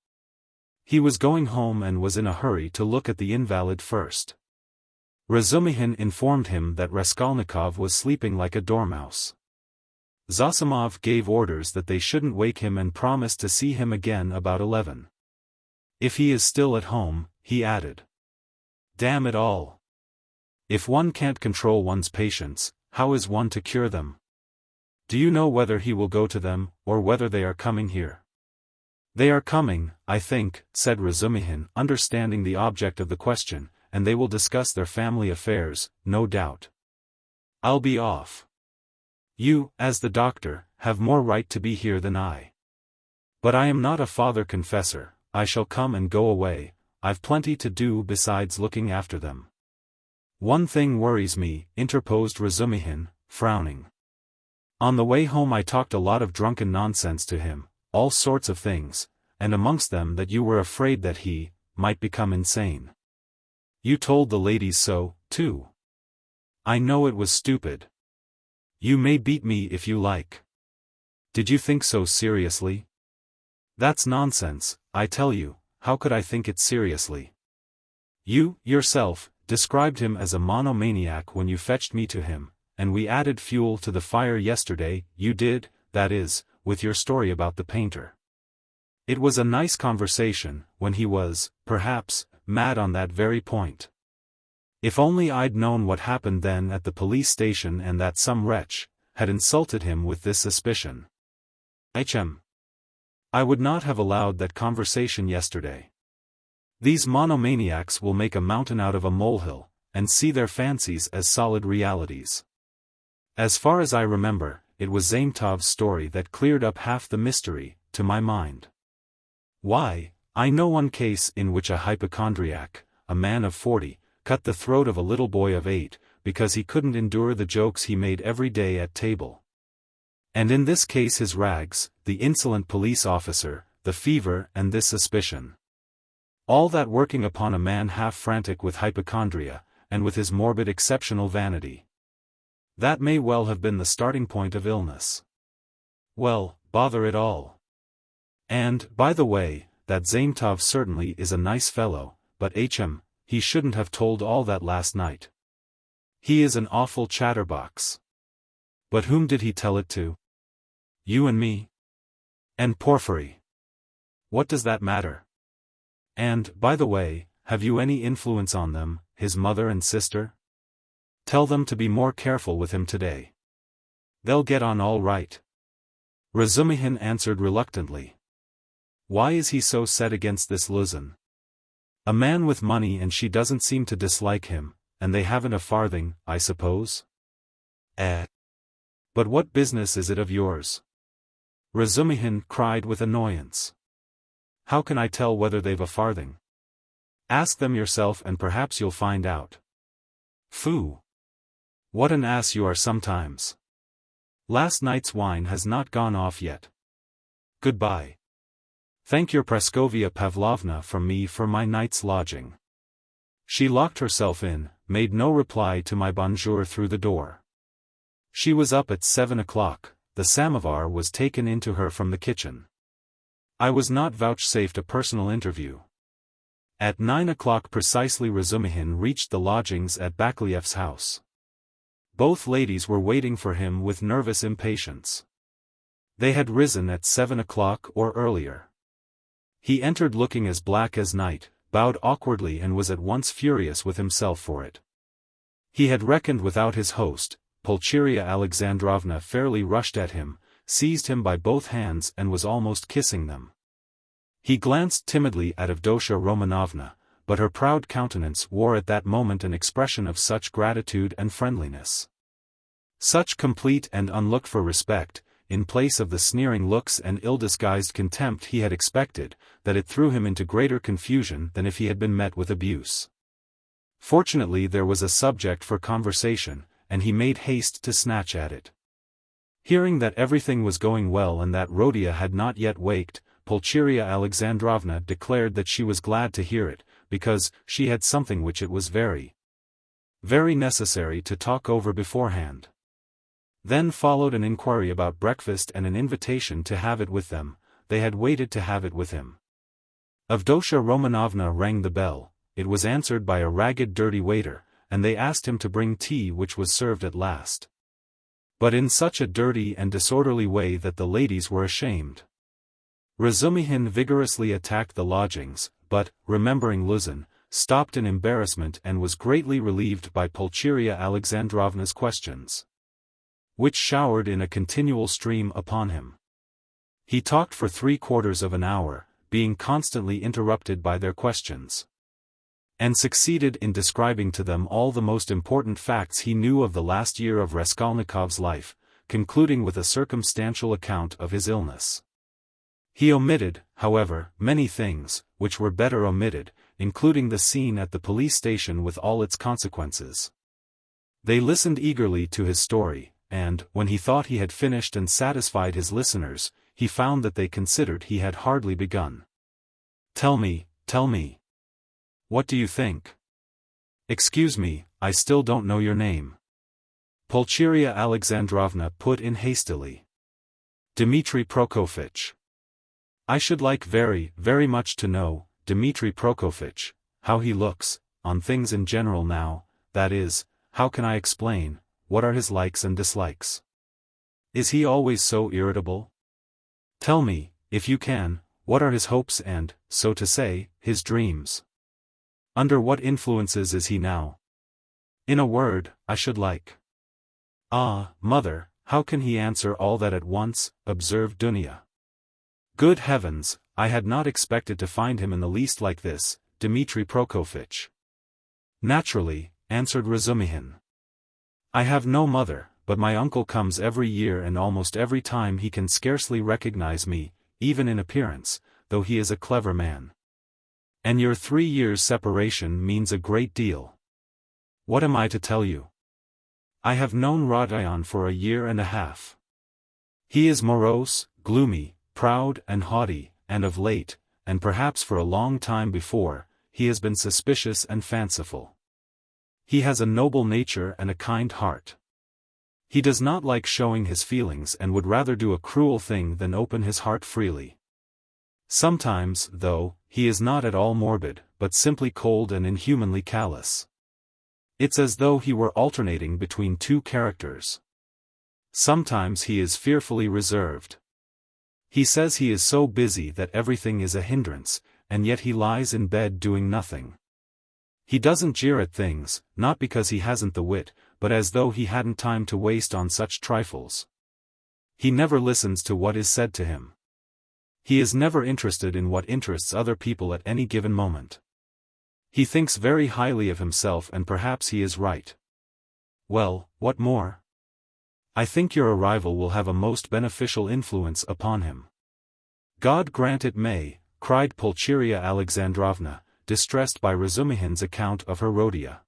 He was going home and was in a hurry to look at the invalid first. Razumihin informed him that Raskolnikov was sleeping like a dormouse. Zosimov gave orders that they shouldn't wake him and promised to see him again about 11. If he is still at home, he added. Damn it all. If one can't control one's patients, how is one to cure them? Do you know whether he will go to them, or whether they are coming here? They are coming, I think, said Razumihin, understanding the object of the question, and they will discuss their family affairs, no doubt. I'll be off. You, as the doctor, have more right to be here than I. But I am not a father confessor, I shall come and go away, I've plenty to do besides looking after them. One thing worries me, interposed Razumihin, frowning. On the way home I talked a lot of drunken nonsense to him, all sorts of things, and amongst them that you were afraid that he might become insane. You told the ladies so, too. I know it was stupid. You may beat me if you like. Did you think so seriously? That's nonsense, I tell you, how could I think it seriously? You, yourself, described him as a monomaniac when you fetched me to him, and we added fuel to the fire yesterday, you did, that is, with your story about the painter. It was a nice conversation, when he was, perhaps, mad on that very point. If only I'd known what happened then at the police station and that some wretch had insulted him with this suspicion. I would not have allowed that conversation yesterday. These monomaniacs will make a mountain out of a molehill, and see their fancies as solid realities. As far as I remember, it was Zametov's story that cleared up half the mystery, to my mind. Why, I know one case in which a hypochondriac, a man of 40, cut the throat of a little boy of 8, because he couldn't endure the jokes he made every day at table. And in this case his rags, the insolent police officer, the fever and this suspicion. All that working upon a man half frantic with hypochondria, and with his morbid exceptional vanity. That may well have been the starting point of illness. Well, bother it all. And, by the way, that Zametov certainly is a nice fellow, but he shouldn't have told all that last night. He is an awful chatterbox. But whom did he tell it to? You and me? And Porfiry. What does that matter? And, by the way, have you any influence on them, his mother and sister? Tell them to be more careful with him today. They'll get on all right. Razumihin answered reluctantly. Why is he so set against this Luzin? A man with money and she doesn't seem to dislike him, and they haven't a farthing, I suppose? But what business is it of yours? Razumihin cried with annoyance. How can I tell whether they've a farthing? Ask them yourself and perhaps you'll find out. Phoo! What an ass you are sometimes. Last night's wine has not gone off yet. Goodbye. Thank your Praskovia Pavlovna from me for my night's lodging. She locked herself in, made no reply to my bonjour through the door. She was up at 7 o'clock, the samovar was taken into her from the kitchen. I was not vouchsafed a personal interview. At 9 o'clock precisely Razumihin reached the lodgings at Bakliev's house. Both ladies were waiting for him with nervous impatience. They had risen at 7 o'clock or earlier. He entered looking as black as night, bowed awkwardly and was at once furious with himself for it. He had reckoned without his host. Pulcheria Alexandrovna fairly rushed at him, seized him by both hands and was almost kissing them. He glanced timidly at Avdotia Romanovna, but her proud countenance wore at that moment an expression of such gratitude and friendliness, such complete and unlooked-for respect, in place of the sneering looks and ill-disguised contempt he had expected, that it threw him into greater confusion than if he had been met with abuse. Fortunately there was a subject for conversation, and he made haste to snatch at it. Hearing that everything was going well and that Rhodia had not yet waked, Pulcheria Alexandrovna declared that she was glad to hear it, because she had something which it was very necessary to talk over beforehand. Then followed an inquiry about breakfast and an invitation to have it with them. They had waited to have it with him. Avdotia Romanovna rang the bell, it was answered by a ragged dirty waiter, and they asked him to bring tea, which was served at last, but in such a dirty and disorderly way that the ladies were ashamed. Razumihin vigorously attacked the lodgings, but, remembering Luzin, stopped in embarrassment and was greatly relieved by Pulcheria Alexandrovna's questions, which showered in a continual stream upon him. He talked for 3/4 of an hour, being constantly interrupted by their questions, and succeeded in describing to them all the most important facts he knew of the last year of Raskolnikov's life, concluding with a circumstantial account of his illness. He omitted, however, many things, which were better omitted, including the scene at the police station with all its consequences. They listened eagerly to his story, and, when he thought he had finished and satisfied his listeners, he found that they considered he had hardly begun. Tell me. What do you think? Excuse me, I still don't know your name. Pulcheria Alexandrovna put in hastily. Dmitri Prokofitch. I should like very much to know, Dmitri Prokofitch, how he looks, on things in general now, that is, how can I explain, what are his likes and dislikes? Is he always so irritable? Tell me, if you can, what are his hopes and, so to say, his dreams? Under what influences is he now? In a word, I should like. Ah, mother, how can he answer all that at once, observed Dunya. Good heavens, I had not expected to find him in the least like this, Dmitri Prokofitch. Naturally, answered Razumihin. I have no mother, but my uncle comes every year and almost every time he can scarcely recognize me, even in appearance, though he is a clever man. And your 3 years' separation means a great deal. What am I to tell you? I have known Rodion for a year and a half. He is morose, gloomy, proud and haughty, and of late, and perhaps for a long time before, he has been suspicious and fanciful. He has a noble nature and a kind heart. He does not like showing his feelings and would rather do a cruel thing than open his heart freely. Sometimes, though, he is not at all morbid, but simply cold and inhumanly callous. It's as though he were alternating between two characters. Sometimes he is fearfully reserved. He says he is so busy that everything is a hindrance, and yet he lies in bed doing nothing. He doesn't jeer at things, not because he hasn't the wit, but as though he hadn't time to waste on such trifles. He never listens to what is said to him. He is never interested in what interests other people at any given moment. He thinks very highly of himself, and perhaps he is right. Well, what more? I think your arrival will have a most beneficial influence upon him. God grant it may, cried Pulcheria Alexandrovna, distressed by Razumihin's account of her Rhodia.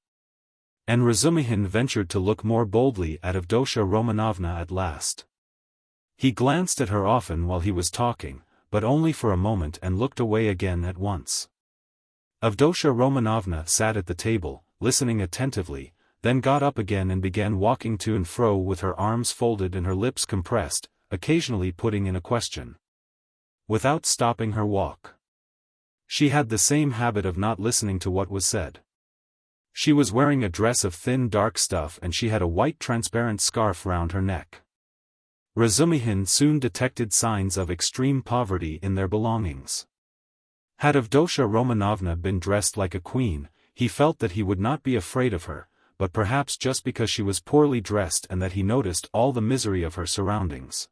And Razumihin ventured to look more boldly at Avdotia Romanovna at last. He glanced at her often while he was talking, but only for a moment, and looked away again at once. Avdotia Romanovna sat at the table, listening attentively, then got up again and began walking to and fro with her arms folded and her lips compressed, occasionally putting in a question. without stopping her walk. She had the same habit of not listening to what was said. She was wearing a dress of thin dark stuff and she had a white transparent scarf round her neck. Razumihin soon detected signs of extreme poverty in their belongings. Had Avdotya Romanovna been dressed like a queen, he felt that he would not be afraid of her, but perhaps just because she was poorly dressed and that he noticed all the misery of her surroundings.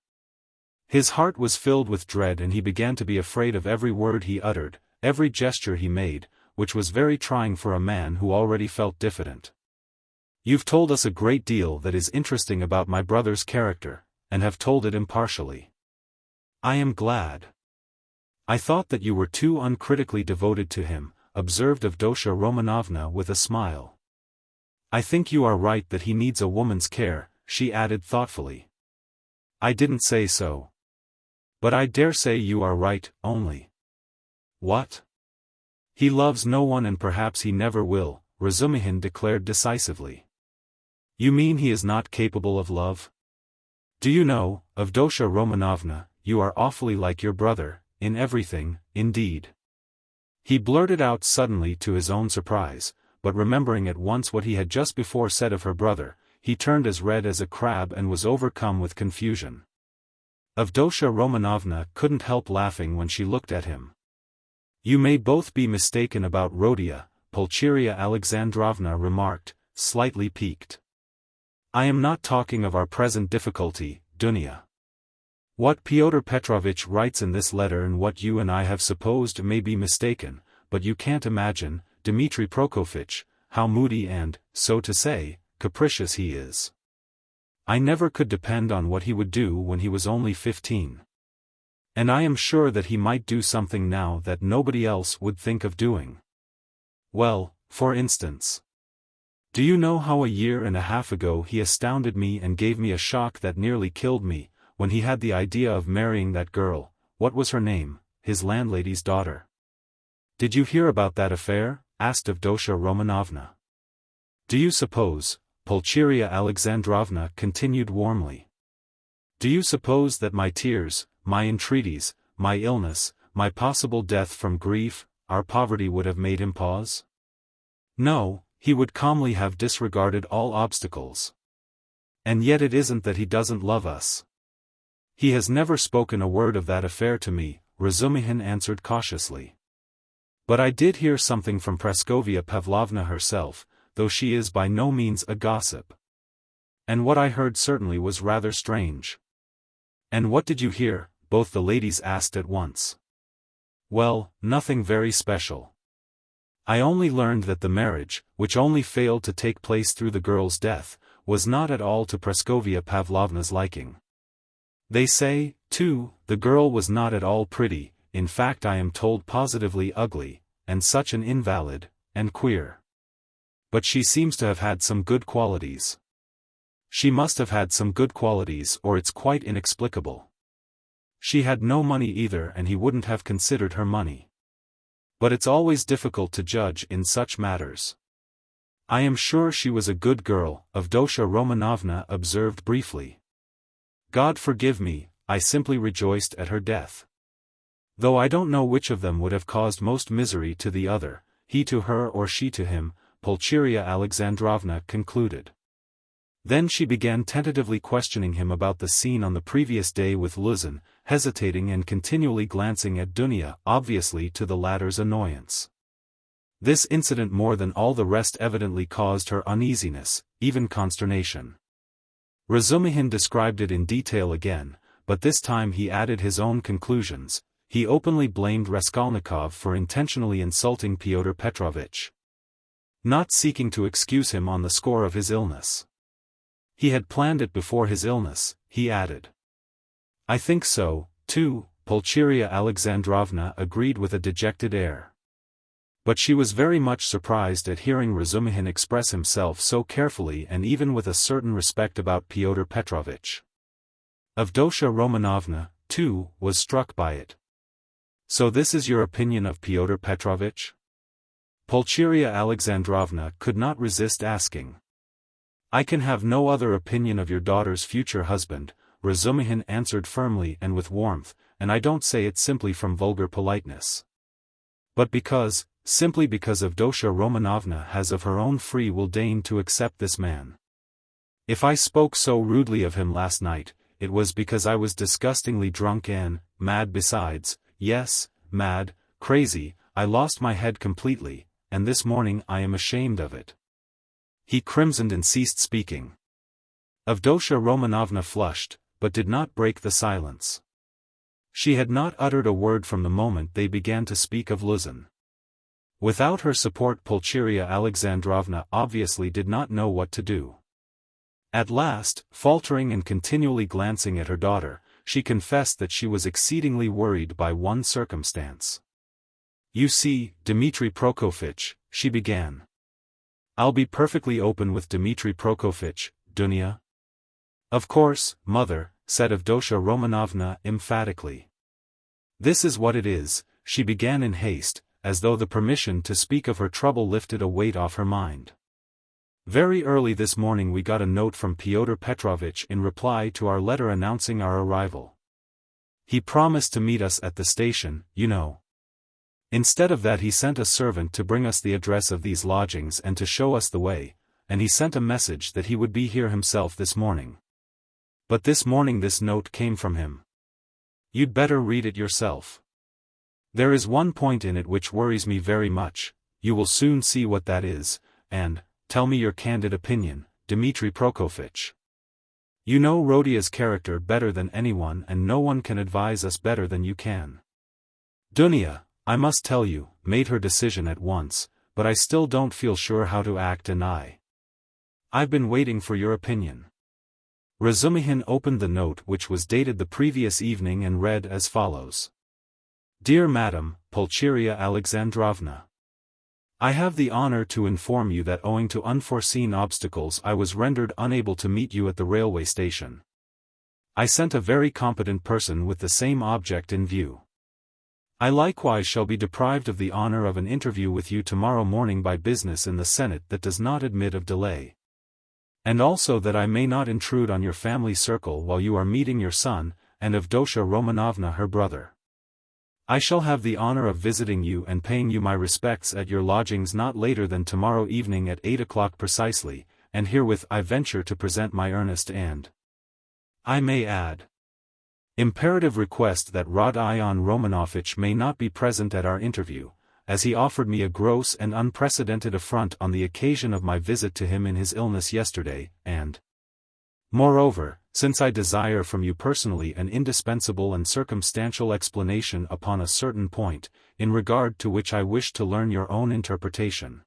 His heart was filled with dread and he began to be afraid of every word he uttered, every gesture he made, which was very trying for a man who already felt diffident. "You've told us a great deal that is interesting about my brother's character, and have told it impartially. I am glad. I thought that you were too uncritically devoted to him," observed Avdotya Romanovna with a smile. "I think you are right that he needs a woman's care," she added thoughtfully. "I didn't say so. But I dare say you are right, only." "What? He loves no one and perhaps he never will," Razumihin declared decisively. "You mean he is not capable of love? Do you know, Avdotya Romanovna, you are awfully like your brother, in everything, indeed." He blurted out suddenly to his own surprise, but remembering at once what he had just before said of her brother, he turned as red as a crab and was overcome with confusion. Avdotya Romanovna couldn't help laughing when she looked at him. "You may both be mistaken about Rodion," Pulcheria Alexandrovna remarked, slightly piqued. "I am not talking of our present difficulty, Dunya. What Pyotr Petrovitch writes in this letter and what you and I have supposed may be mistaken, but you can't imagine, Dmitri Prokofitch, how moody and, so to say, capricious he is. I never could depend on what he would do when he was only 15. And I am sure that he might do something now that nobody else would think of doing. Well, for instance. Do you know how a year and a half ago he astounded me and gave me a shock that nearly killed me, when he had the idea of marrying that girl, what was her name, his landlady's daughter? Did you hear about that affair?" asked Avdotya Romanovna. "Do you suppose," Pulcheria Alexandrovna continued warmly, "do you suppose that my tears, my entreaties, my illness, my possible death from grief, our poverty would have made him pause? No, he would calmly have disregarded all obstacles. And yet it isn't that he doesn't love us. He has never spoken a word of that affair to me," Razumihin answered cautiously. "But I did hear something from Praskovia Pavlovna herself, though she is by no means a gossip. And what I heard certainly was rather strange." "And what did you hear?" both the ladies asked at once. "Well, nothing very special. I only learned that the marriage, which only failed to take place through the girl's death, was not at all to Praskovia Pavlovna's liking. They say, too, the girl was not at all pretty, in fact I am told positively ugly, and such an invalid, and queer. But she seems to have had some good qualities. She must have had some good qualities or it's quite inexplicable. She had no money either and he wouldn't have considered her money. But it's always difficult to judge in such matters. I am sure she was a good girl," Avdotya Romanovna observed briefly. "God forgive me, I simply rejoiced at her death. Though I don't know which of them would have caused most misery to the other, he to her or she to him," Pulcheria Alexandrovna concluded. Then she began tentatively questioning him about the scene on the previous day with Luzin, hesitating and continually glancing at Dunya, obviously to the latter's annoyance. This incident more than all the rest evidently caused her uneasiness, even consternation. Razumihin described it in detail again, but this time he added his own conclusions. He openly blamed Raskolnikov for intentionally insulting Pyotr Petrovitch, not seeking to excuse him on the score of his illness. He had planned it before his illness, he added. "I think so, too," Pulcheria Alexandrovna agreed with a dejected air. But she was very much surprised at hearing Razumihin express himself so carefully and even with a certain respect about Pyotr Petrovitch. Avdotya Romanovna, too, was struck by it. "So this is your opinion of Pyotr Petrovitch?" Pulcheria Alexandrovna could not resist asking. "I can have no other opinion of your daughter's future husband," Razumihin answered firmly and with warmth, and I don't say it simply from vulgar politeness. But simply because Avdotya Romanovna has of her own free will deigned to accept this man. If I spoke so rudely of him last night, it was because I was disgustingly drunk and mad besides. Yes, mad, crazy, I lost my head completely, and this morning I am ashamed of it. He crimsoned and ceased speaking. Avdotya Romanovna flushed, but did not break the silence. She had not uttered a word from the moment they began to speak of Luzin. Without her support Pulcheria Alexandrovna obviously did not know what to do. At last, faltering and continually glancing at her daughter, she confessed that she was exceedingly worried by one circumstance. "You see, Dmitri Prokofitch," she began. "I'll be perfectly open with Dmitri Prokofitch, Dunya." "Of course, mother," said Avdotya Romanovna emphatically. "This is what it is," she began in haste, as though the permission to speak of her trouble lifted a weight off her mind. "Very early this morning we got a note from Pyotr Petrovitch in reply to our letter announcing our arrival. He promised to meet us at the station, you know. Instead of that he sent a servant to bring us the address of these lodgings and to show us the way, and he sent a message that he would be here himself this morning. But this morning this note came from him. You'd better read it yourself. There is one point in it which worries me very much, you will soon see what that is, and, tell me your candid opinion, Dmitri Prokofitch. You know Rodia's character better than anyone and no one can advise us better than you can." Dunya, I must tell you, made her decision at once, but I still don't feel sure how to act and I've been waiting for your opinion. Razumihin opened the note which was dated the previous evening and read as follows. Dear Madam, Pulcheria Alexandrovna. I have the honor to inform you that owing to unforeseen obstacles I was rendered unable to meet you at the railway station. I sent a very competent person with the same object in view. I likewise shall be deprived of the honor of an interview with you tomorrow morning by business in the Senate that does not admit of delay. And also that I may not intrude on your family circle while you are meeting your son, and Avdotya Romanovna her brother. I shall have the honor of visiting you and paying you my respects at your lodgings not later than tomorrow evening at 8 o'clock precisely, and herewith I venture to present my earnest and, I may add, imperative request that Rodion Romanovich may not be present at our interview, as he offered me a gross and unprecedented affront on the occasion of my visit to him in his illness yesterday, and, moreover, since I desire from you personally an indispensable and circumstantial explanation upon a certain point, in regard to which I wish to learn your own interpretation.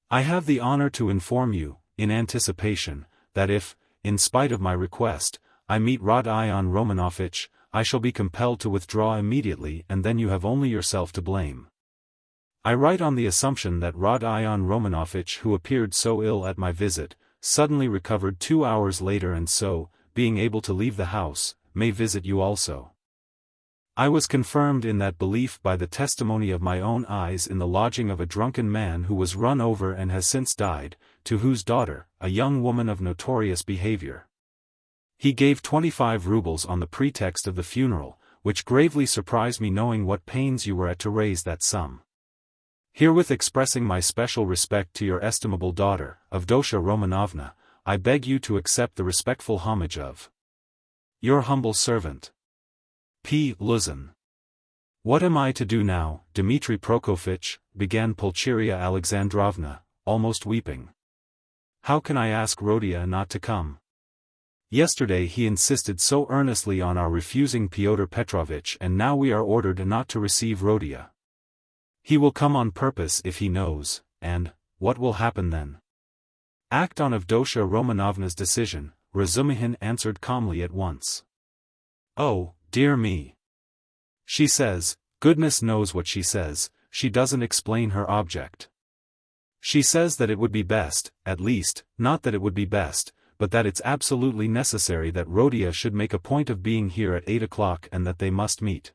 I have the honor to inform you, in anticipation, that if, in spite of my request, I meet Rodion Romanovich, I shall be compelled to withdraw immediately and then you have only yourself to blame. I write on the assumption that Rodion Romanovich, who appeared so ill at my visit, suddenly recovered 2 hours later and so, being able to leave the house, may visit you also. I was confirmed in that belief by the testimony of my own eyes in the lodging of a drunken man who was run over and has since died, to whose daughter, a young woman of notorious behavior. He gave 25 rubles on the pretext of the funeral, which gravely surprised me knowing what pains you were at to raise that sum. Herewith expressing my special respect to your estimable daughter, Avdotya Romanovna, I beg you to accept the respectful homage of your humble servant, P. Luzin. What am I to do now, Dmitri Prokofitch? Began Pulcheria Alexandrovna, almost weeping. How can I ask Rodia not to come? Yesterday he insisted so earnestly on our refusing Pyotr Petrovitch and now we are ordered not to receive Rodia. He will come on purpose if he knows, and, what will happen then? Act on Avdotya Romanovna's decision, Razumihin answered calmly at once. Oh, dear me. She says, goodness knows what she says, she doesn't explain her object. She says that it would be best, at least, not that it would be best, but that it's absolutely necessary that Rodia should make a point of being here at 8 o'clock and that they must meet.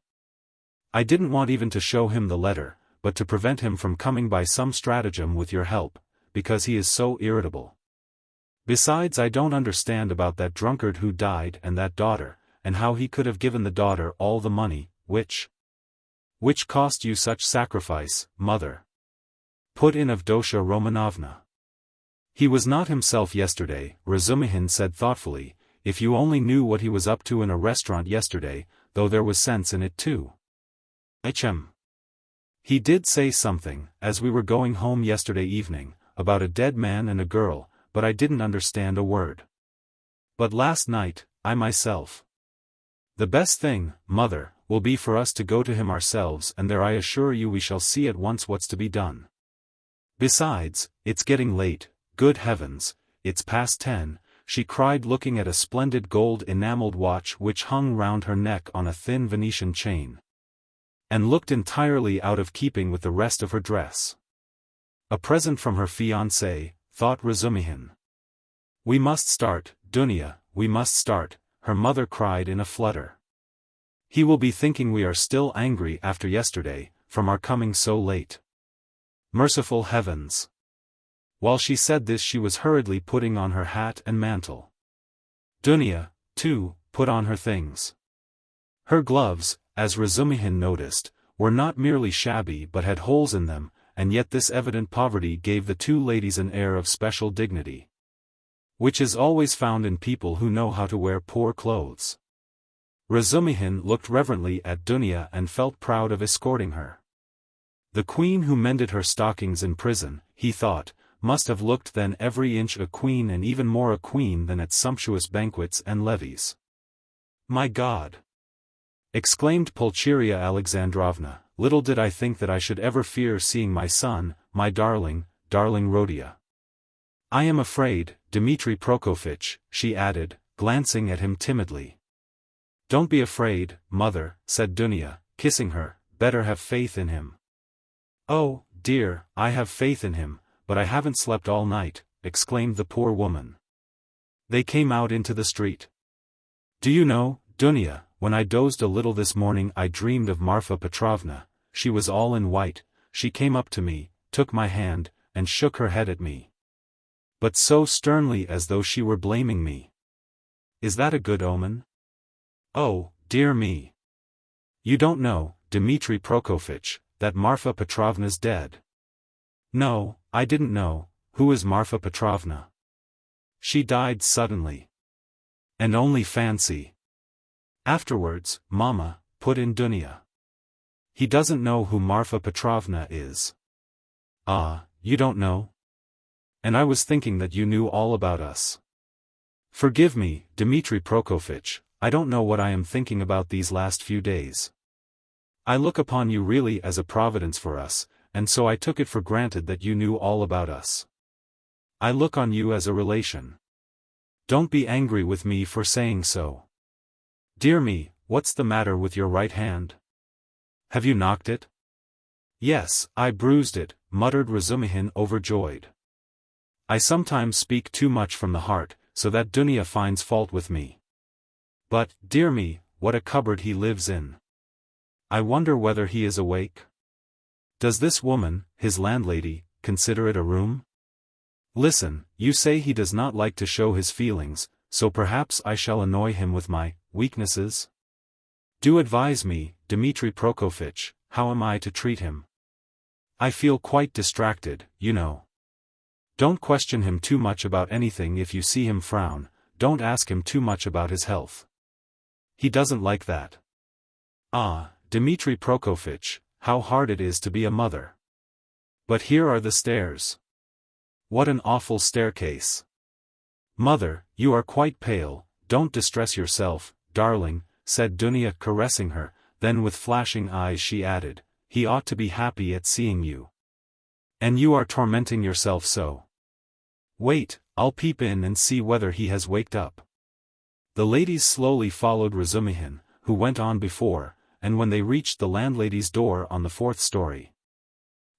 I didn't want even to show him the letter, but to prevent him from coming by some stratagem with your help, because he is so irritable. Besides, I don't understand about that drunkard who died and that daughter, and how he could have given the daughter all the money, which cost you such sacrifice, mother," put in Avdotia Romanovna. "He was not himself yesterday," Razumihin said thoughtfully. "If you only knew what he was up to in a restaurant yesterday, though there was sense in it too. He did say something, as we were going home yesterday evening, about a dead man and a girl, but I didn't understand a word. But last night, I myself. The best thing, mother, will be for us to go to him ourselves, and there I assure you we shall see at once what's to be done. Besides, it's getting late, good heavens, it's past 10, she cried, looking at a splendid gold enameled watch which hung round her neck on a thin Venetian chain, and looked entirely out of keeping with the rest of her dress. A present from her fiancé, thought Razumihin. "We must start, Dunya, we must start," her mother cried in a flutter. "He will be thinking we are still angry after yesterday, from our coming so late. Merciful heavens!" While she said this she was hurriedly putting on her hat and mantle. Dunya, too, put on her things. Her gloves, as Razumihin noticed, were not merely shabby but had holes in them, and yet this evident poverty gave the two ladies an air of special dignity, which is always found in people who know how to wear poor clothes. Razumihin looked reverently at Dunya and felt proud of escorting her. The queen who mended her stockings in prison, he thought, must have looked then every inch a queen, and even more a queen than at sumptuous banquets and levees. "My God!" exclaimed Pulcheria Alexandrovna, "little did I think that I should ever fear seeing my son, my darling Rodia. I am afraid, Dmitri Prokofitch," she added, glancing at him timidly. "Don't be afraid, mother," said Dunya, kissing her, "better have faith in him." "Oh, dear, I have faith in him, but I haven't slept all night," exclaimed the poor woman. They came out into the street. "Do you know, Dunya, when I dozed a little this morning I dreamed of Marfa Petrovna. She was all in white, she came up to me, took my hand, and shook her head at me. But so sternly as though she were blaming me. Is that a good omen? Oh, dear me. You don't know, Dmitri Prokofitch, that Marfa Petrovna's dead?" "No, I didn't know. Who is Marfa Petrovna?" "She died suddenly." "And only fancy." "Afterwards, Mama," put in Dunya. "He doesn't know who Marfa Petrovna is." "Ah, you don't know? And I was thinking that you knew all about us." "Forgive me, Dmitri Prokofitch, I don't know what I am thinking about these last few days. I look upon you really as a providence for us, and so I took it for granted that you knew all about us. I look on you as a relation. Don't be angry with me for saying so. Dear me, what's the matter with your right hand? Have you knocked it?" "Yes, I bruised it," muttered Razumihin, overjoyed. "I sometimes speak too much from the heart, so that Dunya finds fault with me. But, dear me, what a cupboard he lives in. I wonder whether he is awake? Does this woman, his landlady, consider it a room? Listen, you say he does not like to show his feelings, so perhaps I shall annoy him with my weaknesses? Do advise me, Dmitri Prokofitch, how am I to treat him? I feel quite distracted, you know. Don't question him too much about anything. If you see him frown, don't ask him too much about his health. He doesn't like that. Ah, Dmitri Prokofitch, how hard it is to be a mother. But here are the stairs. What an awful staircase. Mother, you are quite pale, don't distress yourself, darling," said Dunya, caressing her, then with flashing eyes she added, "He ought to be happy at seeing you. And you are tormenting yourself so. Wait, I'll peep in and see whether he has waked up." The ladies slowly followed Razumihin, who went on before, and when they reached the landlady's door on the 4th story,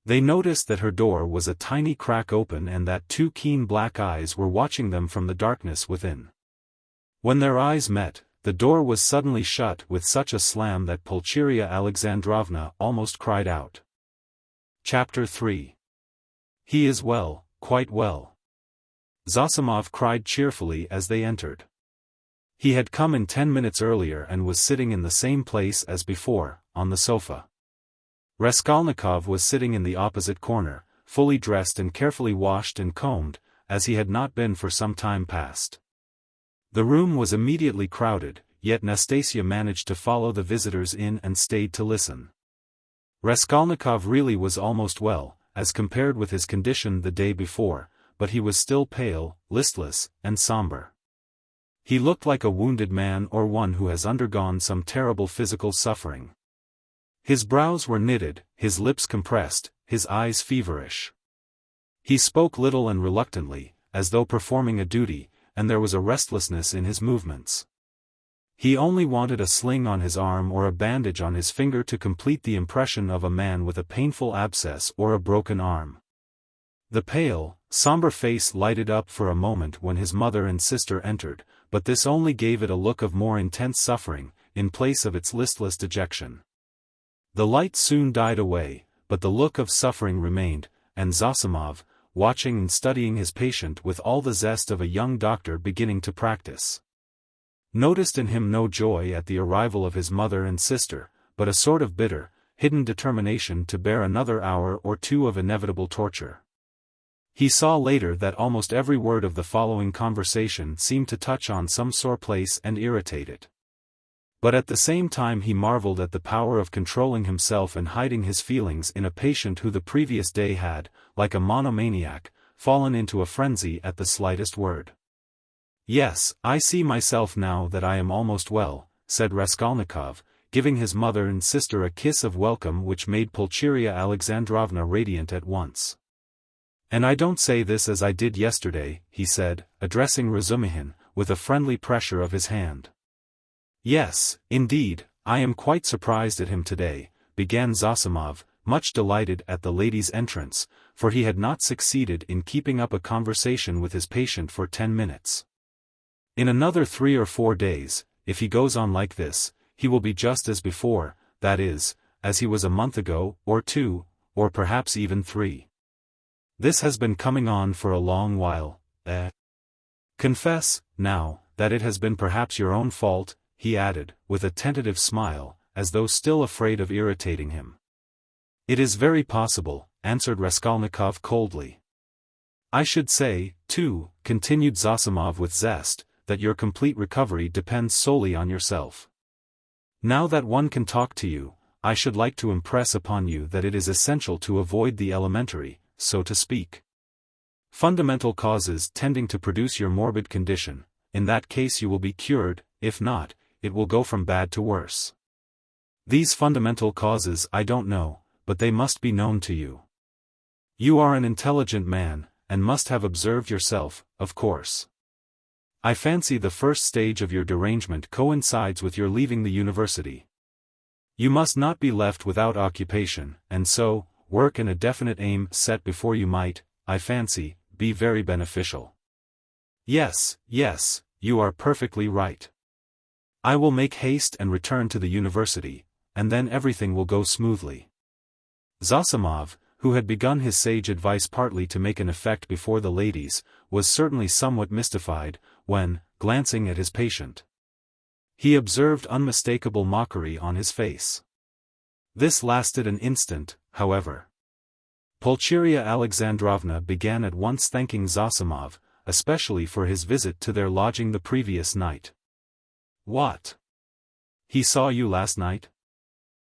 they noticed that her door was a tiny crack open and that two keen black eyes were watching them from the darkness within. When their eyes met, the door was suddenly shut with such a slam that Pulcheria Alexandrovna almost cried out. Chapter 3. He is well, quite well. Zosimov cried cheerfully as they entered. He had come in 10 minutes earlier and was sitting in the same place as before, on the sofa. Raskolnikov was sitting in the opposite corner, fully dressed and carefully washed and combed, as he had not been for some time past. The room was immediately crowded, yet Nastasia managed to follow the visitors in and stayed to listen. Raskolnikov really was almost well, as compared with his condition the day before, but he was still pale, listless, and somber. He looked like a wounded man or one who has undergone some terrible physical suffering. His brows were knitted, his lips compressed, his eyes feverish. He spoke little and reluctantly, as though performing a duty, and there was a restlessness in his movements. He only wanted a sling on his arm or a bandage on his finger to complete the impression of a man with a painful abscess or a broken arm. The pale, somber face lighted up for a moment when his mother and sister entered, but this only gave it a look of more intense suffering, in place of its listless dejection. The light soon died away, but the look of suffering remained, and Zosimov, watching and studying his patient with all the zest of a young doctor beginning to practice, noticed in him no joy at the arrival of his mother and sister, but a sort of bitter, hidden determination to bear another hour or two of inevitable torture. He saw later that almost every word of the following conversation seemed to touch on some sore place and irritate it. But at the same time he marveled at the power of controlling himself and hiding his feelings in a patient who the previous day had, like a monomaniac, fallen into a frenzy at the slightest word. "Yes, I see myself now that I am almost well," said Raskolnikov, giving his mother and sister a kiss of welcome which made Pulcheria Alexandrovna radiant at once. "And I don't say this as I did yesterday," he said, addressing Razumihin, with a friendly pressure of his hand. "Yes, indeed, I am quite surprised at him today," began Zosimov, much delighted at the lady's entrance, for he had not succeeded in keeping up a conversation with his patient for 10 minutes. "In another 3 or 4 days, if he goes on like this, he will be just as before, that is, as he was a month ago, or 2, or perhaps even 3. This has been coming on for a long while, eh? Confess, now, that it has been perhaps your own fault," he added, with a tentative smile, as though still afraid of irritating him. "It is very possible," answered Raskolnikov coldly. "I should say, too," continued Zosimov with zest, "that your complete recovery depends solely on yourself. Now that one can talk to you, I should like to impress upon you that it is essential to avoid the elementary, so to speak, fundamental causes tending to produce your morbid condition. In that case you will be cured, if not, it will go from bad to worse. These fundamental causes I don't know, but they must be known to you. You are an intelligent man, and must have observed yourself, of course. I fancy the first stage of your derangement coincides with your leaving the university. You must not be left without occupation, and so, work and a definite aim set before you might, I fancy, be very beneficial." Yes, you are perfectly right. I will make haste and return to the university, and then everything will go smoothly." Zosimov, who had begun his sage advice partly to make an effect before the ladies, was certainly somewhat mystified, when, glancing at his patient, he observed unmistakable mockery on his face. This lasted an instant, however. Pulcheria Alexandrovna began at once thanking Zosimov, especially for his visit to their lodging the previous night. "What? He saw you last night?"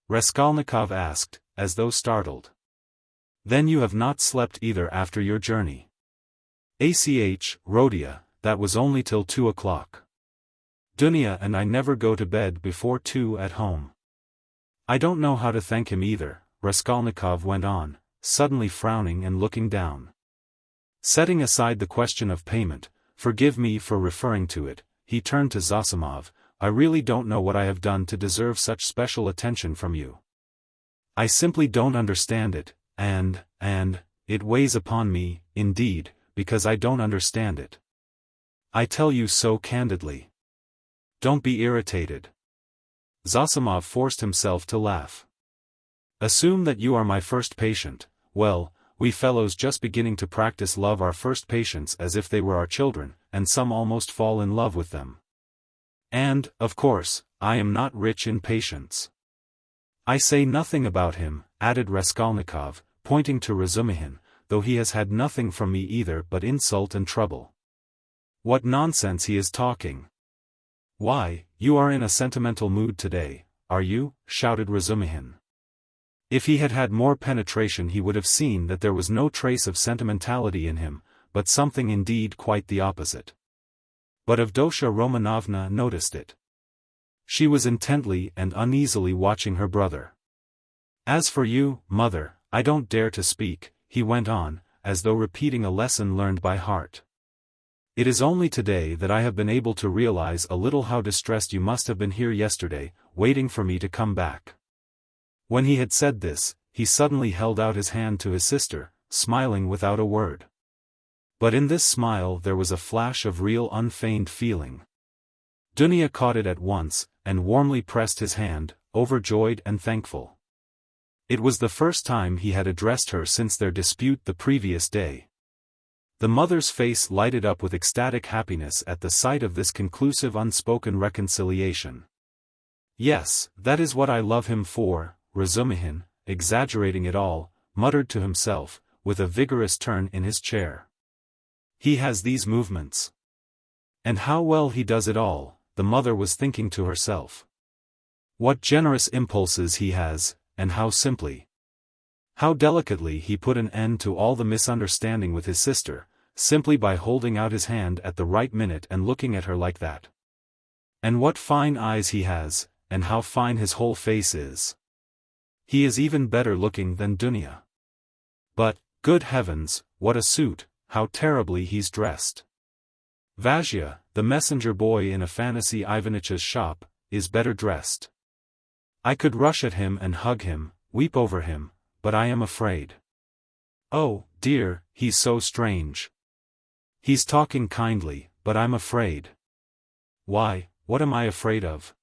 Raskolnikov asked, as though startled. "Then you have not slept either after your journey?" Rodia, that was only till 2 o'clock. Dunya and I never go to bed before 2 at home." "I don't know how to thank him either," Raskolnikov went on, suddenly frowning and looking down. Setting aside the question of payment, forgive me for referring to it, he turned to Zosimov, "I really don't know what I have done to deserve such special attention from you. I simply don't understand it, and it weighs upon me, indeed, because I don't understand it. I tell you so candidly. Don't be irritated." Zosimov forced himself to laugh. "Assume that you are my first patient. Well, we fellows just beginning to practice love our first patients as if they were our children, and some almost fall in love with them. And, of course, I am not rich in patience. I say nothing about him," added Raskolnikov, pointing to Razumihin, "though he has had nothing from me either but insult and trouble." "What nonsense he is talking! Why, you are in a sentimental mood today, are you?" shouted Razumihin. If he had had more penetration he would have seen that there was no trace of sentimentality in him, but something indeed quite the opposite. But Avdotya Romanovna noticed it. She was intently and uneasily watching her brother. "As for you, mother, I don't dare to speak," he went on, as though repeating a lesson learned by heart. "It is only today that I have been able to realize a little how distressed you must have been here yesterday, waiting for me to come back." When he had said this, he suddenly held out his hand to his sister, smiling without a word. But in this smile there was a flash of real unfeigned feeling. Dunya caught it at once, and warmly pressed his hand, overjoyed and thankful. It was the first time he had addressed her since their dispute the previous day. The mother's face lighted up with ecstatic happiness at the sight of this conclusive unspoken reconciliation. "Yes, that is what I love him for," Razumihin, exaggerating it all, muttered to himself, with a vigorous turn in his chair. "He has these movements. And how well he does it all," the mother was thinking to herself. "What generous impulses he has, and how simply. How delicately he put an end to all the misunderstanding with his sister, simply by holding out his hand at the right minute and looking at her like that. And what fine eyes he has, and how fine his whole face is. He is even better looking than Dunya. But, good heavens, what a suit, how terribly he's dressed. Vasya, the messenger boy in Afanasy Ivanich's shop, is better dressed. I could rush at him and hug him, weep over him, but I am afraid. Oh, dear, he's so strange. He's talking kindly, but I'm afraid. Why, what am I afraid of?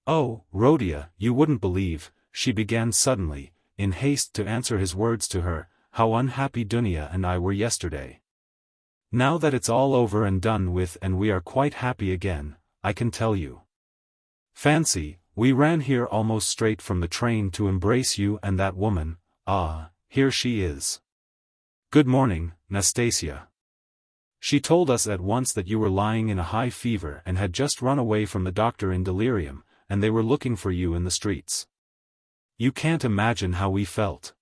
Oh, Rhodia, you wouldn't believe," she began suddenly, in haste to answer his words to her, "how unhappy Dunya and I were yesterday. Now that it's all over and done with and we are quite happy again, I can tell you. Fancy, we ran here almost straight from the train to embrace you and that woman, here she is. Good morning, Nastasia. She told us at once that you were lying in a high fever and had just run away from the doctor in delirium, and they were looking for you in the streets. You can't imagine how we felt.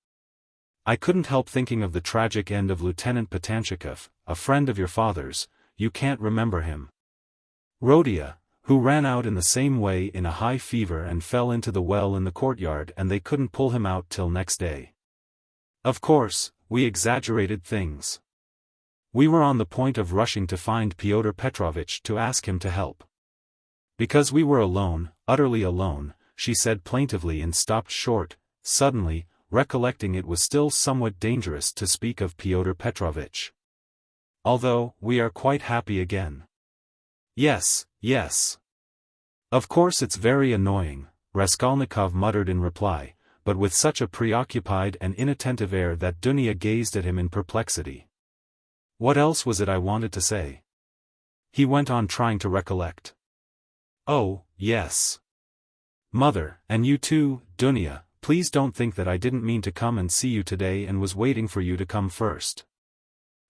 I couldn't help thinking of the tragic end of Lieutenant Patanchikov, a friend of your father's, you can't remember him. Rhodia, who ran out in the same way in a high fever and fell into the well in the courtyard and they couldn't pull him out till next day. Of course, we exaggerated things. We were on the point of rushing to find Pyotr Petrovitch to ask him to help. Because we were alone, utterly alone, she said plaintively and stopped short, suddenly, recollecting it was still somewhat dangerous to speak of Pyotr Petrovitch. Although, we are quite happy again. Yes, yes. Of course it's very annoying, Raskolnikov muttered in reply, but with such a preoccupied and inattentive air that Dunya gazed at him in perplexity. What else was it I wanted to say? He went on trying to recollect. Oh, yes. Mother, and you too, Dunya, please don't think that I didn't mean to come and see you today and was waiting for you to come first.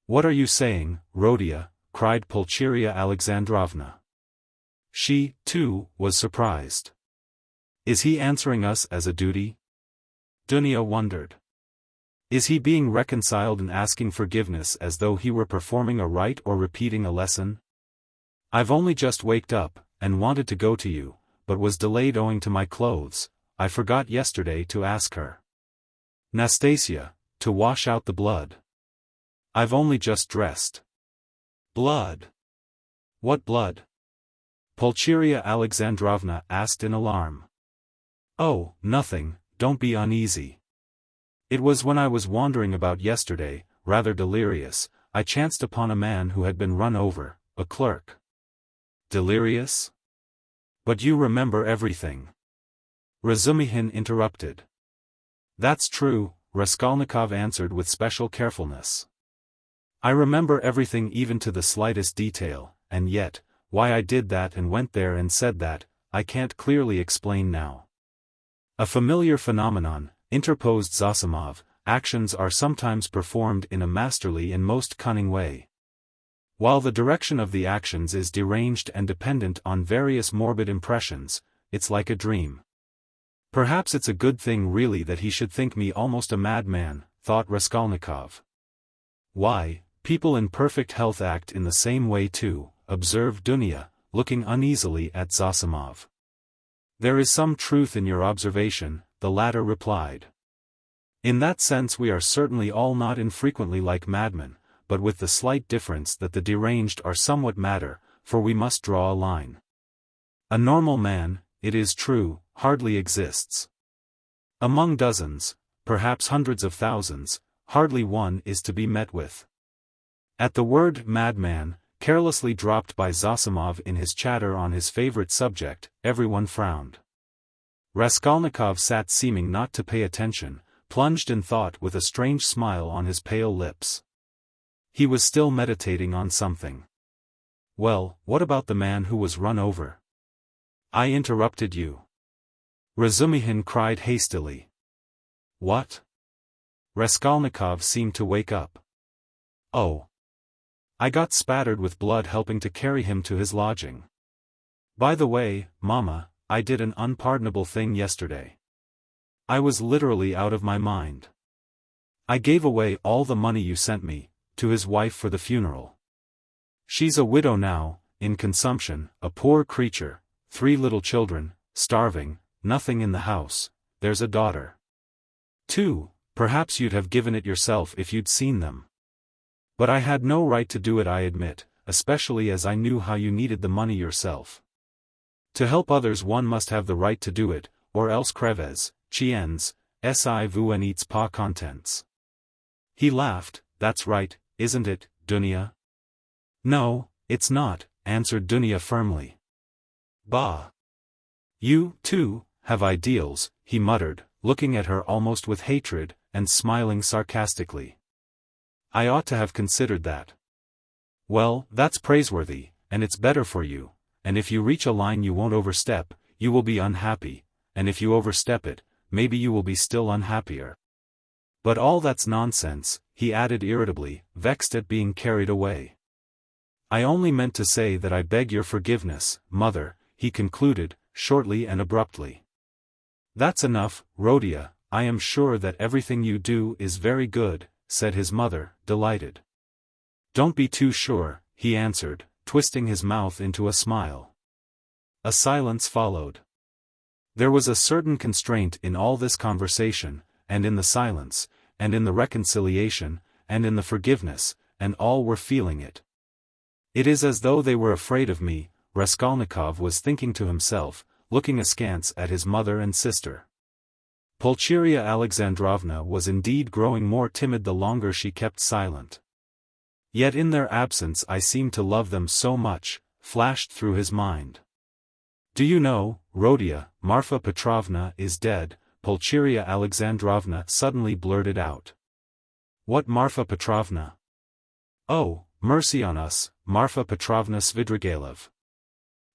What are you saying, Rhodia? Cried Pulcheria Alexandrovna. She, too, was surprised. Is he answering us as a duty? Dunya wondered. Is he being reconciled and asking forgiveness as though he were performing a rite or repeating a lesson? I've only just waked up, and wanted to go to you, but was delayed owing to my clothes. I forgot yesterday to ask her. Nastasia, to wash out the blood. I've only just dressed. Blood? What blood? Pulcheria Alexandrovna asked in alarm. Oh, nothing, don't be uneasy. It was when I was wandering about yesterday, rather delirious, I chanced upon a man who had been run over, a clerk. Delirious? But you remember everything. Razumihin interrupted. That's true, Raskolnikov answered with special carefulness. I remember everything even to the slightest detail, and yet, why I did that and went there and said that, I can't clearly explain now. A familiar phenomenon, interposed Zosimov, actions are sometimes performed in a masterly and most cunning way. While the direction of the actions is deranged and dependent on various morbid impressions, it's like a dream. Perhaps it's a good thing really that he should think me almost a madman, thought Raskolnikov. Why, people in perfect health act in the same way too, observed Dunya, looking uneasily at Zosimov. There is some truth in your observation, the latter replied. In that sense we are certainly all not infrequently like madmen, but with the slight difference that the deranged are somewhat madder, for we must draw a line. A normal man, it is true, hardly exists. Among dozens, perhaps hundreds of thousands, hardly one is to be met with. At the word madman, carelessly dropped by Zosimov in his chatter on his favorite subject, everyone frowned. Raskolnikov sat seeming not to pay attention, plunged in thought with a strange smile on his pale lips. He was still meditating on something. Well, what about the man who was run over? I interrupted you. Razumihin cried hastily. What? Raskolnikov seemed to wake up. Oh. I got spattered with blood helping to carry him to his lodging. By the way, Mama, I did an unpardonable thing yesterday. I was literally out of my mind. I gave away all the money you sent me, to his wife for the funeral. She's a widow now, in consumption, a poor creature, 3 little children, starving, nothing in the house, there's a daughter. 2, perhaps you'd have given it yourself if you'd seen them. But I had no right to do it, I admit, especially as I knew how you needed the money yourself. To help others one must have the right to do it, or else creves, chiens, si vous n'êtes pas contents. He laughed. That's right, isn't it, Dunya? No, it's not, answered Dunya firmly. Bah! You, too, have ideals, he muttered, looking at her almost with hatred, and smiling sarcastically. I ought to have considered that. Well, that's praiseworthy, and it's better for you, and if you reach a line you won't overstep, you will be unhappy, and if you overstep it, maybe you will be still unhappier. But all that's nonsense, he added irritably, vexed at being carried away. I only meant to say that I beg your forgiveness, Mother, he concluded, shortly and abruptly. That's enough, Rhodia, I am sure that everything you do is very good, said his mother, delighted. Don't be too sure, he answered, twisting his mouth into a smile. A silence followed. There was a certain constraint in all this conversation, and in the silence, and in the reconciliation, and in the forgiveness, and all were feeling it. It is as though they were afraid of me, Raskolnikov was thinking to himself, looking askance at his mother and sister. Pulcheria Alexandrovna was indeed growing more timid the longer she kept silent. Yet in their absence I seemed to love them so much, flashed through his mind. Do you know, Rhodia, Marfa Petrovna is dead, Pulcheria Alexandrovna suddenly blurted out. What Marfa Petrovna? Oh, mercy on us, Marfa Petrovna Svidrigailov.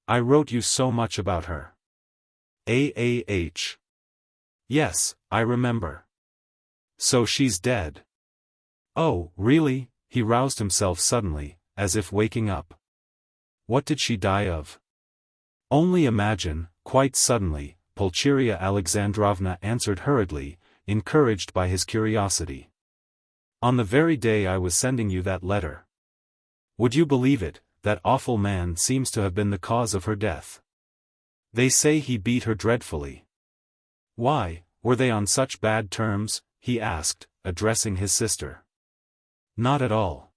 I wrote you so much about her. H. Yes, I remember. So she's dead. Oh, really? He roused himself suddenly, as if waking up. What did she die of? Only imagine, quite suddenly, Pulcheria Alexandrovna answered hurriedly, encouraged by his curiosity. On the very day I was sending you that letter. Would you believe it, that awful man seems to have been the cause of her death. They say he beat her dreadfully. Why, were they on such bad terms? He asked, addressing his sister. Not at all.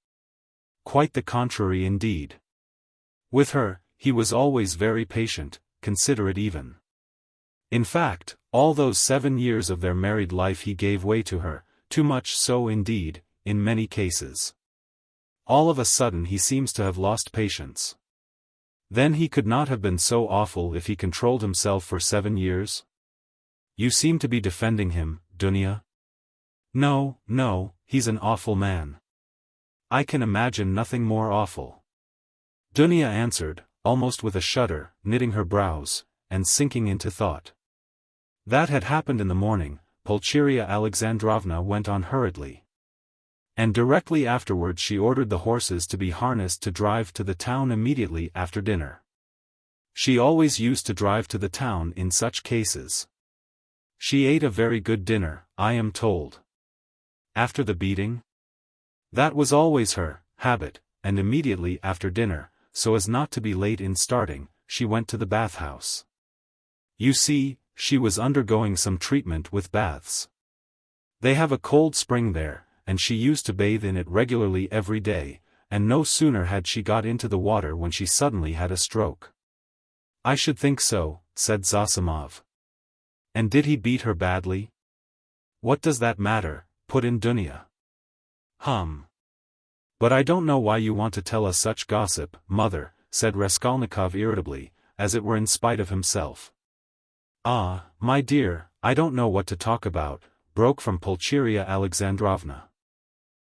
Quite the contrary indeed. With her, he was always very patient, considerate even. In fact, all those 7 years of their married life he gave way to her, too much so indeed, in many cases. All of a sudden he seems to have lost patience. Then he could not have been so awful if he controlled himself for 7 years? You seem to be defending him, Dunya. No, no, he's an awful man. I can imagine nothing more awful. Dunya answered, almost with a shudder, knitting her brows, and sinking into thought. That had happened in the morning. Pulcheria Alexandrovna went on hurriedly. And directly afterwards she ordered the horses to be harnessed to drive to the town immediately after dinner. She always used to drive to the town in such cases. She ate a very good dinner, I am told. After the beating? That was always her habit, and immediately after dinner, so as not to be late in starting, she went to the bathhouse. You see, she was undergoing some treatment with baths. They have a cold spring there, and she used to bathe in it regularly every day, and no sooner had she got into the water when she suddenly had a stroke. I should think so, said Zosimov. And did he beat her badly? What does that matter, put in Dunya. But I don't know why you want to tell us such gossip, mother, said Raskolnikov irritably, as it were in spite of himself. Ah, my dear, I don't know what to talk about, broke from Pulcheria Alexandrovna.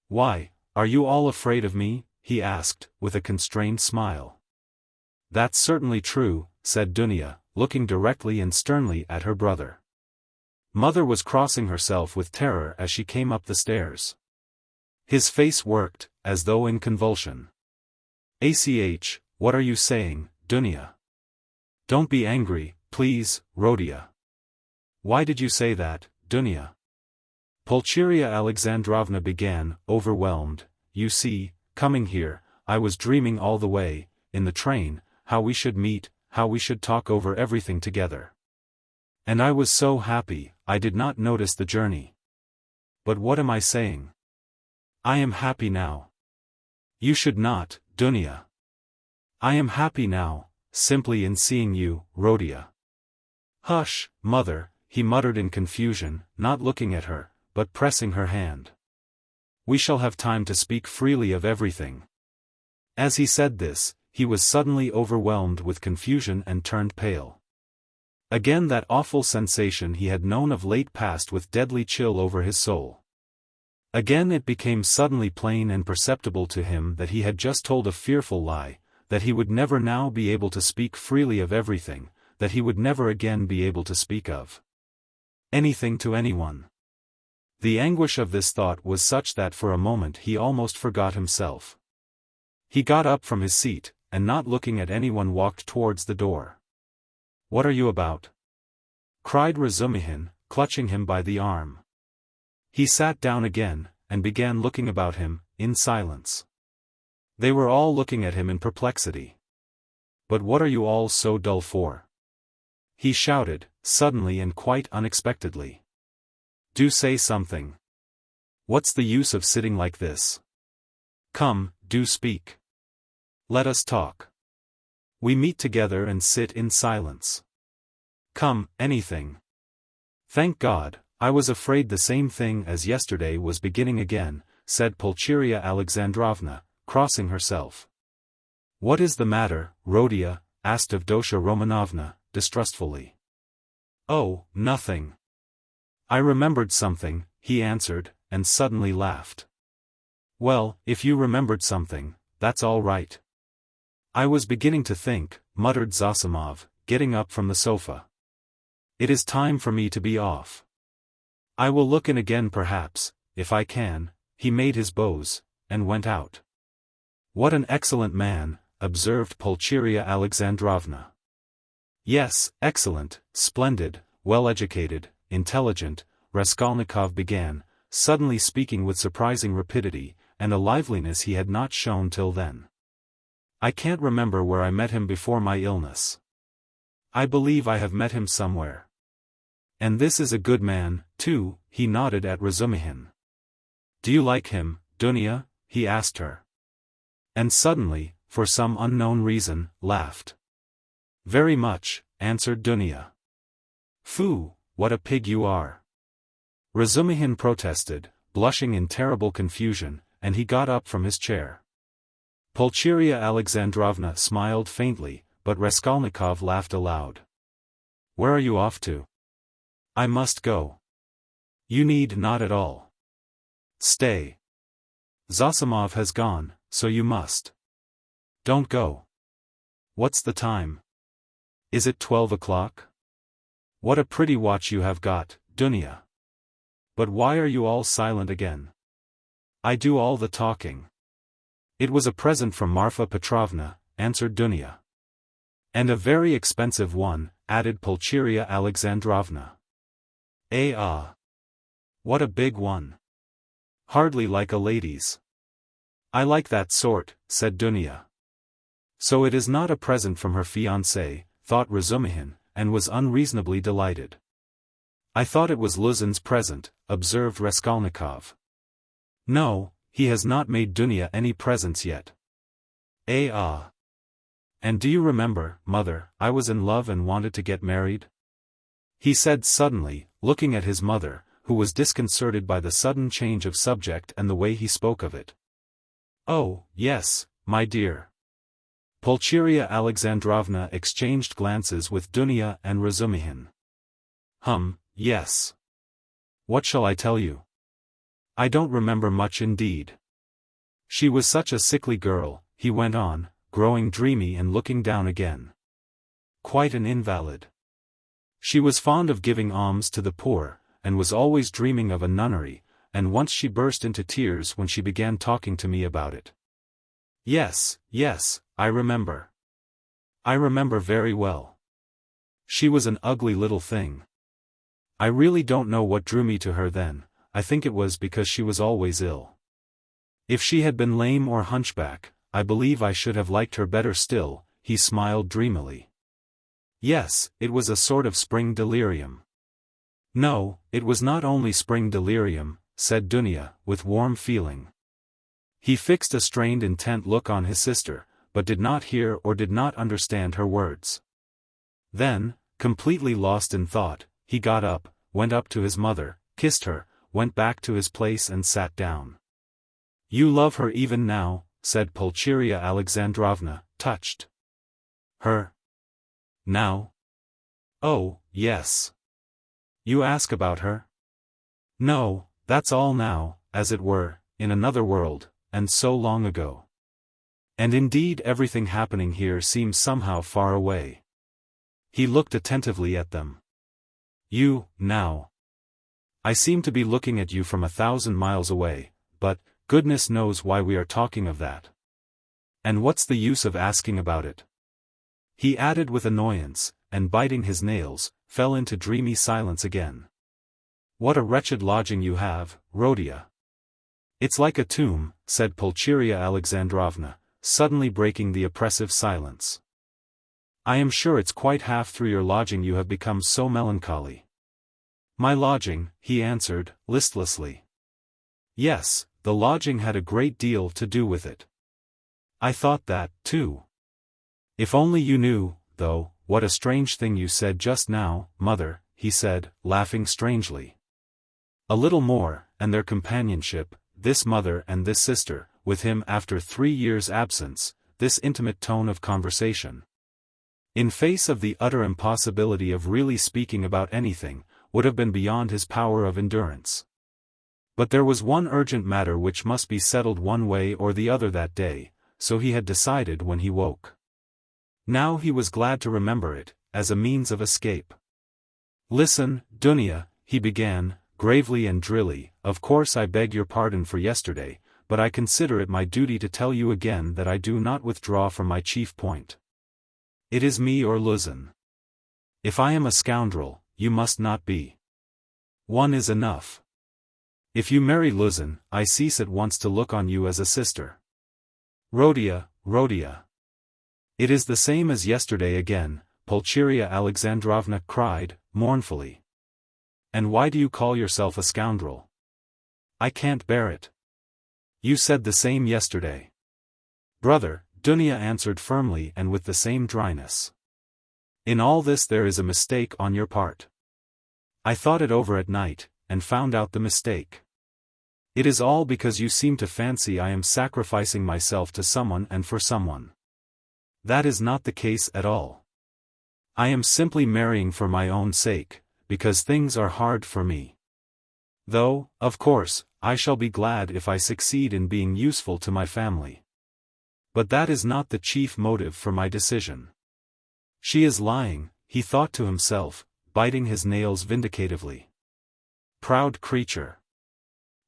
Why, are you all afraid of me? He asked, with a constrained smile. That's certainly true, said Dunya, looking directly and sternly at her brother. Mother was crossing herself with terror as she came up the stairs. His face worked, as though in convulsion. "Ach, what are you saying, Dunya? Don't be angry, please, Rodia." "Why did you say that, Dunya?" Pulcheria Alexandrovna began, overwhelmed. "You see, coming here, I was dreaming all the way, in the train, how we should meet, how we should talk over everything together. And I was so happy, I did not notice the journey. But what am I saying? I am happy now. You should not, Dunya. I am happy now, simply in seeing you, Rodia." "Hush, mother," he muttered in confusion, not looking at her, but pressing her hand. "We shall have time to speak freely of everything." As he said this, he was suddenly overwhelmed with confusion and turned pale. Again that awful sensation he had known of late passed with deadly chill over his soul. Again it became suddenly plain and perceptible to him that he had just told a fearful lie, that he would never now be able to speak freely of everything, that he would never again be able to speak of anything to anyone. The anguish of this thought was such that for a moment he almost forgot himself. He got up from his seat, and not looking at anyone walked towards the door. "What are you about?" cried Razumihin, clutching him by the arm. He sat down again, and began looking about him, in silence. They were all looking at him in perplexity. "But what are you all so dull for?" he shouted, suddenly and quite unexpectedly. "Do say something. What's the use of sitting like this? Come, do speak. Let us talk. We meet together and sit in silence. Come, anything. Thank God, I was afraid the same thing as yesterday was beginning again," said Pulcheria Alexandrovna, crossing herself. "What is the matter, Rodia?" asked Avdotya Romanovna, distrustfully. "Oh, nothing. I remembered something," he answered, and suddenly laughed. "Well, if you remembered something, that's all right." "I was beginning to think," muttered Zosimov, getting up from the sofa. "It is time for me to be off. I will look in again perhaps, if I can." He made his bows, and went out. "What an excellent man," observed Pulcheria Alexandrovna. "Yes, excellent, splendid, well-educated, intelligent," Raskolnikov began, suddenly speaking with surprising rapidity, and a liveliness he had not shown till then. "I can't remember where I met him before my illness. I believe I have met him somewhere. And this is a good man, too," he nodded at Razumihin. "Do you like him, Dunya?" he asked her. And suddenly, for some unknown reason, laughed. "Very much," answered Dunya. "Phoo, what a pig you are!" Razumihin protested, blushing in terrible confusion, and he got up from his chair. Pulcheria Alexandrovna smiled faintly, but Raskolnikov laughed aloud. "Where are you off to?" "I must go." "You need not at all. Stay. Zosimov has gone, so you must. Don't go. What's the time? Is it 12 o'clock? What a pretty watch you have got, Dunya. But why are you all silent again? I do all the talking. It was a present from Marfa Petrovna, answered Dunya. And a very expensive one, added Pulcheria Alexandrovna. What a big one. Hardly like a lady's. I like that sort, said Dunya. So it is not a present from her fiancé, thought Razumihin, and was unreasonably delighted. I thought it was Luzin's present, observed Raskolnikov. No, he has not made Dunya any presents yet. And do you remember, mother, I was in love and wanted to get married? He said suddenly, looking at his mother, who was disconcerted by the sudden change of subject and the way he spoke of it. Oh, yes, my dear. Pulcheria Alexandrovna exchanged glances with Dunya and Razumihin. Yes. What shall I tell you? I don't remember much indeed. She was such a sickly girl, he went on, growing dreamy and looking down again. Quite an invalid. She was fond of giving alms to the poor, and was always dreaming of a nunnery, and once she burst into tears when she began talking to me about it. Yes, I remember. I remember very well. She was an ugly little thing. I really don't know what drew me to her then, I think it was because she was always ill. If she had been lame or hunchback, I believe I should have liked her better still, he smiled dreamily. Yes, it was a sort of spring delirium. No, it was not only spring delirium, said Dunya, with warm feeling. He fixed a strained intent look on his sister, but did not hear or did not understand her words. Then, completely lost in thought, he got up, went up to his mother, kissed her, went back to his place and sat down. You love her even now, said Pulcheria Alexandrovna, touched. Her? Now? Oh, yes. You ask about her? No, that's all now, as it were, in another world, and so long ago. And indeed everything happening here seems somehow far away. He looked attentively at them. You, now. I seem to be looking at you from 1,000 miles away, but, goodness knows why we are talking of that. And what's the use of asking about it? He added with annoyance, and biting his nails, fell into dreamy silence again. What a wretched lodging you have, Rodia. It's like a tomb, said Pulcheria Alexandrovna, suddenly breaking the oppressive silence. I am sure it's quite half through your lodging you have become so melancholy. My lodging, he answered, listlessly. Yes, the lodging had a great deal to do with it. I thought that, too. If only you knew, though, what a strange thing you said just now, mother, he said, laughing strangely. A little more, and their companionship, this mother and this sister, with him after 3 years' absence, this intimate tone of conversation. In face of the utter impossibility of really speaking about anything, would have been beyond his power of endurance. But there was one urgent matter which must be settled one way or the other that day, so he had decided when he woke. Now he was glad to remember it, as a means of escape. Listen, Dunya, he began, gravely and drily, of course I beg your pardon for yesterday, but I consider it my duty to tell you again that I do not withdraw from my chief point. It is me or Luzin. If I am a scoundrel, you must not be. One is enough. If you marry Luzin, I cease at once to look on you as a sister. Rodia. It is the same as yesterday again, Pulcheria Alexandrovna cried, mournfully. And why do you call yourself a scoundrel? I can't bear it. You said the same yesterday. Brother, Dunya answered firmly and with the same dryness. In all this there is a mistake on your part. I thought it over at night, and found out the mistake. It is all because you seem to fancy I am sacrificing myself to someone and for someone. That is not the case at all. I am simply marrying for my own sake, because things are hard for me. Though, of course, I shall be glad if I succeed in being useful to my family. But that is not the chief motive for my decision. She is lying, he thought to himself, biting his nails vindicatively. Proud creature.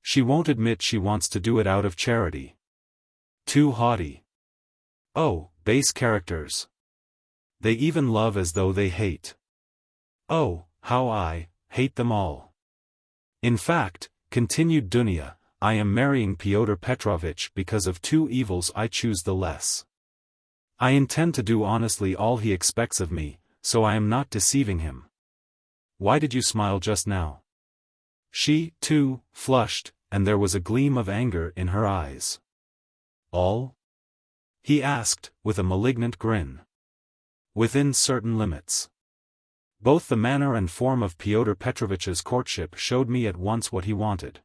She won't admit she wants to do it out of charity. Too haughty. Oh, base characters. They even love as though they hate. Oh, how I hate them all. In fact, continued Dunya, I am marrying Pyotr Petrovitch because of two evils I choose the less. I intend to do honestly all he expects of me, so I am not deceiving him. Why did you smile just now? She, too, flushed, and there was a gleam of anger in her eyes. All? He asked, with a malignant grin. Within certain limits. Both the manner and form of Pyotr Petrovitch's courtship showed me at once what he wanted.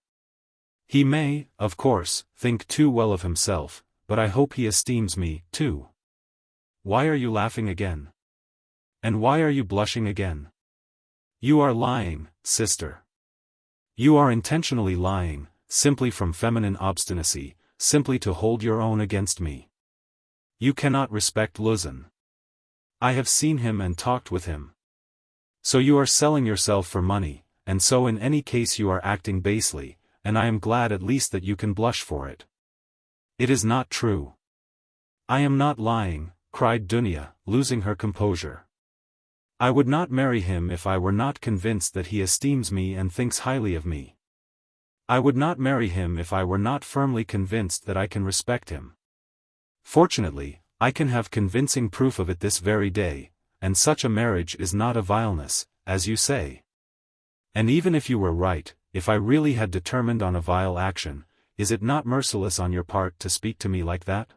He may, of course, think too well of himself, but I hope he esteems me, too. Why are you laughing again? And why are you blushing again? You are lying, sister. You are intentionally lying, simply from feminine obstinacy, simply to hold your own against me. You cannot respect Luzin. I have seen him and talked with him. So you are selling yourself for money, and so in any case you are acting basely, and I am glad at least that you can blush for it. It is not true. I am not lying, cried Dunya, losing her composure. I would not marry him if I were not convinced that he esteems me and thinks highly of me. I would not marry him if I were not firmly convinced that I can respect him. Fortunately, I can have convincing proof of it this very day, and such a marriage is not a vileness, as you say. And even if you were right, if I really had determined on a vile action, is it not merciless on your part to speak to me like that?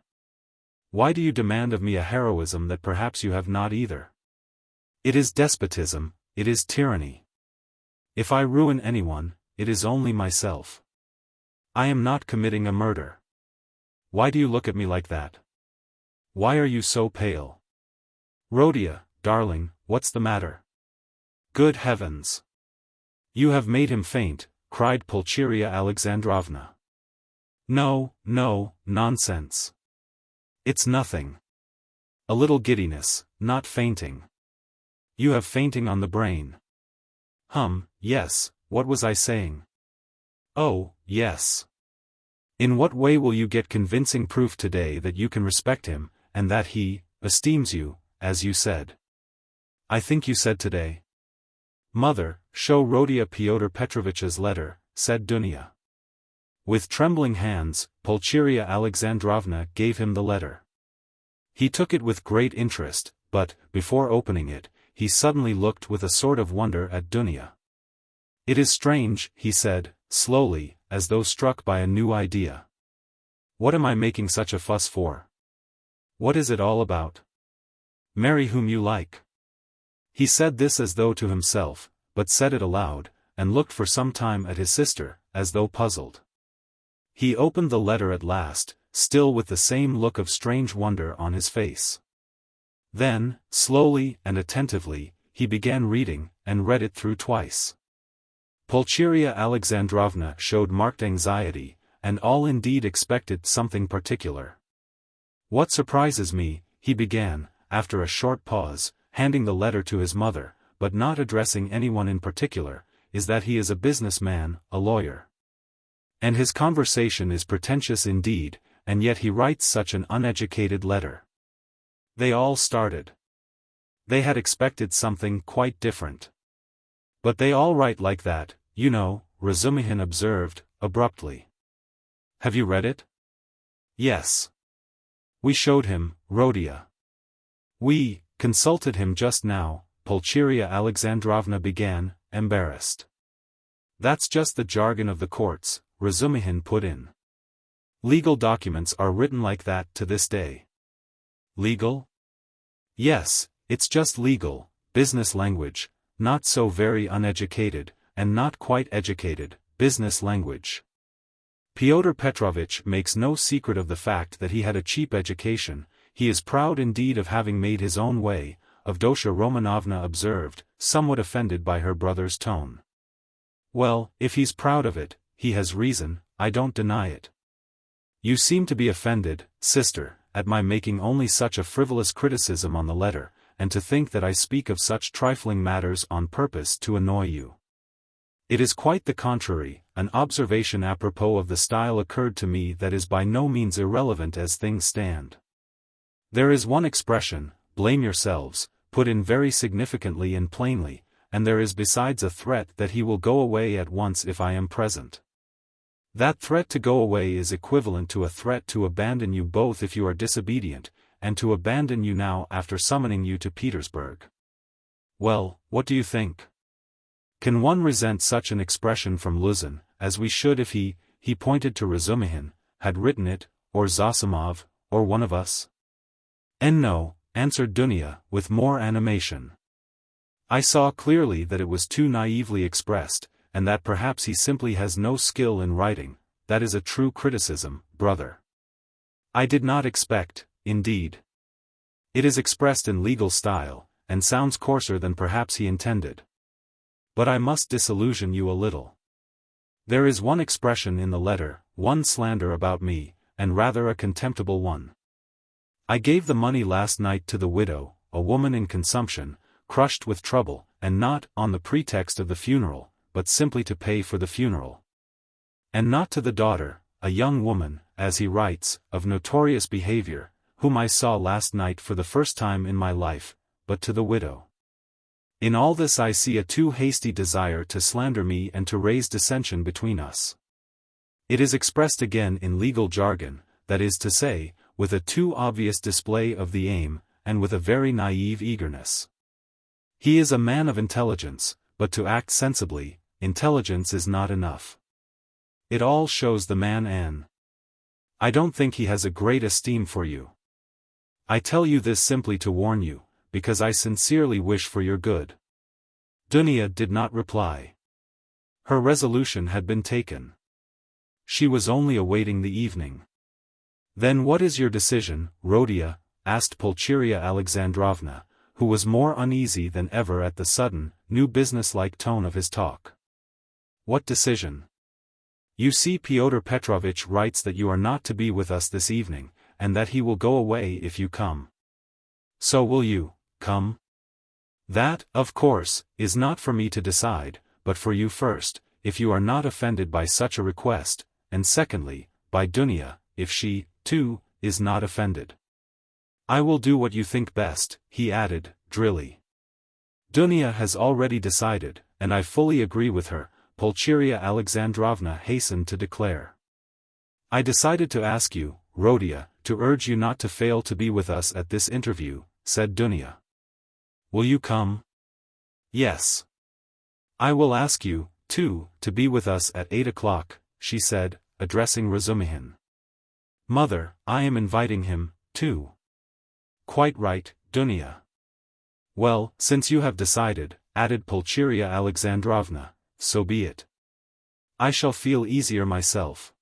Why do you demand of me a heroism that perhaps you have not either? It is despotism, it is tyranny. If I ruin anyone, it is only myself. I am not committing a murder. Why do you look at me like that? Why are you so pale? Rhodia, darling, what's the matter? Good heavens! You have made him faint, cried Pulcheria Alexandrovna. No, no, nonsense. It's nothing. A little giddiness, not fainting. You have fainting on the brain. Yes, what was I saying? Oh, yes. In what way will you get convincing proof today that you can respect him, and that he esteems you, as you said? I think you said today. Mother, show Rhodia Pyotr Petrovitch's letter, said Dunya. With trembling hands, Pulcheria Alexandrovna gave him the letter. He took it with great interest, but, before opening it, he suddenly looked with a sort of wonder at Dunya. It is strange, he said, slowly, as though struck by a new idea. What am I making such a fuss for? What is it all about? Marry whom you like. He said this as though to himself, but said it aloud, and looked for some time at his sister, as though puzzled. He opened the letter at last, still with the same look of strange wonder on his face. Then, slowly and attentively, he began reading, and read it through twice. Pulcheria Alexandrovna showed marked anxiety, and all indeed expected something particular. What surprises me, he began, after a short pause, handing the letter to his mother, but not addressing anyone in particular, is that he is a businessman, a lawyer. And his conversation is pretentious indeed, and yet he writes such an uneducated letter. They all started. They had expected something quite different. But they all write like that, you know, Razumihin observed, abruptly. Have you read it? Yes. We showed him, Rhodia. We consulted him just now, Pulcheria Alexandrovna began, embarrassed. That's just the jargon of the courts, Razumihin put in. Legal documents are written like that to this day. Legal? Yes, it's just legal, business language, not so very uneducated, and not quite educated, business language. Pyotr Petrovitch makes no secret of the fact that he had a cheap education, he is proud indeed of having made his own way, Avdotya Romanovna observed, somewhat offended by her brother's tone. Well, if he's proud of it, he has reason, I don't deny it. You seem to be offended, sister, at my making only such a frivolous criticism on the letter, and to think that I speak of such trifling matters on purpose to annoy you. It is quite the contrary. An observation apropos of the style occurred to me that is by no means irrelevant as things stand. There is one expression, blame yourselves, put in very significantly and plainly, and there is besides a threat that he will go away at once if I am present. That threat to go away is equivalent to a threat to abandon you both if you are disobedient, and to abandon you now after summoning you to Petersburg. Well, what do you think? Can one resent such an expression from Luzin, as we should if he pointed to Razumihin, had written it, or Zosimov, or one of us? And no, answered Dunya, with more animation. I saw clearly that it was too naively expressed, and that perhaps he simply has no skill in writing. That is a true criticism, brother. I did not expect, indeed. It is expressed in legal style, and sounds coarser than perhaps he intended. But I must disillusion you a little. There is one expression in the letter, one slander about me, and rather a contemptible one. I gave the money last night to the widow, a woman in consumption, crushed with trouble, and not on the pretext of the funeral, but simply to pay for the funeral. And not to the daughter, a young woman, as he writes, of notorious behavior, whom I saw last night for the first time in my life, but to the widow. In all this I see a too hasty desire to slander me and to raise dissension between us. It is expressed again in legal jargon, that is to say, with a too obvious display of the aim, and with a very naive eagerness. He is a man of intelligence, but to act sensibly, intelligence is not enough. It all shows the man I don't think he has a great esteem for you. I tell you this simply to warn you, because I sincerely wish for your good. Dunya did not reply. Her resolution had been taken. She was only awaiting the evening. Then what is your decision, Rodion? Asked Pulcheria Alexandrovna, who was more uneasy than ever at the sudden, new business-like tone of his talk. What decision? You see, Pyotr Petrovitch writes that you are not to be with us this evening, and that he will go away if you come. So will you come? That, of course, is not for me to decide, but for you first, if you are not offended by such a request, and secondly, by Dunya, if she, too, is not offended. I will do what you think best, he added, drily. Dunya has already decided, and I fully agree with her, Pulcheria Alexandrovna hastened to declare. I decided to ask you, Rodion, to urge you not to fail to be with us at this interview, said Dunya. Will you come? Yes. I will ask you, too, to be with us at 8 o'clock, she said, addressing Razumihin. Mother, I am inviting him, too. Quite right, Dunya. Well, since you have decided, added Pulcheria Alexandrovna, so be it. I shall feel easier myself.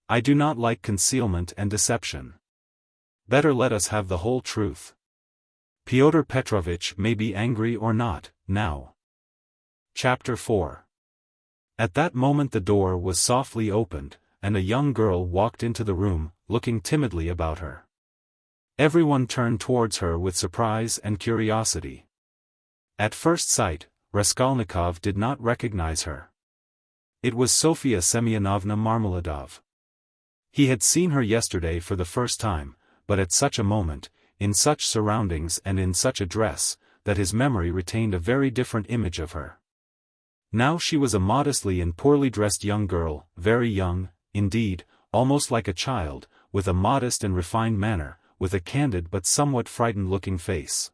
I do not like concealment and deception. Better let us have the whole truth. Pyotr Petrovitch may be angry or not, now. Chapter 4. At that moment the door was softly opened, and a young girl walked into the room, looking timidly about her. Everyone turned towards her with surprise and curiosity. At first sight, Raskolnikov did not recognize her. It was Sofya Semyonovna Marmeladov. He had seen her yesterday for the first time, but at such a moment, in such surroundings and in such a dress, that his memory retained a very different image of her. Now she was a modestly and poorly dressed young girl, very young, indeed, almost like a child, with a modest and refined manner, with a candid but somewhat frightened-looking face.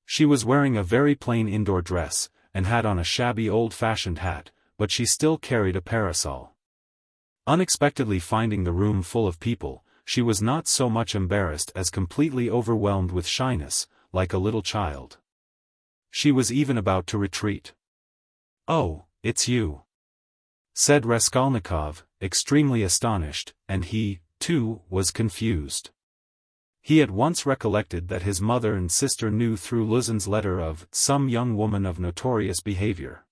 She was wearing a very plain indoor dress, and had on a shabby old-fashioned hat, but she still carried a parasol. Unexpectedly finding the room full of people, she was not so much embarrassed as completely overwhelmed with shyness, like a little child. She was even about to retreat. "Oh, it's you," said Raskolnikov, extremely astonished, and he, too, was confused. He at once recollected that his mother and sister knew through Luzin's letter of some young woman of notorious behavior.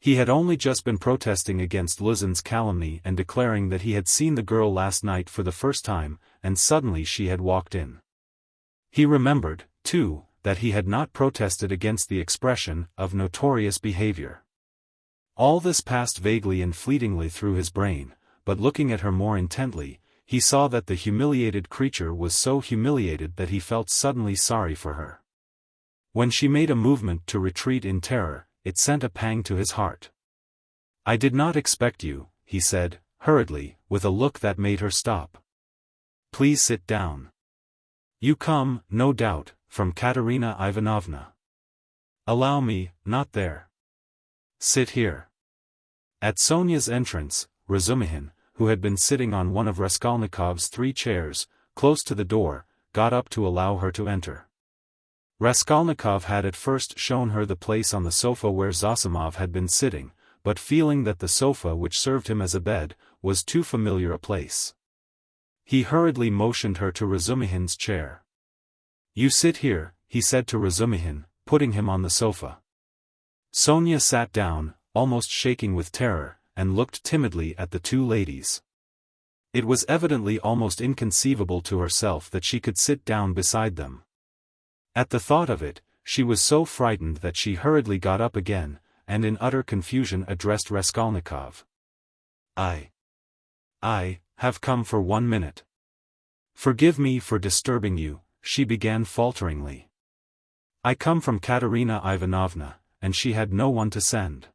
He had only just been protesting against Luzin's calumny and declaring that he had seen the girl last night for the first time, and suddenly she had walked in. He remembered, too, that he had not protested against the expression of notorious behavior. All this passed vaguely and fleetingly through his brain, but looking at her more intently, he saw that the humiliated creature was so humiliated that he felt suddenly sorry for her. When she made a movement to retreat in terror, it sent a pang to his heart. "I did not expect you," he said, hurriedly, with a look that made her stop. "Please sit down. You come, no doubt, from Katerina Ivanovna. Allow me, not there. Sit here." At Sonya's entrance, Razumihin, who had been sitting on one of Raskolnikov's 3 chairs, close to the door, got up to allow her to enter. Raskolnikov had at first shown her the place on the sofa where Zosimov had been sitting, but feeling that the sofa which served him as a bed, was too familiar a place, he hurriedly motioned her to Razumihin's chair. "You sit here," he said to Razumihin, putting him on the sofa. Sonya sat down, almost shaking with terror, and looked timidly at the 2 ladies. It was evidently almost inconceivable to herself that she could sit down beside them. At the thought of it, she was so frightened that she hurriedly got up again, and in utter confusion addressed Raskolnikov. I have come for 1 minute. Forgive me for disturbing you," she began falteringly. "I come from Katerina Ivanovna, and she had no one to send.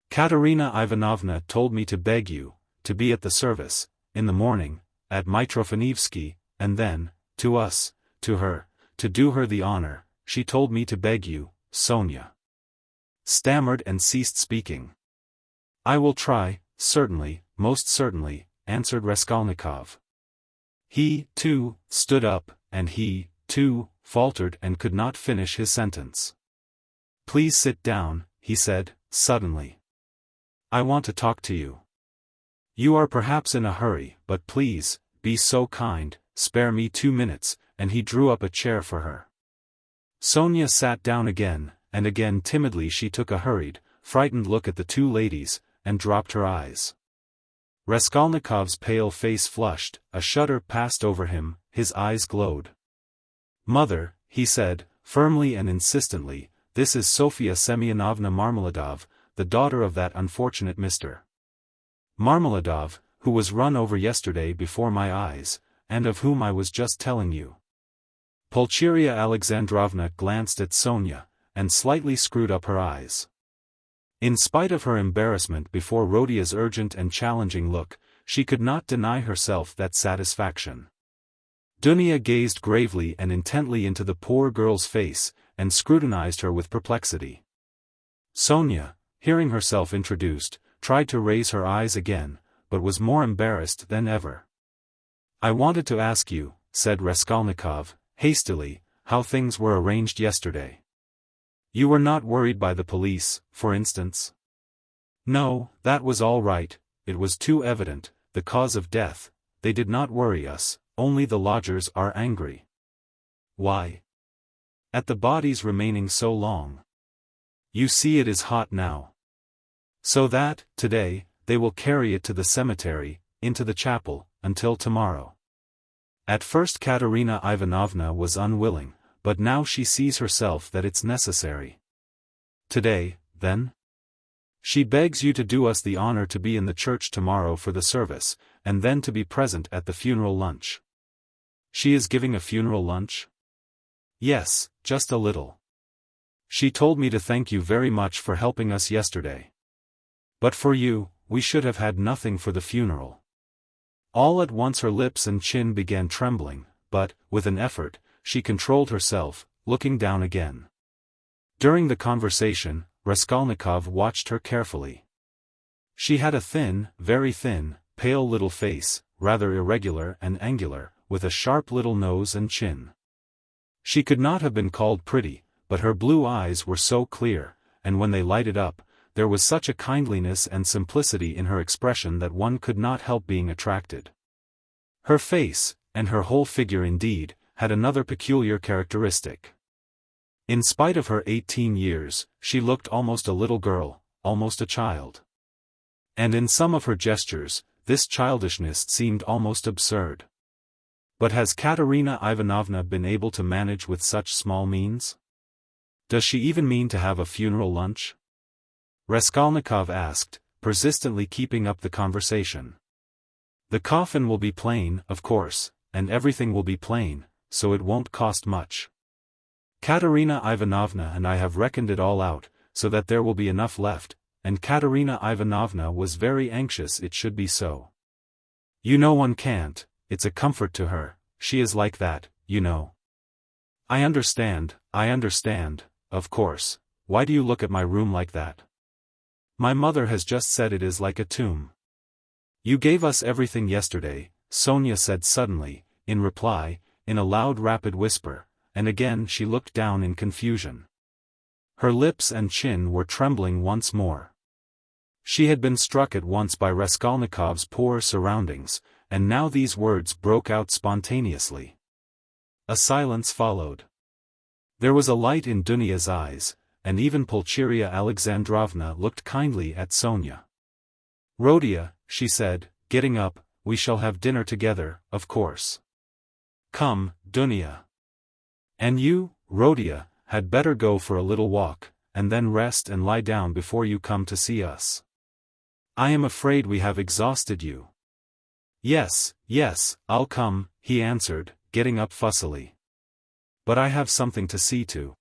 Katerina Ivanovna told me to beg you, to be at the service, in the morning, at Mitrofanivsky, and then, to her, to do her the honor. She told me to beg you," Sonya stammered and ceased speaking. "I will try, certainly, most certainly," answered Raskolnikov. He, too, stood up, and he, too, faltered and could not finish his sentence. "Please sit down," he said, suddenly. "I want to talk to you. You are perhaps in a hurry, but please, be so kind, spare me 2 minutes," and he drew up a chair for her. Sonya sat down again, and again timidly she took a hurried, frightened look at the 2 ladies, and dropped her eyes. Raskolnikov's pale face flushed, a shudder passed over him, his eyes glowed. "Mother," he said, firmly and insistently, "this is Sofya Semyonovna Marmeladov, the daughter of that unfortunate Mr. Marmeladov, who was run over yesterday before my eyes, and of whom I was just telling you." Pulcheria Alexandrovna glanced at Sonya, and slightly screwed up her eyes. In spite of her embarrassment before Rodia's urgent and challenging look, she could not deny herself that satisfaction. Dunya gazed gravely and intently into the poor girl's face, and scrutinized her with perplexity. Sonya, hearing herself introduced, tried to raise her eyes again, but was more embarrassed than ever. "I wanted to ask you," said Raskolnikov, hastily, "how things were arranged yesterday. You were not worried by the police, for instance?" "No, that was all right, it was too evident, the cause of death. They did not worry us, only the lodgers are angry." "Why?" "At the body's remaining so long. You see it is hot now. So that, today, they will carry it to the cemetery, into the chapel, until tomorrow." At first Katerina Ivanovna was unwilling, but now she sees herself that it's necessary. "Today, then? She begs you to do us the honor to be in the church tomorrow for the service, and then to be present at the funeral lunch." "She is giving a funeral lunch?" "Yes, just a little. She told me to thank you very much for helping us yesterday. But for you, we should have had nothing for the funeral." All at once her lips and chin began trembling, but, with an effort, she controlled herself, looking down again. During the conversation, Raskolnikov watched her carefully. She had a thin, very thin, pale little face, rather irregular and angular, with a sharp little nose and chin. She could not have been called pretty, but her blue eyes were so clear, and when they lighted up, there was such a kindliness and simplicity in her expression that one could not help being attracted. Her face, and her whole figure indeed, had another peculiar characteristic. In spite of her 18 years, she looked almost a little girl, almost a child. And in some of her gestures, this childishness seemed almost absurd. But has Katerina Ivanovna been able to manage with such small means? Does she even mean to have a funeral lunch? Raskolnikov asked, persistently keeping up the conversation. The coffin will be plain, of course, and everything will be plain, so it won't cost much. Katerina Ivanovna and I have reckoned it all out, so that there will be enough left, and Katerina Ivanovna was very anxious it should be so. You know one can't, it's a comfort to her, she is like that, you know. I understand, of course, why do you look at my room like that? My mother has just said it is like a tomb. You gave us everything yesterday, Sonya said suddenly, in reply, in a loud rapid whisper, and again she looked down in confusion. Her lips and chin were trembling once more. She had been struck at once by Raskolnikov's poor surroundings, and now these words broke out spontaneously. A silence followed. There was a light in Dunia's eyes, and even Pulcheria Alexandrovna looked kindly at Sonya. Rodia, she said, getting up, we shall have dinner together, of course. Come, Dunia. And you, Rodia, had better go for a little walk, and then rest and lie down before you come to see us. I am afraid we have exhausted you. Yes, I'll come, he answered, getting up fussily. But I have something to see to.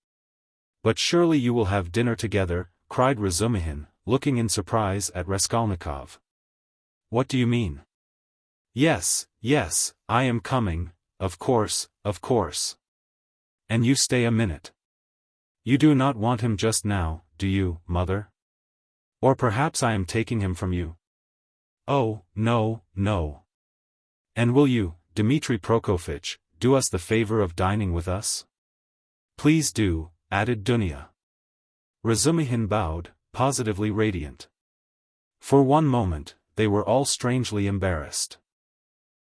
But surely you will have dinner together, cried Razumihin, looking in surprise at Raskolnikov. What do you mean? Yes, I am coming, of course. And you stay a minute. You do not want him just now, do you, mother? Or perhaps I am taking him from you? Oh, no. And will you, Dmitri Prokofitch, do us the favor of dining with us? Please do, added Dunia. Razumihin bowed, positively radiant. For one moment, they were all strangely embarrassed.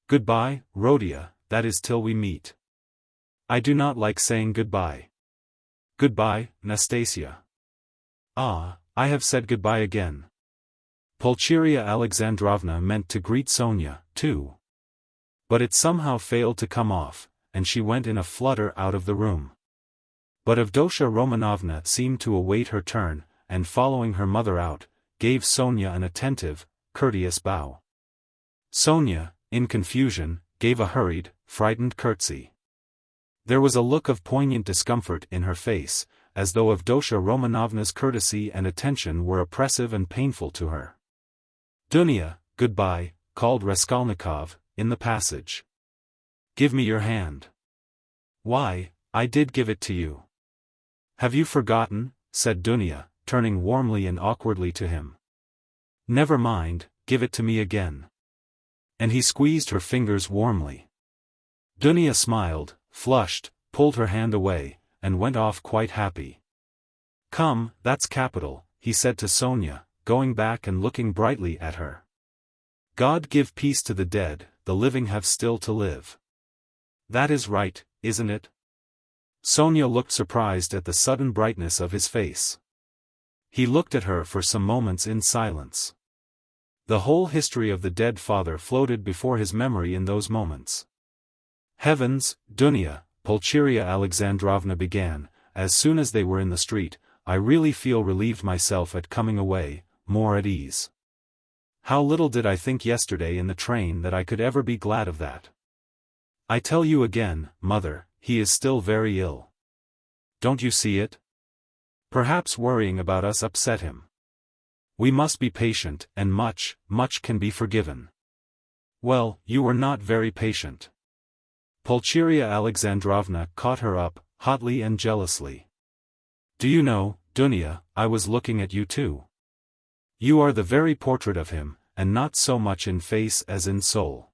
Goodbye, Rodia, that is till we meet. I do not like saying goodbye. Goodbye, Nastasia. Ah, I have said goodbye again. Pulcheria Alexandrovna meant to greet Sonya, too. But it somehow failed to come off, and she went in a flutter out of the room. But Avdotya Romanovna seemed to await her turn, and following her mother out, gave Sonya an attentive, courteous bow. Sonya, in confusion, gave a hurried, frightened curtsy. There was a look of poignant discomfort in her face, as though Avdotya Romanovna's courtesy and attention were oppressive and painful to her. Dunia, goodbye, called Raskolnikov, in the passage. Give me your hand. Why, I did give it to you. Have you forgotten? Said Dunia, turning warmly and awkwardly to him. Never mind, give it to me again. And he squeezed her fingers warmly. Dunia smiled, flushed, pulled her hand away, and went off quite happy. Come, that's capital, he said to Sonya, going back and looking brightly at her. God give peace to the dead, the living have still to live. That is right, isn't it? Sonya looked surprised at the sudden brightness of his face. He looked at her for some moments in silence. The whole history of the dead father floated before his memory in those moments. Heavens, Dunia, Pulcheria Alexandrovna began, as soon as they were in the street, I really feel relieved myself at coming away, more at ease. How little did I think yesterday in the train that I could ever be glad of that. I tell you again, mother, he is still very ill. Don't you see it? Perhaps worrying about us upset him. We must be patient, and much can be forgiven. Well, you were not very patient. Pulcheria Alexandrovna caught her up, hotly and jealously. Do you know, Dunia, I was looking at you too. You are the very portrait of him, and not so much in face as in soul.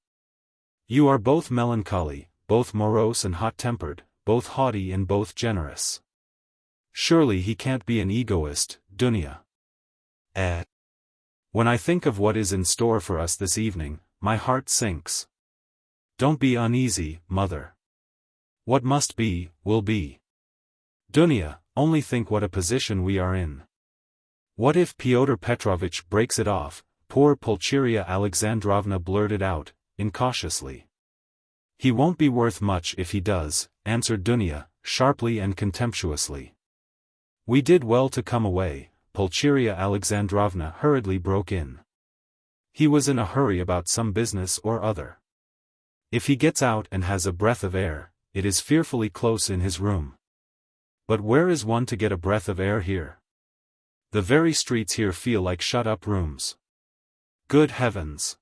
You are both melancholy, both morose and hot-tempered, both haughty and both generous. Surely he can't be an egoist, Dunia. When I think of what is in store for us this evening, my heart sinks. Don't be uneasy, mother. What must be, will be. Dunia, only think what a position we are in. What if Pyotr Petrovitch breaks it off? Poor Pulcheria Alexandrovna blurted out, incautiously. He won't be worth much if he does, answered Dunya, sharply and contemptuously. We did well to come away, Pulcheria Alexandrovna hurriedly broke in. He was in a hurry about some business or other. If he gets out and has a breath of air, it is fearfully close in his room. But where is one to get a breath of air here? The very streets here feel like shut-up rooms. Good heavens!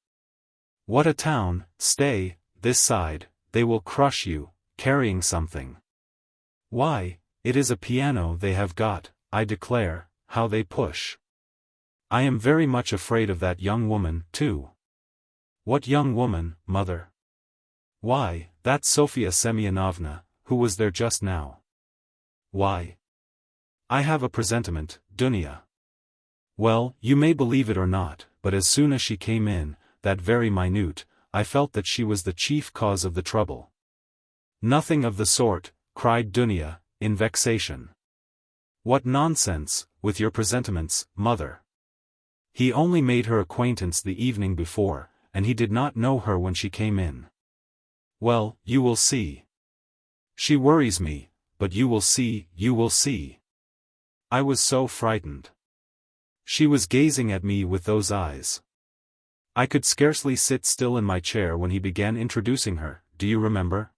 What a town! Stay, this side, they will crush you, carrying something. Why, it is a piano they have got, I declare, how they push. I am very much afraid of that young woman, too. What young woman, mother? Why, that's Sofya Semyonovna, who was there just now. Why? I have a presentiment, Dunya. Well, you may believe it or not, but as soon as she came in, that very minute, I felt that she was the chief cause of the trouble. Nothing of the sort, cried Dunya, in vexation. What nonsense, with your presentiments, mother. He only made her acquaintance the evening before, and he did not know her when she came in. Well, you will see. She worries me, but you will see, you will see. I was so frightened. She was gazing at me with those eyes. I could scarcely sit still in my chair when he began introducing her, do you remember?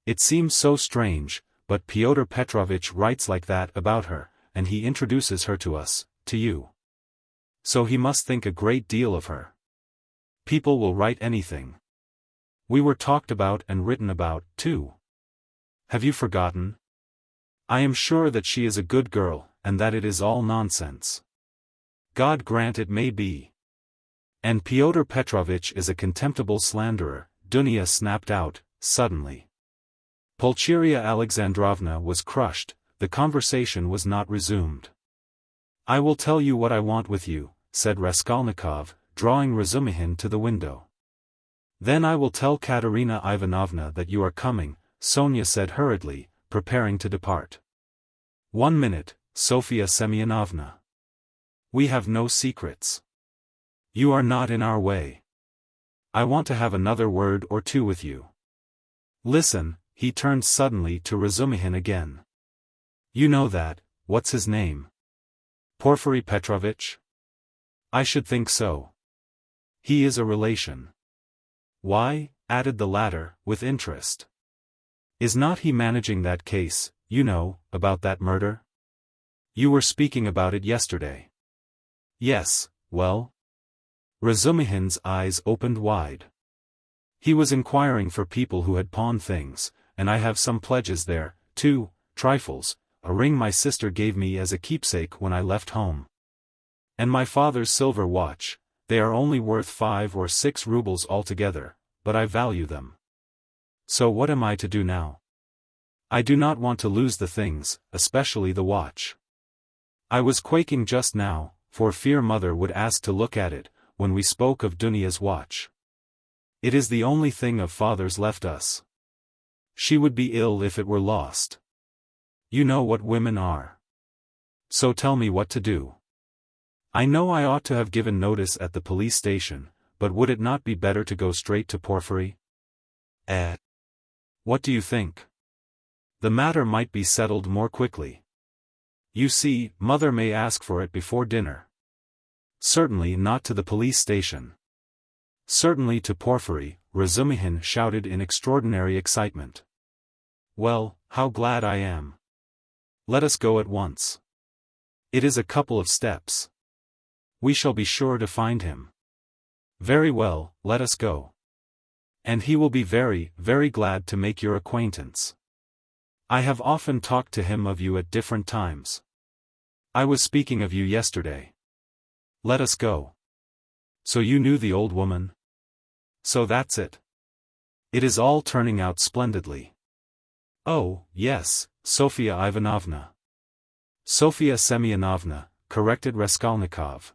It seems so strange, but Pyotr Petrovitch writes like that about her, and he introduces her to us, to you. So he must think a great deal of her. People will write anything. We were talked about and written about, too. Have you forgotten? I am sure that she is a good girl, and that it is all nonsense. God grant it may be. And Pyotr Petrovitch is a contemptible slanderer, Dunya snapped out, suddenly. Pulcheria Alexandrovna was crushed, the conversation was not resumed. I will tell you what I want with you, said Raskolnikov, drawing Razumihin to the window. Then I will tell Katerina Ivanovna that you are coming, Sonya said hurriedly, preparing to depart. 1 minute, Sofya Semyonovna. We have no secrets. You are not in our way. I want to have another word or two with you. Listen, he turned suddenly to Razumihin again. You know that, what's his name? Porfiry Petrovitch? I should think so. He is a relation. Why, added the latter, with interest. Is not he managing that case, you know, about that murder? You were speaking about it yesterday. Yes, well? Razumihin's eyes opened wide. He was inquiring for people who had pawned things, and I have some pledges there, too, trifles, a ring my sister gave me as a keepsake when I left home. And my father's silver watch, they are only worth 5 or 6 rubles altogether, but I value them. So what am I to do now? I do not want to lose the things, especially the watch. I was quaking just now, for fear mother would ask to look at it, when we spoke of Dunya's watch. It is the only thing of father's left us. She would be ill if it were lost. You know what women are. So tell me what to do. I know I ought to have given notice at the police station, but would it not be better to go straight to Porfiry? What do you think? The matter might be settled more quickly. You see, mother may ask for it before dinner. Certainly not to the police station. Certainly to Porfiry, Razumihin shouted in extraordinary excitement. Well, how glad I am. Let us go at once. It is a couple of steps. We shall be sure to find him. Very well, let us go. And he will be very, very glad to make your acquaintance. I have often talked to him of you at different times. I was speaking of you yesterday. Let us go. So you knew the old woman? So that's it. It is all turning out splendidly. Oh, yes, Sofya Ivanovna. Sofya Semyonovna, corrected Raskolnikov.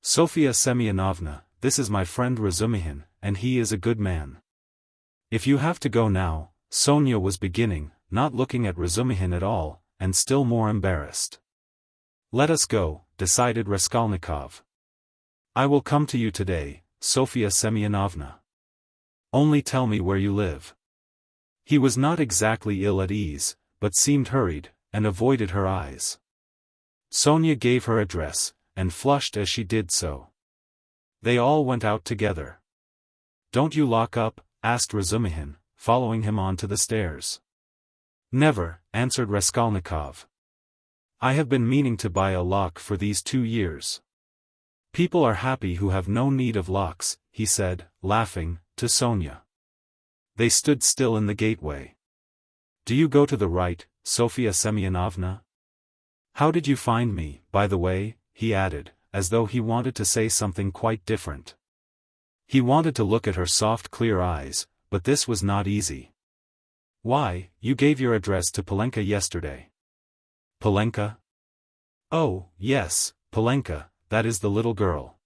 Sofya Semyonovna, this is my friend Razumihin, and he is a good man. If you have to go now, Sonya was beginning, not looking at Razumihin at all, and still more embarrassed. Let us go, decided Raskolnikov. I will come to you today, Sofya Semyonovna. Only tell me where you live. He was not exactly ill at ease, but seemed hurried, and avoided her eyes. Sonya gave her address, and flushed as she did so. They all went out together. Don't you lock up? Asked Razumihin, following him on to the stairs. Never, answered Raskolnikov. I have been meaning to buy a lock for these 2 years. People are happy who have no need of locks, he said, laughing, to Sonya. They stood still in the gateway. Do you go to the right, Sofya Semyonovna? How did you find me, by the way, he added, as though he wanted to say something quite different. He wanted to look at her soft clear eyes, but this was not easy. Why, you gave your address to Polenka yesterday. Polenka? Oh, yes, Polenka, that is the little girl.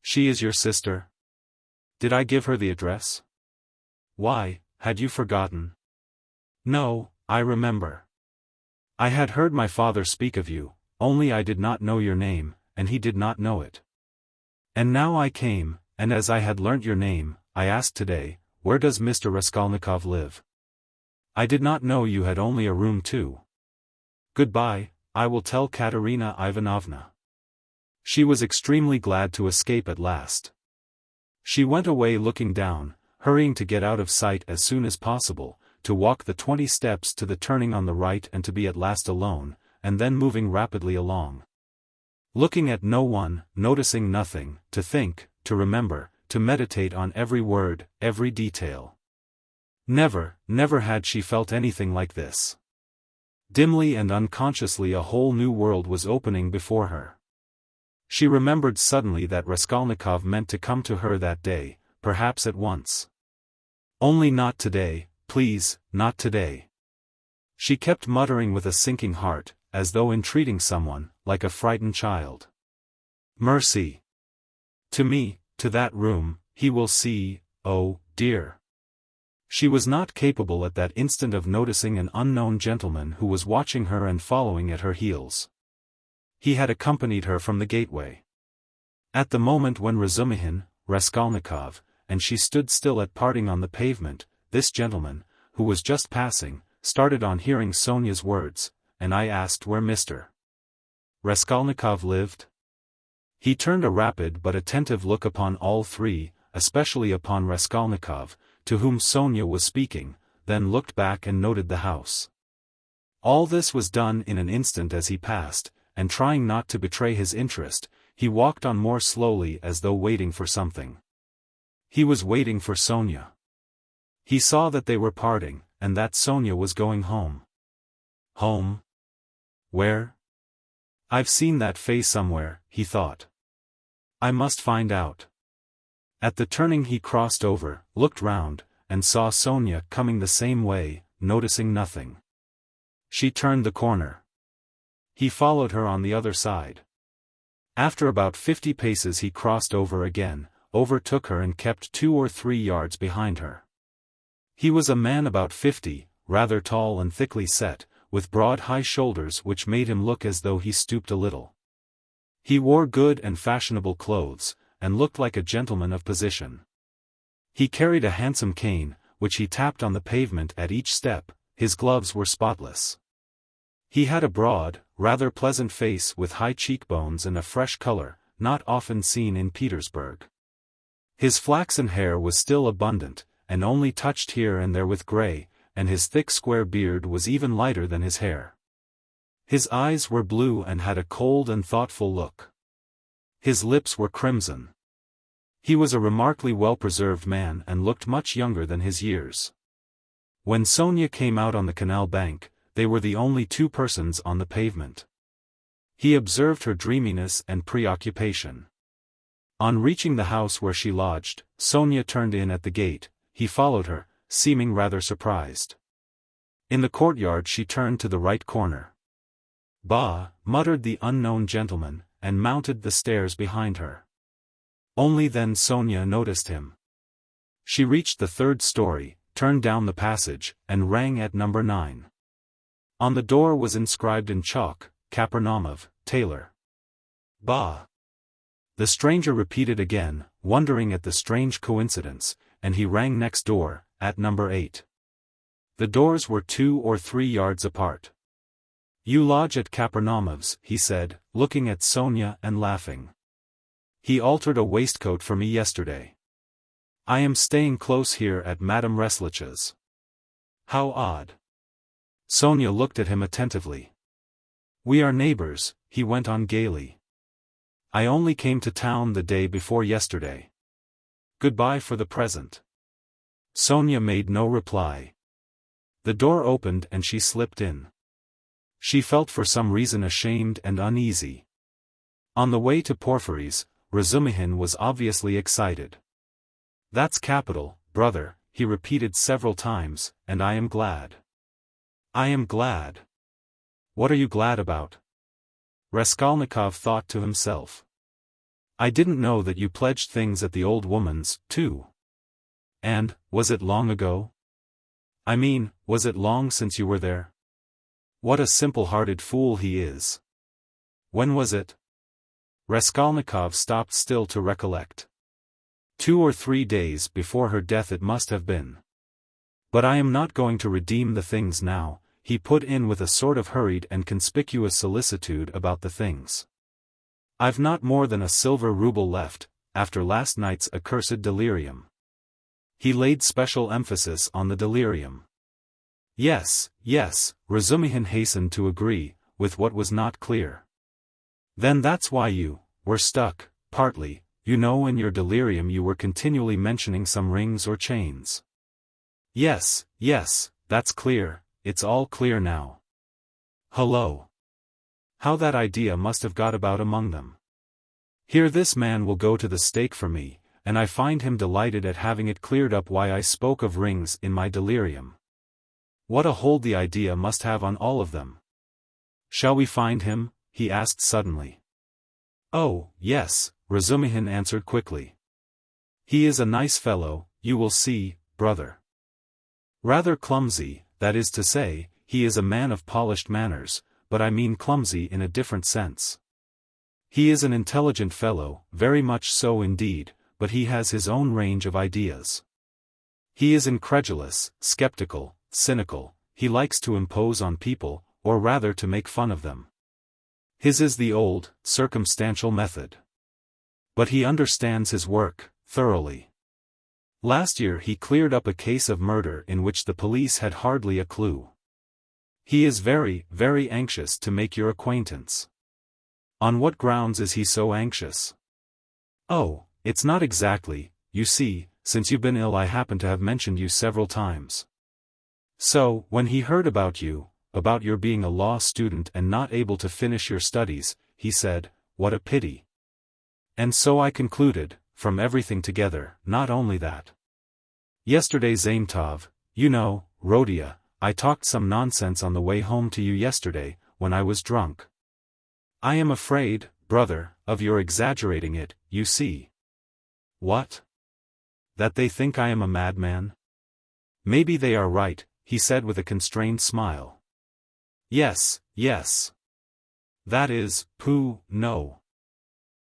She is your sister? Did I give her the address? Why, had you forgotten? No, I remember. I had heard my father speak of you, only I did not know your name, and he did not know it. And now I came, and as I had learnt your name, I asked today, where does Mr. Raskolnikov live? I did not know you had only a room too. Goodbye, I will tell Katerina Ivanovna. She was extremely glad to escape at last. She went away looking down, hurrying to get out of sight as soon as possible, to walk the 20 steps to the turning on the right and to be at last alone, and then moving rapidly along. Looking at no one, noticing nothing, to think, to remember, to meditate on every word, every detail. Never had she felt anything like this. Dimly and unconsciously a whole new world was opening before her. She remembered suddenly that Raskolnikov meant to come to her that day, perhaps at once. Only not today, please, not today. She kept muttering with a sinking heart, as though entreating someone, like a frightened child. Mercy! To me, to that room, he will see, oh, dear. She was not capable at that instant of noticing an unknown gentleman who was watching her and following at her heels. He had accompanied her from the gateway. At the moment when Razumihin, Raskolnikov, and she stood still at parting on the pavement, this gentleman, who was just passing, started on hearing Sonya's words, and I asked where Mr. Raskolnikov lived. He turned a rapid but attentive look upon all three, especially upon Raskolnikov, to whom Sonya was speaking, then looked back and noted the house. All this was done in an instant as he passed, and trying not to betray his interest, he walked on more slowly as though waiting for something. He was waiting for Sonya. He saw that they were parting, and that Sonya was going home. Home? Where? I've seen that face somewhere, he thought. I must find out. At the turning he crossed over, looked round, and saw Sonya coming the same way, noticing nothing. She turned the corner. He followed her on the other side. After about 50 paces he crossed over again, overtook her and kept 2 or 3 yards behind her. He was a man about 50, rather tall and thickly set, with broad high shoulders which made him look as though he stooped a little. He wore good and fashionable clothes, and looked like a gentleman of position. He carried a handsome cane, which he tapped on the pavement at each step. His gloves were spotless. He had a broad, rather pleasant face with high cheekbones and a fresh color, not often seen in Petersburg. His flaxen hair was still abundant, and only touched here and there with grey, and his thick square beard was even lighter than his hair. His eyes were blue and had a cold and thoughtful look. His lips were crimson. He was a remarkably well-preserved man and looked much younger than his years. When Sonya came out on the canal bank, they were the only 2 persons on the pavement. He observed her dreaminess and preoccupation. On reaching the house where she lodged, Sonya turned in at the gate. He followed her, seeming rather surprised. In the courtyard she turned to the right corner. Bah, muttered the unknown gentleman, and mounted the stairs behind her. Only then Sonya noticed him. She reached the 3rd story, turned down the passage, and rang at number 9. On the door was inscribed in chalk, Kapernaumov, tailor. Bah! The stranger repeated again, wondering at the strange coincidence, and he rang next door, at number 8. The doors were 2 or 3 yards apart. You lodge at Kapernaumev's, he said, looking at Sonya and laughing. He altered a waistcoat for me yesterday. I am staying close here at Madame Reslich's. How odd. Sonya looked at him attentively. We are neighbors, he went on gaily. I only came to town the day before yesterday. Goodbye for the present. Sonya made no reply. The door opened and she slipped in. She felt for some reason ashamed and uneasy. On the way to Porfiry's, Razumihin was obviously excited. That's capital, brother, he repeated several times, and I am glad. I am glad. What are you glad about? Raskolnikov thought to himself. I didn't know that you pledged things at the old woman's, too. And, was it long ago? I mean, was it long since you were there? What a simple-hearted fool he is. When was it? Raskolnikov stopped still to recollect. 2 or 3 days before her death it must have been. But I am not going to redeem the things now, he put in with a sort of hurried and conspicuous solicitude about the things. I've not more than a silver ruble left, after last night's accursed delirium. He laid special emphasis on the delirium. Yes, yes, Razumihin hastened to agree, with what was not clear. Then that's why you were stuck, partly, you know, in your delirium you were continually mentioning some rings or chains. Yes, yes, that's clear, it's all clear now. Hullo! How that idea must have got about among them. Here this man will go to the stake for me, and I find him delighted at having it cleared up why I spoke of rings in my delirium. What a hold the idea must have on all of them. Shall we find him? He asked suddenly. Oh, yes, Razumihin answered quickly. He is a nice fellow, you will see, brother. Rather clumsy, that is to say, he is a man of polished manners, but I mean clumsy in a different sense. He is an intelligent fellow, very much so indeed, but he has his own range of ideas. He is incredulous, skeptical, cynical, he likes to impose on people, or rather to make fun of them. His is the old, circumstantial method. But he understands his work, thoroughly. Last year he cleared up a case of murder in which the police had hardly a clue. He is very, very anxious to make your acquaintance. On what grounds is he so anxious? Oh, it's not exactly, you see, since you've been ill I happen to have mentioned you several times. So, when he heard about you, about your being a law student and not able to finish your studies, he said, what a pity. And so I concluded, from everything together, not only that. Yesterday Zaimtov, you know, Rodia, I talked some nonsense on the way home to you yesterday, when I was drunk. I am afraid, brother, of your exaggerating it, you see. What? That they think I am a madman? Maybe they are right, he said with a constrained smile. Yes, yes. That is, pooh, no.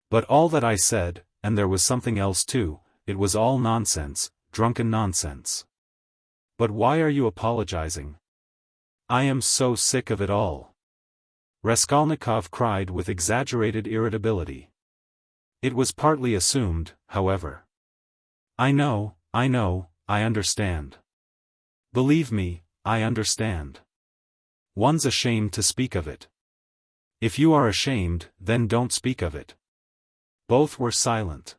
But all that I said, and there was something else too, it was all nonsense, drunken nonsense. But why are you apologizing? I am so sick of it all. Raskolnikov cried with exaggerated irritability. It was partly assumed, however. I know, I understand. Believe me, I understand. One's ashamed to speak of it. If you are ashamed, then don't speak of it. Both were silent.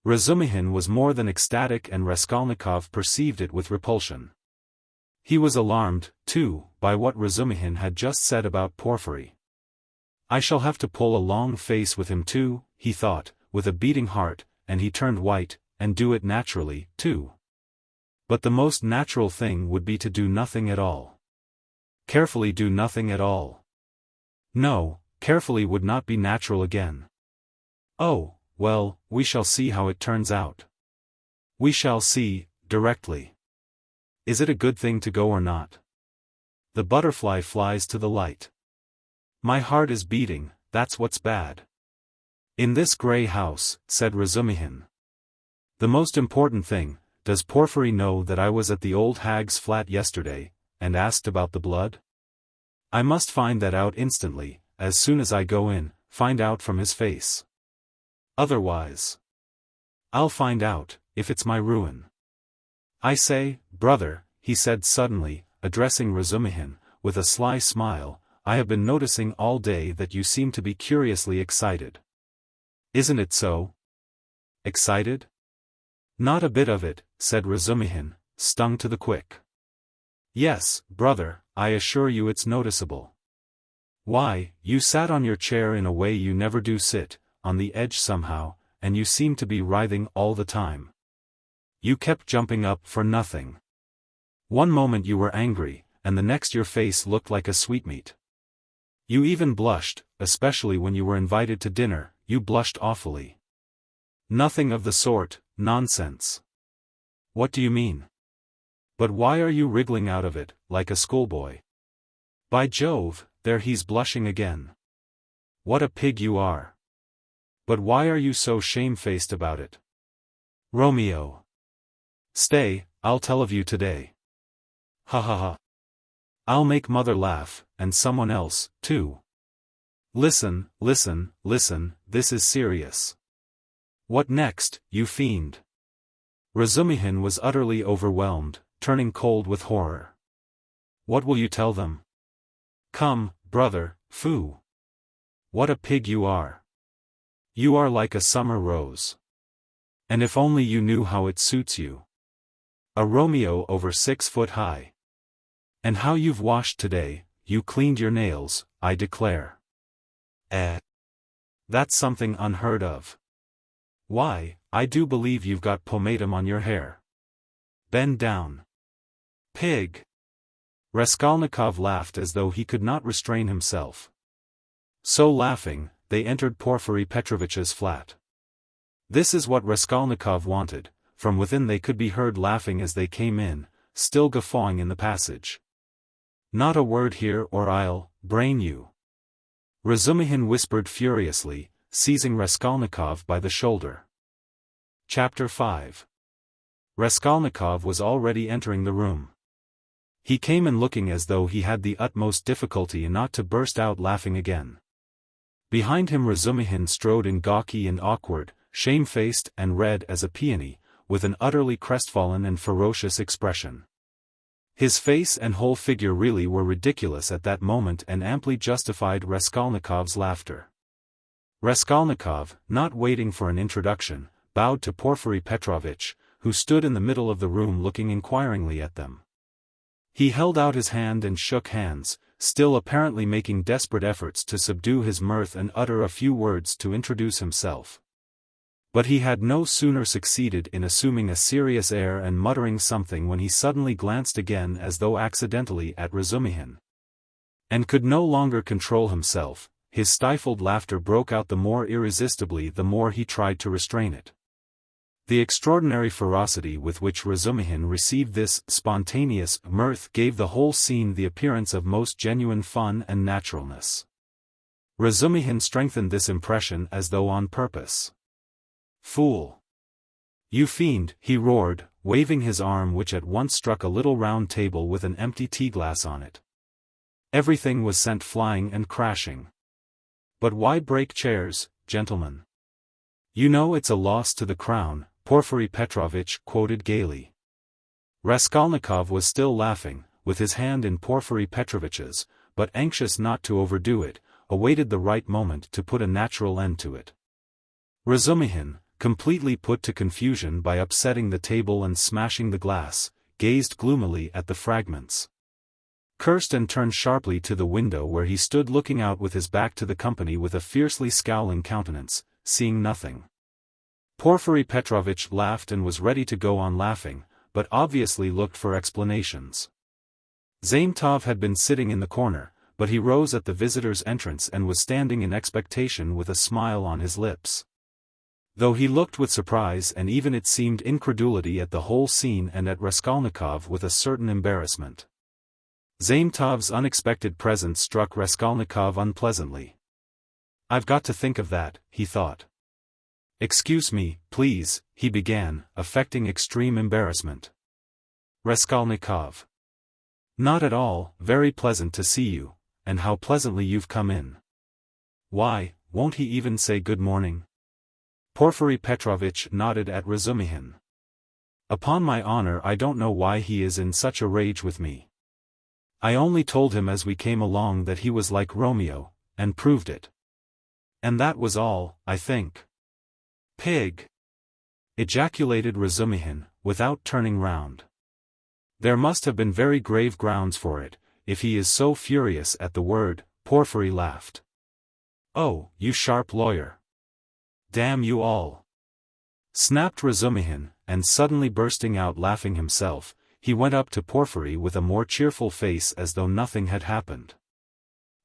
Razumihin was more than ecstatic and Raskolnikov perceived it with repulsion. He was alarmed, too, by what Razumihin had just said about Porfiry. I shall have to pull a long face with him too, he thought, with a beating heart, and he turned white, and do it naturally, too. But the most natural thing would be to do nothing at all. Carefully do nothing at all. No, carefully would not be natural again. Oh, well, we shall see how it turns out. We shall see, directly. Is it a good thing to go or not? The butterfly flies to the light. My heart is beating, that's what's bad. "In this grey house," said Razumihin. "The most important thing, does Porfiry know that I was at the old hag's flat yesterday, and asked about the blood? I must find that out instantly, as soon as I go in, find out from his face. Otherwise, I'll find out, if it's my ruin. I say, brother," he said suddenly, addressing Razumihin, with a sly smile, "I have been noticing all day that you seem to be curiously excited. Isn't it so?" "Excited? Not a bit of it," said Razumihin, stung to the quick. "Yes, brother, I assure you it's noticeable. Why, you sat on your chair in a way you never do sit, on the edge somehow, and you seemed to be writhing all the time. You kept jumping up for nothing. One moment you were angry, and the next your face looked like a sweetmeat. You even blushed, especially when you were invited to dinner, you blushed awfully." "Nothing of the sort, nonsense." "What do you mean? But why are you wriggling out of it, like a schoolboy? By Jove, there he's blushing again. What a pig you are. But why are you so shamefaced about it? Romeo. Stay, I'll tell of you today. Ha ha ha. I'll make mother laugh, and someone else, too. Listen, listen, listen, this is serious." "What next, you fiend?" Razumihin was utterly overwhelmed, turning cold with horror. "What will you tell them? Come, brother, foo. What a pig you are. You are like a summer rose. And if only you knew how it suits you. A Romeo over 6 foot high. And how you've washed today, you cleaned your nails, I declare. That's something unheard of. Why, I do believe you've got pomatum on your hair. Bend down. Pig!" Raskolnikov laughed as though he could not restrain himself. So laughing, they entered Porfiry Petrovitch's flat. This is what Raskolnikov wanted. From within they could be heard laughing as they came in, still guffawing in the passage. "Not a word here or I'll brain you," Razumihin whispered furiously, seizing Raskolnikov by the shoulder. Chapter 5. Raskolnikov was already entering the room. He came in looking as though he had the utmost difficulty not to burst out laughing again. Behind him Razumihin strode in gawky and awkward, shamefaced and red as a peony, with an utterly crestfallen and ferocious expression. His face and whole figure really were ridiculous at that moment and amply justified Raskolnikov's laughter. Raskolnikov, not waiting for an introduction, bowed to Porfiry Petrovitch, who stood in the middle of the room looking inquiringly at them. He held out his hand and shook hands, still apparently making desperate efforts to subdue his mirth and utter a few words to introduce himself. But he had no sooner succeeded in assuming a serious air and muttering something when he suddenly glanced again as though accidentally at Razumihin. And could no longer control himself, his stifled laughter broke out the more irresistibly the more he tried to restrain it. The extraordinary ferocity with which Razumihin received this spontaneous mirth gave the whole scene the appearance of most genuine fun and naturalness. Razumihin strengthened this impression as though on purpose. "Fool! You fiend!" he roared, waving his arm which at once struck a little round table with an empty tea-glass on it. Everything was sent flying and crashing. "But why break chairs, gentlemen? You know it's a loss to the crown," Porfiry Petrovitch quoted gaily. Raskolnikov was still laughing, with his hand in Porfiry Petrovitch's, but anxious not to overdo it, awaited the right moment to put a natural end to it. Razumihin, completely put to confusion by upsetting the table and smashing the glass, gazed gloomily at the fragments. Cursed and turned sharply to the window where he stood looking out with his back to the company with a fiercely scowling countenance, seeing nothing. Porfiry Petrovitch laughed and was ready to go on laughing, but obviously looked for explanations. Zametov had been sitting in the corner, but he rose at the visitor's entrance and was standing in expectation with a smile on his lips. Though he looked with surprise and even it seemed incredulity at the whole scene and at Raskolnikov with a certain embarrassment. Zametov's unexpected presence struck Raskolnikov unpleasantly. I've got to think of that, he thought. Excuse me, please, he began, affecting extreme embarrassment. Raskolnikov. Not at all, very pleasant to see you, and how pleasantly you've come in. Why, won't he even say good morning? Porfiry Petrovitch nodded at Razumihin. Upon my honor, I don't know why he is in such a rage with me. I only told him as we came along that he was like Romeo, and proved it. And that was all, I think. Pig! Ejaculated Razumihin, without turning round. There must have been very grave grounds for it, if he is so furious at the word. Porfiry laughed. Oh, you sharp lawyer! Damn you all! Snapped Razumihin, and suddenly bursting out laughing himself, he went up to Porfiry with a more cheerful face as though nothing had happened.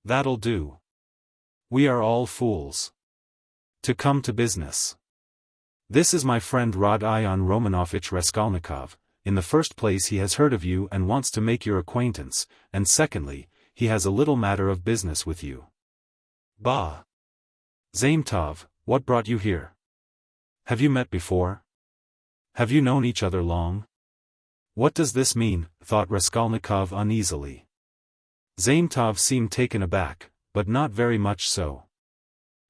That'll do. We are all fools. To come to business. This is my friend Rodion Romanovich Raskolnikov. In the first place, he has heard of you and wants to make your acquaintance, and secondly, he has a little matter of business with you. Bah! Zametov, what brought you here? Have you met before? Have you known each other long? What does this mean? Thought Raskolnikov uneasily. Zametov seemed taken aback, but not very much so.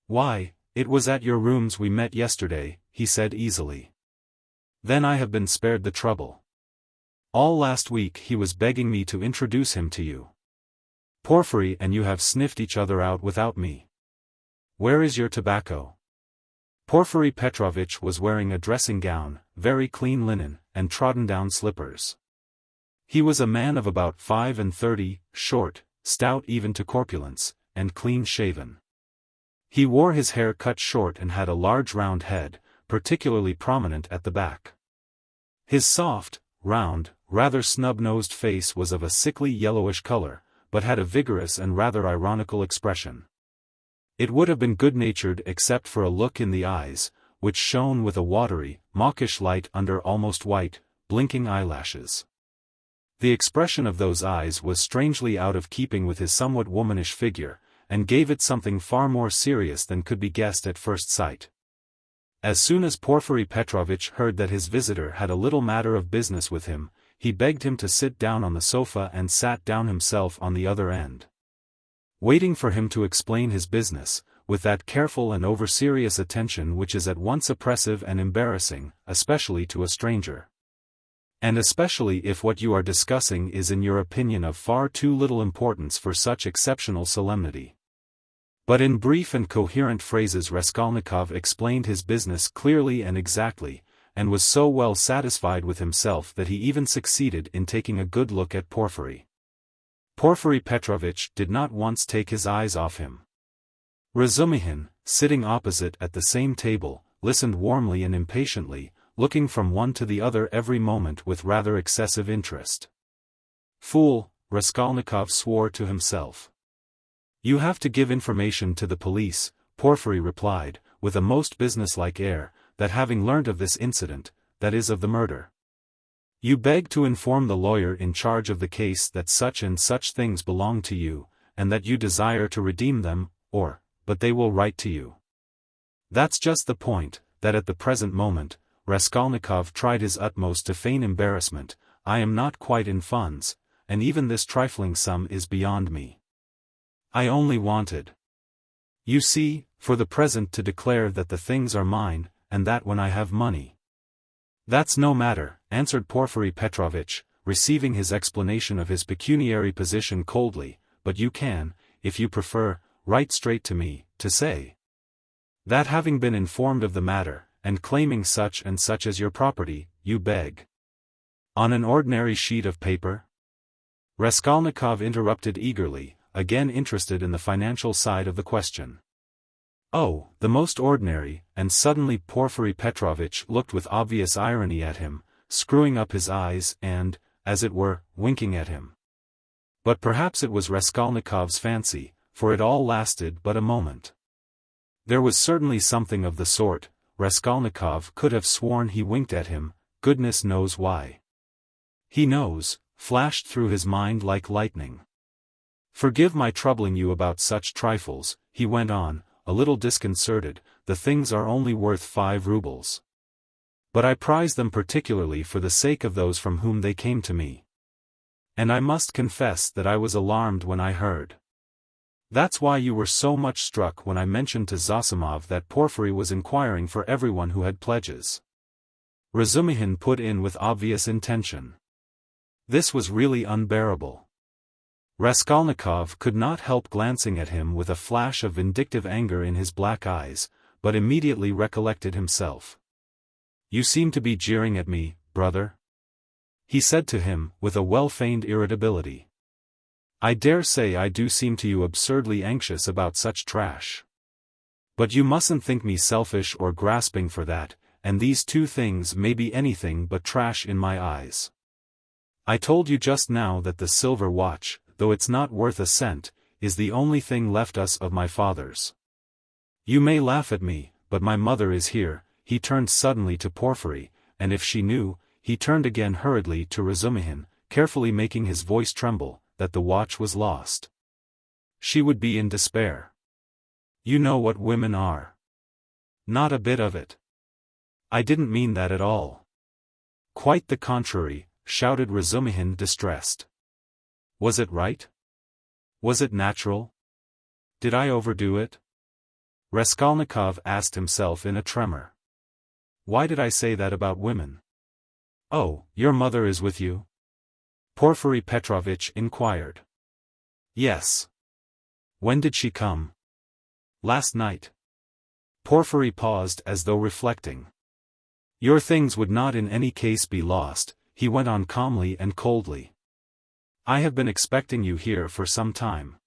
Why, it was at your rooms we met yesterday, he said easily. Then I have been spared the trouble. All last week he was begging me to introduce him to you. Porfiry and you have sniffed each other out without me. Where is your tobacco? Porfiry Petrovitch was wearing a dressing gown, very clean linen, and trodden-down slippers. He was a man of about 35, short, stout even to corpulence, and clean-shaven. He wore his hair cut short and had a large round head, particularly prominent at the back. His soft, round, rather snub-nosed face was of a sickly yellowish color, but had a vigorous and rather ironical expression. It would have been good-natured except for a look in the eyes, which shone with a watery, mawkish light under almost white, blinking eyelashes. The expression of those eyes was strangely out of keeping with his somewhat womanish figure, and gave it something far more serious than could be guessed at first sight. As soon as Porfiry Petrovitch heard that his visitor had a little matter of business with him, he begged him to sit down on the sofa and sat down himself on the other end. Waiting for him to explain his business, with that careful and over-serious attention which is at once oppressive and embarrassing, especially to a stranger. And especially if what you are discussing is in your opinion of far too little importance for such exceptional solemnity. But in brief and coherent phrases Raskolnikov explained his business clearly and exactly, and was so well satisfied with himself that he even succeeded in taking a good look at Porfiry. Porfiry Petrovitch did not once take his eyes off him. Razumihin, sitting opposite at the same table, listened warmly and impatiently, looking from one to the other every moment with rather excessive interest. Fool, Raskolnikov swore to himself. You have to give information to the police, Porfiry replied, with a most businesslike air, that having learnt of this incident, that is of the murder. You beg to inform the lawyer in charge of the case that such and such things belong to you, and that you desire to redeem them, but they will write to you. That's just the point, that at the present moment, Raskolnikov tried his utmost to feign embarrassment. I am not quite in funds, and even this trifling sum is beyond me. I only wanted, you see, for the present to declare that the things are mine, and that when I have money. That's no matter, answered Porfiry Petrovitch, receiving his explanation of his pecuniary position coldly, but you can, if you prefer, write straight to me, to say that having been informed of the matter, and claiming such and such as your property, you beg. On an ordinary sheet of paper? Raskolnikov interrupted eagerly, again interested in the financial side of the question. Oh, the most ordinary, and suddenly Porfiry Petrovitch looked with obvious irony at him, screwing up his eyes and, as it were, winking at him. But perhaps it was Raskolnikov's fancy, for it all lasted but a moment. There was certainly something of the sort. Raskolnikov could have sworn he winked at him, goodness knows why. He knows, flashed through his mind like lightning. Forgive my troubling you about such trifles, he went on, a little disconcerted, "the things are only worth 5 rubles. But I prize them particularly for the sake of those from whom they came to me. And I must confess that I was alarmed when I heard. That's why you were so much struck when I mentioned to Zosimov that Porfiry was inquiring for everyone who had pledges." Razumihin put in with obvious intention. This was really unbearable. Raskolnikov could not help glancing at him with a flash of vindictive anger in his black eyes, but immediately recollected himself. "You seem to be jeering at me, brother," he said to him, with a well-feigned irritability. "I dare say I do seem to you absurdly anxious about such trash. But you mustn't think me selfish or grasping for that, and these 2 things may be anything but trash in my eyes. I told you just now that the silver watch, though it's not worth a cent, is the only thing left us of my father's. You may laugh at me, but my mother is here." He turned suddenly to Porfiry, and if she knew, he turned again hurriedly to Razumihin, carefully making his voice tremble, that the watch was lost. She would be in despair. You know what women are. Not a bit of it. I didn't mean that at all. Quite the contrary, shouted Razumihin, distressed. Was it right? Was it natural? Did I overdo it? Raskolnikov asked himself in a tremor. Why did I say that about women? Oh, your mother is with you? Porfiry Petrovitch inquired. Yes. When did she come? Last night. Porfiry paused as though reflecting. Your things would not in any case be lost, he went on calmly and coldly. I have been expecting you here for some time.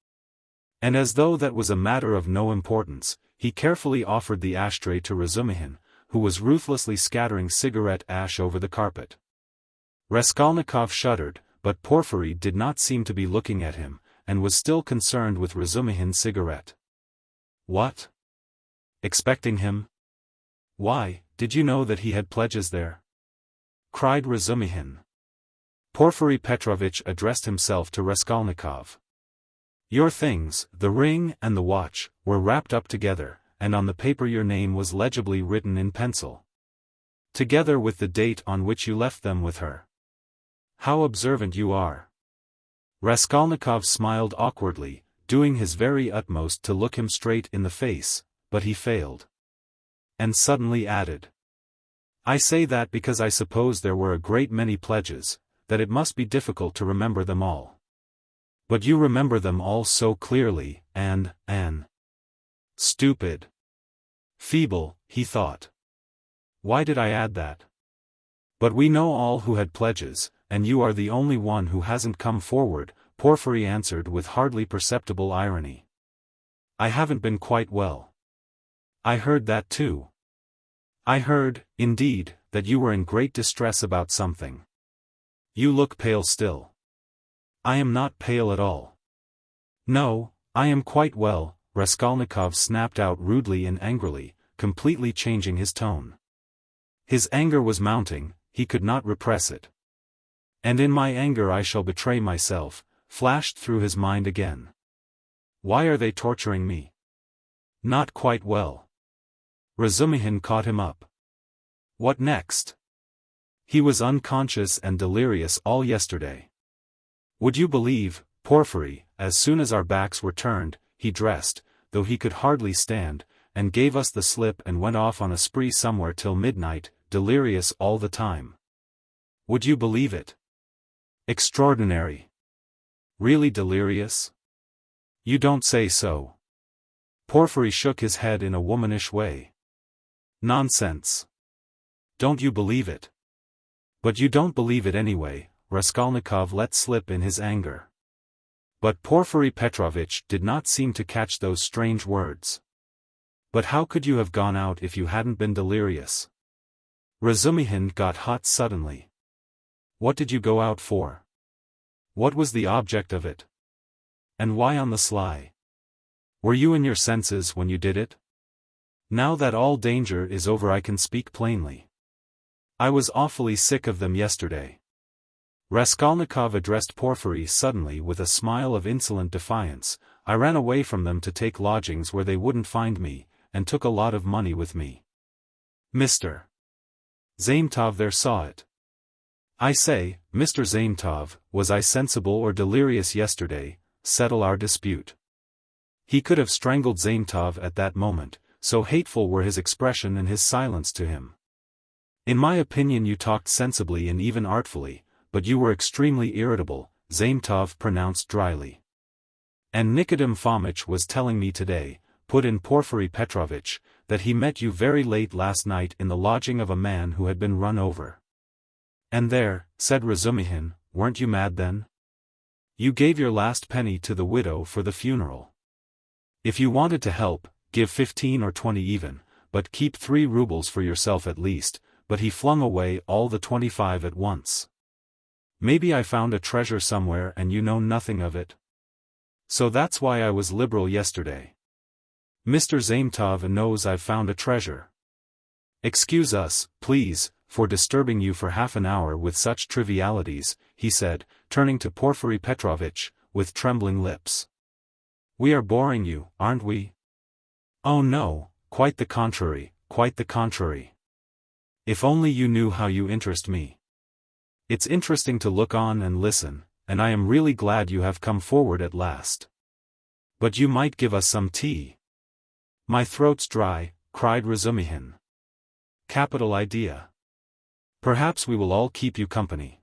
And as though that was a matter of no importance, he carefully offered the ashtray to Razumihin, who was ruthlessly scattering cigarette ash over the carpet. Raskolnikov shuddered, but Porfiry did not seem to be looking at him, and was still concerned with Razumihin's cigarette. What? Expecting him? Why, did you know that he had pledges there? Cried Razumihin. Porfiry Petrovitch addressed himself to Raskolnikov. Your things, the ring and the watch, were wrapped up together, and on the paper your name was legibly written in pencil. Together with the date on which you left them with her. How observant you are. Raskolnikov smiled awkwardly, doing his very utmost to look him straight in the face, but he failed. And suddenly added. I say that because I suppose there were a great many pledges, that it must be difficult to remember them all. But you remember them all so clearly, and, stupid. Feeble, he thought. Why did I add that? But we know all who had pledges, and you are the only one who hasn't come forward, Porfiry answered with hardly perceptible irony. I haven't been quite well. I heard that too. I heard, indeed, that you were in great distress about something. You look pale still. I am not pale at all. No, I am quite well, Raskolnikov snapped out rudely and angrily, completely changing his tone. His anger was mounting, he could not repress it. And in my anger I shall betray myself, flashed through his mind again. Why are they torturing me? Not quite well. Razumihin caught him up. What next? He was unconscious and delirious all yesterday. Would you believe, Porfiry, as soon as our backs were turned, he dressed, though he could hardly stand, and gave us the slip and went off on a spree somewhere till midnight, delirious all the time. Would you believe it? Extraordinary. Really delirious? You don't say so. Porfiry shook his head in a womanish way. Nonsense. Don't you believe it? But you don't believe it anyway, Raskolnikov let slip in his anger. But Porfiry Petrovitch did not seem to catch those strange words. But how could you have gone out if you hadn't been delirious? Razumihin got hot suddenly. What did you go out for? What was the object of it? And why on the sly? Were you in your senses when you did it? Now that all danger is over I can speak plainly. I was awfully sick of them yesterday. Raskolnikov addressed Porfiry suddenly with a smile of insolent defiance. I ran away from them to take lodgings where they wouldn't find me, and took a lot of money with me. Mr. Zametov there saw it. I say, Mr. Zametov, was I sensible or delirious yesterday? Settle our dispute. He could have strangled Zametov at that moment, so hateful were his expression and his silence to him. In my opinion you talked sensibly and even artfully, but you were extremely irritable, Zametov pronounced dryly. And Nikodem Fomitch was telling me today, put in Porfiry Petrovitch, that he met you very late last night in the lodging of a man who had been run over. And there, said Razumihin, weren't you mad then? You gave your last penny to the widow for the funeral. If you wanted to help, give 15 or 20 even, but keep 3 rubles for yourself at least, but he flung away all the 25 at once. Maybe I found a treasure somewhere and you know nothing of it. So that's why I was liberal yesterday. Mr. Zametov knows I've found a treasure. Excuse us, please, for disturbing you for half an hour with such trivialities, he said, turning to Porfiry Petrovitch, with trembling lips. We are boring you, aren't we? Oh no, quite the contrary, quite the contrary. If only you knew how you interest me. It's interesting to look on and listen, and I am really glad you have come forward at last. But you might give us some tea. My throat's dry, cried Razumihin. Capital idea. Perhaps we will all keep you company.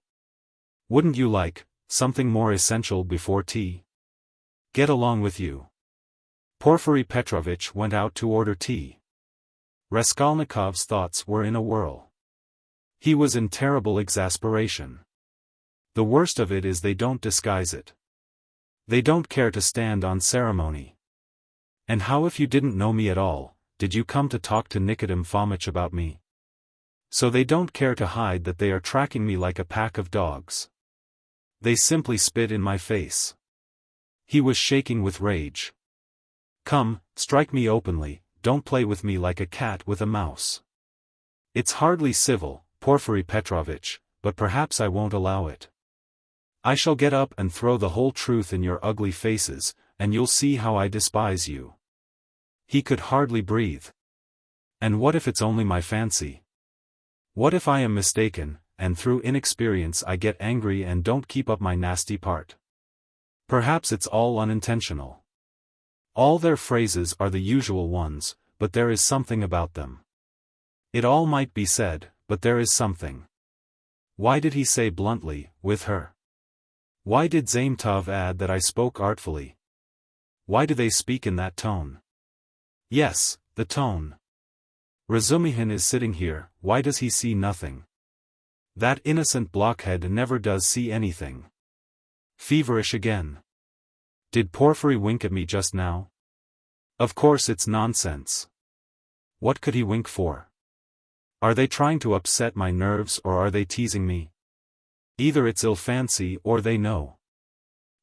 Wouldn't you like something more essential before tea? Get along with you. Porfiry Petrovitch went out to order tea. Raskolnikov's thoughts were in a whirl. He was in terrible exasperation. The worst of it is they don't disguise it. They don't care to stand on ceremony. And how if you didn't know me at all, did you come to talk to Nikodem Fomitch about me? So they don't care to hide that they are tracking me like a pack of dogs. They simply spit in my face. He was shaking with rage. Come, strike me openly, don't play with me like a cat with a mouse. It's hardly civil, Porfiry Petrovitch, but perhaps I won't allow it. I shall get up and throw the whole truth in your ugly faces, and you'll see how I despise you. He could hardly breathe. And what if it's only my fancy? What if I am mistaken, and through inexperience I get angry and don't keep up my nasty part? Perhaps it's all unintentional. All their phrases are the usual ones, but there is something about them. It all might be said, but there is something. Why did he say bluntly, with her? Why did Zametov add that I spoke artfully? Why do they speak in that tone? Yes, the tone. Razumihin is sitting here, why does he see nothing? That innocent blockhead never does see anything. Feverish again. Did Porfiry wink at me just now? Of course it's nonsense. What could he wink for? Are they trying to upset my nerves or are they teasing me? Either it's ill fancy or they know.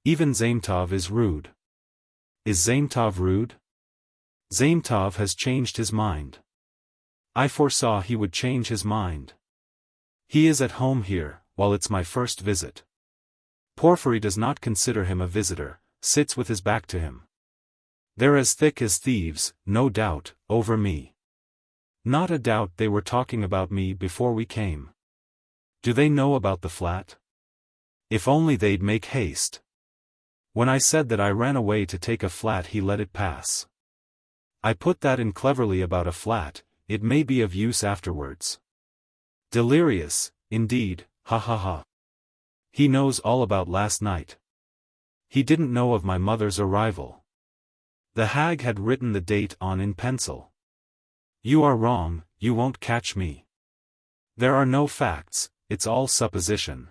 Even Zametov is rude. Is Zametov rude? Zametov has changed his mind. I foresaw he would change his mind. He is at home here, while it's my first visit. Porfiry does not consider him a visitor, sits with his back to him. They're as thick as thieves, no doubt, over me. Not a doubt they were talking about me before we came. Do they know about the flat? If only they'd make haste. When I said that I ran away to take a flat he let it pass. I put that in cleverly about a flat, it may be of use afterwards. Delirious, indeed, ha ha ha. He knows all about last night. He didn't know of my mother's arrival. The hag had written the date on in pencil. You are wrong, you won't catch me. There are no facts, it's all supposition.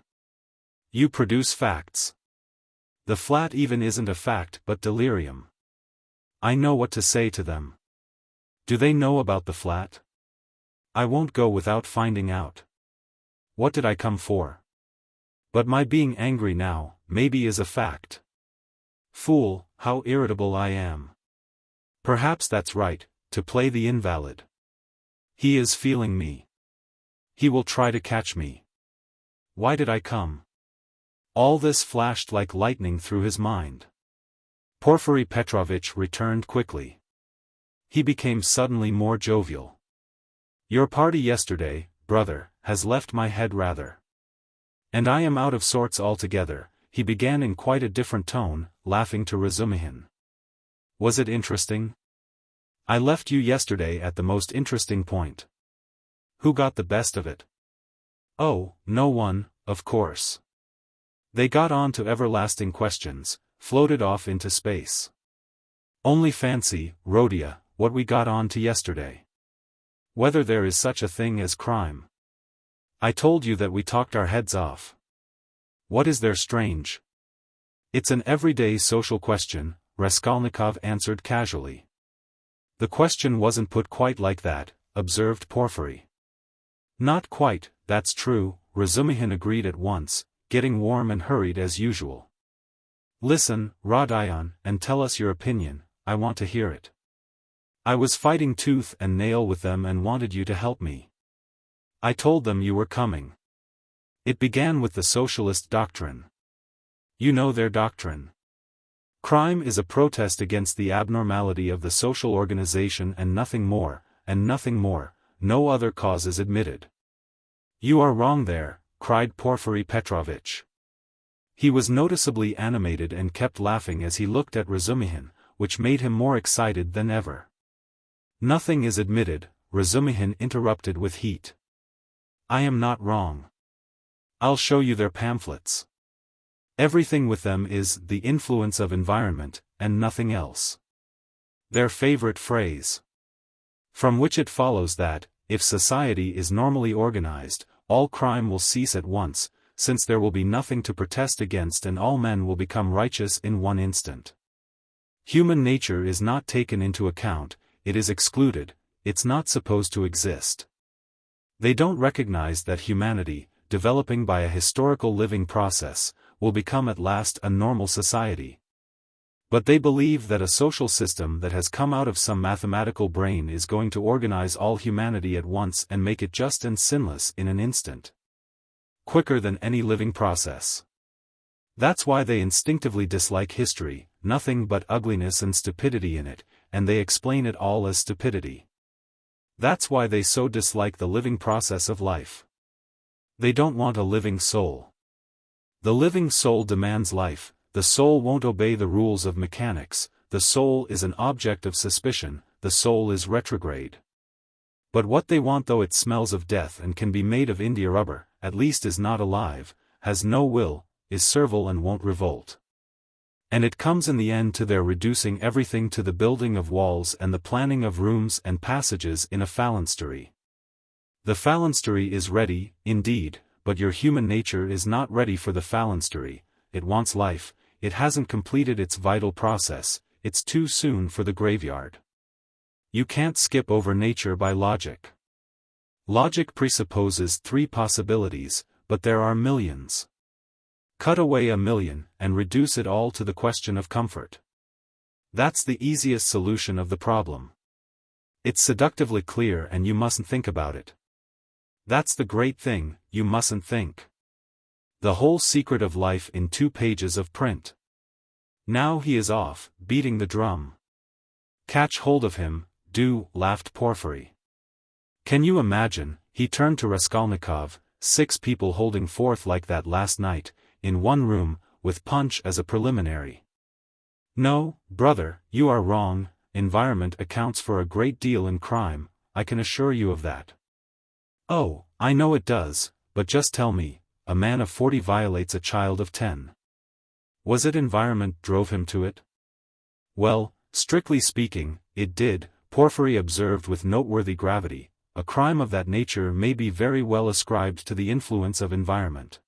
You produce facts. The flat even isn't a fact but delirium. I know what to say to them. Do they know about the flat? I won't go without finding out. What did I come for? But my being angry now, maybe is a fact. Fool, how irritable I am. Perhaps that's right, to play the invalid. He is feeling me. He will try to catch me. Why did I come? All this flashed like lightning through his mind. Porfiry Petrovitch returned quickly. He became suddenly more jovial. Your party yesterday, brother, has left my head rather. And I am out of sorts altogether, he began in quite a different tone, laughing to Razumihin. Was it interesting? I left you yesterday at the most interesting point. Who got the best of it? Oh, no one, of course. They got on to everlasting questions, floated off into space. Only fancy, Rhodia, what we got on to yesterday. Whether there is such a thing as crime. I told you that we talked our heads off. What is there strange? It's an everyday social question, Raskolnikov answered casually. The question wasn't put quite like that, observed Porfiry. Not quite, that's true, Razumihin agreed at once, getting warm and hurried as usual. Listen, Rodion, and tell us your opinion, I want to hear it. I was fighting tooth and nail with them and wanted you to help me. I told them you were coming. It began with the socialist doctrine. You know their doctrine. Crime is a protest against the abnormality of the social organization and nothing more, no other cause is admitted. You are wrong there, cried Porfiry Petrovitch. He was noticeably animated and kept laughing as he looked at Razumihin, which made him more excited than ever. Nothing is admitted, Razumihin interrupted with heat. I am not wrong. I'll show you their pamphlets. Everything with them is the influence of environment, and nothing else. Their favorite phrase. From which it follows that, if society is normally organized, all crime will cease at once, since there will be nothing to protest against and all men will become righteous in one instant. Human nature is not taken into account, it is excluded, it's not supposed to exist. They don't recognize that humanity, developing by a historical living process, will become at last a normal society. But they believe that a social system that has come out of some mathematical brain is going to organize all humanity at once and make it just and sinless in an instant. Quicker than any living process. That's why they instinctively dislike history, nothing but ugliness and stupidity in it, and they explain it all as stupidity. That's why they so dislike the living process of life. They don't want a living soul. The living soul demands life, the soul won't obey the rules of mechanics, the soul is an object of suspicion, the soul is retrograde. But what they want, though it smells of death and can be made of India rubber, at least is not alive, has no will, is servile and won't revolt. And it comes in the end to their reducing everything to the building of walls and the planning of rooms and passages in a phalanstery. The phalanstery is ready, indeed, but your human nature is not ready for the phalanstery, it wants life, it hasn't completed its vital process, it's too soon for the graveyard. You can't skip over nature by logic. Logic presupposes 3 possibilities, but there are millions. Cut away a million, and reduce it all to the question of comfort. That's the easiest solution of the problem. It's seductively clear and you mustn't think about it. That's the great thing, you mustn't think. The whole secret of life in 2 pages of print. Now he is off, beating the drum. Catch hold of him, do, laughed Porfiry. Can you imagine, he turned to Raskolnikov, 6 people holding forth like that last night, in one room, with punch as a preliminary. No, brother, you are wrong, environment accounts for a great deal in crime, I can assure you of that. Oh, I know it does, but just tell me, a man of 40 violates a child of 10. Was it environment drove him to it? Well, strictly speaking, it did, Porfiry observed with noteworthy gravity. A crime of that nature may be very well ascribed to the influence of environment.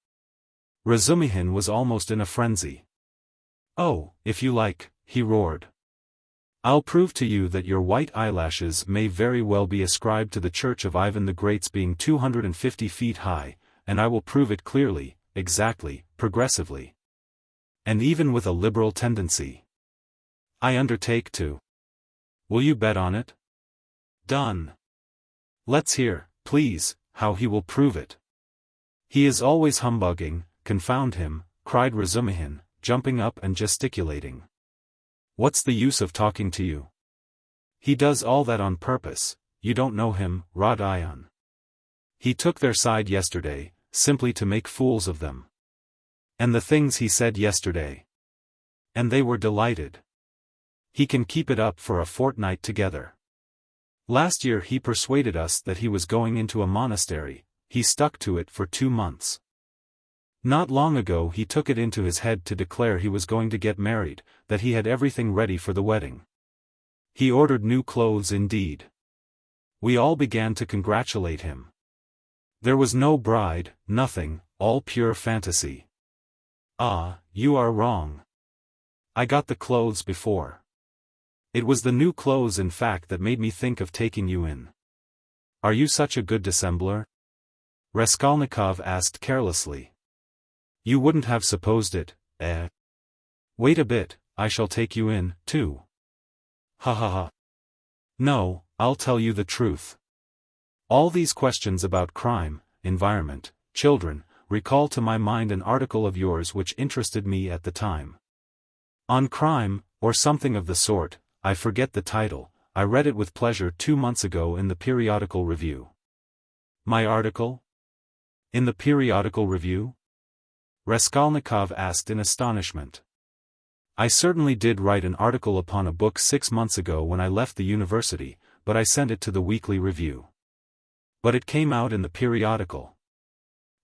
Razumihin was almost in a frenzy. Oh, if you like, he roared. I'll prove to you that your white eyelashes may very well be ascribed to the church of Ivan the Great's being 250 feet high, and I will prove it clearly, exactly, progressively. And even with a liberal tendency. I undertake to. Will you bet on it? Done. Let's hear, please, how he will prove it. He is always humbugging, confound him, cried Razumihin, jumping up and gesticulating. What's the use of talking to you? He does all that on purpose. You don't know him, Rodion. He took their side yesterday, simply to make fools of them. And the things he said yesterday. And they were delighted. He can keep it up for a fortnight together. Last year he persuaded us that he was going into a monastery. He stuck to it for 2 months. Not long ago he took it into his head to declare he was going to get married, that he had everything ready for the wedding. He ordered new clothes indeed. We all began to congratulate him. There was no bride, nothing, all pure fantasy. Ah, you are wrong. I got the clothes before. It was the new clothes in fact that made me think of taking you in. Are you such a good dissembler? Raskolnikov asked carelessly. You wouldn't have supposed it, eh? Wait a bit, I shall take you in, too. Ha ha ha. No, I'll tell you the truth. All these questions about crime, environment, children, recall to my mind an article of yours which interested me at the time. On crime, or something of the sort, I forget the title. I read it with pleasure 2 months ago in the Periodical Review. My article? In the Periodical Review? Raskolnikov asked in astonishment. I certainly did write an article upon a book 6 months ago when I left the university, but I sent it to the Weekly Review. But it came out in the periodical.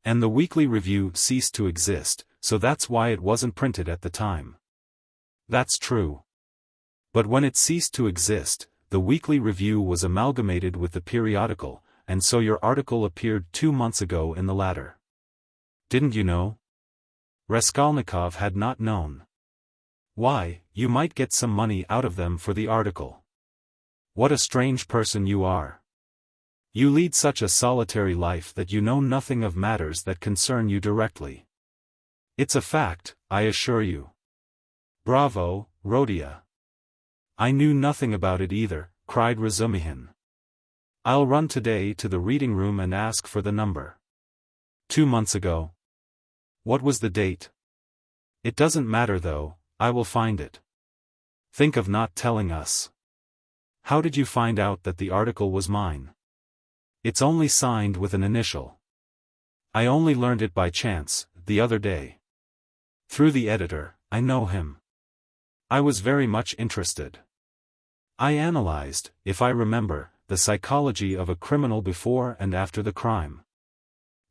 And the Weekly Review ceased to exist, so that's why it wasn't printed at the time. That's true. But when it ceased to exist, the Weekly Review was amalgamated with the periodical, and so your article appeared 2 months ago in the latter. Didn't you know? Raskolnikov had not known. Why, you might get some money out of them for the article. What a strange person you are. You lead such a solitary life that you know nothing of matters that concern you directly. It's a fact, I assure you. Bravo, Rodion. I knew nothing about it either, cried Razumihin. I'll run today to the reading room and ask for the number. 2 months ago. What was the date? It doesn't matter though, I will find it. Think of not telling us. How did you find out that the article was mine? It's only signed with an initial. I only learned it by chance, the other day. Through the editor, I know him. I was very much interested. I analyzed, if I remember, the psychology of a criminal before and after the crime.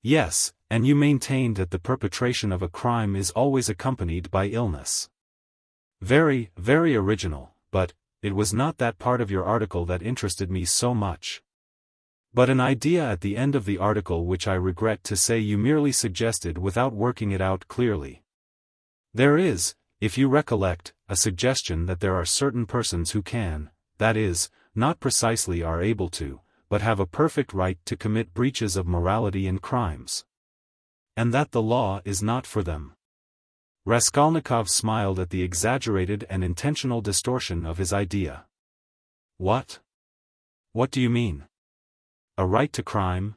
Yes, and you maintained that the perpetration of a crime is always accompanied by illness. Very, very original, but it was not that part of your article that interested me so much. But an idea at the end of the article which I regret to say you merely suggested without working it out clearly. There is, if you recollect, a suggestion that there are certain persons who can, that is, not precisely are able to, but have a perfect right to commit breaches of morality and crimes. And that the law is not for them. Raskolnikov smiled at the exaggerated and intentional distortion of his idea. What? What do you mean? A right to crime?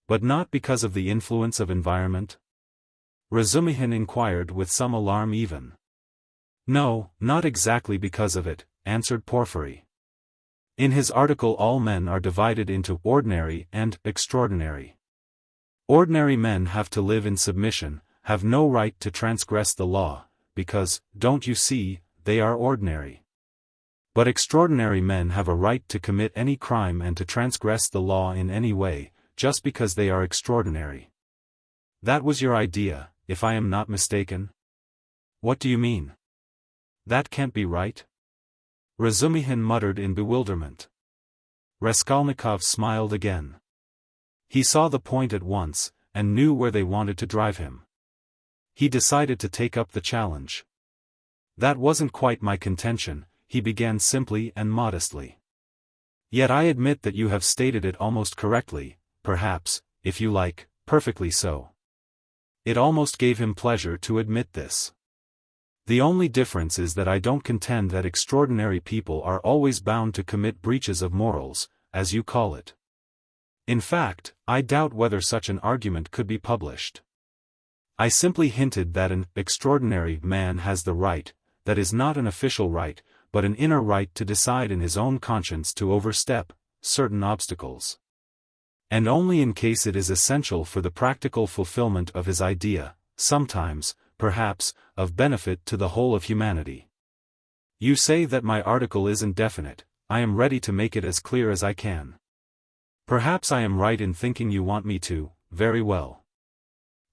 But not because of the influence of environment? Razumihin inquired with some alarm even. No, not exactly because of it, answered Porfiry. In his article all men are divided into ordinary and extraordinary. Ordinary men have to live in submission, have no right to transgress the law, because, don't you see, they are ordinary. But extraordinary men have a right to commit any crime and to transgress the law in any way, just because they are extraordinary. That was your idea, if I am not mistaken? What do you mean? That can't be right? Razumihin muttered in bewilderment. Raskolnikov smiled again. He saw the point at once, and knew where they wanted to drive him. He decided to take up the challenge. That wasn't quite my contention, he began simply and modestly. Yet I admit that you have stated it almost correctly, perhaps, if you like, perfectly so. It almost gave him pleasure to admit this. The only difference is that I don't contend that extraordinary people are always bound to commit breaches of morals, as you call it. In fact, I doubt whether such an argument could be published. I simply hinted that an extraordinary man has the right, that is not an official right, but an inner right to decide in his own conscience to overstep certain obstacles. And only in case it is essential for the practical fulfillment of his idea, sometimes, perhaps, of benefit to the whole of humanity. You say that my article isn't definite. I am ready to make it as clear as I can. Perhaps I am right in thinking you want me to. Very well.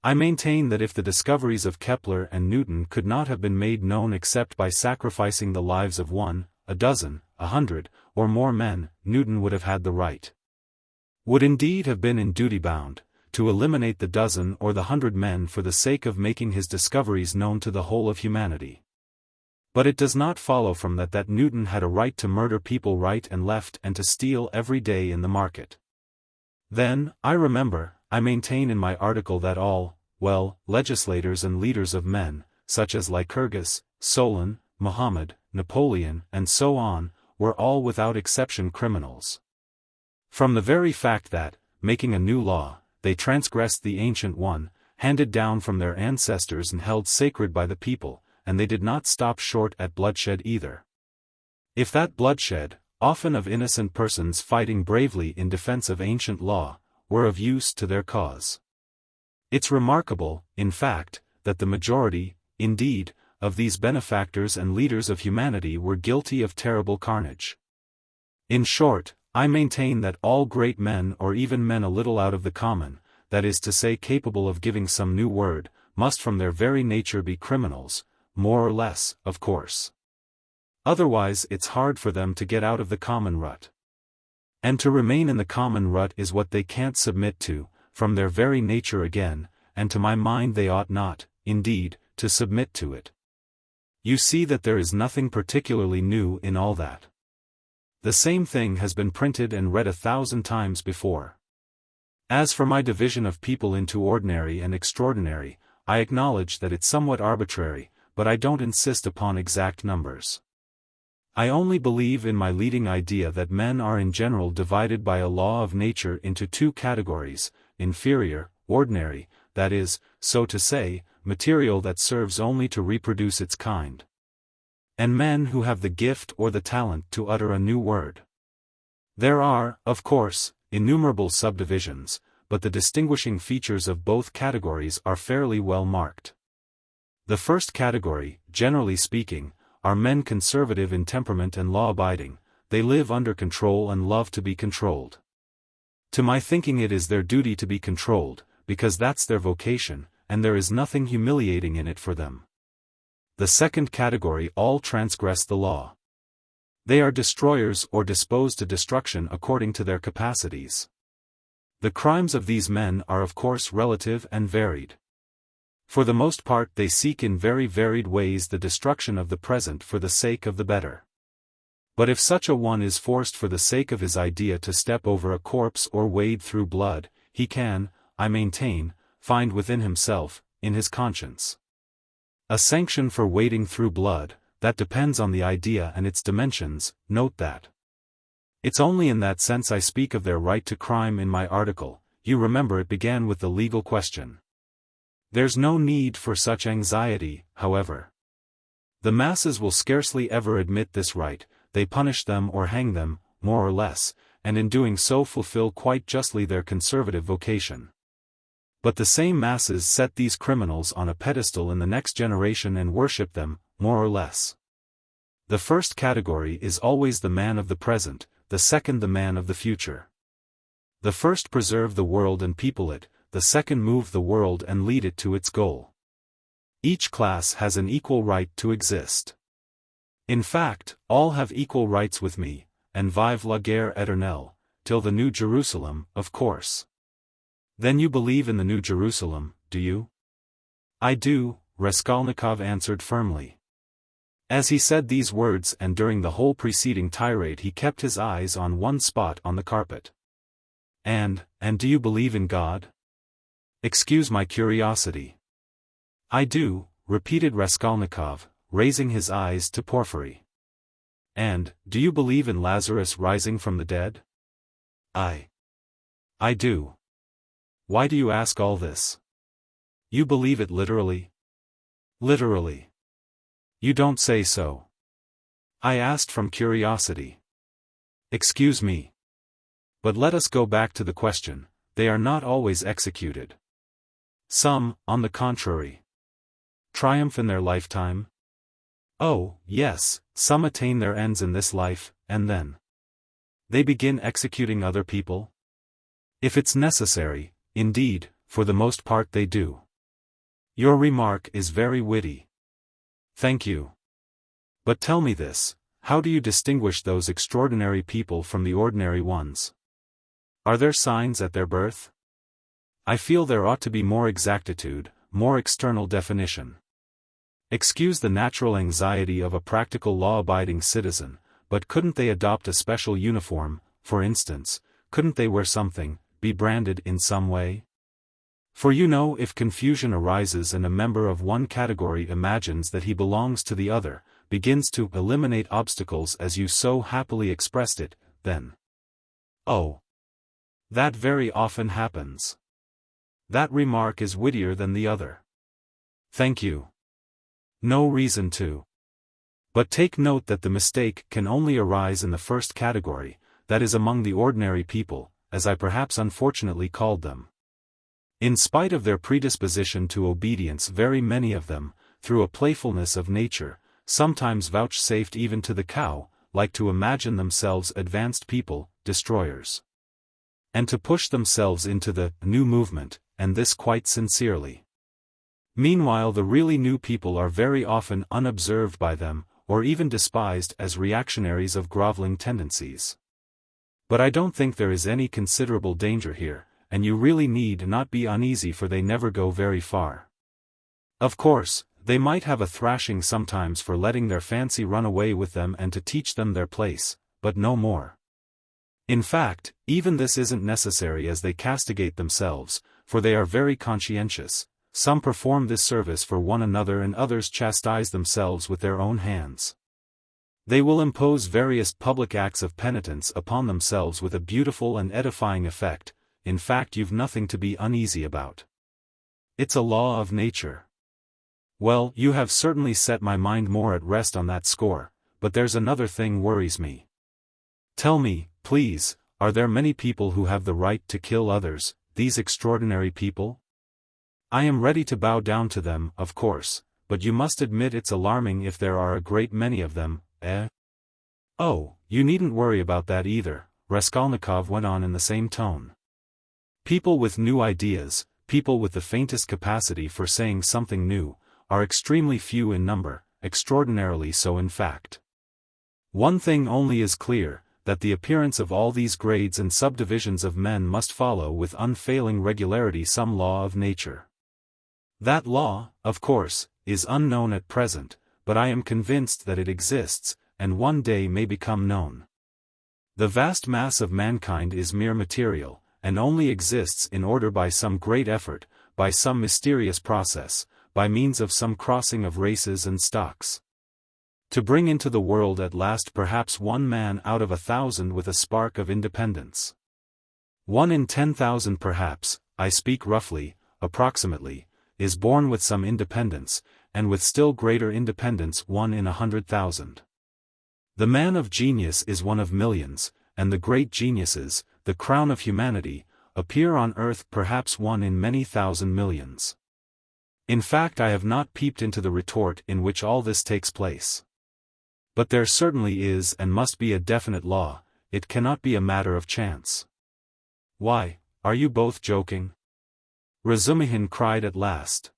I maintain that if the discoveries of Kepler and Newton could not have been made known except by sacrificing the lives of 1, a dozen, 100, or more men, Newton would have had the right. Would indeed have been in duty bound, to eliminate the dozen or the 100 men for the sake of making his discoveries known to the whole of humanity. But it does not follow from that Newton had a right to murder people right and left and to steal every day in the market. Then, I maintain in my article that all, legislators and leaders of men, such as Lycurgus, Solon, Muhammad, Napoleon, and so on, were all without exception criminals. From the very fact that, making a new law, they transgressed the ancient one, handed down from their ancestors and held sacred by the people, and they did not stop short at bloodshed either. If that bloodshed, often of innocent persons fighting bravely in defense of ancient law, were of use to their cause. It's remarkable, in fact, that the majority, indeed, of these benefactors and leaders of humanity were guilty of terrible carnage. In short, I maintain that all great men or even men a little out of the common, that is to say capable of giving some new word, must from their very nature be criminals, more or less, of course. Otherwise it's hard for them to get out of the common rut. And to remain in the common rut is what they can't submit to, from their very nature again, and to my mind they ought not, indeed, to submit to it. You see that there is nothing particularly new in all that. The same thing has been printed and read 1,000 times before. As for my division of people into ordinary and extraordinary, I acknowledge that it's somewhat arbitrary, but I don't insist upon exact numbers. I only believe in my leading idea that men are in general divided by a law of nature into 2 categories, inferior, ordinary, that is, so to say, material that serves only to reproduce its kind. And men who have the gift or the talent to utter a new word. There are, of course, innumerable subdivisions, but the distinguishing features of both categories are fairly well marked. The first category, generally speaking, are men conservative in temperament and law-abiding. They live under control and love to be controlled. To my thinking it is their duty to be controlled, because that's their vocation, and there is nothing humiliating in it for them. The second category all transgress the law. They are destroyers or disposed to destruction according to their capacities. The crimes of these men are of course relative and varied. For the most part they seek in very varied ways the destruction of the present for the sake of the better. But if such a one is forced for the sake of his idea to step over a corpse or wade through blood, he can, I maintain, find within himself, in his conscience, a sanction for wading through blood, that depends on the idea and its dimensions. Note that. It's only in that sense I speak of their right to crime in my article. You remember it began with the legal question. There's no need for such anxiety, however. The masses will scarcely ever admit this right, they punish them or hang them, more or less, and in doing so fulfill quite justly their conservative vocation. But the same masses set these criminals on a pedestal in the next generation and worship them, more or less. The first category is always the man of the present, the second the man of the future. The first preserve the world and people it, the second move the world and lead it to its goal. Each class has an equal right to exist. In fact, all have equal rights with me, and vive la guerre éternelle, till the New Jerusalem, of course. Then you believe in the New Jerusalem, do you? I do, Raskolnikov answered firmly. As he said these words and during the whole preceding tirade he kept his eyes on one spot on the carpet. And do you believe in God? Excuse my curiosity. I do, repeated Raskolnikov, raising his eyes to Porfiry. And, do you believe in Lazarus rising from the dead? I do. Why do you ask all this? You believe it literally? Literally. You don't say so. I asked from curiosity. Excuse me. But let us go back to the question. They are not always executed. Some, on the contrary, triumph in their lifetime. Oh, yes, some attain their ends in this life, and then they begin executing other people? If it's necessary, indeed, for the most part they do. Your remark is very witty. Thank you. But tell me this, how do you distinguish those extraordinary people from the ordinary ones? Are there signs at their birth? I feel there ought to be more exactitude, more external definition. Excuse the natural anxiety of a practical law-abiding citizen, but couldn't they adopt a special uniform, for instance, couldn't they wear something, be branded in some way? For you know, if confusion arises and a member of one category imagines that he belongs to the other, begins to eliminate obstacles as you so happily expressed it, then. Oh. That very often happens. That remark is wittier than the other. Thank you. No reason to. But take note that the mistake can only arise in the first category, that is among the ordinary people, as I perhaps unfortunately called them. In spite of their predisposition to obedience, very many of them, through a playfulness of nature, sometimes vouchsafed even to the cow, like to imagine themselves advanced people, destroyers. And to push themselves into the new movement, and this quite sincerely. Meanwhile the really new people are very often unobserved by them, or even despised as reactionaries of groveling tendencies. But I don't think there is any considerable danger here, and you really need not be uneasy, for they never go very far. Of course, they might have a thrashing sometimes for letting their fancy run away with them and to teach them their place, but no more. In fact, even this isn't necessary, as they castigate themselves, for they are very conscientious. Some perform this service for one another and others chastise themselves with their own hands. They will impose various public acts of penitence upon themselves with a beautiful and edifying effect. In fact, you've nothing to be uneasy about. It's a law of nature. Well, you have certainly set my mind more at rest on that score, but there's another thing worries me. Tell me, please, are there many people who have the right to kill others, these extraordinary people? I am ready to bow down to them, of course, but you must admit it's alarming if there are a great many of them, eh? Oh, you needn't worry about that either, Raskolnikov went on in the same tone. People with new ideas, people with the faintest capacity for saying something new, are extremely few in number, extraordinarily so in fact. One thing only is clear, that the appearance of all these grades and subdivisions of men must follow with unfailing regularity some law of nature. That law, of course, is unknown at present, but I am convinced that it exists, and one day may become known. The vast mass of mankind is mere material, and only exists in order by some great effort, by some mysterious process, by means of some crossing of races and stocks. To bring into the world at last perhaps 1 man out of 1,000 with a spark of independence. 1 in 10,000 perhaps, I speak roughly, approximately, is born with some independence, and with still greater independence 1 in 100,000. The man of genius is one of millions, and the great geniuses, the crown of humanity, appear on earth perhaps 1 in many thousand millions. In fact, I have not peeped into the retort in which all this takes place. But there certainly is and must be a definite law, it cannot be a matter of chance. Why, are you both joking? Razumihin cried at last.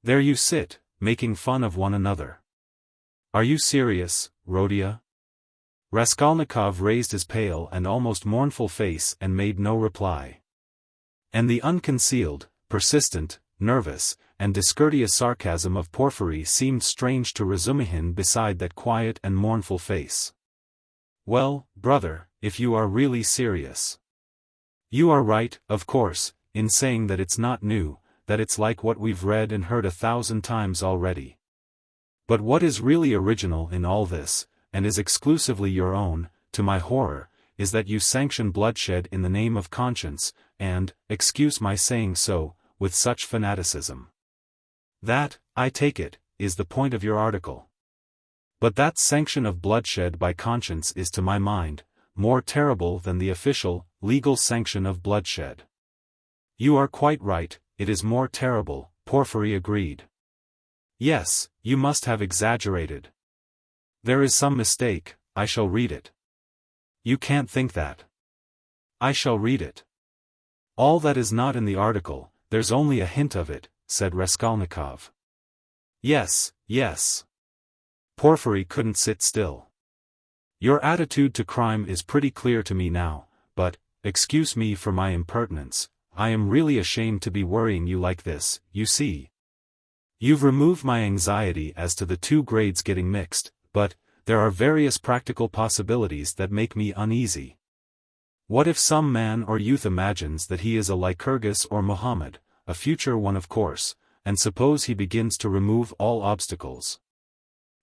There you sit, making fun of one another. Are you serious, Rodia? Raskolnikov raised his pale and almost mournful face and made no reply. And the unconcealed, persistent, nervous, and discourteous sarcasm of Porfiry seemed strange to Razumihin beside that quiet and mournful face. Well, brother, if you are really serious. You are right, of course, in saying that it's not new, that it's like what we've read and heard 1,000 times already. But what is really original in all this, and is exclusively your own, to my horror, is that you sanction bloodshed in the name of conscience, and, excuse my saying so, with such fanaticism. That, I take it, is the point of your article. But that sanction of bloodshed by conscience is to my mind, more terrible than the official, legal sanction of bloodshed. You are quite right, it is more terrible, Porfiry agreed. Yes, you must have exaggerated. There is some mistake, I shall read it. You can't think that. I shall read it. All that is not in the article, there's only a hint of it, said Raskolnikov. Yes, yes. Porfiry couldn't sit still. Your attitude to crime is pretty clear to me now, but, excuse me for my impertinence, I am really ashamed to be worrying you like this, you see. You've removed my anxiety as to the two grades getting mixed, but, there are various practical possibilities that make me uneasy. What if some man or youth imagines that he is a Lycurgus or Mohammed, a future one of course, and suppose he begins to remove all obstacles.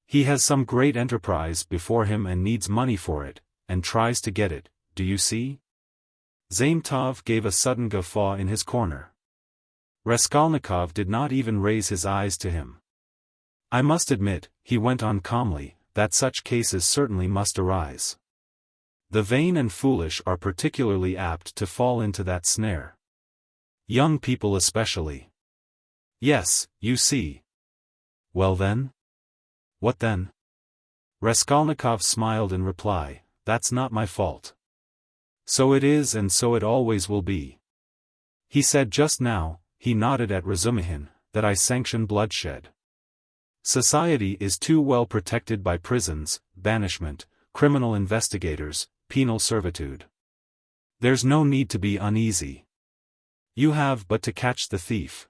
He has some great enterprise before him and needs money for it, and tries to get it, do you see? Zametov gave a sudden guffaw in his corner. Raskolnikov did not even raise his eyes to him. I must admit, he went on calmly, that such cases certainly must arise. The vain and foolish are particularly apt to fall into that snare. Young people especially. Yes, you see. Well then? What then? Raskolnikov smiled in reply, that's not my fault. So it is and so it always will be. He said just now, he nodded at Razumihin, that I sanction bloodshed. Society is too well protected by prisons, banishment, criminal investigators, penal servitude. There's no need to be uneasy. You have but to catch the thief.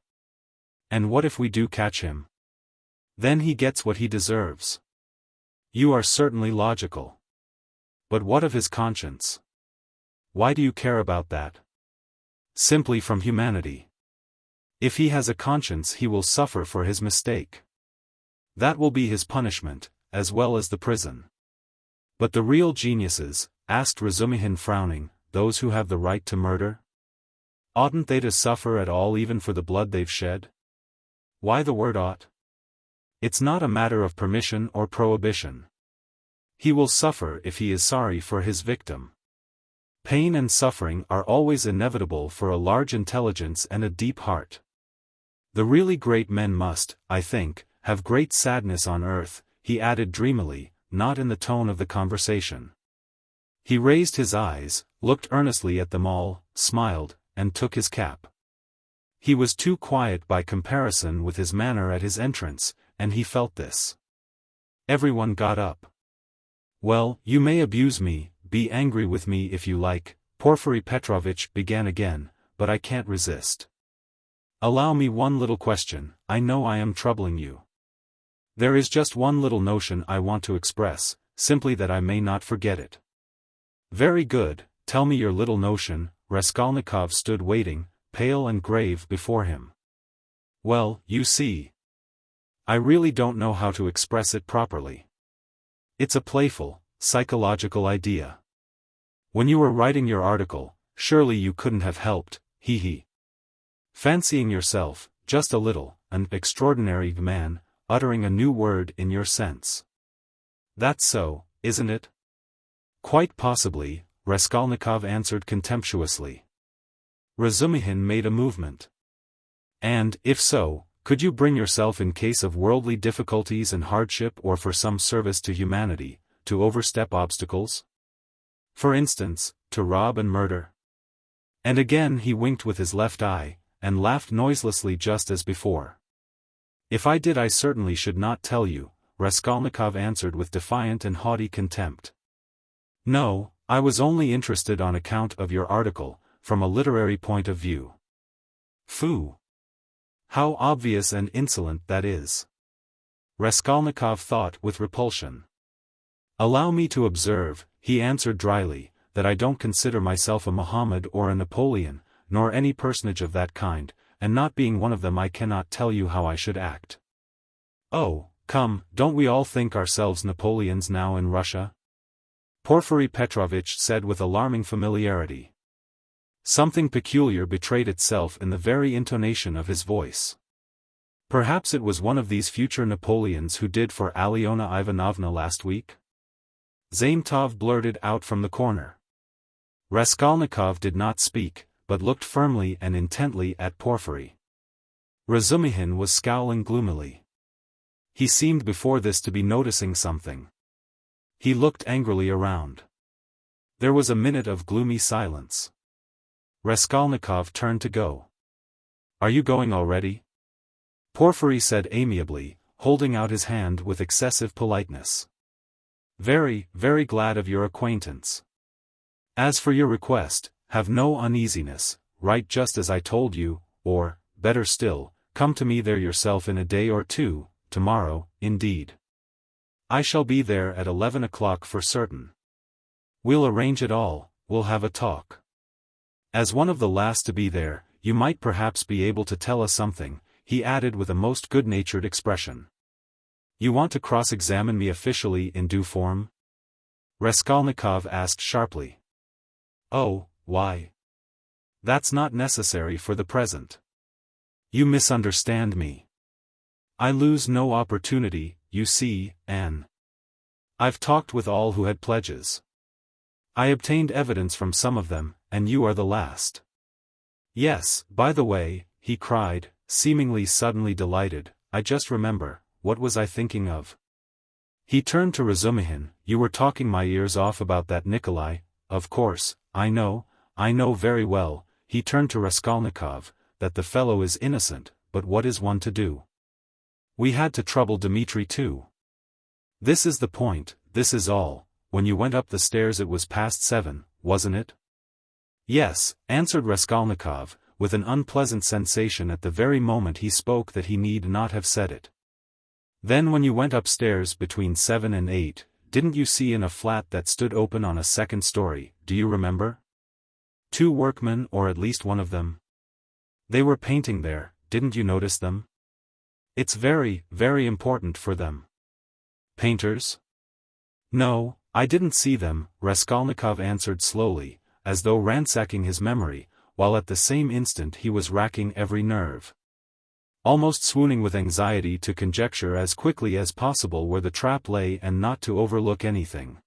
And what if we do catch him? Then he gets what he deserves. You are certainly logical. But what of his conscience? Why do you care about that? Simply from humanity. If he has a conscience he will suffer for his mistake. That will be his punishment, as well as the prison. But the real geniuses, asked Razumihin frowning, those who have the right to murder? Oughtn't they to suffer at all even for the blood they've shed? Why the word ought? It's not a matter of permission or prohibition. He will suffer if he is sorry for his victim. Pain and suffering are always inevitable for a large intelligence and a deep heart. The really great men must, I think, have great sadness on earth, he added dreamily, not in the tone of the conversation. He raised his eyes, looked earnestly at them all, smiled, and took his cap. He was too quiet by comparison with his manner at his entrance, and he felt this. Everyone got up. Well, you may abuse me, be angry with me if you like, Porfiry Petrovitch began again, but I can't resist. Allow me one little question, I know I am troubling you. There is just one little notion I want to express, simply that I may not forget it. Very good, tell me your little notion. Raskolnikov stood waiting, pale and grave before him. Well, you see. I really don't know how to express it properly. It's a playful, psychological idea. When you were writing your article, surely you couldn't have helped, fancying yourself, just a little, an extraordinary man, uttering a new word in your sense. That's so, isn't it? Quite possibly, Raskolnikov answered contemptuously. Razumihin made a movement. And, if so, could you bring yourself in case of worldly difficulties and hardship or for some service to humanity, to overstep obstacles? For instance, to rob and murder? And again he winked with his left eye, and laughed noiselessly just as before. If I did I certainly should not tell you, Raskolnikov answered with defiant and haughty contempt. No, I was only interested on account of your article, from a literary point of view. Phoo! How obvious and insolent that is. Raskolnikov thought with repulsion. Allow me to observe, he answered dryly, that I don't consider myself a Mohammed or a Napoleon, nor any personage of that kind, and not being one of them I cannot tell you how I should act. Oh, come, don't we all think ourselves Napoleons now in Russia? Porfiry Petrovitch said with alarming familiarity. Something peculiar betrayed itself in the very intonation of his voice. Perhaps it was one of these future Napoleons who did for Alyona Ivanovna last week? Zametov blurted out from the corner. Raskolnikov did not speak, but looked firmly and intently at Porfiry. Razumihin was scowling gloomily. He seemed before this to be noticing something. He looked angrily around. There was a minute of gloomy silence. Raskolnikov turned to go. "Are you going already?" Porfiry said amiably, holding out his hand with excessive politeness. "Very, very glad of your acquaintance. As for your request, have no uneasiness, write just as I told you, or, better still, come to me there yourself in a day or two, tomorrow, indeed. I shall be there at 11 o'clock for certain. We'll arrange it all, we'll have a talk. As one of the last to be there, you might perhaps be able to tell us something," he added with a most good-natured expression. "You want to cross-examine me officially in due form?" Raskolnikov asked sharply. "Oh, why? That's not necessary for the present. You misunderstand me. I lose no opportunity, you see, Anne. I've talked with all who had pledges. I obtained evidence from some of them, and you are the last. Yes, by the way," he cried, seemingly suddenly delighted, "I just remember, what was I thinking of?" He turned to Razumihin. "You were talking my ears off about that Nikolai, of course, I know very well," he turned to Raskolnikov, "that the fellow is innocent, but what is one to do? We had to trouble Dmitri too. This is the point, this is all. When you went up the stairs it was past 7, wasn't it?" "Yes," answered Raskolnikov, with an unpleasant sensation at the very moment he spoke that he need not have said it. "Then when you went upstairs between 7 and 8, didn't you see in a flat that stood open on a second story, do you remember? 2 workmen or at least one of them? They were painting there, didn't you notice them? It's very, very important for them." "Painters?" "No, I didn't see them," Raskolnikov answered slowly, as though ransacking his memory, while at the same instant he was racking every nerve. Almost swooning with anxiety to conjecture as quickly as possible where the trap lay and not to overlook anything.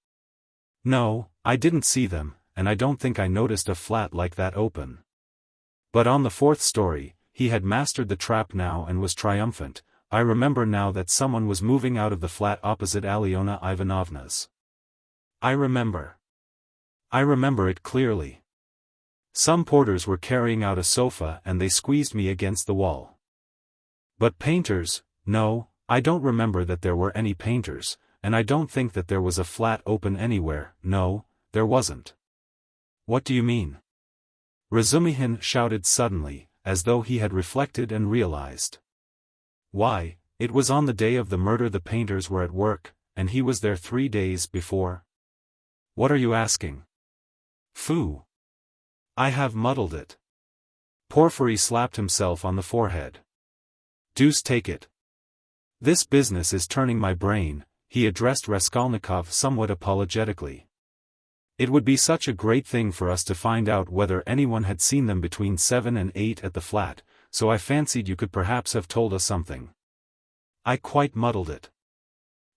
"No, I didn't see them, and I don't think I noticed a flat like that open. But on the 4th story, he had mastered the trap now and was triumphant. I remember now that someone was moving out of the flat opposite Alyona Ivanovna's. I remember it clearly. Some porters were carrying out a sofa and they squeezed me against the wall. But painters, no, I don't remember that there were any painters, and I don't think that there was a flat open anywhere, no, there wasn't." "What do you mean?" Razumihin shouted suddenly, as though he had reflected and realized. "Why, it was on the day of the murder the painters were at work, and he was there 3 days before." "What are you asking?" "Phoo! I have muddled it." Porfiry slapped himself on the forehead. "Deuce take it. This business is turning my brain," he addressed Raskolnikov somewhat apologetically. "It would be such a great thing for us to find out whether anyone had seen them between 7 and 8 at the flat, so I fancied you could perhaps have told us something. I quite muddled it."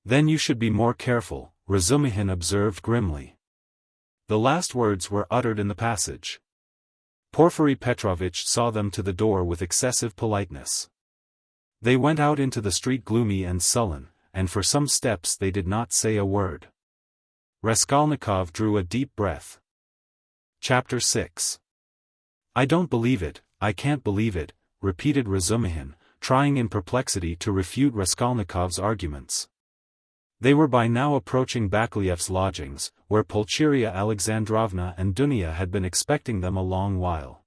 "Then you should be more careful," Razumihin observed grimly. The last words were uttered in the passage. Porfiry Petrovitch saw them to the door with excessive politeness. They went out into the street gloomy and sullen, and for some steps they did not say a word. Raskolnikov drew a deep breath. Chapter 6. "I don't believe it, I can't believe it," repeated Razumihin, trying in perplexity to refute Raskolnikov's arguments. They were by now approaching Bakliev's lodgings, where Pulcheria Alexandrovna and Dunya had been expecting them a long while.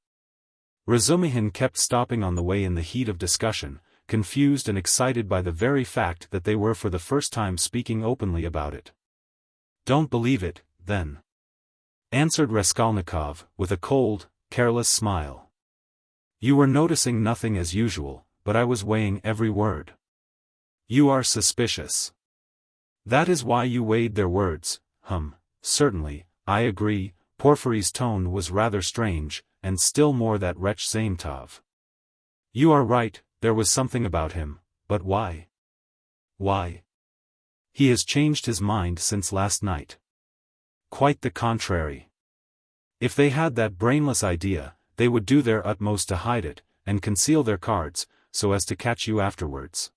Razumihin kept stopping on the way in the heat of discussion, confused and excited by the very fact that they were for the first time speaking openly about it. "Don't believe it, then," answered Raskolnikov, with a cold, careless smile. "You were noticing nothing as usual, but I was weighing every word. You are suspicious. That is why you weighed their words." Certainly, I agree." Porfiry's tone was rather strange, and still more that wretch Zametov. "You are right, there was something about him, but why? Why? He has changed his mind since last night. Quite the contrary. If they had that brainless idea, they would do their utmost to hide it, and conceal their cards, so as to catch you afterwards.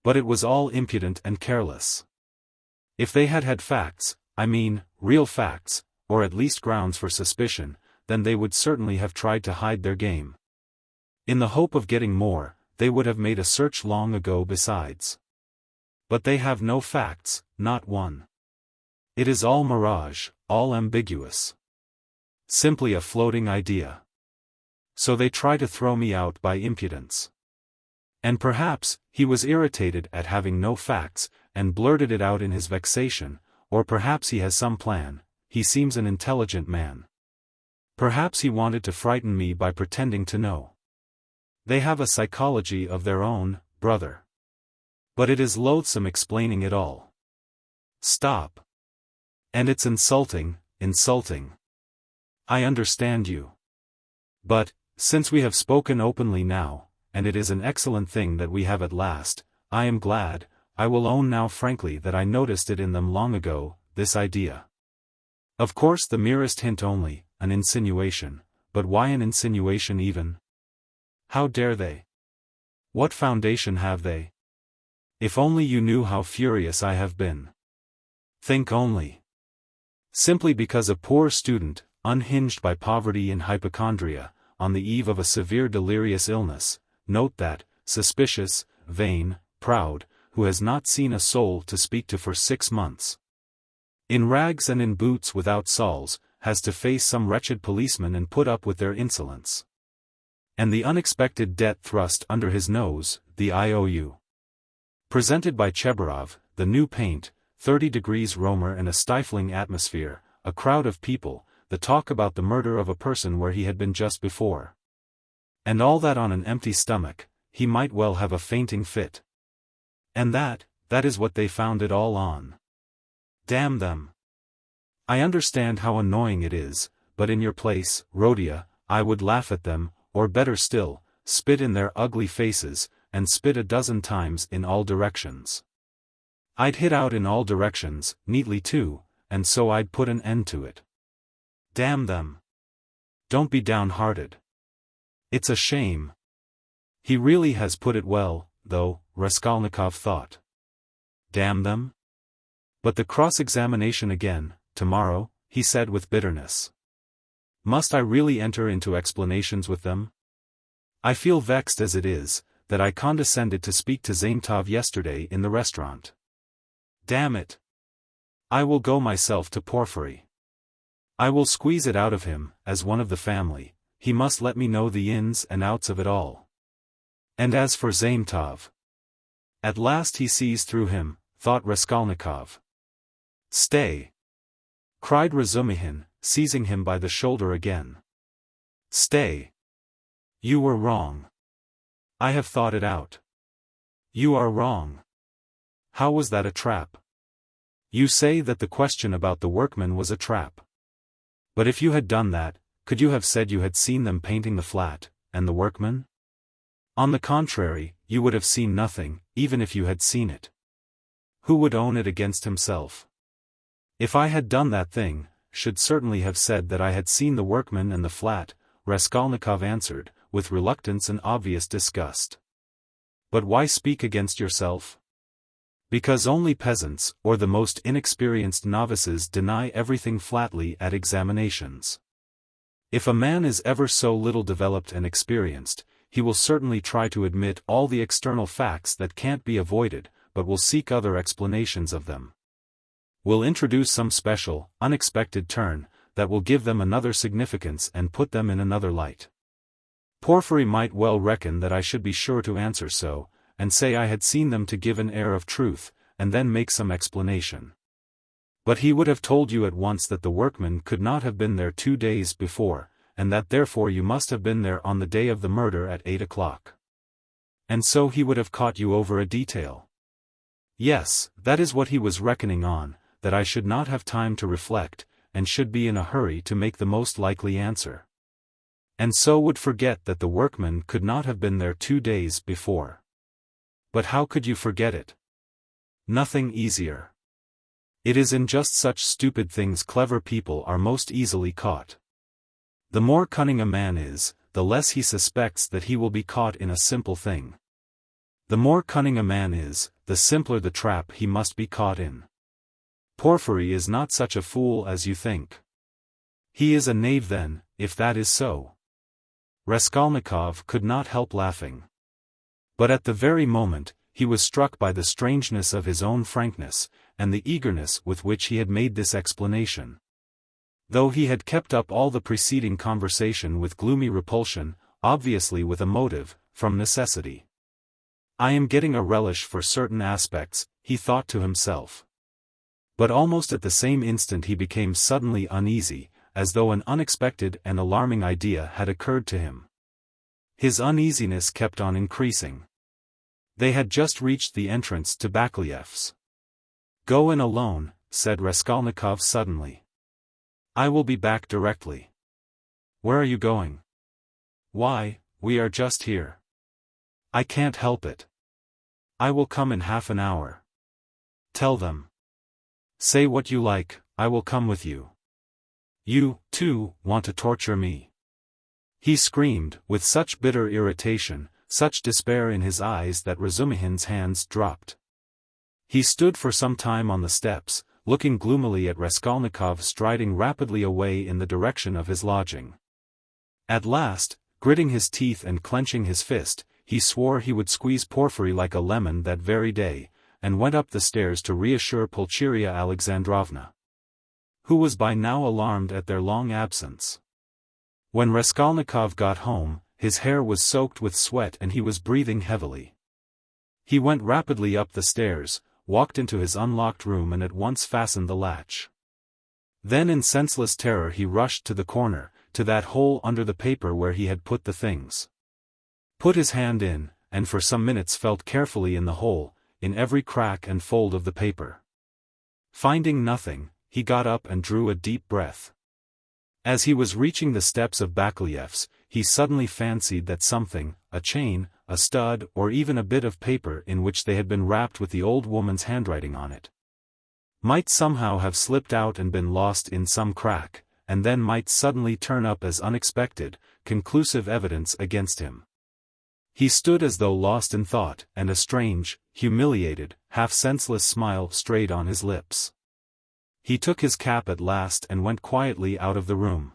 But it was all impudent and careless. If they had had facts, I mean, real facts, or at least grounds for suspicion, then they would certainly have tried to hide their game. In the hope of getting more, they would have made a search long ago besides. But they have no facts, not one. It is all mirage, all ambiguous. Simply a floating idea. So they try to throw me out by impudence. And perhaps, he was irritated at having no facts, and blurted it out in his vexation, or perhaps he has some plan. He seems an intelligent man. Perhaps he wanted to frighten me by pretending to know. They have a psychology of their own, brother. But it is loathsome explaining it all. Stop. And it's insulting, insulting. I understand you. But, since we have spoken openly now, and it is an excellent thing that we have at last, I am glad. I will own now frankly that I noticed it in them long ago, this idea. Of course the merest hint only, an insinuation, but why an insinuation even? How dare they? What foundation have they? If only you knew how furious I have been. Think only. Simply because a poor student, unhinged by poverty and hypochondria, on the eve of a severe delirious illness, note that, suspicious, vain, proud, who has not seen a soul to speak to for 6 months. In rags and in boots without soles, has to face some wretched policeman and put up with their insolence. And the unexpected debt thrust under his nose, the IOU. Presented by Chebarov, the new paint, 30 degrees Romer and a stifling atmosphere, a crowd of people, the talk about the murder of a person where he had been just before. And all that on an empty stomach, he might well have a fainting fit. And that is what they found it all on. Damn them. I understand how annoying it is, but in your place, Rhodia, I would laugh at them, or better still, spit in their ugly faces, and spit a dozen times in all directions. I'd hit out in all directions, neatly too, and so I'd put an end to it. Damn them. Don't be downhearted. It's a shame. He really has put it well, though, Raskolnikov thought. Damn them? But the cross-examination again, tomorrow, he said with bitterness. Must I really enter into explanations with them? I feel vexed as it is, that I condescended to speak to Zaintov yesterday in the restaurant. Damn it! I will go myself to Porfiry. I will squeeze it out of him, as one of the family. He must let me know the ins and outs of it all. And as for Zaintov, at last he sees through him, thought Raskolnikov. Stay! Cried Razumihin, seizing him by the shoulder again. Stay! You were wrong. I have thought it out. You are wrong. How was that a trap? You say that the question about the workmen was a trap. But if you had done that, could you have said you had seen them painting the flat, and the workmen? On the contrary, you would have seen nothing, even if you had seen it. Who would own it against himself? If I had done that thing, should certainly have said that I had seen the workmen and the flat, Raskolnikov answered, with reluctance and obvious disgust. But why speak against yourself? Because only peasants, or the most inexperienced novices deny everything flatly at examinations. If a man is ever so little developed and experienced, he will certainly try to admit all the external facts that can't be avoided, but will seek other explanations of them. Will introduce some special, unexpected turn, that will give them another significance and put them in another light. Porfiry might well reckon that I should be sure to answer so, and say I had seen them to give an air of truth, and then make some explanation. But he would have told you at once that the workmen could not have been there 2 days before, and that therefore you must have been there on the day of the murder at 8 o'clock. And so he would have caught you over a detail. Yes, that is what he was reckoning on, that I should not have time to reflect, and should be in a hurry to make the most likely answer. and so would forget that the workman could not have been there 2 days before. But how could you forget it? Nothing easier. It is in just such stupid things clever people are most easily caught. The more cunning a man is, the less he suspects that he will be caught in a simple thing. The more cunning a man is, the simpler the trap he must be caught in. Porfiry is not such a fool as you think. He is a knave then, if that is so. Raskolnikov could not help laughing. But at the very moment, he was struck by the strangeness of his own frankness, and the eagerness with which he had made this explanation. Though he had kept up all the preceding conversation with gloomy repulsion, obviously with a motive, from necessity. I am getting a relish for certain aspects, he thought to himself. But almost at the same instant he became suddenly uneasy, as though an unexpected and alarming idea had occurred to him. His uneasiness kept on increasing. They had just reached the entrance to Bakliev's. "Go in alone," said Raskolnikov suddenly. "I will be back directly." "Where are you going?" "Why, we are just here." "I can't help it." "I will come in half an hour." "Tell them." "Say what you like, I will come with you." "You, too, want to torture me?" He screamed, with such bitter irritation, such despair in his eyes that Razumihin's hands dropped. He stood for some time on the steps, looking gloomily at Raskolnikov striding rapidly away in the direction of his lodging. At last, gritting his teeth and clenching his fist, he swore he would squeeze Porfiry like a lemon that very day, and went up the stairs to reassure Pulcheria Alexandrovna, who was by now alarmed at their long absence. When Raskolnikov got home, his hair was soaked with sweat and he was breathing heavily. He went rapidly up the stairs, walked into his unlocked room and at once fastened the latch. Then in senseless terror he rushed to the corner, to that hole under the paper where he had put the things. Put his hand in, and for some minutes felt carefully in the hole, in every crack and fold of the paper. Finding nothing, he got up and drew a deep breath. As he was reaching the steps of Bakliev's, he suddenly fancied that something, a chain, a stud or even a bit of paper in which they had been wrapped with the old woman's handwriting on it, might somehow have slipped out and been lost in some crack, and then might suddenly turn up as unexpected, conclusive evidence against him. He stood as though lost in thought, and a strange, humiliated, half-senseless smile strayed on his lips. He took his cap at last and went quietly out of the room.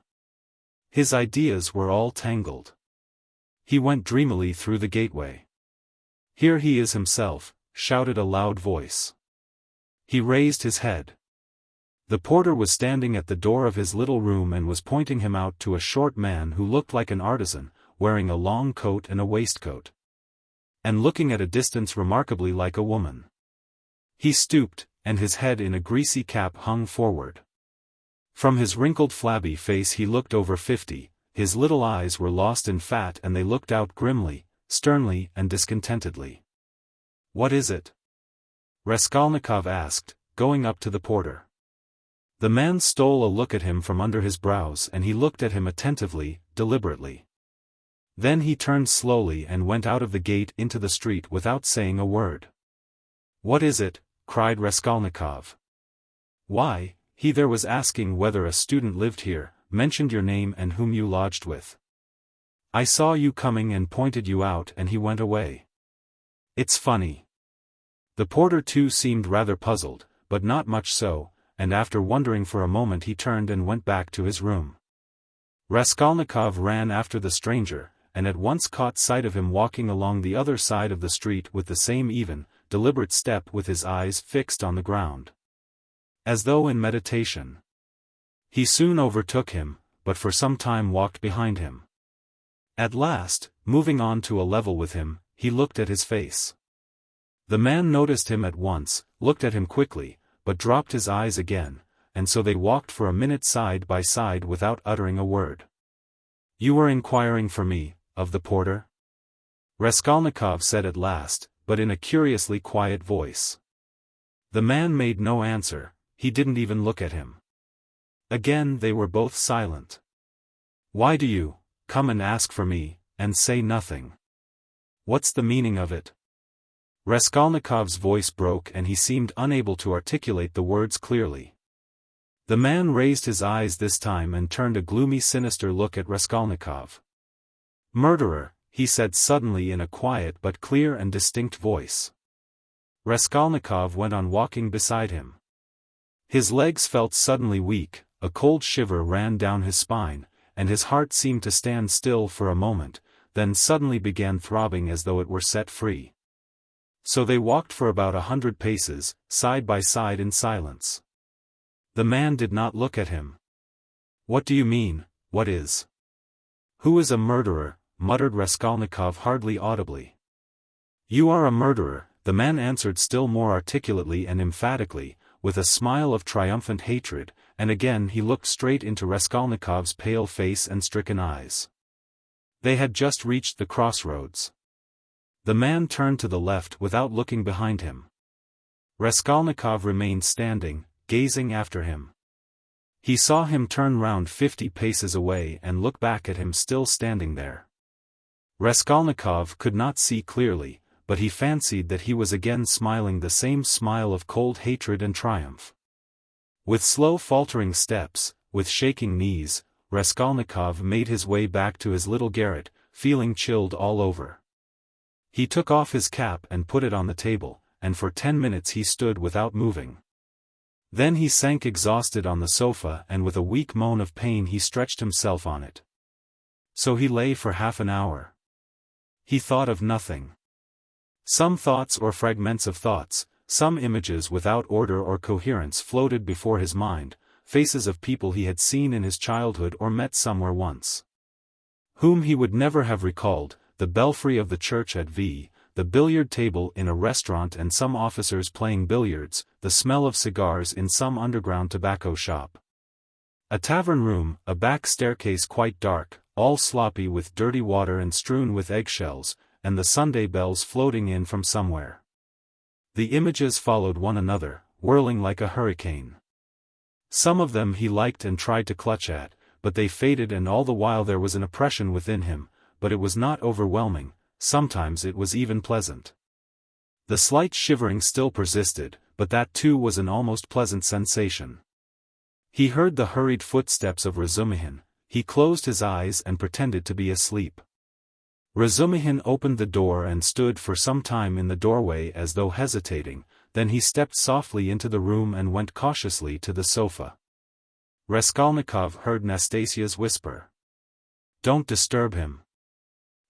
His ideas were all tangled. He went dreamily through the gateway. "Here he is himself," shouted a loud voice. He raised his head. The porter was standing at the door of his little room and was pointing him out to a short man who looked like an artisan, wearing a long coat and a waistcoat, and looking at a distance remarkably like a woman. He stooped, and his head in a greasy cap hung forward. From his wrinkled flabby face he looked over 50, his little eyes were lost in fat and they looked out grimly, sternly and discontentedly. "What is it?" Raskolnikov asked, going up to the porter. The man stole a look at him from under his brows and he looked at him attentively, deliberately. Then he turned slowly and went out of the gate into the street without saying a word. "What is it?" cried Raskolnikov. "Why, he there was asking whether a student lived here, mentioned your name and whom you lodged with. I saw you coming and pointed you out and he went away. It's funny." The porter too seemed rather puzzled, but not much so, and after wondering for a moment he turned and went back to his room. Raskolnikov ran after the stranger, and at once caught sight of him walking along the other side of the street with the same even, deliberate step with his eyes fixed on the ground, as though in meditation. He soon overtook him, but for some time walked behind him. At last, moving on to a level with him, he looked at his face. The man noticed him at once, looked at him quickly, but dropped his eyes again, and so they walked for a minute side by side without uttering a word. "You were inquiring for me, of the porter?" Raskolnikov said at last, but in a curiously quiet voice. The man made no answer, he didn't even look at him. Again they were both silent. "Why do you come and ask for me, and say nothing. What's the meaning of it?" Raskolnikov's voice broke and he seemed unable to articulate the words clearly. The man raised his eyes this time and turned a gloomy sinister look at Raskolnikov. "Murderer," he said suddenly in a quiet but clear and distinct voice. Raskolnikov went on walking beside him. His legs felt suddenly weak, a cold shiver ran down his spine, and his heart seemed to stand still for a moment, then suddenly began throbbing as though it were set free. So they walked for about 100 paces, side by side in silence. The man did not look at him. "What do you mean, what is? Who is a murderer?" muttered Raskolnikov hardly audibly. "You are a murderer," the man answered still more articulately and emphatically, with a smile of triumphant hatred, and again he looked straight into Raskolnikov's pale face and stricken eyes. They had just reached the crossroads. The man turned to the left without looking behind him. Raskolnikov remained standing, gazing after him. He saw him turn round 50 paces away and look back at him still standing there. Raskolnikov could not see clearly, but he fancied that he was again smiling the same smile of cold hatred and triumph. With slow faltering steps, with shaking knees, Raskolnikov made his way back to his little garret, feeling chilled all over. He took off his cap and put it on the table, and for 10 minutes he stood without moving. Then he sank exhausted on the sofa and with a weak moan of pain he stretched himself on it. So he lay for half an hour. He thought of nothing. Some thoughts or fragments of thoughts, some images without order or coherence floated before his mind, faces of people he had seen in his childhood or met somewhere once, whom he would never have recalled, the belfry of the church at V, the billiard table in a restaurant and some officers playing billiards, the smell of cigars in some underground tobacco shop. A tavern room, a back staircase quite dark, all sloppy with dirty water and strewn with eggshells, and the Sunday bells floating in from somewhere. The images followed one another, whirling like a hurricane. Some of them he liked and tried to clutch at, but they faded, and all the while there was an oppression within him, but it was not overwhelming, sometimes it was even pleasant. The slight shivering still persisted, but that too was an almost pleasant sensation. He heard the hurried footsteps of Razumihin. He closed his eyes and pretended to be asleep. Razumihin opened the door and stood for some time in the doorway as though hesitating, then he stepped softly into the room and went cautiously to the sofa. Raskolnikov heard Nastasia's whisper. "Don't disturb him.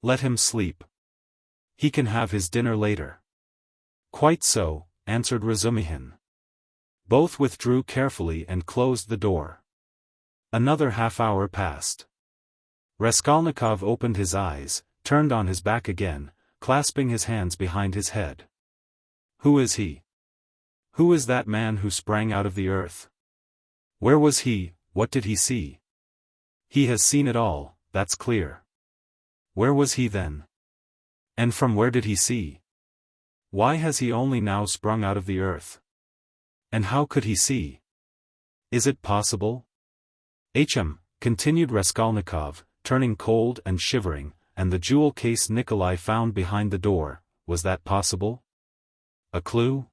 Let him sleep. He can have his dinner later." "Quite so," answered Razumihin. Both withdrew carefully and closed the door. Another half-hour passed. Raskolnikov opened his eyes, turned on his back again, clasping his hands behind his head. "Who is he? Who is that man who sprang out of the earth? Where was he, what did he see? He has seen it all, that's clear. Where was he then? And from where did he see? Why has he only now sprung out of the earth? And how could he see? Is it possible?" Continued Raskolnikov, turning cold and shivering, "and the jewel case Nikolai found behind the door, was that possible? A clue?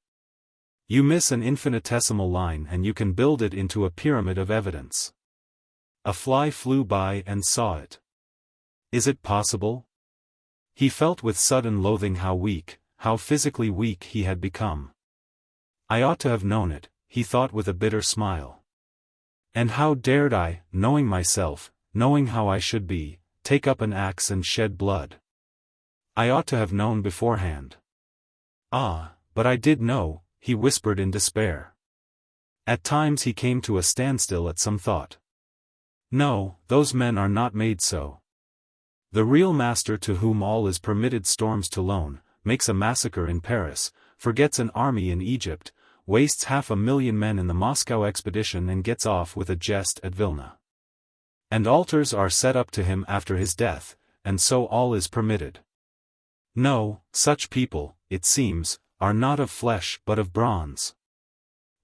You miss an infinitesimal line and you can build it into a pyramid of evidence. A fly flew by and saw it. Is it possible?" He felt with sudden loathing how weak, how physically weak he had become. "I ought to have known it," he thought with a bitter smile. "And how dared I, knowing myself, knowing how I should be, take up an axe and shed blood? I ought to have known beforehand. Ah, but I did know," he whispered in despair. At times he came to a standstill at some thought. No, those men are not made so. The real master to whom all is permitted storms to loan, makes a massacre in Paris, forgets an army in Egypt, wastes 500,000 men in the Moscow expedition and gets off with a jest at Vilna. And altars are set up to him after his death, and so all is permitted. No, such people, it seems, are not of flesh but of bronze.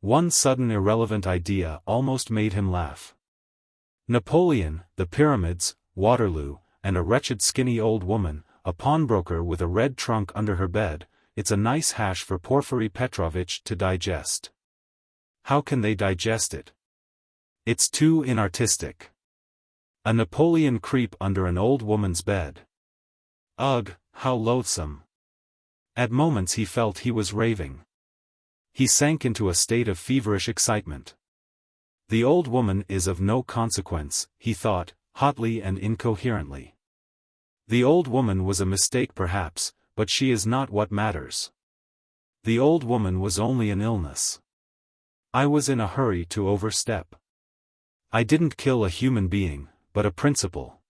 One sudden irrelevant idea almost made him laugh. Napoleon, the pyramids, Waterloo, and a wretched skinny old woman, a pawnbroker with a red trunk under her bed. It's a nice hash for Porfiry Petrovitch to digest. How can they digest it? It's too inartistic. A Napoleon creep under an old woman's bed. Ugh, how loathsome. At moments he felt he was raving. He sank into a state of feverish excitement. The old woman is of no consequence, he thought, hotly and incoherently. The old woman was a mistake perhaps, but she is not what matters. The old woman was only an illness. I was in a hurry to overstep. I didn't kill a human being, but a principle.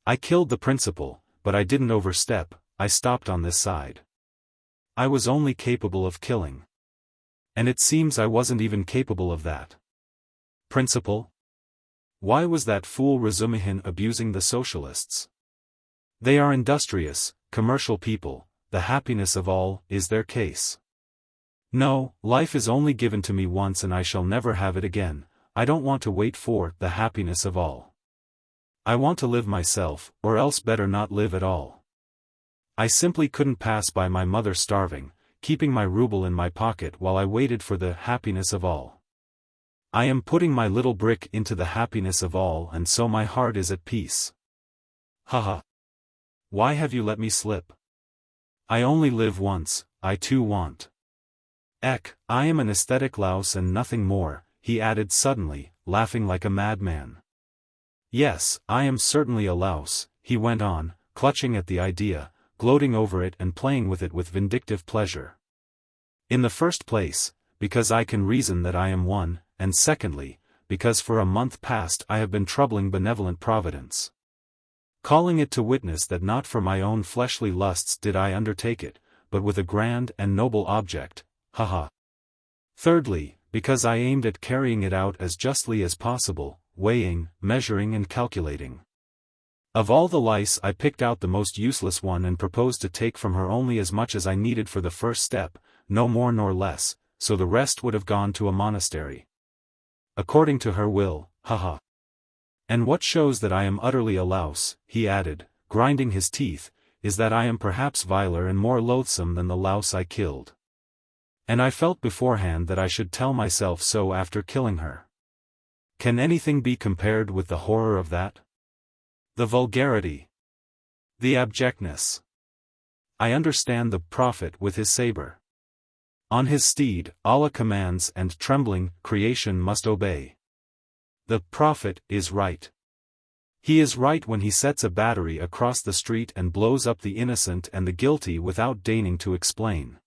I killed the principle, but I didn't overstep. I stopped on this side. I was only capable of killing. And it seems I wasn't even capable of that. Principle? Why was that fool Razumihin abusing the socialists? They are industrious, commercial people, the happiness of all is their case. No, life is only given to me once and I shall never have it again. I don't want to wait for the happiness of all. I want to live myself, or else better not live at all. I simply couldn't pass by my mother starving, keeping my ruble in my pocket while I waited for the happiness of all. I am putting my little brick into the happiness of all and so my heart is at peace. Haha. Why have you let me slip? I only live once, I too want. Eck, I am an aesthetic louse and nothing more, he added suddenly, laughing like a madman. Yes, I am certainly a louse, he went on, clutching at the idea, gloating over it and playing with it with vindictive pleasure. In the first place, because I can reason that I am one, and secondly, because for a month past I have been troubling benevolent Providence, calling it to witness that not for my own fleshly lusts did I undertake it, but with a grand and noble object, haha. Thirdly, because I aimed at carrying it out as justly as possible, weighing, measuring and calculating. Of all the lice I picked out the most useless one and proposed to take from her only as much as I needed for the first step, no more nor less, so the rest would have gone to a monastery. According to her will, haha. And what shows that I am utterly a louse, he added, grinding his teeth, is that I am perhaps viler and more loathsome than the louse I killed. And I felt beforehand that I should tell myself so after killing her. Can anything be compared with the horror of that? The vulgarity. The abjectness. I understand the prophet with his saber. On his steed, Allah commands and trembling, creation must obey. The prophet is right. He is right when he sets a battery across the street and blows up the innocent and the guilty without deigning to explain.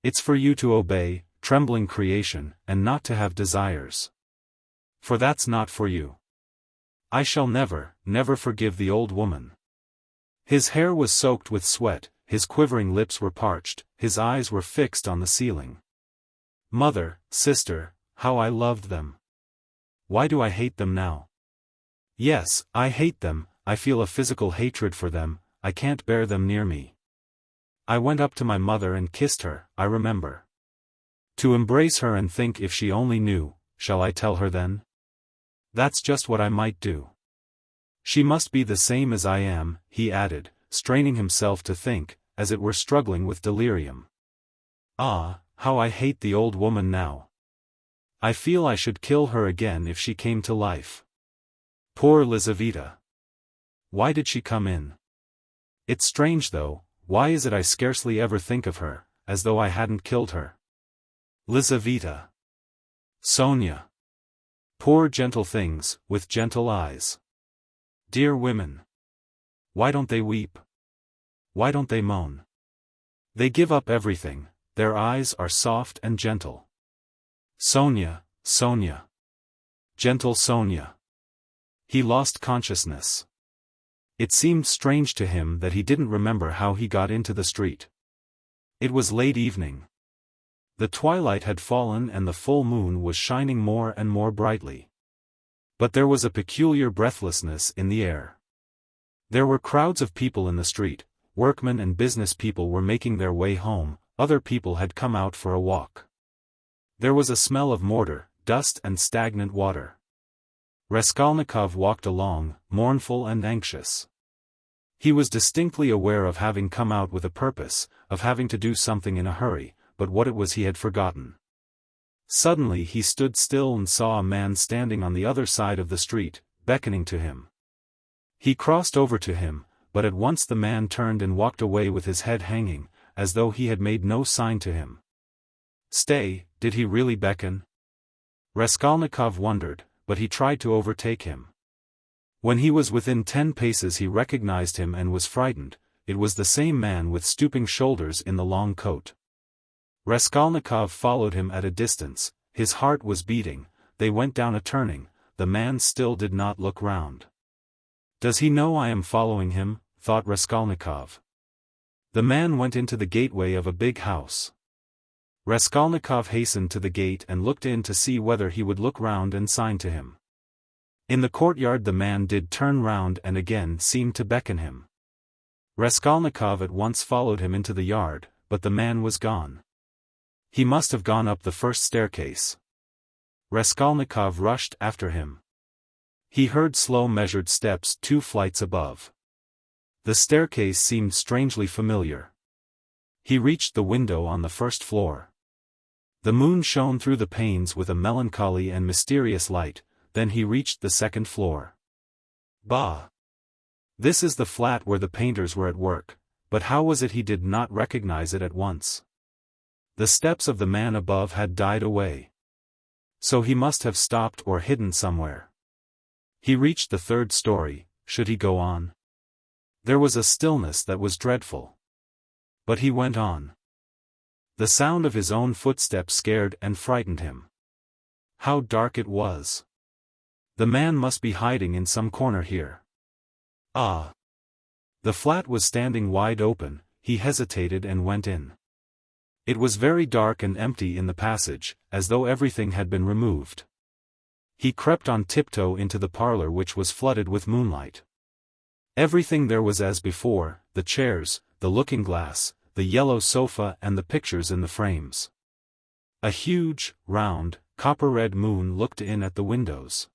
It's for you to obey, trembling creation, and not to have desires. For that's not for you. I shall never, never forgive the old woman. His hair was soaked with sweat, his quivering lips were parched, his eyes were fixed on the ceiling. Mother, sister, how I loved them. Why do I hate them now? Yes, I hate them, I feel a physical hatred for them, I can't bear them near me. I went up to my mother and kissed her, I remember. To embrace her and think if she only knew, shall I tell her then? That's just what I might do. She must be the same as I am, he added, straining himself to think, as it were struggling with delirium. Ah, how I hate the old woman now. I feel I should kill her again if she came to life. Poor Lizaveta. Why did she come in? It's strange though, why is it I scarcely ever think of her, as though I hadn't killed her? Lizaveta. Sonya. Poor gentle things, with gentle eyes. Dear women. Why don't they weep? Why don't they moan? They give up everything, their eyes are soft and gentle. Sonya, Sonya. Gentle Sonya. He lost consciousness. It seemed strange to him that he didn't remember how he got into the street. It was late evening. The twilight had fallen and the full moon was shining more and more brightly. But there was a peculiar breathlessness in the air. There were crowds of people in the street, workmen and business people were making their way home, other people had come out for a walk. There was a smell of mortar, dust and stagnant water. Raskolnikov walked along, mournful and anxious. He was distinctly aware of having come out with a purpose, of having to do something in a hurry, but what it was he had forgotten. Suddenly he stood still and saw a man standing on the other side of the street, beckoning to him. He crossed over to him, but at once the man turned and walked away with his head hanging, as though he had made no sign to him. Stay, did he really beckon? Raskolnikov wondered, but he tried to overtake him. When he was within 10 paces he recognized him and was frightened. It was the same man with stooping shoulders in the long coat. Raskolnikov followed him at a distance, his heart was beating. They went down a turning, the man still did not look round. Does he know I am following him? Thought Raskolnikov. The man went into the gateway of a big house. Raskolnikov hastened to the gate and looked in to see whether he would look round and sign to him. In the courtyard the man did turn round and again seemed to beckon him. Raskolnikov at once followed him into the yard, but the man was gone. He must have gone up the first staircase. Raskolnikov rushed after him. He heard slow measured steps 2 flights above. The staircase seemed strangely familiar. He reached the window on the first floor. The moon shone through the panes with a melancholy and mysterious light. Then he reached the second floor. Bah! This is the flat where the painters were at work, but how was it he did not recognize it at once? The steps of the man above had died away. So he must have stopped or hidden somewhere. He reached the 3rd story. Should he go on? There was a stillness that was dreadful. But he went on. The sound of his own footsteps scared and frightened him. How dark it was. The man must be hiding in some corner here. Ah! The flat was standing wide open. He hesitated and went in. It was very dark and empty in the passage, as though everything had been removed. He crept on tiptoe into the parlor which was flooded with moonlight. Everything there was as before, the chairs, the looking-glass, the yellow sofa and the pictures in the frames. A huge, round, copper-red moon looked in at the windows.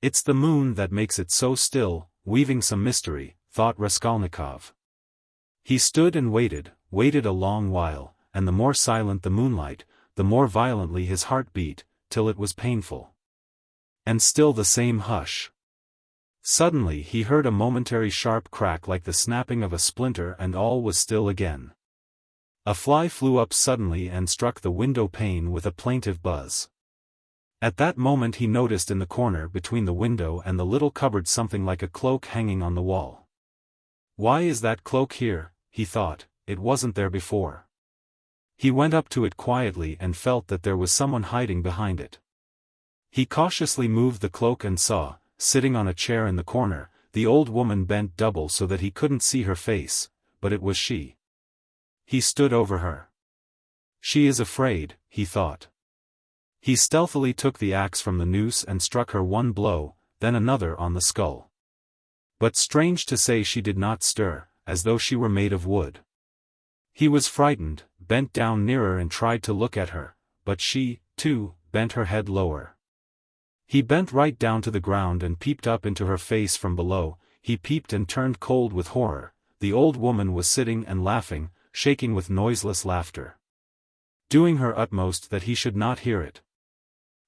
It's the moon that makes it so still, weaving some mystery, thought Raskolnikov. He stood and waited a long while, and the more silent the moonlight, the more violently his heart beat, till it was painful. And still the same hush. Suddenly he heard a momentary sharp crack like the snapping of a splinter and all was still again. A fly flew up suddenly and struck the window pane with a plaintive buzz. At that moment he noticed in the corner between the window and the little cupboard something like a cloak hanging on the wall. Why is that cloak here? He thought, it wasn't there before. He went up to it quietly and felt that there was someone hiding behind it. He cautiously moved the cloak and saw, sitting on a chair in the corner, the old woman bent double so that he couldn't see her face, but it was she. He stood over her. She is afraid, he thought. He stealthily took the axe from the noose and struck her one blow, then another on the skull. But strange to say she did not stir, as though she were made of wood. He was frightened, bent down nearer and tried to look at her, but she, too, bent her head lower. He bent right down to the ground and peeped up into her face from below. He peeped and turned cold with horror. The old woman was sitting and laughing, shaking with noiseless laughter, doing her utmost that he should not hear it.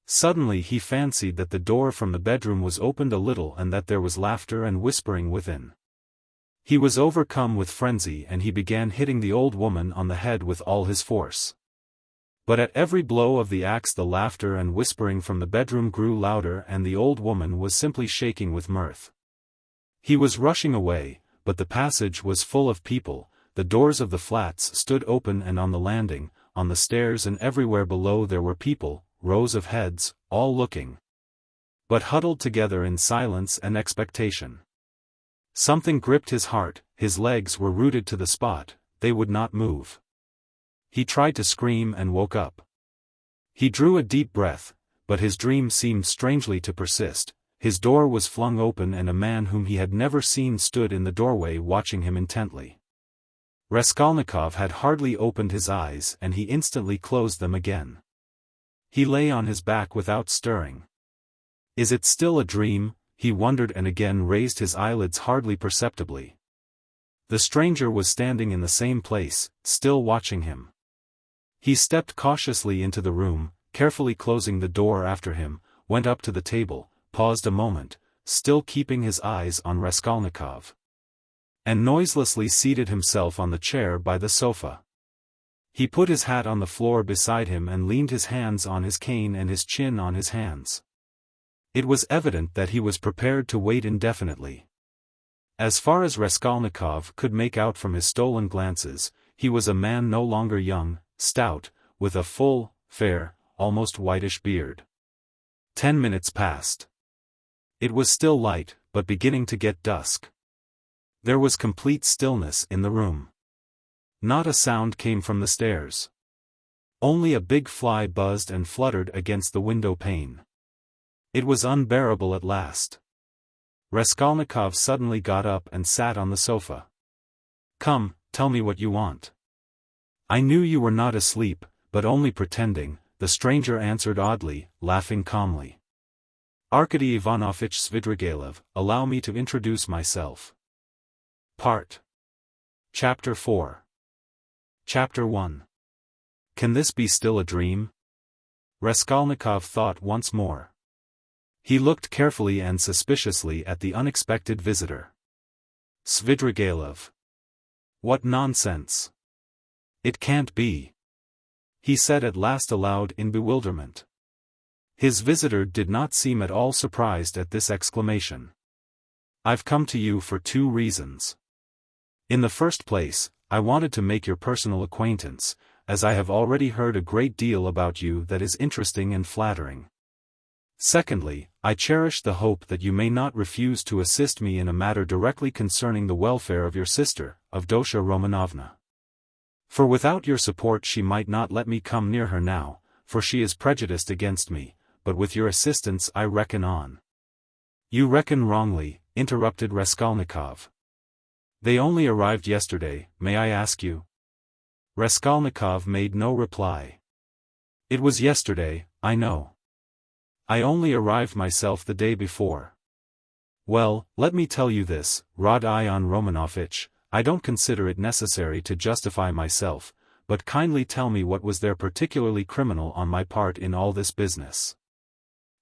Suddenly he fancied that the door from the bedroom was opened a little and that there was laughter and whispering within. He was overcome with frenzy and he began hitting the old woman on the head with all his force. But at every blow of the axe the laughter and whispering from the bedroom grew louder and the old woman was simply shaking with mirth. He was rushing away, but the passage was full of people. The doors of the flats stood open and on the landing, on the stairs and everywhere below there were people, rows of heads, all looking, but huddled together in silence and expectation. Something gripped his heart, his legs were rooted to the spot, they would not move. He tried to scream and woke up. He drew a deep breath, but his dream seemed strangely to persist. His door was flung open and a man whom he had never seen stood in the doorway watching him intently. Raskolnikov had hardly opened his eyes and he instantly closed them again. He lay on his back without stirring. Is it still a dream? He wondered and again raised his eyelids hardly perceptibly. The stranger was standing in the same place, still watching him. He stepped cautiously into the room, carefully closing the door after him, went up to the table, paused a moment, still keeping his eyes on Raskolnikov, and noiselessly seated himself on the chair by the sofa. He put his hat on the floor beside him and leaned his hands on his cane and his chin on his hands. It was evident that he was prepared to wait indefinitely. As far as Raskolnikov could make out from his stolen glances, he was a man no longer young, stout, with a full, fair, almost whitish beard. 10 minutes passed. It was still light, but beginning to get dusk. There was complete stillness in the room. Not a sound came from the stairs. Only a big fly buzzed and fluttered against the window pane. It was unbearable at last. Raskolnikov suddenly got up and sat on the sofa. "Come, tell me what you want." "I knew you were not asleep, but only pretending," the stranger answered oddly, laughing calmly. "Arkady Ivanovich Svidrigailov, allow me to introduce myself." Chapter 4. Chapter 1. Can this be still a dream? Raskolnikov thought once more. He looked carefully and suspiciously at the unexpected visitor. Svidrigailov. What nonsense! It can't be, he said at last aloud in bewilderment. His visitor did not seem at all surprised at this exclamation. "I've come to you for 2 reasons. In the first place, I wanted to make your personal acquaintance, as I have already heard a great deal about you that is interesting and flattering. Secondly, I cherish the hope that you may not refuse to assist me in a matter directly concerning the welfare of your sister, Avdotia Romanovna. For without your support she might not let me come near her now, for she is prejudiced against me, but with your assistance I reckon on." "You reckon wrongly," interrupted Raskolnikov. "They only arrived yesterday, may I ask you?" Raskolnikov made no reply. "It was yesterday, I know. I only arrived myself the day before." "Well, let me tell you this, Rodion Romanovich, I don't consider it necessary to justify myself, but kindly tell me what was there particularly criminal on my part in all this business.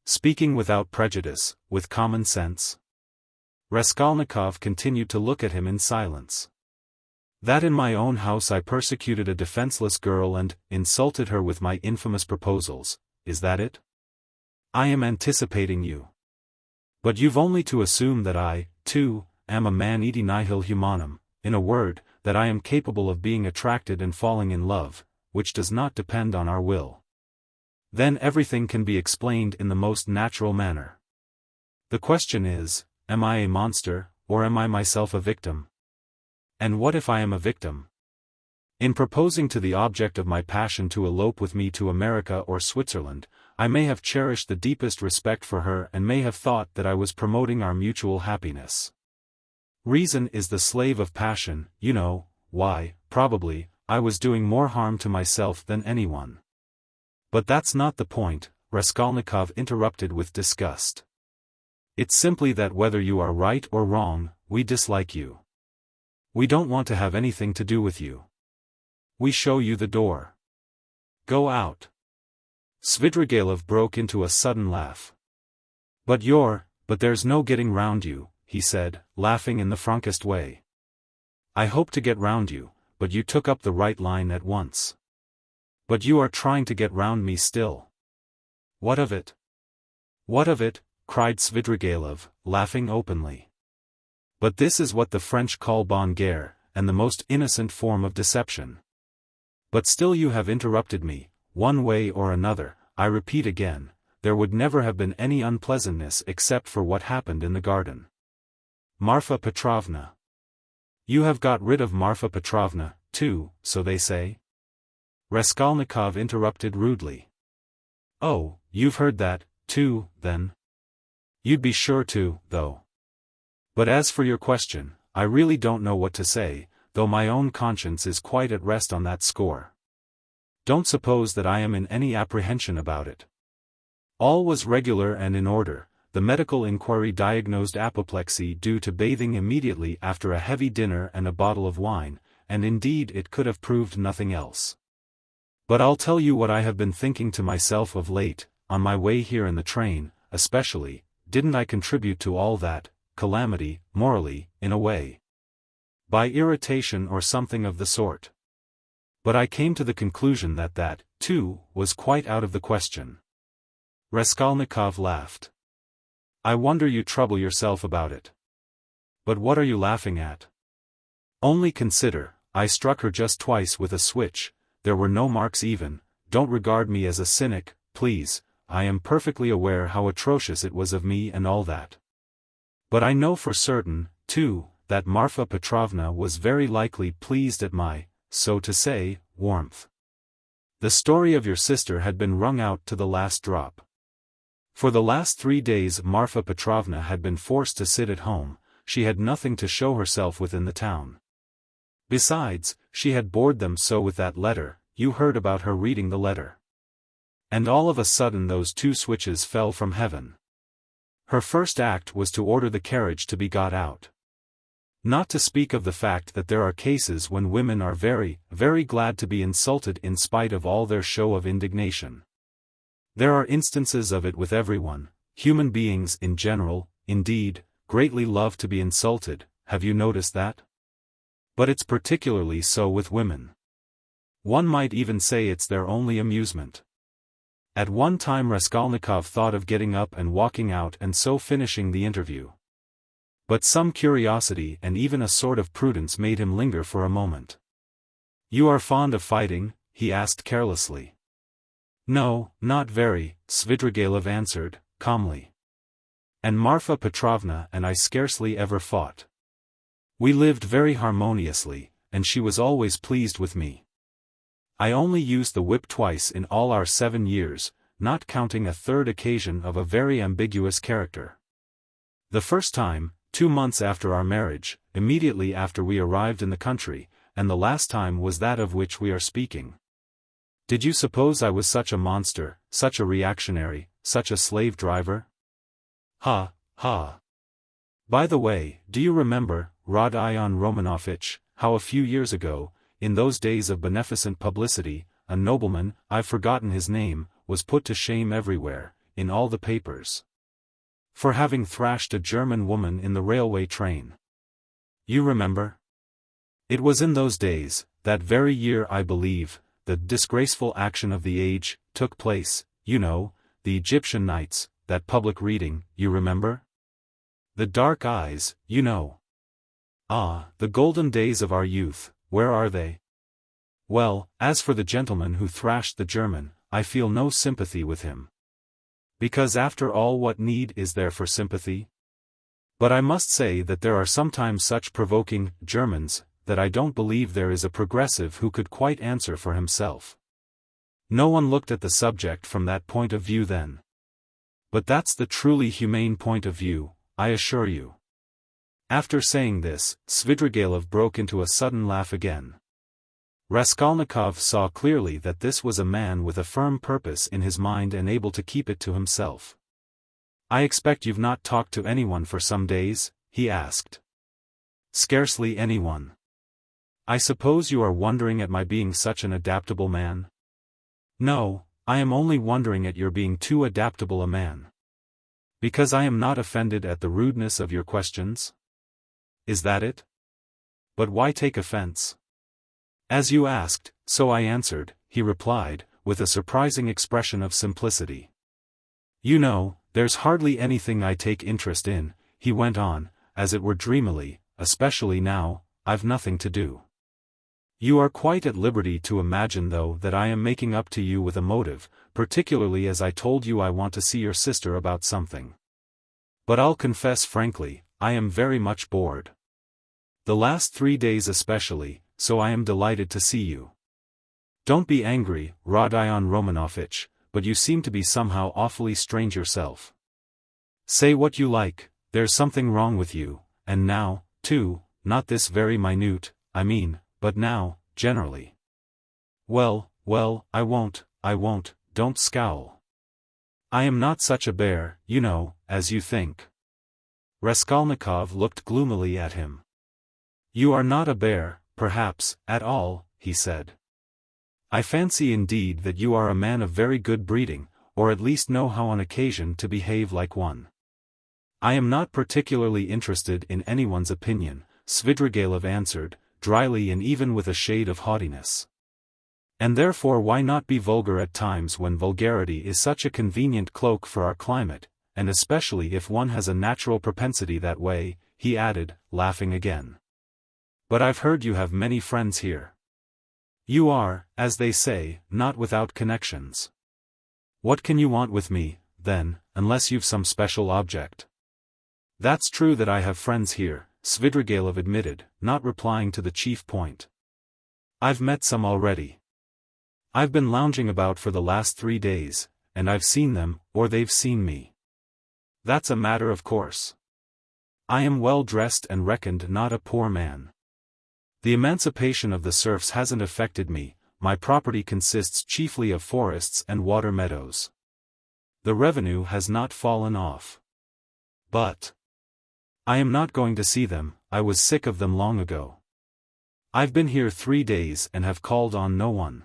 Speaking without prejudice, with common sense." Raskolnikov continued to look at him in silence. "That in my own house I persecuted a defenseless girl and insulted her with my infamous proposals, is that it? I am anticipating you. But you've only to assume that I, too, am a man iti nihil humanum, in a word, that I am capable of being attracted and falling in love, which does not depend on our will. Then everything can be explained in the most natural manner. The question is, am I a monster, or am I myself a victim? And what if I am a victim? In proposing to the object of my passion to elope with me to America or Switzerland, I may have cherished the deepest respect for her and may have thought that I was promoting our mutual happiness. Reason is the slave of passion, you know. Why, probably, I was doing more harm to myself than anyone. But that's not the point," Raskolnikov interrupted with disgust. "It's simply that whether you are right or wrong, we dislike you. We don't want to have anything to do with you. We show you the door. Go out." Svidrigailov broke into a sudden laugh. But there's no getting round you," he said, laughing in the frankest way. "I hope to get round you, but you took up the right line at once. But you are trying to get round me still. What of it?" "What of it?" cried Svidrigailov, laughing openly. "But this is what the French call bonne guerre, and the most innocent form of deception. But still you have interrupted me, one way or another. I repeat again, there would never have been any unpleasantness except for what happened in the garden. Marfa Petrovna. You have got rid of Marfa Petrovna, too, so they say?" Raskolnikov interrupted rudely. "Oh, you've heard that, too, then? You'd be sure to, though. But as for your question, I really don't know what to say, though my own conscience is quite at rest on that score. Don't suppose that I am in any apprehension about it. All was regular and in order, the medical inquiry diagnosed apoplexy due to bathing immediately after a heavy dinner and a bottle of wine, and indeed it could have proved nothing else. But I'll tell you what I have been thinking to myself of late, on my way here in the train, especially, didn't I contribute to all that calamity, morally, in a way? By irritation or something of the sort. But I came to the conclusion that, too, was quite out of the question. Raskolnikov laughed. I wonder you trouble yourself about it. But what are you laughing at? Only consider, I struck her just twice with a switch, there were no marks even. Don't regard me as a cynic, please, I am perfectly aware how atrocious it was of me and all that. But I know for certain, too, that Marfa Petrovna was very likely pleased at my, so to say, warmth. The story of your sister had been wrung out to the last drop. For the last 3 days Marfa Petrovna had been forced to sit at home, she had nothing to show herself within the town. Besides, she had bored them so with that letter, you heard about her reading the letter. And all of a sudden those 2 switches fell from heaven. Her first act was to order the carriage to be got out. Not to speak of the fact that there are cases when women are very, very glad to be insulted in spite of all their show of indignation. There are instances of it with everyone, human beings in general, indeed, greatly love to be insulted, have you noticed that? But it's particularly so with women. One might even say it's their only amusement. At one time Raskolnikov thought of getting up and walking out and so finishing the interview. But some curiosity and even a sort of prudence made him linger for a moment. You are fond of fighting? He asked carelessly. No, not very, Svidrigailov answered, calmly. And Marfa Petrovna and I scarcely ever fought. We lived very harmoniously, and she was always pleased with me. I only used the whip twice in all our 7 years, not counting a third occasion of a very ambiguous character. The first time, 2 months after our marriage, immediately after we arrived in the country, and the last time was that of which we are speaking. Did you suppose I was such a monster, such a reactionary, such a slave driver? Ha, ha. By the way, do you remember, Rodion Romanovich, how a few years ago, in those days of beneficent publicity, a nobleman, I've forgotten his name, was put to shame everywhere, in all the papers, for having thrashed a German woman in the railway train? You remember? It was in those days, that very year I believe, the disgraceful action of the age took place, you know, the Egyptian Nights, that public reading, you remember? The dark eyes, you know. Ah, the golden days of our youth, where are they? Well, as for the gentleman who thrashed the German, I feel no sympathy with him. Because after all, what need is there for sympathy? But I must say that there are sometimes such provoking Germans, that I don't believe there is a progressive who could quite answer for himself. No one looked at the subject from that point of view then. But that's the truly humane point of view, I assure you. After saying this, Svidrigailov broke into a sudden laugh again. Raskolnikov saw clearly that this was a man with a firm purpose in his mind and able to keep it to himself. I expect you've not talked to anyone for some days? He asked. Scarcely anyone. I suppose you are wondering at my being such an adaptable man? No, I am only wondering at your being too adaptable a man. Because I am not offended at the rudeness of your questions? Is that it? But why take offense? As you asked, so I answered, he replied, with a surprising expression of simplicity. You know, there's hardly anything I take interest in, he went on, as it were dreamily, especially now, I've nothing to do. You are quite at liberty to imagine though that I am making up to you with a motive, particularly as I told you I want to see your sister about something. But I'll confess frankly, I am very much bored. The last 3 days especially, so I am delighted to see you. Don't be angry, Rodion Romanovich, but you seem to be somehow awfully strange yourself. Say what you like, there's something wrong with you, and now, too, not this very minute, I mean, but now, generally. Well, I won't, don't scowl. I am not such a bear, you know, as you think. Raskolnikov looked gloomily at him. You are not a bear, perhaps, at all, he said. I fancy indeed that you are a man of very good breeding, or at least know how on occasion to behave like one. I am not particularly interested in anyone's opinion, Svidrigailov answered, dryly and even with a shade of haughtiness. And therefore why not be vulgar at times when vulgarity is such a convenient cloak for our climate, and especially if one has a natural propensity that way, he added, laughing again. But I've heard you have many friends here. You are, as they say, not without connections. What can you want with me, then, unless you've some special object? That's true that I have friends here, Svidrigailov admitted, not replying to the chief point. I've met some already. I've been lounging about for the last 3 days, and I've seen them, or they've seen me. That's a matter of course. I am well dressed and reckoned not a poor man. The emancipation of the serfs hasn't affected me, my property consists chiefly of forests and water meadows. The revenue has not fallen off. But I am not going to see them, I was sick of them long ago. I've been here 3 days and have called on no one.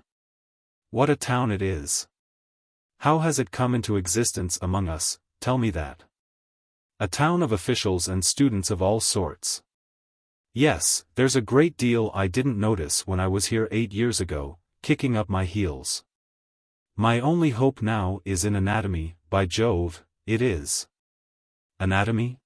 What a town it is. How has it come into existence among us, tell me that. A town of officials and students of all sorts. Yes, there's a great deal I didn't notice when I was here 8 years ago, kicking up my heels. My only hope now is in anatomy, by Jove, it is. Anatomy?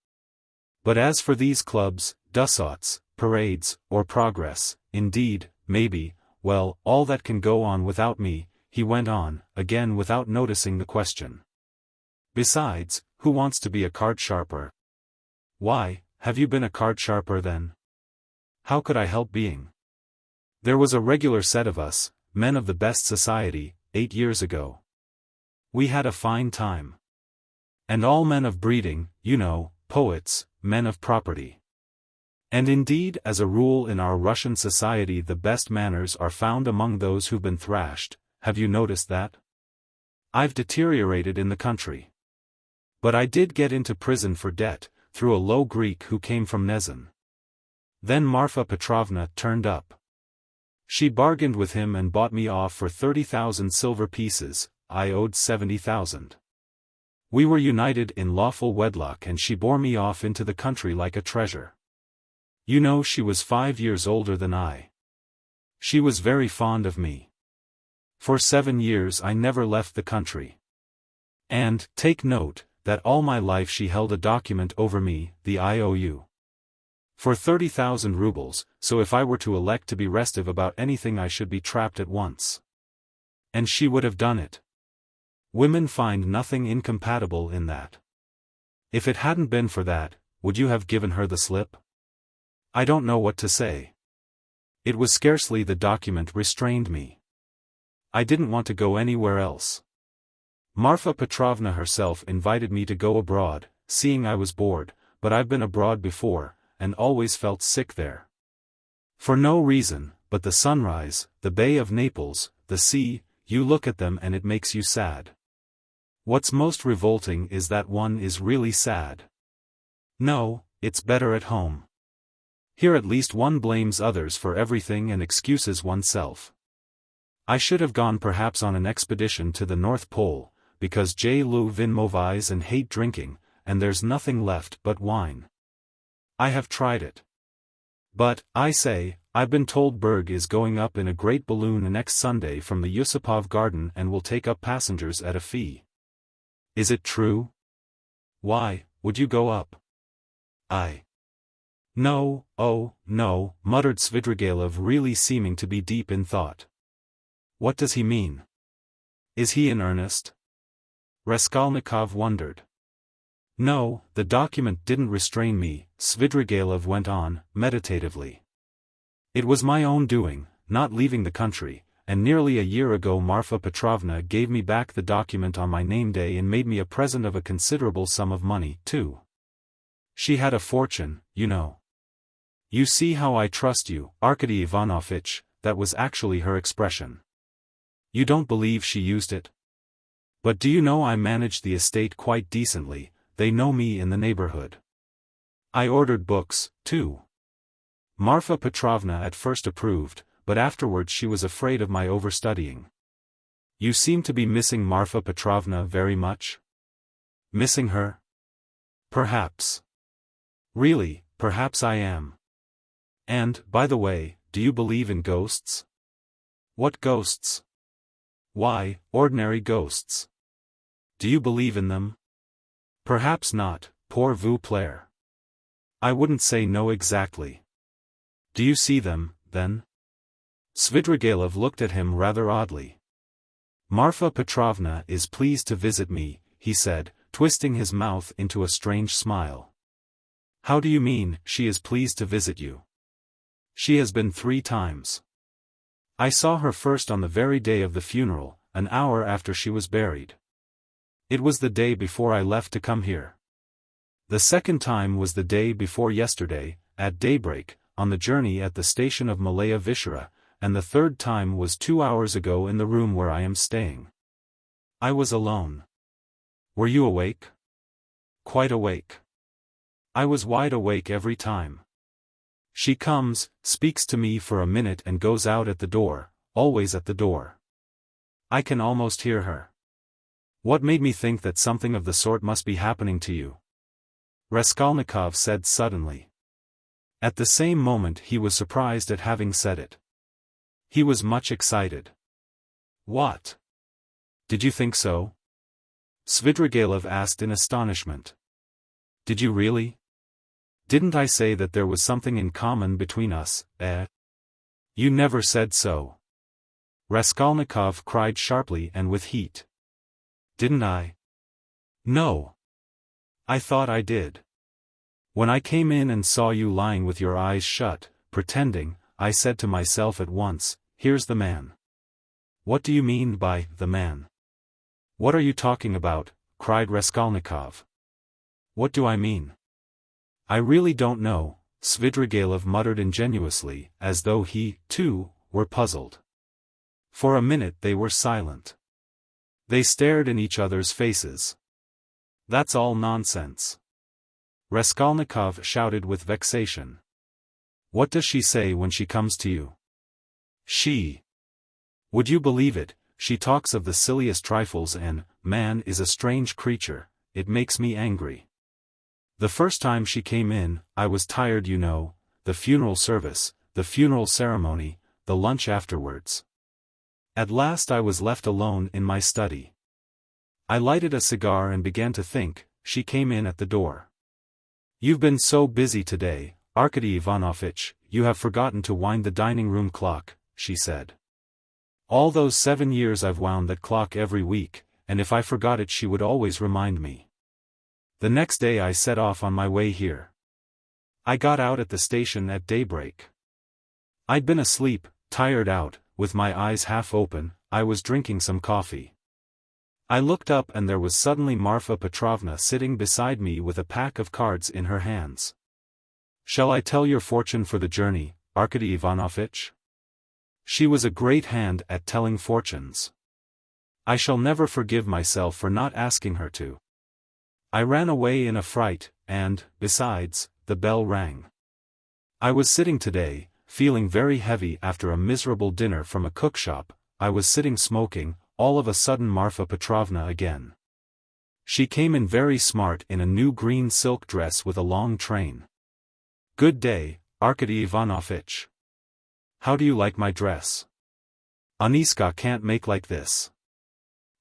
But as for these clubs, dusauts, parades, or progress, indeed, maybe, well, all that can go on without me, he went on, again without noticing the question. Besides, who wants to be a card sharper? Why, have you been a card sharper then? How could I help being? There was a regular set of us, men of the best society, 8 years ago. We had a fine time. And all men of breeding, you know, poets, men of property. And indeed, as a rule in our Russian society the best manners are found among those who've been thrashed, have you noticed that? I've deteriorated in the country. But I did get into prison for debt, through a low Greek who came from Nezan. Then Marfa Petrovna turned up. She bargained with him and bought me off for 30,000 silver pieces, I owed 70,000. We were united in lawful wedlock and she bore me off into the country like a treasure. You know she was 5 years older than I. She was very fond of me. For 7 years I never left the country. And, take note, that all my life she held a document over me, the IOU. For 30,000 rubles, so if I were to elect to be restive about anything I should be trapped at once. And she would have done it. Women find nothing incompatible in that. If it hadn't been for that, would you have given her the slip? I don't know what to say. It was scarcely the document restrained me. I didn't want to go anywhere else. Marfa Petrovna herself invited me to go abroad, seeing I was bored, but I've been abroad before, and always felt sick there. For no reason, but the sunrise, the Bay of Naples, the sea, you look at them and it makes you sad. What's most revolting is that one is really sad. No, it's better at home. Here at least one blames others for everything and excuses oneself. I should have gone perhaps on an expedition to the North Pole, because je lu vin mauvais and hate drinking, and there's nothing left but wine. I have tried it. But, I say, I've been told Berg is going up in a great balloon next Sunday from the Yusupov garden and will take up passengers at a fee. Is it true? Why, would you go up? No, oh, no, muttered Svidrigailov, really seeming to be deep in thought. What does he mean? Is he in earnest? Raskolnikov wondered. No, the document didn't restrain me, Svidrigailov went on, meditatively. It was my own doing, not leaving the country, and nearly a year ago Marfa Petrovna gave me back the document on my name day and made me a present of a considerable sum of money, too. She had a fortune, you know. You see how I trust you, Arkady Ivanovitch, that was actually her expression. You don't believe she used it? But do you know I managed the estate quite decently, they know me in the neighborhood. I ordered books, too. Marfa Petrovna at first approved, but afterwards she was afraid of my overstudying. You seem to be missing Marfa Petrovna very much? Missing her? Perhaps. Really, perhaps I am. And, by the way, do you believe in ghosts? What ghosts? Why, ordinary ghosts. Do you believe in them? Perhaps not, pour vous plaire. I wouldn't say no exactly. Do you see them, then? Svidrigailov looked at him rather oddly. Marfa Petrovna is pleased to visit me, he said, twisting his mouth into a strange smile. How do you mean, she is pleased to visit you? She has been 3 times. I saw her first on the very day of the funeral, an hour after she was buried. It was the day before I left to come here. The second time was the day before yesterday, at daybreak, on the journey at the station of Malaya Vishera, and the third time was 2 hours ago in the room where I am staying. I was alone. Were you awake? Quite awake. I was wide awake every time. She comes, speaks to me for a minute and goes out at the door, always at the door. I can almost hear her. What made me think that something of the sort must be happening to you? Raskolnikov said suddenly. At the same moment he was surprised at having said it. He was much excited. What? Did you think so? Svidrigailov asked in astonishment. Did you really? Didn't I say that there was something in common between us, eh? You never said so. Raskolnikov cried sharply and with heat. Didn't I? No. I thought I did. When I came in and saw you lying with your eyes shut, pretending, I said to myself at once, here's the man. What do you mean by, the man? What are you talking about? Cried Raskolnikov. What do I mean? I really don't know, Svidrigailov muttered ingenuously, as though he, too, were puzzled. For a minute they were silent. They stared in each other's faces. That's all nonsense. Raskolnikov shouted with vexation. What does she say when she comes to you? She. Would you believe it, she talks of the silliest trifles and, man is a strange creature, it makes me angry. The first time she came in, I was tired, you know, the funeral service, the funeral ceremony, the lunch afterwards. At last I was left alone in my study. I lighted a cigar and began to think. She came in at the door. You've been so busy today, Arkady Ivanovitch, you have forgotten to wind the dining room clock, she said. All those 7 years I've wound that clock every week, and if I forgot it she would always remind me. The next day I set off on my way here. I got out at the station at daybreak. I'd been asleep, tired out, with my eyes half open, I was drinking some coffee. I looked up and there was suddenly Marfa Petrovna sitting beside me with a pack of cards in her hands. Shall I tell your fortune for the journey, Arkady Ivanovitch? She was a great hand at telling fortunes. I shall never forgive myself for not asking her to. I ran away in a fright, and, besides, the bell rang. I was sitting today, feeling very heavy after a miserable dinner from a cookshop, I was sitting smoking, all of a sudden Marfa Petrovna again. She came in very smart in a new green silk dress with a long train. Good day, Arkady Ivanovitch. How do you like my dress? Aniska can't make like this.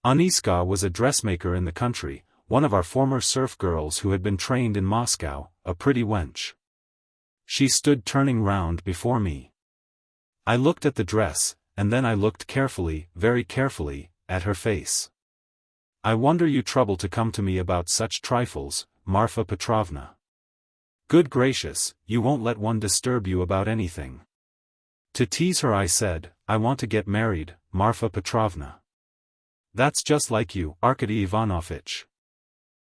Aniska was a dressmaker in the country, one of our former serf girls who had been trained in Moscow, a pretty wench. She stood turning round before me. I looked at the dress, and then I looked carefully, very carefully, at her face. I wonder you trouble to come to me about such trifles, Marfa Petrovna. Good gracious, you won't let one disturb you about anything. To tease her I said, I want to get married, Marfa Petrovna. That's just like you, Arkady Ivanovitch.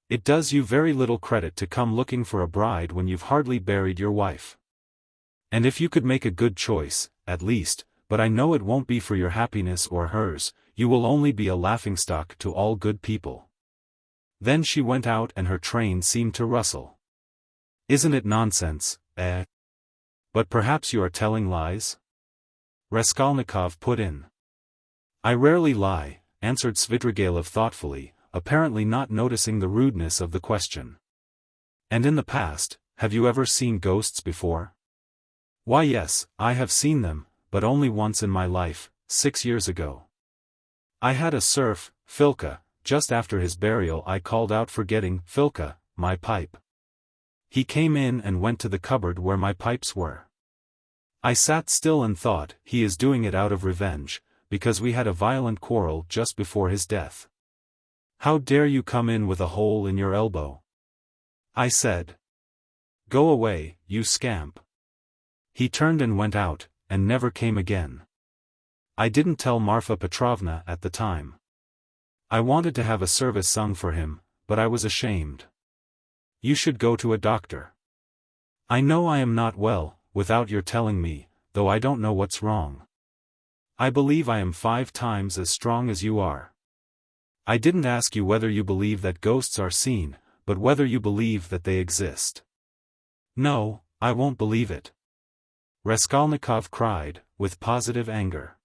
It does you very little credit to come looking for a bride when you've hardly buried your wife. And if you could make a good choice, at least, but I know it won't be for your happiness or hers, you will only be a laughingstock to all good people. Then she went out and her train seemed to rustle. Isn't it nonsense, eh? But perhaps you are telling lies? Raskolnikov put in. I rarely lie, answered Svidrigailov thoughtfully, apparently not noticing the rudeness of the question. And in the past, have you ever seen ghosts before? Why yes, I have seen them, but only once in my life, 6 years ago. I had a serf, Filka, just after his burial I called out forgetting, Filka, my pipe. He came in and went to the cupboard where my pipes were. I sat still and thought, he is doing it out of revenge, because we had a violent quarrel just before his death. How dare you come in with a hole in your elbow? I said. Go away, you scamp. He turned and went out, and never came again. I didn't tell Marfa Petrovna at the time. I wanted to have a service sung for him, but I was ashamed. You should go to a doctor. I know I am not well, without your telling me, though I don't know what's wrong. I believe I am 5 times as strong as you are. I didn't ask you whether you believe that ghosts are seen, but whether you believe that they exist. No, I won't believe it. Raskolnikov cried, with positive anger.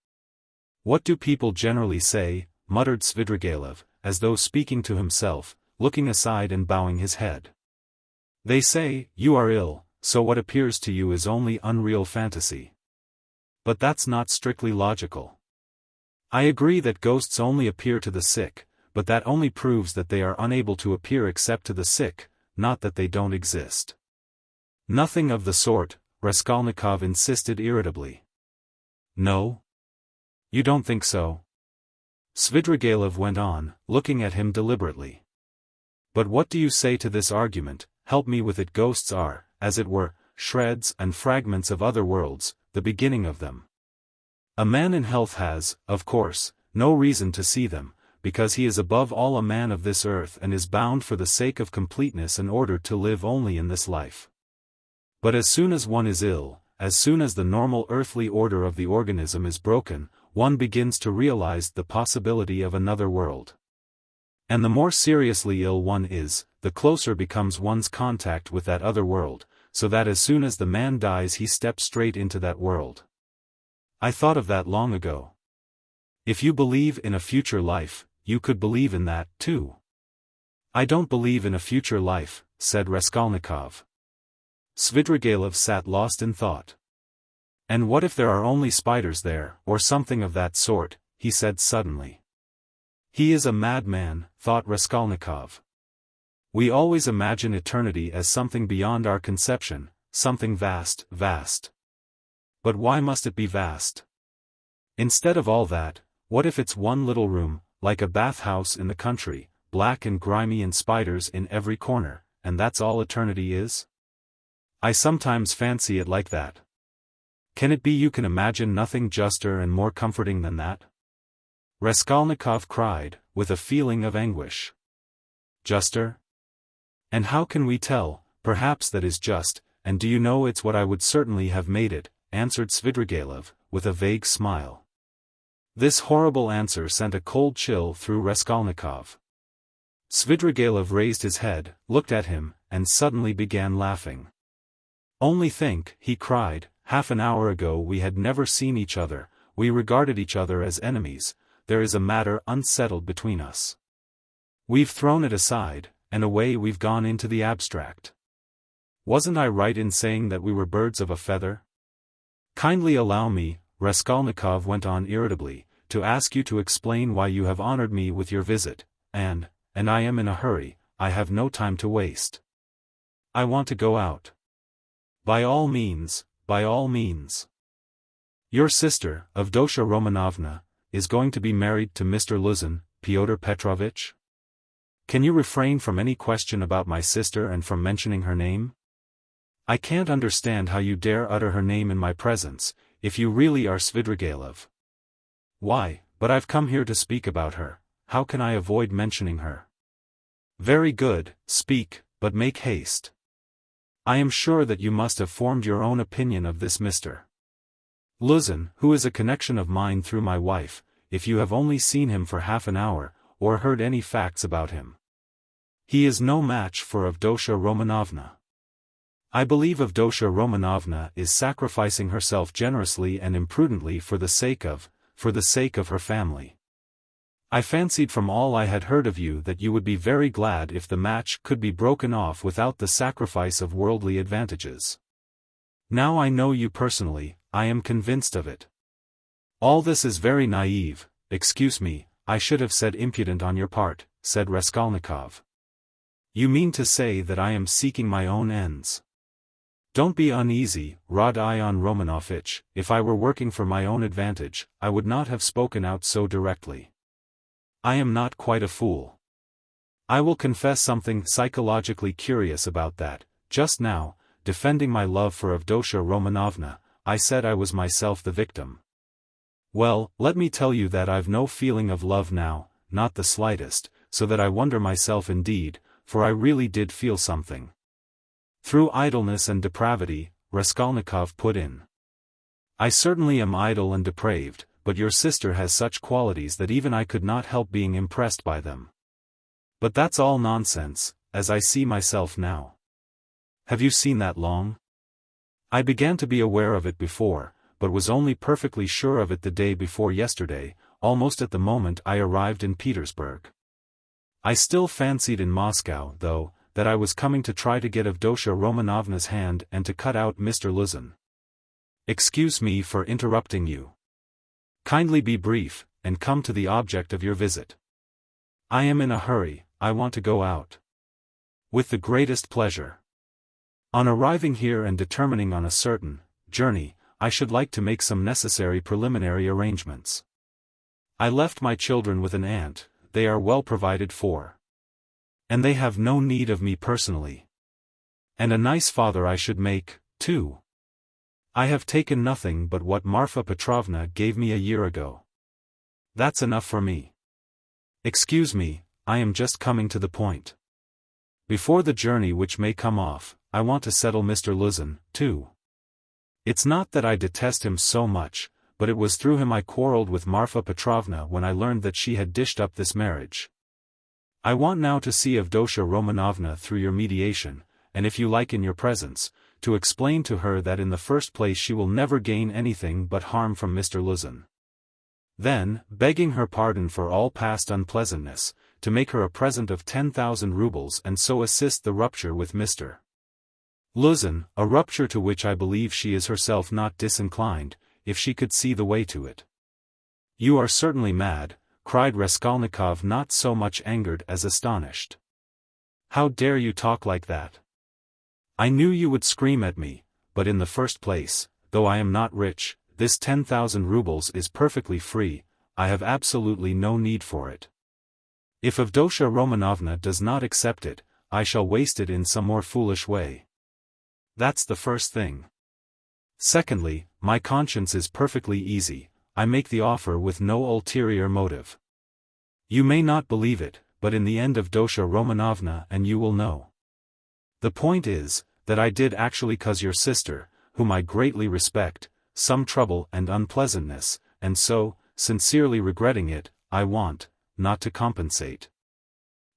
What do people generally say? Muttered Svidrigailov, as though speaking to himself, looking aside and bowing his head. They say, you are ill, so what appears to you is only unreal fantasy. But that's not strictly logical. I agree that ghosts only appear to the sick, but that only proves that they are unable to appear except to the sick, not that they don't exist. Nothing of the sort, Raskolnikov insisted irritably. No? You don't think so? Svidrigailov went on, looking at him deliberately. But what do you say to this argument? Help me with it. Ghosts are, as it were, shreds and fragments of other worlds, the beginning of them. A man in health has, of course, no reason to see them, because he is above all a man of this earth and is bound for the sake of completeness and order to live only in this life. But as soon as one is ill, as soon as the normal earthly order of the organism is broken, one begins to realize the possibility of another world. And the more seriously ill one is, the closer becomes one's contact with that other world, so that as soon as the man dies he steps straight into that world. I thought of that long ago. If you believe in a future life, you could believe in that, too. I don't believe in a future life, said Raskolnikov. Svidrigailov sat lost in thought. And what if there are only spiders there, or something of that sort, he said suddenly. He is a madman, thought Raskolnikov. We always imagine eternity as something beyond our conception, something vast, vast. But why must it be vast? Instead of all that, what if it's one little room, like a bathhouse in the country, black and grimy and spiders in every corner, and that's all eternity is? I sometimes fancy it like that. Can it be you can imagine nothing juster and more comforting than that? Raskolnikov cried, with a feeling of anguish. Juster? And how can we tell? Perhaps that is just, and do you know it's what I would certainly have made it, answered Svidrigailov, with a vague smile. This horrible answer sent a cold chill through Raskolnikov. Svidrigailov raised his head, looked at him, and suddenly began laughing. Only think, he cried, half an hour ago we had never seen each other, we regarded each other as enemies, there is a matter unsettled between us. We've thrown it aside, and away we've gone into the abstract. Wasn't I right in saying that we were birds of a feather? Kindly allow me, Raskolnikov went on irritably, to ask you to explain why you have honored me with your visit, and I am in a hurry, I have no time to waste. I want to go out. By all means, by all means. Your sister, Avdotya Romanovna, is going to be married to Mr. Luzin, Pyotr Petrovitch? Can you refrain from any question about my sister and from mentioning her name? I can't understand how you dare utter her name in my presence, if you really are Svidrigailov. Why, but I've come here to speak about her, how can I avoid mentioning her? Very good, speak, but make haste. I am sure that you must have formed your own opinion of this Mr. Luzin, who is a connection of mine through my wife, if you have only seen him for half an hour, or heard any facts about him. He is no match for Avdotya Romanovna. I believe Avdotya Romanovna is sacrificing herself generously and imprudently for the sake of her family. I fancied from all I had heard of you that you would be very glad if the match could be broken off without the sacrifice of worldly advantages. Now I know you personally, I am convinced of it. All this is very naive, excuse me, I should have said impudent on your part, said Raskolnikov. You mean to say that I am seeking my own ends? Don't be uneasy, Rodion Romanovich, if I were working for my own advantage, I would not have spoken out so directly. I am not quite a fool. I will confess something psychologically curious about that. Just now, defending my love for Avdotya Romanovna, I said I was myself the victim. Well, let me tell you that I've no feeling of love now, not the slightest, so that I wonder myself indeed, for I really did feel something. Through idleness and depravity, Raskolnikov put in. I certainly am idle and depraved, but your sister has such qualities that even I could not help being impressed by them. But that's all nonsense, as I see myself now. Have you seen that long? I began to be aware of it before, but was only perfectly sure of it the day before yesterday, almost at the moment I arrived in Petersburg. I still fancied in Moscow, though, that I was coming to try to get Avdotya Romanovna's hand and to cut out Mr. Luzin. Excuse me for interrupting you. Kindly be brief, and come to the object of your visit. I am in a hurry, I want to go out. With the greatest pleasure. On arriving here and determining on a certain journey, I should like to make some necessary preliminary arrangements. I left my children with an aunt, they are well provided for. And they have no need of me personally. And a nice father I should make, too. I have taken nothing but what Marfa Petrovna gave me a year ago. That's enough for me. Excuse me, I am just coming to the point. Before the journey which may come off, I want to settle Mr. Luzin, too. It's not that I detest him so much, but it was through him I quarreled with Marfa Petrovna when I learned that she had dished up this marriage. I want now to see Avdotya Romanovna through your mediation, and if you like in your presence, to explain to her that in the first place she will never gain anything but harm from Mr. Luzin. Then, begging her pardon for all past unpleasantness, to make her a present of 10,000 rubles and so assist the rupture with Mr. Luzin, a rupture to which I believe she is herself not disinclined, if she could see the way to it. You are certainly mad, cried Raskolnikov, not so much angered as astonished. How dare you talk like that? I knew you would scream at me, but in the first place, though I am not rich, this 10,000 rubles is perfectly free, I have absolutely no need for it. If Avdotya Romanovna does not accept it, I shall waste it in some more foolish way. That's the first thing. Secondly, my conscience is perfectly easy, I make the offer with no ulterior motive. You may not believe it, but in the end Avdotya Romanovna and you will know. The point is, that I did actually cause your sister, whom I greatly respect, some trouble and unpleasantness, and so, sincerely regretting it, I want, not to compensate.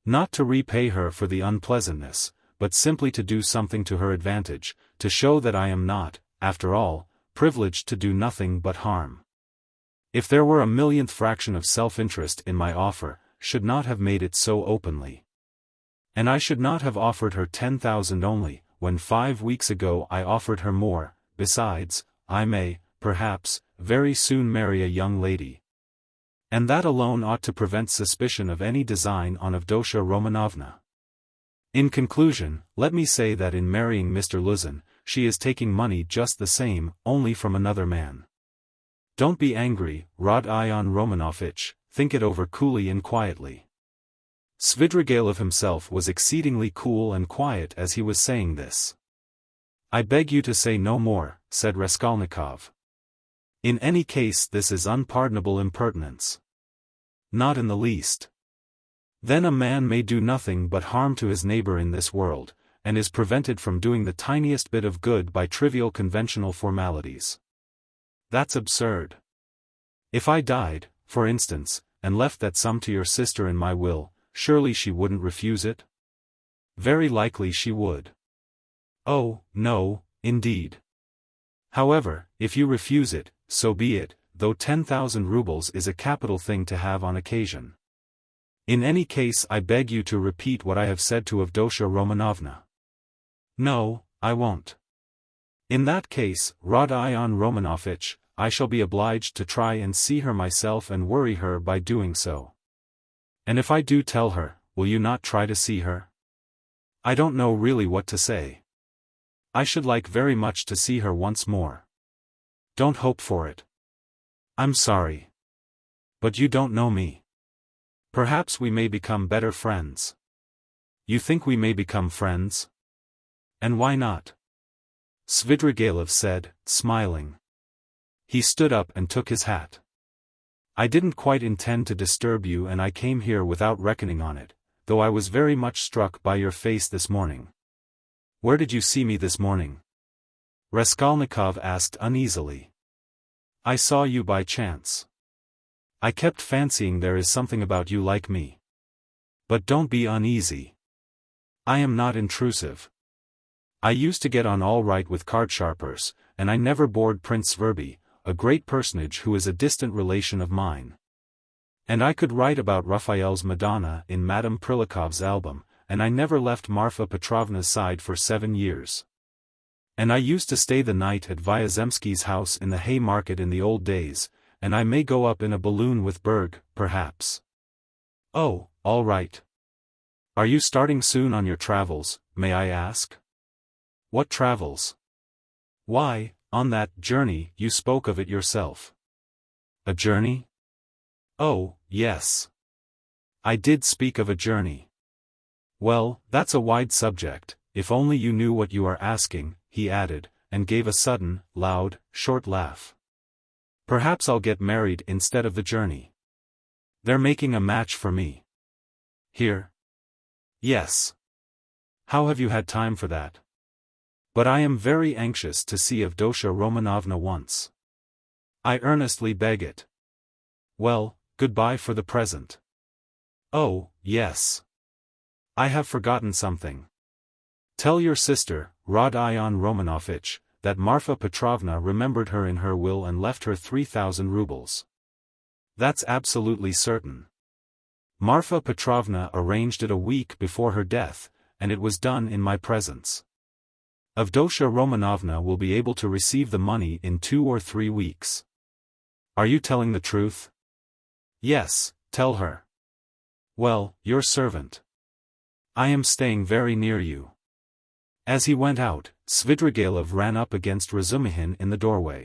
Not to repay her for the unpleasantness, but simply to do something to her advantage, to show that I am not, after all, privileged to do nothing but harm. If there were a millionth fraction of self-interest in my offer, should not have made it so openly. And I should not have offered her 10,000 only, when 5 weeks ago I offered her more. Besides, I may, perhaps, very soon marry a young lady. And that alone ought to prevent suspicion of any design on Avdotya Romanovna. In conclusion, let me say that in marrying Mr. Luzin, she is taking money just the same, only from another man. Don't be angry, Rodion Romanovich, think it over coolly and quietly. Svidrigailov himself was exceedingly cool and quiet as he was saying this. I beg you to say no more, said Raskolnikov. In any case this is unpardonable impertinence. Not in the least. Then a man may do nothing but harm to his neighbor in this world, and is prevented from doing the tiniest bit of good by trivial conventional formalities. That's absurd. If I died, for instance, and left that sum to your sister in my will, surely she wouldn't refuse it? Very likely she would. Oh, no, indeed. However, if you refuse it, so be it, though 10,000 rubles is a capital thing to have on occasion. In any case, I beg you to repeat what I have said to Avdotya Romanovna. No, I won't. In that case, Rodion Romanovich, I shall be obliged to try and see her myself and worry her by doing so. And if I do tell her, will you not try to see her? I don't know really what to say. I should like very much to see her once more. Don't hope for it. I'm sorry. But you don't know me. Perhaps we may become better friends. You think we may become friends? And why not? Svidrigailov said, smiling. He stood up and took his hat. I didn't quite intend to disturb you, and I came here without reckoning on it, though I was very much struck by your face this morning. Where did you see me this morning? Raskolnikov asked uneasily. I saw you by chance. I kept fancying there is something about you like me. But don't be uneasy. I am not intrusive. I used to get on all right with card-sharpers, and I never bored Prince Sverby, a great personage who is a distant relation of mine. And I could write about Raphael's Madonna in Madame Prilakov's album, and I never left Marfa Petrovna's side for 7 years. And I used to stay the night at Vyazemsky's house in the Haymarket in the old days, and I may go up in a balloon with Berg, perhaps. Oh, all right. Are you starting soon on your travels, may I ask? What travels? Why, on that journey, you spoke of it yourself. A journey? Oh, yes. I did speak of a journey. Well, that's a wide subject, if only you knew what you are asking, he added, and gave a sudden, loud, short laugh. Perhaps I'll get married instead of the journey. They're making a match for me. Here? Yes. How have you had time for that? But I am very anxious to see Avdotya Romanovna once. I earnestly beg it. Well, goodbye for the present. Oh, yes. I have forgotten something. Tell your sister, Rodion Romanovich, that Marfa Petrovna remembered her in her will and left her 3,000 rubles. That's absolutely certain. Marfa Petrovna arranged it a week before her death, and it was done in my presence. Avdotya Romanovna will be able to receive the money in 2 or 3 weeks. Are you telling the truth? Yes, tell her. Well, your servant. I am staying very near you. As he went out, Svidrigailov ran up against Razumihin in the doorway.